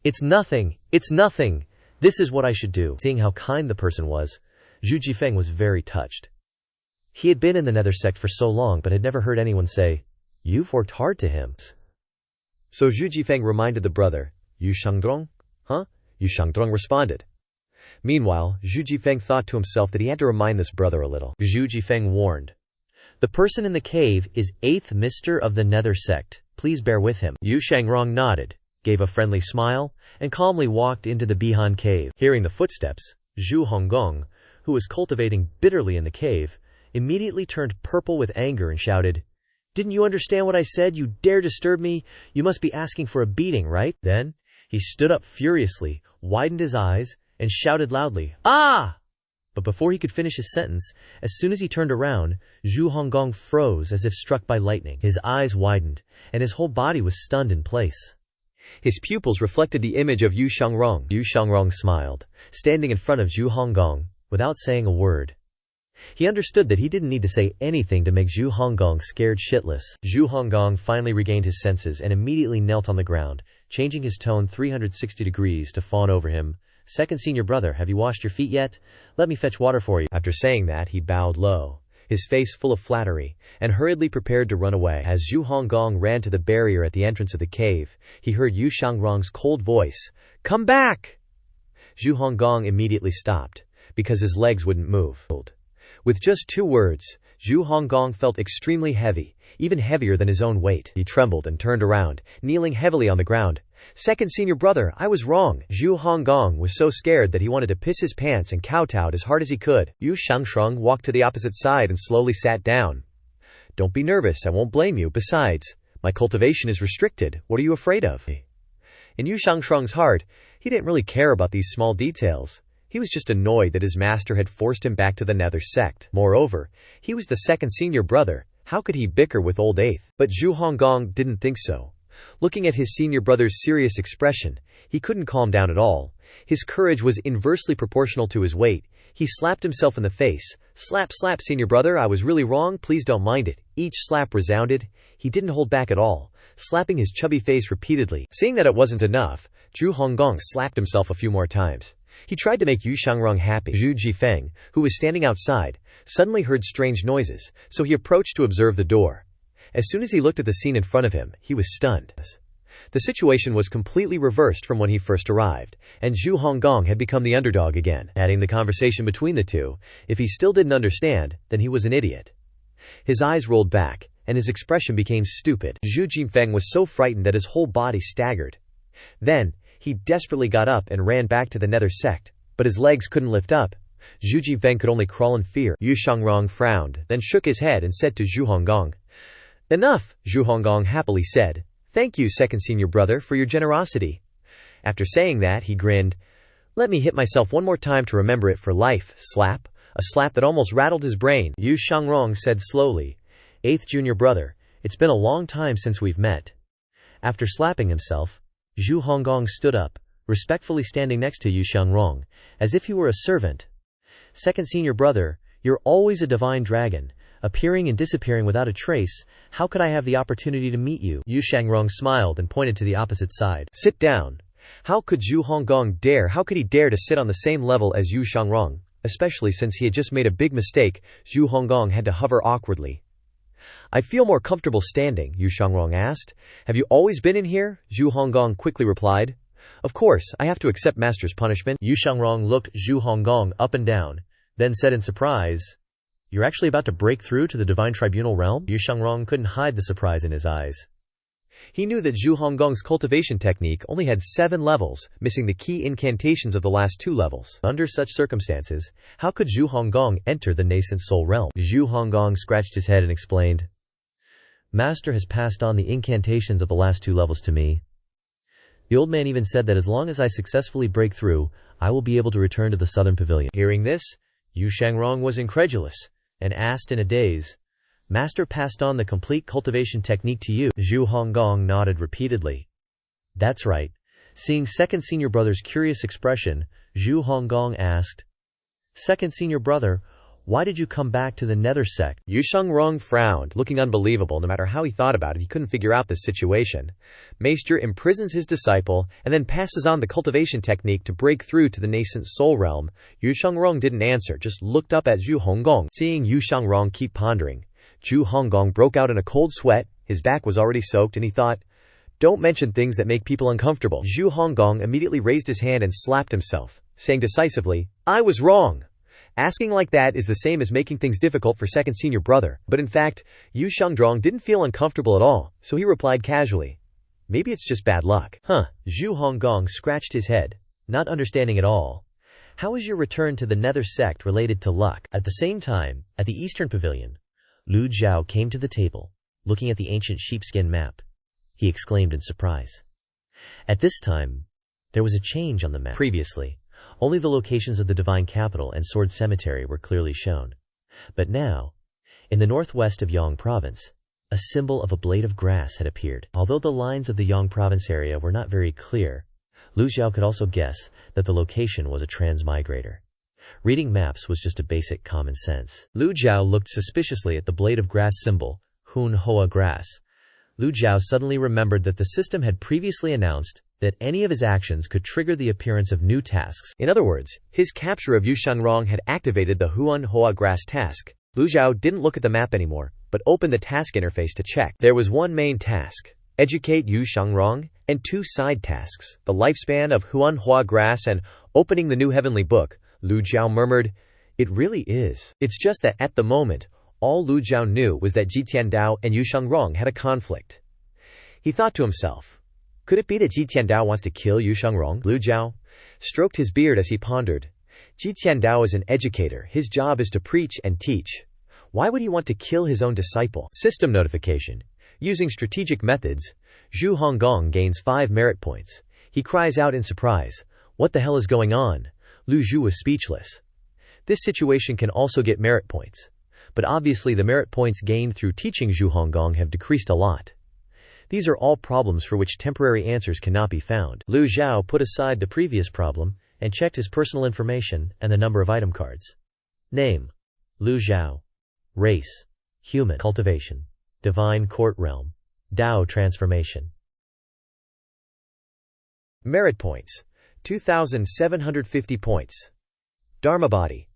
"It's nothing, it's nothing. This is what I should do." Seeing how kind the person was, Zhu Jifeng was very touched. He had been in the Nether sect for so long but had never heard anyone say, "You've worked hard," to him. So Zhu Jifeng reminded the brother, "Yu Shangdrong?" "Huh?" Yu Shangdrong responded. Meanwhile, Zhu Jifeng thought to himself that he had to remind this brother a little. Zhu Jifeng warned, "The person in the cave is 8th Mister of the Nether sect. Please bear with him." Yu Shangrong nodded, gave a friendly smile, and calmly walked into the Bihan cave. Hearing the footsteps, Zhu Honggong, who was cultivating bitterly in the cave, immediately turned purple with anger and shouted, "Didn't you understand what I said? You dare disturb me? You must be asking for a beating, right?" Then he stood up furiously, widened his eyes, and shouted loudly, "Ah!" But before he could finish his sentence, as soon as he turned around, Zhu Honggong froze as if struck by lightning. His eyes widened, and his whole body was stunned in place. His pupils reflected the image of Yu Shangrong. Yu Shangrong smiled, standing in front of Zhu Honggong, without saying a word. He understood that he didn't need to say anything to make Zhu Honggong scared shitless. Zhu Honggong finally regained his senses and immediately knelt on the ground, changing his tone 360 degrees to fawn over him. "Second Senior Brother, have you washed your feet yet? Let me fetch water for you." After saying that, he bowed low, his face full of flattery, and hurriedly prepared to run away. As Zhu Honggong ran to the barrier at the entrance of the cave, he heard Yu Shangrong's cold voice, "Come back!" Zhu Honggong immediately stopped, because his legs wouldn't move. With just 2 words, Zhu Honggong felt extremely heavy, even heavier than his own weight. He trembled and turned around, kneeling heavily on the ground. "Second Senior Brother, I was wrong." Zhu Honggong was so scared that he wanted to piss his pants and kowtowed as hard as he could. Yu Shangsheng walked to the opposite side and slowly sat down. "Don't be nervous, I won't blame you. Besides, my cultivation is restricted. What are you afraid of?" In Yu Shangsheng's heart, he didn't really care about these small details. He was just annoyed that his master had forced him back to the Nether sect. Moreover, he was the second Senior Brother. How could he bicker with old 8th? But Zhu Honggong didn't think so. Looking at his senior brother's serious expression, he couldn't calm down at all. His courage was inversely proportional to his weight. He slapped himself in the face. Slap, slap, senior brother, I was really wrong, please don't mind it. Each slap resounded. He didn't hold back at all, slapping his chubby face repeatedly. Seeing that it wasn't enough, Zhu Honggong slapped himself a few more times. He tried to make Yu Shangrong happy. Zhu Jifeng, who was standing outside, suddenly heard strange noises, so he approached to observe the door. As soon as he looked at the scene in front of him, he was stunned. The situation was completely reversed from when he first arrived, and Zhu Honggong had become the underdog again. Adding the conversation between the two, if he still didn't understand, then he was an idiot. His eyes rolled back, and his expression became stupid. Zhu Jifeng was so frightened that his whole body staggered. Then, he desperately got up and ran back to the nether sect, but his legs couldn't lift up. Zhu Jifeng could only crawl in fear. Yu Shangrong frowned, then shook his head and said to Zhu Honggong, "Enough," Zhu Honggong happily said. "Thank you, second senior brother, for your generosity." After saying that, he grinned. "Let me hit myself one more time to remember it for life." Slap. A slap that almost rattled his brain. Yu Shangrong said slowly, "Eighth junior brother, it's been a long time since we've met." After slapping himself, Zhu Honggong stood up, respectfully standing next to Yu Shangrong, as if he were a servant. "Second senior brother, you're always a divine dragon, appearing and disappearing without a trace. How could I have the opportunity to meet you?" Yu Shangrong smiled and pointed to the opposite side. "Sit down." How could Zhu Honggong dare? How could he dare to sit on the same level as Yu Shangrong? Especially since he had just made a big mistake, Zhu Honggong had to hover awkwardly. "I feel more comfortable standing," Yu Shangrong asked. "Have you always been in here?" Zhu Honggong quickly replied. "Of course, I have to accept master's punishment." Yu Shangrong looked Zhu Honggong up and down, then said in surprise, "You're actually about to break through to the divine tribunal realm?" Yu Shangrong couldn't hide the surprise in his eyes. He knew that Zhu Honggong's cultivation technique only had 7 levels, missing the key incantations of the last 2 levels. Under such circumstances, how could Zhu Honggong enter the nascent soul realm? Zhu Honggong scratched his head and explained, "Master has passed on the incantations of the last 2 levels to me. The old man even said that as long as I successfully break through, I will be able to return to the southern pavilion." Hearing this, Yu Shangrong was incredulous, and asked in a daze, "Master passed on the complete cultivation technique to you?" Zhu Honggong nodded repeatedly. "That's right." Seeing second senior brother's curious expression, Zhu Honggong asked, "Second senior brother, why did you come back to the nether sect?" Yu Shangrong frowned, looking unbelievable. No matter how he thought about it, he couldn't figure out this situation. Maester imprisons his disciple and then passes on the cultivation technique to break through to the nascent soul realm. Yu Shangrong didn't answer, just looked up at Zhu Honggong. Seeing Yu Shangrong keep pondering, Zhu Honggong broke out in a cold sweat. His back was already soaked, and he thought, "Don't mention things that make people uncomfortable." Zhu Honggong immediately raised his hand and slapped himself, saying decisively, "I was wrong. Asking like that is the same as making things difficult for second senior brother." But in fact, Yu Shangrong didn't feel uncomfortable at all, so he replied casually, "Maybe it's just bad luck." Zhu Honggong scratched his head, not understanding at all. "How is your return to the nether sect related to luck?" At the same time, at the eastern pavilion, Lu Zhou came to the table, looking at the ancient sheepskin map. He exclaimed in surprise. At this time, there was a change on the map. Previously, only the locations of the divine capital and sword cemetery were clearly shown. But now, in the northwest of Yang province, a symbol of a blade of grass had appeared. Although the lines of the Yang province area were not very clear, Lu Zhou could also guess that the location was a transmigrator. Reading maps was just a basic common sense. Lu Zhou looked suspiciously at the blade of grass symbol, Hun Hoa grass. Lu Zhou suddenly remembered that the system had previously announced that any of his actions could trigger the appearance of new tasks. In other words, his capture of Yu Shangrong had activated the Huan Hoa grass task. Lu Zhou didn't look at the map anymore, but opened the task interface to check. There was one main task, educate Yu Shangrong, and 2 side tasks, the lifespan of Huan Hoa grass and opening the new heavenly book. Lu Zhou murmured, "It really is." It's just that at the moment, all Lu Zhou knew was that Ji Tiandao and Yu Shangrong had a conflict. He thought to himself, could it be that Ji Tiandao wants to kill Yu Shangrong? Lu Zhou stroked his beard as he pondered. Ji Tiandao is an educator. His job is to preach and teach. Why would he want to kill his own disciple? System notification. Using strategic methods, Zhu Honggong gains 5 merit points. He cries out in surprise, "What the hell is going on?" Lu Zhou was speechless. This situation can also get merit points, but obviously the merit points gained through teaching Zhu Honggong have decreased a lot. These are all problems for which temporary answers cannot be found. Lu Zhou put aside the previous problem and checked his personal information and the number of item cards. Name: Lu Zhou. Race: human. Cultivation: divine court realm. Dao transformation. Merit points: 2,750 points. Dharma body: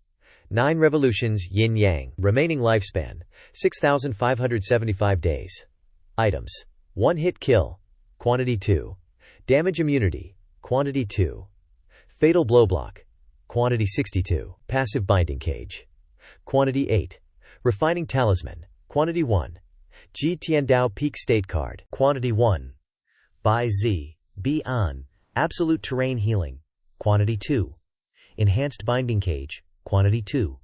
9 revolutions yin-yang. Remaining lifespan: 6,575 days. Items: 1 hit kill, quantity 2. Damage immunity, quantity 2. Fatal blow block, quantity 62. Passive binding cage, quantity 8. Refining talisman, quantity 1. Ji Tiandao peak state card, quantity 1. Bai Zi, Bi An, absolute terrain healing, quantity 2. Enhanced binding cage, quantity 2.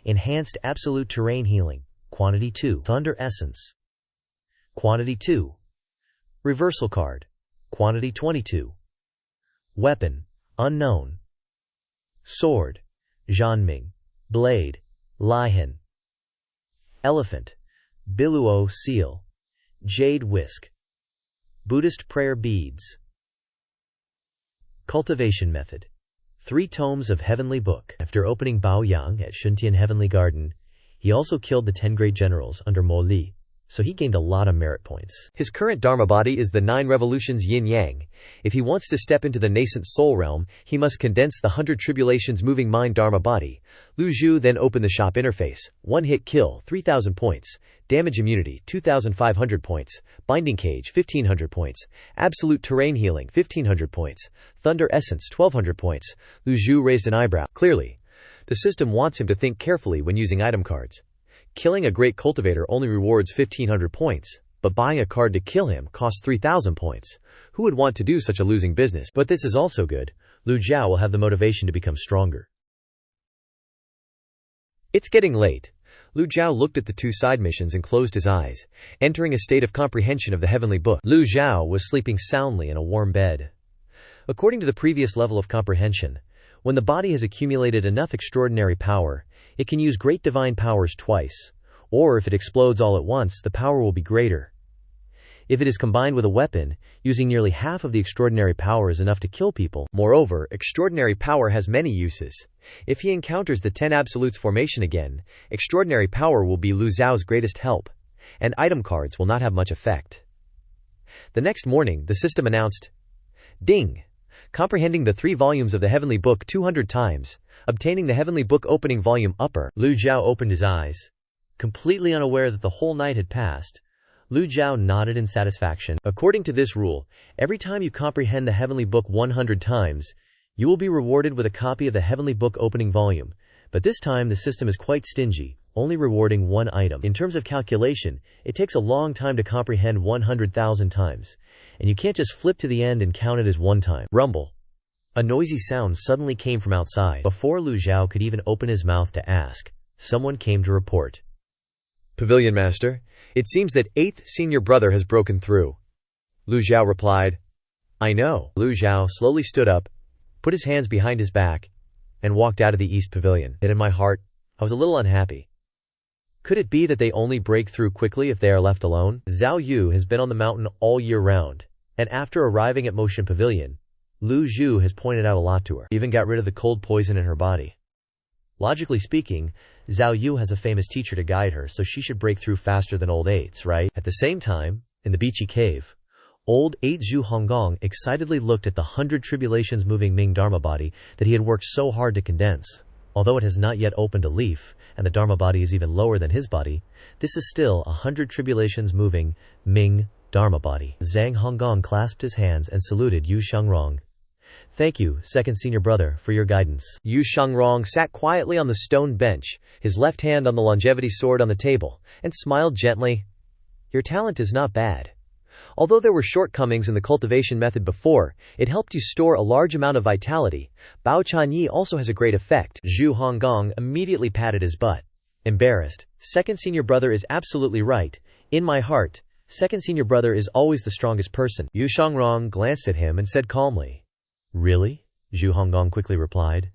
Enhanced absolute terrain healing, quantity 2. Thunder essence, quantity 2. Reversal card, quantity 22. Weapon, unknown. Sword, Zhanming. Blade, Lihen. Elephant, Biluo seal. Jade whisk. Buddhist prayer beads. Cultivation method: 3 tomes of Heavenly Book. After opening Baoyang at Shuntian Heavenly Garden, he also killed the 10 great generals under Mo Li, so he gained a lot of merit points. His current Dharma body is the 9 revolutions yin-yang. If he wants to step into the nascent soul realm, he must condense the 100 tribulations moving mind Dharma body. Lu Zhou then opened the shop interface. 1 hit kill, 3,000 points. Damage immunity, 2,500 points. Binding cage, 1,500 points. Absolute terrain healing, 1,500 points. Thunder essence, 1,200 points. Lu Zhou raised an eyebrow. Clearly, the system wants him to think carefully when using item cards. Killing a great cultivator only rewards 1,500 points, but buying a card to kill him costs 3,000 points. Who would want to do such a losing business? But this is also good. Lu Zhou will have the motivation to become stronger. It's getting late. Lu Zhou looked at the 2 side missions and closed his eyes, entering a state of comprehension of the Heavenly Book. Lu Zhou was sleeping soundly in a warm bed. According to the previous level of comprehension, when the body has accumulated enough extraordinary power, it can use great divine powers twice, or if it explodes all at once, the power will be greater. If it is combined with a weapon, using nearly half of the extraordinary power is enough to kill people. Moreover, extraordinary power has many uses. If he encounters the 10 absolutes formation again, extraordinary power will be Lu Zhao's greatest help, and item cards will not have much effect. The next morning, the system announced, "Ding! Comprehending the 3 volumes of the Heavenly Book 200 times. Obtaining the Heavenly Book opening volume upper." Lu Zhou opened his eyes. Completely unaware that the whole night had passed, Lu Zhou nodded in satisfaction. According to this rule, every time you comprehend the Heavenly Book 100 times, you will be rewarded with a copy of the Heavenly Book opening volume. But this time the system is quite stingy, only rewarding 1 item. In terms of calculation, it takes a long time to comprehend 100,000 times, and you can't just flip to the end and count it as 1 time. Rumble. A noisy sound suddenly came from outside. Before Lu Zhou could even open his mouth to ask, someone came to report. "Pavilion Master, it seems that 8th senior brother has broken through." Lu Zhou replied, "I know." Lu Zhou slowly stood up, put his hands behind his back, and walked out of the East Pavilion. Yet in my heart, I was a little unhappy. Could it be that they only break through quickly if they are left alone? Zhao Yu has been on the mountain all year round, and after arriving at Motion Pavilion, Lu Zhou has pointed out a lot to her, even got rid of the cold poison in her body. Logically speaking, Zhao Yu has a famous teacher to guide her, so she should break through faster than old 8s, right? At the same time, in the beachy cave, old 8 Zhu Honggong excitedly looked at the 100 tribulations moving Ming Dharma body that he had worked so hard to condense. Although it has not yet opened a leaf, and the Dharma body is even lower than his body, this is still 100 tribulations moving Ming Dharma body. Zhang Honggong clasped his hands and saluted Yu Shangrong. "Thank you, 2nd senior brother, for your guidance." Yu Shangrong sat quietly on the stone bench, his left hand on the longevity sword on the table, and smiled gently. "Your talent is not bad. Although there were shortcomings in the cultivation method before, it helped you store a large amount of vitality. Bao Chanyi also has a great effect." Zhu Honggong immediately patted his butt. Embarrassed, 2nd senior brother is absolutely right. In my heart, 2nd senior brother is always the strongest person. Yu Shangrong glanced at him and said calmly, "Really?" Zhu Honggong quickly replied.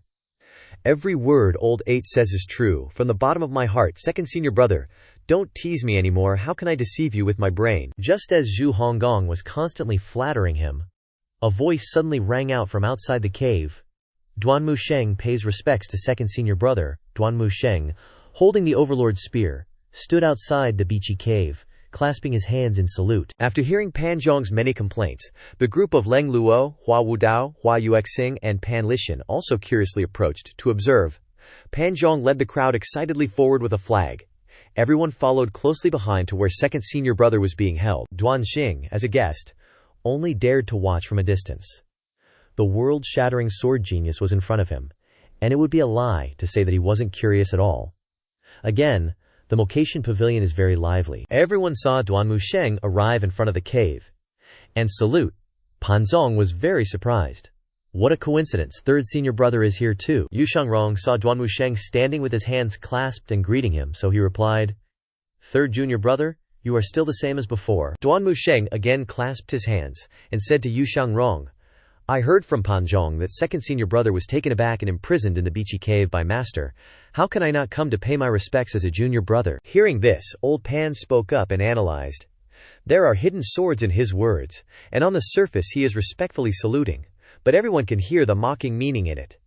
"Every word old 8 says is true. From the bottom of my heart, 2nd senior brother, Don't tease me anymore, how can I deceive you with my brain? Just as Zhu Honggong was constantly flattering him, a voice suddenly rang out from outside the cave. Duanmu Sheng pays respects to second senior brother. Duanmu Sheng, holding the overlord's spear, stood outside the beachy cave, clasping his hands in salute. After hearing Pan Zhong's many complaints, the group of Leng Luo, Hua Wudao, Hua Yuexing, and Pan Lishan also curiously approached to observe. Pan Zhong led the crowd excitedly forward with a flag. Everyone followed closely behind to where second senior brother was being held. Duan Xing, as a guest, only dared to watch from a distance. The world-shattering sword genius was in front of him, and it would be a lie to say that he wasn't curious at all. Again, the Mokatian Pavilion is very lively. Everyone saw Duanmu Sheng arrive in front of the cave and salute. Pan Zong was very surprised. What a coincidence, third senior brother is here too. Yu Shangrong saw Duanmu Sheng standing with his hands clasped and greeting him, so he replied, "Third junior brother, you are still the same as before." Duanmu Sheng again clasped his hands and said to Yu Shangrong, "I heard from Pan Zhong that second senior brother was taken aback and imprisoned in the beachy cave by master. How can I not come to pay my respects as a junior brother?" Hearing this, old Pan spoke up and analyzed. There are hidden swords in his words, and on the surface he is respectfully saluting, but everyone can hear the mocking meaning in it.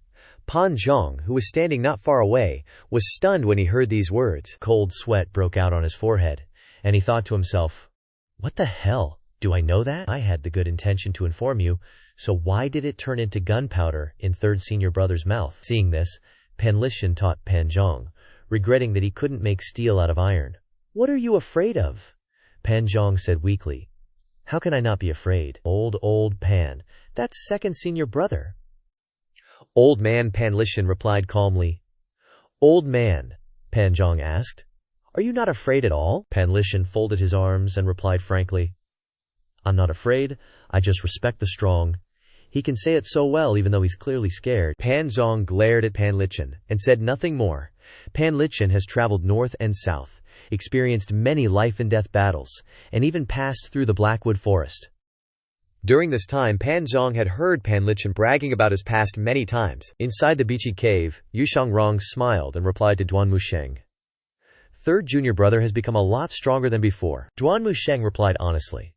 Pan Zhong, who was standing not far away, was stunned when he heard these words. Cold sweat broke out on his forehead, and he thought to himself, "What the hell? Do I know that? I had the good intention to inform you, so why did it turn into gunpowder in third senior brother's mouth?" Seeing this, Pan Lishan taught Pan Zhong, regretting that he couldn't make steel out of iron. "What are you afraid of?" Pan Zhong said weakly. "How can I not be afraid? Old Pan, that's second senior brother." "Old man," Pan Lishan replied calmly. "Old man," Pan Zhong asked, "are you not afraid at all?" Pan Lishan folded his arms and replied frankly, "I'm not afraid, I just respect the strong." He can say it so well even though he's clearly scared. Pan Zhong glared at Pan Lishan and said nothing more. Pan Lishan has traveled north and south, experienced many life-and-death battles, and even passed through the Blackwood Forest. During this time, Pan Zhong had heard Pan Lishan bragging about his past many times. Inside the beachy cave, Yu Shangrong smiled and replied to Duanmu Sheng, "Third junior brother has become a lot stronger than before." Duanmu Sheng replied honestly,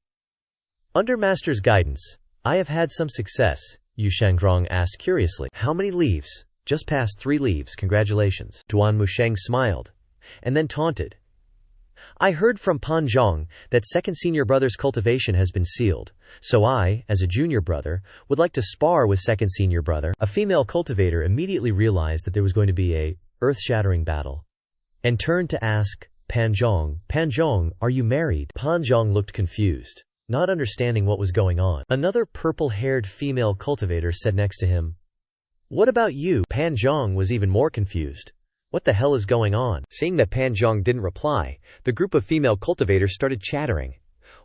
"Under master's guidance, I have had some success." Yu Shangrong asked curiously, "How many leaves?" "Just past 3 leaves, congratulations." Duanmu Sheng smiled, and then taunted, "I heard from Pan Zhong that second senior brother's cultivation has been sealed, so I, as a junior brother, would like to spar with second senior brother." A female cultivator immediately realized that there was going to be a earth-shattering battle, and turned to ask Pan Zhong, "Pan Zhong, are you married?" Pan Zhong looked confused, not understanding what was going on. Another purple-haired female cultivator said next to him, "What about you?" Pan Zhong was even more confused. What the hell is going on? Seeing that Pan Zhong didn't reply, the group of female cultivators started chattering.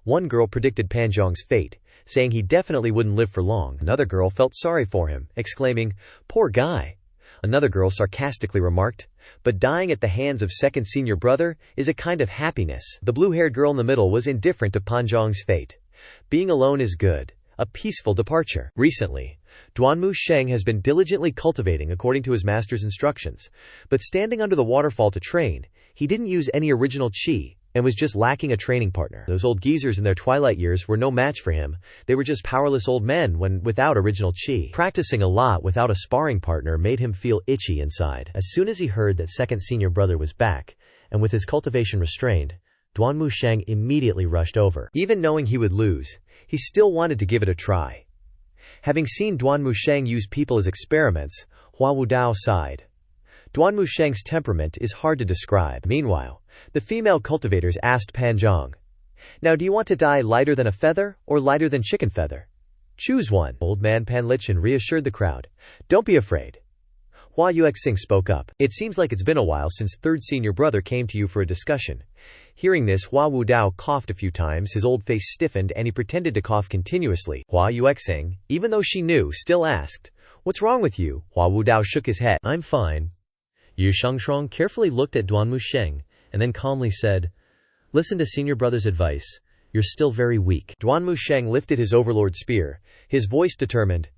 One girl predicted Pan Zhong's fate, saying he definitely wouldn't live for long. Another girl felt sorry for him, exclaiming, "Poor guy." Another girl sarcastically remarked, "But dying at the hands of second senior brother is a kind of happiness." The blue-haired girl in the middle was indifferent to Pan Zhong's fate. Being alone is good. A peaceful departure. Recently, Duanmu Sheng has been diligently cultivating according to his master's instructions, but standing under the waterfall to train, he didn't use any original chi, and was just lacking a training partner. Those old geezers in their twilight years were no match for him. They were just powerless old men without original chi. Practicing a lot without a sparring partner made him feel itchy inside. As soon as he heard that second senior brother was back, and with his cultivation restrained, Duanmu Sheng immediately rushed over. Even knowing he would lose, he still wanted to give it a try. Having seen Duanmu Sheng use people as experiments, Hua Wudao sighed. Duanmu Sheng's temperament is hard to describe. Meanwhile, the female cultivators asked Pan Zhong, "Now do you want to die lighter than a feather, or lighter than chicken feather? Choose one." Old man Pan Lishan reassured the crowd, "Don't be afraid." Hua Yuexing spoke up, "It seems like it's been a while since third senior brother came to you for a discussion." Hearing this, Hua Wudao coughed a few times, his old face stiffened, and he pretended to cough continuously. Hua Yuexing, even though she knew, still asked, "What's wrong with you?" Hua Wudao shook his head. "I'm fine." Yu Shangrong carefully looked at Duanmu Sheng, and then calmly said, "Listen to senior brother's advice. You're still very weak." Duanmu Sheng lifted his overlord spear, his voice determined.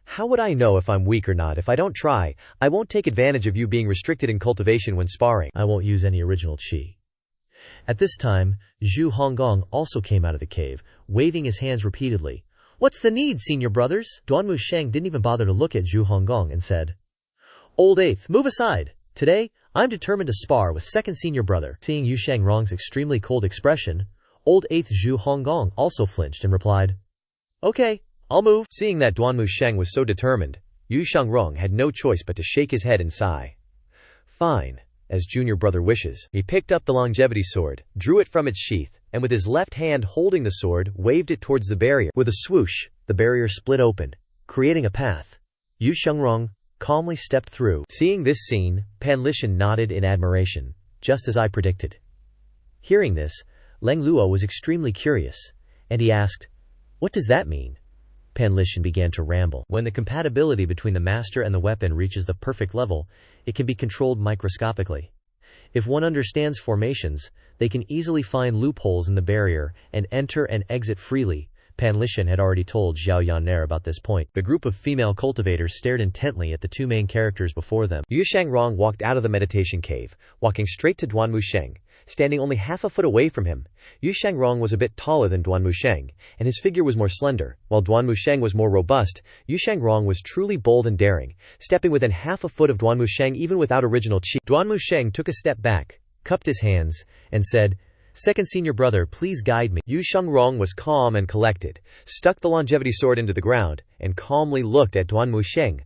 "How would I know if I'm weak or not? If I don't try, I won't take advantage of you being restricted in cultivation when sparring. I won't use any original chi. At this time, Zhu Honggong also came out of the cave, waving his hands repeatedly. "What's the need, senior brothers?" Duanmu Sheng didn't even bother to look at Zhu Honggong and said, "Old eighth, move aside. Today, I'm determined to spar with second senior brother." Seeing Yu Shangrong's extremely cold expression, old eighth Zhu Honggong also flinched and replied, "Okay, I'll move." Seeing that Duanmu Sheng was so determined, Yu Shangrong had no choice but to shake his head and sigh. "Fine, as junior brother wishes." He picked up the longevity sword, drew it from its sheath, and with his left hand holding the sword, waved it towards the barrier. With a swoosh, the barrier split open, creating a path. Yu Shangrong calmly stepped through. Seeing this scene, Pan Lishan nodded in admiration, just as I predicted. Hearing this, Leng Luo was extremely curious, and he asked, "What does that mean?" Pan Lishan began to ramble. When the compatibility between the master and the weapon reaches the perfect level, it can be controlled microscopically. If one understands formations, they can easily find loopholes in the barrier and enter and exit freely. Pan Lishan had already told Zhao Yanner about this point. The group of female cultivators stared intently at the two main characters before them. Yu Shangrong walked out of the meditation cave, walking straight to Duanmu Sheng, standing only half a foot away from him. Yu Shangrong was a bit taller than Duanmu Sheng, and his figure was more slender. While Duanmu Sheng was more robust, Yu Shangrong was truly bold and daring, stepping within half a foot of Duanmu Sheng even without original chi. Duanmu Sheng took a step back, cupped his hands, and said, "Second senior brother, please guide me." Yu Shangrong was calm and collected, stuck the longevity sword into the ground, and calmly looked at Duanmu Sheng.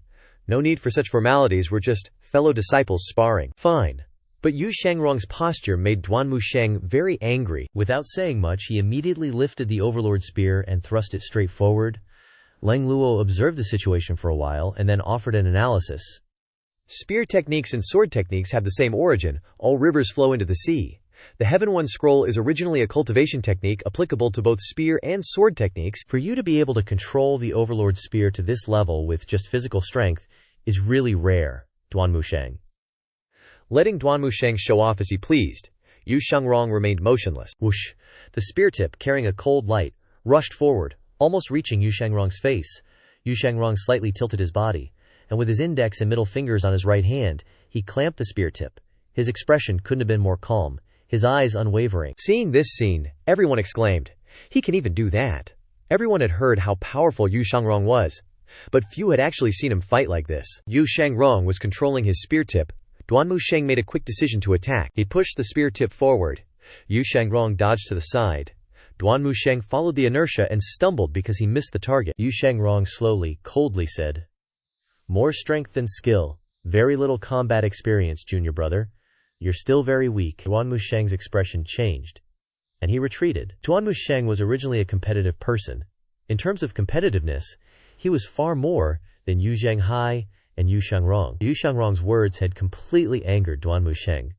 No need for such formalities, we're just fellow disciples sparring. Fine. But Yu Shangrong's posture made Duanmu Sheng very angry. Without saying much, he immediately lifted the Overlord spear and thrust it straight forward. Leng Luo observed the situation for a while and then offered an analysis. Spear techniques and sword techniques have the same origin. All rivers flow into the sea. The Heaven One scroll is originally a cultivation technique applicable to both spear and sword techniques. For you to be able to control the Overlord spear to this level with just physical strength is really rare, Duanmu Sheng. Letting Duanmu Sheng show off as he pleased, Yu Shangrong remained motionless. Whoosh! The spear tip, carrying a cold light, rushed forward, almost reaching Yu Shangrong's face. Yu Shangrong slightly tilted his body, and with his index and middle fingers on his right hand, he clamped the spear tip. His expression couldn't have been more calm, his eyes unwavering. Seeing this scene, everyone exclaimed, "He can even do that." Everyone had heard how powerful Yu Shangrong was, but few had actually seen him fight like this. Yu Shangrong was controlling his spear tip. Duanmu Sheng made a quick decision to attack. He pushed the spear tip forward. Yu Shangrong dodged to the side. Duanmu Sheng followed the inertia and stumbled because he missed the target. Yu Shangrong slowly, coldly said, "More strength than skill. Very little combat experience, junior brother. You're still very weak." Duanmu Sheng's expression changed, and he retreated. Duanmu Sheng was originally a competitive person. In terms of competitiveness, he was far more than Yu Zhenghai and Yu Shangrong. Yu Shangrong's words had completely angered Duanmu Sheng.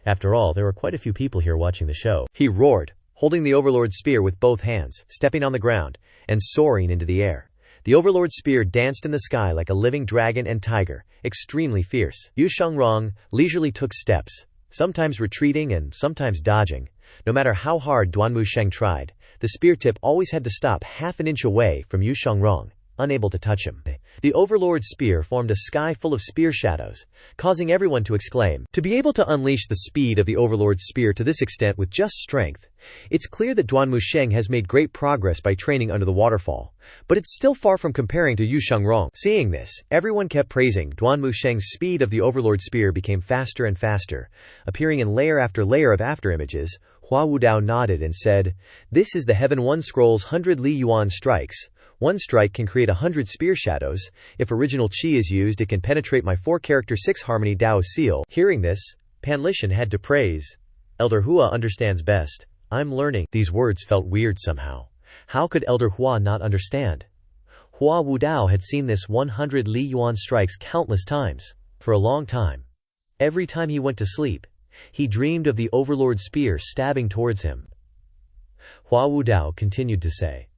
After all, there were quite a few people here watching the show. He roared, holding the Overlord spear with both hands, stepping on the ground, and soaring into the air. The Overlord spear danced in the sky like a living dragon and tiger, extremely fierce. Yu Shangrong leisurely took steps, sometimes retreating and sometimes dodging. No matter how hard Duanmu Sheng tried, the spear tip always had to stop half an inch away from Yu Shangrong, unable to touch him. The Overlord spear formed a sky full of spear shadows, causing everyone to exclaim. To be able to unleash the speed of the Overlord spear to this extent with just strength, it's clear that Duanmu Sheng has made great progress by training under the waterfall, but it's still far from comparing to Yu Shangrong. Seeing this, everyone kept praising Duanmu Sheng's speed of the Overlord spear became faster and faster, appearing in layer after layer of afterimages. Hua Wudao nodded and said, "This is the Heaven One Scroll's 100 Li Yuan strikes. One strike can create 100 spear shadows. If original chi is used, it can penetrate my 4-character 6 harmony Dao seal." Hearing this, Pan Lishan had to praise. Elder Hua understands best. I'm learning. These words felt weird somehow. How could Elder Hua not understand? Hua Wudao had seen this 100 Li Yuan strikes countless times. For a long time. Every time he went to sleep, he dreamed of the Overlord spear stabbing towards him. Hua Wudao continued to say,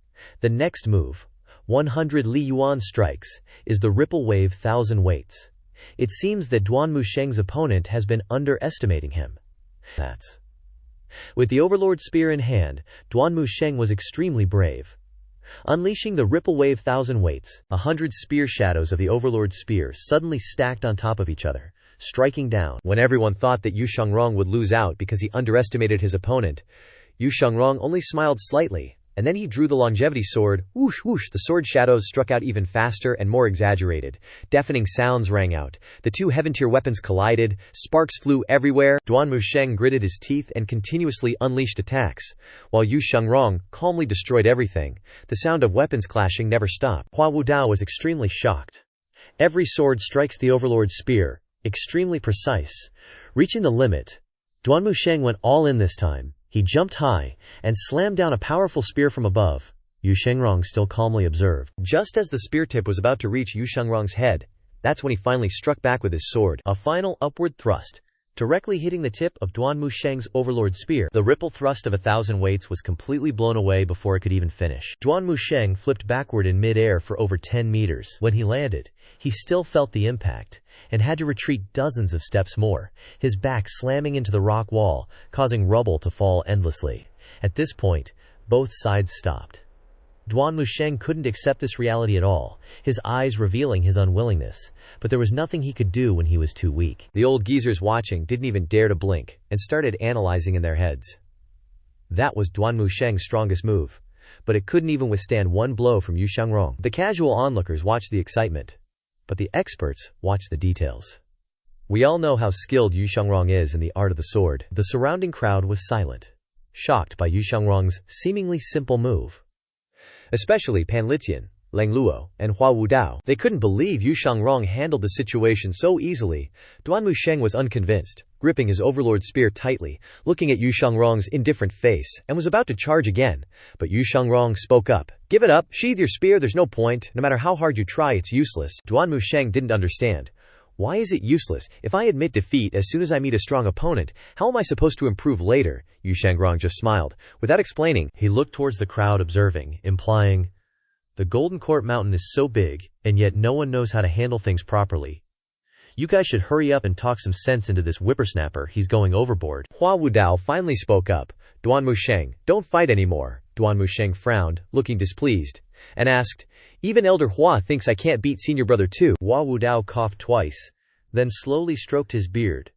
"The next move, 100 Li Yuan strikes, is the Ripple Wave 1000 weights. It seems that Duanmu Sheng's opponent has been underestimating him." That's. With the Overlord spear in hand, Duanmu Sheng was extremely brave. Unleashing the Ripple Wave 1000 weights, 100 spear shadows of the Overlord spear suddenly stacked on top of each other, striking down. When everyone thought that Yu Shangrong would lose out because he underestimated his opponent, Yu Shangrong only smiled slightly, and then he drew the longevity sword. Whoosh, whoosh, the sword shadows struck out even faster and more exaggerated. Deafening sounds rang out. The two heaven-tier weapons collided. Sparks flew everywhere. Duan Musheng gritted his teeth and continuously unleashed attacks, while Yu Shangrong calmly destroyed everything. The sound of weapons clashing never stopped. Hua Wudao was extremely shocked. Every sword strikes the Overlord's spear, extremely precise. Reaching the limit, Duan Musheng went all in this time. He jumped high and slammed down a powerful spear from above. Yu Shangrong still calmly observed. Just as the spear tip was about to reach Yu Shangrong's head, that's when he finally struck back with his sword. A final upward thrust, directly hitting the tip of Duan Musheng's Overlord spear. The ripple thrust of 1,000 weights was completely blown away before it could even finish. Duan Musheng flipped backward in mid-air for over 10 meters. When he landed, he still felt the impact and had to retreat dozens of steps more, his back slamming into the rock wall, causing rubble to fall endlessly. At this point, both sides stopped. Duan Musheng couldn't accept this reality at all, his eyes revealing his unwillingness, but there was nothing he could do when he was too weak. The old geezers watching didn't even dare to blink, and started analyzing in their heads. That was Duan Musheng's strongest move, but it couldn't even withstand one blow from Yu Shangrong. The casual onlookers watched the excitement, but the experts watched the details. We all know how skilled Yu Shangrong is in the art of the sword. The surrounding crowd was silent, shocked by Yu Shangrong's seemingly simple move. Especially Pan Lizian, Lang Luo, and Hua Wudao. They couldn't believe Yu Shangrong handled the situation so easily. Duan Musheng was unconvinced, gripping his Overlord spear tightly, looking at Yu Shangrong's indifferent face, and was about to charge again. But Yu Shangrong spoke up. "Give it up, sheathe your spear, there's no point. No matter how hard you try, it's useless." Duan Musheng didn't understand. Why is it useless? If I admit defeat as soon as I meet a strong opponent, how am I supposed to improve later? Yu Shangrong just smiled. Without explaining, he looked towards the crowd observing, implying, "The Golden Court Mountain is so big, and yet no one knows how to handle things properly. You guys should hurry up and talk some sense into this whippersnapper, he's going overboard." Hua Wudao finally spoke up. "Duan Musheng, don't fight anymore." Duan Musheng frowned, looking displeased, and asked, "Even Elder Hua thinks I can't beat senior brother too." Hua Wudao coughed twice, then slowly stroked his beard.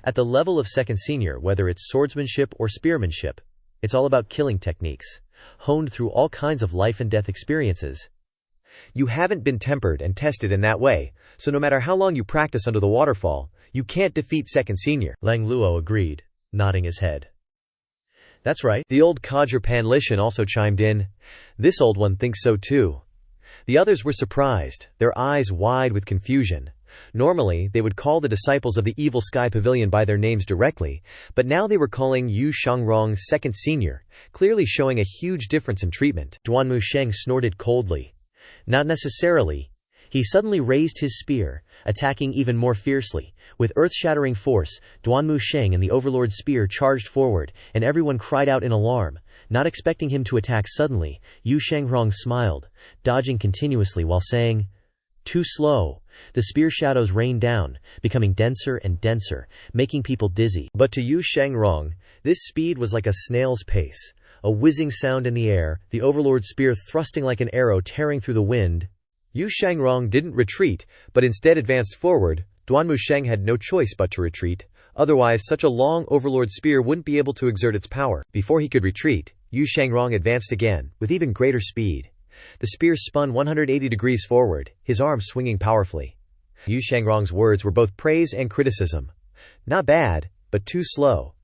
At the level of second senior, whether it's swordsmanship or spearmanship, it's all about killing techniques, honed through all kinds of life and death experiences. You haven't been tempered and tested in that way, so no matter how long you practice under the waterfall, you can't defeat second senior. Lang Luo agreed, nodding his head. "That's right." The old codger Pan Lishan also chimed in. "This old one thinks so too." The others were surprised, their eyes wide with confusion. Normally, they would call the disciples of the Evil Sky Pavilion by their names directly, but now they were calling Yu Shangrong's second senior, clearly showing a huge difference in treatment. Duan Musheng snorted coldly. "Not necessarily." He suddenly raised his spear, attacking even more fiercely. With earth-shattering force, Duan Musheng and the Overlord's spear charged forward, and everyone cried out in alarm. Not expecting him to attack suddenly, Yu Shangrong smiled, dodging continuously while saying, "Too slow." The spear shadows rained down, becoming denser and denser, making people dizzy. But to Yu Shangrong, this speed was like a snail's pace. A whizzing sound in the air, the Overlord's spear thrusting like an arrow tearing through the wind. Yu Shangrong didn't retreat, but instead advanced forward. Duan Musheng had no choice but to retreat. Otherwise, such a long Overlord spear wouldn't be able to exert its power. Before he could retreat, Yu Shangrong advanced again, with even greater speed. The spear spun 180 degrees forward, his arm swinging powerfully. Yu Shangrong's words were both praise and criticism. Not bad, but too slow.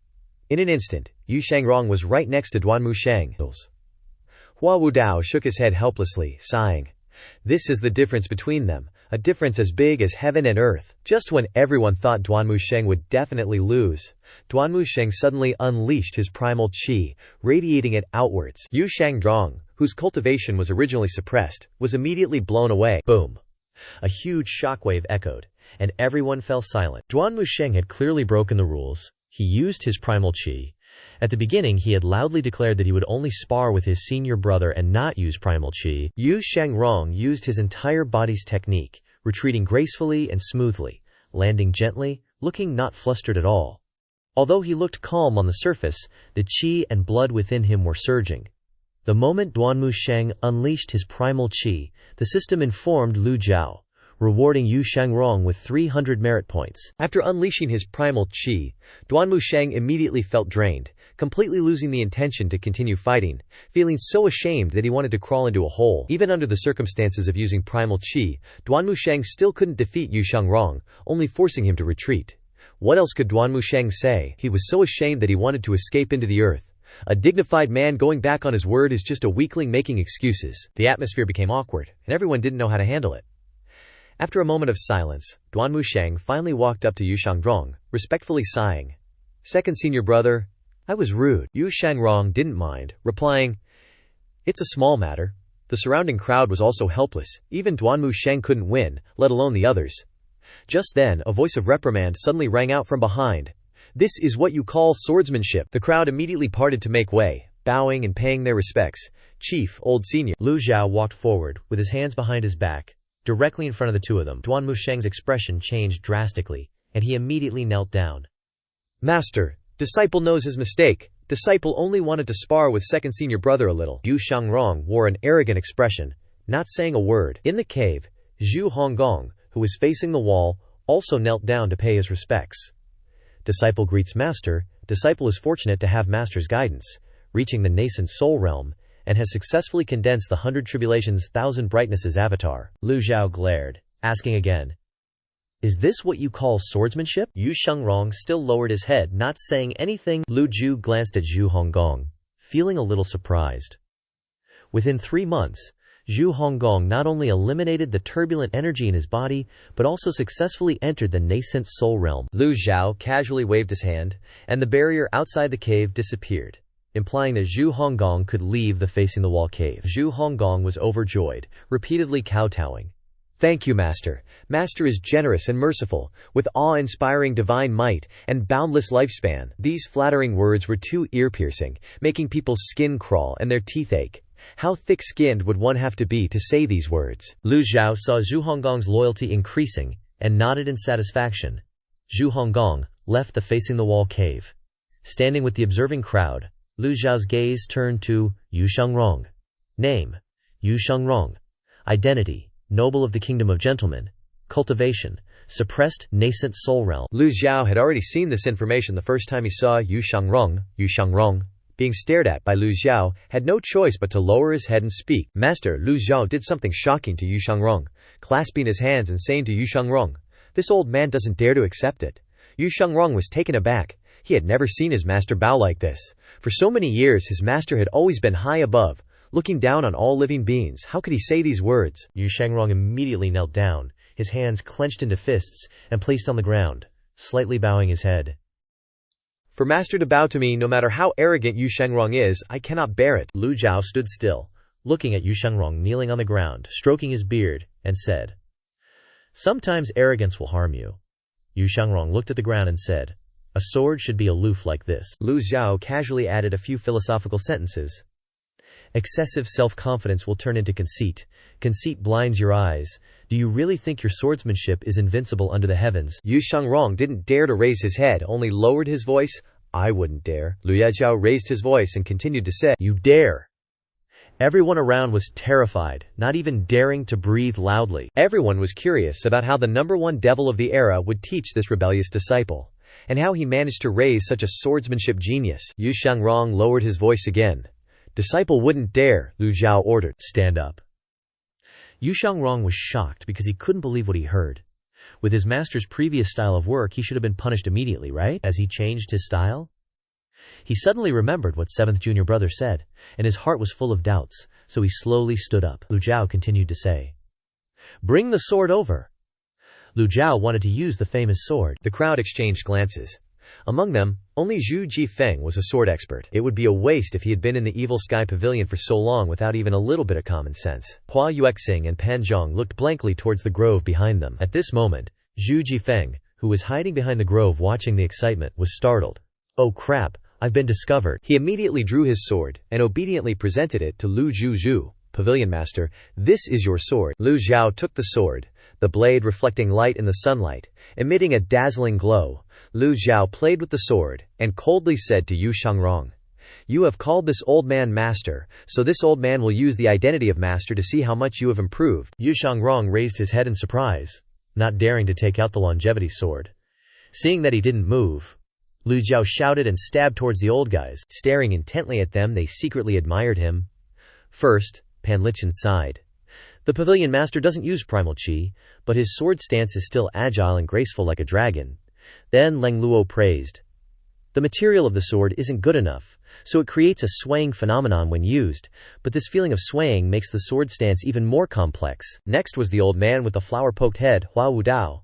In an instant, Yu Shangrong was right next to Duan Musheng. Hua Wudao shook his head helplessly, sighing. This is the difference between them, a difference as big as heaven and earth. Just when everyone thought Duan Musheng would definitely lose, Duan Musheng suddenly unleashed his primal qi, radiating it outwards. Yu Shangrong, whose cultivation was originally suppressed, was immediately blown away. Boom! A huge shockwave echoed, and everyone fell silent. Duan Musheng had clearly broken the rules. He used his primal qi. At the beginning, he had loudly declared that he would only spar with his senior brother and not use primal qi. Yu Shangrong used his entire body's technique, retreating gracefully and smoothly, landing gently, looking not flustered at all. Although he looked calm on the surface, the qi and blood within him were surging. The moment Duan Musheng unleashed his primal qi, the system informed Lu Zhou, rewarding Yu Shangrong with 300 merit points. After unleashing his primal qi, Duanmu Sheng immediately felt drained, completely losing the intention to continue fighting, feeling so ashamed that he wanted to crawl into a hole. Even under the circumstances of using primal qi, Duanmu Sheng still couldn't defeat Yu Shangrong, only forcing him to retreat. What else could Duanmu Sheng say? He was so ashamed that he wanted to escape into the earth. A dignified man going back on his word is just a weakling making excuses. The atmosphere became awkward, and everyone didn't know how to handle it. After a moment of silence, Duanmu Sheng finally walked up to Yu Shangrong, respectfully sighing. "Second senior brother, I was rude." Yu Shangrong didn't mind, replying, "It's a small matter." The surrounding crowd was also helpless. Even Duanmu Sheng couldn't win, let alone the others. Just then, a voice of reprimand suddenly rang out from behind. "This is what you call swordsmanship." The crowd immediately parted to make way, bowing and paying their respects. "Chief, old senior." Lu Zhou walked forward, with his hands behind his back, directly in front of the two of them. Duanmu Sheng's expression changed drastically, and he immediately knelt down. "Master, disciple knows his mistake. Disciple only wanted to spar with second senior brother a little." Yu Shangrong wore an arrogant expression, not saying a word. In the cave, Zhu Honggong, who was facing the wall, also knelt down to pay his respects. Disciple greets master. Disciple is fortunate to have master's guidance, reaching the nascent soul realm, and has successfully condensed the 100 tribulations 1000 brightnesses avatar. Lu Zhou glared, asking again, "Is this what you call swordsmanship?" Yu Shangrong still lowered his head, not saying anything. Lu Zhou glanced at Zhu Honggong, feeling a little surprised. Within 3 months, Zhu Honggong not only eliminated the turbulent energy in his body, but also successfully entered the nascent soul realm. Lu Zhou casually waved his hand, and the barrier outside the cave disappeared, implying that Zhu Honggong could leave the facing the wall cave. Zhu Honggong was overjoyed, repeatedly kowtowing. "Thank you, Master. Master is generous and merciful, with awe-inspiring divine might and boundless lifespan." These flattering words were too ear-piercing, making people's skin crawl and their teeth ache. How thick-skinned would one have to be to say these words? Lu Zhou saw Zhu Honggong's loyalty increasing, and nodded in satisfaction. Zhu Honggong left the facing the wall cave. Standing with the observing crowd, Lu Zhao's gaze turned to Yu Shangrong. Name: Yu Shangrong. Identity: noble of the kingdom of gentlemen. Cultivation: suppressed nascent soul realm. Lu Zhou had already seen this information the first time he saw Yu Shangrong. Yu Shangrong, being stared at by Lu Zhou, had no choice but to lower his head and speak. "Master," Lu Zhou did something shocking to Yu Shangrong, clasping his hands and saying to Yu Shangrong, "This old man doesn't dare to accept it." Yu Shangrong was taken aback. He had never seen his master bow like this. For so many years his master had always been high above, looking down on all living beings. How could he say these words? Yu Shangrong immediately knelt down, his hands clenched into fists, and placed on the ground, slightly bowing his head. "For master to bow to me, no matter how arrogant Yu Shangrong is, I cannot bear it." Lu Zhou stood still, looking at Yu Shangrong kneeling on the ground, stroking his beard, and said, "Sometimes arrogance will harm you." Yu Shangrong looked at the ground and said, "A sword should be aloof like this." Lu Zhou casually added a few philosophical sentences. "Excessive self-confidence will turn into conceit. Conceit blinds your eyes. Do you really think your swordsmanship is invincible under the heavens?" Yu Shangrong didn't dare to raise his head, only lowered his voice. "I wouldn't dare." Lu Zhou raised his voice and continued to say, "You dare." Everyone around was terrified, not even daring to breathe loudly. Everyone was curious about how the #1 devil of the era would teach this rebellious disciple, and how he managed to raise such a swordsmanship genius. Yu Shangrong lowered his voice again. "Disciple wouldn't dare," Lu Zhou ordered. "Stand up." Yu Shangrong was shocked because he couldn't believe what he heard. With his master's previous style of work, he should have been punished immediately, right? As he changed his style? He suddenly remembered what 7th junior brother said, and his heart was full of doubts, so he slowly stood up. Lu Zhou continued to say, "Bring the sword over." Lu Zhou wanted to use the famous sword. The crowd exchanged glances. Among them, only Zhu Jifeng was a sword expert. It would be a waste if he had been in the Evil Sky Pavilion for so long without even a little bit of common sense. Hua Yuexing and Pan Zhong looked blankly towards the grove behind them. At this moment, Zhu Jifeng, who was hiding behind the grove watching the excitement, was startled. "Oh crap, I've been discovered." He immediately drew his sword, and obediently presented it to Lu Zhu. "Pavilion master, this is your sword." Lu Zhou took the sword, the blade reflecting light in the sunlight, emitting a dazzling glow. Lu Zhou played with the sword, and coldly said to Yu Shangrong, You have called this old man master, so this old man will use the identity of master to see how much you have improved." Yu Shangrong raised his head in surprise, not daring to take out the longevity sword. Seeing that he didn't move, Lu Zhou shouted and stabbed towards the old guys. Staring intently at them, they secretly admired him. First, Pan Lichen sighed. The pavilion master doesn't use primal chi, but his sword stance is still agile and graceful like a dragon. Then Leng Luo praised. The material of the sword isn't good enough, so it creates a swaying phenomenon when used, but this feeling of swaying makes the sword stance even more complex. Next was the old man with the flower-poked head, Hua Wudao.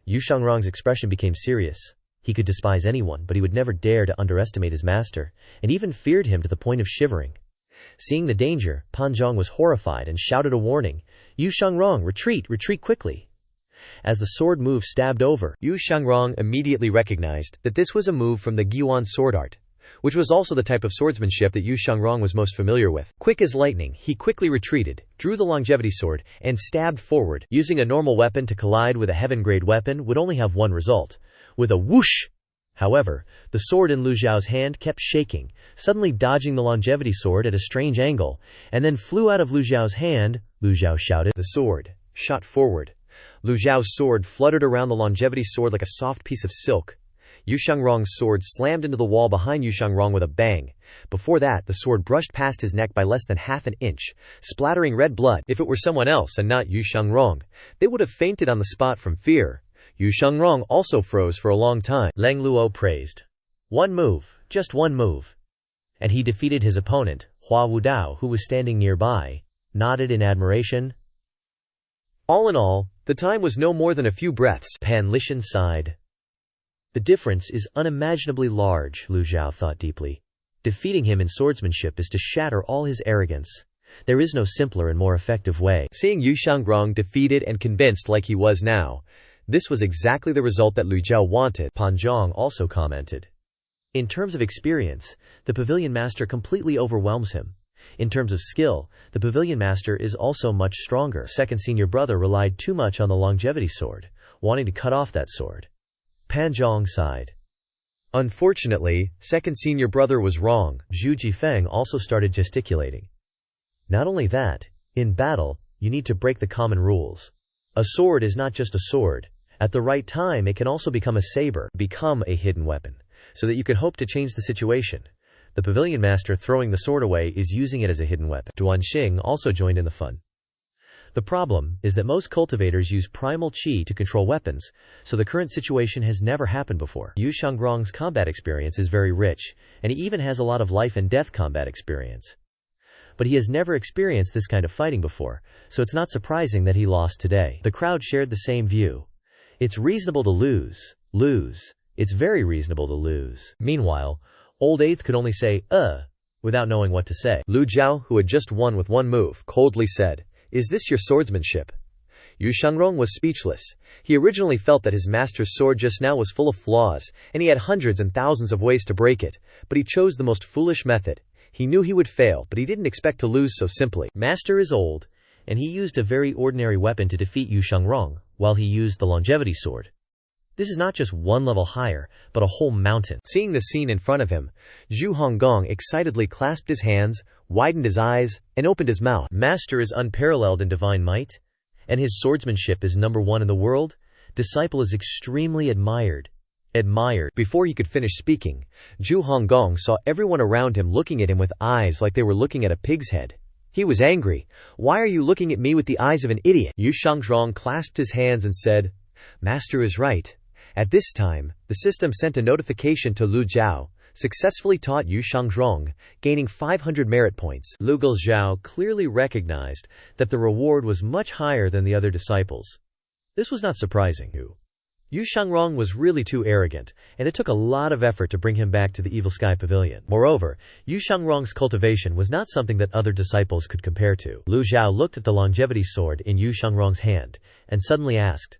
Yu Shangrong's expression became serious. He could despise anyone, but he would never dare to underestimate his master, and even feared him to the point of shivering. Seeing the danger, Pan Zhang was horrified and shouted a warning. "Yu Shangrong, retreat, retreat quickly!" As the sword move stabbed over, Yu Shangrong immediately recognized that this was a move from the Guan sword art, which was also the type of swordsmanship that Yu Shangrong was most familiar with. Quick as lightning, he quickly retreated, drew the longevity sword, and stabbed forward. Using a normal weapon to collide with a heaven-grade weapon would only have one result, with a whoosh. However, the sword in Lu Zhao's hand kept shaking, suddenly dodging the longevity sword at a strange angle, and then flew out of Lu Zhao's hand. Lu Zhao shouted. The sword shot forward. Lu Zhao's sword fluttered around the longevity sword like a soft piece of silk. Yu Shangrong's sword slammed into the wall behind Yu Shangrong with a bang. Before that, the sword brushed past his neck by less than half an inch, splattering red blood. If it were someone else and not Yu Shangrong, they would have fainted on the spot from fear. Yu Shangrong also froze for a long time. Leng Luo praised. One move, just one move. And he defeated his opponent, Hua Wudao, who was standing nearby, nodded in admiration. All in all, the time was no more than a few breaths. Pan Lichen sighed. The difference is unimaginably large, Lu Zhao thought deeply. Defeating him in swordsmanship is to shatter all his arrogance. There is no simpler and more effective way. Seeing Yu Shangrong defeated and convinced like he was now, this was exactly the result that Lu Zhao wanted, Pan Zhang also commented. In terms of experience, the pavilion master completely overwhelms him. In terms of skill, the pavilion master is also much stronger. Second senior brother relied too much on the longevity sword, wanting to cut off that sword. Pan Zhang sighed. Unfortunately, second senior brother was wrong. Zhu Jifeng also started gesticulating. Not only that, in battle, you need to break the common rules. A sword is not just a sword. At the right time, it can also become a saber, become a hidden weapon, so that you can hope to change the situation. The pavilion master throwing the sword away is using it as a hidden weapon. Duan Xing also joined in the fun. The problem is that most cultivators use primal chi to control weapons, so the current situation has never happened before. Yu Shangrong's combat experience is very rich, and he even has a lot of life and death combat experience. But he has never experienced this kind of fighting before, so it's not surprising that he lost today. The crowd shared the same view. It's reasonable to lose. It's very reasonable to lose. Meanwhile, Old Eighth could only say, without knowing what to say. Lu Zhao, who had just won with one move, coldly said, "Is this your swordsmanship?" Yu Shangrong was speechless. He originally felt that his master's sword just now was full of flaws, and he had hundreds and thousands of ways to break it, but he chose the most foolish method. He knew he would fail, but he didn't expect to lose so simply. Master is old, and he used a very ordinary weapon to defeat Yu Shangrong, while he used the longevity sword. This is not just one level higher, but a whole mountain. Seeing the scene in front of him, Zhu Honggong excitedly clasped his hands, widened his eyes, and opened his mouth. Master is unparalleled in divine might, and his swordsmanship is #1 in the world. Disciple is extremely admired. Before he could finish speaking, Zhu Honggong saw everyone around him looking at him with eyes like they were looking at a pig's head. He was angry. "Why are you looking at me with the eyes of an idiot?" Yu Shangrong clasped his hands and said, "Master is right." At this time, the system sent a notification to Lu Zhao, successfully taught Yu Shangrong, gaining 500 merit points. Lu Zhao clearly recognized that the reward was much higher than the other disciples. This was not surprising. Yu Shangrong was really too arrogant, and it took a lot of effort to bring him back to the Evil Sky Pavilion. Moreover, Yu Shangrong's cultivation was not something that other disciples could compare to. Lu Zhao looked at the longevity sword in Yu Shangrong's hand, and suddenly asked,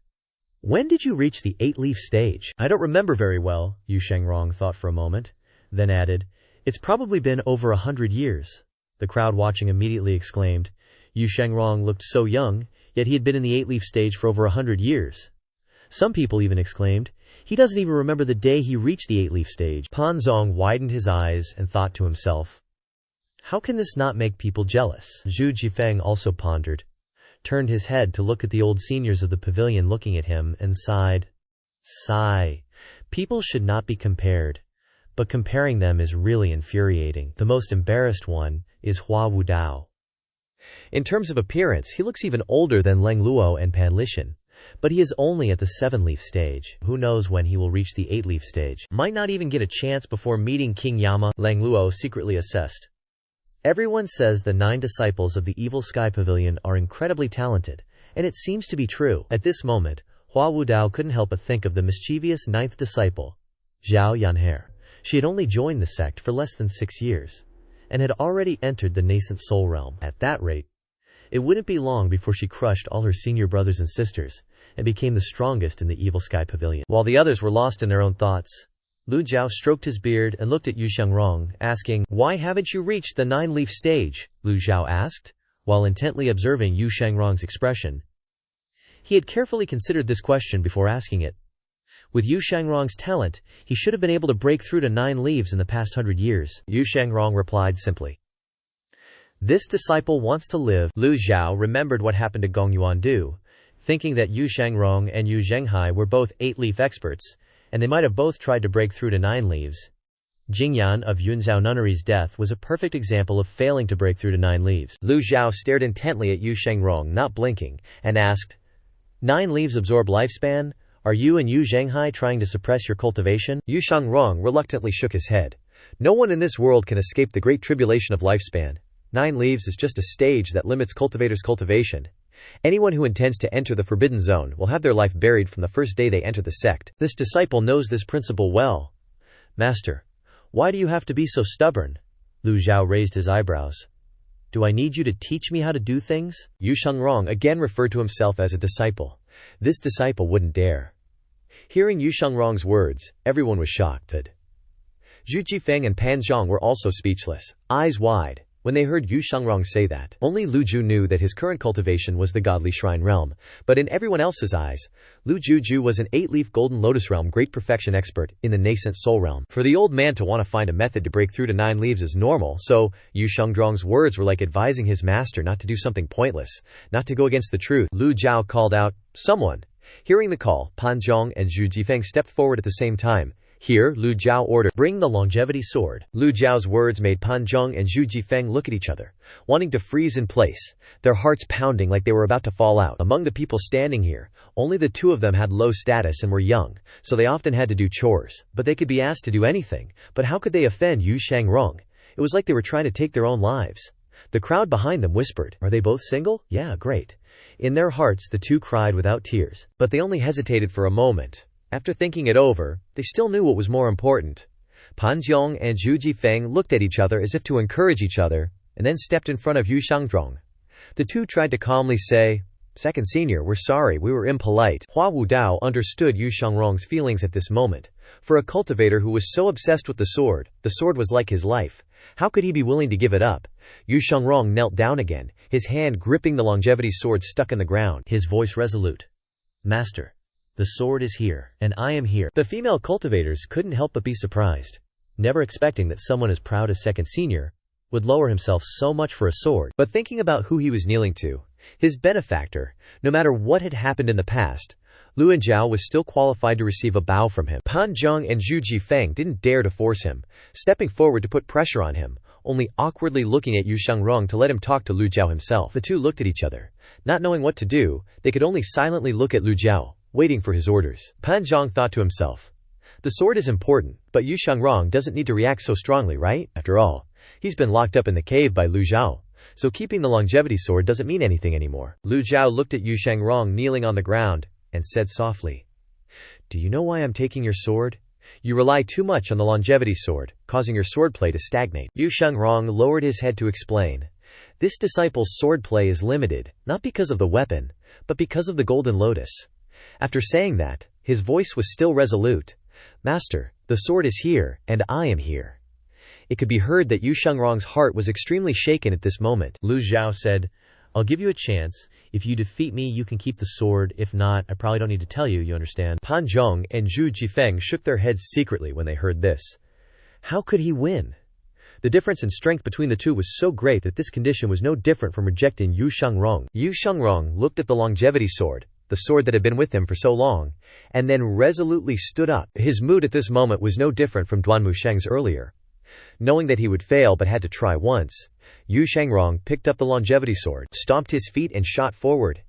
"When did you reach the 8-leaf stage?" "I don't remember very well," Yu Shangrong thought for a moment, then added, "It's probably been over 100 years. The crowd watching immediately exclaimed. Yu Shangrong looked so young, yet he had been in the 8-leaf stage for over 100 years. Some people even exclaimed, He doesn't even remember the day he reached the 8-leaf stage. Pan Zhong widened his eyes and thought to himself, how can this not make people jealous? Zhu Jifeng also pondered, turned his head to look at the old seniors of the pavilion looking at him, and sighed. Sigh. People should not be compared, but comparing them is really infuriating. The most embarrassed one is Hua Wudao. In terms of appearance, he looks even older than Leng Luo and Pan Lishan, but he is only at the 7-leaf stage. Who knows when he will reach the 8-leaf stage? Might not even get a chance before meeting King Yama, Leng Luo secretly assessed. Everyone says the 9 disciples of the Evil Sky Pavilion are incredibly talented, and it seems to be true. At this moment, Hua Wudao couldn't help but think of the mischievous 9th disciple, Zhao Yanhe. She had only joined the sect for less than 6 years, and had already entered the nascent soul realm. At that rate, it wouldn't be long before she crushed all her senior brothers and sisters, and became the strongest in the Evil Sky Pavilion. While the others were lost in their own thoughts, Lu Zhou stroked his beard and looked at Yu Xiangrong, asking, why haven't you reached the 9-leaf stage? Lu Zhou asked, while intently observing Yu Xiangrong's expression. He had carefully considered this question before asking it. With Yu Xiangrong's talent, he should have been able to break through to 9 leaves in the past 100 years. Yu Xiangrong replied simply, this disciple wants to live. Lu Zhou remembered what happened to Gong Yuandu, thinking that Yu Xiangrong and Yu Zhenghai were both 8-leaf experts, and they might have both tried to break through to 9 leaves. Jingyan of Yunzhao Nunnery's death was a perfect example of failing to break through to 9 leaves. Lu Zhou stared intently at Yu Xiangrong, not blinking, and asked, 9 leaves absorb lifespan? Are you and Yu Zhenghai trying to suppress your cultivation? Yu Xiangrong reluctantly shook his head. No one in this world can escape the great tribulation of lifespan. 9 leaves is just a stage that limits cultivators' cultivation. Anyone who intends to enter the forbidden zone will have their life buried from the first day they enter the sect. This disciple knows this principle well. Master, why do you have to be so stubborn? Lu Zhou raised his eyebrows. Do I need you to teach me how to do things? Yu Xiangrong again referred to himself as a disciple. This disciple wouldn't dare. Hearing Yu Xiangrong's words, everyone was shocked. Zhu Jifeng and Pan Zhong were also speechless, eyes wide, when they heard Yu Xiangrong say that. Only Lu Zhou knew that his current cultivation was the godly shrine realm, but in everyone else's eyes, Lu Zhou was an 8-leaf golden lotus realm great perfection expert in the nascent soul realm. For the old man to want to find a method to break through to 9 leaves is normal, so Yu Xiangrong's words were like advising his master not to do something pointless, not to go against the truth. Lu Zhou called out, someone. Hearing the call, Pan Zhong and Zhu Jifeng stepped forward at the same time. Here, Lu Zhou ordered, bring the longevity sword. Lu Zhao's words made Pan Zhong and Zhu Jifeng look at each other, wanting to freeze in place, their hearts pounding like they were about to fall out. Among the people standing here, only the 2 of them had low status and were young, so they often had to do chores, but they could be asked to do anything. But how could they offend Yu Xiangrong? It was like they were trying to take their own lives. The crowd behind them whispered, are they both single? Yeah, great. In their hearts the 2 cried without tears, but they only hesitated for a moment. After thinking it over, they still knew what was more important. Pan Zhong and Zhu Jifeng looked at each other as if to encourage each other, and then stepped in front of Yu Xiangrong. The 2 tried to calmly say, second senior, we're sorry, we were impolite. Hua Wudao understood Yu Xiangrong's feelings at this moment. For a cultivator who was so obsessed with the sword was like his life. How could he be willing to give it up? Yu Xiangrong knelt down again, his hand gripping the longevity sword stuck in the ground, his voice resolute. Master, the sword is here, and I am here. The female cultivators couldn't help but be surprised, never expecting that someone as proud as second senior would lower himself so much for a sword. But thinking about who he was kneeling to, his benefactor, no matter what had happened in the past, Lu Zhou was still qualified to receive a bow from him. Pan Zhong and Zhu Jifeng didn't dare to force him, stepping forward to put pressure on him, only awkwardly looking at Yu Xiangrong to let him talk to Lu Zhou himself. The 2 looked at each other. Not knowing what to do, they could only silently look at Lu Zhou, waiting for his orders. Pan Zhong thought to himself, the sword is important, but Yu Xiangrong doesn't need to react so strongly, right? After all, he's been locked up in the cave by Lu Zhou, so keeping the longevity sword doesn't mean anything anymore. Lu Zhou looked at Yu Xiangrong kneeling on the ground, and said softly, do you know why I'm taking your sword? You rely too much on the longevity sword, causing your swordplay to stagnate. Yu Xiangrong lowered his head to explain, this disciple's swordplay is limited, not because of the weapon, but because of the golden lotus. After saying that, his voice was still resolute. Master, the sword is here, and I am here. It could be heard that Yu Xiangrong's heart was extremely shaken at this moment. Lu Zhou said, I'll give you a chance. If you defeat me, you can keep the sword. If not, I probably don't need to tell you, you understand? Pan Zhong and Zhu Jifeng shook their heads secretly when they heard this. How could he win? The difference in strength between the two was so great that this condition was no different from rejecting Yu Shangrong. Yu Shangrong looked at the longevity sword, the sword that had been with him for so long, and then resolutely stood up. His mood at this moment was no different from Duan Musheng's earlier. Knowing that he would fail but had to try once, Yu Shangrong picked up the longevity sword, stomped his feet and shot forward.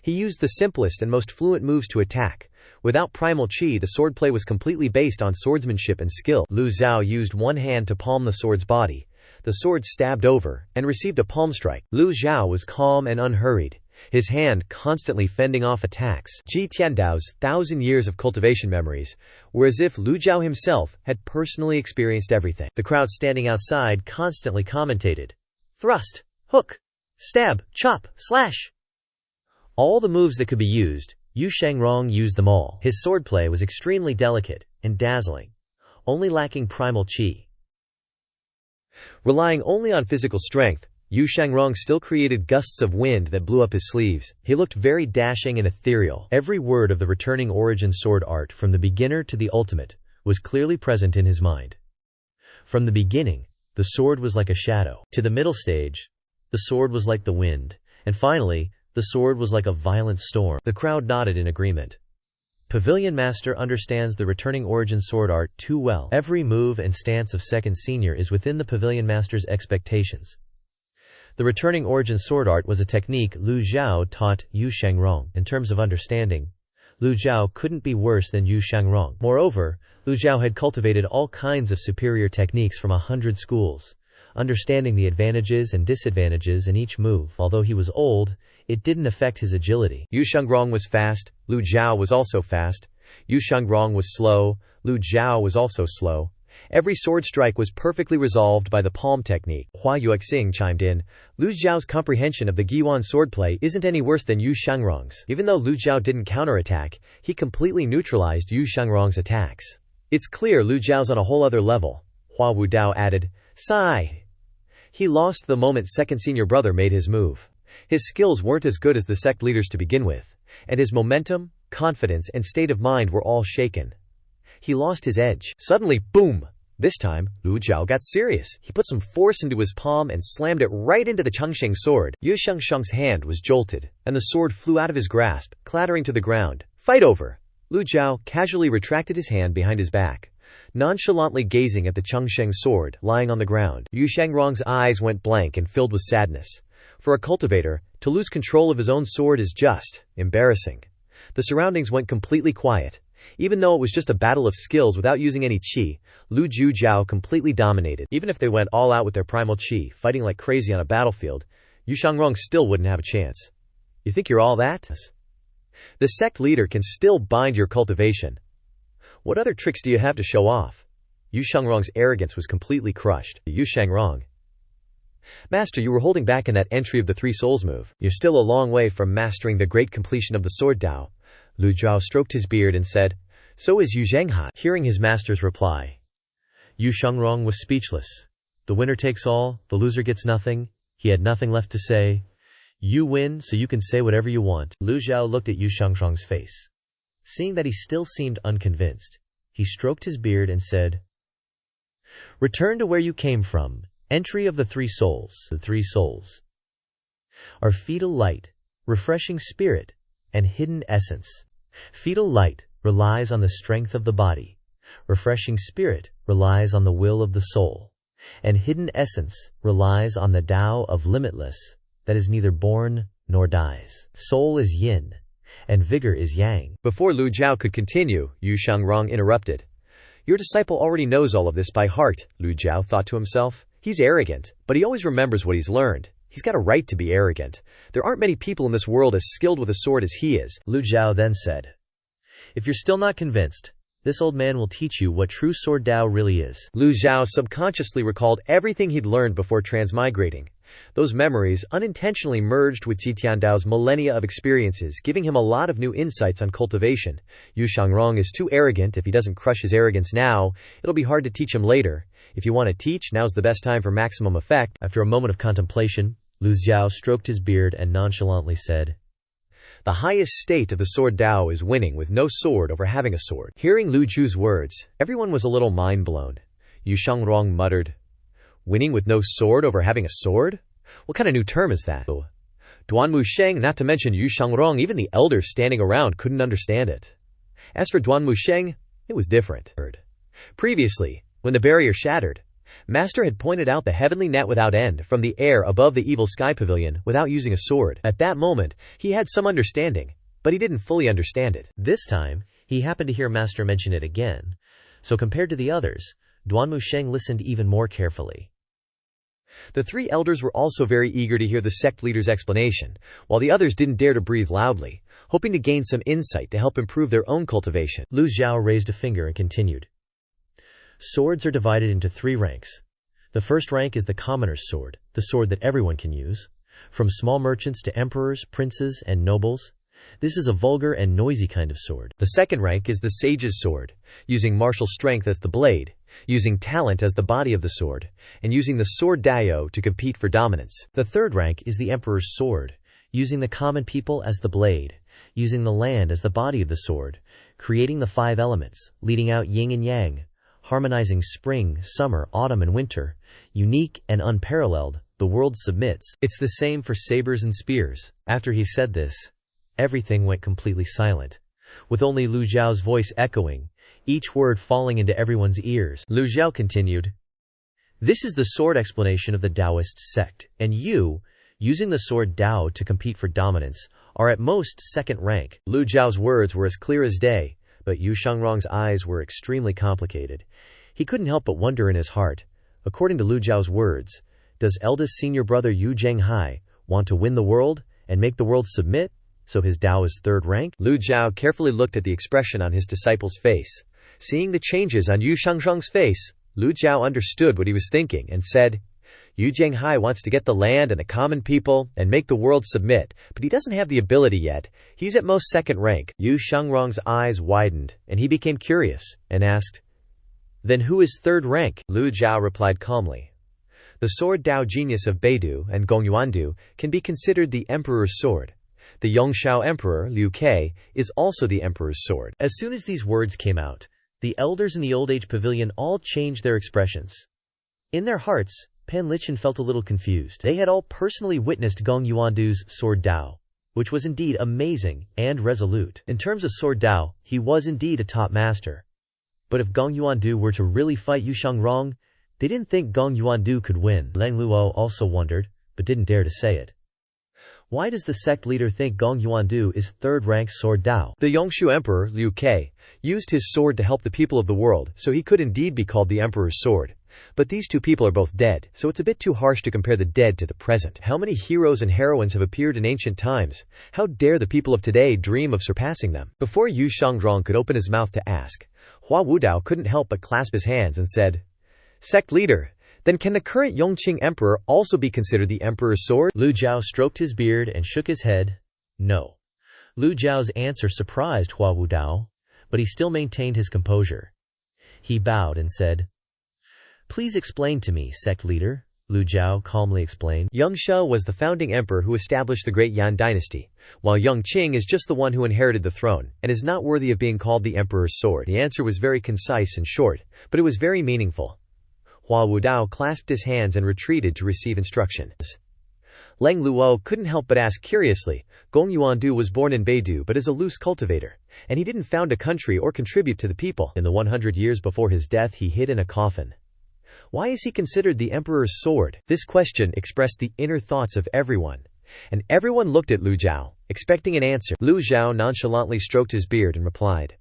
He used the simplest and most fluent moves to attack. Without primal chi, the swordplay was completely based on swordsmanship and skill. Lu Zhou used one hand to palm the sword's body. The sword stabbed over, and received a palm strike. Lu Zhou was calm and unhurried, his hand constantly fending off attacks. Ji Tiandao's 1,000 years of cultivation memories were as if Lu Zhou himself had personally experienced everything. The crowd standing outside constantly commentated. Thrust, hook, stab, chop, slash. All the moves that could be used, Yu Shangrong used them all. His swordplay was extremely delicate and dazzling, only lacking primal chi. Relying only on physical strength, Yu Shangrong still created gusts of wind that blew up his sleeves. He looked very dashing and ethereal. Every word of the returning origin sword art, from the beginner to the ultimate, was clearly present in his mind. From the beginning, the sword was like a shadow. To the middle stage, the sword was like the wind. And finally, the sword was like a violent storm. The crowd nodded in agreement. Pavilion Master understands the returning origin sword art too well. Every move and stance of second senior is within the Pavilion Master's expectations. The returning origin sword art was a technique Lu Zhou taught Yu Shangrong. In terms of understanding, Lu Zhou couldn't be worse than Yu Shangrong. Moreover, Lu Zhou had cultivated all kinds of superior techniques from 100 schools, understanding the advantages and disadvantages in each move. Although he was old, it didn't affect his agility. Yu Shangrong was fast, Lu Zhou was also fast. Yu Shangrong was slow, Lu Zhou was also slow. Every sword strike was perfectly resolved by the palm technique. Hua Yuexing chimed in. Lu Zhao's comprehension of the Guiwan swordplay isn't any worse than Yu Shangrong's. Even though Lu Zhou didn't counterattack, he completely neutralized Yu Shangrong's attacks. It's clear Lu Zhao's on a whole other level, Hua Wudao added. Sigh. He lost the moment second senior brother made his move. His skills weren't as good as the sect leaders to begin with, and his momentum, confidence and state of mind were all shaken. He lost his edge. Suddenly, boom! This time, Lu Zhou got serious. He put some force into his palm and slammed it right into the Chengsheng sword. Yu Shengsheng's hand was jolted, and the sword flew out of his grasp, clattering to the ground. Fight over! Lu Zhou casually retracted his hand behind his back, nonchalantly gazing at the Chengsheng sword lying on the ground. Yu Shangrong's eyes went blank and filled with sadness. For a cultivator, to lose control of his own sword is just embarrassing. The surroundings went completely quiet. Even though it was just a battle of skills without using any chi, Lu Zhou completely dominated. Even if they went all out with their primal chi, fighting like crazy on a battlefield, Yu Shangrong still wouldn't have a chance. You think you're all that? The sect leader can still bind your cultivation. What other tricks do you have to show off? Yu Shangrong's arrogance was completely crushed. Yu Shangrong. Master, you were holding back in that entry of the Three Souls move. You're still a long way from mastering the great completion of the sword Dao. Lu Zhou stroked his beard and said, So is Yu Zhenghai. Hearing his master's reply, Yu Shangrong was speechless. The winner takes all, the loser gets nothing. He had nothing left to say. You win, so you can say whatever you want. Lu Zhou looked at Yu Shangrong's face. Seeing that he still seemed unconvinced, he stroked his beard and said, Return to where you came from. Entry of the Three Souls. The Three Souls are fetal light, refreshing spirit, and hidden essence. Fetal light relies on the strength of the body. Refreshing spirit relies on the will of the soul. And hidden essence relies on the Tao of limitless, that is neither born nor dies. Soul is yin, and vigor is yang. Before Lu Zhou could continue, Yu Shangrong interrupted. Your disciple already knows all of this by heart, Lu Zhou thought to himself. He's arrogant, but he always remembers what he's learned. He's got a right to be arrogant. There aren't many people in this world as skilled with a sword as he is. Lu Zhou then said, If you're still not convinced, this old man will teach you what true sword Dao really is. Lu Zhou subconsciously recalled everything he'd learned before transmigrating. Those memories unintentionally merged with Ji Tiandao's millennia of experiences, giving him a lot of new insights on cultivation. Yu Shangrong is too arrogant. If he doesn't crush his arrogance now, it'll be hard to teach him later. If you want to teach, now's the best time for maximum effect. After a moment of contemplation, Lu Zhou stroked his beard and nonchalantly said, "The highest state of the sword Dao is winning with no sword over having a sword." Hearing Lu Zhou's words, everyone was a little mind-blown. Yu Shangrong muttered, "Winning with no sword over having a sword? What kind of new term is that?" Duan Wusheng, not to mention Yu Shangrong, even the elders standing around couldn't understand it. As for Duan Wusheng, it was different. Previously, when the barrier shattered, Master had pointed out the heavenly net without end from the air above the Evil Sky Pavilion without using a sword. At that moment, he had some understanding, but he didn't fully understand it. This time, he happened to hear Master mention it again, so compared to the others, Duan Wusheng listened even more carefully. The three elders were also very eager to hear the sect leader's explanation, while the others didn't dare to breathe loudly, hoping to gain some insight to help improve their own cultivation. Lu Zhou raised a finger and continued. Swords are divided into 3 ranks. The first rank is the commoner's sword, the sword that everyone can use. From small merchants to emperors, princes, and nobles, this is a vulgar and noisy kind of sword. The second rank is the sage's sword, using martial strength as the blade, using talent as the body of the sword, and using the sword Dao to compete for dominance. The third rank is the emperor's sword, using the common people as the blade, using the land as the body of the sword, creating the 5 elements, leading out yin and yang, harmonizing spring, summer, autumn, and winter, unique and unparalleled, the world submits. It's the same for sabers and spears. After he said this, everything went completely silent, with only Lu Zhao's voice echoing, each word falling into everyone's ears. Lu Zhou continued, "This is the sword explanation of the Taoist sect, and you, using the sword Dao to compete for dominance, are at most 2nd rank." Lu Zhao's words were as clear as day, but Yu Shangrong's eyes were extremely complicated. He couldn't help but wonder in his heart, according to Lu Zhao's words, does eldest senior brother Yu Zhenghai want to win the world and make the world submit, so his Dao is 3rd rank? Lu Zhou carefully looked at the expression on his disciple's face. Seeing the changes on Yu Shangrong's face, Lu Zhou understood what he was thinking and said, "Yu Zhenghai wants to get the land and the common people and make the world submit, but he doesn't have the ability yet. He's at most 2nd rank." Yu Shangrong's eyes widened, and he became curious and asked, "Then who is 3rd rank?" Lu Zhou replied calmly, "The sword Dao genius of Beidu and Gongyuandu can be considered the emperor's sword. The Yongshao emperor, Liu Ke, is also the emperor's sword." As soon as these words came out, the elders in the Old Age Pavilion all changed their expressions. In their hearts, Pan Lichen felt a little confused. They had all personally witnessed Gong Yuandu's sword Dao, which was indeed amazing and resolute. In terms of sword Dao, he was indeed a top master. But if Gong Yuandu were to really fight Yu Shangrong, they didn't think Gong Yuandu could win. Lang Luo also wondered, but didn't dare to say it. Why does the sect leader think Gong Yuandu is 3rd rank sword Dao? The Yongshu emperor, Liu Ke, used his sword to help the people of the world, so he could indeed be called the emperor's sword. But these 2 people are both dead, so it's a bit too harsh to compare the dead to the present. How many heroes and heroines have appeared in ancient times? How dare the people of today dream of surpassing them? Before Yu Shangrong could open his mouth to ask, Hua Wudao couldn't help but clasp his hands and said, "Sect leader, then can the current Yongqing emperor also be considered the emperor's sword?" Lu Zhou stroked his beard and shook his head. No. Lu Zhao's answer surprised Hua Wudao, but he still maintained his composure. He bowed and said, "Please explain to me, sect leader." Lu Zhou calmly explained. Yongshao was the founding emperor who established the great Yan dynasty, while Yongqing is just the one who inherited the throne, and is not worthy of being called the emperor's sword. The answer was very concise and short, but it was very meaningful. Hua Wudao clasped his hands and retreated to receive instructions. Lang Luo couldn't help but ask curiously, Gong Yuandu was born in Beidu but is a loose cultivator, and he didn't found a country or contribute to the people. In the 100 years before his death he hid in a coffin. Why is he considered the emperor's sword? This question expressed the inner thoughts of everyone, and everyone looked at Lu Zhou, expecting an answer. Lu Zhou nonchalantly stroked his beard and replied,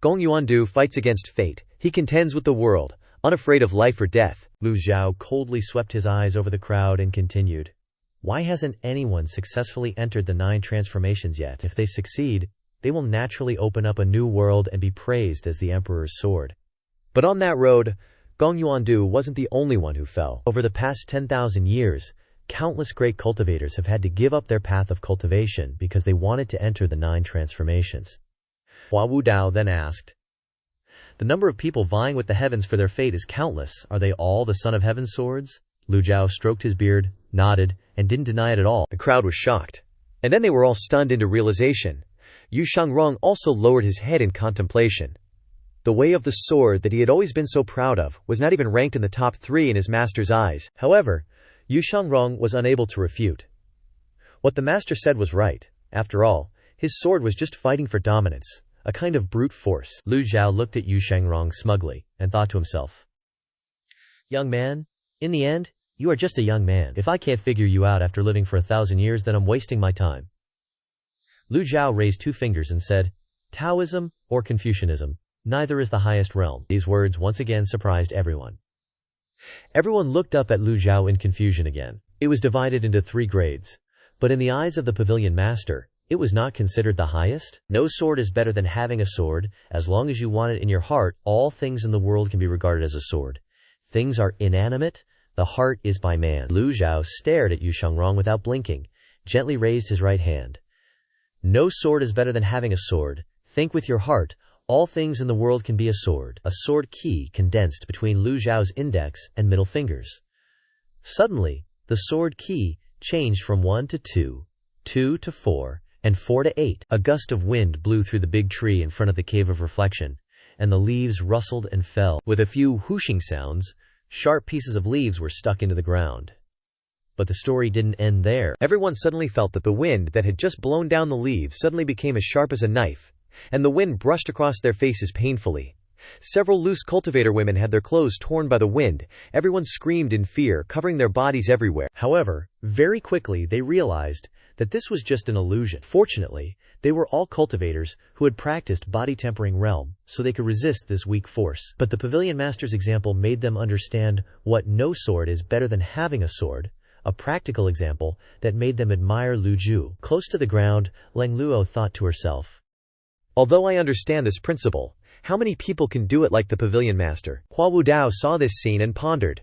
"Gong Yuandu fights against fate. He contends with the world, unafraid of life or death." Lu Zhou coldly swept his eyes over the crowd and continued, "Why hasn't anyone successfully entered the 9 transformations yet? If they succeed, they will naturally open up a new world and be praised as the emperor's sword." But on that road, Gong Yuandu wasn't the only one who fell. Over the past 10,000 years, countless great cultivators have had to give up their path of cultivation because they wanted to enter the 9 transformations. Hua Wudao then asked, "The number of people vying with the heavens for their fate is countless. Are they all the Son of Heaven's swords?" Lu Zhou stroked his beard. nodded, and didn't deny it at all. The crowd was shocked. And then they were all stunned into realization. Yu Shangrong also lowered his head in contemplation. The way of the sword that he had always been so proud of was not even ranked in the top 3 in his master's eyes. However, Yu Shangrong was unable to refute. What the master said was right. After all, his sword was just fighting for dominance, a kind of brute force. Lu Zhou looked at Yu Shangrong smugly, and thought to himself, "Young man, in the end, you are just a young man. If I can't figure you out after living for 1,000 years, then I'm wasting my time." Lu Zhou raised 2 fingers and said, "Taoism or Confucianism, neither is the highest realm." These words once again surprised everyone. Everyone looked up at Lu Zhou in confusion again. It was divided into 3 grades. But in the eyes of the pavilion master, it was not considered the highest. No sword is better than having a sword. As long as you want it in your heart, all things in the world can be regarded as a sword. Things are inanimate. The heart is by man. Lu Zhou stared at Yu Shangrong without blinking, gently raised his right hand. No sword is better than having a sword. Think with your heart. All things in the world can be a sword. A sword key condensed between Lu Zhao's index and middle fingers. Suddenly, the sword key changed from 1 to 2, 2 to 4, and 4 to 8. A gust of wind blew through the big tree in front of the cave of reflection, and the leaves rustled and fell. With a few whooshing sounds, sharp pieces of leaves were stuck into the ground. But the story didn't end there. Everyone suddenly felt that the wind that had just blown down the leaves suddenly became as sharp as a knife, and the wind brushed across their faces painfully. Several loose cultivator women had their clothes torn by the wind. Everyone screamed in fear, covering their bodies everywhere. However, very quickly they realized that this was just an illusion. Fortunately, they were all cultivators who had practiced body tempering realm, so they could resist this weak force. But the pavilion master's example made them understand what no sword is better than having a sword, a practical example that made them admire Lu Zhou. Close to the ground, Leng Luo thought to herself, "Although I understand this principle, how many people can do it like the pavilion master?" Hua Wudao saw this scene and pondered.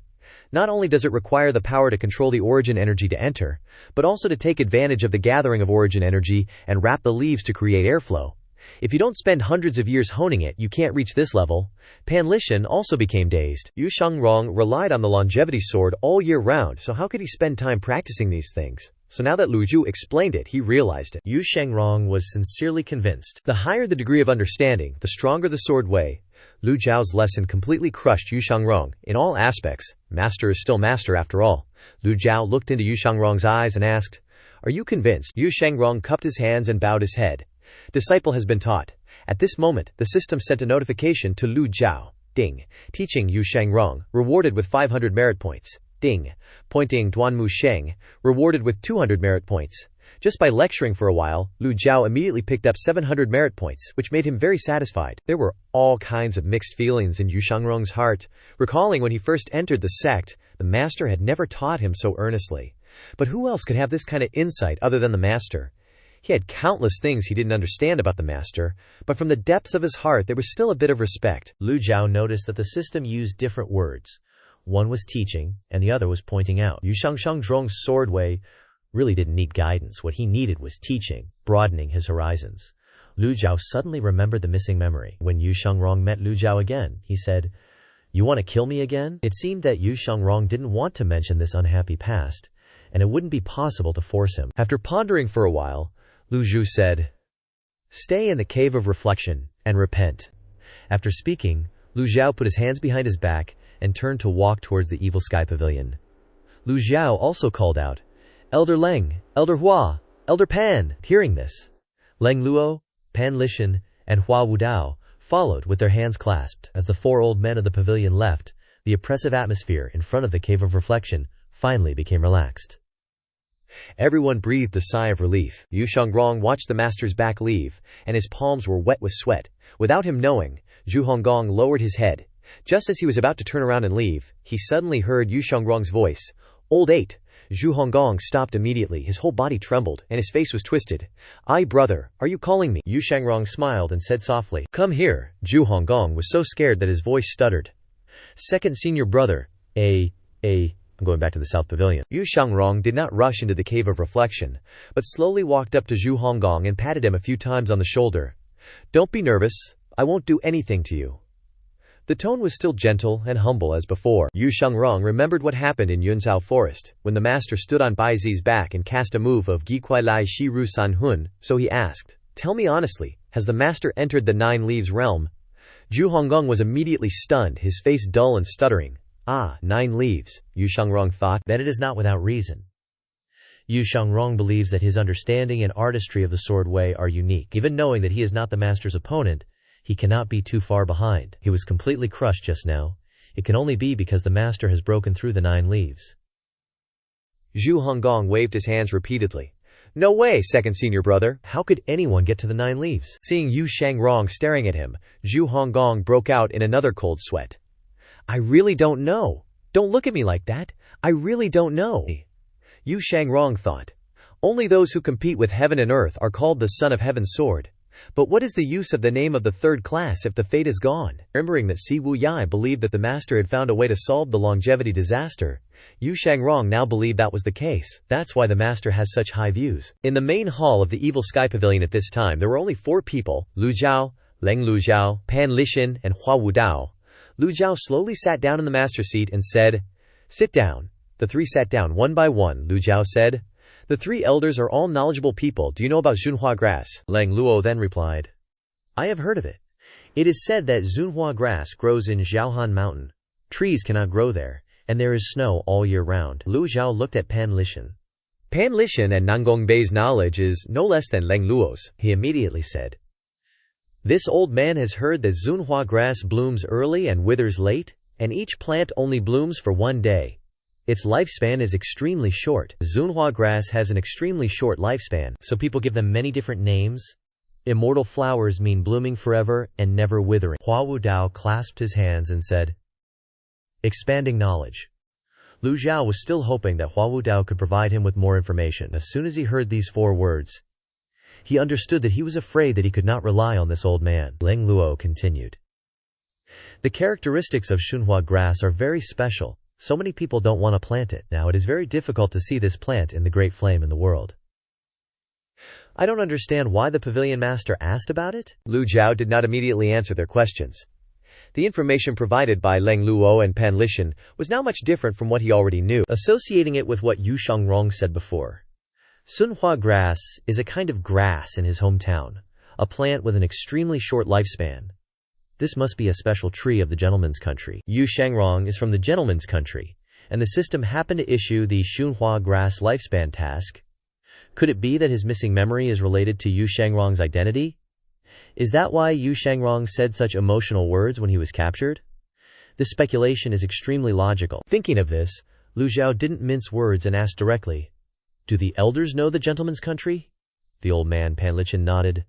Not only does it require the power to control the origin energy to enter, but also to take advantage of the gathering of origin energy and wrap the leaves to create airflow. If you don't spend hundreds of years honing it, you can't reach this level. Pan Lishan also became dazed. Yu Shangrong relied on the longevity sword all year round, so how could he spend time practicing these things? So now that Lu Zhou explained it, he realized it. Yu Shangrong was sincerely convinced. The higher the degree of understanding, the stronger the sword way. Lu Zhao's lesson completely crushed Yu Shangrong in all aspects. Master is still master after all. Lu Zhao looked into Yu Shangrong's eyes and asked, "Are you convinced?" Yu Shangrong cupped his hands and bowed his head. Disciple has been taught. At this moment, the system sent a notification to Lu Zhao. Ding. Teaching Yu Shangrong, rewarded with 500 merit points. Ding. Pointing Duanmu Sheng, rewarded with 200 merit points. Just by lecturing for a while, Lu Zhao immediately picked up 700 merit points, which made him very satisfied. There were all kinds of mixed feelings in Yu Shangrong's heart. Recalling when he first entered the sect, the master had never taught him so earnestly. But who else could have this kind of insight other than the master? He had countless things he didn't understand about the master, but from the depths of his heart there was still a bit of respect. Lu Zhao noticed that the system used different words. One was teaching, and the other was pointing out. Yu Shangrong's sword way really didn't need guidance. What he needed was teaching, broadening his horizons. Lu Zhao suddenly remembered the missing memory. When Yu Shangrong met Lu Zhao again, he said, "You want to kill me again?" It seemed that Yu Shangrong didn't want to mention this unhappy past, and it wouldn't be possible to force him. After pondering for a while, Lu Zhou said, "Stay in the cave of reflection and repent." After speaking, Lu Zhao put his hands behind his back and turned to walk towards the Evil Sky Pavilion. Lu Zhao also called out, "Elder Leng, Elder Hua, Elder Pan." Hearing this, Leng Luo, Pan Lishan, and Hua Wudao followed with their hands clasped. As the 4 old men of the pavilion left, the oppressive atmosphere in front of the cave of reflection finally became relaxed. Everyone breathed a sigh of relief. Yu Shangrong watched the master's back leave, and his palms were wet with sweat. Without him knowing, Zhu Honggong lowered his head. Just as he was about to turn around and leave, he suddenly heard Yu Shangrong's voice. "Old 8. Zhu Honggong stopped immediately. His whole body trembled, and his face was twisted. "Aye, brother, are you calling me?" Yu Shangrong smiled and said softly, "Come here." Zhu Honggong was so scared that his voice stuttered. "Second senior brother, I'm going back to the South Pavilion." Yu Shangrong did not rush into the cave of reflection, but slowly walked up to Zhu Honggong and patted him a few times on the shoulder. "Don't be nervous. I won't do anything to you." The tone was still gentle and humble as before. Yu Shengrong remembered what happened in Yunzhao Forest, when the master stood on Bai Zi's back and cast a move of Giquai Lai Shi Ru San Hun, so he asked, "Tell me honestly, has the master entered the 9 Leaves realm?" Zhu Honggong was immediately stunned, his face dull and stuttering. "Ah, 9 Leaves," Yu Shengrong thought. Then it is not without reason. Yu Shengrong believes that his understanding and artistry of the sword way are unique. Even knowing that he is not the master's opponent, he cannot be too far behind. He was completely crushed just now. It can only be because the master has broken through the 9 Leaves. Zhu Honggong waved his hands repeatedly. "No way, second senior brother. How could anyone get to the 9 Leaves? Seeing Yu Shengrong staring at him, Zhu Honggong broke out in another cold sweat. "I really don't know. Don't look at me like that. I really don't know." Yu Shengrong thought. Only those who compete with heaven and earth are called the Son of Heaven's Sword. But what is the use of the name of the 3rd class if the fate is gone? Remembering that Si Wu Yai believed that the master had found a way to solve the longevity disaster, Yu Shengrong now believed that was the case. That's why the master has such high views. In the main hall of the Evil Sky Pavilion at this time, there were only 4 people: Lu Zhou, Lu Zhou, Pan Lishan, and Hua Wudao. Lu Zhou slowly sat down in the master's seat and said, "Sit down." The 3 sat down one by one. Lu Zhou said, "The 3 elders are all knowledgeable people. Do you know about Zunhua grass?" Luo then replied, "I have heard of it. It is said that Zunhua grass grows in Zhaohan Mountain. Trees cannot grow there, and there is snow all year round." Lu Zhou looked at Pan Lishan. "Pan Lishan and Nangong Bei's knowledge is no less than Luo's," he immediately said. "This old man has heard that Zunhua grass blooms early and withers late, and each plant only blooms for 1 day. Its lifespan is extremely short. Zunhua grass has an extremely short lifespan, so people give them many different names. Immortal flowers mean blooming forever and never withering." Hua Wudao clasped his hands and said, "Expanding knowledge." Lu Zhou was still hoping that Hua Wudao could provide him with more information. As soon as he heard these 4 words, he understood that he was afraid that he could not rely on this old man. Luo continued, "The characteristics of Zunhua grass are very special. So many people don't want to plant it. Now it is very difficult to see this plant in the great flame in the world. I don't understand why the pavilion master asked about it." Lu Zhou did not immediately answer their questions. The information provided by Luo and Pan Lishan was now much different from what he already knew. Associating it with what Yu Shengrong said before, Zunhua grass is a kind of grass in his hometown, a plant with an extremely short lifespan. This must be a special tree of the gentleman's country. Yu Shengrong is from the gentleman's country, and the system happened to issue the Zunhua grass lifespan task. Could it be that his missing memory is related to Yu Shengrong's identity? Is that why Yu Shengrong said such emotional words when he was captured? This speculation is extremely logical. Thinking of this, Lu Zhou didn't mince words and asked directly, "Do the elders know the gentleman's country?" The old man Pan Lishan nodded.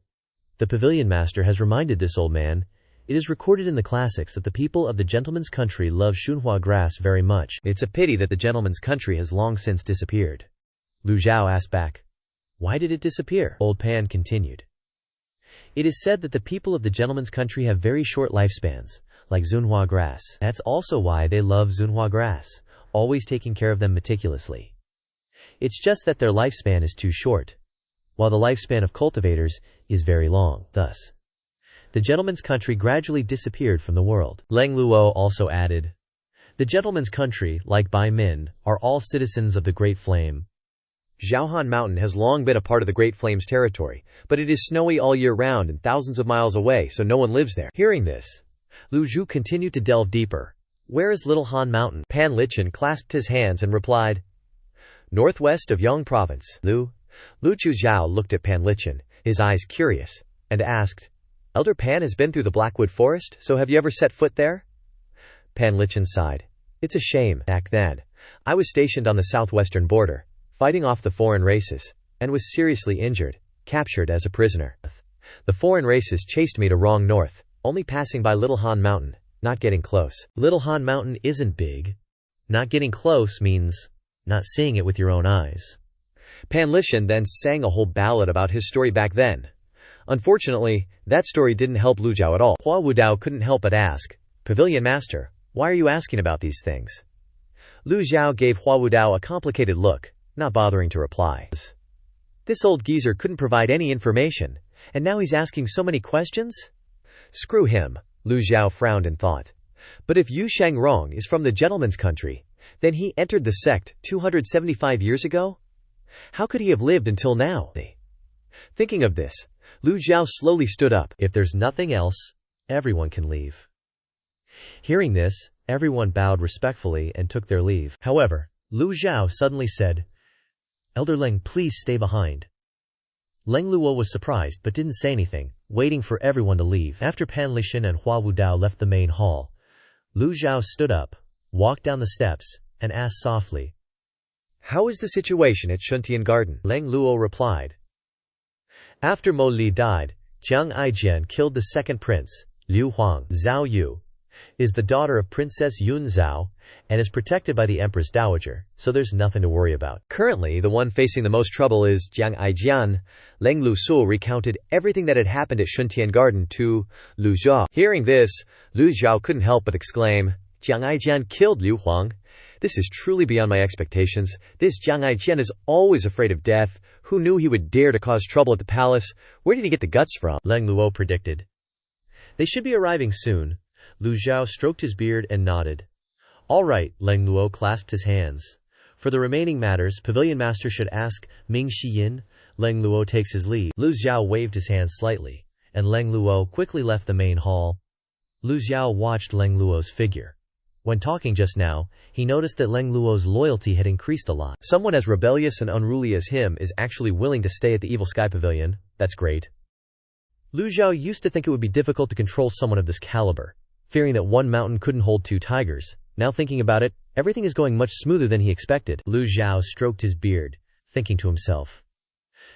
The pavilion master has reminded this old man. It is recorded in the classics that the people of the gentleman's country love Zunhua grass very much. It's a pity that the gentleman's country has long since disappeared. Lu Zhou asked back, "Why did it disappear?" Old Pan continued, "It is said that the people of the gentleman's country have very short lifespans, like Zunhua grass. That's also why they love Zunhua grass, always taking care of them meticulously. It's just that their lifespan is too short, while the lifespan of cultivators is very long. Thus, the gentleman's country gradually disappeared from the world." Luo also added, "The gentleman's country, like Bai Min, are all citizens of the Great Flame. Zhaohan Mountain has long been a part of the Great Flame's territory, but it is snowy all year round and thousands of miles away, so no one lives there." Hearing this, Lu Zhou continued to delve deeper. "Where is Little Han Mountain?" Pan Lishan clasped his hands and replied, "Northwest of Yang Province." Lu Zhou looked at Pan Lishan, his eyes curious, and asked, "Elder Pan has been through the Blackwood Forest, so have you ever set foot there?" Pan Lishan sighed. "It's a shame. Back then, I was stationed on the southwestern border, fighting off the foreign races, and was seriously injured, captured as a prisoner. The foreign races chased me to wrong north, only passing by Little Han Mountain, not getting close." Little Han Mountain isn't big. Not getting close means not seeing it with your own eyes. Pan Lishan then sang a whole ballad about his story back then. Unfortunately, that story didn't help Lu Zhou at all. Hua Wudao couldn't help but ask, "Pavilion Master, why are you asking about these things?" Lu Zhou gave Hua Wudao a complicated look, not bothering to reply. This old geezer couldn't provide any information, and now he's asking so many questions? Screw him, Lu Zhou frowned and thought. But if Yu Shangrong is from the gentleman's country, then he entered the sect 275 years ago? How could he have lived until now? Thinking of this, Lu Zhou slowly stood up. If there's nothing else, everyone can leave. Hearing this, everyone bowed respectfully and took their leave. However, Lu Zhou suddenly said, "Elder Leng, please stay behind." Leng Luo was surprised but didn't say anything, waiting for everyone to leave. After Pan Lishan and Hua Wudao left the main hall, Lu Zhou stood up, walked down the steps, and asked softly, "How is the situation at Shuntian Garden?" Leng Luo replied, "After Mo Li died, Jiang Aijian killed the second prince, Liu Huang. Zhao Yu is the daughter of Princess Yun Zhao and is protected by the Empress Dowager, so there's nothing to worry about. Currently, the one facing the most trouble is Jiang Aijian." Leng Lusul recounted everything that had happened at Shuntian Garden to Lu Zhou. Hearing this, Lu Zhou couldn't help but exclaim, "Jiang Aijian killed Liu Huang? This is truly beyond my expectations. This Jiang Aijian is always afraid of death. Who knew he would dare to cause trouble at the palace? Where did he get the guts from?" Leng Luo predicted. "They should be arriving soon." Lu Zhou stroked his beard and nodded. "All right," Leng Luo clasped his hands. "For the remaining matters, Pavilion Master should ask Ming Xiyin." Leng Luo takes his leave. Lu Zhou waved his hand slightly, and Leng Luo quickly left the main hall. Lu Zhou watched Leng Luo's figure. When talking just now, he noticed that Leng Luo's loyalty had increased a lot. Someone as rebellious and unruly as him is actually willing to stay at the Evil Sky Pavilion. That's great. Lu Zhou used to think it would be difficult to control someone of this caliber, fearing that one mountain couldn't hold two tigers. Now thinking about it, everything is going much smoother than he expected. Lu Zhou stroked his beard, thinking to himself,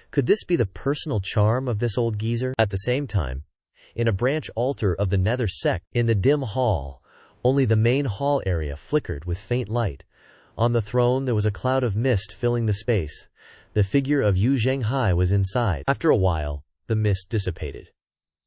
could this be the personal charm of this old geezer? At the same time, in a branch altar of the Nether sect, in the dim hall, only the main hall area flickered with faint light. On the throne there was a cloud of mist filling the space. The figure of Yu Zhenghai was inside. After a while, the mist dissipated.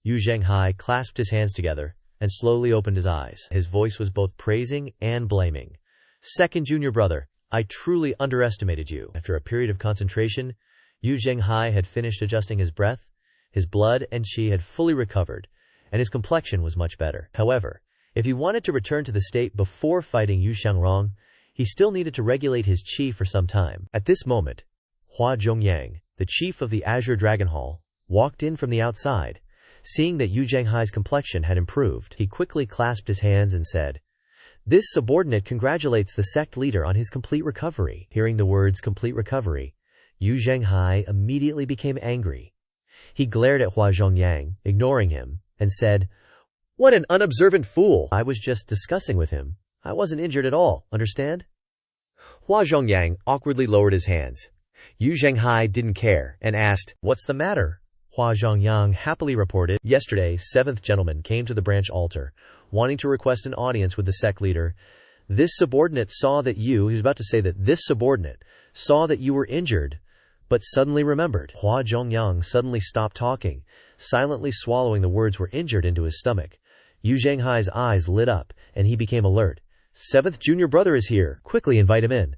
Yu Zhenghai clasped his hands together and slowly opened his eyes. His voice was both praising and blaming. "Second junior brother, I truly underestimated you." After a period of concentration, Yu Zhenghai had finished adjusting his breath, his blood and qi had fully recovered, and his complexion was much better. However, if he wanted to return to the state before fighting Yu Shangrong, he still needed to regulate his qi for some time. At this moment, Hua Zhongyang, the chief of the Azure Dragon Hall, walked in from the outside. Seeing that Yu Zhenghai's complexion had improved, he quickly clasped his hands and said, "This subordinate congratulates the sect leader on his complete recovery." Hearing the words complete recovery, Yu Zhenghai immediately became angry. He glared at Hua Zhongyang, ignoring him, and said, "What an unobservant fool! I was just discussing with him. I wasn't injured at all, understand?" Hua Zhongyang awkwardly lowered his hands. Yu Zhenghai didn't care, and asked, "What's the matter?" Hua Zhongyang happily reported, "Yesterday, 7th gentleman came to the branch altar, wanting to request an audience with the sect leader. This subordinate saw that you," he was about to say that this subordinate, "saw that you were injured, but suddenly remembered." Hua Zhongyang suddenly stopped talking, silently swallowing the words "were injured" into his stomach. Yu Zhenghai's eyes lit up, and he became alert. "7th junior brother is here. Quickly invite him in."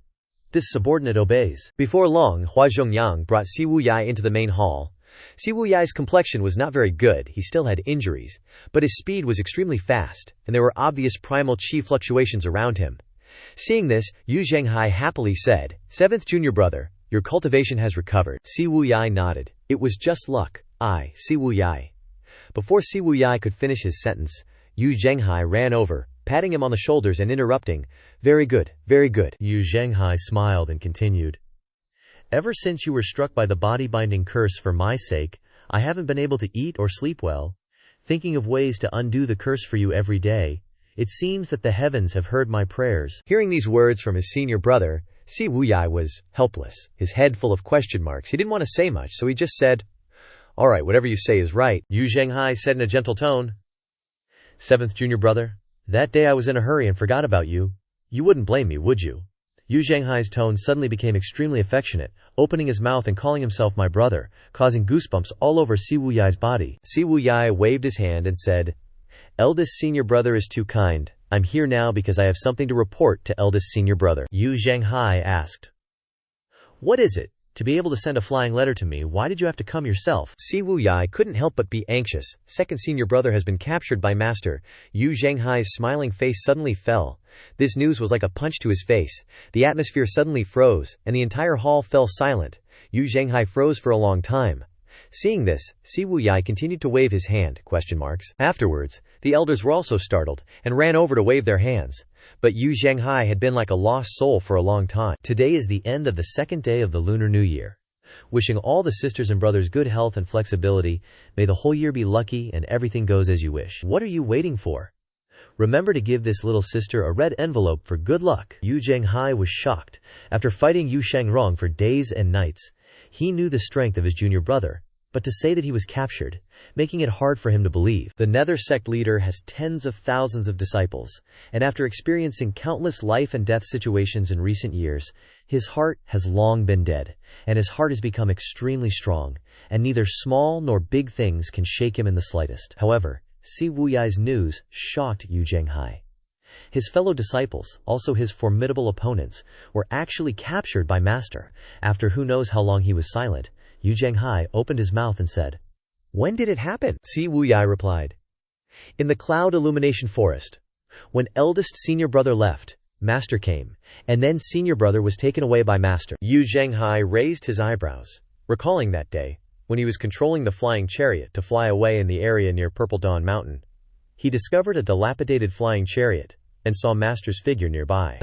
This subordinate obeys. Before long, Hua Zhongyang brought Si Wuyai into the main hall. Si Wuyai's complexion was not very good, he still had injuries, but his speed was extremely fast, and there were obvious primal qi fluctuations around him. Seeing this, Yu Zhenghai happily said, "7th junior brother, your cultivation has recovered." Si Wuyai nodded. "It was just luck. Si Wuyai." Before Si Wuyai could finish his sentence, Yu Zhenghai ran over, patting him on the shoulders and interrupting, "Very good, very good." Yu Zhenghai smiled and continued, "Ever since you were struck by the body-binding curse for my sake, I haven't been able to eat or sleep well, thinking of ways to undo the curse for you every day. It seems that the heavens have heard my prayers." Hearing these words from his senior brother, Si Wuyai was helpless, his head full of question marks. He didn't want to say much, so he just said, "All right, whatever you say is right." Yu Zhenghai said in a gentle tone, "7th junior brother, that day I was in a hurry and forgot about you. You wouldn't blame me, would you?" Yu Zhenghai's tone suddenly became extremely affectionate, opening his mouth and calling himself my brother, causing goosebumps all over Si Wuyai's body. Si Wuyai waved his hand and said, "Eldest senior brother is too kind. I'm here now because I have something to report to eldest senior brother." Yu Zhenghai asked, "What is it?" To be able to send a flying letter to me, why did you have to come yourself? Si Wuyai couldn't help but be anxious. Second senior brother has been captured by Master. Yu Zhenghai's smiling face suddenly fell. This news was like a punch to his face. The atmosphere suddenly froze, and the entire hall fell silent. Yu Zhenghai froze for a long time. Seeing this, Si Wuyai continued to wave his hand. Afterwards, the elders were also startled, and ran over to wave their hands. But Yu Zhenghai had been like a lost soul for a long time. Today is the end of the second day of the Lunar New Year. Wishing all the sisters and brothers good health and flexibility, may the whole year be lucky and everything goes as you wish. What are you waiting for? Remember to give this little sister a red envelope for good luck. Yu Zhenghai was shocked. After fighting Yu Shangrong for days and nights, he knew the strength of his junior brother. But to say that he was captured, making it hard for him to believe. The Nether sect leader has tens of thousands of disciples, and after experiencing countless life and death situations in recent years, his heart has long been dead, and his heart has become extremely strong, and neither small nor big things can shake him in the slightest. However, Si Wuyai's news shocked Yu Zhenghai. His fellow disciples, also his formidable opponents, were actually captured by Master. After who knows how long he was silent, Yu Zhenghai opened his mouth and said, "When did it happen?" Si Wuyai replied, "In the cloud illumination forest. When eldest senior brother left, Master came, and then senior brother was taken away by Master." Yu Zhenghai raised his eyebrows, recalling that day, when he was controlling the flying chariot to fly away in the area near Purple Dawn Mountain. He discovered a dilapidated flying chariot, and saw Master's figure nearby.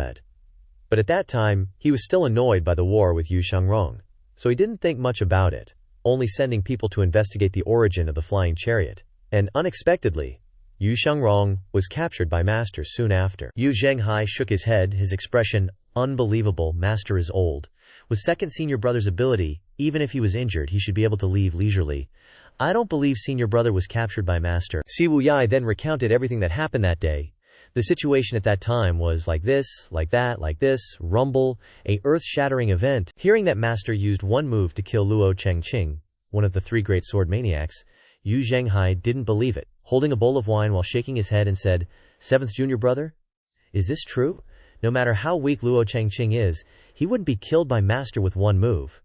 But at that time, he was still annoyed by the war with Yu Shangrong. So he didn't think much about it, only sending people to investigate the origin of the flying chariot. And unexpectedly, Yu Shangrong was captured by Master soon after. Yu Zhenghai shook his head, his expression, "Unbelievable, Master is old. With second senior brother's ability, even if he was injured, he should be able to leave leisurely. I don't believe senior brother was captured by Master." Si Wuyai then recounted everything that happened that day. The situation at that time was like this, like that, like this, rumble, a earth-shattering event. Hearing that Master used one move to kill Luo Chengqing, one of the three great sword maniacs, Yu Zhenghai didn't believe it, holding a bowl of wine while shaking his head and said, "Seventh junior brother? Is this true? No matter how weak Luo Chengqing is, he wouldn't be killed by Master with one move."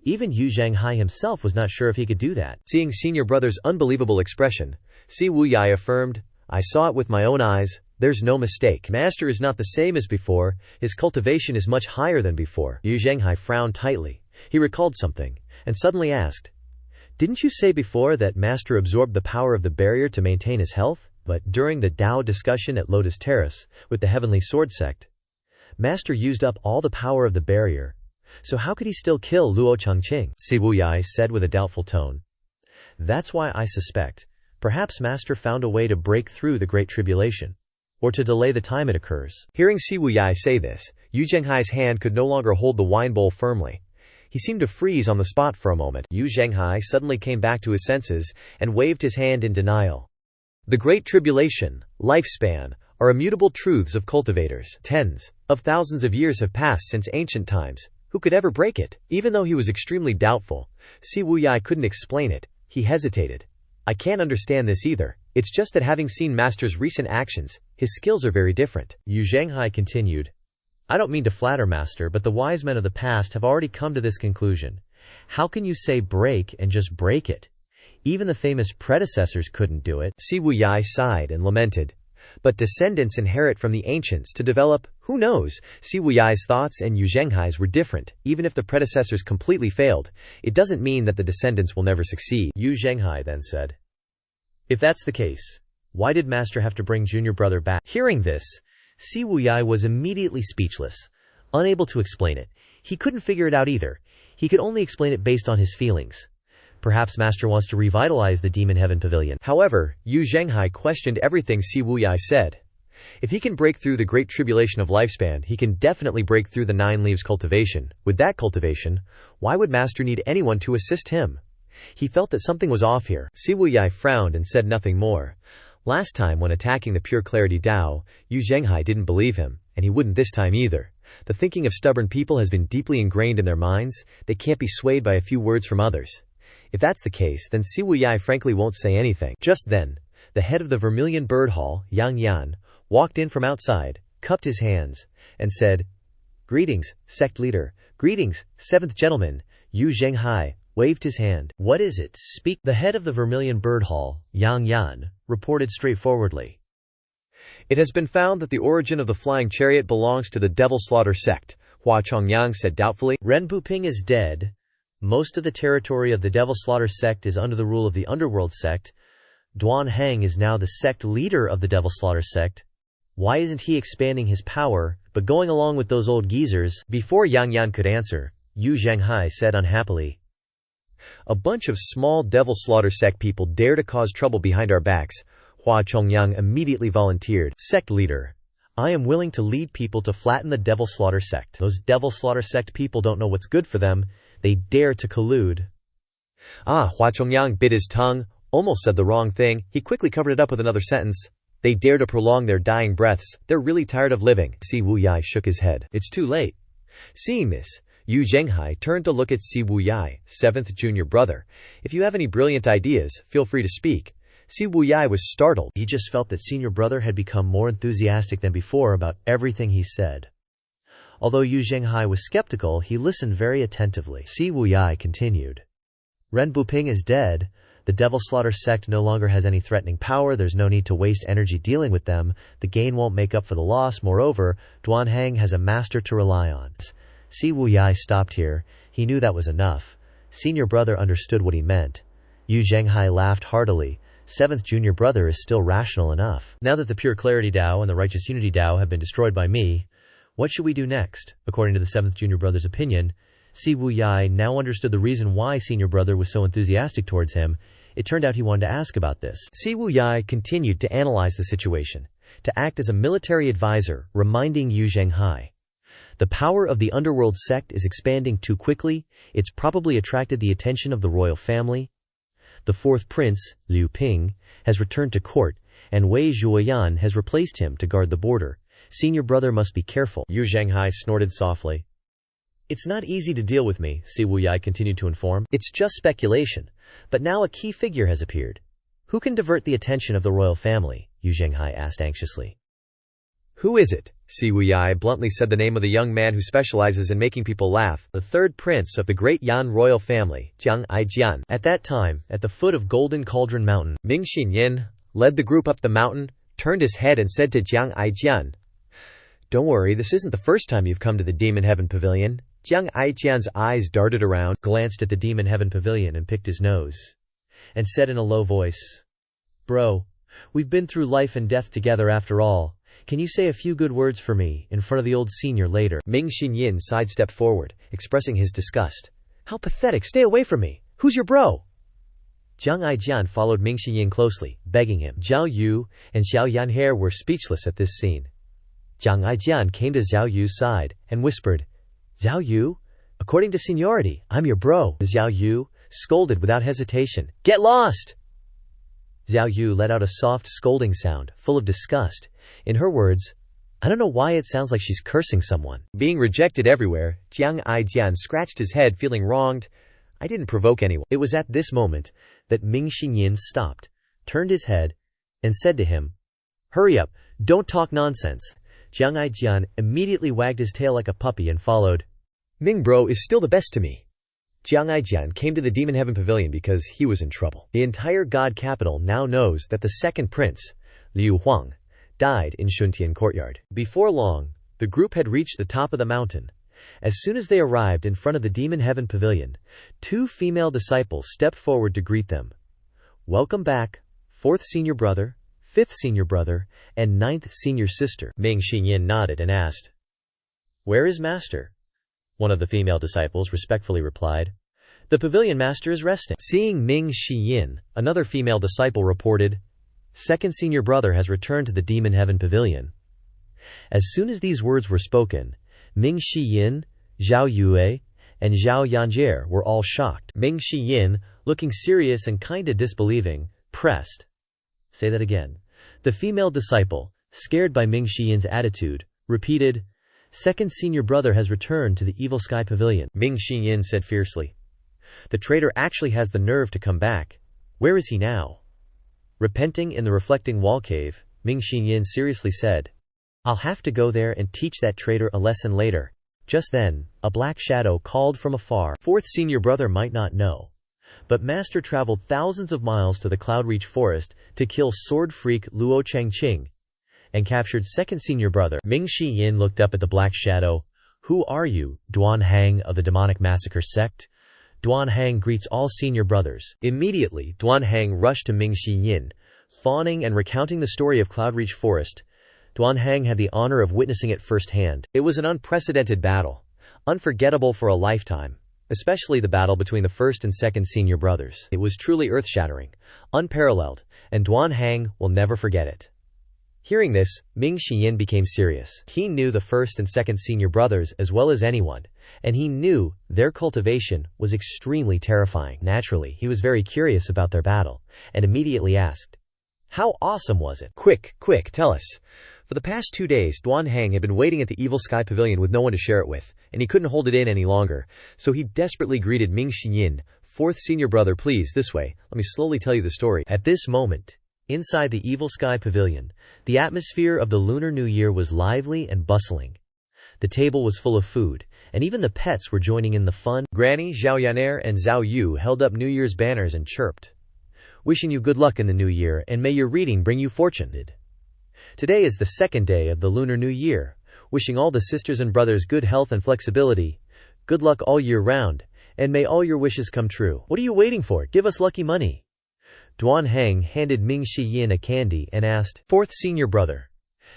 Even Yu Zhenghai himself was not sure if he could do that. Seeing senior brother's unbelievable expression, Si Wuyai affirmed, "I saw it with my own eyes. There's no mistake. Master is not the same as before. His cultivation is much higher than before." Yu Zhenghai frowned tightly. He recalled something, and suddenly asked, "Didn't you say before that Master absorbed the power of the barrier to maintain his health? But during the Tao discussion at Lotus Terrace, with the Heavenly Sword sect, Master used up all the power of the barrier. So how could he still kill Luo Chengqing?" Si Wuyai said with a doubtful tone. "That's why I suspect. Perhaps Master found a way to break through the Great Tribulation, or to delay the time it occurs." Hearing Si Wuyai say this, Yu Zhenghai's hand could no longer hold the wine bowl firmly. He seemed to freeze on the spot for a moment. Yu Zhenghai suddenly came back to his senses, and waved his hand in denial. "The Great Tribulation, lifespan, are immutable truths of cultivators. Tens of thousands of years have passed since ancient times. Who could ever break it?" Even though he was extremely doubtful, Si Wuyai couldn't explain it. He hesitated. "I can't understand this either. It's just that having seen Master's recent actions, his skills are very different." Yu Zhenghai continued, "I don't mean to flatter Master, but the wise men of the past have already come to this conclusion. How can you say break and just break it? Even the famous predecessors couldn't do it." Si Wuyai sighed and lamented, "But descendants inherit from the ancients to develop, who knows?" Si Wuyai's thoughts and Yu Zhenghai's were different. Even if the predecessors completely failed, it doesn't mean that the descendants will never succeed. Yu Zhenghai then said, "If that's the case, why did Master have to bring junior brother back?" Hearing this, Si Wuyai was immediately speechless, unable to explain it. He couldn't figure it out either. He could only explain it based on his feelings. Perhaps Master wants to revitalize the Demon Heaven Pavilion. However, Yu Zhenghai questioned everything Si Wuyai said. If he can break through the Great Tribulation of lifespan, he can definitely break through the 9 leaves cultivation. With that cultivation, why would Master need anyone to assist him? He felt that something was off here. Si Wuyai frowned and said nothing more. Last time when attacking the Pure Clarity Tao, Yu Zhenghai didn't believe him, and he wouldn't this time either. The thinking of stubborn people has been deeply ingrained in their minds. They can't be swayed by a few words from others. If that's the case, then Si Wuyai frankly won't say anything. Just then, the head of the Vermilion Bird Hall, Yang Yan, walked in from outside, cupped his hands, and said, "Greetings, sect leader. Greetings, 7th gentleman." Yu Zhenghai waved his hand. What is it? Speak. The head of the Vermilion Bird Hall, Yang Yan, reported straightforwardly. It has been found that the origin of the flying chariot belongs to the Devil Slaughter sect, Hua Chongyang said doubtfully. Ren Buping is dead. Most of the territory of the Devil Slaughter sect is under the rule of the Underworld sect. Duan Heng is now the sect leader of the Devil Slaughter sect. Why isn't he expanding his power, but going along with those old geezers? Before Yang Yan could answer, Yu Zhenghai said unhappily. A bunch of small Devil Slaughter sect people dare to cause trouble behind our backs. Hua Chongyang immediately volunteered. Sect leader. I am willing to lead people to flatten the Devil Slaughter sect. Those Devil Slaughter sect people don't know what's good for them. They dare to collude. Hua Chongyang bit his tongue, almost said the wrong thing. He quickly covered it up with another sentence. They dare to prolong their dying breaths. They're really tired of living. Si Wuyai shook his head. It's too late. Seeing this, Yu Zhenghai turned to look at Si Wuyai, 7th junior brother. If you have any brilliant ideas, feel free to speak. Si Wuyai was startled. He just felt that senior brother had become more enthusiastic than before about everything he said. Although Yu Zhenghai was skeptical, he listened very attentively. Si Wuyai continued. Ren Buping is dead. The Devil Slaughter sect no longer has any threatening power. There's no need to waste energy dealing with them. The gain won't make up for the loss. Moreover, Duan Heng has a master to rely on. Si Wuyai stopped here. He knew that was enough. Senior brother understood what he meant. Yu Zhenghai laughed heartily. 7th junior brother is still rational enough. Now that the Pure Clarity Dao and the Righteous Unity Dao have been destroyed by me, what should we do next? According to the 7th junior brother's opinion, Si Wuyai now understood the reason why senior brother was so enthusiastic towards him. It turned out he wanted to ask about this. Si Wuyai continued to analyze the situation, to act as a military advisor, reminding Yu Zhenghai. The power of the Underworld sect is expanding too quickly. It's probably attracted the attention of the royal family. The 4th prince, Liu Ping, has returned to court, and Wei Zhuoyan has replaced him to guard the border. Senior brother must be careful. Yu Zhenghai snorted softly. It's not easy to deal with me, Si Wuyai continued to inform. It's just speculation. But now a key figure has appeared. Who can divert the attention of the royal family? Yu Zhenghai asked anxiously. Who is it? Si Wuyai bluntly said the name of the young man who specializes in making people laugh, the 3rd prince of the great Yan royal family, Jiang Aijian. At that time, at the foot of Golden Cauldron Mountain, Ming Xinyin led the group up the mountain, turned his head and said to Jiang Aijian, Don't worry, this isn't the first time you've come to the Demon Heaven Pavilion. Jiang Aijian's eyes darted around, glanced at the Demon Heaven Pavilion and picked his nose, and said in a low voice, Bro, we've been through life and death together after all. Can you say a few good words for me, in front of the old senior later? Ming Xinyin sidestepped forward, expressing his disgust. How pathetic, stay away from me. Who's your bro? Jiang Aijian followed Ming Xinyin closely, begging him. Zhao Yu and Xiao Yanhe were speechless at this scene. Jiang Aijian came to Zhao Yu's side, and whispered, Zhao Yu? According to seniority, I'm your bro. Zhao Yu scolded without hesitation. Get lost! Zhao Yu let out a soft scolding sound, full of disgust. In her words, I don't know why it sounds like she's cursing someone. Being rejected everywhere, Jiang Aijian scratched his head feeling wronged. I didn't provoke anyone. It was at this moment that Ming Xinyin stopped, turned his head, and said to him, Hurry up, don't talk nonsense. Jiang Aijian immediately wagged his tail like a puppy and followed. Ming bro is still the best to me. Jiang Aijian came to the Demon Heaven Pavilion because he was in trouble. The entire God capital now knows that the 2nd prince, Liu Huang, died in Shuntian Courtyard. Before long, the group had reached the top of the mountain. As soon as they arrived in front of the Demon Heaven Pavilion, 2 female disciples stepped forward to greet them. Welcome back, 4th senior brother, 5th senior brother, and 9th senior sister. Ming Xinyin nodded and asked, Where is master? One of the female disciples respectfully replied, The pavilion master is resting. Seeing Ming Xinyin, another female disciple reported, 2nd senior brother has returned to the Demon Heaven Pavilion. As soon as these words were spoken, Ming Xinyin, Zhao Yue, and Zhao Yanjie were all shocked. Ming Xinyin, looking serious and kinda disbelieving, pressed. Say that again. The female disciple, scared by Ming Xiyin's attitude, repeated, 2nd senior brother has returned to the Evil Sky Pavilion. Ming Xinyin said fiercely, The traitor actually has the nerve to come back. Where is he now? Repenting in the reflecting wall cave, Ming Xinyin seriously said, I'll have to go there and teach that traitor a lesson later. Just then, a black shadow called from afar. Fourth senior brother might not know, but Master traveled thousands of miles to the Cloudreach forest to kill sword freak Luo Chengqing and captured second senior brother. Ming Shiyin looked up at the black shadow. Who are you, Duan Hang of the demonic massacre sect? Duan Hang greets all senior brothers. Immediately, Duan Hang rushed to Ming Shiyin, fawning and recounting the story of Cloudreach forest. Duan Hang had the honor of witnessing it firsthand. It was an unprecedented battle, unforgettable for a lifetime, especially the battle between the first and second senior brothers. It was truly earth-shattering, unparalleled, and Duan Hang will never forget it. Hearing this, Ming Shiyin became serious. He knew the first and second senior brothers as well as anyone, and he knew their cultivation was extremely terrifying. Naturally, he was very curious about their battle, and immediately asked, "How awesome was it?" Quick, tell us." For the past 2 days, Duan Hang had been waiting at the Evil Sky Pavilion with no one to share it with, and he couldn't hold it in any longer, so he desperately greeted Ming Shiyin, "Fourth senior brother, please, this way, let me slowly tell you the story." At this moment, inside the Evil Sky Pavilion, the atmosphere of the Lunar New Year was lively and bustling. The table was full of food, and even the pets were joining in the fun. Granny, Zhao Yaner, and Zhao Yu held up New Year's banners and chirped, "Wishing you good luck in the new year, and may your reading bring you fortune." Today is the second day of the Lunar New Year, wishing all the sisters and brothers good health and flexibility, good luck all year round, and may all your wishes come true. What are you waiting for? Give us lucky money. Duan Hang handed Ming Shiyin a candy and asked, "Fourth senior brother,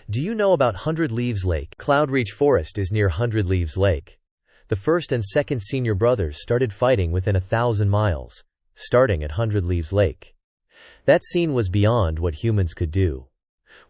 do you know about 100 Leaves Lake?" Cloudreach Forest is near 100 Leaves Lake. The first and second senior brothers started fighting within 1,000 miles, starting at 100 Leaves Lake. That scene was beyond what humans could do.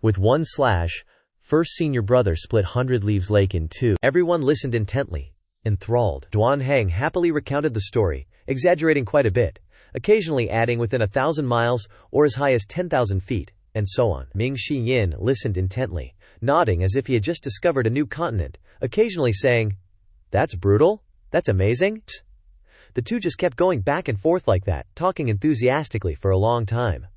With one slash, first senior brother split 100 Leaves Lake in two. Everyone listened intently, enthralled. Duan Hang happily recounted the story, exaggerating quite a bit, occasionally adding within 1,000 miles or as high as 10,000 feet, and so on. Ming Shiyin listened intently, nodding as if he had just discovered a new continent, occasionally saying, "That's brutal? That's amazing?" The two just kept going back and forth like that, talking enthusiastically for a long time.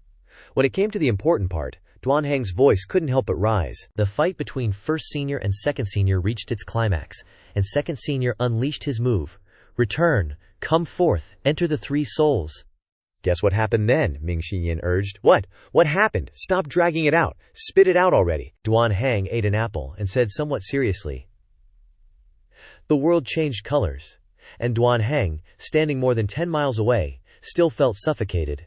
When it came to the important part, Duan Hang's voice couldn't help but rise. The fight between first senior and second senior reached its climax, and second senior unleashed his move. "Return, come forth, enter the three souls." "Guess what happened then?" Ming Shiyin urged. What happened? Stop dragging it out. Spit it out already." Duan Hang ate an apple and said somewhat seriously, "The world changed colors, and Duan Hang, standing more than 10 miles away, still felt suffocated.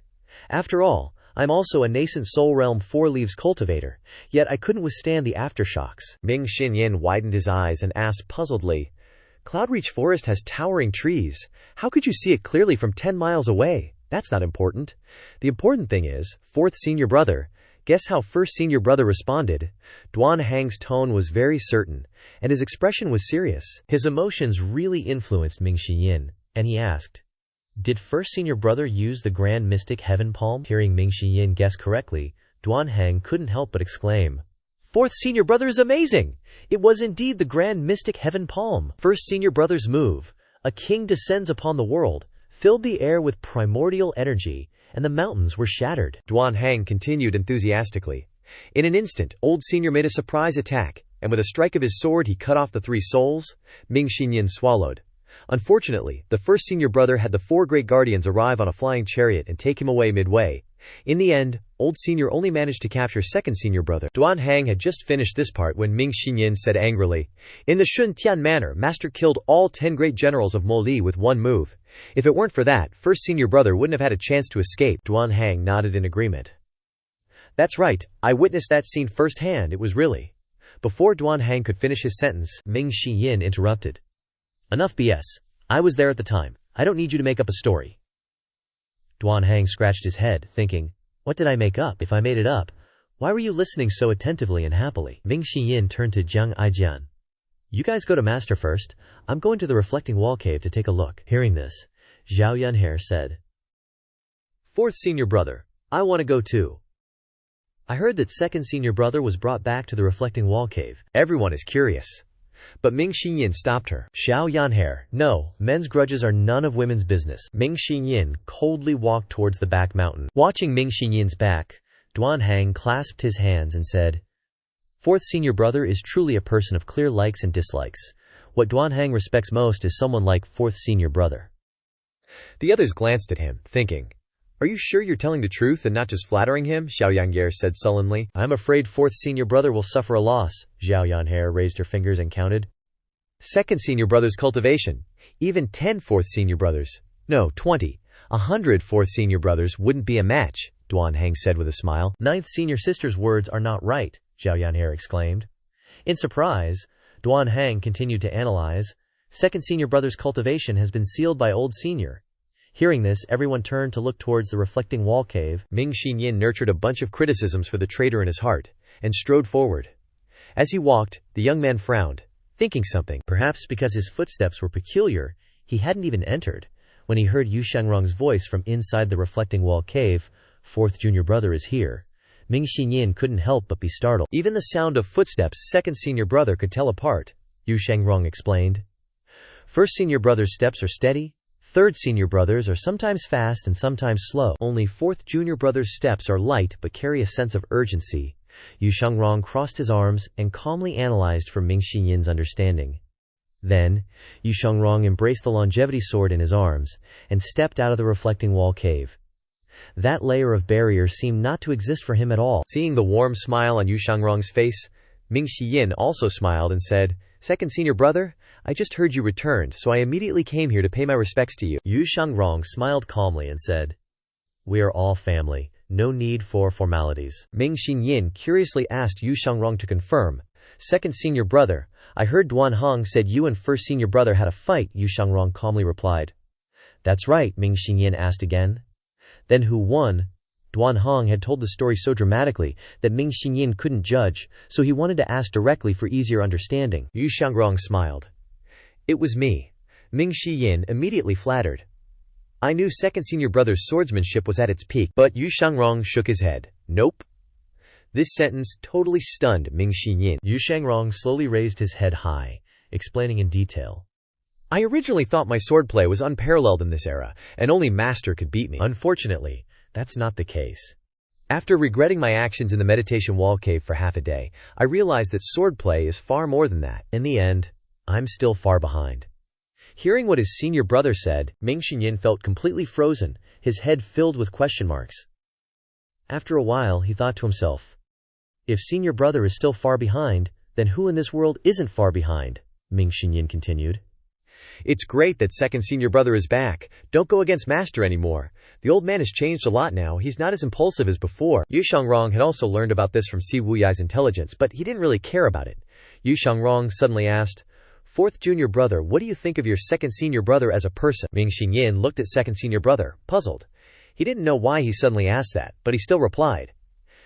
After all, I'm also a nascent Soul Realm 4 Leaves cultivator, yet I couldn't withstand the aftershocks." Ming Shiyin widened his eyes and asked puzzledly, "Cloudreach Forest has towering trees. How could you see it clearly from 10 miles away? That's not important. The important thing is, fourth senior brother, guess how first senior brother responded?" Duan Hang's tone was very certain, and his expression was serious. His emotions really influenced Ming Shiyin, and he asked, "Did first senior brother use the grand mystic heaven palm?" Hearing Ming Shiyin guess correctly, Duan Hang couldn't help but exclaim, "Fourth senior brother is amazing! It was indeed the grand mystic heaven palm." First senior brother's move, a king descends upon the world, filled the air with primordial energy, and the mountains were shattered. Duan Hang continued enthusiastically. In an instant, old senior made a surprise attack, and with a strike of his sword he cut off the three souls. Ming Shiyin swallowed. Unfortunately, the first senior brother had the four great guardians arrive on a flying chariot and take him away midway. In the end, old senior only managed to capture second senior brother. Duan Hang had just finished this part when Ming Shiyin said angrily, "In the Shun Tian manner, master killed all 10 great generals of Moli with one move. If it weren't for that, first senior brother wouldn't have had a chance to escape." Duan Hang nodded in agreement. "That's right, I witnessed that scene firsthand. It was really..." Before Duan Hang could finish his sentence, Ming Shiyin interrupted. "Enough BS. I was there at the time. I don't need you to make up a story." Duan Hang scratched his head, thinking, "What did I make up? If I made it up, why were you listening so attentively and happily?" Ming Shiyin turned to Jiang Aijian. "You guys go to master first. I'm going to the reflecting wall cave to take a look." Hearing this, Zhao Yunhe said, "Fourth senior brother, I want to go too. I heard that second senior brother was brought back to the reflecting wall cave. Everyone is curious." But Ming Shiyin stopped her. "Zhao Yanhe, no, men's grudges are none of women's business." Ming Shiyin coldly walked towards the back mountain. Watching Ming Shiyin's back, Duan Hang clasped his hands and said, "Fourth senior brother is truly a person of clear likes and dislikes. What Duanhang respects most is someone like fourth senior brother. The others glanced at him, thinking, "Are you sure you're telling the truth and not just flattering him?" Xiao Yan'er said sullenly. "I'm afraid fourth senior brother will suffer a loss." Zhao Yan'er raised her fingers and counted. Second senior brother's cultivation. Even 10 fourth senior brothers. No, 20. 100 fourth senior brothers wouldn't be a match, Duanhang said with a smile. Ninth senior sister's words are not right, Zhao Yan'er exclaimed. In surprise, Duanhang continued to analyze. Second senior brother's cultivation has been sealed by old senior. Hearing this, everyone turned to look towards the reflecting wall cave. Ming Xinyin nurtured a bunch of criticisms for the traitor in his heart, and strode forward. As he walked, the young man frowned, thinking something. Perhaps because his footsteps were peculiar, he hadn't even entered. When he heard Yu Shangrong's voice from inside the reflecting wall cave, "Fourth junior brother is here," Ming Xinyin couldn't help but be startled. Even the sound of footsteps second senior brother could tell apart, Yu Shangrong explained. First senior brother's steps are steady. Third senior brothers are sometimes fast and sometimes slow. Only fourth junior brother's steps are light but carry a sense of urgency. Yu Shangrong crossed his arms and calmly analyzed for Ming Xinyin's understanding. Then, Yu Shangrong embraced the longevity sword in his arms and stepped out of the reflecting wall cave. That layer of barrier seemed not to exist for him at all. Seeing the warm smile on Yu Shangrong's face, Ming Xiyin also smiled and said, "Second senior brother, I just heard you returned, so I immediately came here to pay my respects to you." Yu Shangrong smiled calmly and said, "We are all family, no need for formalities." Ming Xinyin curiously asked Yu Shangrong to confirm, "Second senior brother, I heard Duanhang said you and first senior brother had a fight," Yu Shangrong calmly replied. "That's right," Ming Xinyin asked again. Then who won? Duanhang had told the story so dramatically that Ming Xinyin couldn't judge, so he wanted to ask directly for easier understanding. Yu Shangrong smiled. "It was me." Ming Xinyin immediately flattered. "I knew second senior brother's swordsmanship was at its peak," but Yu Shangrong shook his head. "Nope." This sentence totally stunned Ming Xinyin. Yu Shangrong slowly raised his head high, explaining in detail. "I originally thought my swordplay was unparalleled in this era, and only master could beat me. Unfortunately, that's not the case. After regretting my actions in the meditation wall cave for half a day, I realized that swordplay is far more than that. In the end, I'm still far behind." Hearing what his senior brother said, Ming Xinyin felt completely frozen, his head filled with question marks. After a while, he thought to himself, "If senior brother is still far behind, then who in this world isn't far behind?" Ming Xinyin continued. "It's great that second senior brother is back. Don't go against master anymore. The old man has changed a lot now. He's not as impulsive as before." Yu Shangrong had also learned about this from Si Wuyai's intelligence, but he didn't really care about it. Yu Shangrong suddenly asked, "Fourth junior brother, what do you think of your second senior brother as a person?" Ming Xinyin looked at second senior brother, puzzled. He didn't know why he suddenly asked that, but he still replied,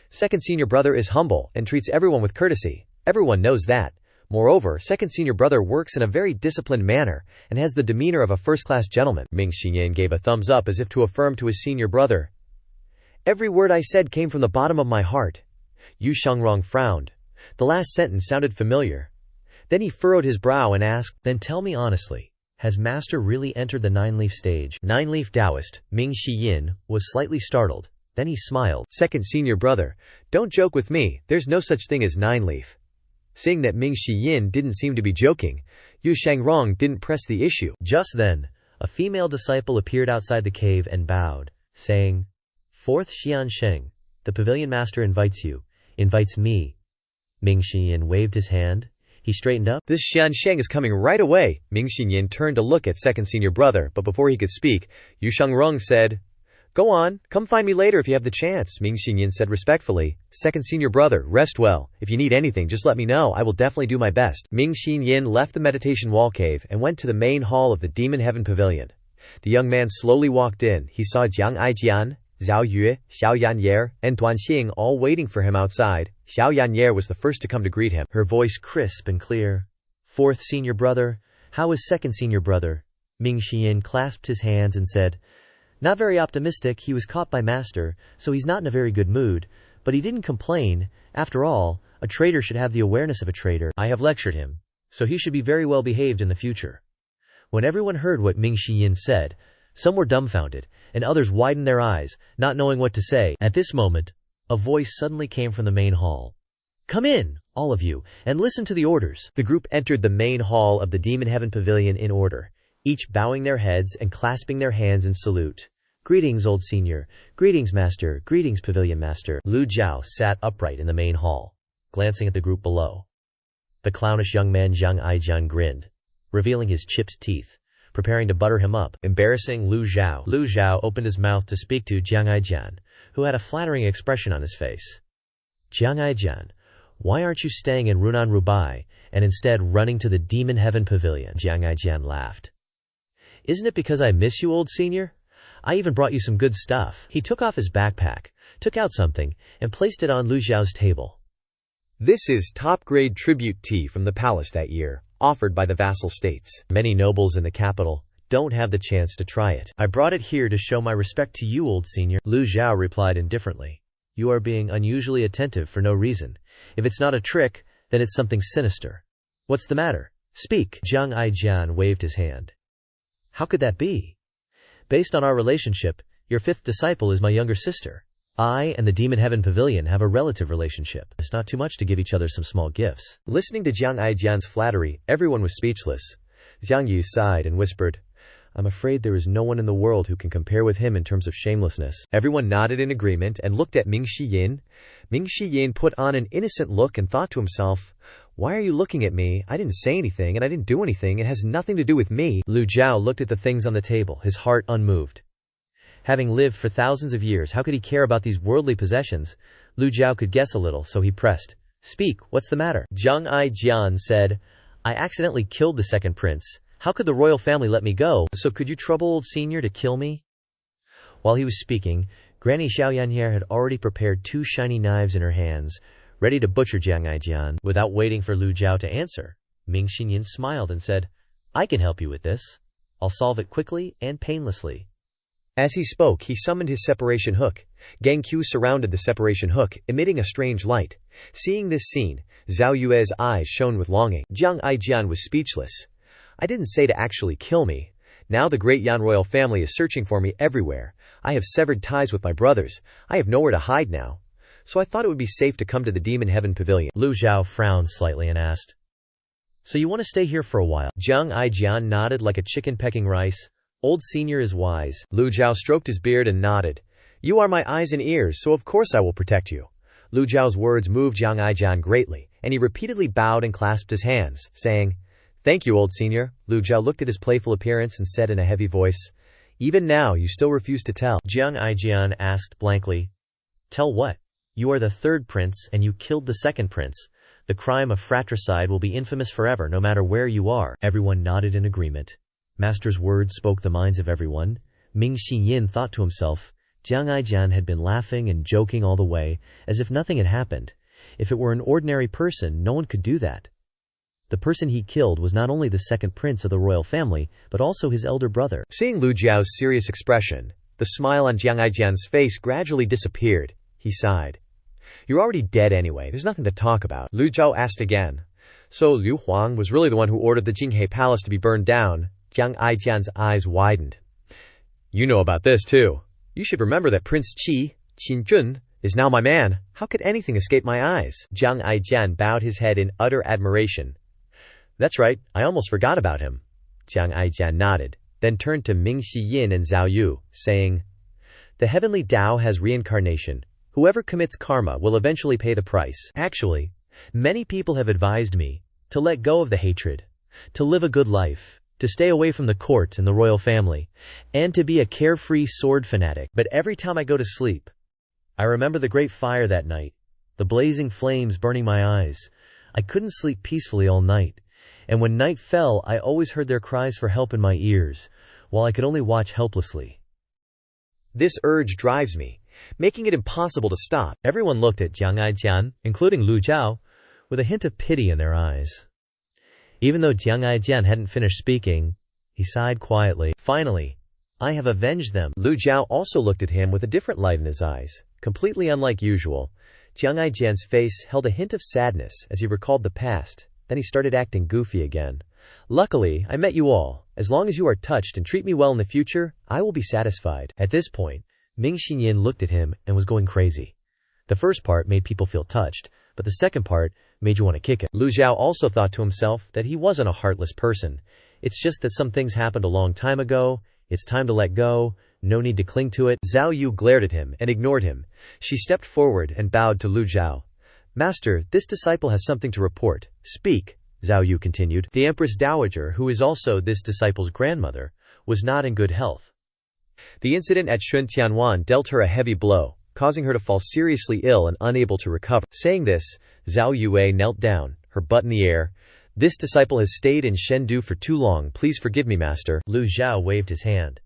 "Second senior brother is humble and treats everyone with courtesy. Everyone knows that. Moreover, second senior brother works in a very disciplined manner and has the demeanor of a first-class gentleman." Ming Xinyin gave a thumbs up as if to affirm to his senior brother, "Every word I said came from the bottom of my heart." Yu Shangrong frowned. The last sentence sounded familiar. Then he furrowed his brow and asked, "Then tell me honestly, has master really entered the nine-leaf stage?" Nine-leaf Taoist, Ming Xinyin, was slightly startled. Then he smiled. "Second senior brother, don't joke with me, there's no such thing as nine-leaf." Seeing that Ming Xinyin didn't seem to be joking, Yu Shangrong didn't press the issue. Just then, a female disciple appeared outside the cave and bowed, saying, "Fourth Xian Sheng, the pavilion master invites you, invites me." Ming Xinyin waved his hand. He straightened up. "This Xian Sheng is coming right away." Ming Xinyin turned to look at second senior brother, but before he could speak, Yu Shangrong said, "Go on, come find me later if you have the chance." Ming Xinyin said respectfully, "Second senior brother, rest well. If you need anything, just let me know. I will definitely do my best." Ming Xinyin left the meditation wall cave and went to the main hall of the Demon Heaven Pavilion. The young man slowly walked in. He saw Jiang Aijian, Zhao Yue, Xiao Yan'er, and Duanxing all waiting for him outside. Xiao Yan'er was the first to come to greet him, her voice crisp and clear. "Fourth senior brother, how is second senior brother?" Ming Xinyin clasped his hands and said, "Not very optimistic. He was caught by master, so he's not in a very good mood, but he didn't complain. After all, a traitor should have the awareness of a traitor. I have lectured him, so he should be very well behaved in the future." When everyone heard what Ming Xinyin said, some were dumbfounded, and others widened their eyes, not knowing what to say. At this moment, a voice suddenly came from the main hall. Come in, all of you, and listen to the orders. The group entered the main hall of the Demon Heaven Pavilion in order, each bowing their heads and clasping their hands in salute. Greetings, old senior. Greetings, master. Greetings, pavilion master. Lu Zhou sat upright in the main hall, glancing at the group below. The clownish young man Jiang Aijian grinned, revealing his chipped teeth, preparing to butter him up, embarrassing Lu Zhou. Lu Zhou opened his mouth to speak to Jiang Aijian, who had a flattering expression on his face. Jiang Aijian, why aren't you staying in Runan Rubai, and instead running to the Demon Heaven Pavilion? Jiang Aijian laughed. Isn't it because I miss you, old senior? I even brought you some good stuff. He took off his backpack, took out something, and placed it on Lu Zhao's table. This is top-grade tribute tea from the palace that year, offered by the vassal states. Many nobles in the capital don't have the chance to try it. I brought it here to show my respect to you, old senior. Lu Zhou replied indifferently. You are being unusually attentive for no reason. If it's not a trick, then it's something sinister. What's the matter? Speak. Jiang Aijian waved his hand. How could that be? Based on our relationship, your fifth disciple is my younger sister. I and the Demon Heaven Pavilion have a relative relationship. It's not too much to give each other some small gifts. Listening to Jiang Aijian's flattery, everyone was speechless. Xiang Yu sighed and whispered, I'm afraid there is no one in the world who can compare with him in terms of shamelessness. Everyone nodded in agreement and looked at Ming Shiyin. Ming Shiyin put on an innocent look and thought to himself, why are you looking at me? I didn't say anything and I didn't do anything. It has nothing to do with me. Lu Zhou looked at the things on the table, his heart unmoved. Having lived for thousands of years, how could he care about these worldly possessions? Lu Zhou could guess a little, so he pressed. Speak, what's the matter? Jiang Aijian said, I accidentally killed the second prince. How could the royal family let me go? So could you trouble old senior to kill me? While he was speaking, Granny Xiaoyannier had already prepared 2 shiny knives in her hands, ready to butcher Jiang Aijian. Without waiting for Lu Zhou to answer, Ming Xinyan smiled and said, I can help you with this. I'll solve it quickly and painlessly. As he spoke, he summoned his separation hook. Gang Qiu surrounded the separation hook, emitting a strange light. Seeing this scene, Zhao Yue's eyes shone with longing. Jiang Aijian was speechless. I didn't say to actually kill me. Now the great Yan royal family is searching for me everywhere. I have severed ties with my brothers. I have nowhere to hide now. So I thought it would be safe to come to the Demon Heaven Pavilion. Lu Zhou frowned slightly and asked, So you want to stay here for a while? Jiang Aijian nodded like a chicken pecking rice. Old senior is wise. Lu Zhou stroked his beard and nodded. You are my eyes and ears, so of course I will protect you. Lu Zhao's words moved Jiang Aijian greatly, and he repeatedly bowed and clasped his hands, saying, Thank you, old senior. Lu Zhou looked at his playful appearance and said in a heavy voice, Even now, you still refuse to tell. Jiang Aijian asked blankly, Tell what? You are the third prince, and you killed the second prince. The crime of fratricide will be infamous forever, no matter where you are. Everyone nodded in agreement. Master's words spoke the minds of everyone. Ming Xinyin thought to himself, Jiang Aijian had been laughing and joking all the way, as if nothing had happened. If it were an ordinary person, no one could do that. The person he killed was not only the second prince of the royal family, but also his elder brother. Seeing Lu Zhao's serious expression, the smile on Jiang Aijian's face gradually disappeared. He sighed. You're already dead anyway, there's nothing to talk about. Lu Zhao asked again. So Liu Huang was really the one who ordered the Jinghe Palace to be burned down. Jiang Aijian's eyes widened. You know about this too. You should remember that Prince Qin Jun, is now my man. How could anything escape my eyes? Jiang Aijian bowed his head in utter admiration. That's right, I almost forgot about him. Jiang Aijian nodded, then turned to Ming Xiyin and Zhao Yu, saying, The heavenly Tao has reincarnation. Whoever commits karma will eventually pay the price. Actually, many people have advised me to let go of the hatred, to live a good life, to stay away from the court and the royal family, and to be a carefree sword fanatic. But every time I go to sleep, I remember the great fire that night, the blazing flames burning my eyes. I couldn't sleep peacefully all night, and when night fell, I always heard their cries for help in my ears, while I could only watch helplessly. This urge drives me, making it impossible to stop. Everyone looked at Jiang Aijian, including Lu Zhou, with a hint of pity in their eyes. Even though Jiang Aijian hadn't finished speaking, he sighed quietly. Finally, I have avenged them. Lu Zhou also looked at him with a different light in his eyes, completely unlike usual. Jiang Aijian's face held a hint of sadness as he recalled the past. Then he started acting goofy again. Luckily, I met you all. As long as you are touched and treat me well in the future, I will be satisfied. At this point, Ming Xinyin looked at him and was going crazy. The first part made people feel touched, but the second part made you want to kick it. Lu Zhou also thought to himself that he wasn't a heartless person. It's just that some things happened a long time ago. It's time to let go. No need to cling to it. Zhao Yu glared at him and ignored him. She stepped forward and bowed to Lu Zhou. Master, this disciple has something to report. Speak, Zhao Yu continued. The Empress Dowager, who is also this disciple's grandmother, was not in good health. The incident at Shun Tianwan dealt her a heavy blow, causing her to fall seriously ill and unable to recover. Saying this, Zhao Yue knelt down, her butt in the air. This disciple has stayed in Shendu for too long. Please forgive me, Master. Lu Zhou waved his hand.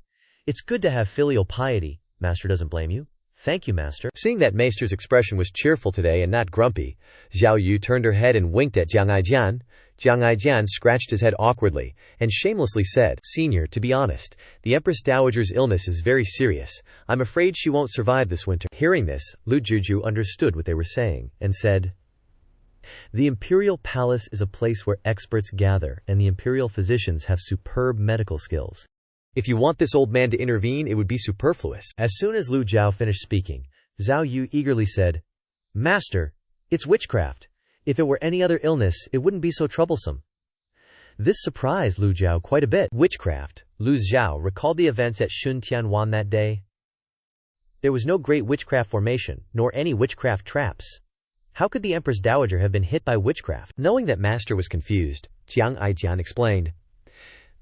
It's good to have filial piety. Master doesn't blame you. Thank you, Master. Seeing that Maester's expression was cheerful today and not grumpy, Zhao Yu turned her head and winked at Jiang Aijian. Jiang Aijian scratched his head awkwardly and shamelessly said, Senior, to be honest, the Empress Dowager's illness is very serious. I'm afraid she won't survive this winter. Hearing this, Lu Juju understood what they were saying and said, The Imperial Palace is a place where experts gather, and the Imperial physicians have superb medical skills. If you want this old man to intervene, it would be superfluous. As soon as Lu Zhou finished speaking, Zhao Yu eagerly said, Master, it's witchcraft. If it were any other illness, it wouldn't be so troublesome. This surprised Lu Zhou quite a bit. Witchcraft. Lu Zhou recalled the events at Shun Tianwan that day. There was no great witchcraft formation, nor any witchcraft traps. How could the Empress Dowager have been hit by witchcraft? Knowing that Master was confused, Jiang Aijian explained,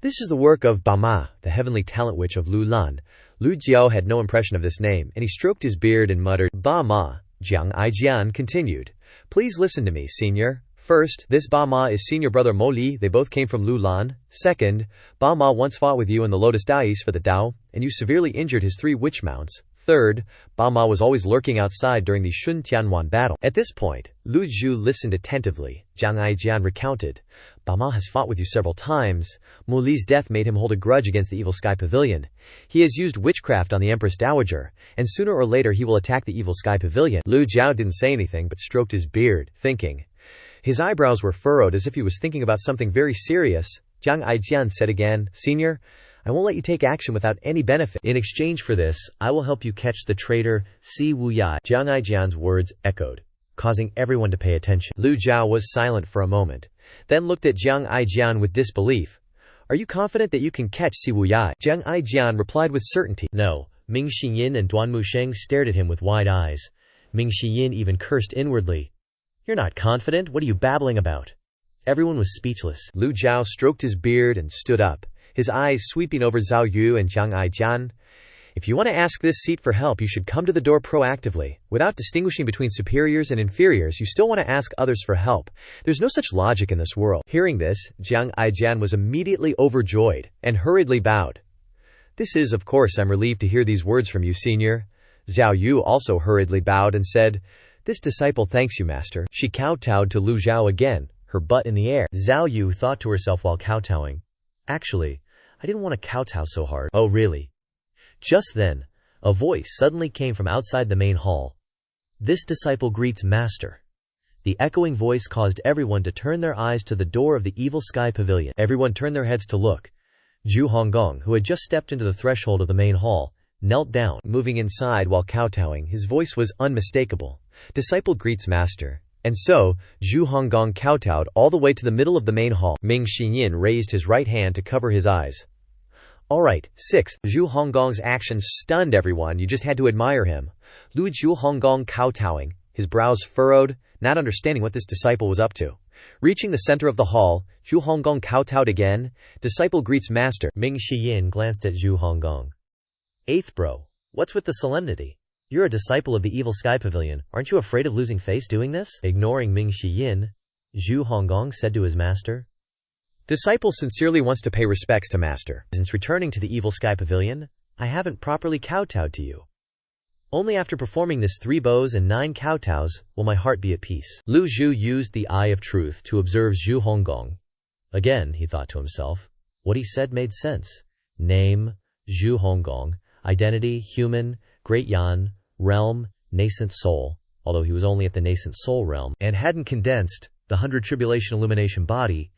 This is the work of Bama, the heavenly talent witch of Lu Lan. Lu Jiao had no impression of this name, and he stroked his beard and muttered, Bama. Jiang Aijian continued, Please listen to me, Senior. First, this Bama is Senior Brother Mo Li. They both came from Lu Lan. Second, Bama once fought with you in the Lotus Dais for the Dao, and you severely injured his 3 witch mounts. Third, Bama was always lurking outside during the Shun Tianwan battle. At this point, Lu Zhu listened attentively. Jiang Aijian recounted, Bama has fought with you several times. Mo Li's death made him hold a grudge against the Evil Sky Pavilion. He has used witchcraft on the Empress Dowager, and sooner or later he will attack the Evil Sky Pavilion. Lu Zhou didn't say anything but stroked his beard, thinking. His eyebrows were furrowed as if he was thinking about something very serious. Jiang Aijian said again, Senior, I won't let you take action without any benefit. In exchange for this, I will help you catch the traitor, Si Wuyai. Jiang Aijian's words echoed, causing everyone to pay attention. Lu Zhou was silent for a moment, then looked at Jiang Aijian with disbelief. Are you confident that you can catch Si Wuyai? Jiang Aijian replied with certainty. No. Ming Xiyin and Duan Musheng stared at him with wide eyes. Ming Xiyin even cursed inwardly. You're not confident? What are you babbling about? Everyone was speechless. Lu Zhou stroked his beard and stood up, his eyes sweeping over Zhao Yu and Jiang Aijian. If you want to ask this seat for help, you should come to the door proactively. Without distinguishing between superiors and inferiors, you still want to ask others for help. There's no such logic in this world. Hearing this, Jiang Aijian was immediately overjoyed and hurriedly bowed. This is, of course, I'm relieved to hear these words from you, Senior. Zhao Yu also hurriedly bowed and said, This disciple thanks you, Master. She kowtowed to Lu Zhou again, her butt in the air. Zhao Yu thought to herself while kowtowing, Actually, I didn't want to kowtow so hard. Oh, really? Just then, a voice suddenly came from outside the main hall. This disciple greets Master. The echoing voice caused everyone to turn their eyes to the door of the Evil Sky Pavilion. Everyone turned their heads to look. Zhu Honggong, who had just stepped into the threshold of the main hall, knelt down, moving inside while kowtowing. His voice was unmistakable. Disciple greets Master. And so, Zhu Honggong kowtowed all the way to the middle of the main hall. Ming Xiyin raised his right hand to cover his eyes. Alright, sixth, Zhu Honggong's actions stunned everyone. You just had to admire him. Lu Zhu Honggong kowtowing, his brows furrowed, not understanding what this disciple was up to. Reaching the center of the hall, Zhu Honggong kowtowed again. Disciple greets Master. Ming Xiyin glanced at Zhu Honggong. Eighth bro, what's with the solemnity? You're a disciple of the Evil Sky Pavilion. Aren't you afraid of losing face doing this? Ignoring Ming Xiyin, Zhu Honggong said to his master. Disciple sincerely wants to pay respects to Master. Since returning to the Evil Sky Pavilion, I haven't properly kowtowed to you. Only after performing this 3 bows and 9 kowtows will my heart be at peace. Lu Zhu used the eye of truth to observe Zhu Honggong. Again, he thought to himself, what he said made sense. Name, Zhu Honggong. Identity, human. Great Yan. Realm, nascent soul, although he was only at the nascent soul realm, and hadn't condensed the 100 tribulation illumination body,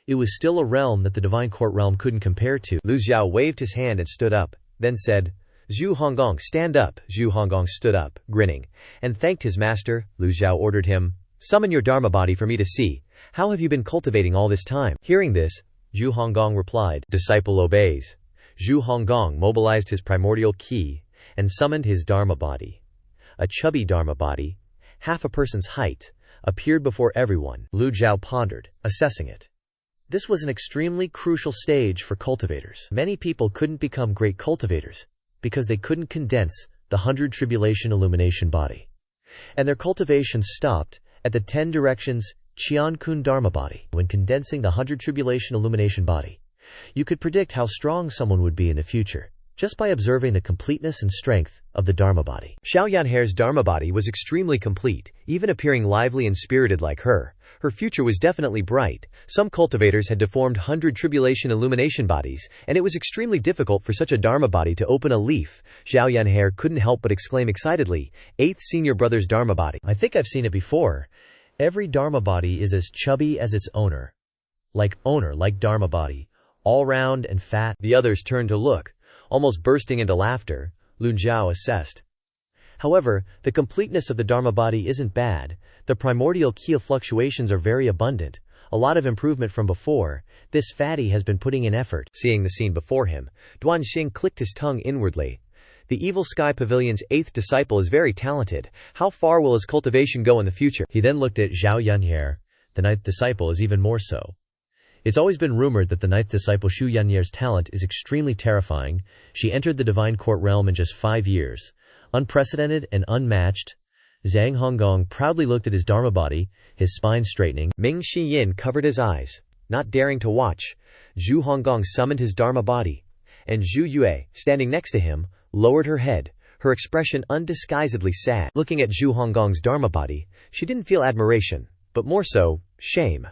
it was still a realm that the divine court realm couldn't compare to. Lu Zhou waved his hand and stood up, then said, Zhu Honggong, stand up. Zhu Honggong stood up, grinning, and thanked his master. Lu Zhou ordered him, Summon your Dharma body for me to see. How have you been cultivating all this time? Hearing this, Zhu Honggong replied, disciple obeys. Zhu Honggong mobilized his primordial ki and summoned his Dharma body. A chubby Dharma body, half a person's height, appeared before everyone. Lu Zhou pondered, assessing it. This was an extremely crucial stage for cultivators. Many people couldn't become great cultivators because they couldn't condense the 100 tribulation illumination body. And their cultivation stopped at the 10 directions Qiankun Dharma body. When condensing the 100 tribulation illumination body, you could predict how strong someone would be in the future, just by observing the completeness and strength of the Dharma body. Xiao Yanhe's Dharma body was extremely complete, even appearing lively and spirited like her. Her future was definitely bright. Some cultivators had deformed 100 tribulation illumination bodies, and it was extremely difficult for such a Dharma body to open a leaf. Xiao Yanhe couldn't help but exclaim excitedly, 8th senior brother's Dharma body. I think I've seen it before. Every Dharma body is as chubby as its owner. Like Dharma body, all round and fat. The others turned to look, almost bursting into laughter. Lu Zhou assessed. However, the completeness of the Dharma body isn't bad. The primordial ki fluctuations are very abundant. A lot of improvement from before. This fatty has been putting in effort. Seeing the scene before him, Duanxing clicked his tongue inwardly. The Evil Sky Pavilion's 8th disciple is very talented. How far will his cultivation go in the future? He then looked at Zhao Yanhe. The 9th disciple is even more so. It's always been rumored that the 9th disciple Shu Yanye's talent is extremely terrifying. She entered the divine court realm in just 5 years. Unprecedented and unmatched. Zhang Honggong proudly looked at his Dharma body, his spine straightening. Ming Shiyin covered his eyes, not daring to watch. Zhu Honggong summoned his Dharma body, and Zhu Yue, standing next to him, lowered her head, her expression undisguisedly sad. Looking at Zhu Honggong's Dharma body, she didn't feel admiration, but more so, shame.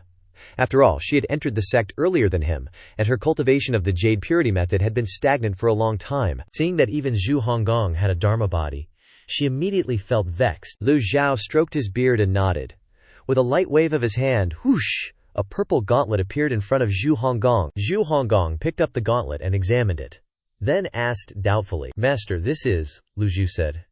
After all, she had entered the sect earlier than him, and her cultivation of the Jade Purity method had been stagnant for a long time. Seeing that even Zhu Honggong had a Dharma body, she immediately felt vexed. Lu Zhou stroked his beard and nodded. With a light wave of his hand, whoosh, a purple gauntlet appeared in front of Zhu Honggong. Zhu Honggong picked up the gauntlet and examined it. Then asked doubtfully, Master, this is, Lu Zhou said.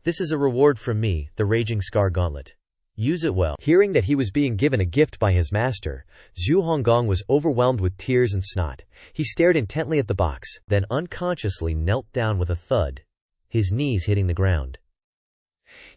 This is a reward from me, the Raging Scar Gauntlet. Use it well. Hearing that he was being given a gift by his master, Zhu Honggong was overwhelmed with tears and snot. He stared intently at the box, then unconsciously knelt down with a thud, his knees hitting the ground.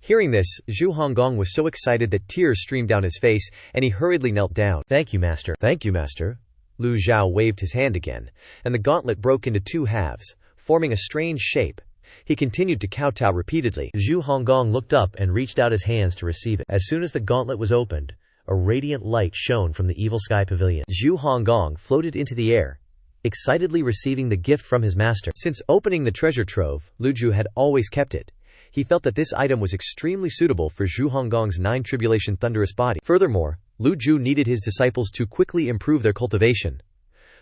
Hearing this, Zhu Honggong was so excited that tears streamed down his face, and he hurriedly knelt down. Thank you, Master. Thank you, Master. Lu Zhou waved his hand again, and the gauntlet broke into 2 halves, forming a strange shape. He continued to kowtow repeatedly. Zhu Honggong looked up and reached out his hands to receive it. As soon as the gauntlet was opened, a radiant light shone from the Evil Sky Pavilion. Zhu Honggong floated into the air, excitedly receiving the gift from his master. Since opening the treasure trove, Lu Zhou had always kept it. He felt that this item was extremely suitable for Zhu Honggong's 9 tribulation thunderous body. Furthermore, Lu Zhou needed his disciples to quickly improve their cultivation.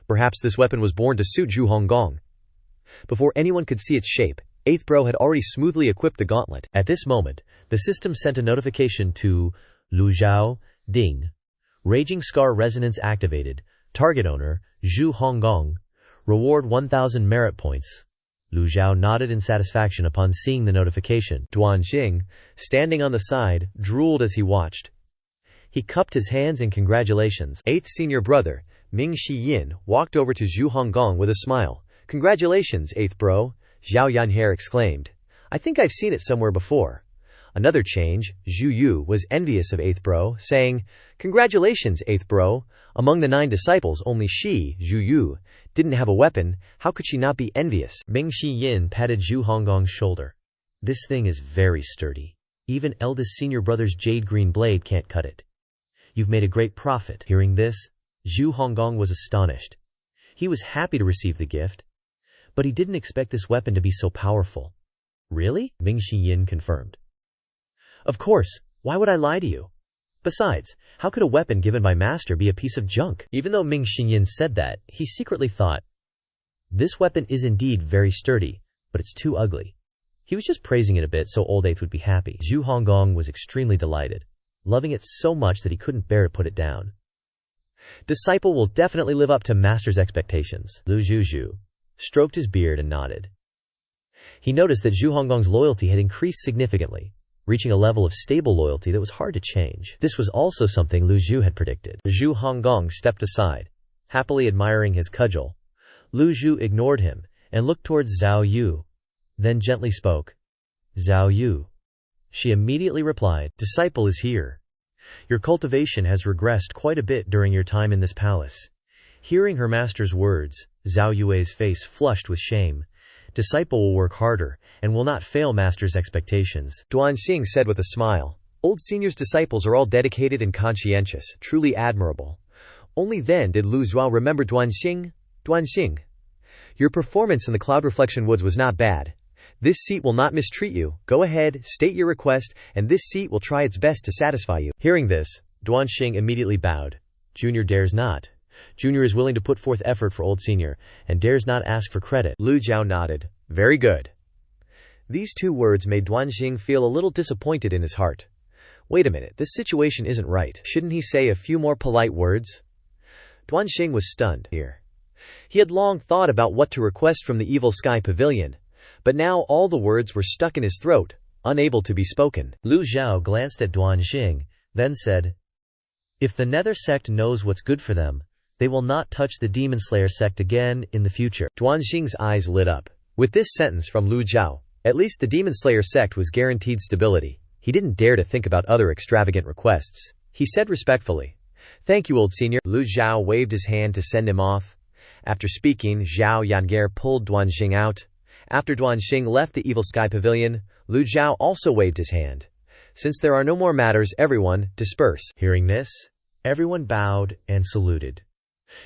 Perhaps this weapon was born to suit Zhu Honggong. Before anyone could see its shape, 8th Bro had already smoothly equipped the gauntlet. At this moment, the system sent a notification to Lu Zhou, Ding. Raging Scar Resonance activated. Target owner, Zhu Honggong. Reward 1,000 merit points. Lu Zhou nodded in satisfaction upon seeing the notification. Duanxing, standing on the side, drooled as he watched. He cupped his hands in congratulations. 8th senior brother, Ming Shiyin, walked over to Zhu Honggong with a smile. Congratulations, 8th Bro, Zhao Yanhe exclaimed. I think I've seen it somewhere before. Another change, Zhu Yu was envious of 8th Bro, saying, Congratulations, 8th Bro. Among the 9 disciples, only she, Zhu Yu, didn't have a weapon. How could she not be envious? Ming Shiyin patted Zhu Honggong's shoulder. This thing is very sturdy. Even eldest senior brother's jade green blade can't cut it. You've made a great profit. Hearing this, Zhu Honggong was astonished. He was happy to receive the gift, but he didn't expect this weapon to be so powerful. Really? Ming Shiyin confirmed. Of course, why would I lie to you? Besides, how could a weapon given by master be a piece of junk? Even though Ming Shiyin said that, he secretly thought, this weapon is indeed very sturdy, but it's too ugly. He was just praising it a bit so old 8th would be happy. Zhu Honggong was extremely delighted, loving it so much that he couldn't bear to put it down. Disciple will definitely live up to master's expectations. Lu Zhou stroked his beard and nodded. He noticed that Zhu Honggong's loyalty had increased significantly. reaching a level of stable loyalty that was hard to change. This was also something Lu Zhou had predicted. Zhu Honggong stepped aside, happily admiring his cudgel. Lu Zhou ignored him and looked towards Zhao Yu, then gently spoke. Zhao Yu. She immediately replied, "Disciple is here. Your cultivation has regressed quite a bit during your time in this palace." Hearing her master's words, Zhao Yue's face flushed with shame. Disciple will work harder, and will not fail master's expectations, Duanxing said with a smile. Old senior's disciples are all dedicated and conscientious, truly admirable. Only then did Lu Zhou remember Duanxing. Duanxing, your performance in the Cloud Reflection Woods was not bad. This seat will not mistreat you. Go ahead, state your request, and this seat will try its best to satisfy you. Hearing this, Duanxing immediately bowed. Junior dares not. Junior is willing to put forth effort for old senior, and dares not ask for credit. Lu Zhou nodded. Very good. These two words made Duanxing feel a little disappointed in his heart. Wait a minute, this situation isn't right. Shouldn't he say a few more polite words? Duanxing was stunned here. He had long thought about what to request from the Evil Sky Pavilion, but now all the words were stuck in his throat, unable to be spoken. Lu Zhou glanced at Duanxing, then said, "If the Nether sect knows what's good for them, they will not touch the Demon Slayer sect again in the future." Duanxing's eyes lit up. With this sentence from Lu Zhou, at least the Demon Slayer sect was guaranteed stability. He didn't dare to think about other extravagant requests. He said respectfully, "Thank you, old senior." Lu Zhou waved his hand to send him off. After speaking, Zhao Yangar pulled Duanxing out. After Duanxing left the Evil Sky Pavilion, Lu Zhou also waved his hand. Since there are no more matters, everyone, disperse. Hearing this, everyone bowed and saluted.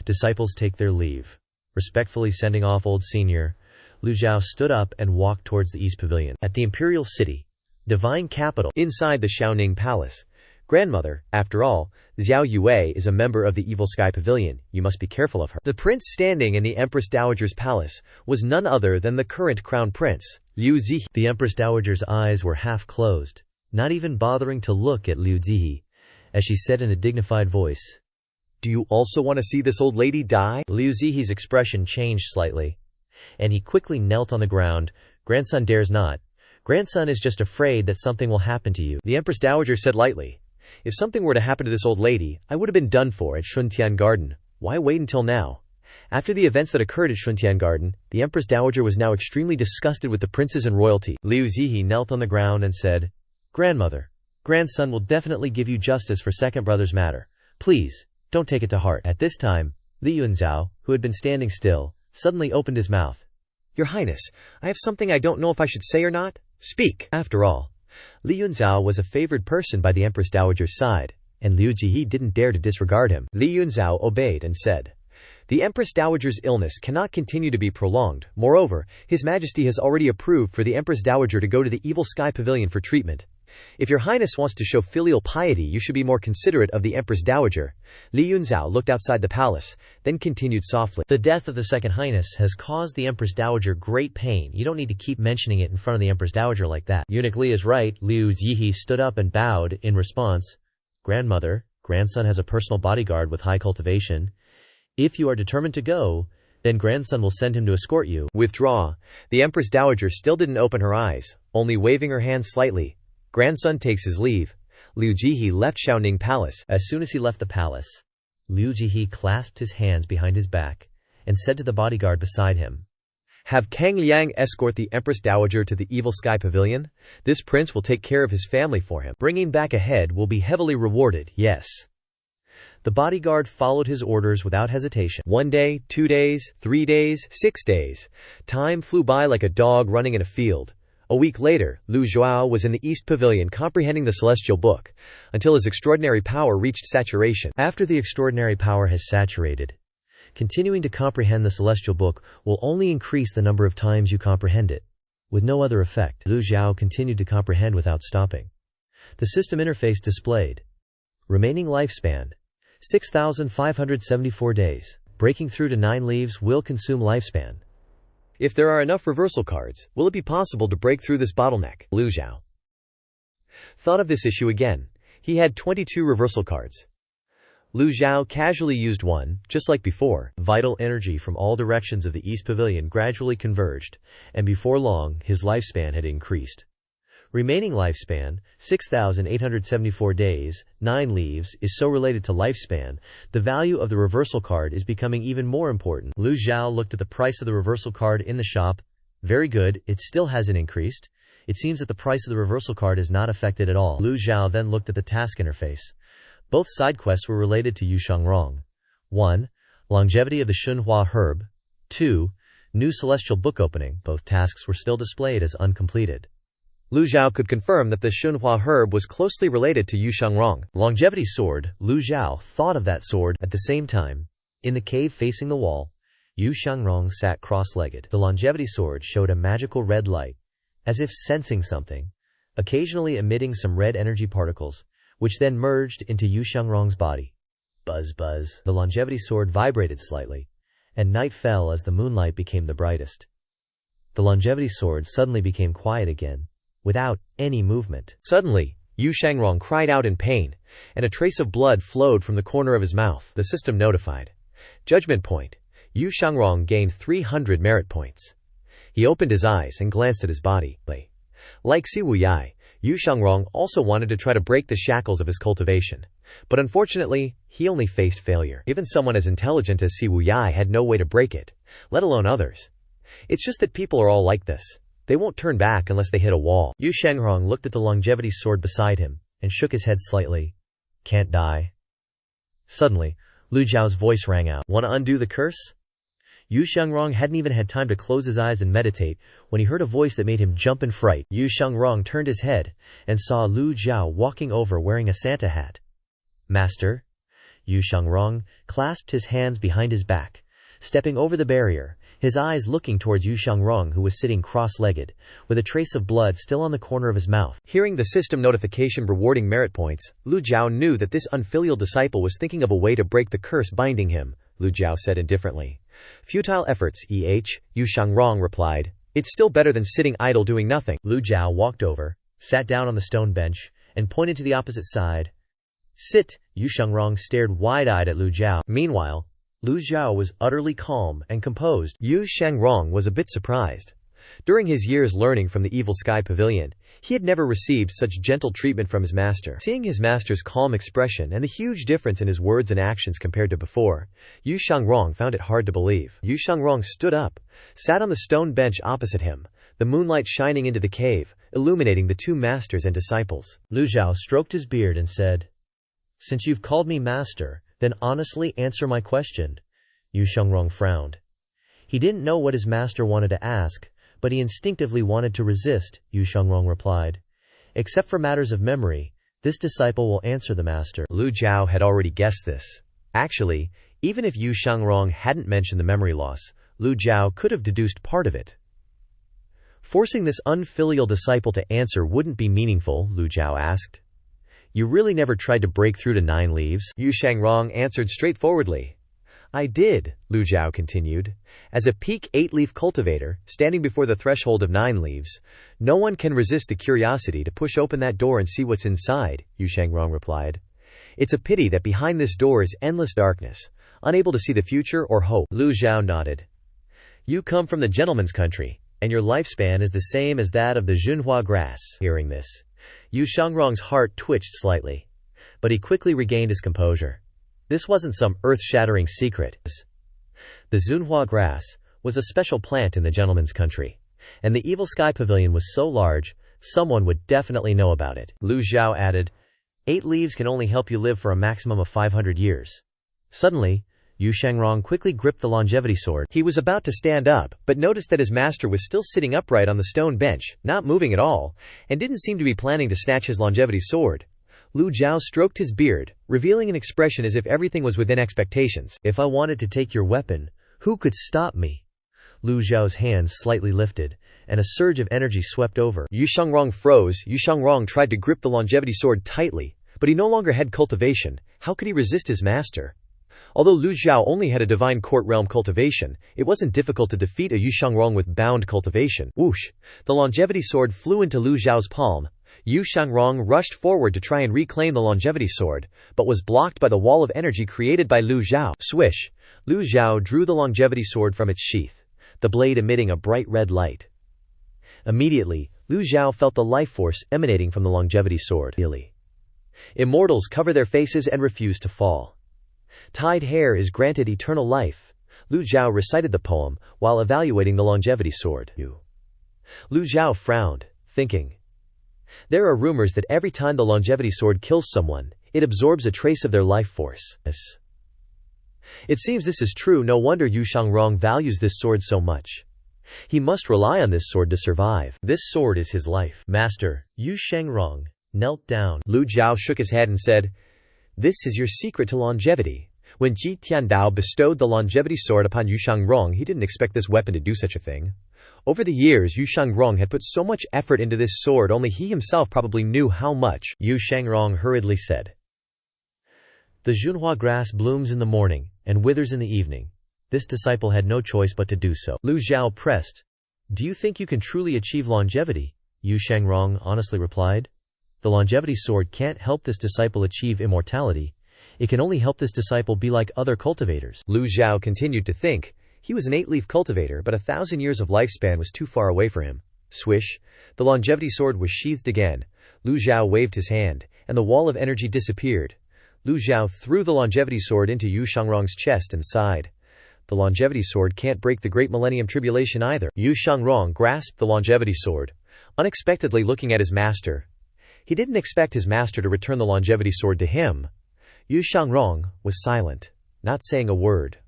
Disciples take their leave. Respectfully sending off old senior, Lu Zhou stood up and walked towards the East Pavilion. At the Imperial City, divine capital, inside the Xiaoning Palace. Grandmother, after all, Zhao Yue is a member of the Evil Sky Pavilion. You must be careful of her. The prince standing in the Empress Dowager's palace was none other than the current crown prince, Liu Zihe. The Empress Dowager's eyes were half closed, not even bothering to look at Liu Zihe, as she said in a dignified voice, "Do you also want to see this old lady die?" Liu Zihe's expression changed slightly, and he quickly knelt on the ground. "Grandson dares not. Grandson is just afraid that something will happen to you." The Empress Dowager said lightly, "If something were to happen to this old lady, I would have been done for at Shuntian Garden. Why wait until now?" After the events that occurred at Shuntian Garden, the Empress Dowager was now extremely disgusted with the princes and royalty. Liu Zihe knelt on the ground and said, "Grandmother, grandson will definitely give you justice for second brother's matter. Please, don't take it to heart." At this time, Li Yunzhao, who had been standing still, suddenly opened his mouth. "Your Highness, I have something I don't know if I should say or not. Speak." After all, Li Yunzhao was a favored person by the Empress Dowager's side, and Liu Zihe didn't dare to disregard him. Li Yunzhao obeyed and said, "The Empress Dowager's illness cannot continue to be prolonged. Moreover, His Majesty has already approved for the Empress Dowager to go to the Evil Sky Pavilion for treatment. If your Highness wants to show filial piety, you should be more considerate of the Empress Dowager." Li Yunzhao looked outside the palace, then continued softly, "The death of the Second Highness has caused the Empress Dowager great pain. You don't need to keep mentioning it in front of the Empress Dowager like that." Eunuch Li is right. Liu Zihe stood up and bowed in response. "Grandmother, grandson has a personal bodyguard with high cultivation. If you are determined to go, then grandson will send him to escort you." Withdraw. The Empress Dowager still didn't open her eyes, only waving her hand slightly. Grandson takes his leave. Liu Zihe left Xiaoning Palace. As soon as he left the palace, Liu Zihe clasped his hands behind his back and said to the bodyguard beside him, "Have Kang Liang escort the Empress Dowager to the Evil Sky Pavilion. This prince will take care of his family for him. Bringing back a head will be heavily rewarded, yes." The bodyguard followed his orders without hesitation. 1 day, 2 days, 3 days, 6 days. Time flew by like a dog running in a field. A week later, Lu Zhou was in the East Pavilion comprehending the Celestial Book, until his extraordinary power reached saturation. After the extraordinary power has saturated, continuing to comprehend the Celestial Book will only increase the number of times you comprehend it, with no other effect. Lu Zhou continued to comprehend without stopping. The system interface displayed. Remaining lifespan, 6,574 days. Breaking through to 9 leaves will consume lifespan. If there are enough reversal cards, will it be possible to break through this bottleneck? Lu Zhou thought of this issue again. He had 22 reversal cards. Lu Zhou casually used one, just like before. Vital energy from all directions of the East Pavilion gradually converged, and before long, his lifespan had increased. Remaining lifespan, 6,874 days, 9 leaves, is so related to lifespan, the value of the reversal card is becoming even more important. Lu Zhou looked at the price of the reversal card in the shop. Very good, it still hasn't increased. It seems that the price of the reversal card is not affected at all. Lu Zhou then looked at the task interface. Both side quests were related to Yu Shangrong. 1. Longevity of the Xunhua herb. 2. New celestial book opening. Both tasks were still displayed as uncompleted. Lu Zhou could confirm that the Xunhua herb was closely related to Yu Shangrong. Longevity sword. Lu Zhou thought of that sword. At the same time, in the cave facing the wall, Yu Shangrong sat cross-legged. The longevity sword showed a magical red light, as if sensing something, occasionally emitting some red energy particles, which then merged into Yu Shangrong's body. Buzz buzz. The longevity sword vibrated slightly, and night fell as the moonlight became the brightest. The longevity sword suddenly became quiet again, without any movement. Suddenly, Yu Shangrong cried out in pain, and a trace of blood flowed from the corner of his mouth. The system notified. Judgment point. Yu Shangrong gained 300 merit points. He opened his eyes and glanced at his body. Like Si Wuyai, Yu Shangrong also wanted to try to break the shackles of his cultivation. But unfortunately, he only faced failure. Even someone as intelligent as Si Wuyai had no way to break it, let alone others. It's just that people are all like this. They won't turn back unless they hit a wall. Yu Shangrong looked at the longevity sword beside him and shook his head slightly. Can't die. Suddenly, Lu Zhou's voice rang out. Want to undo the curse? Yu Shangrong hadn't even had time to close his eyes and meditate when he heard a voice that made him jump in fright. Yu Shangrong turned his head and saw Lu Zhou walking over wearing a Santa hat. Master? Yu Shangrong clasped his hands behind his back, stepping over the barrier, his eyes looking towards Yu Shangrong, who was sitting cross-legged, with a trace of blood still on the corner of his mouth. Hearing the system notification rewarding merit points, Lu Zhou knew that this unfilial disciple was thinking of a way to break the curse binding him. Lu Zhou said indifferently. Futile efforts, Yu Shangrong replied. It's still better than sitting idle doing nothing. Lu Zhou walked over, sat down on the stone bench, and pointed to the opposite side. Sit! Yu Shangrong stared wide-eyed at Lu Zhou. Meanwhile, Lu Zhou was utterly calm and composed. Yu Shangrong was a bit surprised. During his years learning from the Evil Sky Pavilion, he had never received such gentle treatment from his master. Seeing his master's calm expression and the huge difference in his words and actions compared to before, Yu Shangrong found it hard to believe. Yu Shangrong stood up, sat on the stone bench opposite him, the moonlight shining into the cave, illuminating the two masters and disciples. Lu Zhou stroked his beard and said, Since you've called me master, then honestly answer my question. Yu Shangrong frowned. He didn't know what his master wanted to ask, but he instinctively wanted to resist. Yu Shangrong replied. Except for matters of memory, this disciple will answer the master. Lu Zhou had already guessed this. Actually, even if Yu Shangrong hadn't mentioned the memory loss, Lu Zhou could have deduced part of it. Forcing this unfilial disciple to answer wouldn't be meaningful, Lu Zhou asked. You really never tried to break through to 9 leaves? Yu Shangrong answered straightforwardly. I did, Lu Zhou continued. As a peak 8-leaf cultivator, standing before the threshold of 9 leaves, no one can resist the curiosity to push open that door and see what's inside, Yu Shangrong replied. It's a pity that behind this door is endless darkness, unable to see the future or hope. Lu Zhou nodded. You come from the gentleman's country, and your lifespan is the same as that of the Xunhua grass. Hearing this, Yu Shangrong's heart twitched slightly, but he quickly regained his composure. This wasn't some earth-shattering secret. The Xunhua grass was a special plant in the gentleman's country, and the Evil Sky Pavilion was so large, someone would definitely know about it. Lu Zhou added, 8 leaves can only help you live for a maximum of 500 years. Suddenly, Yu Shangrong quickly gripped the longevity sword. He was about to stand up, but noticed that his master was still sitting upright on the stone bench, not moving at all, and didn't seem to be planning to snatch his longevity sword. Lu Zhou stroked his beard, revealing an expression as if everything was within expectations. If I wanted to take your weapon, who could stop me? Lu Zhou's hands slightly lifted, and a surge of energy swept over. Yu Shangrong froze. Yu Shangrong tried to grip the longevity sword tightly, but he no longer had cultivation. How could he resist his master? Although Lu Zhou only had a divine court realm cultivation, it wasn't difficult to defeat a Yu Shangrong with bound cultivation. Whoosh! The longevity sword flew into Lu Zhou's palm. Yu Shangrong rushed forward to try and reclaim the longevity sword, but was blocked by the wall of energy created by Lu Zhou. Swish! Lu Zhou drew the longevity sword from its sheath, the blade emitting a bright red light. Immediately, Lu Zhou felt the life force emanating from the longevity sword. Immortals cover their faces and refuse to fall. Tied hair is granted eternal life. Lu Zhou recited the poem while evaluating the longevity sword. Lu Zhou frowned, thinking. There are rumors that every time the longevity sword kills someone, it absorbs a trace of their life force. It seems this is true. No wonder Yu Shangrong values this sword so much. He must rely on this sword to survive. This sword is his life. Master, Yu Shangrong knelt down. Lu Zhou shook his head and said, "This is your secret to longevity." When Ji Tiandao bestowed the longevity sword upon Yu Shangrong, he didn't expect this weapon to do such a thing. Over the years, Yu Shangrong had put so much effort into this sword, only he himself probably knew how much. Yu Shangrong hurriedly said, "The Junhua grass blooms in the morning and withers in the evening. This disciple had no choice but to do so." Lu Zhou pressed. "Do you think you can truly achieve longevity?" Yu Shangrong honestly replied. "The longevity sword can't help this disciple achieve immortality. It can only help this disciple be like other cultivators." Lu Zhou continued to think. He was an 8-leaf cultivator, but 1,000 years of lifespan was too far away for him. Swish! The longevity sword was sheathed again. Lu Zhou waved his hand, and the wall of energy disappeared. Lu Zhou threw the longevity sword into Yu Shangrong's chest and sighed. The longevity sword can't break the Great Millennium Tribulation either. Yu Shangrong grasped the longevity sword, unexpectedly looking at his master. He didn't expect his master to return the longevity sword to him. Yu Shangrong was silent, not saying a word.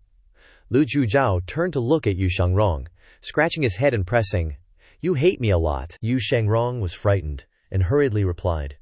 Lu Zhou turned to look at Yu Shangrong, scratching his head and pressing, "You hate me a lot." Yu Shangrong was frightened, and hurriedly replied,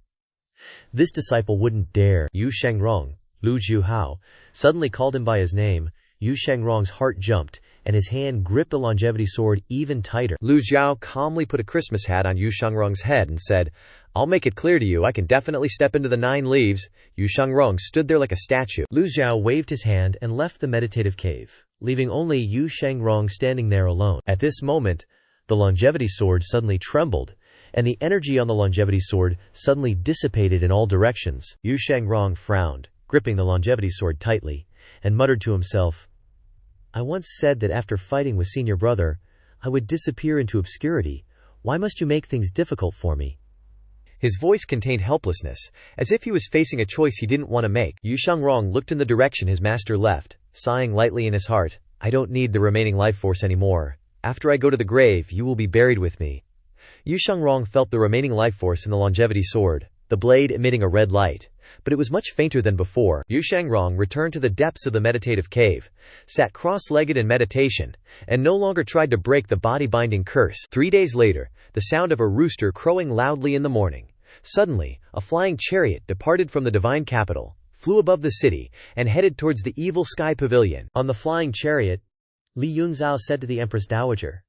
"This disciple wouldn't dare." Yu Shangrong, Lu Zhou, suddenly called him by his name. Yu Shangrong's heart jumped, and his hand gripped the longevity sword even tighter. Lu Zhou calmly put a Christmas hat on Yu Shangrong's head and said, "I'll make it clear to you, I can definitely step into the 9 leaves." Yu Shangrong stood there like a statue. Lu Zhou waved his hand and left the meditative cave, leaving only Yu Shangrong standing there alone. At this moment, the longevity sword suddenly trembled, and the energy on the longevity sword suddenly dissipated in all directions. Yu Shangrong frowned, gripping the longevity sword tightly, and muttered to himself, "I once said that after fighting with senior brother, I would disappear into obscurity. Why must you make things difficult for me?" His voice contained helplessness, as if he was facing a choice he didn't want to make. Yu Shangrong looked in the direction his master left, sighing lightly in his heart, "I don't need the remaining life force anymore. After I go to the grave, you will be buried with me." Yu Shangrong felt the remaining life force in the longevity sword, the blade emitting a red light, but it was much fainter than before. Yu Shangrong returned to the depths of the meditative cave, sat cross-legged in meditation, and no longer tried to break the body-binding curse. 3 days later, the sound of a rooster crowing loudly in the morning. Suddenly, a flying chariot departed from the divine capital, flew above the city, and headed towards the Evil Sky Pavilion. On the flying chariot, Li Yunzhao said to the Empress Dowager,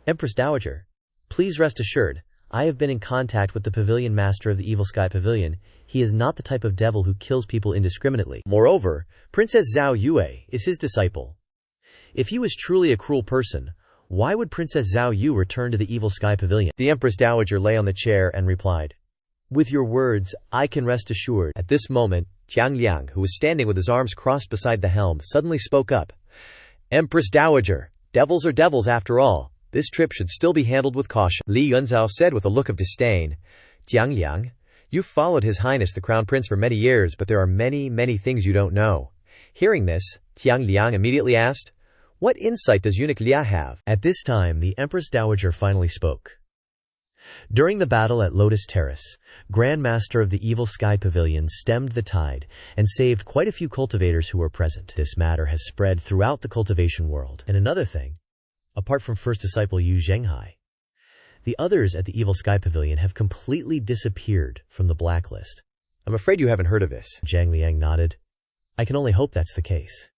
"Empress Dowager, please rest assured, I have been in contact with the pavilion master of the Evil Sky Pavilion. He is not the type of devil who kills people indiscriminately. Moreover, Princess Zhao Yue is his disciple. If he was truly a cruel person, why would Princess Zhao Yu return to the Evil Sky Pavilion?" The Empress Dowager lay on the chair and replied, "With your words, I can rest assured." At this moment, Jiang Liang, who was standing with his arms crossed beside the helm, suddenly spoke up. "Empress Dowager, devils are devils after all. This trip should still be handled with caution." Li Yunzhao said with a look of disdain, "Jiang Liang, you've followed His Highness the Crown Prince for many years, but there are many things you don't know." Hearing this, Jiang Liang immediately asked, "What insight does eunuch Lia have?" At this time, the Empress Dowager finally spoke. During the battle at Lotus Terrace, Grand Master of the Evil Sky Pavilion stemmed the tide and saved quite a few cultivators who were present. This matter has spread throughout the cultivation world. And another thing, apart from first disciple Yu Zhenghai, the others at the Evil Sky Pavilion have completely disappeared from the blacklist. "I'm afraid you haven't heard of this." Jiang Liang nodded. "I can only hope that's the case."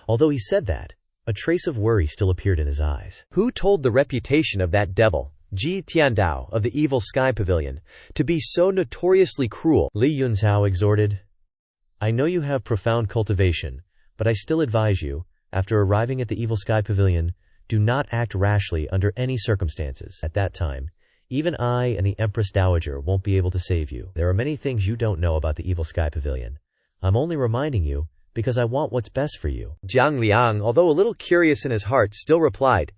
Although he said that, a trace of worry still appeared in his eyes. "Who told the reputation of that devil, Ji Tiandao of the Evil Sky Pavilion, to be so notoriously cruel?" Li Yunzhao exhorted. "I know you have profound cultivation, but I still advise you, after arriving at the Evil Sky Pavilion, do not act rashly under any circumstances. At that time, even I and the Empress Dowager won't be able to save you. There are many things you don't know about the Evil Sky Pavilion. I'm only reminding you, because I want what's best for you." Jiang Liang, although a little curious in his heart, still replied,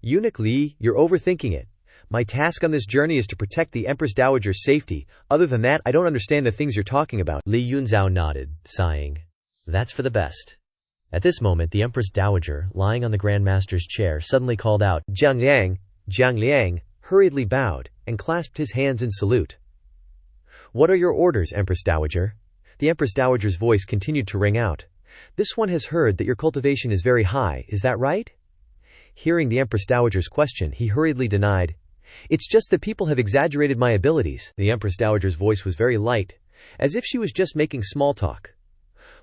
"Eunuch Li, you're overthinking it. My task on this journey is to protect the Empress Dowager's safety. Other than that, I don't understand the things you're talking about. Li Yunzhao nodded, sighing. That's for the best. At this moment, the Empress Dowager, lying on the Grand Master's chair, suddenly called out, Jiang Liang, hurriedly bowed, and clasped his hands in salute. What are your orders, Empress Dowager? The Empress Dowager's voice continued to ring out. This one has heard that your cultivation is very high, is that right? Hearing the Empress Dowager's question, he hurriedly denied. It's just that people have exaggerated my abilities. The Empress Dowager's voice was very light, as if she was just making small talk.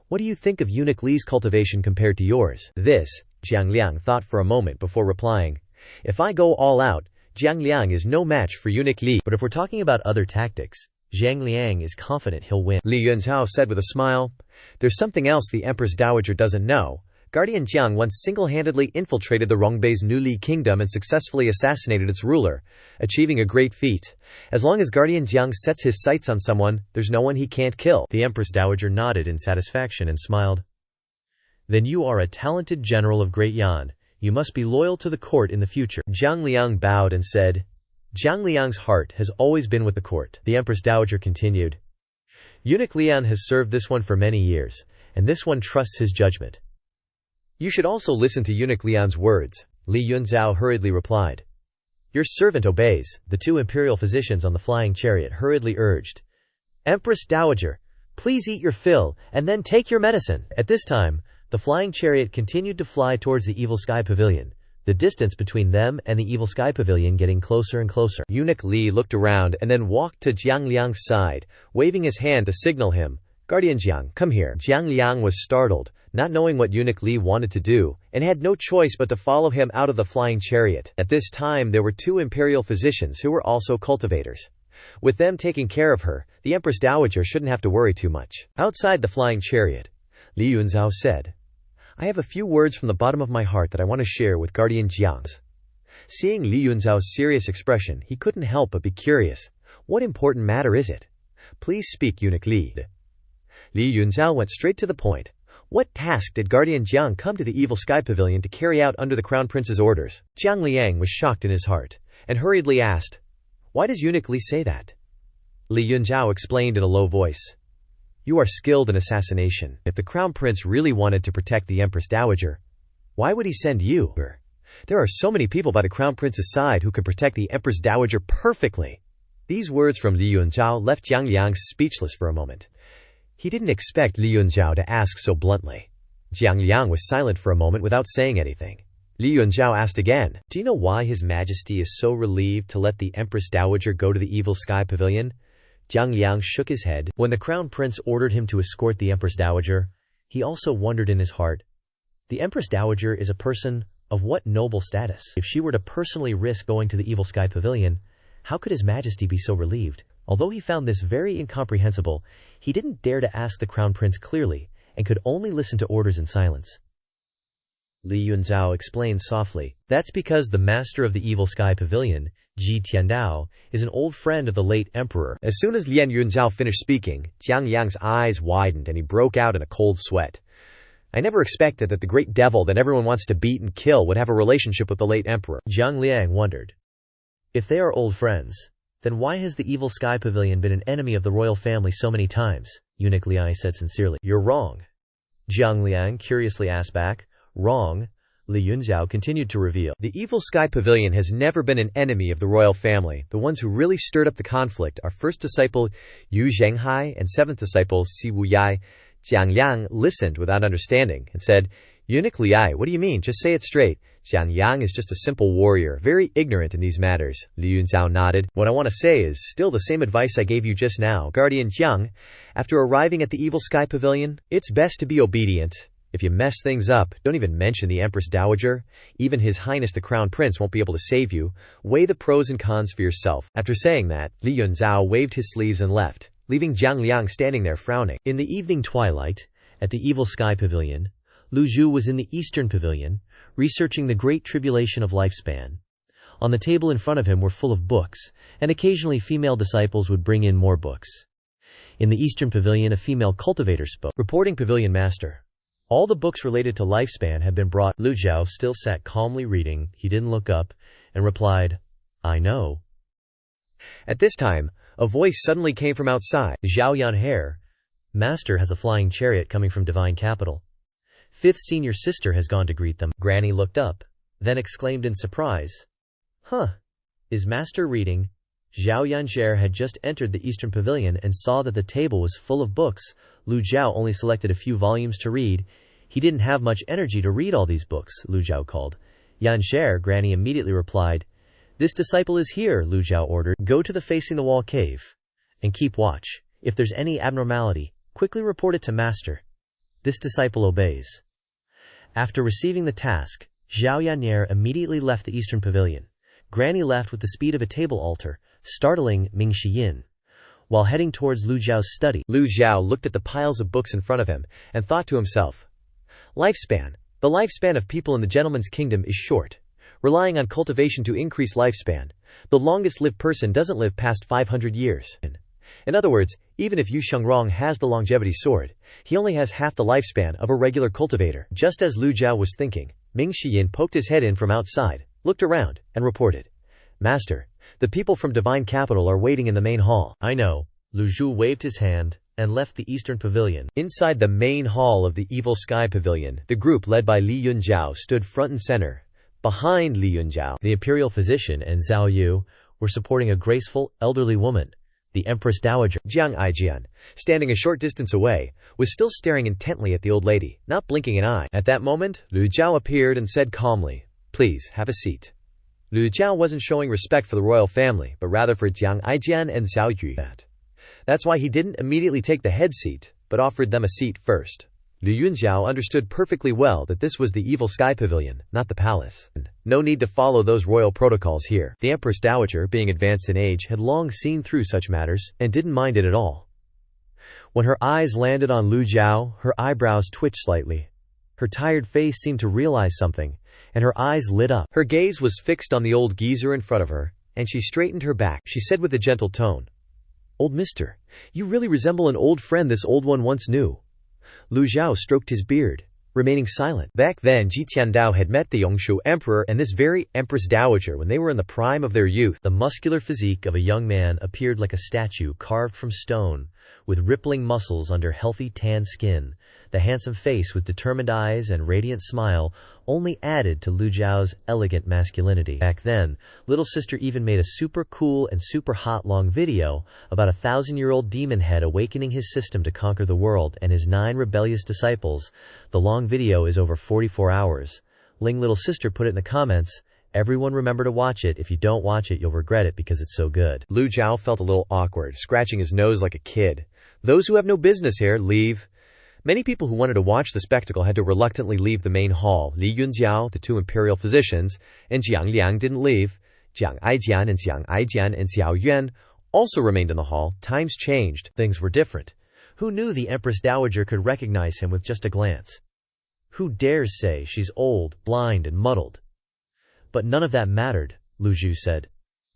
What do you think of Eunuch Li's cultivation compared to yours? Jiang Liang thought for a moment before replying. If I go all out, Jiang Liang is no match for Eunuch Li. But if we're talking about other tactics, Jiang Liang is confident he'll win. Li Yunzhao said with a smile. There's something else the Empress Dowager doesn't know. Guardian Jiang once single-handedly infiltrated the Rongbei's Nuli kingdom and successfully assassinated its ruler, achieving a great feat. As long as Guardian Jiang sets his sights on someone, there's no one he can't kill. The Empress Dowager nodded in satisfaction and smiled. Then you are a talented general of Great Yan. You must be loyal to the court in the future. Jiang Liang bowed and said, Jiang Liang's heart has always been with the court. The Empress Dowager continued. Eunuch Lian has served this one for many years, and this one trusts his judgment. You should also listen to Eunuch Lian's words, Li Yunzhao hurriedly replied. Your servant obeys, the two imperial physicians on the flying chariot hurriedly urged. Empress Dowager, please eat your fill, and then take your medicine. At this time, the flying chariot continued to fly towards the Evil Sky Pavilion, the distance between them and the Evil Sky Pavilion getting closer and closer. Eunuch Li looked around and then walked to Jiang Liang's side, waving his hand to signal him. Guardian Jiang, come here. Jiang Liang was startled, not knowing what Eunuch Li wanted to do, and had no choice but to follow him out of the flying chariot. At this time there were two imperial physicians who were also cultivators. With them taking care of her, the Empress Dowager shouldn't have to worry too much. Outside the flying chariot, Li Yunzhao said, I have a few words from the bottom of my heart that I want to share with Guardian Jiang. Seeing Li Yunzhao's serious expression, he couldn't help but be curious. What important matter is it? Please speak, Eunuch Li. Li Yunzhao went straight to the point. What task did Guardian Jiang come to the Evil Sky Pavilion to carry out under the Crown Prince's orders? Jiang Liang was shocked in his heart, and hurriedly asked, Why does Eunuch Li say that? Li Yunzhao explained in a low voice. You are skilled in assassination. If the Crown Prince really wanted to protect the Empress Dowager, why would he send you? There are so many people by the Crown Prince's side who can protect the Empress Dowager perfectly. These words from Li Yunzhao left Jiang Liang speechless for a moment. He didn't expect Li Yunzhao to ask so bluntly. Jiang Liang was silent for a moment without saying anything. Li Yunzhao asked again, Do you know why His Majesty is so relieved to let the Empress Dowager go to the Evil Sky Pavilion? Jiang Liang shook his head. When the Crown Prince ordered him to escort the Empress Dowager, he also wondered in his heart. The Empress Dowager is a person of what noble status? If she were to personally risk going to the Evil Sky Pavilion, how could His Majesty be so relieved? Although he found this very incomprehensible, he didn't dare to ask the Crown Prince clearly, and could only listen to orders in silence. Li Yunzhao explained softly, That's because the master of the Evil Sky Pavilion, Ji Tiandao, is an old friend of the late emperor. As soon as Li Yunzhao finished speaking, Jiang Liang's eyes widened and he broke out in a cold sweat. I never expected that the great devil that everyone wants to beat and kill would have a relationship with the late emperor. Jiang Liang wondered. If they are old friends, then why has the Evil Sky Pavilion been an enemy of the royal family so many times? Eunuch Li said sincerely. You're wrong. Jiang Liang curiously asked back. Wrong? Li Yunzhao continued to reveal. The Evil Sky Pavilion has never been an enemy of the royal family. The ones who really stirred up the conflict are first disciple Yu Zhenghai and seventh disciple Si Wuyai. Jiang Liang listened without understanding and said, Eunuch Li, what do you mean? Just say it straight. Jiang Liang is just a simple warrior, very ignorant in these matters. Li Yunzhao nodded. What I want to say is still the same advice I gave you just now. Guardian Jiang, after arriving at the Evil Sky Pavilion, it's best to be obedient. If you mess things up, don't even mention the Empress Dowager. Even His Highness the Crown Prince won't be able to save you. Weigh the pros and cons for yourself. After saying that, Li Yunzhao waved his sleeves and left, leaving Jiang Liang standing there frowning. In the evening twilight, at the Evil Sky Pavilion, Lu Zhou was in the Eastern Pavilion, researching the Great Tribulation of Lifespan. On the table in front of him were full of books, and occasionally female disciples would bring in more books. In the Eastern Pavilion, a female cultivator spoke. Reporting Pavilion Master. All the books related to lifespan have been brought. Lu Zhou still sat calmly reading. He didn't look up, and replied, I know. At this time, a voice suddenly came from outside. Zhao Yanhe, Master has a flying chariot coming from divine capital. Fifth senior sister has gone to greet them. Granny looked up, then exclaimed in surprise. Huh. Is Master reading? Zhao Yanhe had just entered the Eastern Pavilion and saw that the table was full of books. Lu Zhou only selected a few volumes to read. He didn't have much energy to read all these books, Lu Zhou called. Yanhe, Granny immediately replied. This disciple is here, Lu Zhou ordered. Go to the facing the wall cave and keep watch. If there's any abnormality, quickly report it to Master. This disciple obeys. After receiving the task, Zhao Yanhe immediately left the Eastern Pavilion. Granny left with the speed of a table altar, startling Ming Shiyin. While heading towards Lu Zhao's study, Lu Zhou looked at the piles of books in front of him and thought to himself, lifespan. The lifespan of people in the gentleman's kingdom is short. Relying on cultivation to increase lifespan, the longest-lived person doesn't live past 500 years. In other words, even if Yu Shengrong has the longevity sword, he only has half the lifespan of a regular cultivator. Just as Lu Zhou was thinking, Ming Shiyin poked his head in from outside, looked around, and reported, Master, the people from Divine Capital are waiting in the main hall. I know. Lu Zhou waved his hand and left the Eastern Pavilion. Inside the main hall of the Evil Sky Pavilion, the group led by Li Yunjiao stood front and center. Behind Li Yunjiao, the imperial physician and Zhao Yu were supporting a graceful, elderly woman. The Empress Dowager, Jiang Aijian, standing a short distance away, was still staring intently at the old lady, not blinking an eye. At that moment, Lu Zhao appeared and said calmly, Please, have a seat. Lu Zhao wasn't showing respect for the royal family, but rather for Jiang Aijian and Zhao Yu. That's why he didn't immediately take the head seat, but offered them a seat first. Lu Yunjiao understood perfectly well that this was the Evil Sky Pavilion, not the palace. No need to follow those royal protocols here. The Empress Dowager, being advanced in age, had long seen through such matters, and didn't mind it at all. When her eyes landed on Lu Zhao, her eyebrows twitched slightly. Her tired face seemed to realize something, and her eyes lit up. Her gaze was fixed on the old geezer in front of her, and she straightened her back. She said with a gentle tone, Old mister, you really resemble an old friend this old one once knew. Lu Zhao stroked his beard, remaining silent. Back then Ji Tiandao had met the Yongshu Emperor and this very Empress Dowager when they were in the prime of their youth. The muscular physique of a young man appeared like a statue carved from stone, with rippling muscles under healthy tan skin. The handsome face with determined eyes and radiant smile only added to Lu Zhao's elegant masculinity. Back then, little sister even made a super cool and super hot long video about a 1,000-year-old demon head awakening his system to conquer the world and his 9 rebellious disciples. The long video is over 44 hours. Ling little sister put it in the comments, everyone remember to watch it. If you don't watch it, you'll regret it because it's so good. Lu Zhao felt a little awkward, scratching his nose like a kid. Those who have no business here, leave. Many people who wanted to watch the spectacle had to reluctantly leave the main hall. Li Yunjiao, the 2 imperial physicians, and Jiang Liang didn't leave. Jiang Aijian and Jiang Aijian and Xiao Yuan also remained in the hall. Times changed. Things were different. Who knew the Empress Dowager could recognize him with just a glance? Who dares say she's old, blind, and muddled? But none of that mattered, Lu Zhou said.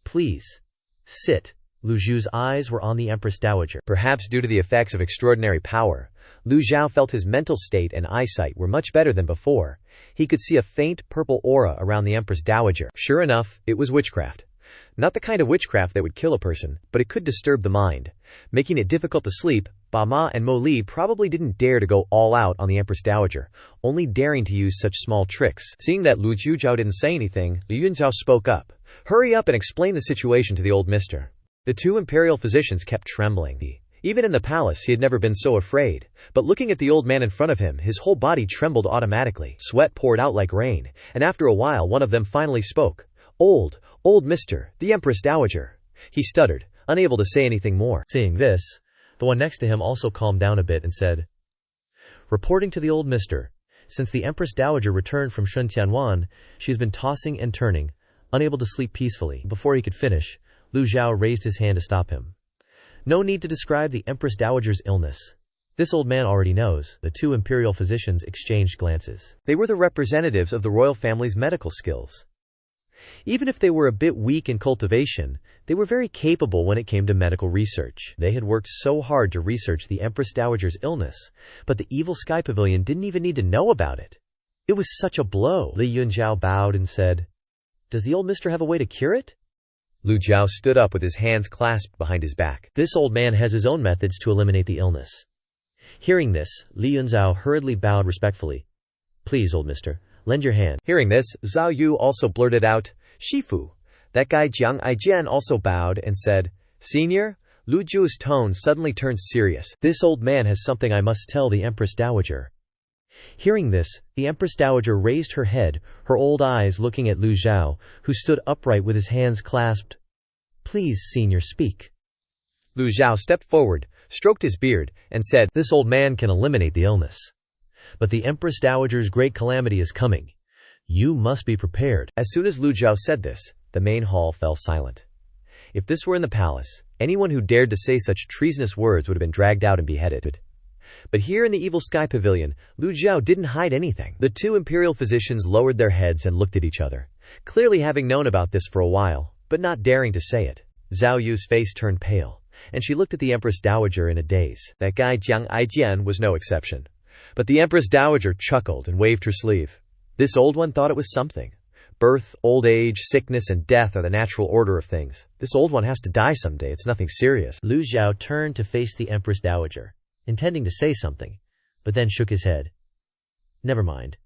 Please, sit. Lu Zhou's eyes were on the Empress Dowager. Perhaps due to the effects of extraordinary power, Lu Zhao felt his mental state and eyesight were much better than before. He could see a faint purple aura around the Empress Dowager. Sure enough, it was witchcraft. Not the kind of witchcraft that would kill a person, but it could disturb the mind, making it difficult to sleep. Ba Ma and Mo Li probably didn't dare to go all out on the Empress Dowager, only daring to use such small tricks. Seeing that Lu Zhao didn't say anything, Li Yunjiao spoke up. Hurry up and explain the situation to the old mister. The 2 imperial physicians kept trembling. Even in the palace he had never been so afraid, but looking at the old man in front of him, his whole body trembled automatically. Sweat poured out like rain, and after a while one of them finally spoke. Old mister, the Empress Dowager. He stuttered, unable to say anything more. Seeing this, the one next to him also calmed down a bit and said, Reporting to the old mister, since the Empress Dowager returned from Shuntianwan, she has been tossing and turning, unable to sleep peacefully. Before he could finish, Lu Zhao raised his hand to stop him. No need to describe the Empress Dowager's illness. This old man already knows. The 2 imperial physicians exchanged glances. They were the representatives of the royal family's medical skills. Even if they were a bit weak in cultivation, they were very capable when it came to medical research. They had worked so hard to research the Empress Dowager's illness, but the Evil Sky Pavilion didn't even need to know about it. It was such a blow. Li Yunjiao bowed and said, Does the old mister have a way to cure it? Lu Zhou stood up with his hands clasped behind his back. This old man has his own methods to eliminate the illness. Hearing this, Li Yunzhao hurriedly bowed respectfully. Please, old mister, lend your hand. Hearing this, Zhao Yu also blurted out, Shifu. That guy Jiang Aijian also bowed and said, Senior? Lu Zhou's tone suddenly turned serious. This old man has something I must tell the Empress Dowager. Hearing this, the Empress Dowager raised her head, her old eyes looking at Lu Zhou, who stood upright with his hands clasped. Please, senior, speak. Lu Zhou stepped forward, stroked his beard, and said, This old man can eliminate the illness. But the Empress Dowager's great calamity is coming. You must be prepared. As soon as Lu Zhou said this, the main hall fell silent. If this were in the palace, anyone who dared to say such treasonous words would have been dragged out and beheaded. But here in the Evil Sky Pavilion, Lu Zhou didn't hide anything. The two imperial physicians lowered their heads and looked at each other, clearly having known about this for a while, but not daring to say it. Zhao Yu's face turned pale, and she looked at the Empress Dowager in a daze. That guy Jiang Aijian was no exception. But the Empress Dowager chuckled and waved her sleeve. This old one thought it was something. Birth, old age, sickness, and death are the natural order of things. This old one has to die someday. It's nothing serious. Lu Zhou turned to face the Empress Dowager, intending to say something, but then shook his head. Never mind.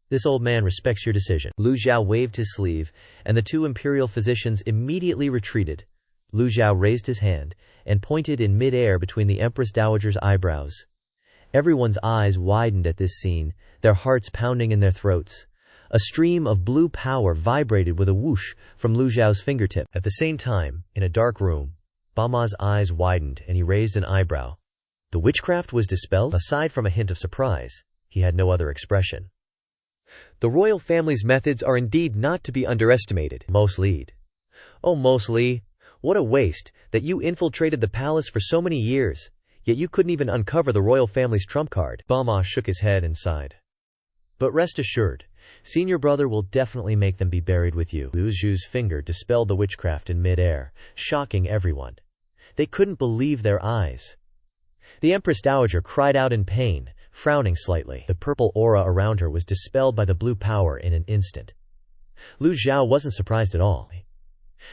This old man respects your decision. Lu Zhou waved his sleeve, and the two imperial physicians immediately retreated. Lu Zhou raised his hand and pointed in mid-air between the Empress Dowager's eyebrows. Everyone's eyes widened at this scene, their hearts pounding in their throats. A stream of blue power vibrated with a whoosh from Lu Zhao's fingertip. At the same time, in a dark room, Bama's eyes widened and he raised an eyebrow. The witchcraft was dispelled? Aside from a hint of surprise, he had no other expression. The royal family's methods are indeed not to be underestimated. Most Li. Oh, Most Li, what a waste, that you infiltrated the palace for so many years, yet you couldn't even uncover the royal family's trump card. Bama shook his head and sighed. But rest assured, senior brother will definitely make them be buried with you. Lu Zhou's finger dispelled the witchcraft in mid-air, shocking everyone. They couldn't believe their eyes. The Empress Dowager cried out in pain, frowning slightly. The purple aura around her was dispelled by the blue power in an instant. Lu Zhou wasn't surprised at all.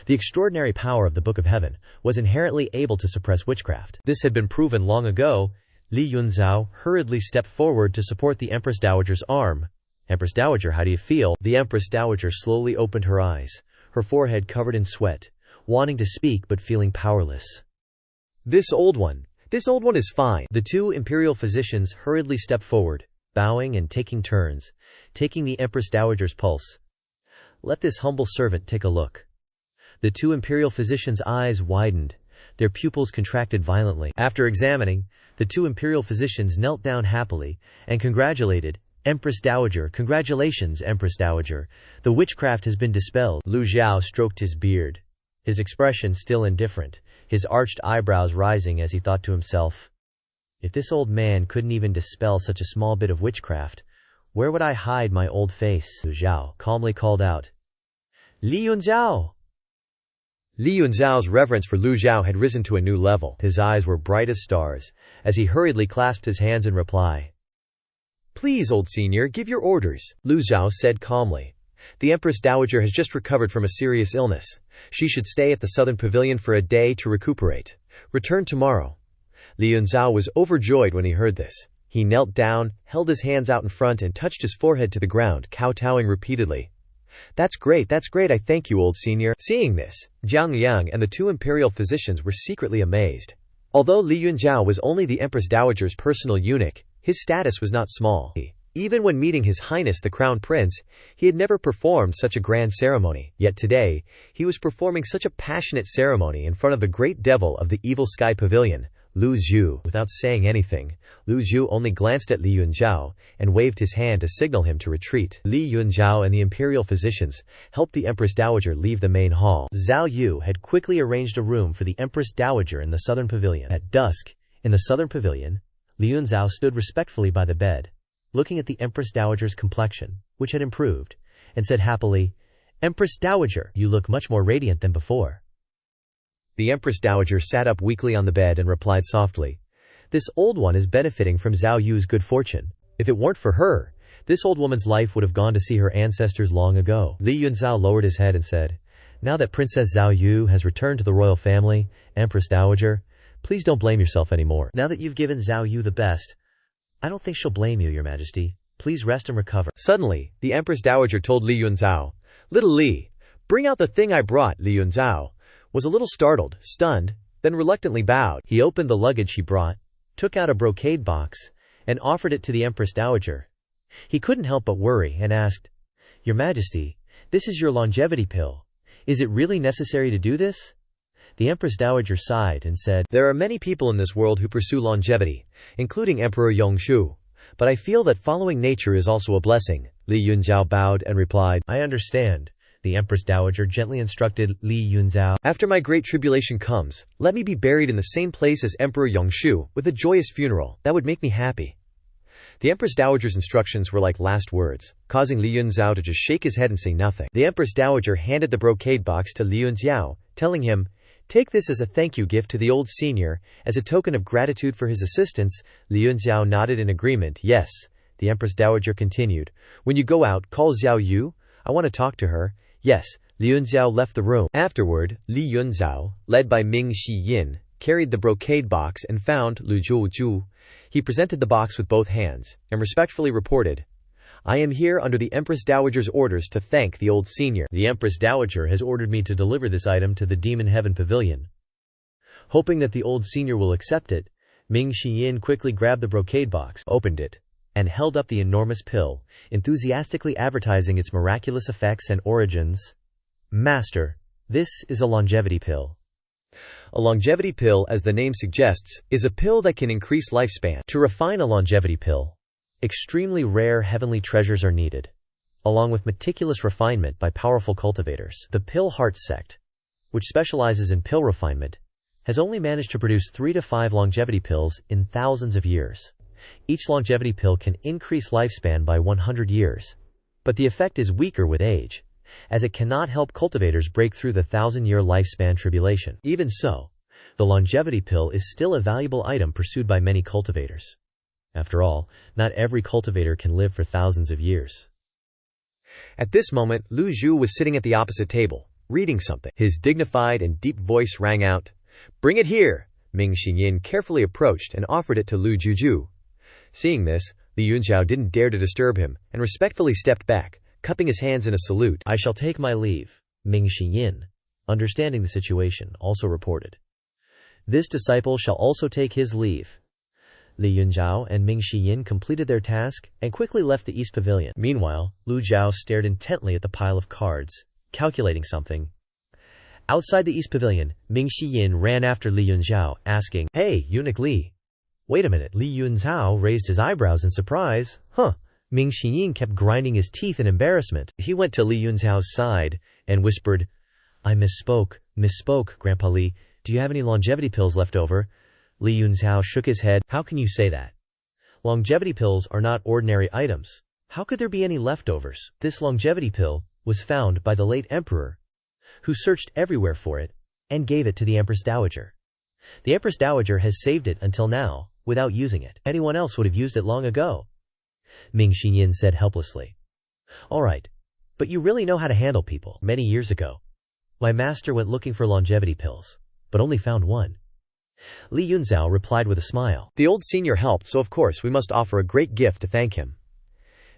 The extraordinary power of the Book of Heaven was inherently able to suppress witchcraft. This had been proven long ago. Li Yunzhao hurriedly stepped forward to support the Empress Dowager's arm. Empress Dowager, how do you feel? The Empress Dowager slowly opened her eyes, her forehead covered in sweat, wanting to speak but feeling powerless. This old one is fine. The two imperial physicians hurriedly stepped forward, bowing and taking turns, taking the Empress Dowager's pulse. Let this humble servant take a look. The two imperial physicians' eyes widened, their pupils contracted violently. After examining, the two imperial physicians knelt down happily and congratulated Empress Dowager. Congratulations, Empress Dowager. The witchcraft has been dispelled. Lu Zhou stroked his beard, his expression still indifferent, his arched eyebrows rising as he thought to himself, if this old man couldn't even dispel such a small bit of witchcraft, where would I hide my old face? Lu Zhou calmly called out, Li Yunzhao! Li Yunzhao's reverence for Lu Zhou had risen to a new level. His eyes were bright as stars, as he hurriedly clasped his hands in reply. Please, old senior, give your orders, Lu Zhou said calmly. The Empress Dowager has just recovered from a serious illness. She should stay at the Southern Pavilion for a day to recuperate. Return tomorrow. Li Yunzhao was overjoyed when he heard this. He knelt down, held his hands out in front and touched his forehead to the ground, kowtowing repeatedly. That's great, I thank you, old senior. Seeing this, Jiang Yang and the two imperial physicians were secretly amazed. Although Li Yunzhao was only the Empress Dowager's personal eunuch, his status was not small. Even when meeting His Highness the Crown Prince, he had never performed such a grand ceremony. Yet today, he was performing such a passionate ceremony in front of the great devil of the Evil Sky Pavilion, Lu Zhou. Without saying anything, Lu Zhou only glanced at Li Yunzhao and waved his hand to signal him to retreat. Li Yunzhao and the imperial physicians helped the Empress Dowager leave the main hall. Zhao Yu had quickly arranged a room for the Empress Dowager in the Southern Pavilion. At dusk, in the Southern Pavilion, Li Yunzhao stood respectfully by the bed, looking at the Empress Dowager's complexion, which had improved, and said happily, Empress Dowager, you look much more radiant than before. The Empress Dowager sat up weakly on the bed and replied softly, This old one is benefiting from Zhao Yu's good fortune. If it weren't for her, this old woman's life would have gone to see her ancestors long ago. Li Yunzhao lowered his head and said, Now that Princess Zhao Yu has returned to the royal family, Empress Dowager, please don't blame yourself anymore. Now that you've given Zhao Yu the best, I don't think she'll blame you, Your Majesty. Please rest and recover. Suddenly, the Empress Dowager told Li Yunzhao, "Little Li, bring out the thing I brought." Li Yunzhao was a little startled, stunned, then reluctantly bowed. He opened the luggage he brought, took out a brocade box, and offered it to the Empress Dowager. He couldn't help but worry and asked, "Your Majesty, this is your longevity pill. Is it really necessary to do this?" The Empress Dowager sighed and said, "There are many people in this world who pursue longevity, including Emperor Yongshu, but I feel that following nature is also a blessing." Li Yunzhao bowed and replied, "I understand." The Empress Dowager gently instructed Li Yunzhao, "After my great tribulation comes, let me be buried in the same place as Emperor Yongshu, with a joyous funeral. That would make me happy." The Empress Dowager's instructions were like last words, causing Li Yunzhao to just shake his head and say nothing. The Empress Dowager handed the brocade box to Li Yunzhao, telling him, "Take this as a thank you gift to the old senior, as a token of gratitude for his assistance." Li Yunzhao nodded in agreement. "Yes," the Empress Dowager continued. "When you go out, call Zhao Yu. I want to talk to her." "Yes." Li Yunzhao left the room. Afterward, Li Yunzhao, led by Ming Shiyin, carried the brocade box and found Lu Zhou. He presented the box with both hands, and respectfully reported, "I am here under the Empress Dowager's orders to thank the old senior. The Empress Dowager has ordered me to deliver this item to the Demon Heaven Pavilion." Hoping that the old senior will accept it, Ming Shiyin quickly grabbed the brocade box, opened it, and held up the enormous pill, enthusiastically advertising its miraculous effects and origins. "Master, this is a longevity pill." A longevity pill, as the name suggests, is a pill that can increase lifespan. To refine a longevity pill, extremely rare heavenly treasures are needed, along with meticulous refinement by powerful cultivators. The Pill Heart sect, which specializes in pill refinement, has only managed to produce 3 to 5 longevity pills in thousands of years. Each longevity pill can increase lifespan by 100 years, but the effect is weaker with age, as it cannot help cultivators break through the 1,000-year lifespan tribulation. Even so, the longevity pill is still a valuable item pursued by many cultivators. After all, not every cultivator can live for thousands of years. At this moment, Lu Zhou was sitting at the opposite table, reading something. His dignified and deep voice rang out, "Bring it here!" Ming Xinyin carefully approached and offered it to Lu Zhou. Seeing this, Li Yunzhao didn't dare to disturb him, and respectfully stepped back, cupping his hands in a salute. "I shall take my leave," Ming Xinyin, understanding the situation, also reported. "This disciple shall also take his leave." Li Yunzhao and Ming Shiyin completed their task and quickly left the East Pavilion. Meanwhile, Lu Zhao stared intently at the pile of cards, calculating something. Outside the East Pavilion, Ming Shiyin ran after Li Yunzhao, asking, "Hey, Eunuch Li." "Wait a minute." Li Yunzhao raised his eyebrows in surprise. Ming Shiyin kept grinding his teeth in embarrassment. He went to Li Yunzhao's side and whispered, "I misspoke, Grandpa Li. Do you have any longevity pills left over?" Li Yunzhao shook his head. "How can you say that? Longevity pills are not ordinary items. How could there be any leftovers?" This longevity pill was found by the late emperor, who searched everywhere for it and gave it to the Empress Dowager. The Empress Dowager has saved it until now, without using it. Anyone else would have used it long ago. Ming Xinyin said helplessly. "All right, but you really know how to handle people." "Many years ago, my master went looking for longevity pills, but only found one." Li Yunzhao replied with a smile. "The old senior helped, so of course we must offer a great gift to thank him."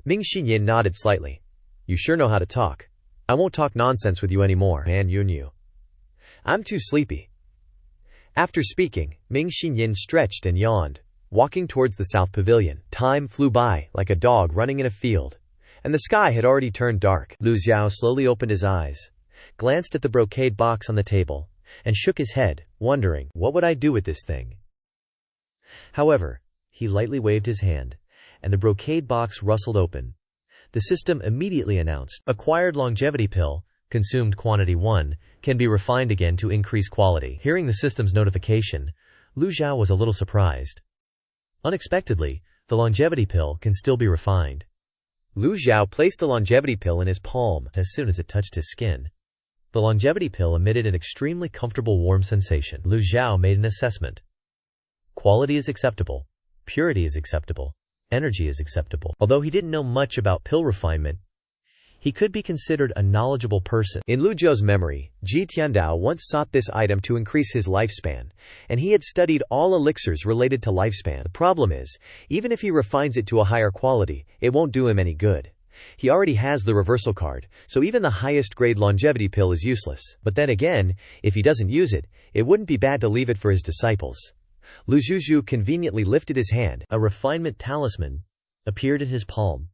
Ming Xinyin nodded slightly. "You sure know how to talk. I won't talk nonsense with you anymore, and Yunyu. I'm too sleepy." After speaking, Ming Xinyin stretched and yawned, walking towards the South Pavilion. Time flew by, like a dog running in a field, and the sky had already turned dark. Lu Zhao slowly opened his eyes, glanced at the brocade box on the table, and shook his head, wondering, what would I do with this thing? However, he lightly waved his hand, and the brocade box rustled open. The system immediately announced, "Acquired longevity pill, consumed quantity 1, can be refined again to increase quality." Hearing the system's notification, Lu Zhao was a little surprised. Unexpectedly, the longevity pill can still be refined. Lu Zhao placed the longevity pill in his palm. As soon as it touched his skin, the longevity pill emitted an extremely comfortable warm sensation. Lu Zhao made an assessment. Quality is acceptable, purity is acceptable, energy is acceptable. Although he didn't know much about pill refinement, He could be considered a knowledgeable person. In Lu Zhou's memory, Ji Tiandao once sought this item to increase his lifespan, and he had studied all elixirs related to lifespan. The problem is, even if he refines it to a higher quality, it won't do him any good. He already has the reversal card, so even the highest grade longevity pill is useless. But then again, if he doesn't use it, it wouldn't be bad to leave it for his disciples. Lu Zhou conveniently lifted his hand. A refinement talisman appeared in his palm.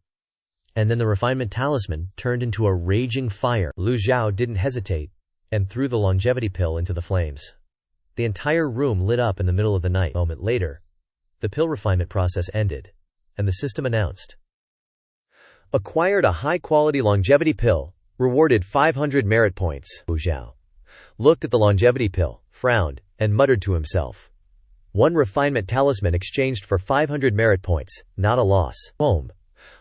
And then the refinement talisman turned into a raging fire. Lu Zhou didn't hesitate and threw the longevity pill into the flames. The entire room lit up in the middle of the night. A moment later, the pill refinement process ended, and the system announced, acquired a high-quality longevity pill, rewarded 500 merit points. Lu Zhou looked at the longevity pill, frowned, and muttered to himself. One refinement talisman exchanged for 500 merit points, not a loss. Home.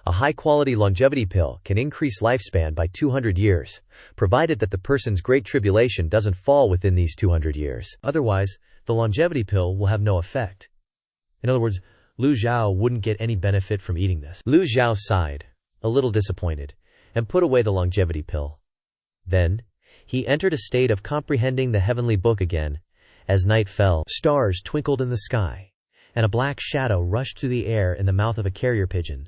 A high-quality longevity pill can increase lifespan by 200 years, provided that the person's great tribulation doesn't fall within these 200 years. Otherwise, the longevity pill will have no effect. In other words, Lu Zhou wouldn't get any benefit from eating this. Lu Zhou sighed, a little disappointed, and put away the longevity pill. Then, he entered a state of comprehending the heavenly book again. As night fell, stars twinkled in the sky, and a black shadow rushed through the air in the mouth of a carrier pigeon.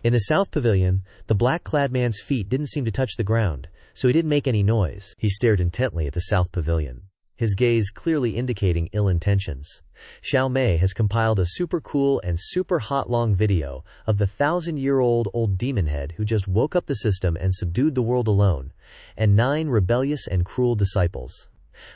In the south pavilion, the black-clad man's feet didn't seem to touch the ground, so he didn't make any noise. He stared intently at the south pavilion, his gaze clearly indicating ill intentions. Xiao Mei has compiled a super cool and super hot long video of the 1,000-year-old old demon head who just woke up the system and subdued the world alone, and 9 rebellious and cruel disciples.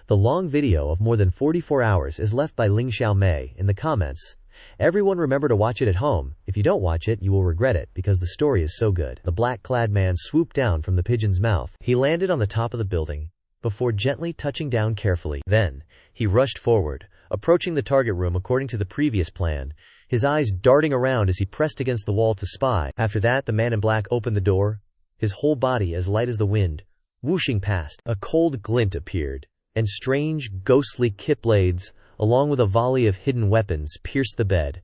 The long video of more than 44 hours is left by Ling Xiao Mei in the comments. Everyone remember to watch it at home. If you don't watch it, you will regret it because the story is so good. The black-clad man swooped down from the pigeon's mouth. He landed on the top of the building, before gently touching down carefully. Then, he rushed forward, approaching the target room according to the previous plan, his eyes darting around as he pressed against the wall to spy. After that, the man in black opened the door, his whole body as light as the wind, whooshing past. A cold glint appeared, and strange, ghostly kit blades, along with a volley of hidden weapons, pierced the bed.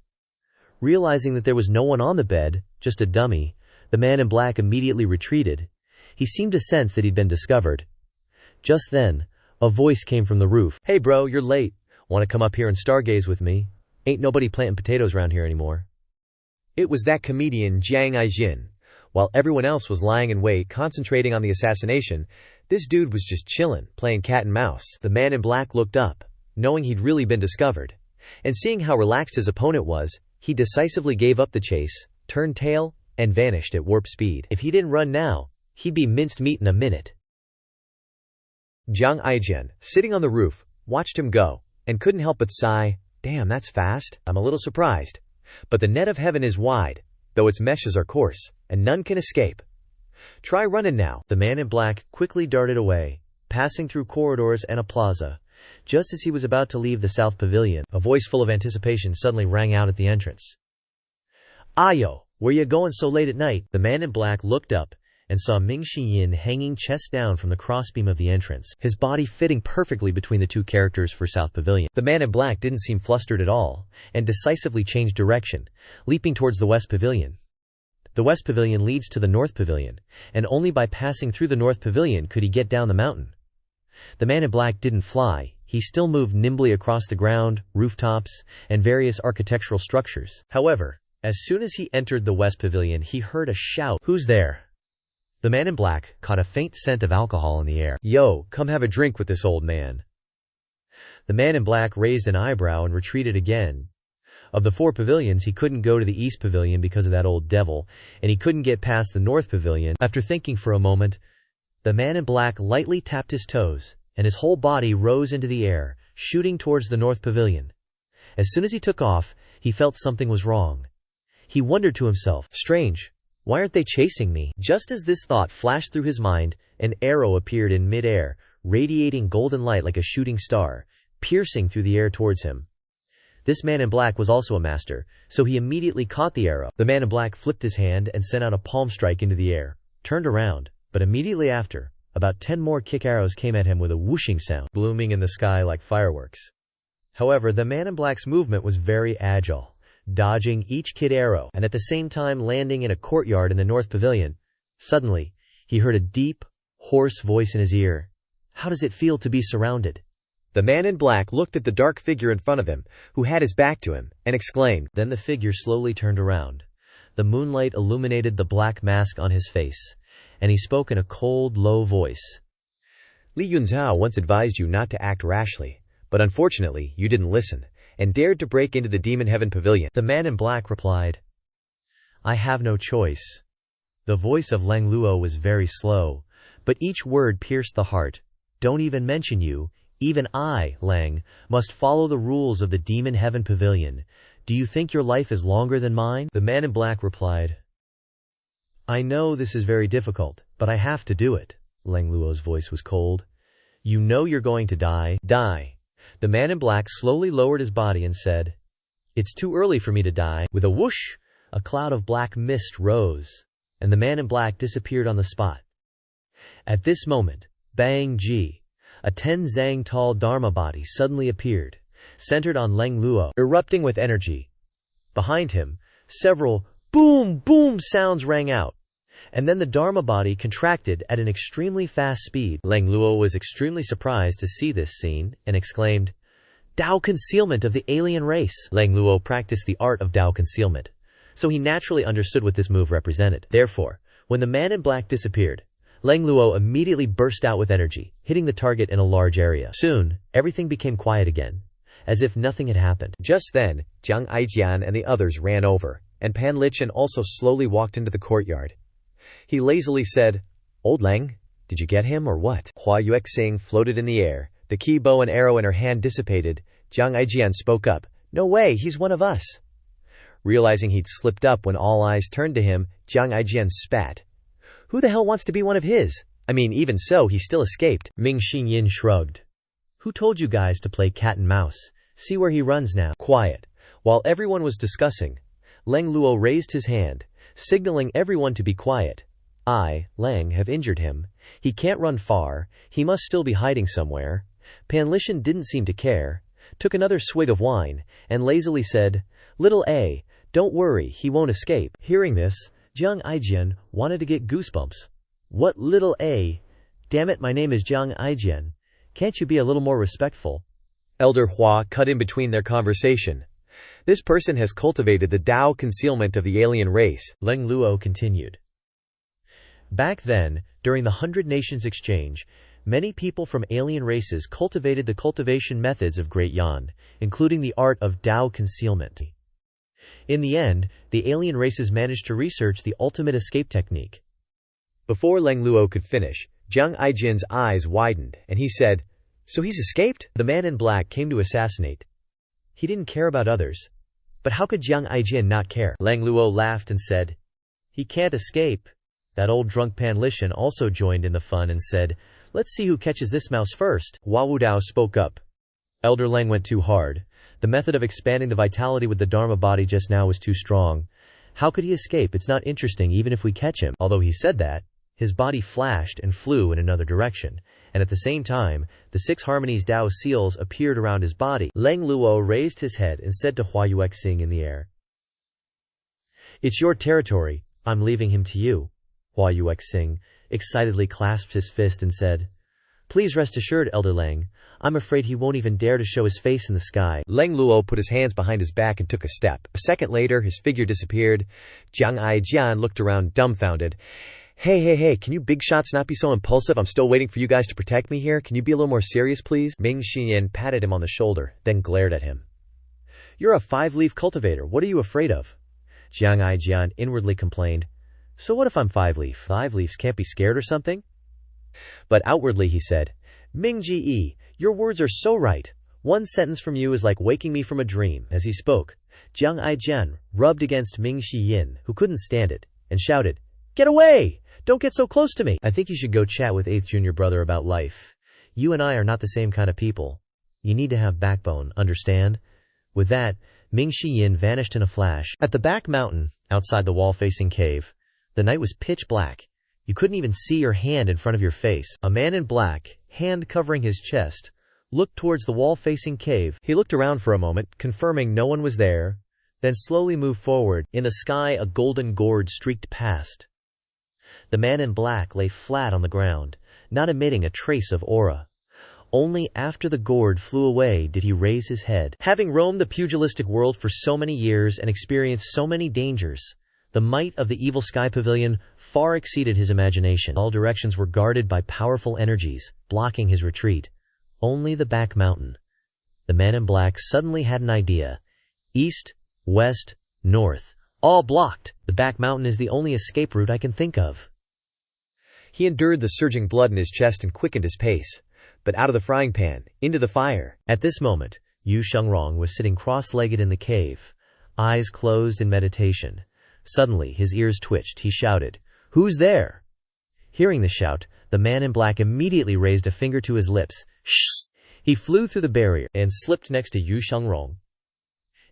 Realizing that there was no one on the bed, just a dummy, the man in black immediately retreated. He seemed to sense that he'd been discovered. Just then, a voice came from the roof. "Hey bro, you're late. Want to come up here and stargaze with me? Ain't nobody planting potatoes around here anymore." It was that comedian Jiang Aijin. While everyone else was lying in wait concentrating on the assassination, this dude was just chillin', playing cat and mouse. The man in black looked up, knowing he'd really been discovered. And seeing how relaxed his opponent was, he decisively gave up the chase, turned tail, and vanished at warp speed. If he didn't run now, he'd be minced meat in a minute. Jiang Aijin, sitting on the roof, watched him go, and couldn't help but sigh, "Damn, that's fast." I'm a little surprised. But the net of heaven is wide, though its meshes are coarse, and none can escape. Try running now. The man in black quickly darted away, passing through corridors and a plaza. Just as he was about to leave the south pavilion, a voice full of anticipation suddenly rang out at the entrance. "Ayo, where you going so late at night?" The man in black looked up and saw Ming Xiyin hanging chest down from the crossbeam of the entrance, his body fitting perfectly between the two characters for south pavilion. The man in black didn't seem flustered at all, and decisively changed direction, leaping towards the west pavilion. The west pavilion leads to the north pavilion, and only by passing through the north pavilion could he get down the mountain. The man in black didn't fly, he still moved nimbly across the ground, rooftops, and various architectural structures. However, as soon as he entered the west pavilion, he heard a shout, "Who's there?" The man in black caught a faint scent of alcohol in the air. "Yo, come have a drink with this old man." The man in black raised an eyebrow and retreated again. Of the 4 pavilions, he couldn't go to the east pavilion because of that old devil, and he couldn't get past the north pavilion. After thinking for a moment, the man in black lightly tapped his toes, and his whole body rose into the air, shooting towards the north pavilion. As soon as he took off, he felt something was wrong. He wondered to himself, "Strange. Why aren't they chasing me?" Just as this thought flashed through his mind, an arrow appeared in mid-air, radiating golden light like a shooting star, piercing through the air towards him. This man in black was also a master, so he immediately caught the arrow. The man in black flipped his hand and sent out a palm strike into the air, turned around, but immediately after, about 10 more kick arrows came at him with a whooshing sound, blooming in the sky like fireworks. However, the man in black's movement was very agile, dodging each kid arrow and at the same time landing in a courtyard in the north pavilion. Suddenly, He heard a deep, hoarse voice in his ear. How does it feel to be surrounded? The man in black looked at the dark figure in front of him, who had his back to him, and exclaimed. Then the figure slowly turned around. The moonlight illuminated the black mask on his face, and he spoke in a cold, low voice. Li Yunzhao once advised you not to act rashly, but unfortunately you didn't listen, and dared to break into the Demon Heaven Pavilion. The man in black replied, I have no choice. The voice of Lang Luo was very slow, but each word pierced the heart. Don't even mention you, even I, Lang, must follow the rules of the Demon Heaven Pavilion. Do you think your life is longer than mine? The man in black replied, I know this is very difficult, but I have to do it. Lang Luo's voice was cold. You know you're going to die. Die. The man in black slowly lowered his body and said, It's too early for me to die. With a whoosh, a cloud of black mist rose, and the man in black disappeared on the spot. At this moment, Bang Ji, a 10 zang tall Dharma body suddenly appeared, centered on Lang Luo, erupting with energy. Behind him, several boom, boom sounds rang out, and then the Dharma body contracted at an extremely fast speed. Lang Luo was extremely surprised to see this scene and exclaimed, Dao concealment of the alien race. Lang Luo practiced the art of Dao concealment, so he naturally understood what this move represented. Therefore, when the man in black disappeared, Lang Luo immediately burst out with energy, hitting the target in a large area. Soon, everything became quiet again, as if nothing had happened. Just then, Jiang Aijian and the others ran over, and Pan Lichen also slowly walked into the courtyard. He lazily said, Old Lang, did you get him or what? Hua Yuexing floated in the air. The key bow and arrow in her hand dissipated. Jiang Aijian spoke up, No way, he's one of us. Realizing he'd slipped up when all eyes turned to him, Jiang Aijian spat. Who the hell wants to be one of his? I mean, even so, he still escaped. Ming Xinyin shrugged. Who told you guys to play cat and mouse? See where he runs now. Quiet. While everyone was discussing, Lang Luo raised his hand, signaling everyone to be quiet. I, Lang, have injured him. He can't run far. He must still be hiding somewhere. Pan Lichen didn't seem to care, took another swig of wine, and lazily said, Little A, don't worry, he won't escape. Hearing this, Jiang Aijian wanted to get goosebumps. What little A? Damn it, my name is Jiang Aijian. Can't you be a little more respectful? Elder Hua cut in between their conversation. This person has cultivated the Dao concealment of the alien race. Lang Luo continued. Back then, during the 100 Nations Exchange, many people from alien races cultivated the cultivation methods of Great Yan, including the art of Dao concealment. In the end, the alien races managed to research the ultimate escape technique. Before Lang Luo could finish, Jiang Aijian's eyes widened, and he said, So he's escaped? The man in black came to assassinate. He didn't care about others. But how could Jiang Aijian not care? Lang Luo laughed and said, He can't escape. That old drunk Pan Lichen also joined in the fun and said, Let's see who catches this mouse first. Hua Wudao spoke up. Elder Lang went too hard. The method of expanding the vitality with the Dharma body just now was too strong. How could he escape? It's not interesting even if we catch him. Although he said that, his body flashed and flew in another direction, and at the same time, the 6 harmonies Dao seals appeared around his body. Lang Luo raised his head and said to Hua Yuexing in the air, It's your territory. I'm leaving him to you. Hua Yuexing excitedly clasped his fist and said, Please rest assured, Elder Lang. I'm afraid he won't even dare to show his face in the sky. Lang Luo put his hands behind his back and took a step. A second later, his figure disappeared. Jiang Aijian looked around dumbfounded. Hey, can you big shots not be so impulsive? I'm still waiting for you guys to protect me here. Can you be a little more serious, please? Ming Xinyin patted him on the shoulder, then glared at him. You're a 5-leaf cultivator. What are you afraid of? Jiang Aijian inwardly complained. So what if I'm 5-leaf? 5-leafs can't be scared or something? But outwardly he said, Ming Ji, your words are so right. One sentence from you is like waking me from a dream. As he spoke, Jiang Aijian rubbed against Ming Xinyin, who couldn't stand it, and shouted, Get away! Don't get so close to me! I think you should go chat with 8th junior brother about life. You and I are not the same kind of people. You need to have backbone, understand? With that, Ming Xinyin vanished in a flash. At the back mountain, outside the wall-facing cave, the night was pitch black. You couldn't even see your hand in front of your face. A man in black, hand covering his chest, looked towards the wall-facing cave. He looked around for a moment, confirming no one was there, then slowly moved forward. In the sky, a golden gourd streaked past. The man in black lay flat on the ground, not emitting a trace of aura. Only after the gourd flew away did he raise his head. Having roamed the pugilistic world for so many years and experienced so many dangers, the might of the Evil Sky Pavilion far exceeded his imagination. All directions were guarded by powerful energies, blocking his retreat. Only the back mountain. The man in black suddenly had an idea. East, west, north, all blocked. The back mountain is the only escape route I can think of. He endured the surging blood in his chest and quickened his pace. But out of the frying pan, into the fire. At this moment, Yu Shengrong was sitting cross-legged in the cave, eyes closed in meditation. Suddenly, his ears twitched. He shouted, "Who's there?" Hearing the shout, the man in black immediately raised a finger to his lips. Shh! He flew through the barrier and slipped next to Yu Shengrong.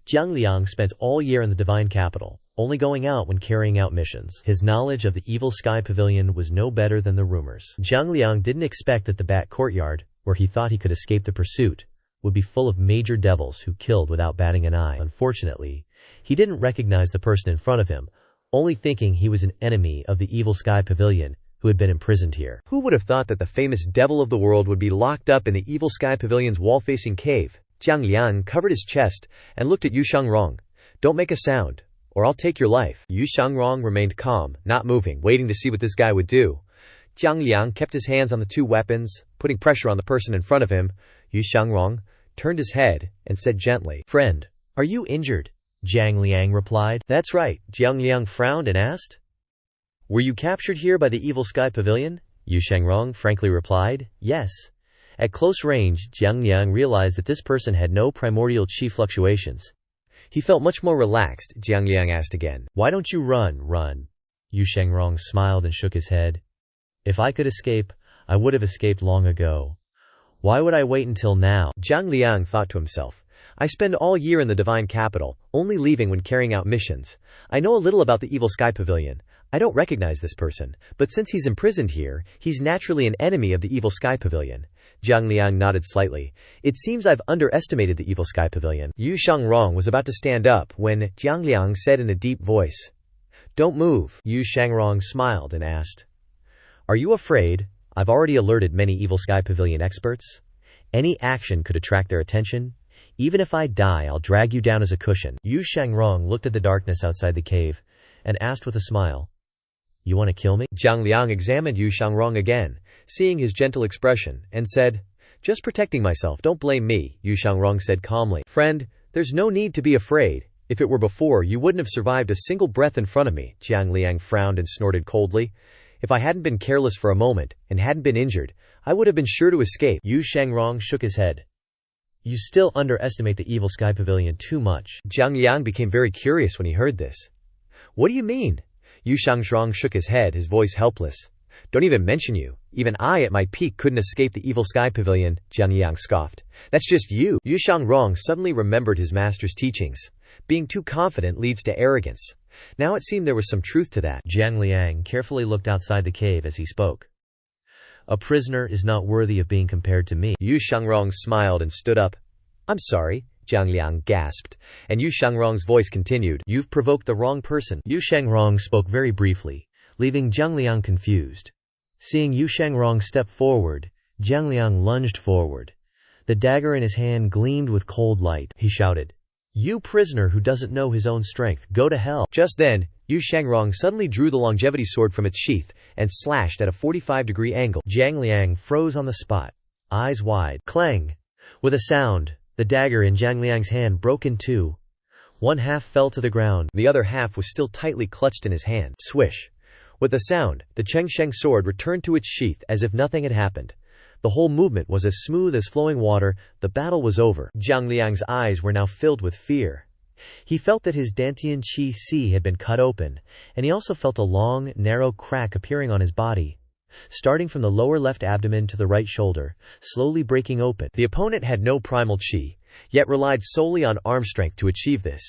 Jiang Liang spent all year in the divine capital, only going out when carrying out missions. His knowledge of the Evil Sky Pavilion was no better than the rumors. Jiang Liang didn't expect that the Bat Courtyard, where he thought he could escape the pursuit, would be full of major devils who killed without batting an eye. Unfortunately, he didn't recognize the person in front of him, only thinking he was an enemy of the Evil Sky Pavilion who had been imprisoned here. Who would have thought that the famous devil of the world would be locked up in the Evil Sky Pavilion's wall-facing cave? Jiang Liang covered his chest and looked at Yu Shengrong. "Don't make a sound, or I'll take your life." Yu Shengrong remained calm, not moving, waiting to see what this guy would do. Jiang Liang kept his hands on the two weapons, putting pressure on the person in front of him. Yu Shengrong turned his head and said gently, "Friend, are you injured?" Jiang Liang replied. "That's right." Jiang Liang frowned and asked, "Were you captured here by the Evil Sky Pavilion?" Yu Shengrong frankly replied, "Yes." At close range, Jiang Liang realized that this person had no primordial chi fluctuations. He felt much more relaxed. Jiang Liang asked again, "Why don't you run?" Yu Shengrong smiled and shook his head. "If I could escape, I would have escaped long ago. Why would I wait until now?" Jiang Liang thought to himself, "I spend all year in the divine capital, only leaving when carrying out missions. I know a little about the Evil Sky Pavilion. I don't recognize this person, but since he's imprisoned here, he's naturally an enemy of the Evil Sky Pavilion." Jiang Liang nodded slightly. "It seems I've underestimated the Evil Sky Pavilion." Yu Shengrong was about to stand up when Jiang Liang said in a deep voice, "Don't move." Yu Shengrong smiled and asked, "Are you afraid? I've already alerted many Evil Sky Pavilion experts. Any action could attract their attention. Even if I die, I'll drag you down as a cushion." Yu Shengrong looked at the darkness outside the cave and asked with a smile, "You want to kill me?" Jiang Liang examined Yu Shengrong again, seeing his gentle expression, and said, "Just protecting myself, don't blame me." Yu Shengrong said calmly, "Friend, there's no need to be afraid. If it were before, you wouldn't have survived a single breath in front of me." Jiang Liang frowned and snorted coldly. "If I hadn't been careless for a moment, and hadn't been injured, I would have been sure to escape." Yu Shengrong shook his head. "You still underestimate the Evil Sky Pavilion too much." Jiang Liang became very curious when he heard this. "What do you mean?" Yu Shengrong shook his head, his voice helpless. "Don't even mention you. Even I at my peak couldn't escape the Evil Sky Pavilion," Jiang Liang scoffed. "That's just you." Yu Shengrong suddenly remembered his master's teachings. Being too confident leads to arrogance. Now it seemed there was some truth to that. Jiang Liang carefully looked outside the cave as he spoke. "A prisoner is not worthy of being compared to me." Yu Shengrong smiled and stood up. "I'm sorry," Jiang Liang gasped, and Yu Shengrong's voice continued, "You've provoked the wrong person." Yu Shengrong spoke very briefly, leaving Jiang Liang confused. Seeing Yu Shengrong step forward, Jiang Liang lunged forward. The dagger in his hand gleamed with cold light. He shouted, "You prisoner who doesn't know his own strength, go to hell." Just then, Yu Shengrong suddenly drew the longevity sword from its sheath and slashed at a 45-degree angle. Jiang Liang froze on the spot, eyes wide. Clang! With a sound, the dagger in Jiang Liang's hand broke in two. One half fell to the ground. The other half was still tightly clutched in his hand. Swish! With a sound, the Chengsheng sword returned to its sheath as if nothing had happened. The whole movement was as smooth as flowing water. The battle was over. Jiang Liang's eyes were now filled with fear. He felt that his Dantian Qi Si had been cut open, and he also felt a long, narrow crack appearing on his body, starting from the lower left abdomen to the right shoulder, slowly breaking open. The opponent had no primal Qi, yet relied solely on arm strength to achieve this.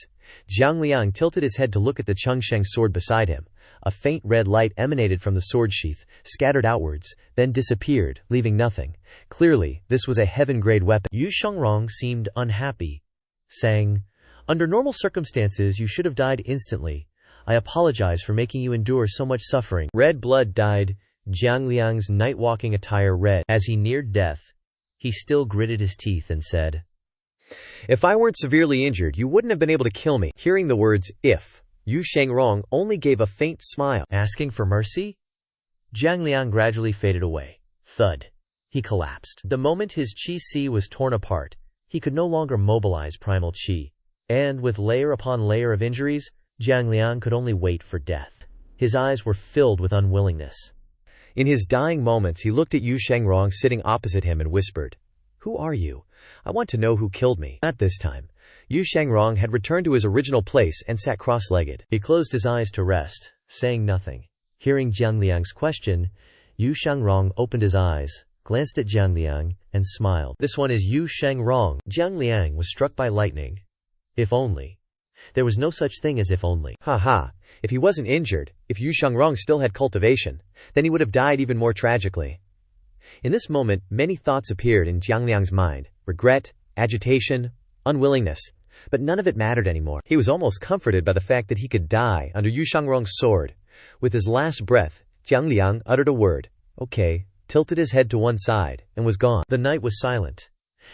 Jiang Liang tilted his head to look at the Chengsheng sword beside him. A faint red light emanated from the sword sheath, scattered outwards, then disappeared, leaving nothing. Clearly, this was a heaven-grade weapon. Yu Shengrong seemed unhappy, saying, "Under normal circumstances you should have died instantly. I apologize for making you endure so much suffering." Red blood dyed Jiang Liang's night-walking attire red. As he neared death, he still gritted his teeth and said, "If I weren't severely injured, you wouldn't have been able to kill me." Hearing the words, "if," Yu Shangrong only gave a faint smile. "Asking for mercy?" Jiang Liang gradually faded away. Thud. He collapsed. The moment his qi was torn apart, he could no longer mobilize primal qi. And with layer upon layer of injuries, Jiang Liang could only wait for death. His eyes were filled with unwillingness. In his dying moments, he looked at Yu Shangrong sitting opposite him and whispered, "Who are you? I want to know who killed me." At this time, Yu Shangrong had returned to his original place and sat cross-legged. He closed his eyes to rest, saying nothing. Hearing Jiang Liang's question, Yu Shangrong opened his eyes, glanced at Jiang Liang, and smiled. "This one is Yu Shangrong." Jiang Liang was struck by lightning. If only. There was no such thing as if only. Ha. If he wasn't injured, if Yu Shangrong still had cultivation, then he would have died even more tragically. In this moment, many thoughts appeared in Jiang Liang's mind: regret, agitation, unwillingness. But none of it mattered anymore. He was almost comforted by the fact that he could die under Yu Shangrong's sword. With his last breath, Jiang Liang uttered a word, "Okay," tilted his head to one side, and was gone. The night was silent.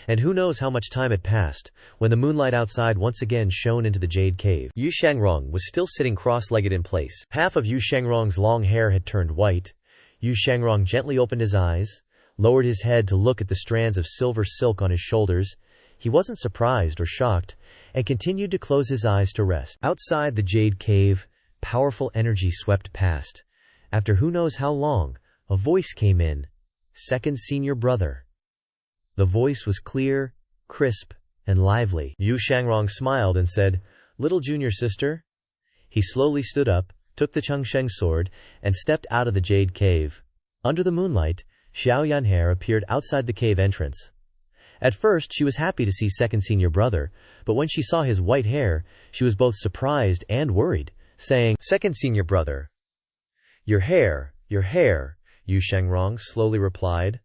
And who knows how much time had passed, when the moonlight outside once again shone into the jade cave. Yu Shangrong was still sitting cross-legged in place. Half of Yu Shangrong's long hair had turned white. Yu Shangrong gently opened his eyes, lowered his head to look at the strands of silver silk on his shoulders. He wasn't surprised or shocked, and continued to close his eyes to rest. Outside the jade cave, powerful energy swept past. After who knows how long, a voice came in. "Second senior brother." The voice was clear, crisp, and lively. Yu Shangrong smiled and said, "Little junior sister?" He slowly stood up, took the Chengsheng sword, and stepped out of the jade cave. Under the moonlight, Xiao Yanhe appeared outside the cave entrance. At first, she was happy to see second senior brother, but when she saw his white hair, she was both surprised and worried, saying, "Second senior brother." Your hair, Yu Shangrong slowly replied.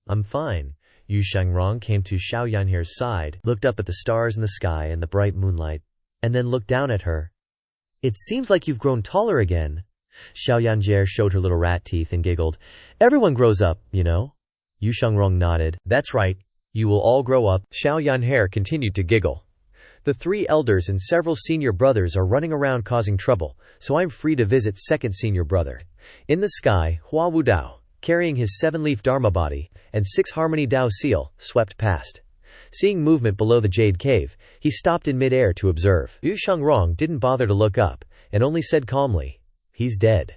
"I'm fine." Yu Shangrong came to Xiao Yanhe's side, looked up at the stars in the sky and the bright moonlight, and then looked down at her. "It seems like you've grown taller again." Xiao Yanhe showed her little rat teeth and giggled. "Everyone grows up, you know." Yu Shangrong nodded. "That's right. You will all grow up." Xiao Yanhe continued to giggle. "The three elders and several senior brothers are running around causing trouble, so I'm free to visit second senior brother." In the sky, Hua Wu Dao, carrying his 7-leaf Dharma body and 6 Harmony Dao seal, swept past. Seeing movement below the jade cave, he stopped in mid-air to observe. Yu Shangrong didn't bother to look up, and only said calmly, "He's dead."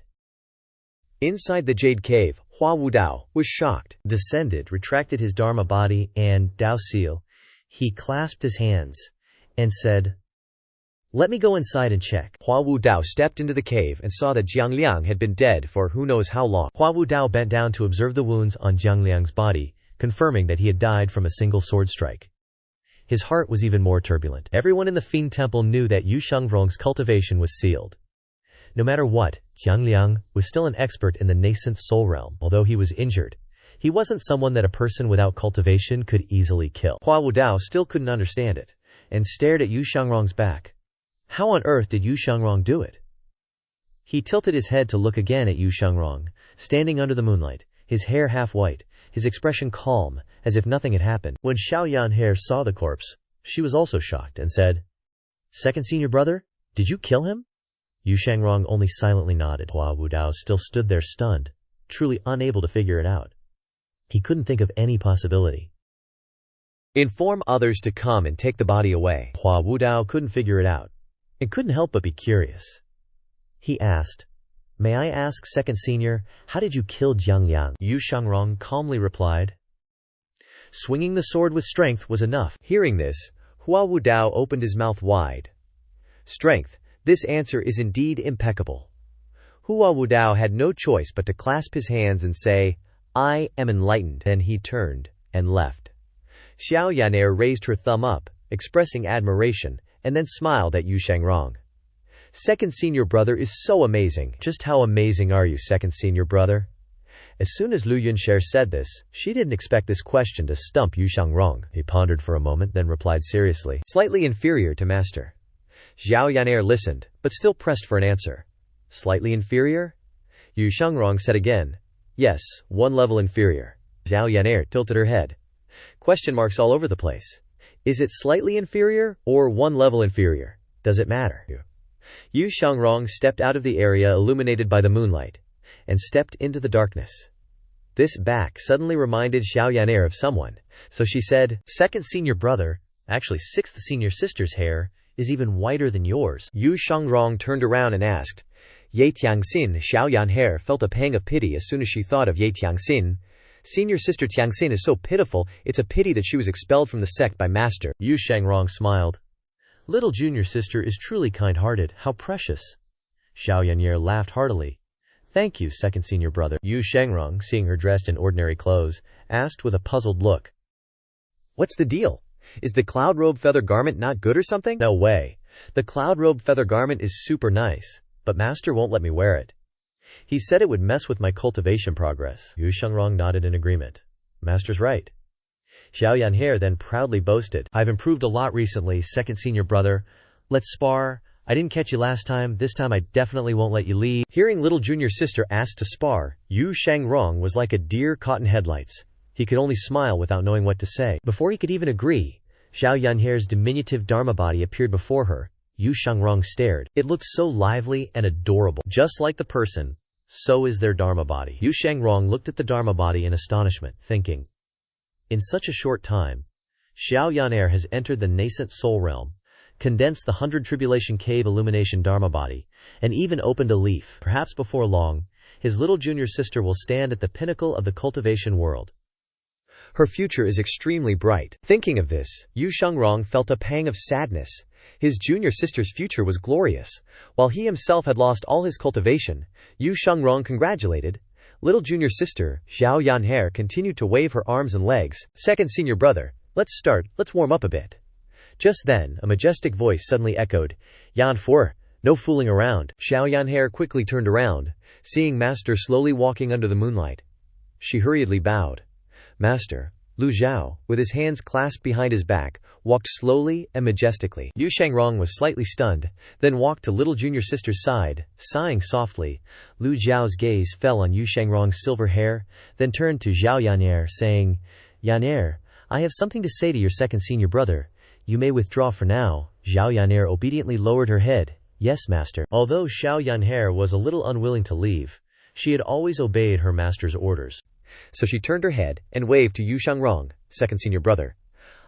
Inside the jade cave, Hua Wu Dao was shocked, descended, retracted his Dharma body and Dao seal. He clasped his hands and said, "Let me go inside and check." Hua Wu Dao stepped into the cave and saw that Jiang Liang had been dead for who knows how long. Hua Wu Dao bent down to observe the wounds on Jiang Liang's body, confirming that he had died from a single sword strike. His heart was even more turbulent. Everyone in the Fiend Temple knew that Yu Shangrong's cultivation was sealed. No matter what, Jiang Liang was still an expert in the nascent soul realm. Although he was injured, he wasn't someone that a person without cultivation could easily kill. Hua Wu Dao still couldn't understand it, and stared at Yu Shangrong's back. How on earth did Yu Shangrong do it? He tilted his head to look again at Yu Shangrong, standing under the moonlight, his hair half white, his expression calm, as if nothing had happened. When Xiao Yanhe saw the corpse, she was also shocked and said, "Second senior brother, did you kill him?" Yu Shangrong only silently nodded. Hua Wu Dao still stood there stunned, truly unable to figure it out. He couldn't think of any possibility. "Inform others to come and take the body away." Hua Wu Dao couldn't figure it out, and couldn't help but be curious. He asked, "May I ask, second senior, how did you kill Jiang Liang?" Yu Shangrong calmly replied, "Swinging the sword with strength was enough." Hearing this, Hua Wu Dao opened his mouth wide. "Strength, this answer is indeed impeccable." Hua Wu Dao had no choice but to clasp his hands and say, "I am enlightened." Then he turned and left. Xiao Yan'er raised her thumb up, expressing admiration, and then smiled at Yu Shangrong. "Second senior brother is so amazing." "Just how amazing are you, second senior brother?" As soon as Lu Yunshare said this, she didn't expect this question to stump Yu Shangrong. He pondered for a moment, then replied seriously, "Slightly inferior to master." Zhao Yan'er listened, but still pressed for an answer. Slightly inferior? Yu Shangrong said again. Yes, 1 level inferior. Zhao Yan'er tilted her head. Question marks all over the place. Is it slightly inferior, or 1 level inferior? Does it matter? Yu Shangrong stepped out of the area illuminated by the moonlight, and stepped into the darkness. This back suddenly reminded Zhao Yan'er of someone, so she said, second senior brother, actually sixth senior sister's hair, is even whiter than yours. Yu Shangrong turned around and asked. Ye Tiangxin. Zhao Yan'er felt a pang of pity as soon as she thought of Ye Tiangxin. Senior sister Tiangxin is so pitiful, it's a pity that she was expelled from the sect by master. Yu Shangrong smiled. Little junior sister is truly kind-hearted, how precious. Zhao Yan'er laughed heartily. Thank you, second senior brother. Yu Shangrong, seeing her dressed in ordinary clothes, asked with a puzzled look. What's the deal? Is the cloud robe feather garment not good or something? No way. The cloud robe feather garment is super nice, but master won't let me wear it. He said it would mess with my cultivation progress. Yu Shangrong nodded in agreement. Master's right. Zhao Yan'er then proudly boasted. I've improved a lot recently, second senior brother. Let's spar. I didn't catch you last time, this time I definitely won't let you leave. Hearing little junior sister asked to spar, Yu Shangrong was like a deer caught in headlights. He could only smile without knowing what to say. Before he could even agree, Zhao Yan'er's diminutive dharma body appeared before her. Yu Shangrong stared. It looked so lively and adorable. Just like the person, so is their dharma body. Yu Shangrong looked at the dharma body in astonishment, thinking. In such a short time, Zhao Yan'er has entered the nascent soul realm, condensed the 100 Tribulation Cave illumination dharma body, and even opened a leaf. Perhaps before long, his little junior sister will stand at the pinnacle of the cultivation world. Her future is extremely bright. Thinking of this, Yu Shangrong felt a pang of sadness. His junior sister's future was glorious. While he himself had lost all his cultivation, Yu Shangrong congratulated. Little junior sister, Zhao Yan'er, continued to wave her arms and legs. Second senior brother, let's start, let's warm up a bit. Just then, a majestic voice suddenly echoed, Yan For, no fooling around. Zhao Yan'er quickly turned around, seeing Master slowly walking under the moonlight. She hurriedly bowed. Master, Lu Zhou, with his hands clasped behind his back, walked slowly and majestically. Yu Shangrong was slightly stunned, then walked to little junior sister's side, sighing softly. Lu Zhao's gaze fell on Yu Shangrong's silver hair, then turned to Zhao Yan'er, saying, Yan'er, I have something to say to your second senior brother. You may withdraw for now. Zhao Yan'er obediently lowered her head. Yes, master. Although Zhao Yan'er was a little unwilling to leave, she had always obeyed her master's orders. So she turned her head and waved to Yu Shangrong, second senior brother.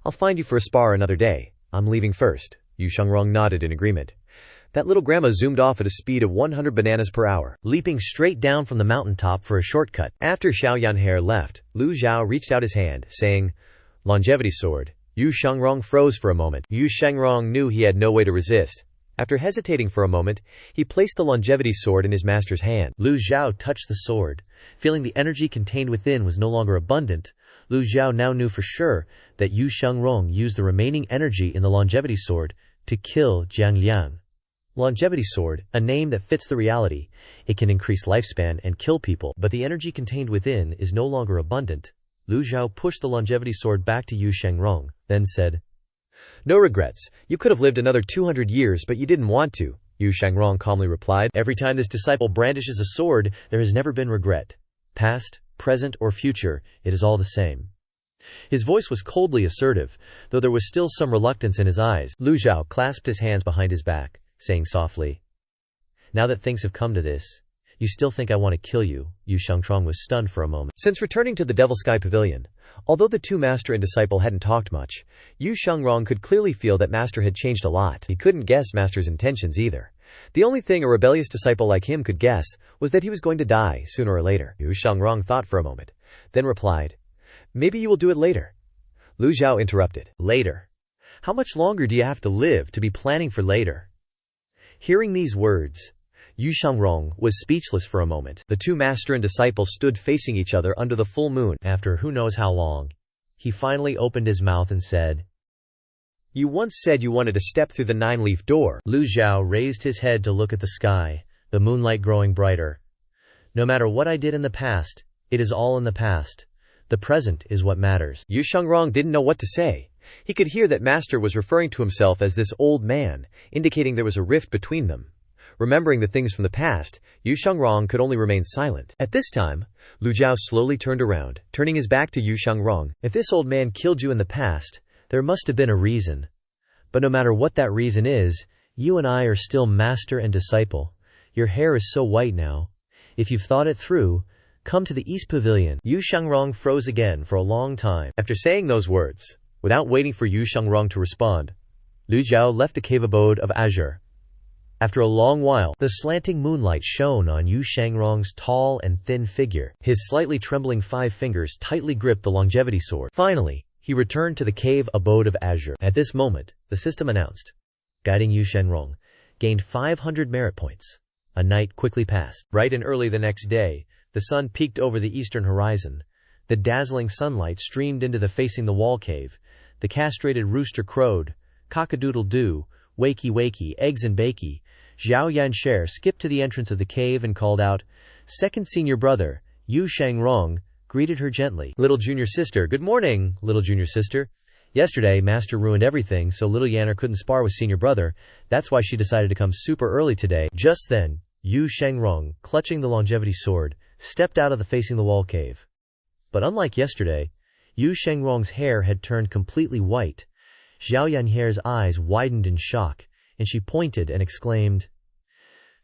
I'll find you for a spar another day. I'm leaving first. Yu Shangrong nodded in agreement. That little grandma zoomed off at a speed of 100 bananas per hour, leaping straight down from the mountaintop for a shortcut. After Zhao Yan'er left, Lu Zhou reached out his hand, saying, Longevity sword. Yu Shangrong froze for a moment. Yu Shangrong knew he had no way to resist. After hesitating for a moment, he placed the longevity sword in his master's hand. Lu Zhou touched the sword. Feeling the energy contained within was no longer abundant, Lu Zhou now knew for sure that Yu Shangrong used the remaining energy in the longevity sword to kill Jiang Liang. Longevity sword, a name that fits the reality. It can increase lifespan and kill people, but the energy contained within is no longer abundant. Lu Zhou pushed the longevity sword back to Yu Shangrong, then said, No regrets. You could have lived another 200 years, but you didn't want to. Yu Shangrong calmly replied. Every time this disciple brandishes a sword, there has never been regret. Past, present, or future, it is all the same. His voice was coldly assertive, though there was still some reluctance in his eyes. Lu Zhou clasped his hands behind his back, saying softly, Now that things have come to this, you still think I want to kill you? Yu Shangrong was stunned for a moment. Since returning to the Evil Sky Pavilion, although the two master and disciple hadn't talked much, Yu Shangrong could clearly feel that master had changed a lot. He couldn't guess master's intentions either. The only thing a rebellious disciple like him could guess was that he was going to die sooner or later. Yu Shangrong thought for a moment, then replied, Maybe you will do it later. Lu Zhou interrupted. Later? How much longer do you have to live to be planning for later? Hearing these words, Yu Shangrong was speechless for a moment. The two master and disciple stood facing each other under the full moon. After who knows how long, he finally opened his mouth and said, You once said you wanted to step through the 9-leaf door. Lu Zhou raised his head to look at the sky, the moonlight growing brighter. No matter what I did in the past, it is all in the past. The present is what matters. Yu Shangrong didn't know what to say. He could hear that Master was referring to himself as this old man, indicating there was a rift between them. Remembering the things from the past, Yu Shangrong could only remain silent. At this time, Lu Zhou slowly turned around, turning his back to Yu Shangrong. If this old man killed you in the past, there must have been a reason. But no matter what that reason is, you and I are still master and disciple. Your hair is so white now. If you've thought it through, come to the East Pavilion. Yu Shangrong froze again for a long time. After saying those words, without waiting for Yu Shangrong to respond, Lu Zhou left the cave abode of Azure. After a long while, the slanting moonlight shone on Yu Shangrong's tall and thin figure. His slightly trembling 5 fingers tightly gripped the longevity sword. Finally, he returned to the cave abode of Azure. At this moment, the system announced, guiding Yu Shangrong, gained 500 merit points. A night quickly passed. Bright and early the next day, the sun peeked over the eastern horizon. The dazzling sunlight streamed into the facing the wall cave. The castrated rooster crowed. Cock-a-doodle-doo, wakey-wakey, eggs and bakey. Zhao Yanshare skipped to the entrance of the cave and called out. Second senior brother, Yu Shangrong, greeted her gently. Little junior sister, good morning, little junior sister. Yesterday, Master ruined everything, so little Yanner couldn't spar with senior brother. That's why she decided to come super early today. Just then, Yu Shangrong, clutching the longevity sword, stepped out of the facing the wall cave. But unlike yesterday, Yu Shangrong's hair had turned completely white. Zhao Yanhere's eyes widened in shock, and she pointed and exclaimed,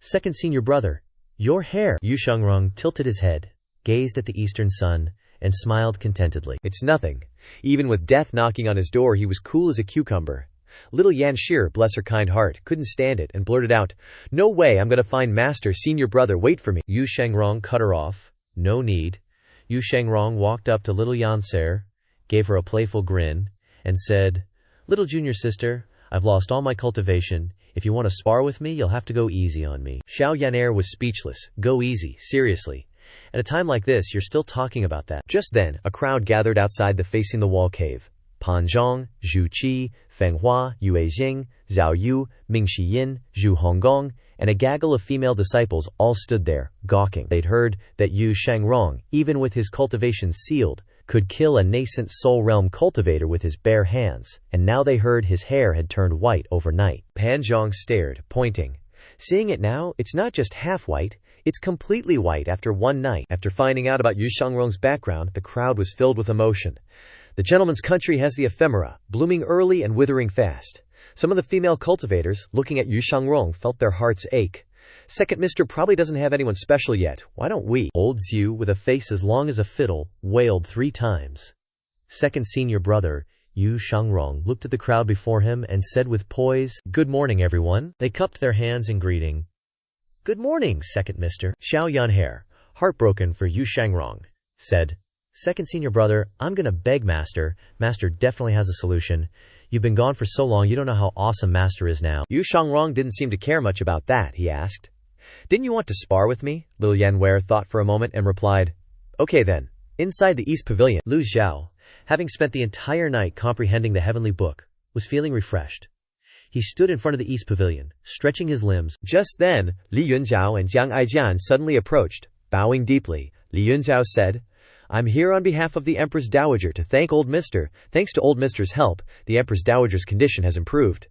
Second senior brother, your hair. Yu Shangrong tilted his head, gazed at the eastern sun, and smiled contentedly. It's nothing. Even with death knocking on his door, he was cool as a cucumber. Little Yanshir, bless her kind heart, couldn't stand it and blurted out, No way, I'm gonna find Master, senior brother, wait for me. Yu Shangrong cut her off. No need. Yu Shangrong walked up to little Yanser, gave her a playful grin, and said, Little junior sister, I've lost all my cultivation. If you want to spar with me, you'll have to go easy on me. Zhao Yan'er was speechless. Go easy, seriously. At a time like this, you're still talking about that. Just then, a crowd gathered outside the facing the wall cave. Pan Zhang, Zhu Qi, Feng Hua, Yue Xing, Zhao Yu, Ming Shiyin, Zhu Honggong, and a gaggle of female disciples all stood there, gawking. They'd heard that Yu Shangrong, even with his cultivation sealed, could kill a nascent soul realm cultivator with his bare hands, and now they heard his hair had turned white overnight. Pan Zhang stared, pointing. Seeing it now, it's not just half white, it's completely white after one night. After finding out about Yu Shangrong's background, the crowd was filled with emotion. The gentleman's country has the ephemera, blooming early and withering fast. Some of the female cultivators, looking at Yu Shangrong, felt their hearts ache. Second mister probably doesn't have anyone special yet. Why don't we? Old Zhu, with a face as long as a fiddle, wailed 3 times. Second senior brother, Yu Shangrong, looked at the crowd before him and said with poise, Good morning, everyone. They cupped their hands in greeting. Good morning, second mister. Zhao Yanher, heartbroken for Yu Shangrong, said, Second senior brother, I'm gonna beg Master. Master definitely has a solution. You've been gone for so long, you don't know how awesome Master is now. Yu Shangrong didn't seem to care much about that, he asked. Didn't you want to spar with me? Lil Yanware thought for a moment and replied, Okay then. Inside the East Pavilion, Lu Zhou, having spent the entire night comprehending the heavenly book, was feeling refreshed. He stood in front of the East Pavilion, stretching his limbs. Just then, Li Yunzhao and Jiang Aijian suddenly approached. Bowing deeply, Li Yunzhao said, I'm here on behalf of the Empress Dowager to thank Old Mister. Thanks to Old Mister's help, the Empress Dowager's condition has improved.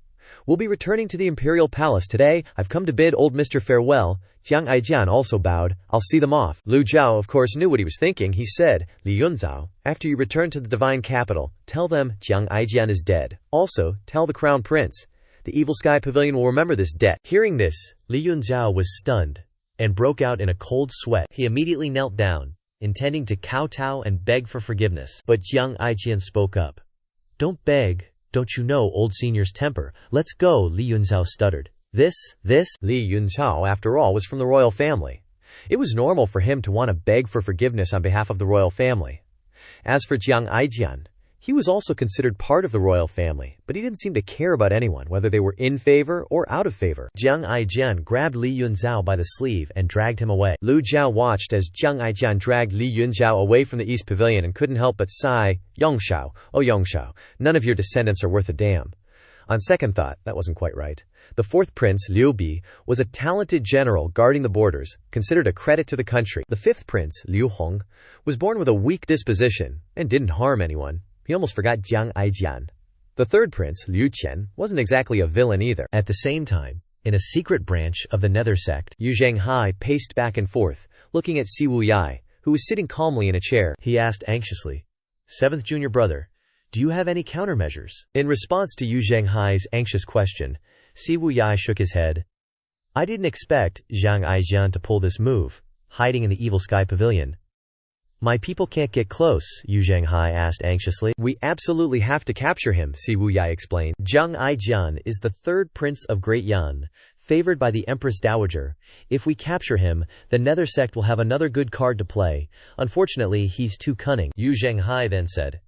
We'll be returning to the Imperial Palace today. I've come to bid Old Mister farewell. Jiang Aijian also bowed. I'll see them off. Lu Zhou, of course, knew what he was thinking. He said, Li Yunzhao, after you return to the divine capital, tell them Jiang Aijian is dead. Also, tell the Crown Prince. The Evil Sky Pavilion will remember this debt. Hearing this, Li Yunzhao was stunned and broke out in a cold sweat. He immediately knelt down, intending to kowtow and beg for forgiveness. But Jiang Aijian spoke up. Don't beg. Don't you know old senior's temper? Let's go, Li Yunzhao stuttered. This? Li Yunzhao, after all, was from the royal family. It was normal for him to want to beg for forgiveness on behalf of the royal family. As for Jiang Aijian, he was also considered part of the royal family, but he didn't seem to care about anyone, whether they were in favor or out of favor. Jiang Aijian grabbed Li Yunzhao by the sleeve and dragged him away. Lu Zhou watched as Jiang Aijian dragged Li Yunzhao away from the East Pavilion and couldn't help but sigh, Yongshao, oh Yongshao, none of your descendants are worth a damn. On second thought, that wasn't quite right. The fourth prince, Liu Bi, was a talented general guarding the borders, considered a credit to the country. The fifth prince, Liu Hong, was born with a weak disposition and didn't harm anyone. He almost forgot Jiang Aijian. The third prince, Liu Qian, wasn't exactly a villain either. At the same time, in a secret branch of the Nether sect, Yu Zhanghai paced back and forth, looking at Si Wuyai, who was sitting calmly in a chair. He asked anxiously, "Seventh junior brother, do you have any countermeasures?" In response to Yu Zhanghai's anxious question, Si Wuyai shook his head. "I didn't expect Zhang Aijian to pull this move, hiding in the Evil Sky Pavilion." "My people can't get close," Yu Zhanghai asked anxiously. "We absolutely have to capture him," Si Wuyai explained. "Zhang Aijian is the third prince of Great Yan, favored by the Empress Dowager. If we capture him, the Nether sect will have another good card to play. Unfortunately, he's too cunning." Yu Zhanghai then said,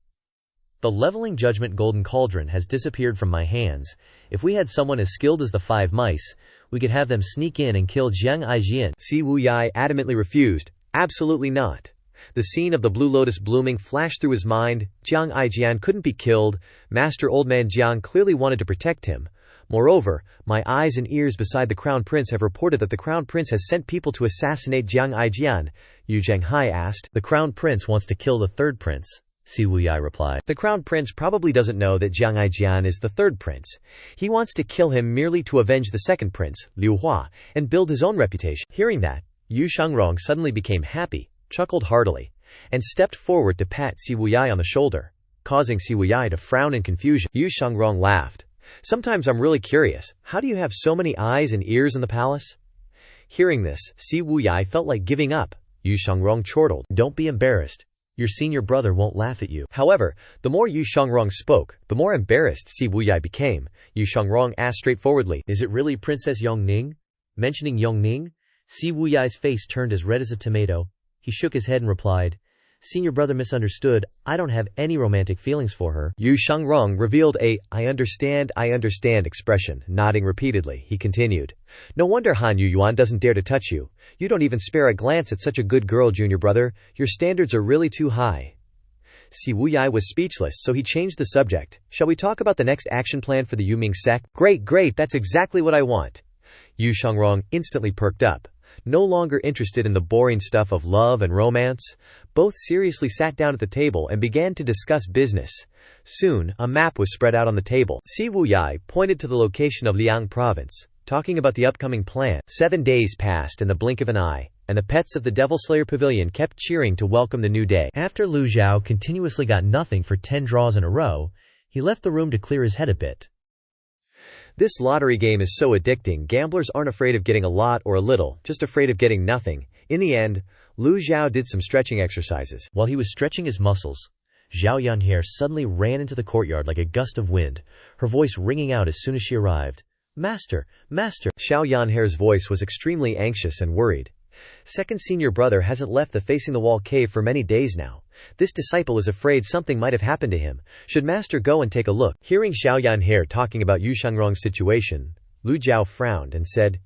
"The leveling judgment golden cauldron has disappeared from my hands. If we had someone as skilled as the five mice, we could have them sneak in and kill Zhang Aijian." Si Wuyai adamantly refused. "Absolutely not." The scene of the blue lotus blooming flashed through his mind. Jiang Aijian couldn't be killed. Master Old Man Jiang clearly wanted to protect him. Moreover, my eyes and ears beside the Crown Prince have reported that the Crown Prince has sent people to assassinate Jiang Aijian. Yu Zhanghai asked. "The Crown Prince wants to kill the third prince," Si Wuyai replied. "The Crown Prince probably doesn't know that Jiang Aijian is the third prince. He wants to kill him merely to avenge the second prince, Liu Hua, and build his own reputation." Hearing that, Yu Shangrong suddenly became happy, chuckled heartily, and stepped forward to pat Si Wuyai on the shoulder, causing Si Wuyai to frown in confusion. Yu Shangrong laughed. "Sometimes I'm really curious, how do you have so many eyes and ears in the palace?" Hearing this, Si Wuyai felt like giving up. Yu Shangrong chortled. "Don't be embarrassed. Your senior brother won't laugh at you." However, the more Yu Shangrong spoke, the more embarrassed Si Wuyai became. Yu Shangrong asked straightforwardly, "Is it really Princess Yongning?" Mentioning Yongning, Si Wuyai's face turned as red as a tomato. He shook his head and replied, "Senior brother misunderstood. I don't have any romantic feelings for her." Yu Shangrong revealed a I understand expression, nodding repeatedly. He continued, "No wonder Han Yuyuan doesn't dare to touch you. You don't even spare a glance at such a good girl, junior brother. Your standards are really too high." Si Wuyai was speechless, so he changed the subject. "Shall we talk about the next action plan for the Yuming sect?" Great, that's exactly what I want." Yu Shangrong instantly perked up. No longer interested in the boring stuff of love and romance, both seriously sat down at the table and began to discuss business. Soon, a map was spread out on the table. Si Wuyai pointed to the location of Liang province, talking about the upcoming plan. 7 days passed in the blink of an eye, and the pets of the Devil Slayer Pavilion kept cheering to welcome the new day. After Lu Zhou continuously got nothing for 10 draws in a row, he left the room to clear his head a bit. This lottery game is so addicting. Gamblers aren't afraid of getting a lot or a little, just afraid of getting nothing. In the end, Lu Zhou did some stretching exercises. While he was stretching his muscles, Zhao Yanhe suddenly ran into the courtyard like a gust of wind, her voice ringing out as soon as she arrived. "Master, master!" Xiao Yanhe's voice was extremely anxious and worried. Second senior brother hasn't left the facing the wall cave for many days now. This disciple is afraid something might have happened to him. Should master go and take a look? Hearing Xiao Yanhe talking about Yu Shangrong's situation, Lu Zhou frowned and said,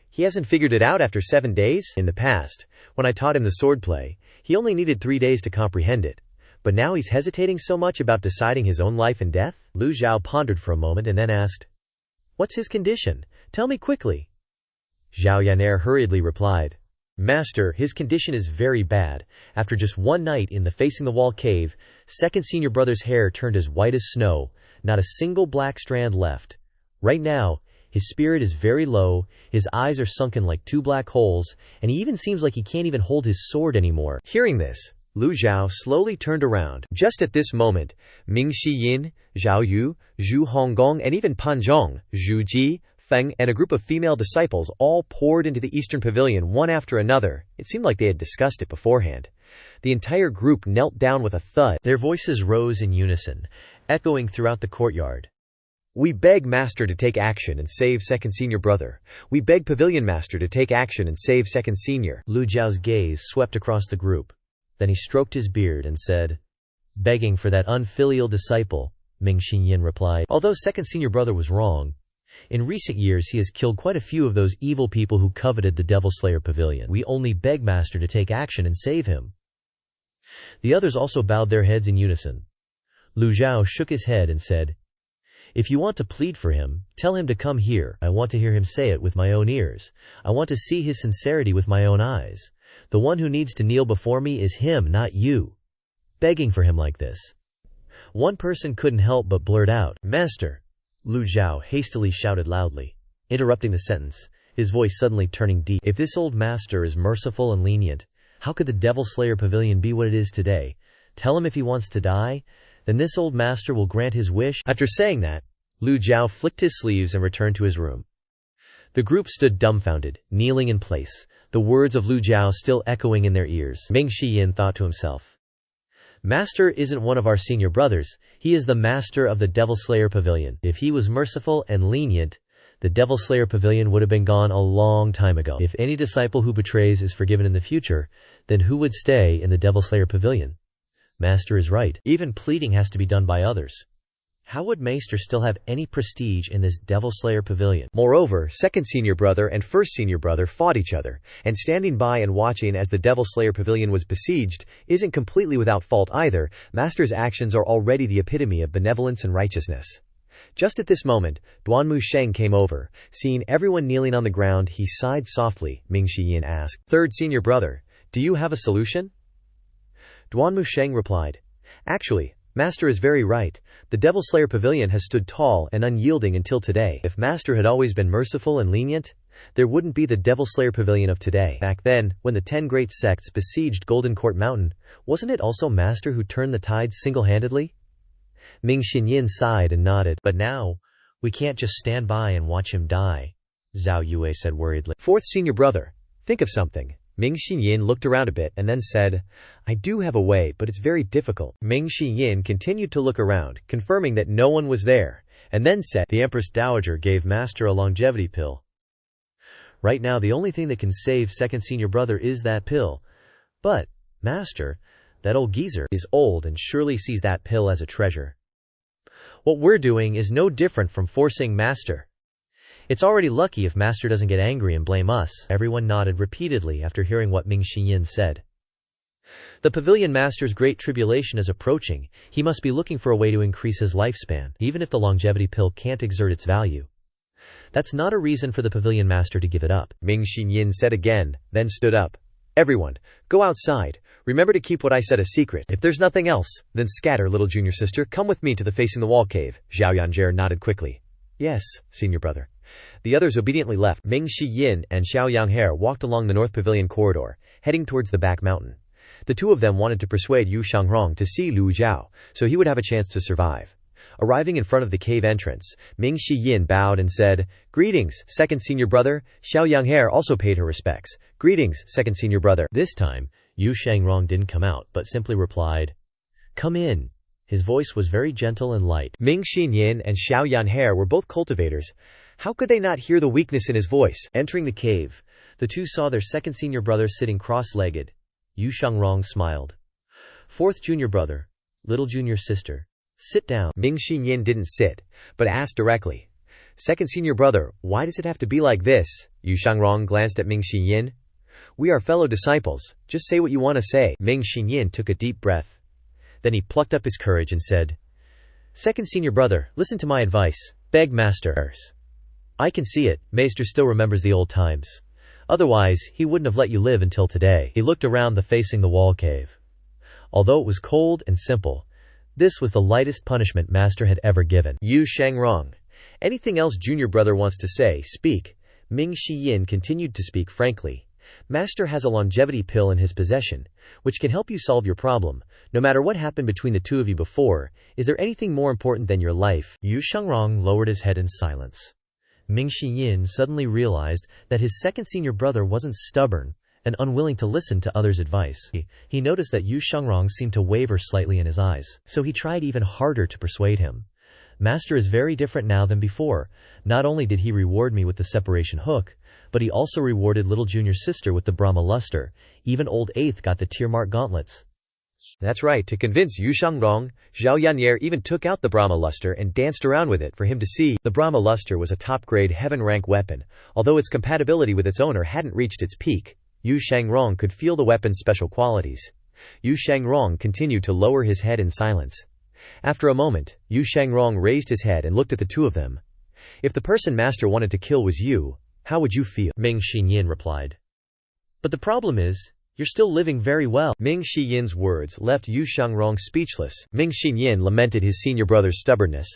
"He hasn't figured it out after 7 days? In the past, when I taught him the swordplay, he only needed 3 days to comprehend it. But now he's hesitating so much about deciding his own life and death?" Lu Zhou pondered for a moment and then asked, "What's his condition? Tell me quickly." Zhao Yan'er hurriedly replied, "Master, his condition is very bad. After just 1 night in the facing the wall cave, second senior brother's hair turned as white as snow, not a single black strand left. Right now, his spirit is very low, his eyes are sunken like 2 black holes, and he even seems like he can't even hold his sword anymore." Hearing this, Lu Zhou slowly turned around. Just at this moment, Ming Xiyin, Zhao Yu, Zhu Honggong, and even Pan Zhong, Zhu Ji, Feng, and a group of female disciples all poured into the Eastern Pavilion one after another. It seemed like they had discussed it beforehand. The entire group knelt down with a thud. Their voices rose in unison, echoing throughout the courtyard. "We beg Master to take action and save second senior brother. We beg Pavilion Master to take action and save second senior." Lu Zhao's gaze swept across the group. Then he stroked his beard and said, "Begging for that unfilial disciple," Ming Xinyin replied. Although second senior brother was wrong, in recent years he has killed quite a few of those evil people who coveted the Devil Slayer Pavilion. We only beg Master to take action and save him." The others also bowed their heads in unison. Lu Zhou shook his head and said, "If you want to plead for him, tell him to come here. I want to hear him say it with my own ears. I want to see his sincerity with my own eyes. The one who needs to kneel before me is him, not you. Begging for him like this." One person couldn't help but blurt out, "Master!" Lu Zhou hastily shouted loudly, interrupting the sentence, his voice suddenly turning deep. If this old master is merciful and lenient, how could the Devil Slayer Pavilion be what it is today? Tell him if he wants to die, then this old master will grant his wish. After saying that, Lu Zhou flicked his sleeves and returned to his room. The group stood dumbfounded, kneeling in place, the words of Lu Zhou still echoing in their ears. Ming Shiyin thought to himself, "Master isn't one of our senior brothers, he is the master of the Devil Slayer Pavilion. If he was merciful and lenient, the Devil Slayer Pavilion would have been gone a long time ago. If any disciple who betrays is forgiven in the future, then who would stay in the Devil Slayer Pavilion? Master is right. Even pleading has to be done by others. How would Maester still have any prestige in this Devil Slayer Pavilion?" Moreover, second senior brother and first senior brother fought each other, and standing by and watching as the Devil Slayer Pavilion was besieged isn't completely without fault either. Master's actions are already the epitome of benevolence and righteousness. Just at this moment, Duanmu Sheng came over. Seeing everyone kneeling on the ground, he sighed softly. Ming Shiyin asked, "Third senior brother, do you have a solution?" Duanmu Sheng replied, "Actually, Master is very right. The Devil Slayer Pavilion has stood tall and unyielding until today. If Master had always been merciful and lenient, there wouldn't be the Devil Slayer Pavilion of today. Back then, when the 10 great sects besieged Golden Court Mountain, wasn't it also Master who turned the tides single-handedly?" Ming Xinyin sighed and nodded. "But now, we can't just stand by and watch him die," Zhao Yue said worriedly. "Fourth senior brother, think of something." Ming Xinyin looked around a bit and then said, "I do have a way, but it's very difficult." Ming Xinyin continued to look around, confirming that no one was there, and then said, "The Empress Dowager gave Master a longevity pill. Right now the only thing that can save second senior brother is that pill. But, Master, that old geezer is old and surely sees that pill as a treasure. What we're doing is no different from forcing Master. It's already lucky if Master doesn't get angry and blame us." Everyone nodded repeatedly after hearing what Ming Xinyin said. "The Pavilion Master's great tribulation is approaching. He must be looking for a way to increase his lifespan, even if the longevity pill can't exert its value. That's not a reason for the Pavilion Master to give it up." Ming Xinyin said again, then stood up. "Everyone, go outside. Remember to keep what I said a secret. If there's nothing else, then scatter, little junior sister. Come with me to the facing the wall cave." Zhao Yanjie nodded quickly. "Yes, senior brother." The others obediently left. Ming Shiyin and Xiao Yanghe walked along the North Pavilion corridor, heading towards the back mountain. The two of them wanted to persuade Yu Shangrong to see Lu Zhou, so he would have a chance to survive. Arriving in front of the cave entrance, Ming Shiyin bowed and said, "Greetings, second senior brother." Xiao Yanghe also paid her respects. "Greetings, second senior brother." This time, Yu Shangrong didn't come out, but simply replied, "Come in." His voice was very gentle and light. Ming Xinyin and Xiao Yanhe were both cultivators. How could they not hear the weakness in his voice? Entering the cave, the two saw their second senior brother sitting cross-legged. Yu Shangrong smiled. "Fourth junior brother, little junior sister, sit down." Ming Xinyin didn't sit, but asked directly, "Second senior brother, why does it have to be like this?" Yu Shangrong glanced at Ming Xinyin. "We are fellow disciples. Just say what you want to say." Ming Xinyin took a deep breath. Then he plucked up his courage and said, "Second senior brother, listen to my advice. Beg Masters. I can see it, Maester still remembers the old times. Otherwise, he wouldn't have let you live until today." He looked around the facing the wall cave. Although it was cold and simple, this was the lightest punishment Master had ever given. Yu Shangrong, anything else junior brother wants to say, speak. Ming Shiyin continued to speak frankly. Master has a longevity pill in his possession, which can help you solve your problem. No matter what happened between the two of you before, is there anything more important than your life? Yu Shangrong lowered his head in silence. Ming Shiyin suddenly realized that his second senior brother wasn't stubborn and unwilling to listen to others' advice. He noticed that Yu Shangrong seemed to waver slightly in his eyes, so he tried even harder to persuade him. "Master is very different now than before. Not only did he reward me with the separation hook, but he also rewarded little junior sister with the Brahma luster. Even old eighth got the tear mark gauntlets." That's right. To convince Yu Shangrong, Zhao Yanjie even took out the Brahma luster and danced around with it for him to see. The Brahma luster was a top-grade heaven-rank weapon. Although its compatibility with its owner hadn't reached its peak, Yu Shangrong could feel the weapon's special qualities. Yu Shangrong continued to lower his head in silence. After a moment, Yu Shangrong raised his head and looked at the two of them. "If the person Master wanted to kill was you, how would you feel?" Ming Xinyin replied. "But the problem is, You're still living very well. Ming Shiyin's words left Yu Shangrong speechless. Ming Xinyin lamented his senior brother's stubbornness.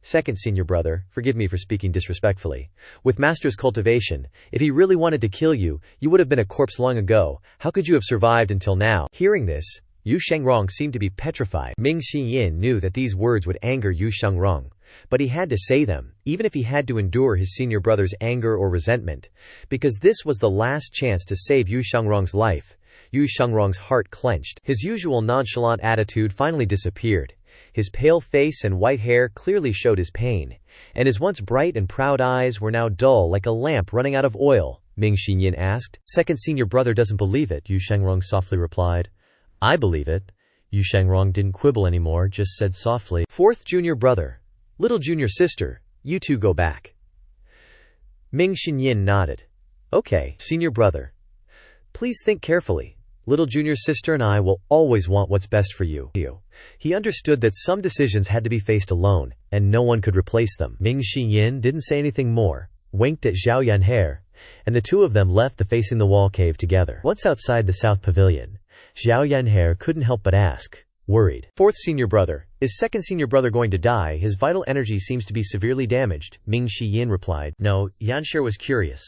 Second senior brother, forgive me for speaking disrespectfully. With master's cultivation, if he really wanted to kill you, you would have been a corpse long ago. How could you have survived until now? Hearing this, Yu Shangrong seemed to be petrified. Ming Xiyin knew that these words would anger Yu Shangrong, but he had to say them, even if he had to endure his senior brother's anger or resentment, because this was the last chance to save Yu Shangrong's life. Yu Shangrong's heart clenched. His usual nonchalant attitude finally disappeared. His pale face and white hair clearly showed his pain, and his once bright and proud eyes were now dull like a lamp running out of oil. Ming Xinyin asked. Second senior brother doesn't believe it, Yu Shangrong softly replied. I believe it. Yu Shangrong didn't quibble anymore, just said softly. Fourth junior brother. Little junior sister, you two go back. Ming Xinyin nodded. Okay, senior brother. Please think carefully. Little junior sister and I will always want what's best for you. He understood that some decisions had to be faced alone, and no one could replace them. Ming Xinyin didn't say anything more, winked at Zhao Yanhe, and the two of them left the facing the wall cave together. Once outside the South Pavilion, Zhao Yanhe couldn't help but ask, worried. Fourth senior brother, is second senior brother going to die? His vital energy seems to be severely damaged. Ming Xiyin replied. No, Yanshi was curious.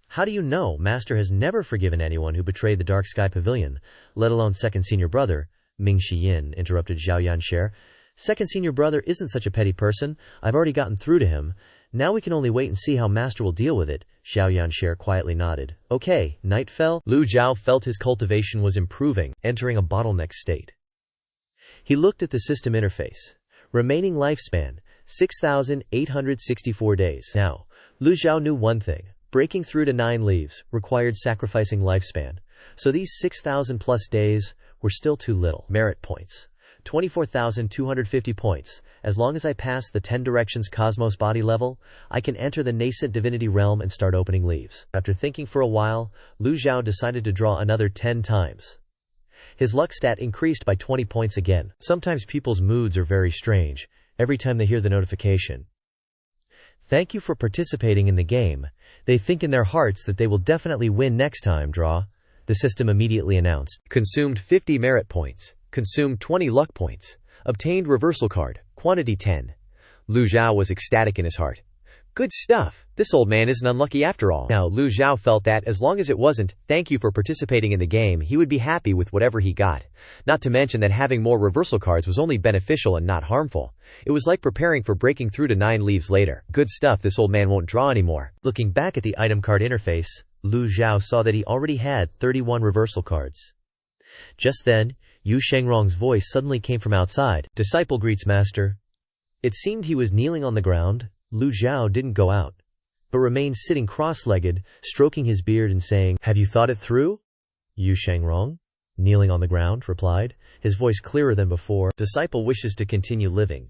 How do you know Master has never forgiven anyone who betrayed the Dark Sky Pavilion, let alone second senior brother? Ming Xiyin interrupted Zhao Yanshi. Second senior brother isn't such a petty person. I've already gotten through to him. Now we can only wait and see how Master will deal with it. Zhao Yanshi quietly nodded. Okay, night fell. Lu Zhou felt his cultivation was improving, entering a bottleneck state. He looked at the system interface. Remaining lifespan, 6,864 days. Now, Lu Zhou knew one thing. Breaking through to 9 leaves required sacrificing lifespan, so these 6,000 plus days were still too little. Merit points. 24,250 points. As long as I pass the 10 directions cosmos body level, I can enter the nascent divinity realm and start opening leaves. After thinking for a while, Lu Zhou decided to draw another 10 times. His luck stat increased by 20 points again. Sometimes people's moods are very strange, every time they hear the notification. Thank you for participating in the game. They think in their hearts that they will definitely win next time, draw. The system immediately announced. Consumed 50 merit points. Consumed 20 luck points. Obtained reversal card. Quantity 10. Lu Zhou was ecstatic in his heart. Good stuff. This old man isn't unlucky after all. Now Lu Zhou felt that as long as it wasn't, thank you for participating in the game, he would be happy with whatever he got. Not to mention that having more reversal cards was only beneficial and not harmful. It was like preparing for breaking through to 9 leaves later. Good stuff, this old man won't draw anymore. Looking back at the item card interface, Lu Zhou saw that he already had 31 reversal cards. Just then, Yu Shangrong's voice suddenly came from outside. Disciple greets Master. It seemed he was kneeling on the ground. Lu Zhou didn't go out, but remained sitting cross-legged, stroking his beard and saying, Have you thought it through? Yu Shangrong, kneeling on the ground, replied, his voice clearer than before. Disciple wishes to continue living.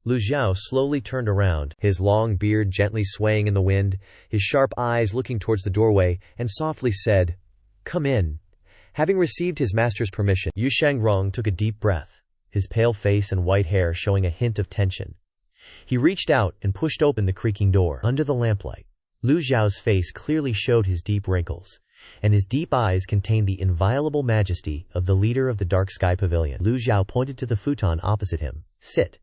Lu Zhou slowly turned around, his long beard gently swaying in the wind, his sharp eyes looking towards the doorway, and softly said, Come in. Having received his master's permission, Yu Shangrong took a deep breath, his pale face and white hair showing a hint of tension. He reached out and pushed open the creaking door. Under the lamplight, Lu Zhao's face clearly showed his deep wrinkles, and his deep eyes contained the inviolable majesty of the leader of the Dark Sky Pavilion. Lu Zhou pointed to the futon opposite him. Sit.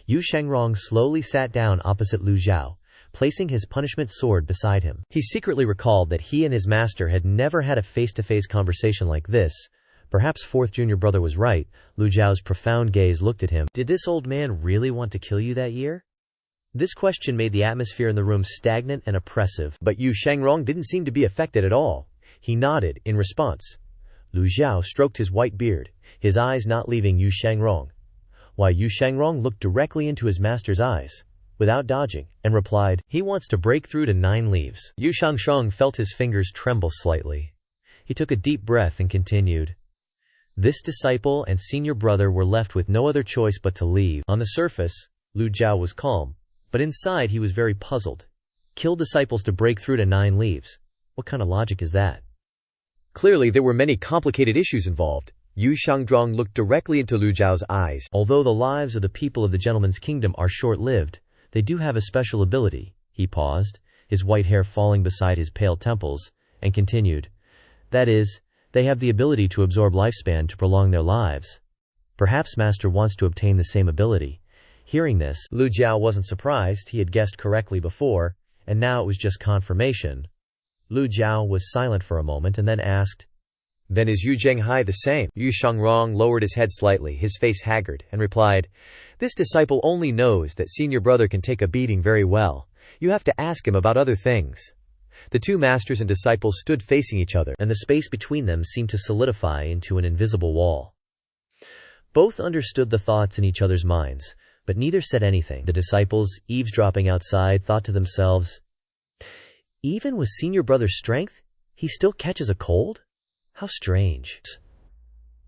Yu Shangrong slowly sat down opposite Lu Zhou, placing his punishment sword beside him. He secretly recalled that he and his master had never had a face-to-face conversation like this. Perhaps fourth junior brother was right. Lu Zhao's profound gaze looked at him. Did this old man really want to kill you that year? This question made the atmosphere in the room stagnant and oppressive, but Yu Shangrong didn't seem to be affected at all. He nodded in response. Lu Zhou stroked his white beard, his eyes not leaving Yu Shangrong, while Yu Shangrong looked directly into his master's eyes, without dodging, and replied, He wants to break through to 9 leaves. Yu Shangrong felt his fingers tremble slightly. He took a deep breath and continued. This disciple and senior brother were left with no other choice but to leave. On the surface, Lu Zhou was calm, but inside he was very puzzled. Kill disciples to break through to 9 leaves. What kind of logic is that? Clearly there were many complicated issues involved. Yu Shangrong looked directly into Lu Zhao's eyes. Although the lives of the people of the gentleman's kingdom are short-lived, they do have a special ability. He paused, his white hair falling beside his pale temples, and continued. That is, They have the ability to absorb lifespan to prolong their lives. Perhaps Master wants to obtain the same ability. Hearing this, Lu Zhou wasn't surprised. He had guessed correctly before, and now it was just confirmation. Lu Zhou was silent for a moment and then asked, "Then is Yu Zhenghai the same?" Yu Shangrong lowered his head slightly, his face haggard, and replied, "This disciple only knows that senior brother can take a beating very well. You have to ask him about other things." The two masters and disciples stood facing each other, and the space between them seemed to solidify into an invisible wall. Both understood the thoughts in each other's minds, but neither said anything. The disciples, eavesdropping outside, thought to themselves, "Even with senior brother's strength, he still catches a cold? How strange."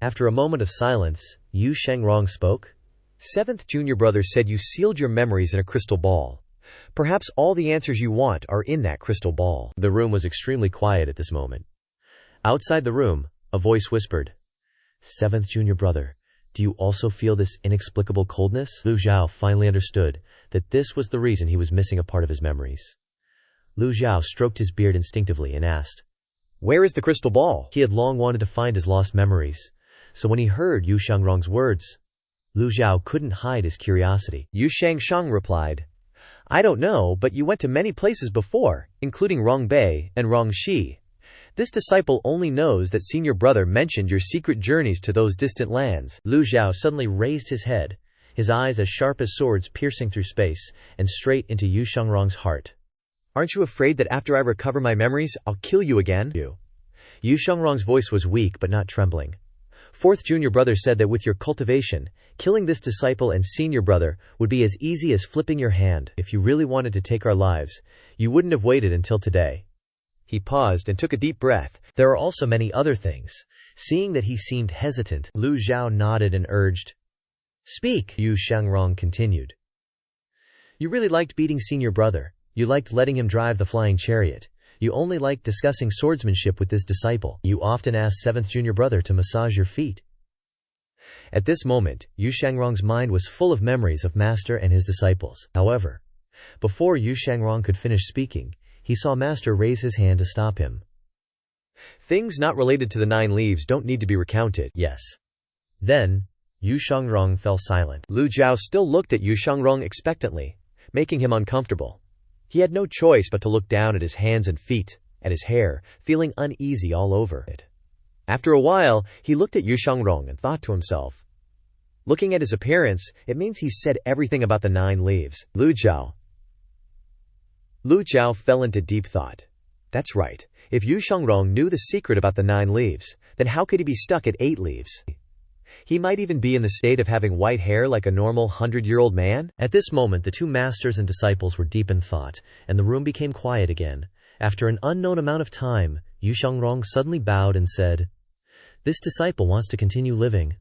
After a moment of silence, Yu Shangrong spoke. "Seventh junior brother said you sealed your memories in a crystal ball. Perhaps all the answers you want are in that crystal ball." The room was extremely quiet at this moment. Outside the room, a voice whispered, "Seventh junior brother, do you also feel this inexplicable coldness?" Lu Zhou finally understood that this was the reason he was missing a part of his memories. Lu Zhou stroked his beard instinctively and asked, "Where is the crystal ball?" He had long wanted to find his lost memories, so when he heard Yu Shangrong's words, Lu Zhou couldn't hide his curiosity. Yu Shangshang replied, "I don't know, but you went to many places before, including Rongbei and Rongxi. This disciple only knows that senior brother mentioned your secret journeys to those distant lands." Lu Zhou suddenly raised his head, his eyes as sharp as swords piercing through space, and straight into Yu Shangrong's heart. "Aren't you afraid that after I recover my memories, I'll kill you again?" Yu Shangrong's voice was weak but not trembling. Fourth junior brother said that with your cultivation, killing this disciple and senior brother would be as easy as flipping your hand. If you really wanted to take our lives, you wouldn't have waited until today. He paused and took a deep breath. There are also many other things. Seeing that he seemed hesitant, Lu Zhou nodded and urged, "Speak." Yu Shangrong continued. "You really liked beating senior brother. You liked letting him drive the flying chariot. You only liked discussing swordsmanship with this disciple. You often asked seventh junior brother to massage your feet." At this moment, Yu Shangrong's mind was full of memories of Master and his disciples. However, before Yu Shangrong could finish speaking, he saw Master raise his hand to stop him. "Things not related to the 9 leaves don't need to be recounted." "Yes." Then, Yu Shangrong fell silent. Lu Zhou still looked at Yu Shangrong expectantly, making him uncomfortable. He had no choice but to look down at his hands and feet, at his hair, feeling uneasy all over it. After a while, he looked at Yu Shangrong and thought to himself, "Looking at his appearance, it means he's said everything about the 9 leaves." Lu Zhou fell into deep thought. That's right. If Yu Shangrong knew the secret about the 9 leaves, then how could he be stuck at 8 leaves? He might even be in the state of having white hair like a normal 100-year-old man. At this moment, the two masters and disciples were deep in thought, and the room became quiet again. After an unknown amount of time, Yu Shangrong suddenly bowed and said, "This disciple wants to continue living."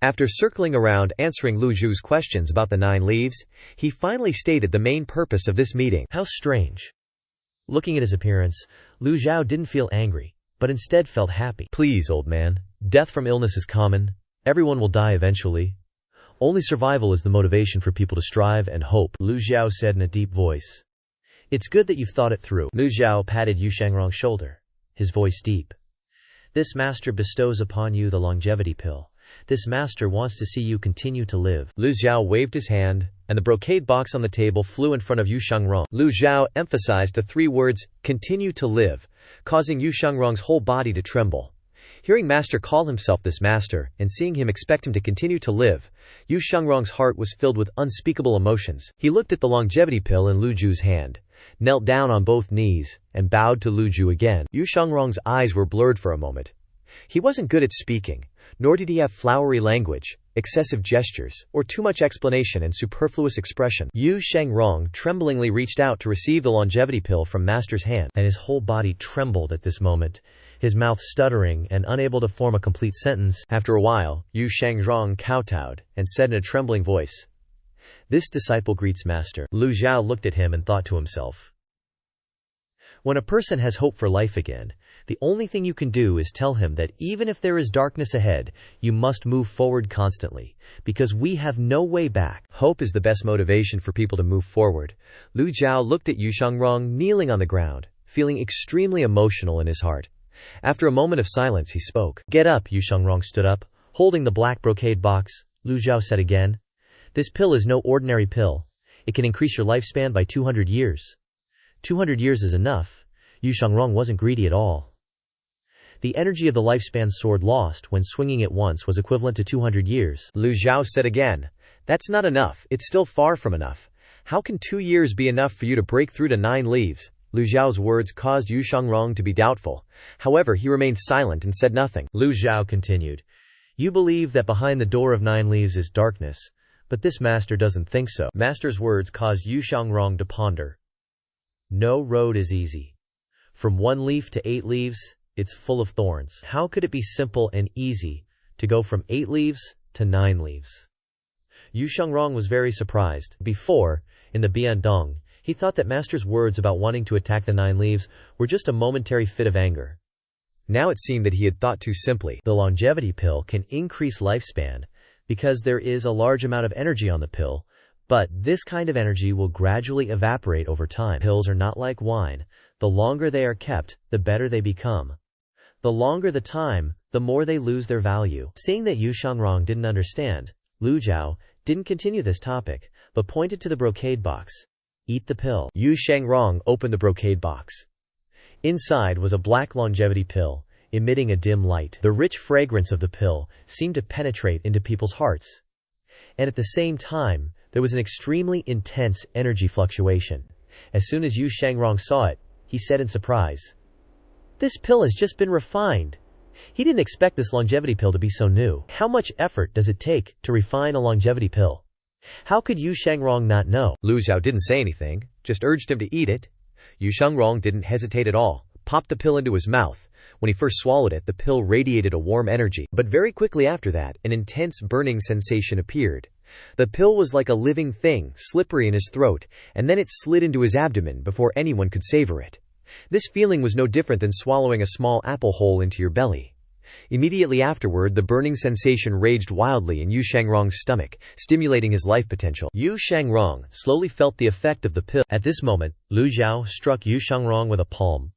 After circling around answering Lu Zhou's questions about the 9 leaves, he finally stated the main purpose of this meeting. How strange. Looking at his appearance, Lu Zhou didn't feel angry, but instead felt happy. "Please, old man, death from illness is common. Everyone will die eventually. Only survival is the motivation for people to strive and hope," Lu Zhou said in a deep voice. "It's good that you've thought it through." Lu Zhou patted Yu Shangrong's shoulder, his voice deep. "This master bestows upon you the longevity pill. This master wants to see you continue to live." Lu Zhou waved his hand, and the brocade box on the table flew in front of Yu Shangrong. Lu Zhou emphasized the 3 words, "continue to live," causing Yu Shangrong's whole body to tremble. Hearing Master call himself this master, and seeing him expect him to continue to live, Yu Shangrong's heart was filled with unspeakable emotions. He looked at the longevity pill in Lu Zhou's hand, knelt down on both knees, and bowed to Lu Zhou again. Yu Shangrong's eyes were blurred for a moment. He wasn't good at speaking, nor did he have flowery language, excessive gestures, or too much explanation and superfluous expression. Yu Shangrong tremblingly reached out to receive the longevity pill from Master's hand, and his whole body trembled at this moment, his mouth stuttering and unable to form a complete sentence. After a while, Yu Shangrong kowtowed and said in a trembling voice, "This disciple greets Master." Lu Zhou looked at him and thought to himself, when a person has hope for life again, the only thing you can do is tell him that even if there is darkness ahead, you must move forward constantly, because we have no way back. Hope is the best motivation for people to move forward. Lu Zhou looked at Yu Shangrong kneeling on the ground, feeling extremely emotional in his heart. After a moment of silence, he spoke. "Get up." Yu Shangrong stood up, holding the black brocade box. Lu Zhou said again. "This pill is no ordinary pill. It can increase your lifespan by 200 years. 200 years is enough." Yu Shangrong wasn't greedy at all. The energy of the lifespan sword lost when swinging it once was equivalent to 200 years. Lu Zhou said again. "That's not enough. It's still far from enough. How can 2 years be enough for you to break through to 9 leaves? Lu Zhao's words caused Yu Shangrong to be doubtful. However, he remained silent and said nothing. Lu Zhou continued. "You believe that behind the door of 9 leaves is darkness, but this master doesn't think so." Master's words caused Yu Shangrong to ponder. "No road is easy. From 1 leaf to 8 leaves, it's full of thorns. How could it be simple and easy to go from 8 leaves to 9 leaves?" Yu Shangrong was very surprised. Before, in the Biandong, he thought that Master's words about wanting to attack the 9 leaves were just a momentary fit of anger. Now it seemed that he had thought too simply. The longevity pill can increase lifespan because there is a large amount of energy on the pill, but this kind of energy will gradually evaporate over time. Pills are not like wine. The longer they are kept, the better they become. The longer the time, the more they lose their value. Seeing that Yu Shangrong didn't understand, Lu Zhou didn't continue this topic, but pointed to the brocade box. "Eat the pill." Yu Shangrong opened the brocade box. Inside was a black longevity pill, emitting a dim light. The rich fragrance of the pill seemed to penetrate into people's hearts. And at the same time, there was an extremely intense energy fluctuation. As soon as Yu Shangrong saw it, he said in surprise, "This pill has just been refined." He didn't expect this longevity pill to be so new. How much effort does it take to refine a longevity pill? How could Yu Shangrong not know? Lu Zhou didn't say anything, just urged him to eat it. Yu Shangrong didn't hesitate at all, popped the pill into his mouth. When he first swallowed it, the pill radiated a warm energy. But very quickly after that, an intense burning sensation appeared. The pill was like a living thing, slippery in his throat, and then it slid into his abdomen before anyone could savor it. This feeling was no different than swallowing a small apple whole into your belly. Immediately afterward, the burning sensation raged wildly in Yu Shangrong's stomach, stimulating his life potential. Yu Shangrong slowly felt the effect of the pill. At this moment, Lu Zhou struck Yu Shangrong with a palm,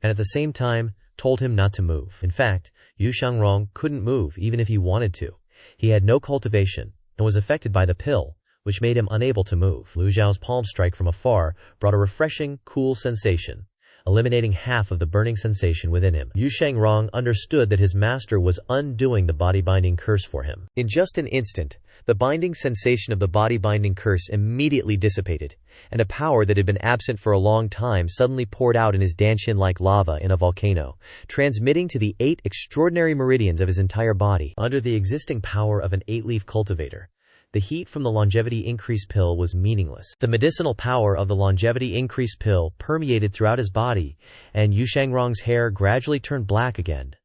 and at the same time told him not to move. In fact, Yu Shangrong couldn't move even if he wanted to. He had no cultivation and was affected by the pill, which made him unable to move. Lu Zhao's palm strike from afar brought a refreshing, cool sensation, eliminating half of the burning sensation within him. Yu Shangrong understood that his master was undoing the body-binding curse for him. In just an instant, the binding sensation of the body-binding curse immediately dissipated, and a power that had been absent for a long time suddenly poured out in his danshin like lava in a volcano, transmitting to the 8 extraordinary meridians of his entire body. Under the existing power of an 8-leaf cultivator, the heat from the longevity increase pill was meaningless. The medicinal power of the longevity increase pill permeated throughout his body, and Yu Shangrong's hair gradually turned black again.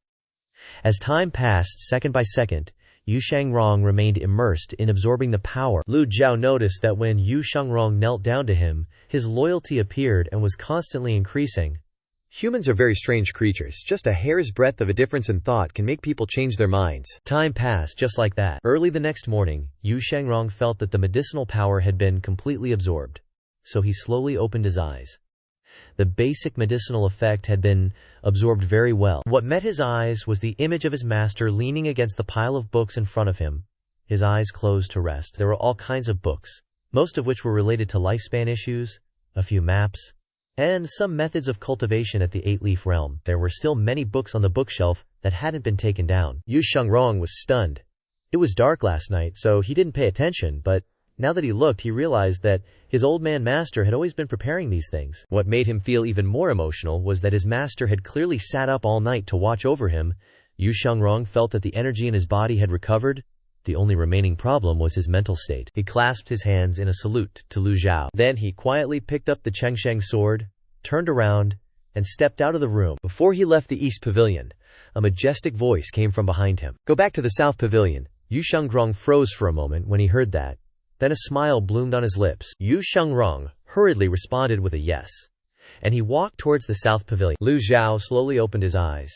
As time passed second by second, Yu Shangrong remained immersed in absorbing the power. Lu Zhou noticed that when Yu Shangrong knelt down to him, his loyalty appeared and was constantly increasing. Humans are very strange creatures. Just a hair's breadth of a difference in thought can make people change their minds. Time passed just like that. Early the next morning, Yu Shangrong felt that the medicinal power had been completely absorbed, so he slowly opened his eyes. The basic medicinal effect had been absorbed very well. What met his eyes was the image of his master leaning against the pile of books in front of him, his eyes closed to rest. There were all kinds of books, most of which were related to lifespan issues, a few maps, and some methods of cultivation at the 8-leaf realm. There were still many books on the bookshelf that hadn't been taken down. Yu Shangrong was stunned. It was dark last night, so he didn't pay attention, but now that he looked, he realized that his old man master had always been preparing these things. What made him feel even more emotional was that his master had clearly sat up all night to watch over him. Yu Shangrong felt that the energy in his body had recovered. The only remaining problem was his mental state. He clasped his hands in a salute to Lu Zhou. Then he quietly picked up the Chengsheng sword, turned around, and stepped out of the room. Before he left the East Pavilion, a majestic voice came from behind him. "Go back to the South Pavilion." Yu Shangrong froze for a moment when he heard that. Then a smile bloomed on his lips. Yu Shangrong hurriedly responded with a yes, and he walked towards the South Pavilion. Lu Zhou slowly opened his eyes.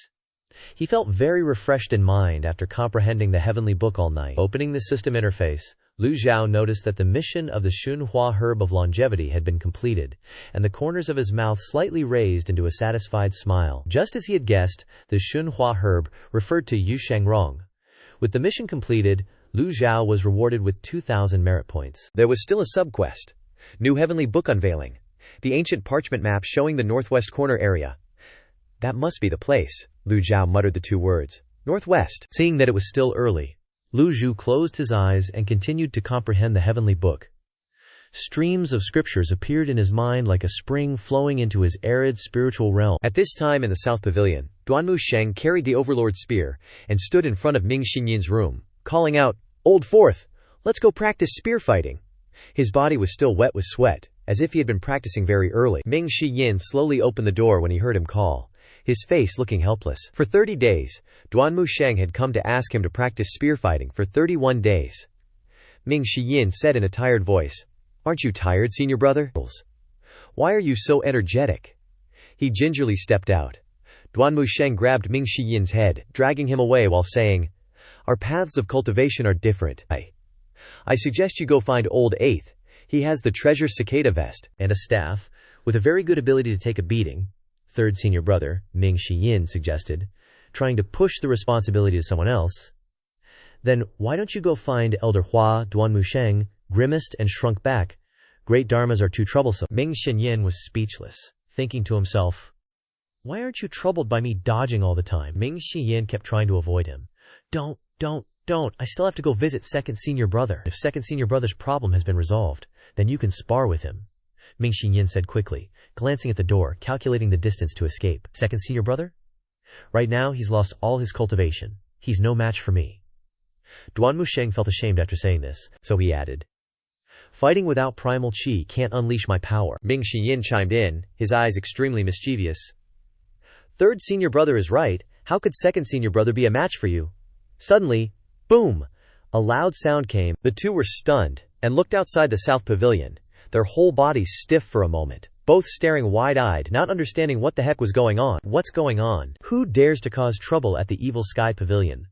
He felt very refreshed in mind after comprehending the heavenly book all night. Opening the system interface, Lu Zhou noticed that the mission of the Xunhua herb of longevity had been completed, and the corners of his mouth slightly raised into a satisfied smile. Just as he had guessed, the Xunhua herb referred to Yu Shangrong. With the mission completed, Lu Zhou was rewarded with 2,000 merit points. There was still a subquest. New heavenly book unveiling. The ancient parchment map showing the northwest corner area. That must be the place, Lu Zhou muttered the 2 words. Northwest. Seeing that it was still early, Lu Zhou closed his eyes and continued to comprehend the heavenly book. Streams of scriptures appeared in his mind like a spring flowing into his arid spiritual realm. At this time in the South Pavilion, Duanmu Sheng carried the Overlord's spear and stood in front of Ming Xinyin's room, calling out, "Old Fourth, let's go practice spear fighting." His body was still wet with sweat, as if he had been practicing very early. Ming Xiyin slowly opened the door when he heard him call, his face looking helpless. For 30 days, Duanmu Sheng had come to ask him to practice spear fighting for 31 days. Ming Xiyin said in a tired voice, "Aren't you tired, senior brother? Why are you so energetic?" He gingerly stepped out. Duanmu Sheng grabbed Ming Xiyin's head, dragging him away while saying, "Our paths of cultivation are different. I suggest you go find old Eighth. He has the treasure cicada vest and a staff, with a very good ability to take a beating," third senior brother, Ming Xiyin, suggested, trying to push the responsibility to someone else. "Then why don't you go find Elder Hua?" Duanmu Sheng grimaced and shrunk back. "Great dharmas are too troublesome." Ming Xiyin was speechless, thinking to himself, "Why aren't you troubled by me dodging all the time?" Ming Xiyin kept trying to avoid him. Don't. I still have to go visit second senior brother. If second senior brother's problem has been resolved, then you can spar with him," Ming Xiyin said quickly, glancing at the door, calculating the distance to escape. "Second senior brother? Right now, he's lost all his cultivation. He's no match for me." Duanmu Sheng felt ashamed after saying this, so he added, "Fighting without primal qi can't unleash my power." Ming Xiyin chimed in, his eyes extremely mischievous. "Third senior brother is right. How could second senior brother be a match for you?" Suddenly, boom! A loud sound came. The 2 were stunned and looked outside the South Pavilion, their whole bodies stiff for a moment, both staring wide-eyed, not understanding what the heck was going on. "What's going on? Who dares to cause trouble at the Evil Sky Pavilion?"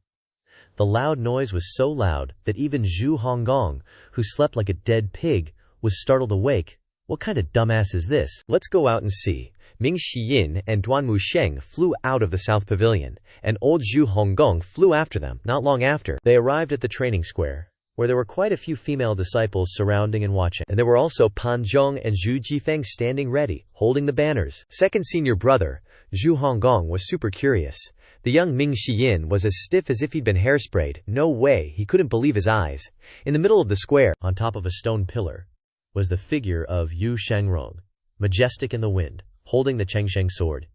The loud noise was so loud that even Zhu Honggong, who slept like a dead pig, was startled awake. "What kind of dumbass is this? Let's go out and see." Ming Xiyin and Duanmu Sheng flew out of the South Pavilion, and old Zhu Honggong flew after them. Not long after, they arrived at the training square, where there were quite a few female disciples surrounding and watching. And there were also Pan Zhong and Zhu Jifeng standing ready, holding the banners. Second senior brother, Zhu Honggong, was super curious. The young Ming Xiyin was as stiff as if he'd been hairsprayed. No way, he couldn't believe his eyes. In the middle of the square, on top of a stone pillar, was the figure of Yu Shangrong, majestic in the wind, holding the Chengsheng sword.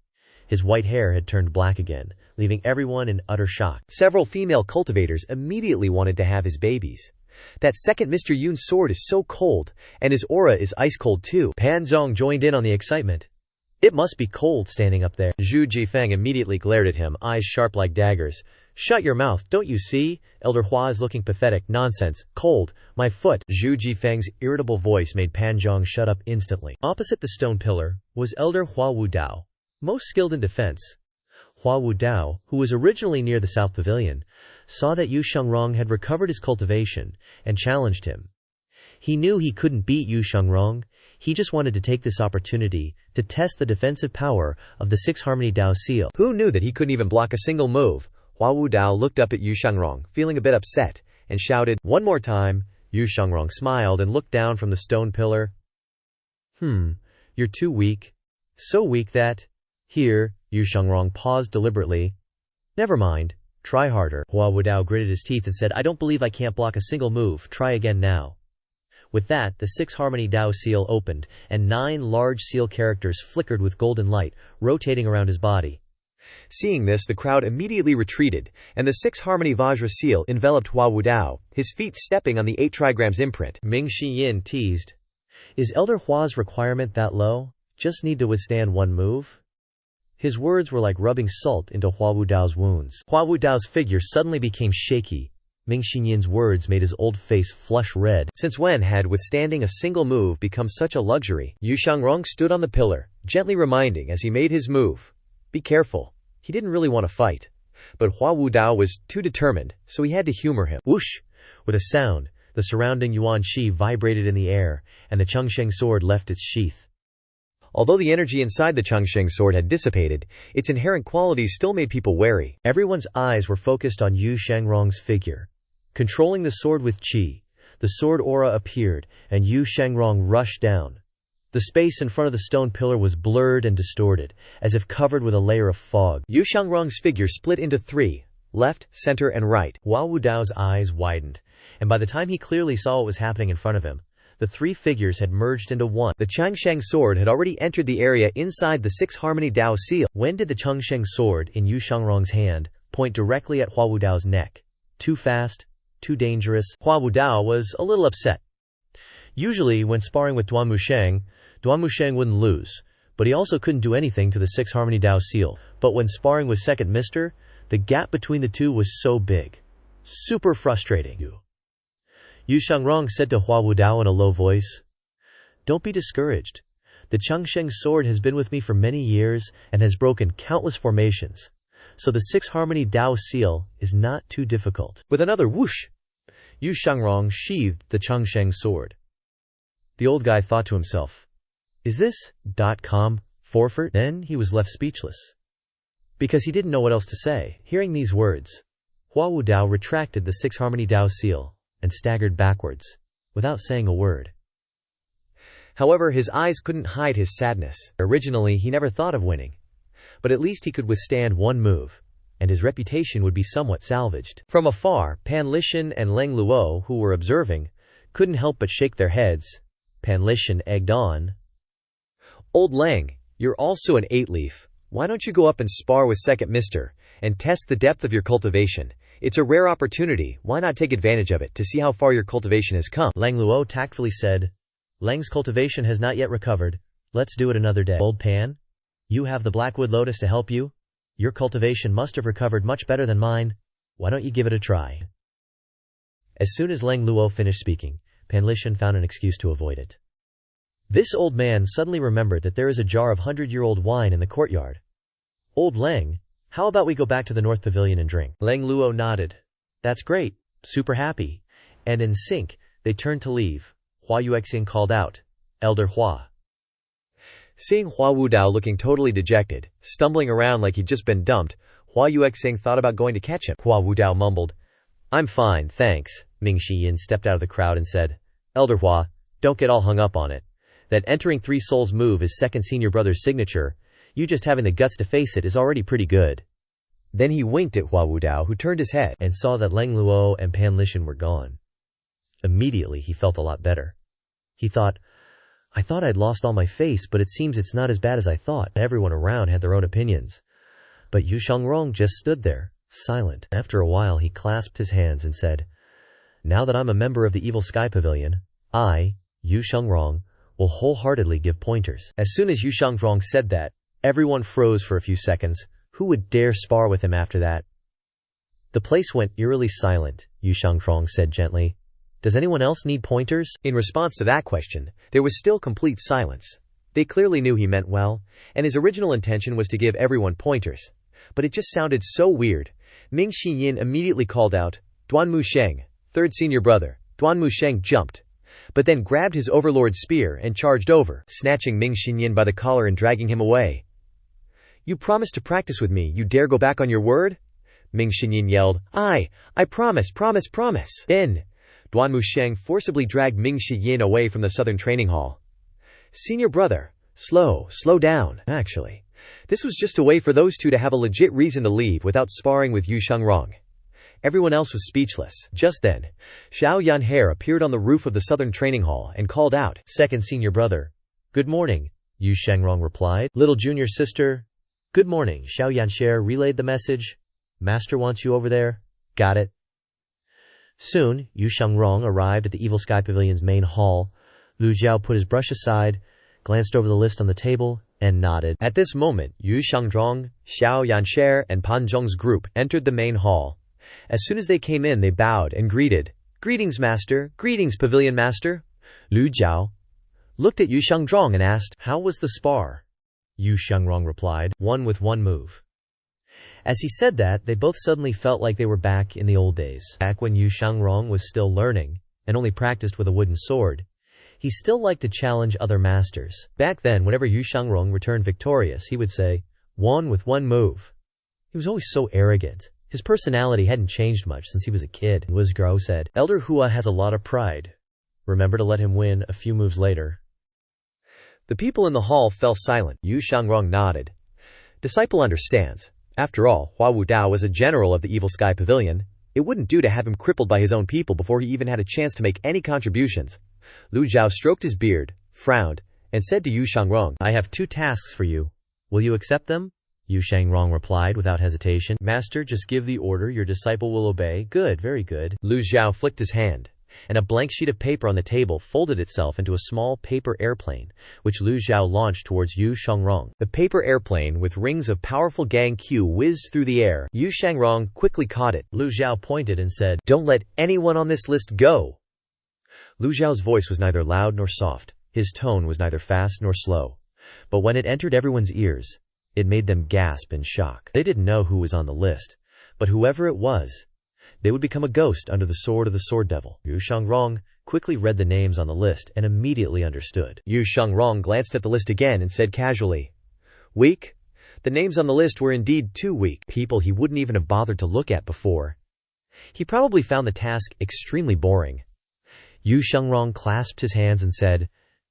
His white hair had turned black again, leaving everyone in utter shock. Several female cultivators immediately wanted to have his babies. "That second Mr. Yun's sword is so cold, and his aura is ice cold too." Pan Zhong joined in on the excitement. "It must be cold standing up there." Zhu Jifeng immediately glared at him, eyes sharp like daggers. "Shut your mouth, don't you see? Elder Hua is looking pathetic." "Nonsense. Cold. My foot." Zhu Jifeng's irritable voice made Pan Zhong shut up instantly. Opposite the stone pillar was Elder Hua Wudao, most skilled in defense. Hua Wudao, who was originally near the South Pavilion, saw that Yu Shangrong had recovered his cultivation and challenged him. He knew he couldn't beat Yu Shangrong. He just wanted to take this opportunity to test the defensive power of the Six Harmony Dao seal. Who knew that he couldn't even block a single move? Hua Wudao looked up at Yu Shangrong, feeling a bit upset, and shouted, "One more time." Yu Shangrong smiled and looked down from the stone pillar. You're too weak. So weak that..." Here, Yu Shangrong paused deliberately. "Never mind. Try harder." Hua Wudao gritted his teeth and said, "I don't believe I can't block a single move. Try again now." With that, the Six Harmony Dao seal opened, and 9 large seal characters flickered with golden light, rotating around his body. Seeing this, the crowd immediately retreated, and the 6 Harmony Vajra seal enveloped Hua Wudao, his feet stepping on the 8 trigrams imprint. Ming Xiyin teased, "Is Elder Hua's requirement that low? Just need to withstand one move?" His words were like rubbing salt into Hua Wudao's wounds. Hua Wudao's figure suddenly became shaky. Ming Xinyin's words made his old face flush red. Since when had withstanding a single move become such a luxury? Yu Shangrong stood on the pillar, gently reminding as he made his move, "Be careful." He didn't really want to fight, but Hua Wudao was too determined, so he had to humor him. Whoosh! With a sound, The surrounding yuan shi vibrated in the air, and the Chengsheng sword left its sheath. Although the energy inside the Chengsheng sword had dissipated, its inherent qualities still made people wary. Everyone's eyes were focused on Yu Shengrong's figure. Controlling the sword with qi, the sword aura appeared, and Yu Shengrong rushed down. The space in front of the stone pillar was blurred and distorted, as if covered with a layer of fog. Yu Shengrong's figure split into three: left, center, and right. Hua Wudao's eyes widened, and by the time he clearly saw what was happening in front of him, the three figures had merged into one. The Chengsheng sword had already entered the area inside the Six Harmony Dao seal. When did the Chengsheng sword in Yu Shengrong's hand point directly at Hua Wudao's neck? Too fast, too dangerous. Hua Wudao was a little upset. Usually, when sparring with Duan Musheng wouldn't lose, but he also couldn't do anything to the Six Harmony Dao seal. But when sparring with Second Mister, the gap between the two was so big. Super frustrating. Yu Shengrong said to Hua Wudao in a low voice, "Don't be discouraged. The Chengsheng sword has been with me for many years and has broken countless formations, so the Six Harmony Dao seal is not too difficult." With another whoosh, Yu Shengrong sheathed the Chengsheng sword. The old guy thought to himself, "Is this forfeit?" Then he was left speechless, because he didn't know what else to say. Hearing these words, Hua Wudao retracted the Six Harmony Dao seal and staggered backwards, without saying a word. However, his eyes couldn't hide his sadness. Originally, he never thought of winning, but at least he could withstand one move, and his reputation would be somewhat salvaged. From afar, Pan Lishan and Leng Luo, who were observing, couldn't help but shake their heads. Pan Lishan egged on, "Old Leng, you're also an 8-leaf. Why don't you go up and spar with Second Mister, and test the depth of your cultivation? It's a rare opportunity, why not take advantage of it, to see how far your cultivation has come?" Leng Luo tactfully said, "Leng's cultivation has not yet recovered. Let's do it another day." "Old Pan, you have the Blackwood Lotus to help you? Your cultivation must have recovered much better than mine. Why don't you give it a try?" As soon as Leng Luo finished speaking, Pan Lishan found an excuse to avoid it. This old man suddenly remembered that there is a jar of 100-year-old wine in the courtyard. "Old Leng, how about we go back to the North Pavilion and drink?" Leng Luo nodded. "That's great. Super happy." And in sync, they turned to leave. Hua Yuexing called out, "Elder Hua." Seeing Hua Wudao looking totally dejected, stumbling around like he'd just been dumped, Hua Yuexing thought about going to catch him. Hua Wudao mumbled, "I'm fine, thanks." Ming Shiyin stepped out of the crowd and said, "Elder Hua, don't get all hung up on it. That entering Three Souls move is second senior brother's signature. You just having the guts to face it is already pretty good." Then he winked at Hua Wudao, who turned his head and saw that Leng Luo and Pan Lishan were gone. Immediately he felt a lot better. He thought, "I thought I'd lost all my face, but it seems it's not as bad as I thought." Everyone around had their own opinions, but Yu Shengrong just stood there, silent. After a while he clasped his hands and said, "Now that I'm a member of the Evil Sky Pavilion, I, Yu Shengrong, will wholeheartedly give pointers." As soon as Yu Shengrong said that, everyone froze for a few seconds. Who would dare spar with him after that? The place went eerily silent. Yu Shengrong said gently, "Does anyone else need pointers?" In response to that question, there was still complete silence. They clearly knew he meant well, and his original intention was to give everyone pointers. But it just sounded so weird. Ming Shiyin immediately called out, "Duan Musheng, third senior brother." Duan Musheng jumped, but then grabbed his overlord's spear and charged over, snatching Ming Shiyin by the collar and dragging him away. "You promised to practice with me, you dare go back on your word?" Ming Shiyin yelled, I promise. Then, Duan Musheng forcibly dragged Ming Shiyin away from the Southern Training Hall. "Senior brother, slow down." Actually, this was just a way for those two to have a legit reason to leave without sparring with Yu Shengrong. Everyone else was speechless. Just then, Xiao Yanhair appeared on the roof of the Southern Training Hall and called out, "Second senior brother." "Good morning," Yu Shengrong replied. "Little junior sister." "Good morning." Xiao Yanhair relayed the message. "Master wants you over there." "Got it." Soon, Yu Shengrong arrived at the Evil Sky Pavilion's main hall. Lu Zhou put his brush aside, glanced over the list on the table, and nodded. At this moment, Yu Shengrong, Xiao Yanhair, and Pan Zhong's group entered the main hall. As soon as they came in, they bowed and greeted. "Greetings, master. Greetings, pavilion master." Lu Zhou looked at Yu Shengrong and asked, "How was the spar?" Yu Shengrong replied, "One with one move." As he said that, they both suddenly felt like they were back in the old days. Back when Yu Shengrong was still learning, and only practiced with a wooden sword, he still liked to challenge other masters. Back then, whenever Yu Shangrong returned victorious, he would say, "Won with one move." He was always so arrogant. His personality hadn't changed much since he was a kid. Lu Zhou said, "Elder Hua has a lot of pride. Remember to let him win a few moves later." The people in the hall fell silent. Yu Shangrong nodded. Disciple understands. After all, Hua Wudao was a general of the Evil Sky Pavilion. It wouldn't do to have him crippled by his own people before he even had a chance to make any contributions. Lu Zhou stroked his beard, frowned, and said to Yu Shangrong, "I have 2 tasks for you. Will you accept them?" Yu Shangrong replied without hesitation, "Master, just give the order, your disciple will obey." "Good, very good." Lu Zhou flicked his hand, and a blank sheet of paper on the table folded itself into a small paper airplane, which Lu Zhou launched towards Yu Shangrong. The paper airplane with rings of powerful gang Q whizzed through the air. Yu Shangrong quickly caught it. Lu Zhou pointed and said, "Don't let anyone on this list go." Lu Zhao's voice was neither loud nor soft. His tone was neither fast nor slow. But when it entered everyone's ears, it made them gasp in shock. They didn't know who was on the list, but whoever it was, they would become a ghost under the sword of the Sword Devil. Yu Shangrong quickly read the names on the list and immediately understood. Yu Shangrong glanced at the list again and said casually, "Weak?" The names on the list were indeed too weak. People he wouldn't even have bothered to look at before. He probably found the task extremely boring. Yu Shangrong clasped his hands and said,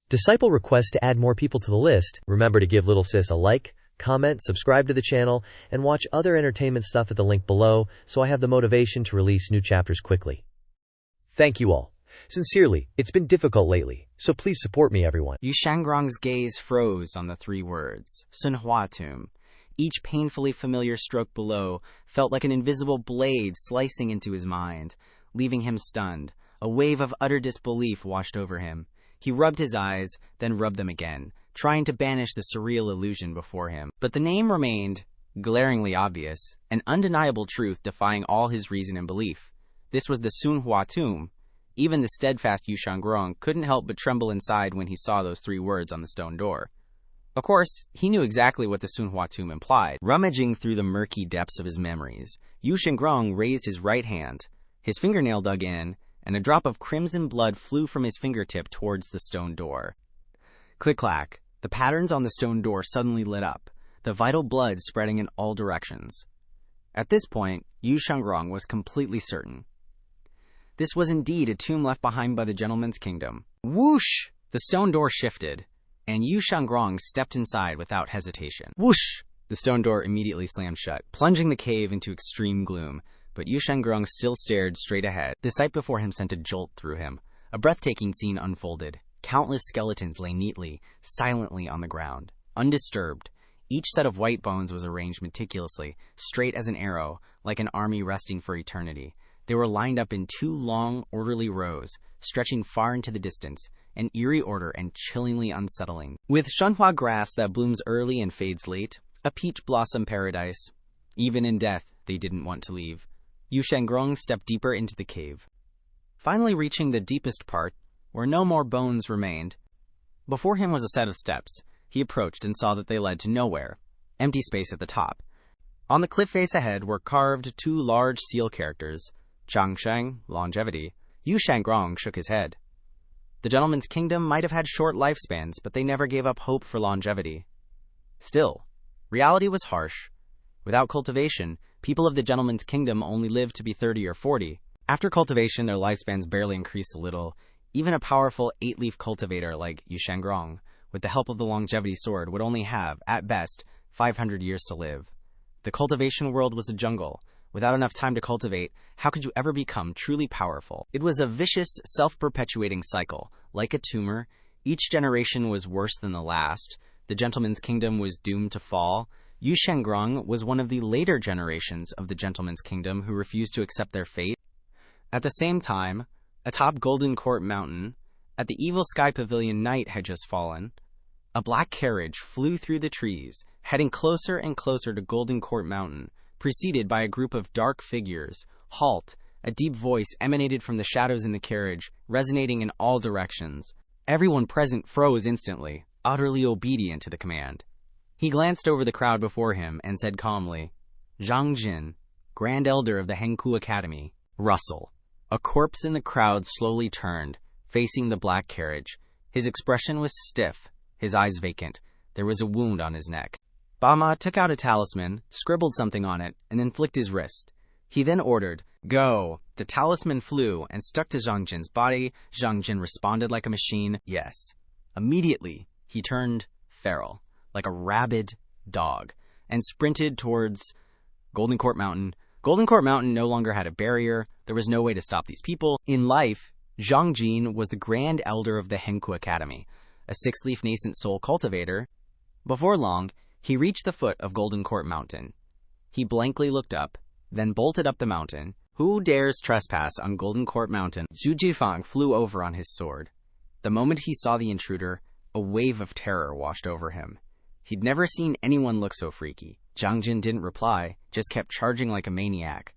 "Disciple requests to add more people to the list. Remember to give little sis a like, comment, subscribe to the channel, and watch other entertainment stuff at the link below so I have the motivation to release new chapters quickly." Thank you all. Sincerely, it's been difficult lately, so please support me, everyone. Yu Shangrong's gaze froze on the 3 words, Sunhua Tomb. Each painfully familiar stroke below felt like an invisible blade slicing into his mind, leaving him stunned. A wave of utter disbelief washed over him. He rubbed his eyes, then rubbed them again, trying to banish the surreal illusion before him. But the name remained glaringly obvious, an undeniable truth defying all his reason and belief. This was the Sunhua Tomb. Even the steadfast Yu Shangrong couldn't help but tremble inside when he saw those 3 words on the stone door. Of course, he knew exactly what the Sunhua Tomb implied. Rummaging through the murky depths of his memories, Yu Shangrong raised his right hand. His fingernail dug in, and a drop of crimson blood flew from his fingertip towards the stone door. Click-clack, the patterns on the stone door suddenly lit up, the vital blood spreading in all directions. At this point, Yu Shangrong was completely certain. This was indeed a tomb left behind by the gentleman's kingdom. Whoosh! The stone door shifted, and Yu Shangrong stepped inside without hesitation. Whoosh! The stone door immediately slammed shut, plunging the cave into extreme gloom. But Yu Shangrong still stared straight ahead. The sight before him sent a jolt through him. A breathtaking scene unfolded. Countless skeletons lay neatly, silently on the ground, undisturbed. Each set of white bones was arranged meticulously, straight as an arrow, like an army resting for eternity. They were lined up in 2 long, orderly rows, stretching far into the distance, an eerie order and chillingly unsettling. With Shenhua grass that blooms early and fades late, a peach blossom paradise. Even in death, they didn't want to leave. Yu Shangrong stepped deeper into the cave, finally reaching the deepest part, where no more bones remained. Before him was a set of steps. He approached and saw that they led to nowhere. Empty space at the top. On the cliff face ahead were carved 2 large seal characters, Changsheng, longevity. Yu Shangrong shook his head. The gentleman's kingdom might have had short lifespans, but they never gave up hope for longevity. Still, reality was harsh. Without cultivation, people of the gentleman's kingdom only lived to be 30 or 40. After cultivation, their lifespans barely increased a little. Even a powerful 8-leaf cultivator like Yu Shangrong, with the help of the longevity sword, would only have, at best, 500 years to live. The cultivation world was a jungle. Without enough time to cultivate, how could you ever become truly powerful? It was a vicious, self-perpetuating cycle. Like a tumor, each generation was worse than the last. The gentleman's kingdom was doomed to fall. Yu Shangrong was one of the later generations of the gentleman's kingdom who refused to accept their fate. At the same time, atop Golden Court Mountain, at the Evil Sky Pavilion, night had just fallen. A black carriage flew through the trees, heading closer and closer to Golden Court Mountain, preceded by a group of dark figures. Halt! A deep voice emanated from the shadows in the carriage, resonating in all directions. Everyone present froze instantly, utterly obedient to the command. He glanced over the crowd before him and said calmly, "Zhang Jin, Grand Elder of the Hengku Academy." Rustle. A corpse in the crowd slowly turned, facing the black carriage. His expression was stiff, his eyes vacant. There was a wound on his neck. Bama took out a talisman, scribbled something on it, and then flicked his wrist. He then ordered, "Go!" The talisman flew and stuck to Zhang Jin's body. Zhang Jin responded like a machine, "Yes." Immediately, he turned feral, like a rabid dog, and sprinted towards Golden Court Mountain. Golden Court Mountain no longer had a barrier. There was no way to stop these people. In life, Zhang Jin was the Grand Elder of the Henku Academy, a six-leaf nascent soul cultivator. Before long, he reached the foot of Golden Court Mountain. He blankly looked up, then bolted up the mountain. Who dares trespass on Golden Court Mountain? Zhu Jifang flew over on his sword. The moment he saw the intruder, a wave of terror washed over him. He'd never seen anyone look so freaky. Zhang Jin didn't reply, just kept charging like a maniac.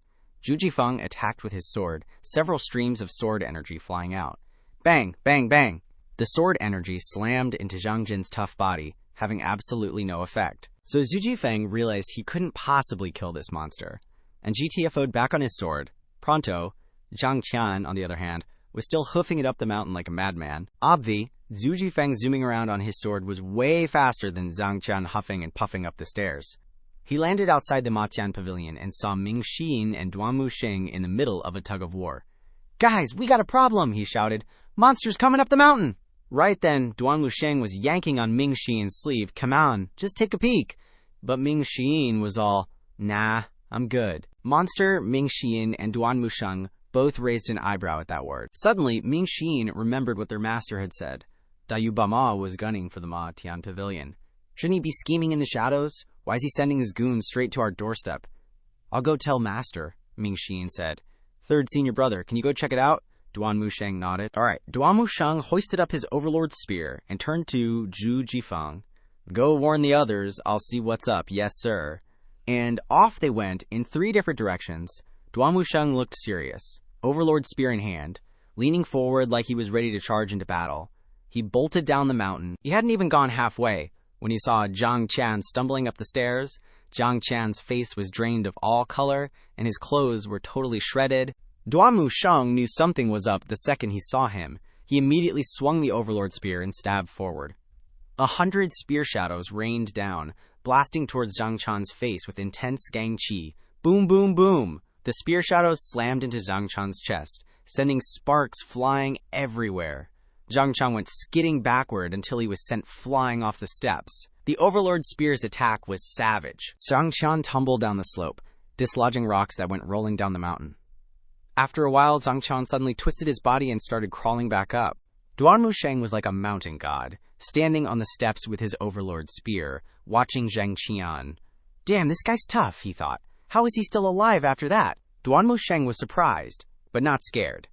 Zhu Jifang attacked with his sword, several streams of sword energy flying out. Bang! Bang! Bang! The sword energy slammed into Zhang Jin's tough body, having absolutely no effect. So Zhu Jifang realized he couldn't possibly kill this monster, and GTFO'd back on his sword. Pronto, Zhang Qian, on the other hand, was still hoofing it up the mountain like a madman. Obvi, Zhu Jifang zooming around on his sword was way faster than Zhang Qian huffing and puffing up the stairs. He landed outside the Matian Pavilion and saw Ming Xin and Duanmu Sheng in the middle of a tug-of-war. "Guys, we got a problem," he shouted. "Monsters coming up the mountain!" Right then, Duanmu Sheng was yanking on Ming Xian's sleeve. "Come on, just take a peek." But Ming Xian was all, "Nah, I'm good." Monster, Ming Xian, and Duanmu Sheng both raised an eyebrow at that word. Suddenly, Ming Xian remembered what their master had said. Dayu Bama was gunning for the Ma Tian Pavilion. Shouldn't he be scheming in the shadows? Why is he sending his goons straight to our doorstep? "I'll go tell master," Ming Xian said. "Third senior brother, can you go check it out?" Duanmu Sheng nodded. All right. Duanmu Sheng hoisted up his overlord's spear and turned to Zhu Jifang. "Go warn the others, I'll see what's up, yes sir." And off they went in 3 different directions. Duanmu Sheng looked serious, overlord spear in hand, leaning forward like he was ready to charge into battle. He bolted down the mountain. He hadn't even gone halfway when he saw Zhang Qian stumbling up the stairs. Zhang Qian's face was drained of all color, and his clothes were totally shredded. Duanmu Sheng knew something was up the second he saw him. He immediately swung the overlord spear and stabbed forward. 100 spear shadows rained down, blasting towards Zhang Qian's face with intense gang qi. Boom, boom, boom! The spear shadows slammed into Zhang Qian's chest, sending sparks flying everywhere. Zhang Qian went skidding backward until he was sent flying off the steps. The overlord spear's attack was savage. Zhang Qian tumbled down the slope, dislodging rocks that went rolling down the mountain. After a while, Zhang Qian suddenly twisted his body and started crawling back up. Duanmu Sheng was like a mountain god, standing on the steps with his overlord spear, watching Zhang Qian. "Damn, this guy's tough," he thought. "How is he still alive after that?" Duanmu Sheng was surprised, but not scared.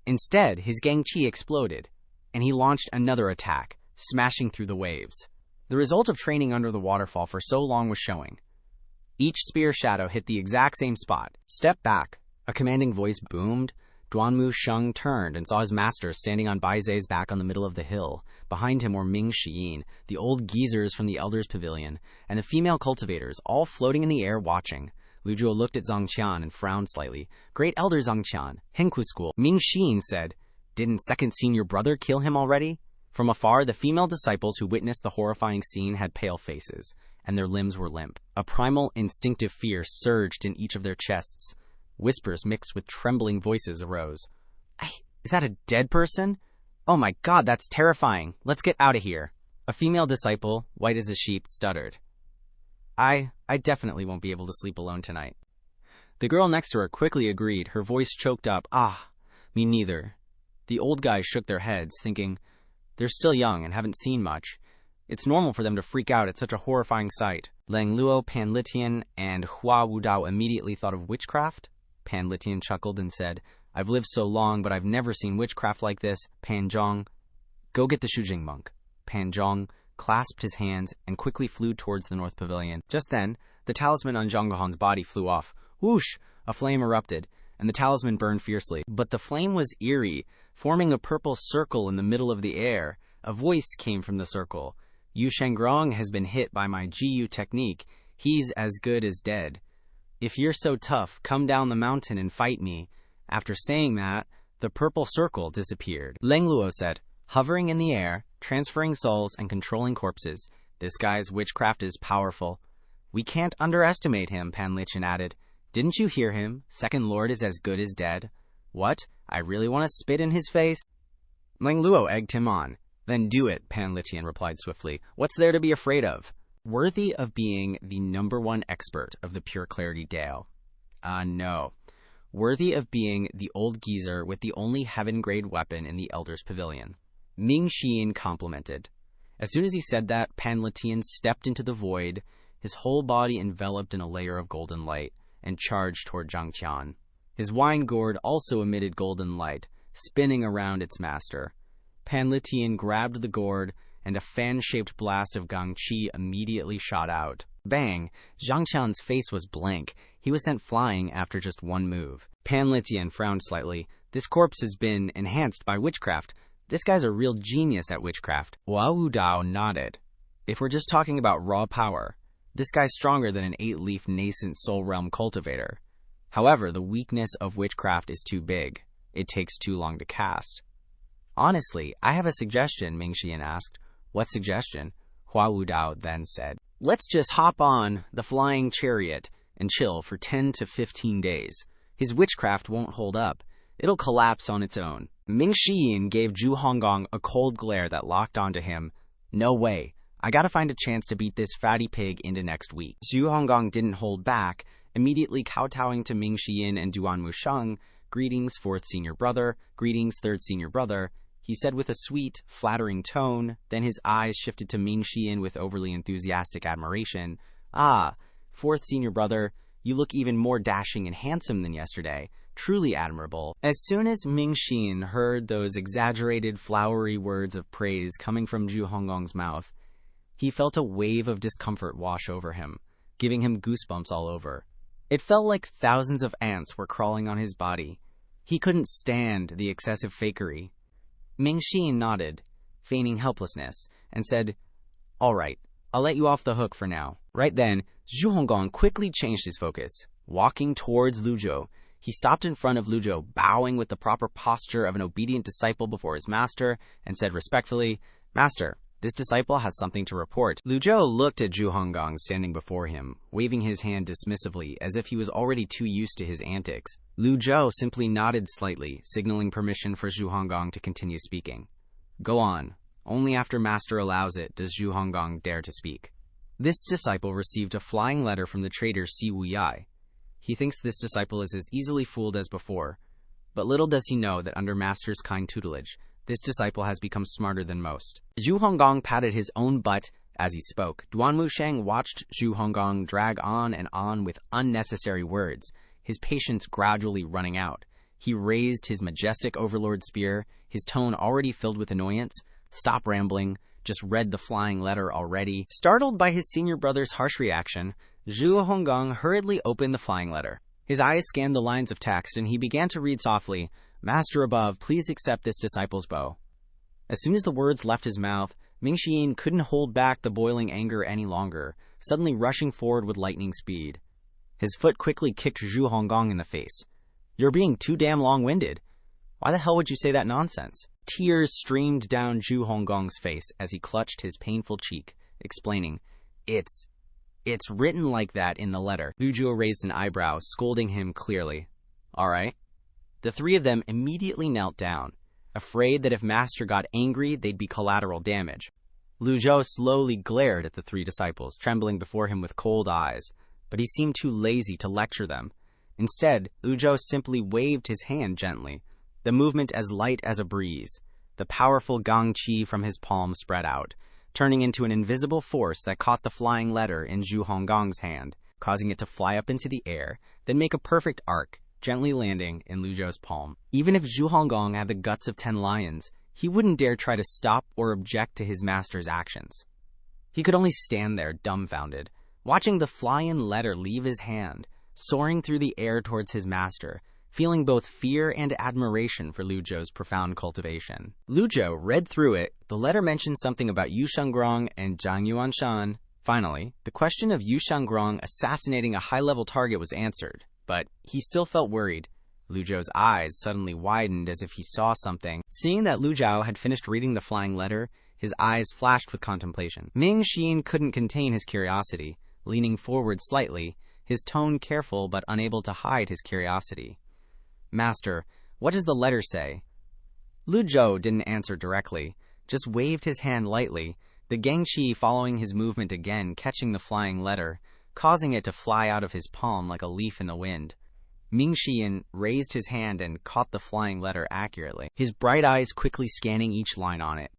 Instead, his gang qi exploded, and he launched another attack, smashing through the waves. The result of training under the waterfall for so long was showing. Each spear shadow hit the exact same spot. "Step back," a commanding voice boomed. Duanmu Sheng turned and saw his master standing on Baize's back on the middle of the hill. Behind him were Ming Xian, the old geezers from the Elders' Pavilion, and the female cultivators, all floating in the air watching. Lu Zhou looked at Zhang Qian and frowned slightly. "Great Elder Zhang Qian, Henku School." Ming Xian said, "Didn't second senior brother kill him already?" From afar, the female disciples who witnessed the horrifying scene had pale faces, and their limbs were limp. A primal, instinctive fear surged in each of their chests. Whispers mixed with trembling voices arose. "Is that a dead person? Oh my god, that's terrifying. Let's get out of here." A female disciple, white as a sheet, stuttered. I definitely won't be able to sleep alone tonight." The girl next to her quickly agreed, her voice choked up. Me neither." The old guys shook their heads, thinking, they're still young and haven't seen much. It's normal for them to freak out at such a horrifying sight. Lang Luo, Pan Litian, and Hua Wudao immediately thought of witchcraft. Pan Litian chuckled and said, "I've lived so long, but I've never seen witchcraft like this." Pan Zhong, "Go get the Shujing monk." Pan Zhong clasped his hands and quickly flew towards the North Pavilion. Just then, the talisman on Zhang Gehan's body flew off. Whoosh! A flame erupted, and the talisman burned fiercely. But the flame was eerie, forming a purple circle in the middle of the air. A voice came from the circle. "Yu Shengrong has been hit by my Jiyu technique. He's as good as dead. If you're so tough, come down the mountain and fight me." After saying that, the purple circle disappeared. Leng Luo said, hovering in the air, transferring souls and controlling corpses. This guy's witchcraft is powerful. We can't underestimate him, Pan Lichin added. Didn't you hear him? Second Lord is as good as dead. What? I really want to spit in his face? Leng Luo egged him on. Then do it, Pan Lichin replied swiftly. What's there to be afraid of? Worthy of being the #1 expert of the Pure Clarity Dale. No. Worthy of being the old geezer with the only heaven-grade weapon in the Elder's Pavilion. Ming Xian complimented. As soon as he said that, Pan Lichin stepped into the void, his whole body enveloped in a layer of golden light, and charged toward Zhang Qian. His wine gourd also emitted golden light, spinning around its master. Pan Lichin grabbed the gourd, and a fan-shaped blast of Gang Qi immediately shot out. Bang! Zhang Qian's face was blank. He was sent flying after just one move. Pan Lichin frowned slightly. This corpse has been enhanced by witchcraft. This guy's a real genius at witchcraft. Wu Dao nodded. If we're just talking about raw power, this guy's stronger than an 8-leaf nascent soul realm cultivator. However, the weakness of witchcraft is too big. It takes too long to cast. Honestly, I have a suggestion, Ming Xian asked. What suggestion? Hua Wu Dao then said. Let's just hop on the flying chariot and chill for 10 to 15 days. His witchcraft won't hold up. It'll collapse on its own. Ming Xian gave Zhu Honggong a cold glare that locked onto him. No way. I gotta find a chance to beat this fatty pig into next week. Zhu Honggong didn't hold back, immediately kowtowing to Ming Xian and Duan Musheng. Greetings, 4th senior brother. Greetings, 3rd senior brother. He said with a sweet, flattering tone, then his eyes shifted to Ming Xian with overly enthusiastic admiration. Ah, 4th senior brother, you look even more dashing and handsome than yesterday. Truly admirable. As soon as Ming Xian heard those exaggerated, flowery words of praise coming from Zhu Honggong's mouth, he felt a wave of discomfort wash over him, giving him goosebumps all over. It felt like thousands of ants were crawling on his body. He couldn't stand the excessive fakery. Ming Xian nodded, feigning helplessness, and said, All right, I'll let you off the hook for now. Right then, Zhu Honggong quickly changed his focus. Walking towards Lu Zhou, he stopped in front of Lu Zhou, bowing with the proper posture of an obedient disciple before his master, and said respectfully, Master, this disciple has something to report. Lu Zhou looked at Zhu Honggong standing before him, waving his hand dismissively as if he was already too used to his antics. Lu Zhou simply nodded slightly, signaling permission for Zhu Honggong to continue speaking. Go on. Only after Master allows it does Zhu Honggong dare to speak. This disciple received a flying letter from the traitor Si Wuyai. He thinks this disciple is as easily fooled as before, but little does he know that under Master's kind tutelage, this disciple has become smarter than most. Zhu Honggong patted his own butt as he spoke. Duan Musheng watched Zhu Honggong drag on and on with unnecessary words, his patience gradually running out. He raised his majestic overlord spear, his tone already filled with annoyance. Stop rambling, just read the flying letter already. Startled by his senior brother's harsh reaction, Zhu Honggong hurriedly opened the flying letter. His eyes scanned the lines of text, and he began to read softly, Master above, please accept this disciple's bow. As soon as the words left his mouth, Ming Xian couldn't hold back the boiling anger any longer, suddenly rushing forward with lightning speed. His foot quickly kicked Zhu Honggong in the face. You're being too damn long-winded. Why the hell would you say that nonsense? Tears streamed down Zhu Honggong's face as he clutched his painful cheek, explaining, It's written like that in the letter. Lu Zhou raised an eyebrow, scolding him clearly. All right. The three of them immediately knelt down, afraid that if Master got angry, they'd be collateral damage. Lu Zhou slowly glared at the three disciples, trembling before him with cold eyes, but he seemed too lazy to lecture them. Instead, Lu Zhou simply waved his hand gently, the movement as light as a breeze. The powerful Gang Qi from his palm spread out, turning into an invisible force that caught the flying letter in Zhu Honggong's hand, causing it to fly up into the air, then make a perfect arc, gently landing in Lu Zhou's palm. Even if Zhu Honggong had the guts of 10 lions, he wouldn't dare try to stop or object to his master's actions. He could only stand there, dumbfounded, watching the flying letter leave his hand, soaring through the air towards his master, feeling both fear and admiration for Lu Zhou's profound cultivation. Lu Zhou read through it. The letter mentioned something about Yu Shangguang and Zhang Yuanshan. Finally, the question of Yu Shangguang assassinating a high-level target was answered, but he still felt worried. Lu Zhou's eyes suddenly widened as if he saw something. Seeing that Lu Zhou had finished reading the flying letter, his eyes flashed with contemplation. Ming Xin couldn't contain his curiosity, leaning forward slightly, his tone careful but unable to hide his curiosity. "Master, what does the letter say?" Lu Zhou didn't answer directly, just waved his hand lightly, the Gangxi following his movement again, catching the flying letter, causing it to fly out of his palm like a leaf in the wind. Ming Xian raised his hand and caught the flying letter accurately, his bright eyes quickly scanning each line on it.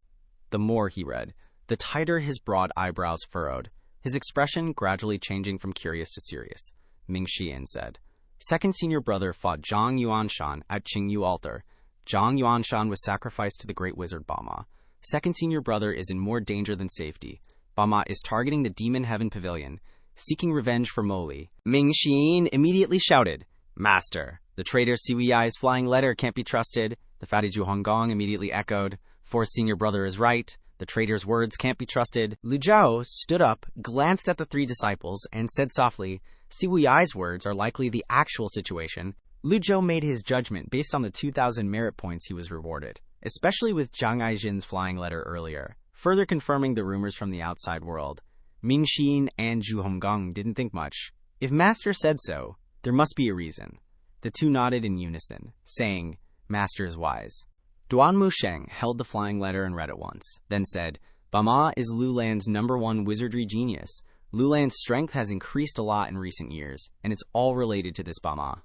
The more he read, the tighter his broad eyebrows furrowed, his expression gradually changing from curious to serious. Ming Xian said, "Second senior brother fought Zhang Yuanshan at Qingyu altar. Zhang Yuanshan was sacrificed to the great wizard Bama. Second senior brother is in more danger than safety. Bama is targeting the demon heaven pavilion, seeking revenge for Moli." Ming Xian immediately shouted, "Master, the traitor Siwei's flying letter can't be trusted." The fatty Zhu Honggong immediately echoed, "Fourth senior brother is right. The traitor's words can't be trusted." Lu Zhou stood up, glanced at the three disciples, and said softly, "Siwei's words are likely the actual situation." Lu Zhou made his judgment based on the 2,000 merit points he was rewarded, especially with Zhang Aijin's flying letter earlier, further confirming the rumors from the outside world. Ming Xin and Zhu Honggong didn't think much. If Master said so, there must be a reason. The two nodded in unison, saying, "Master is wise." Duan Musheng held the flying letter and read it once, then said, "Bama is Lulan's #1 wizardry genius. Lulan's strength has increased a lot in recent years, and it's all related to this Bama.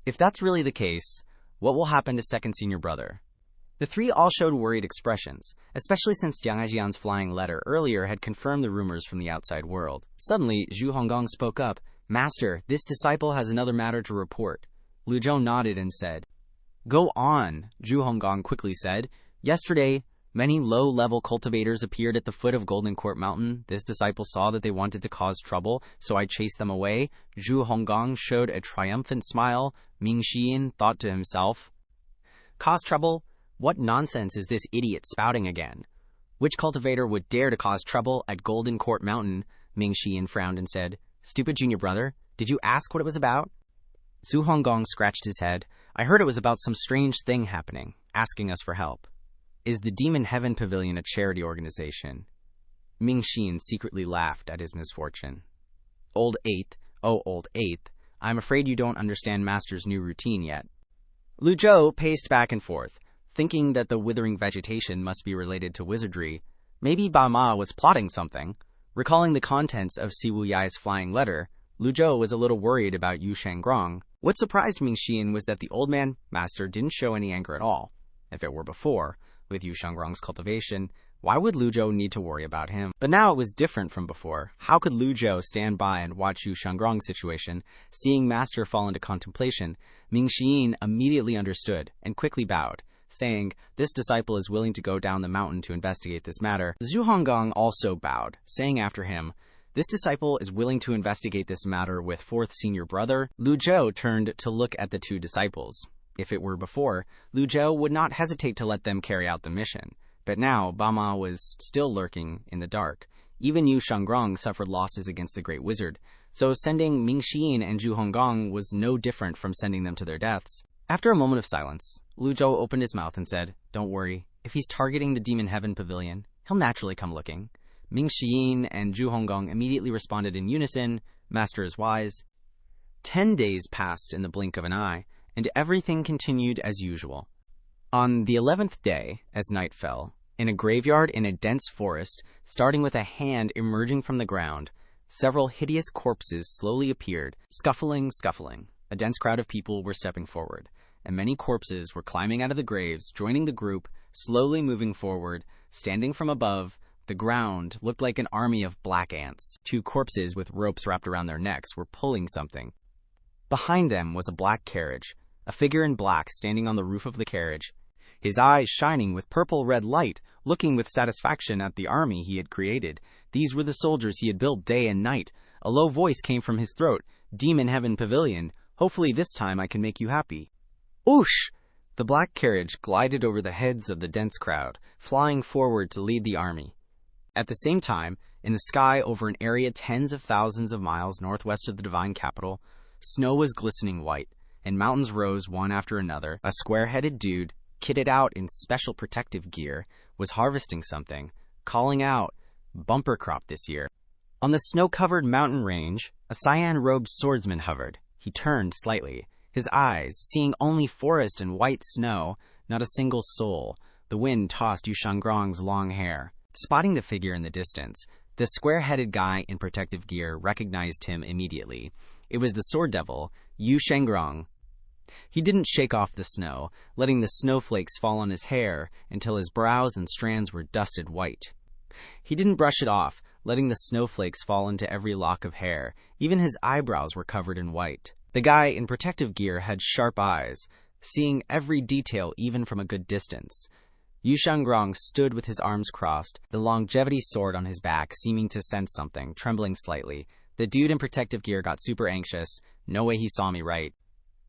If that's really the case, what will happen to second senior brother?" The three all showed worried expressions, especially since Jiang Aijian's flying letter earlier had confirmed the rumors from the outside world. Suddenly, Zhu Honggong spoke up, "Master, this disciple has another matter to report." Lu Zhou nodded and said, "Go on," Zhu Honggong quickly said. "Yesterday, many low-level cultivators appeared at the foot of Golden Court Mountain. This disciple saw that they wanted to cause trouble, so I chased them away." Zhu Honggong showed a triumphant smile. Ming Xian thought to himself, "Cause trouble? What nonsense is this idiot spouting again? Which cultivator would dare to cause trouble at Golden Court Mountain?" Ming Xian frowned and said, "Stupid junior brother, did you ask what it was about?" Zhu Honggong scratched his head. "I heard it was about some strange thing happening, asking us for help." "Is the Demon Heaven Pavilion a charity organization?" Ming Xian secretly laughed at his misfortune. "Old Eighth, oh old Eighth, I'm afraid you don't understand Master's new routine yet." Lu Zhou paced back and forth, thinking that the withering vegetation must be related to wizardry. Maybe Bama was plotting something. Recalling the contents of Siwei's flying letter, Lu Zhou was a little worried about Yu Shangrong. What surprised Ming Xian was that the old man, Master, didn't show any anger at all. If it were before, with Yu Shangrong's cultivation, why would Lu Zhou need to worry about him? But now it was different from before. How could Lu Zhou stand by and watch Yu Shangrong's situation? Seeing Master fall into contemplation, Ming Xian immediately understood and quickly bowed, saying, "This disciple is willing to go down the mountain to investigate this matter." Zhu Honggong also bowed, saying after him, "This disciple is willing to investigate this matter with fourth senior brother." Lu Zhou turned to look at the two disciples. If it were before, Lu Zhou would not hesitate to let them carry out the mission. But now, Bama was still lurking in the dark. Even Yu Shangrong suffered losses against the Great Wizard, so sending Ming Xian and Zhu Honggong was no different from sending them to their deaths. After a moment of silence, Lu Zhou opened his mouth and said, "Don't worry. If he's targeting the Demon Heaven Pavilion, he'll naturally come looking." Ming Xian and Zhu Honggong immediately responded in unison, "Master is wise." 10 days passed in the blink of an eye, and everything continued as usual. On the 11th day, as night fell, in a graveyard in a dense forest, starting with a hand emerging from the ground, several hideous corpses slowly appeared, scuffling. A dense crowd of people were stepping forward, and many corpses were climbing out of the graves, joining the group, slowly moving forward. Standing from above, the ground looked like an army of black ants. 2 corpses with ropes wrapped around their necks were pulling something. Behind them was a black carriage, a figure in black standing on the roof of the carriage, his eyes shining with purple-red light, looking with satisfaction at the army he had created. These were the soldiers he had built day and night. A low voice came from his throat, "Demon Heaven Pavilion, hopefully this time I can make you happy." Oosh! The black carriage glided over the heads of the dense crowd, flying forward to lead the army. At the same time, in the sky over an area tens of thousands of miles northwest of the divine capital, snow was glistening white. and mountains rose one after another. A square-headed dude, kitted out in special protective gear, was harvesting something, calling out, "Bumper crop this year." On the snow-covered mountain range, a cyan-robed swordsman hovered. He turned slightly, his eyes seeing only forest and white snow, not a single soul. The wind tossed Yu Shangrong's long hair. Spotting the figure in the distance, the square-headed guy in protective gear recognized him immediately. It was the sword devil, Yu Shangrong. He didn't shake off the snow, letting the snowflakes fall on his hair until his brows and strands were dusted white. He didn't brush it off, letting the snowflakes fall into every lock of hair. Even his eyebrows were covered in white. The guy in protective gear had sharp eyes, seeing every detail even from a good distance. Yu Shangrong stood with his arms crossed, the longevity sword on his back, seeming to sense something, trembling slightly. The dude in protective gear got super anxious. No way he saw me right.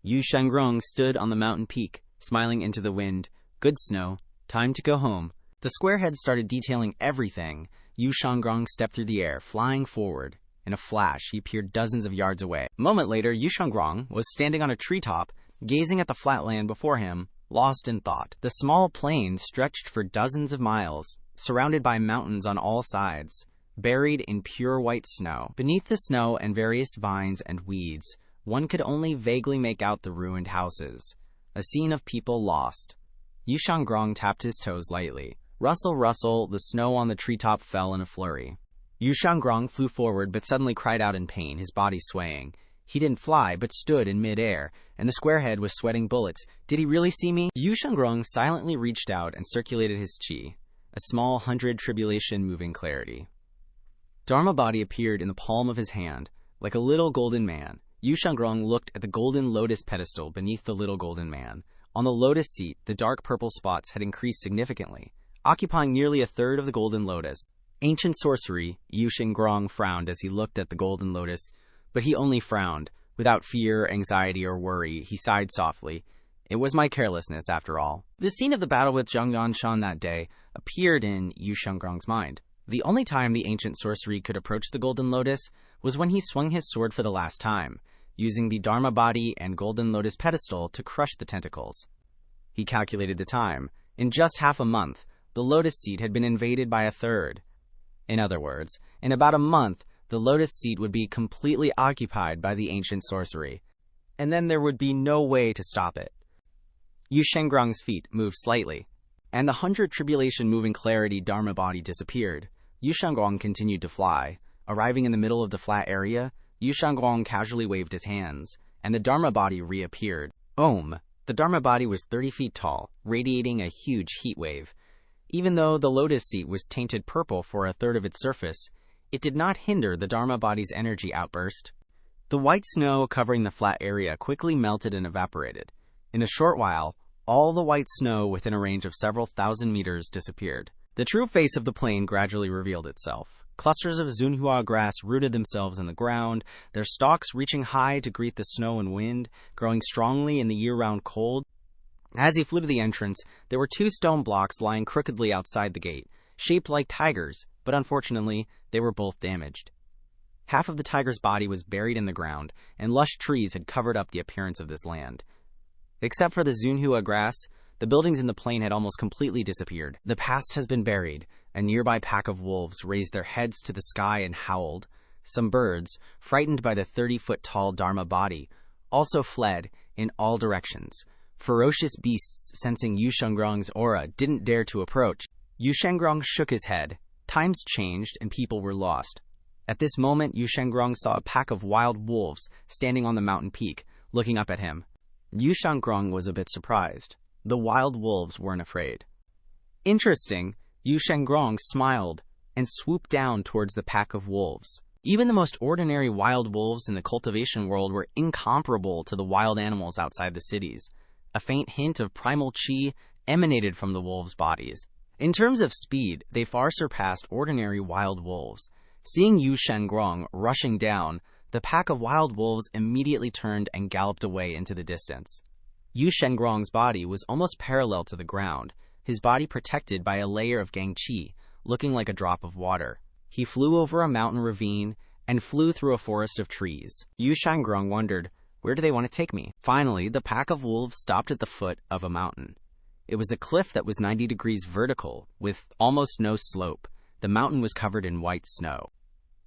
Yu Shangrong stood on the mountain peak, smiling into the wind. Good snow. Time to go home. The squarehead started detailing everything. Yu Shangrong stepped through the air, flying forward. In a flash, he appeared dozens of yards away. A moment later, Yu Shangrong was standing on a treetop, gazing at the flat land before him, lost in thought. The small plain stretched for dozens of miles, surrounded by mountains on all sides, buried in pure white snow. Beneath the snow and various vines and weeds, one could only vaguely make out the ruined houses. A scene of people lost. Yu Shangrong tapped his toes lightly. Rustle, rustle, the snow on the treetop fell in a flurry. Yu Shangrong flew forward but suddenly cried out in pain, his body swaying. He didn't fly, but stood in midair, and the squarehead was sweating bullets. Did he really see me? Yu Shangrong silently reached out and circulated his chi, a small 100 tribulation moving clarity. Dharma body appeared in the palm of his hand, like a little golden man. Yu Shangrong looked at the golden lotus pedestal beneath the little golden man. On the lotus seat, the dark purple spots had increased significantly, occupying nearly a third of the golden lotus. Ancient sorcery, Yu Shangrong frowned as he looked at the golden lotus. But he only frowned. Without fear, anxiety, or worry, he sighed softly. It was my carelessness, after all. The scene of the battle with Zhang Yanshan that day appeared in Yu Shangrong's mind. The only time the ancient sorcery could approach the golden lotus was when he swung his sword for the last time, using the Dharma body and golden lotus pedestal to crush the tentacles. He calculated the time. In just half a month, the lotus seat had been invaded by a third. In other words, in about a month, the lotus seat would be completely occupied by the ancient sorcery, and then there would be no way to stop it. Yu Shangrong's feet moved slightly, and the 100 tribulation moving clarity Dharma body disappeared. Yu Shangrong continued to fly. Arriving in the middle of the flat area, Yu Shangrong casually waved his hands, and the Dharma body reappeared. Om! The Dharma body was 30 feet tall, radiating a huge heat wave. Even though the lotus seat was tainted purple for a third of its surface, it did not hinder the Dharma body's energy outburst. The white snow covering the flat area quickly melted and evaporated. In a short while, all the white snow within a range of several thousand meters disappeared. The true face of the plain gradually revealed itself. Clusters of Zunhua grass rooted themselves in the ground, their stalks reaching high to greet the snow and wind, growing strongly in the year-round cold. As he flew to the entrance, there were 2 stone blocks lying crookedly outside the gate, shaped like tigers, but unfortunately, they were both damaged. Half of the tiger's body was buried in the ground, and lush trees had covered up the appearance of this land. Except for the Zunhua grass, the buildings in the plain had almost completely disappeared. The past has been buried. A nearby pack of wolves raised their heads to the sky and howled. Some birds, frightened by the 30-foot-tall Dharma body, also fled in all directions. Ferocious beasts, sensing Yu Shangrong's aura, didn't dare to approach. Yu Shangrong shook his head. Times changed and people were lost. At this moment, Yu Shangrong saw a pack of wild wolves standing on the mountain peak, looking up at him. Yu Shangrong was a bit surprised. The wild wolves weren't afraid. Interesting, Yu Shangrong smiled and swooped down towards the pack of wolves. Even the most ordinary wild wolves in the cultivation world were incomparable to the wild animals outside the cities. A faint hint of primal chi emanated from the wolves' bodies. In terms of speed, they far surpassed ordinary wild wolves. Seeing Yu Shangrong rushing down, the pack of wild wolves immediately turned and galloped away into the distance. Yu Shangrong's body was almost parallel to the ground, his body protected by a layer of gang chi, looking like a drop of water. He flew over a mountain ravine and flew through a forest of trees. Yu Shangrong wondered, Where do they want to take me? Finally, the pack of wolves stopped at the foot of a mountain. It was a cliff that was 90 degrees vertical, with almost no slope. The mountain was covered in white snow.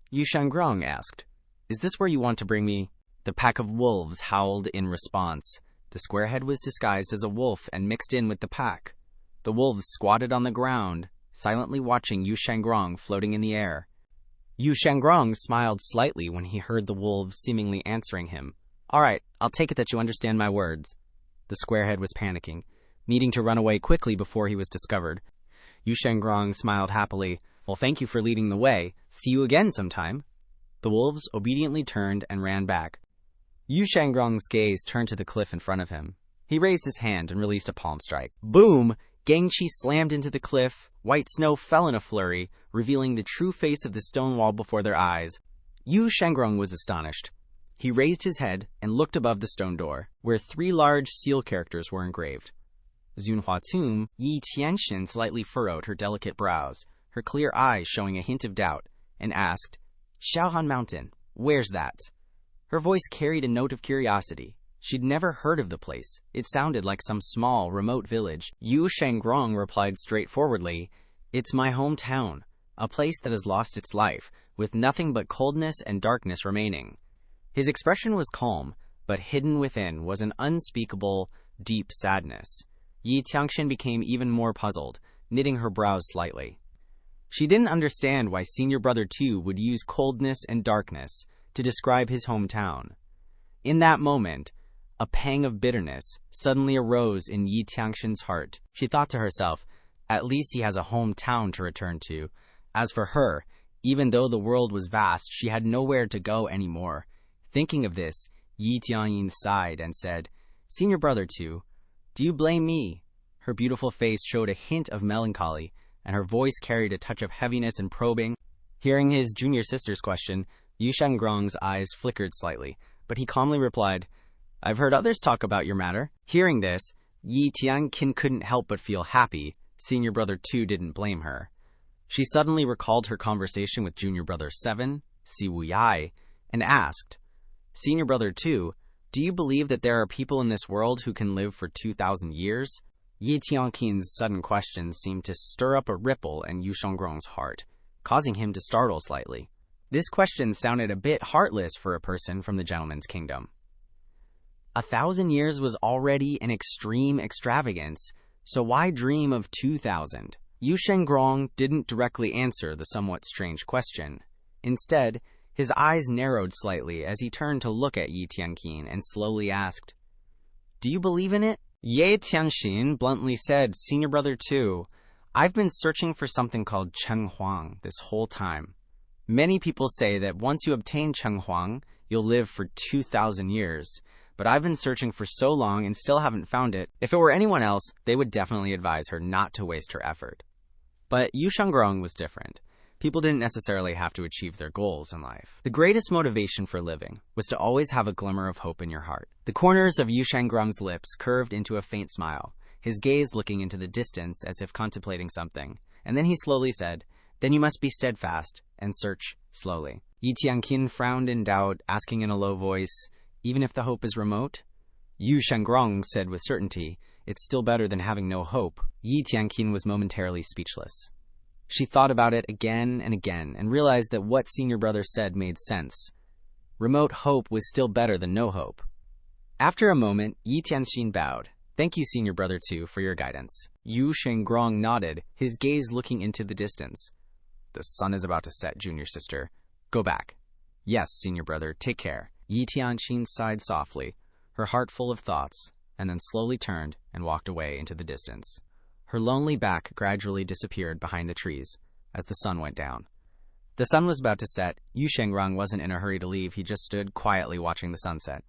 Yu Shangrong asked, "Is this where you want to bring me?" The pack of wolves howled in response. The squarehead was disguised as a wolf and mixed in with the pack. The wolves squatted on the ground, silently watching Yu Shangrong floating in the air. Yu Shangrong smiled slightly when he heard the wolves seemingly answering him. "All right, I'll take it that you understand my words." The squarehead was panicking, needing to run away quickly before he was discovered. Yu Shangrong smiled happily. "Well, thank you for leading the way. See you again sometime." The wolves obediently turned and ran back. Yu Shangrong's gaze turned to the cliff in front of him. He raised his hand and released a palm strike. Boom! Gangchi slammed into the cliff. White snow fell in a flurry, revealing the true face of the stone wall before their eyes. Yu Shangrong was astonished. He raised his head and looked above the stone door, where 3 large seal characters were engraved. Zunhua Tum, Ji Tiandao slightly furrowed her delicate brows, her clear eyes showing a hint of doubt, and asked, "Shaohan Mountain, where's that?" Her voice carried a note of curiosity. She'd never heard of the place. It sounded like some small, remote village. Yu Shangrong replied straightforwardly, "It's my hometown, a place that has lost its life, with nothing but coldness and darkness remaining." His expression was calm, but hidden within was an unspeakable, deep sadness. Yi Tianxian became even more puzzled, knitting her brows slightly. She didn't understand why Senior Brother 2 would use coldness and darkness to describe his hometown. In that moment, a pang of bitterness suddenly arose in Yi Tianxian's heart. She thought to herself, at least he has a hometown to return to. As for her, even though the world was vast, she had nowhere to go anymore. Thinking of this, Yi Tianyin sighed and said, "Senior Brother 2, do you blame me?" Her beautiful face showed a hint of melancholy, and her voice carried a touch of heaviness and probing. Hearing his junior sister's question, Yu Shangrong's eyes flickered slightly, but he calmly replied, "I've heard others talk about your matter." Hearing this, Yi Tianqian couldn't help but feel happy. Senior Brother 2 didn't blame her. She suddenly recalled her conversation with Junior Brother 7, Si Wuyai, and asked, "Senior Brother 2, do you believe that there are people in this world who can live for 2,000 years? Yi Tianqian's sudden question seemed to stir up a ripple in Yu Shangrong's heart, causing him to startle slightly. This question sounded a bit heartless for a person from the gentleman's kingdom. 1,000 years was already an extreme extravagance, so why dream of 2,000? Yu Shangrong didn't directly answer the somewhat strange question. Instead, his eyes narrowed slightly as he turned to look at Yi Tianqian and slowly asked, "Do you believe in it?" Yi Tianxian bluntly said, "Senior Brother 2, I've been searching for something called Cheng Huang this whole time. Many people say that once you obtain Cheng Huang, you'll live for 2,000 years. But I've been searching for so long and still haven't found it. If it were anyone else, they would definitely advise her not to waste her effort." But Yu Shangrong was different. People didn't necessarily have to achieve their goals in life. The greatest motivation for living was to always have a glimmer of hope in your heart. The corners of Yu Shangrong's lips curved into a faint smile, his gaze looking into the distance as if contemplating something. And then he slowly said, "Then you must be steadfast and search slowly." Yi Tianqian frowned in doubt, asking in a low voice, "Even if the hope is remote?" Yu Shangrong said with certainty, "It's still better than having no hope." Yi Tianqian was momentarily speechless. She thought about it again and again and realized that what Senior Brother said made sense. Remote hope was still better than no hope. After a moment, Yi Tianxian bowed. "Thank you, Senior Brother 2, for your guidance." Yu Shangrong nodded, his gaze looking into the distance. "The sun is about to set, Junior Sister. Go back." "Yes, Senior Brother, take care." Yi Tianxian sighed softly, her heart full of thoughts, and then slowly turned and walked away into the distance. Her lonely back gradually disappeared behind the trees as the sun went down. The sun was about to set. Yu Shangrong wasn't in a hurry to leave. He just stood quietly watching the sunset.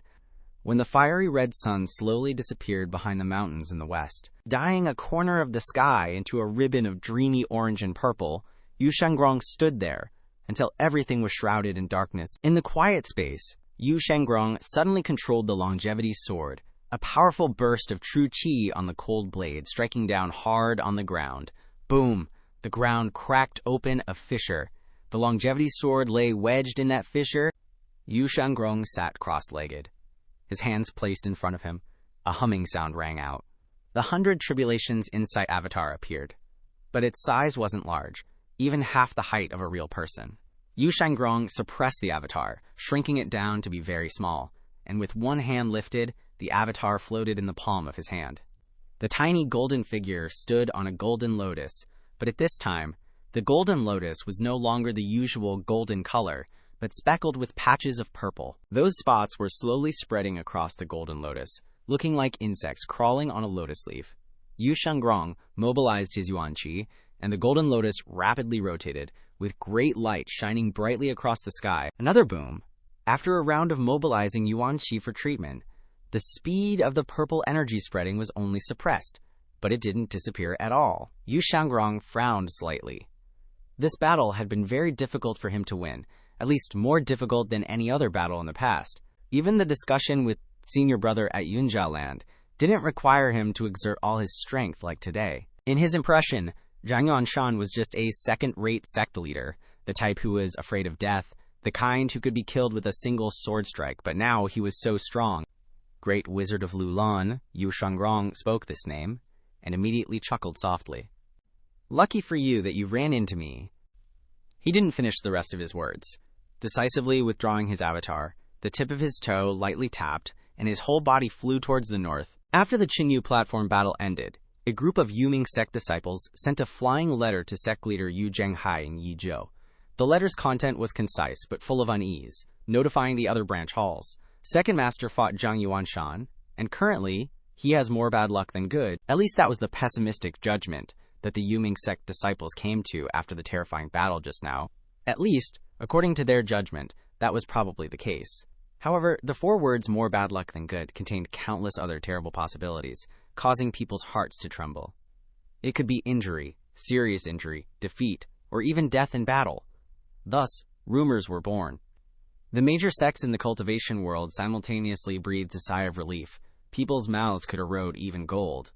When the fiery red sun slowly disappeared behind the mountains in the west, dyeing a corner of the sky into a ribbon of dreamy orange and purple, Yu Shangrong stood there until everything was shrouded in darkness. In the quiet space, Yu Shangrong suddenly controlled the longevity sword, a powerful burst of true qi on the cold blade, striking down hard on the ground. Boom! The ground cracked open a fissure. The longevity sword lay wedged in that fissure. Yu Shangrong sat cross-legged. his hands placed in front of him. A humming sound rang out. The 100 Tribulations Insight avatar appeared, but its size wasn't large, even half the height of a real person. Yu Shangrong suppressed the avatar, shrinking it down to be very small, and with one hand lifted, the avatar floated in the palm of his hand. The tiny golden figure stood on a golden lotus, but at this time, the golden lotus was no longer the usual golden color, but speckled with patches of purple. Those spots were slowly spreading across the golden lotus, looking like insects crawling on a lotus leaf. Yu Shangrong mobilized his yuan qi, and the golden lotus rapidly rotated, with great light shining brightly across the sky. Another boom. After a round of mobilizing yuan qi for treatment, the speed of the purple energy spreading was only suppressed, but it didn't disappear at all. Yu Shangrong frowned slightly. This battle had been very difficult for him to win, at least more difficult than any other battle in the past. Even the discussion with senior brother at Yunjia Land didn't require him to exert all his strength like today. In his impression, Zhang Yuanshan was just a second-rate sect leader, the type who was afraid of death, the kind who could be killed with a single sword strike, but now he was so strong. Great Wizard of Lulan, Yu Shangrong spoke this name, and immediately chuckled softly. Lucky for you that you ran into me. He didn't finish the rest of his words. Decisively withdrawing his avatar, the tip of his toe lightly tapped, and his whole body flew towards the north. After the Qingyu platform battle ended, a group of Yuming sect disciples sent a flying letter to sect leader Yu Zhenghai in Yizhou. The letter's content was concise but full of unease, notifying the other branch halls. Second Master fought Zhang Yuanshan, and currently, he has more bad luck than good. At least that was the pessimistic judgment that the Yuming sect disciples came to after the terrifying battle just now. At least, according to their judgment, that was probably the case. However, the 4 words more bad luck than good contained countless other terrible possibilities, causing people's hearts to tremble. It could be injury, serious injury, defeat, or even death in battle. Thus, rumors were born. The major sects in the cultivation world simultaneously breathed a sigh of relief. People's mouths could erode even gold.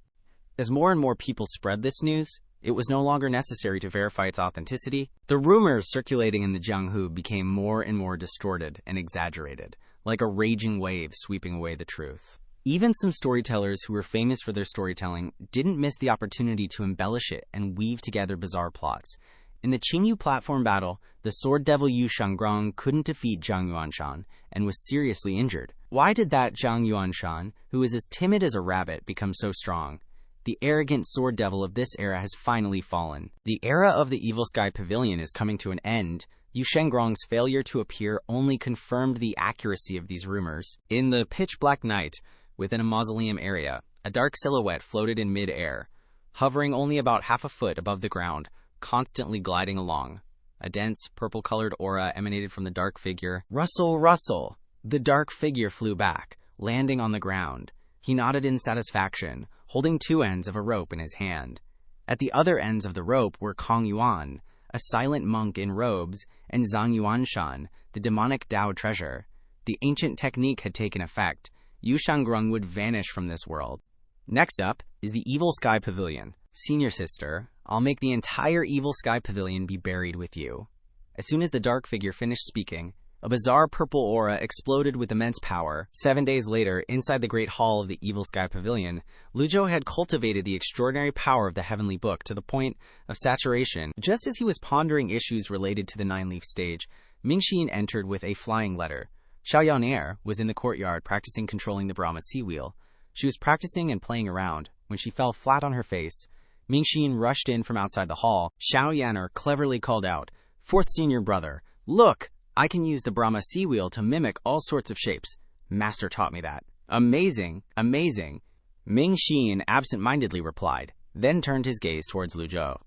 As more and more people spread this news, it was no longer necessary to verify its authenticity. The rumors circulating in the Jianghu became more and more distorted and exaggerated, like a raging wave sweeping away the truth. Even some storytellers who were famous for their storytelling didn't miss the opportunity to embellish it and weave together bizarre plots. In the Qingyu platform battle, the sword devil Yu Shangrong couldn't defeat Zhang Yuanshan and was seriously injured. Why did that Zhang Yuanshan, who is as timid as a rabbit, become so strong? The arrogant sword devil of this era has finally fallen. The era of the Evil Sky Pavilion is coming to an end. Yu Shangrong's failure to appear only confirmed the accuracy of these rumors. In the pitch-black night, within a mausoleum area, a dark silhouette floated in mid-air, hovering only about half a foot above the ground, constantly gliding along. A dense, purple-colored aura emanated from the dark figure. Rustle, rustle! The dark figure flew back, landing on the ground. He nodded in satisfaction, holding 2 ends of a rope in his hand. At the other ends of the rope were Kong Yuan, a silent monk in robes, and Zhang Yuanshan, the demonic Dao treasure. The ancient technique had taken effect. Yu Shangrong would vanish from this world. Next up is the Evil Sky Pavilion. Senior sister, I'll make the entire Evil Sky Pavilion be buried with you. As soon as the dark figure finished speaking, a bizarre purple aura exploded with immense power. 7 days later, inside the Great Hall of the Evil Sky Pavilion, Lu Zhou had cultivated the extraordinary power of the Heavenly Book to the point of saturation. Just as he was pondering issues related to the 9-leaf stage, Mingxin entered with a flying letter. Xiao Yaoner was in the courtyard practicing controlling the Brahma sea wheel. She was practicing and playing around when she fell flat on her face. Mingxin rushed in from outside the hall. Xiao Yaoner cleverly called out, "Fourth senior brother, look! I can use the Brahma sea wheel to mimic all sorts of shapes. Master taught me that." "Amazing, amazing," Mingxin absent-mindedly replied, then turned his gaze towards Lu Zhou.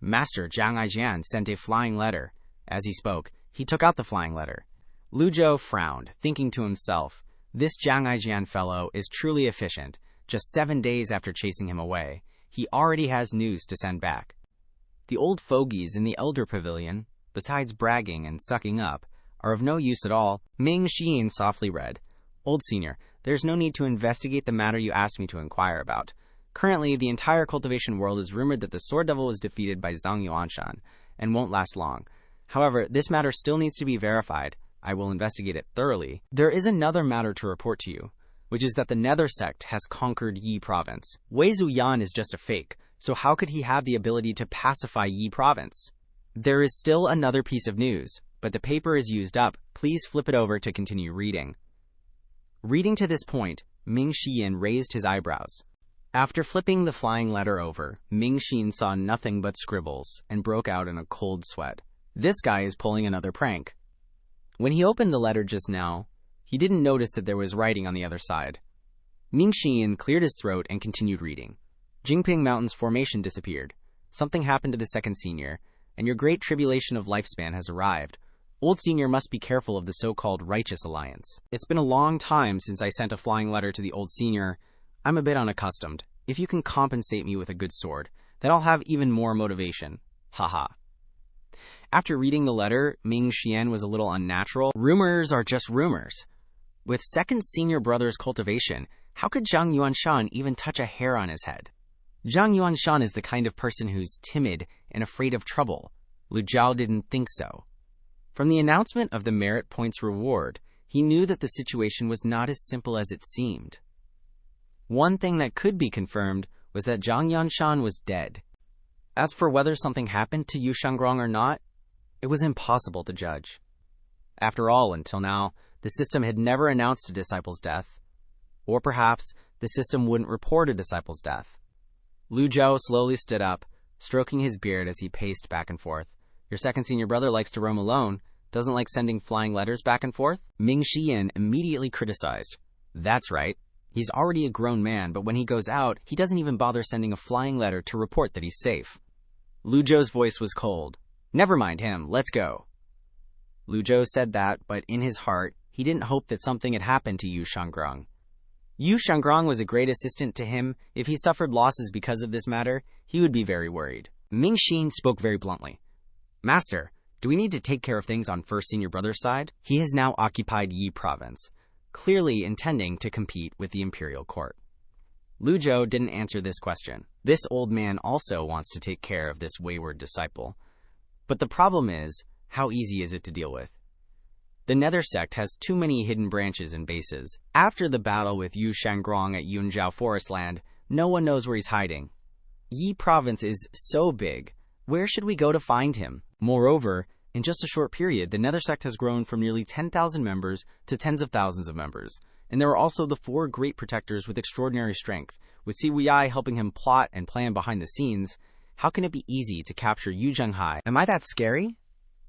Master Zhang Aijian sent a flying letter. As he spoke, he took out the flying letter. Lu Zhou frowned, thinking to himself, this Zhang Aijian fellow is truly efficient. Just 7 days after chasing him away, he already has news to send back. The old fogies in the Elder Pavilion, besides bragging and sucking up, are of no use at all. Mingxin softly read, "Old senior, there's no need to investigate the matter you asked me to inquire about. Currently, the entire cultivation world is rumored that the Sword Devil was defeated by Zhang Yuanshan and won't last long. However, this matter still needs to be verified. I will investigate it thoroughly. There is another matter to report to you, which is that the Nether sect has conquered Yi province. Wei Zuyan is just a fake, so how could he have the ability to pacify Yi province? There is still another piece of news, but the paper is used up. Please flip it over to continue reading. Reading to this point, Ming Xian raised his eyebrows. After flipping the flying letter over, Ming Xian saw nothing but scribbles and broke out in a cold sweat. This guy is pulling another prank. When he opened the letter just now, he didn't notice that there was writing on the other side. Ming Xian cleared his throat and continued reading. Jingping Mountain's formation disappeared. Something happened to the second senior, and your great tribulation of lifespan has arrived. Old senior must be careful of the so-called righteous alliance. It's been a long time since I sent a flying letter to the old senior. I'm a bit unaccustomed. If you can compensate me with a good sword, then I'll have even more motivation. Haha. After reading the letter, Ming Xian was a little unnatural. Rumors are just rumors. With second senior brother's cultivation, how could Zhang Yuanshan even touch a hair on his head? Zhang Yuanshan is the kind of person who's timid and afraid of trouble. Lu Zhou didn't think so. From the announcement of the merit points reward, he knew that the situation was not as simple as it seemed. One thing that could be confirmed was that Zhang Yuanshan was dead. As for whether something happened to Yu Shangrong or not, it was impossible to judge. After all, until now, the system had never announced a disciple's death. Or perhaps the system wouldn't report a disciple's death. Lu Zhou slowly stood up, stroking his beard as he paced back and forth. Your second senior brother likes to roam alone, doesn't like sending flying letters back and forth? Ming Xian immediately criticized. That's right. He's already a grown man, but when he goes out, he doesn't even bother sending a flying letter to report that he's safe. Lu Zhou's voice was cold. Never mind him, let's go. Lu Zhou said that, but in his heart, he didn't hope that something had happened to Yu Shangrong. Yu Shangrong was a great assistant to him. If he suffered losses because of this matter, he would be very worried. Ming Xian spoke very bluntly. Master, do we need to take care of things on first senior brother's side? He has now occupied Yi province, clearly intending to compete with the imperial court. Lu Zhou didn't answer this question. This old man also wants to take care of this wayward disciple. But the problem is, how easy is it to deal with? The Nether sect has too many hidden branches and bases. After the battle with Yu Shangrong at Yunzhao Forest Land, no one knows where he's hiding. Yi province is so big. Where should we go to find him? Moreover, in just a short period, the Nether sect has grown from nearly 10,000 members to tens of thousands of members. And there are also the 4 great protectors with extraordinary strength. With Si Wuyi helping him plot and plan behind the scenes, how can it be easy to capture Yu Zhenghai? Am I that scary?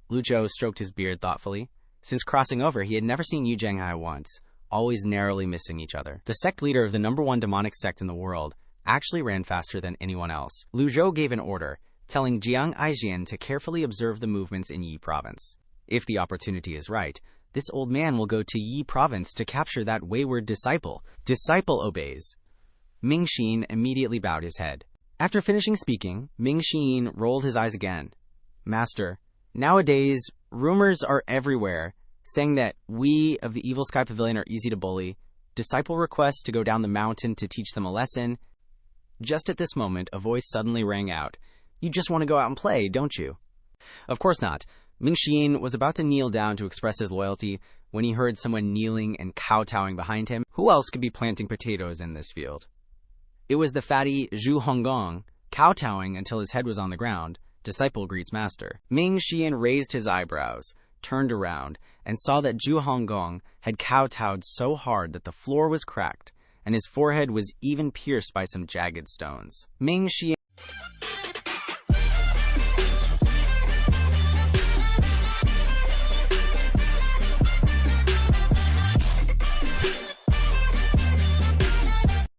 Lu Zhou stroked his beard thoughtfully. Since crossing over, he had never seen Yu Zhenghai once, always narrowly missing each other. The sect leader of the #1 demonic sect in the world actually ran faster than anyone else. Lu Zhou gave an order, telling Jiang Aijian to carefully observe the movements in Yi province. If the opportunity is right, this old man will go to Yi province to capture that wayward disciple. Disciple obeys. Ming Xian immediately bowed his head. After finishing speaking, Ming Xian rolled his eyes again. Master, nowadays, rumors are everywhere, saying that we of the Evil Sky Pavilion are easy to bully. Disciple requests to go down the mountain to teach them a lesson. Just at this moment, a voice suddenly rang out. You just want to go out and play, don't you? Of course not. Ming Xian was about to kneel down to express his loyalty when he heard someone kneeling and kowtowing behind him. Who else could be planting potatoes in this field? It was the fatty Zhu Honggong, kowtowing until his head was on the ground. Disciple greets master. Ming Xian raised his eyebrows, turned around, and saw that Zhu Honggong had kowtowed so hard that the floor was cracked, and his forehead was even pierced by some jagged stones. Ming Xian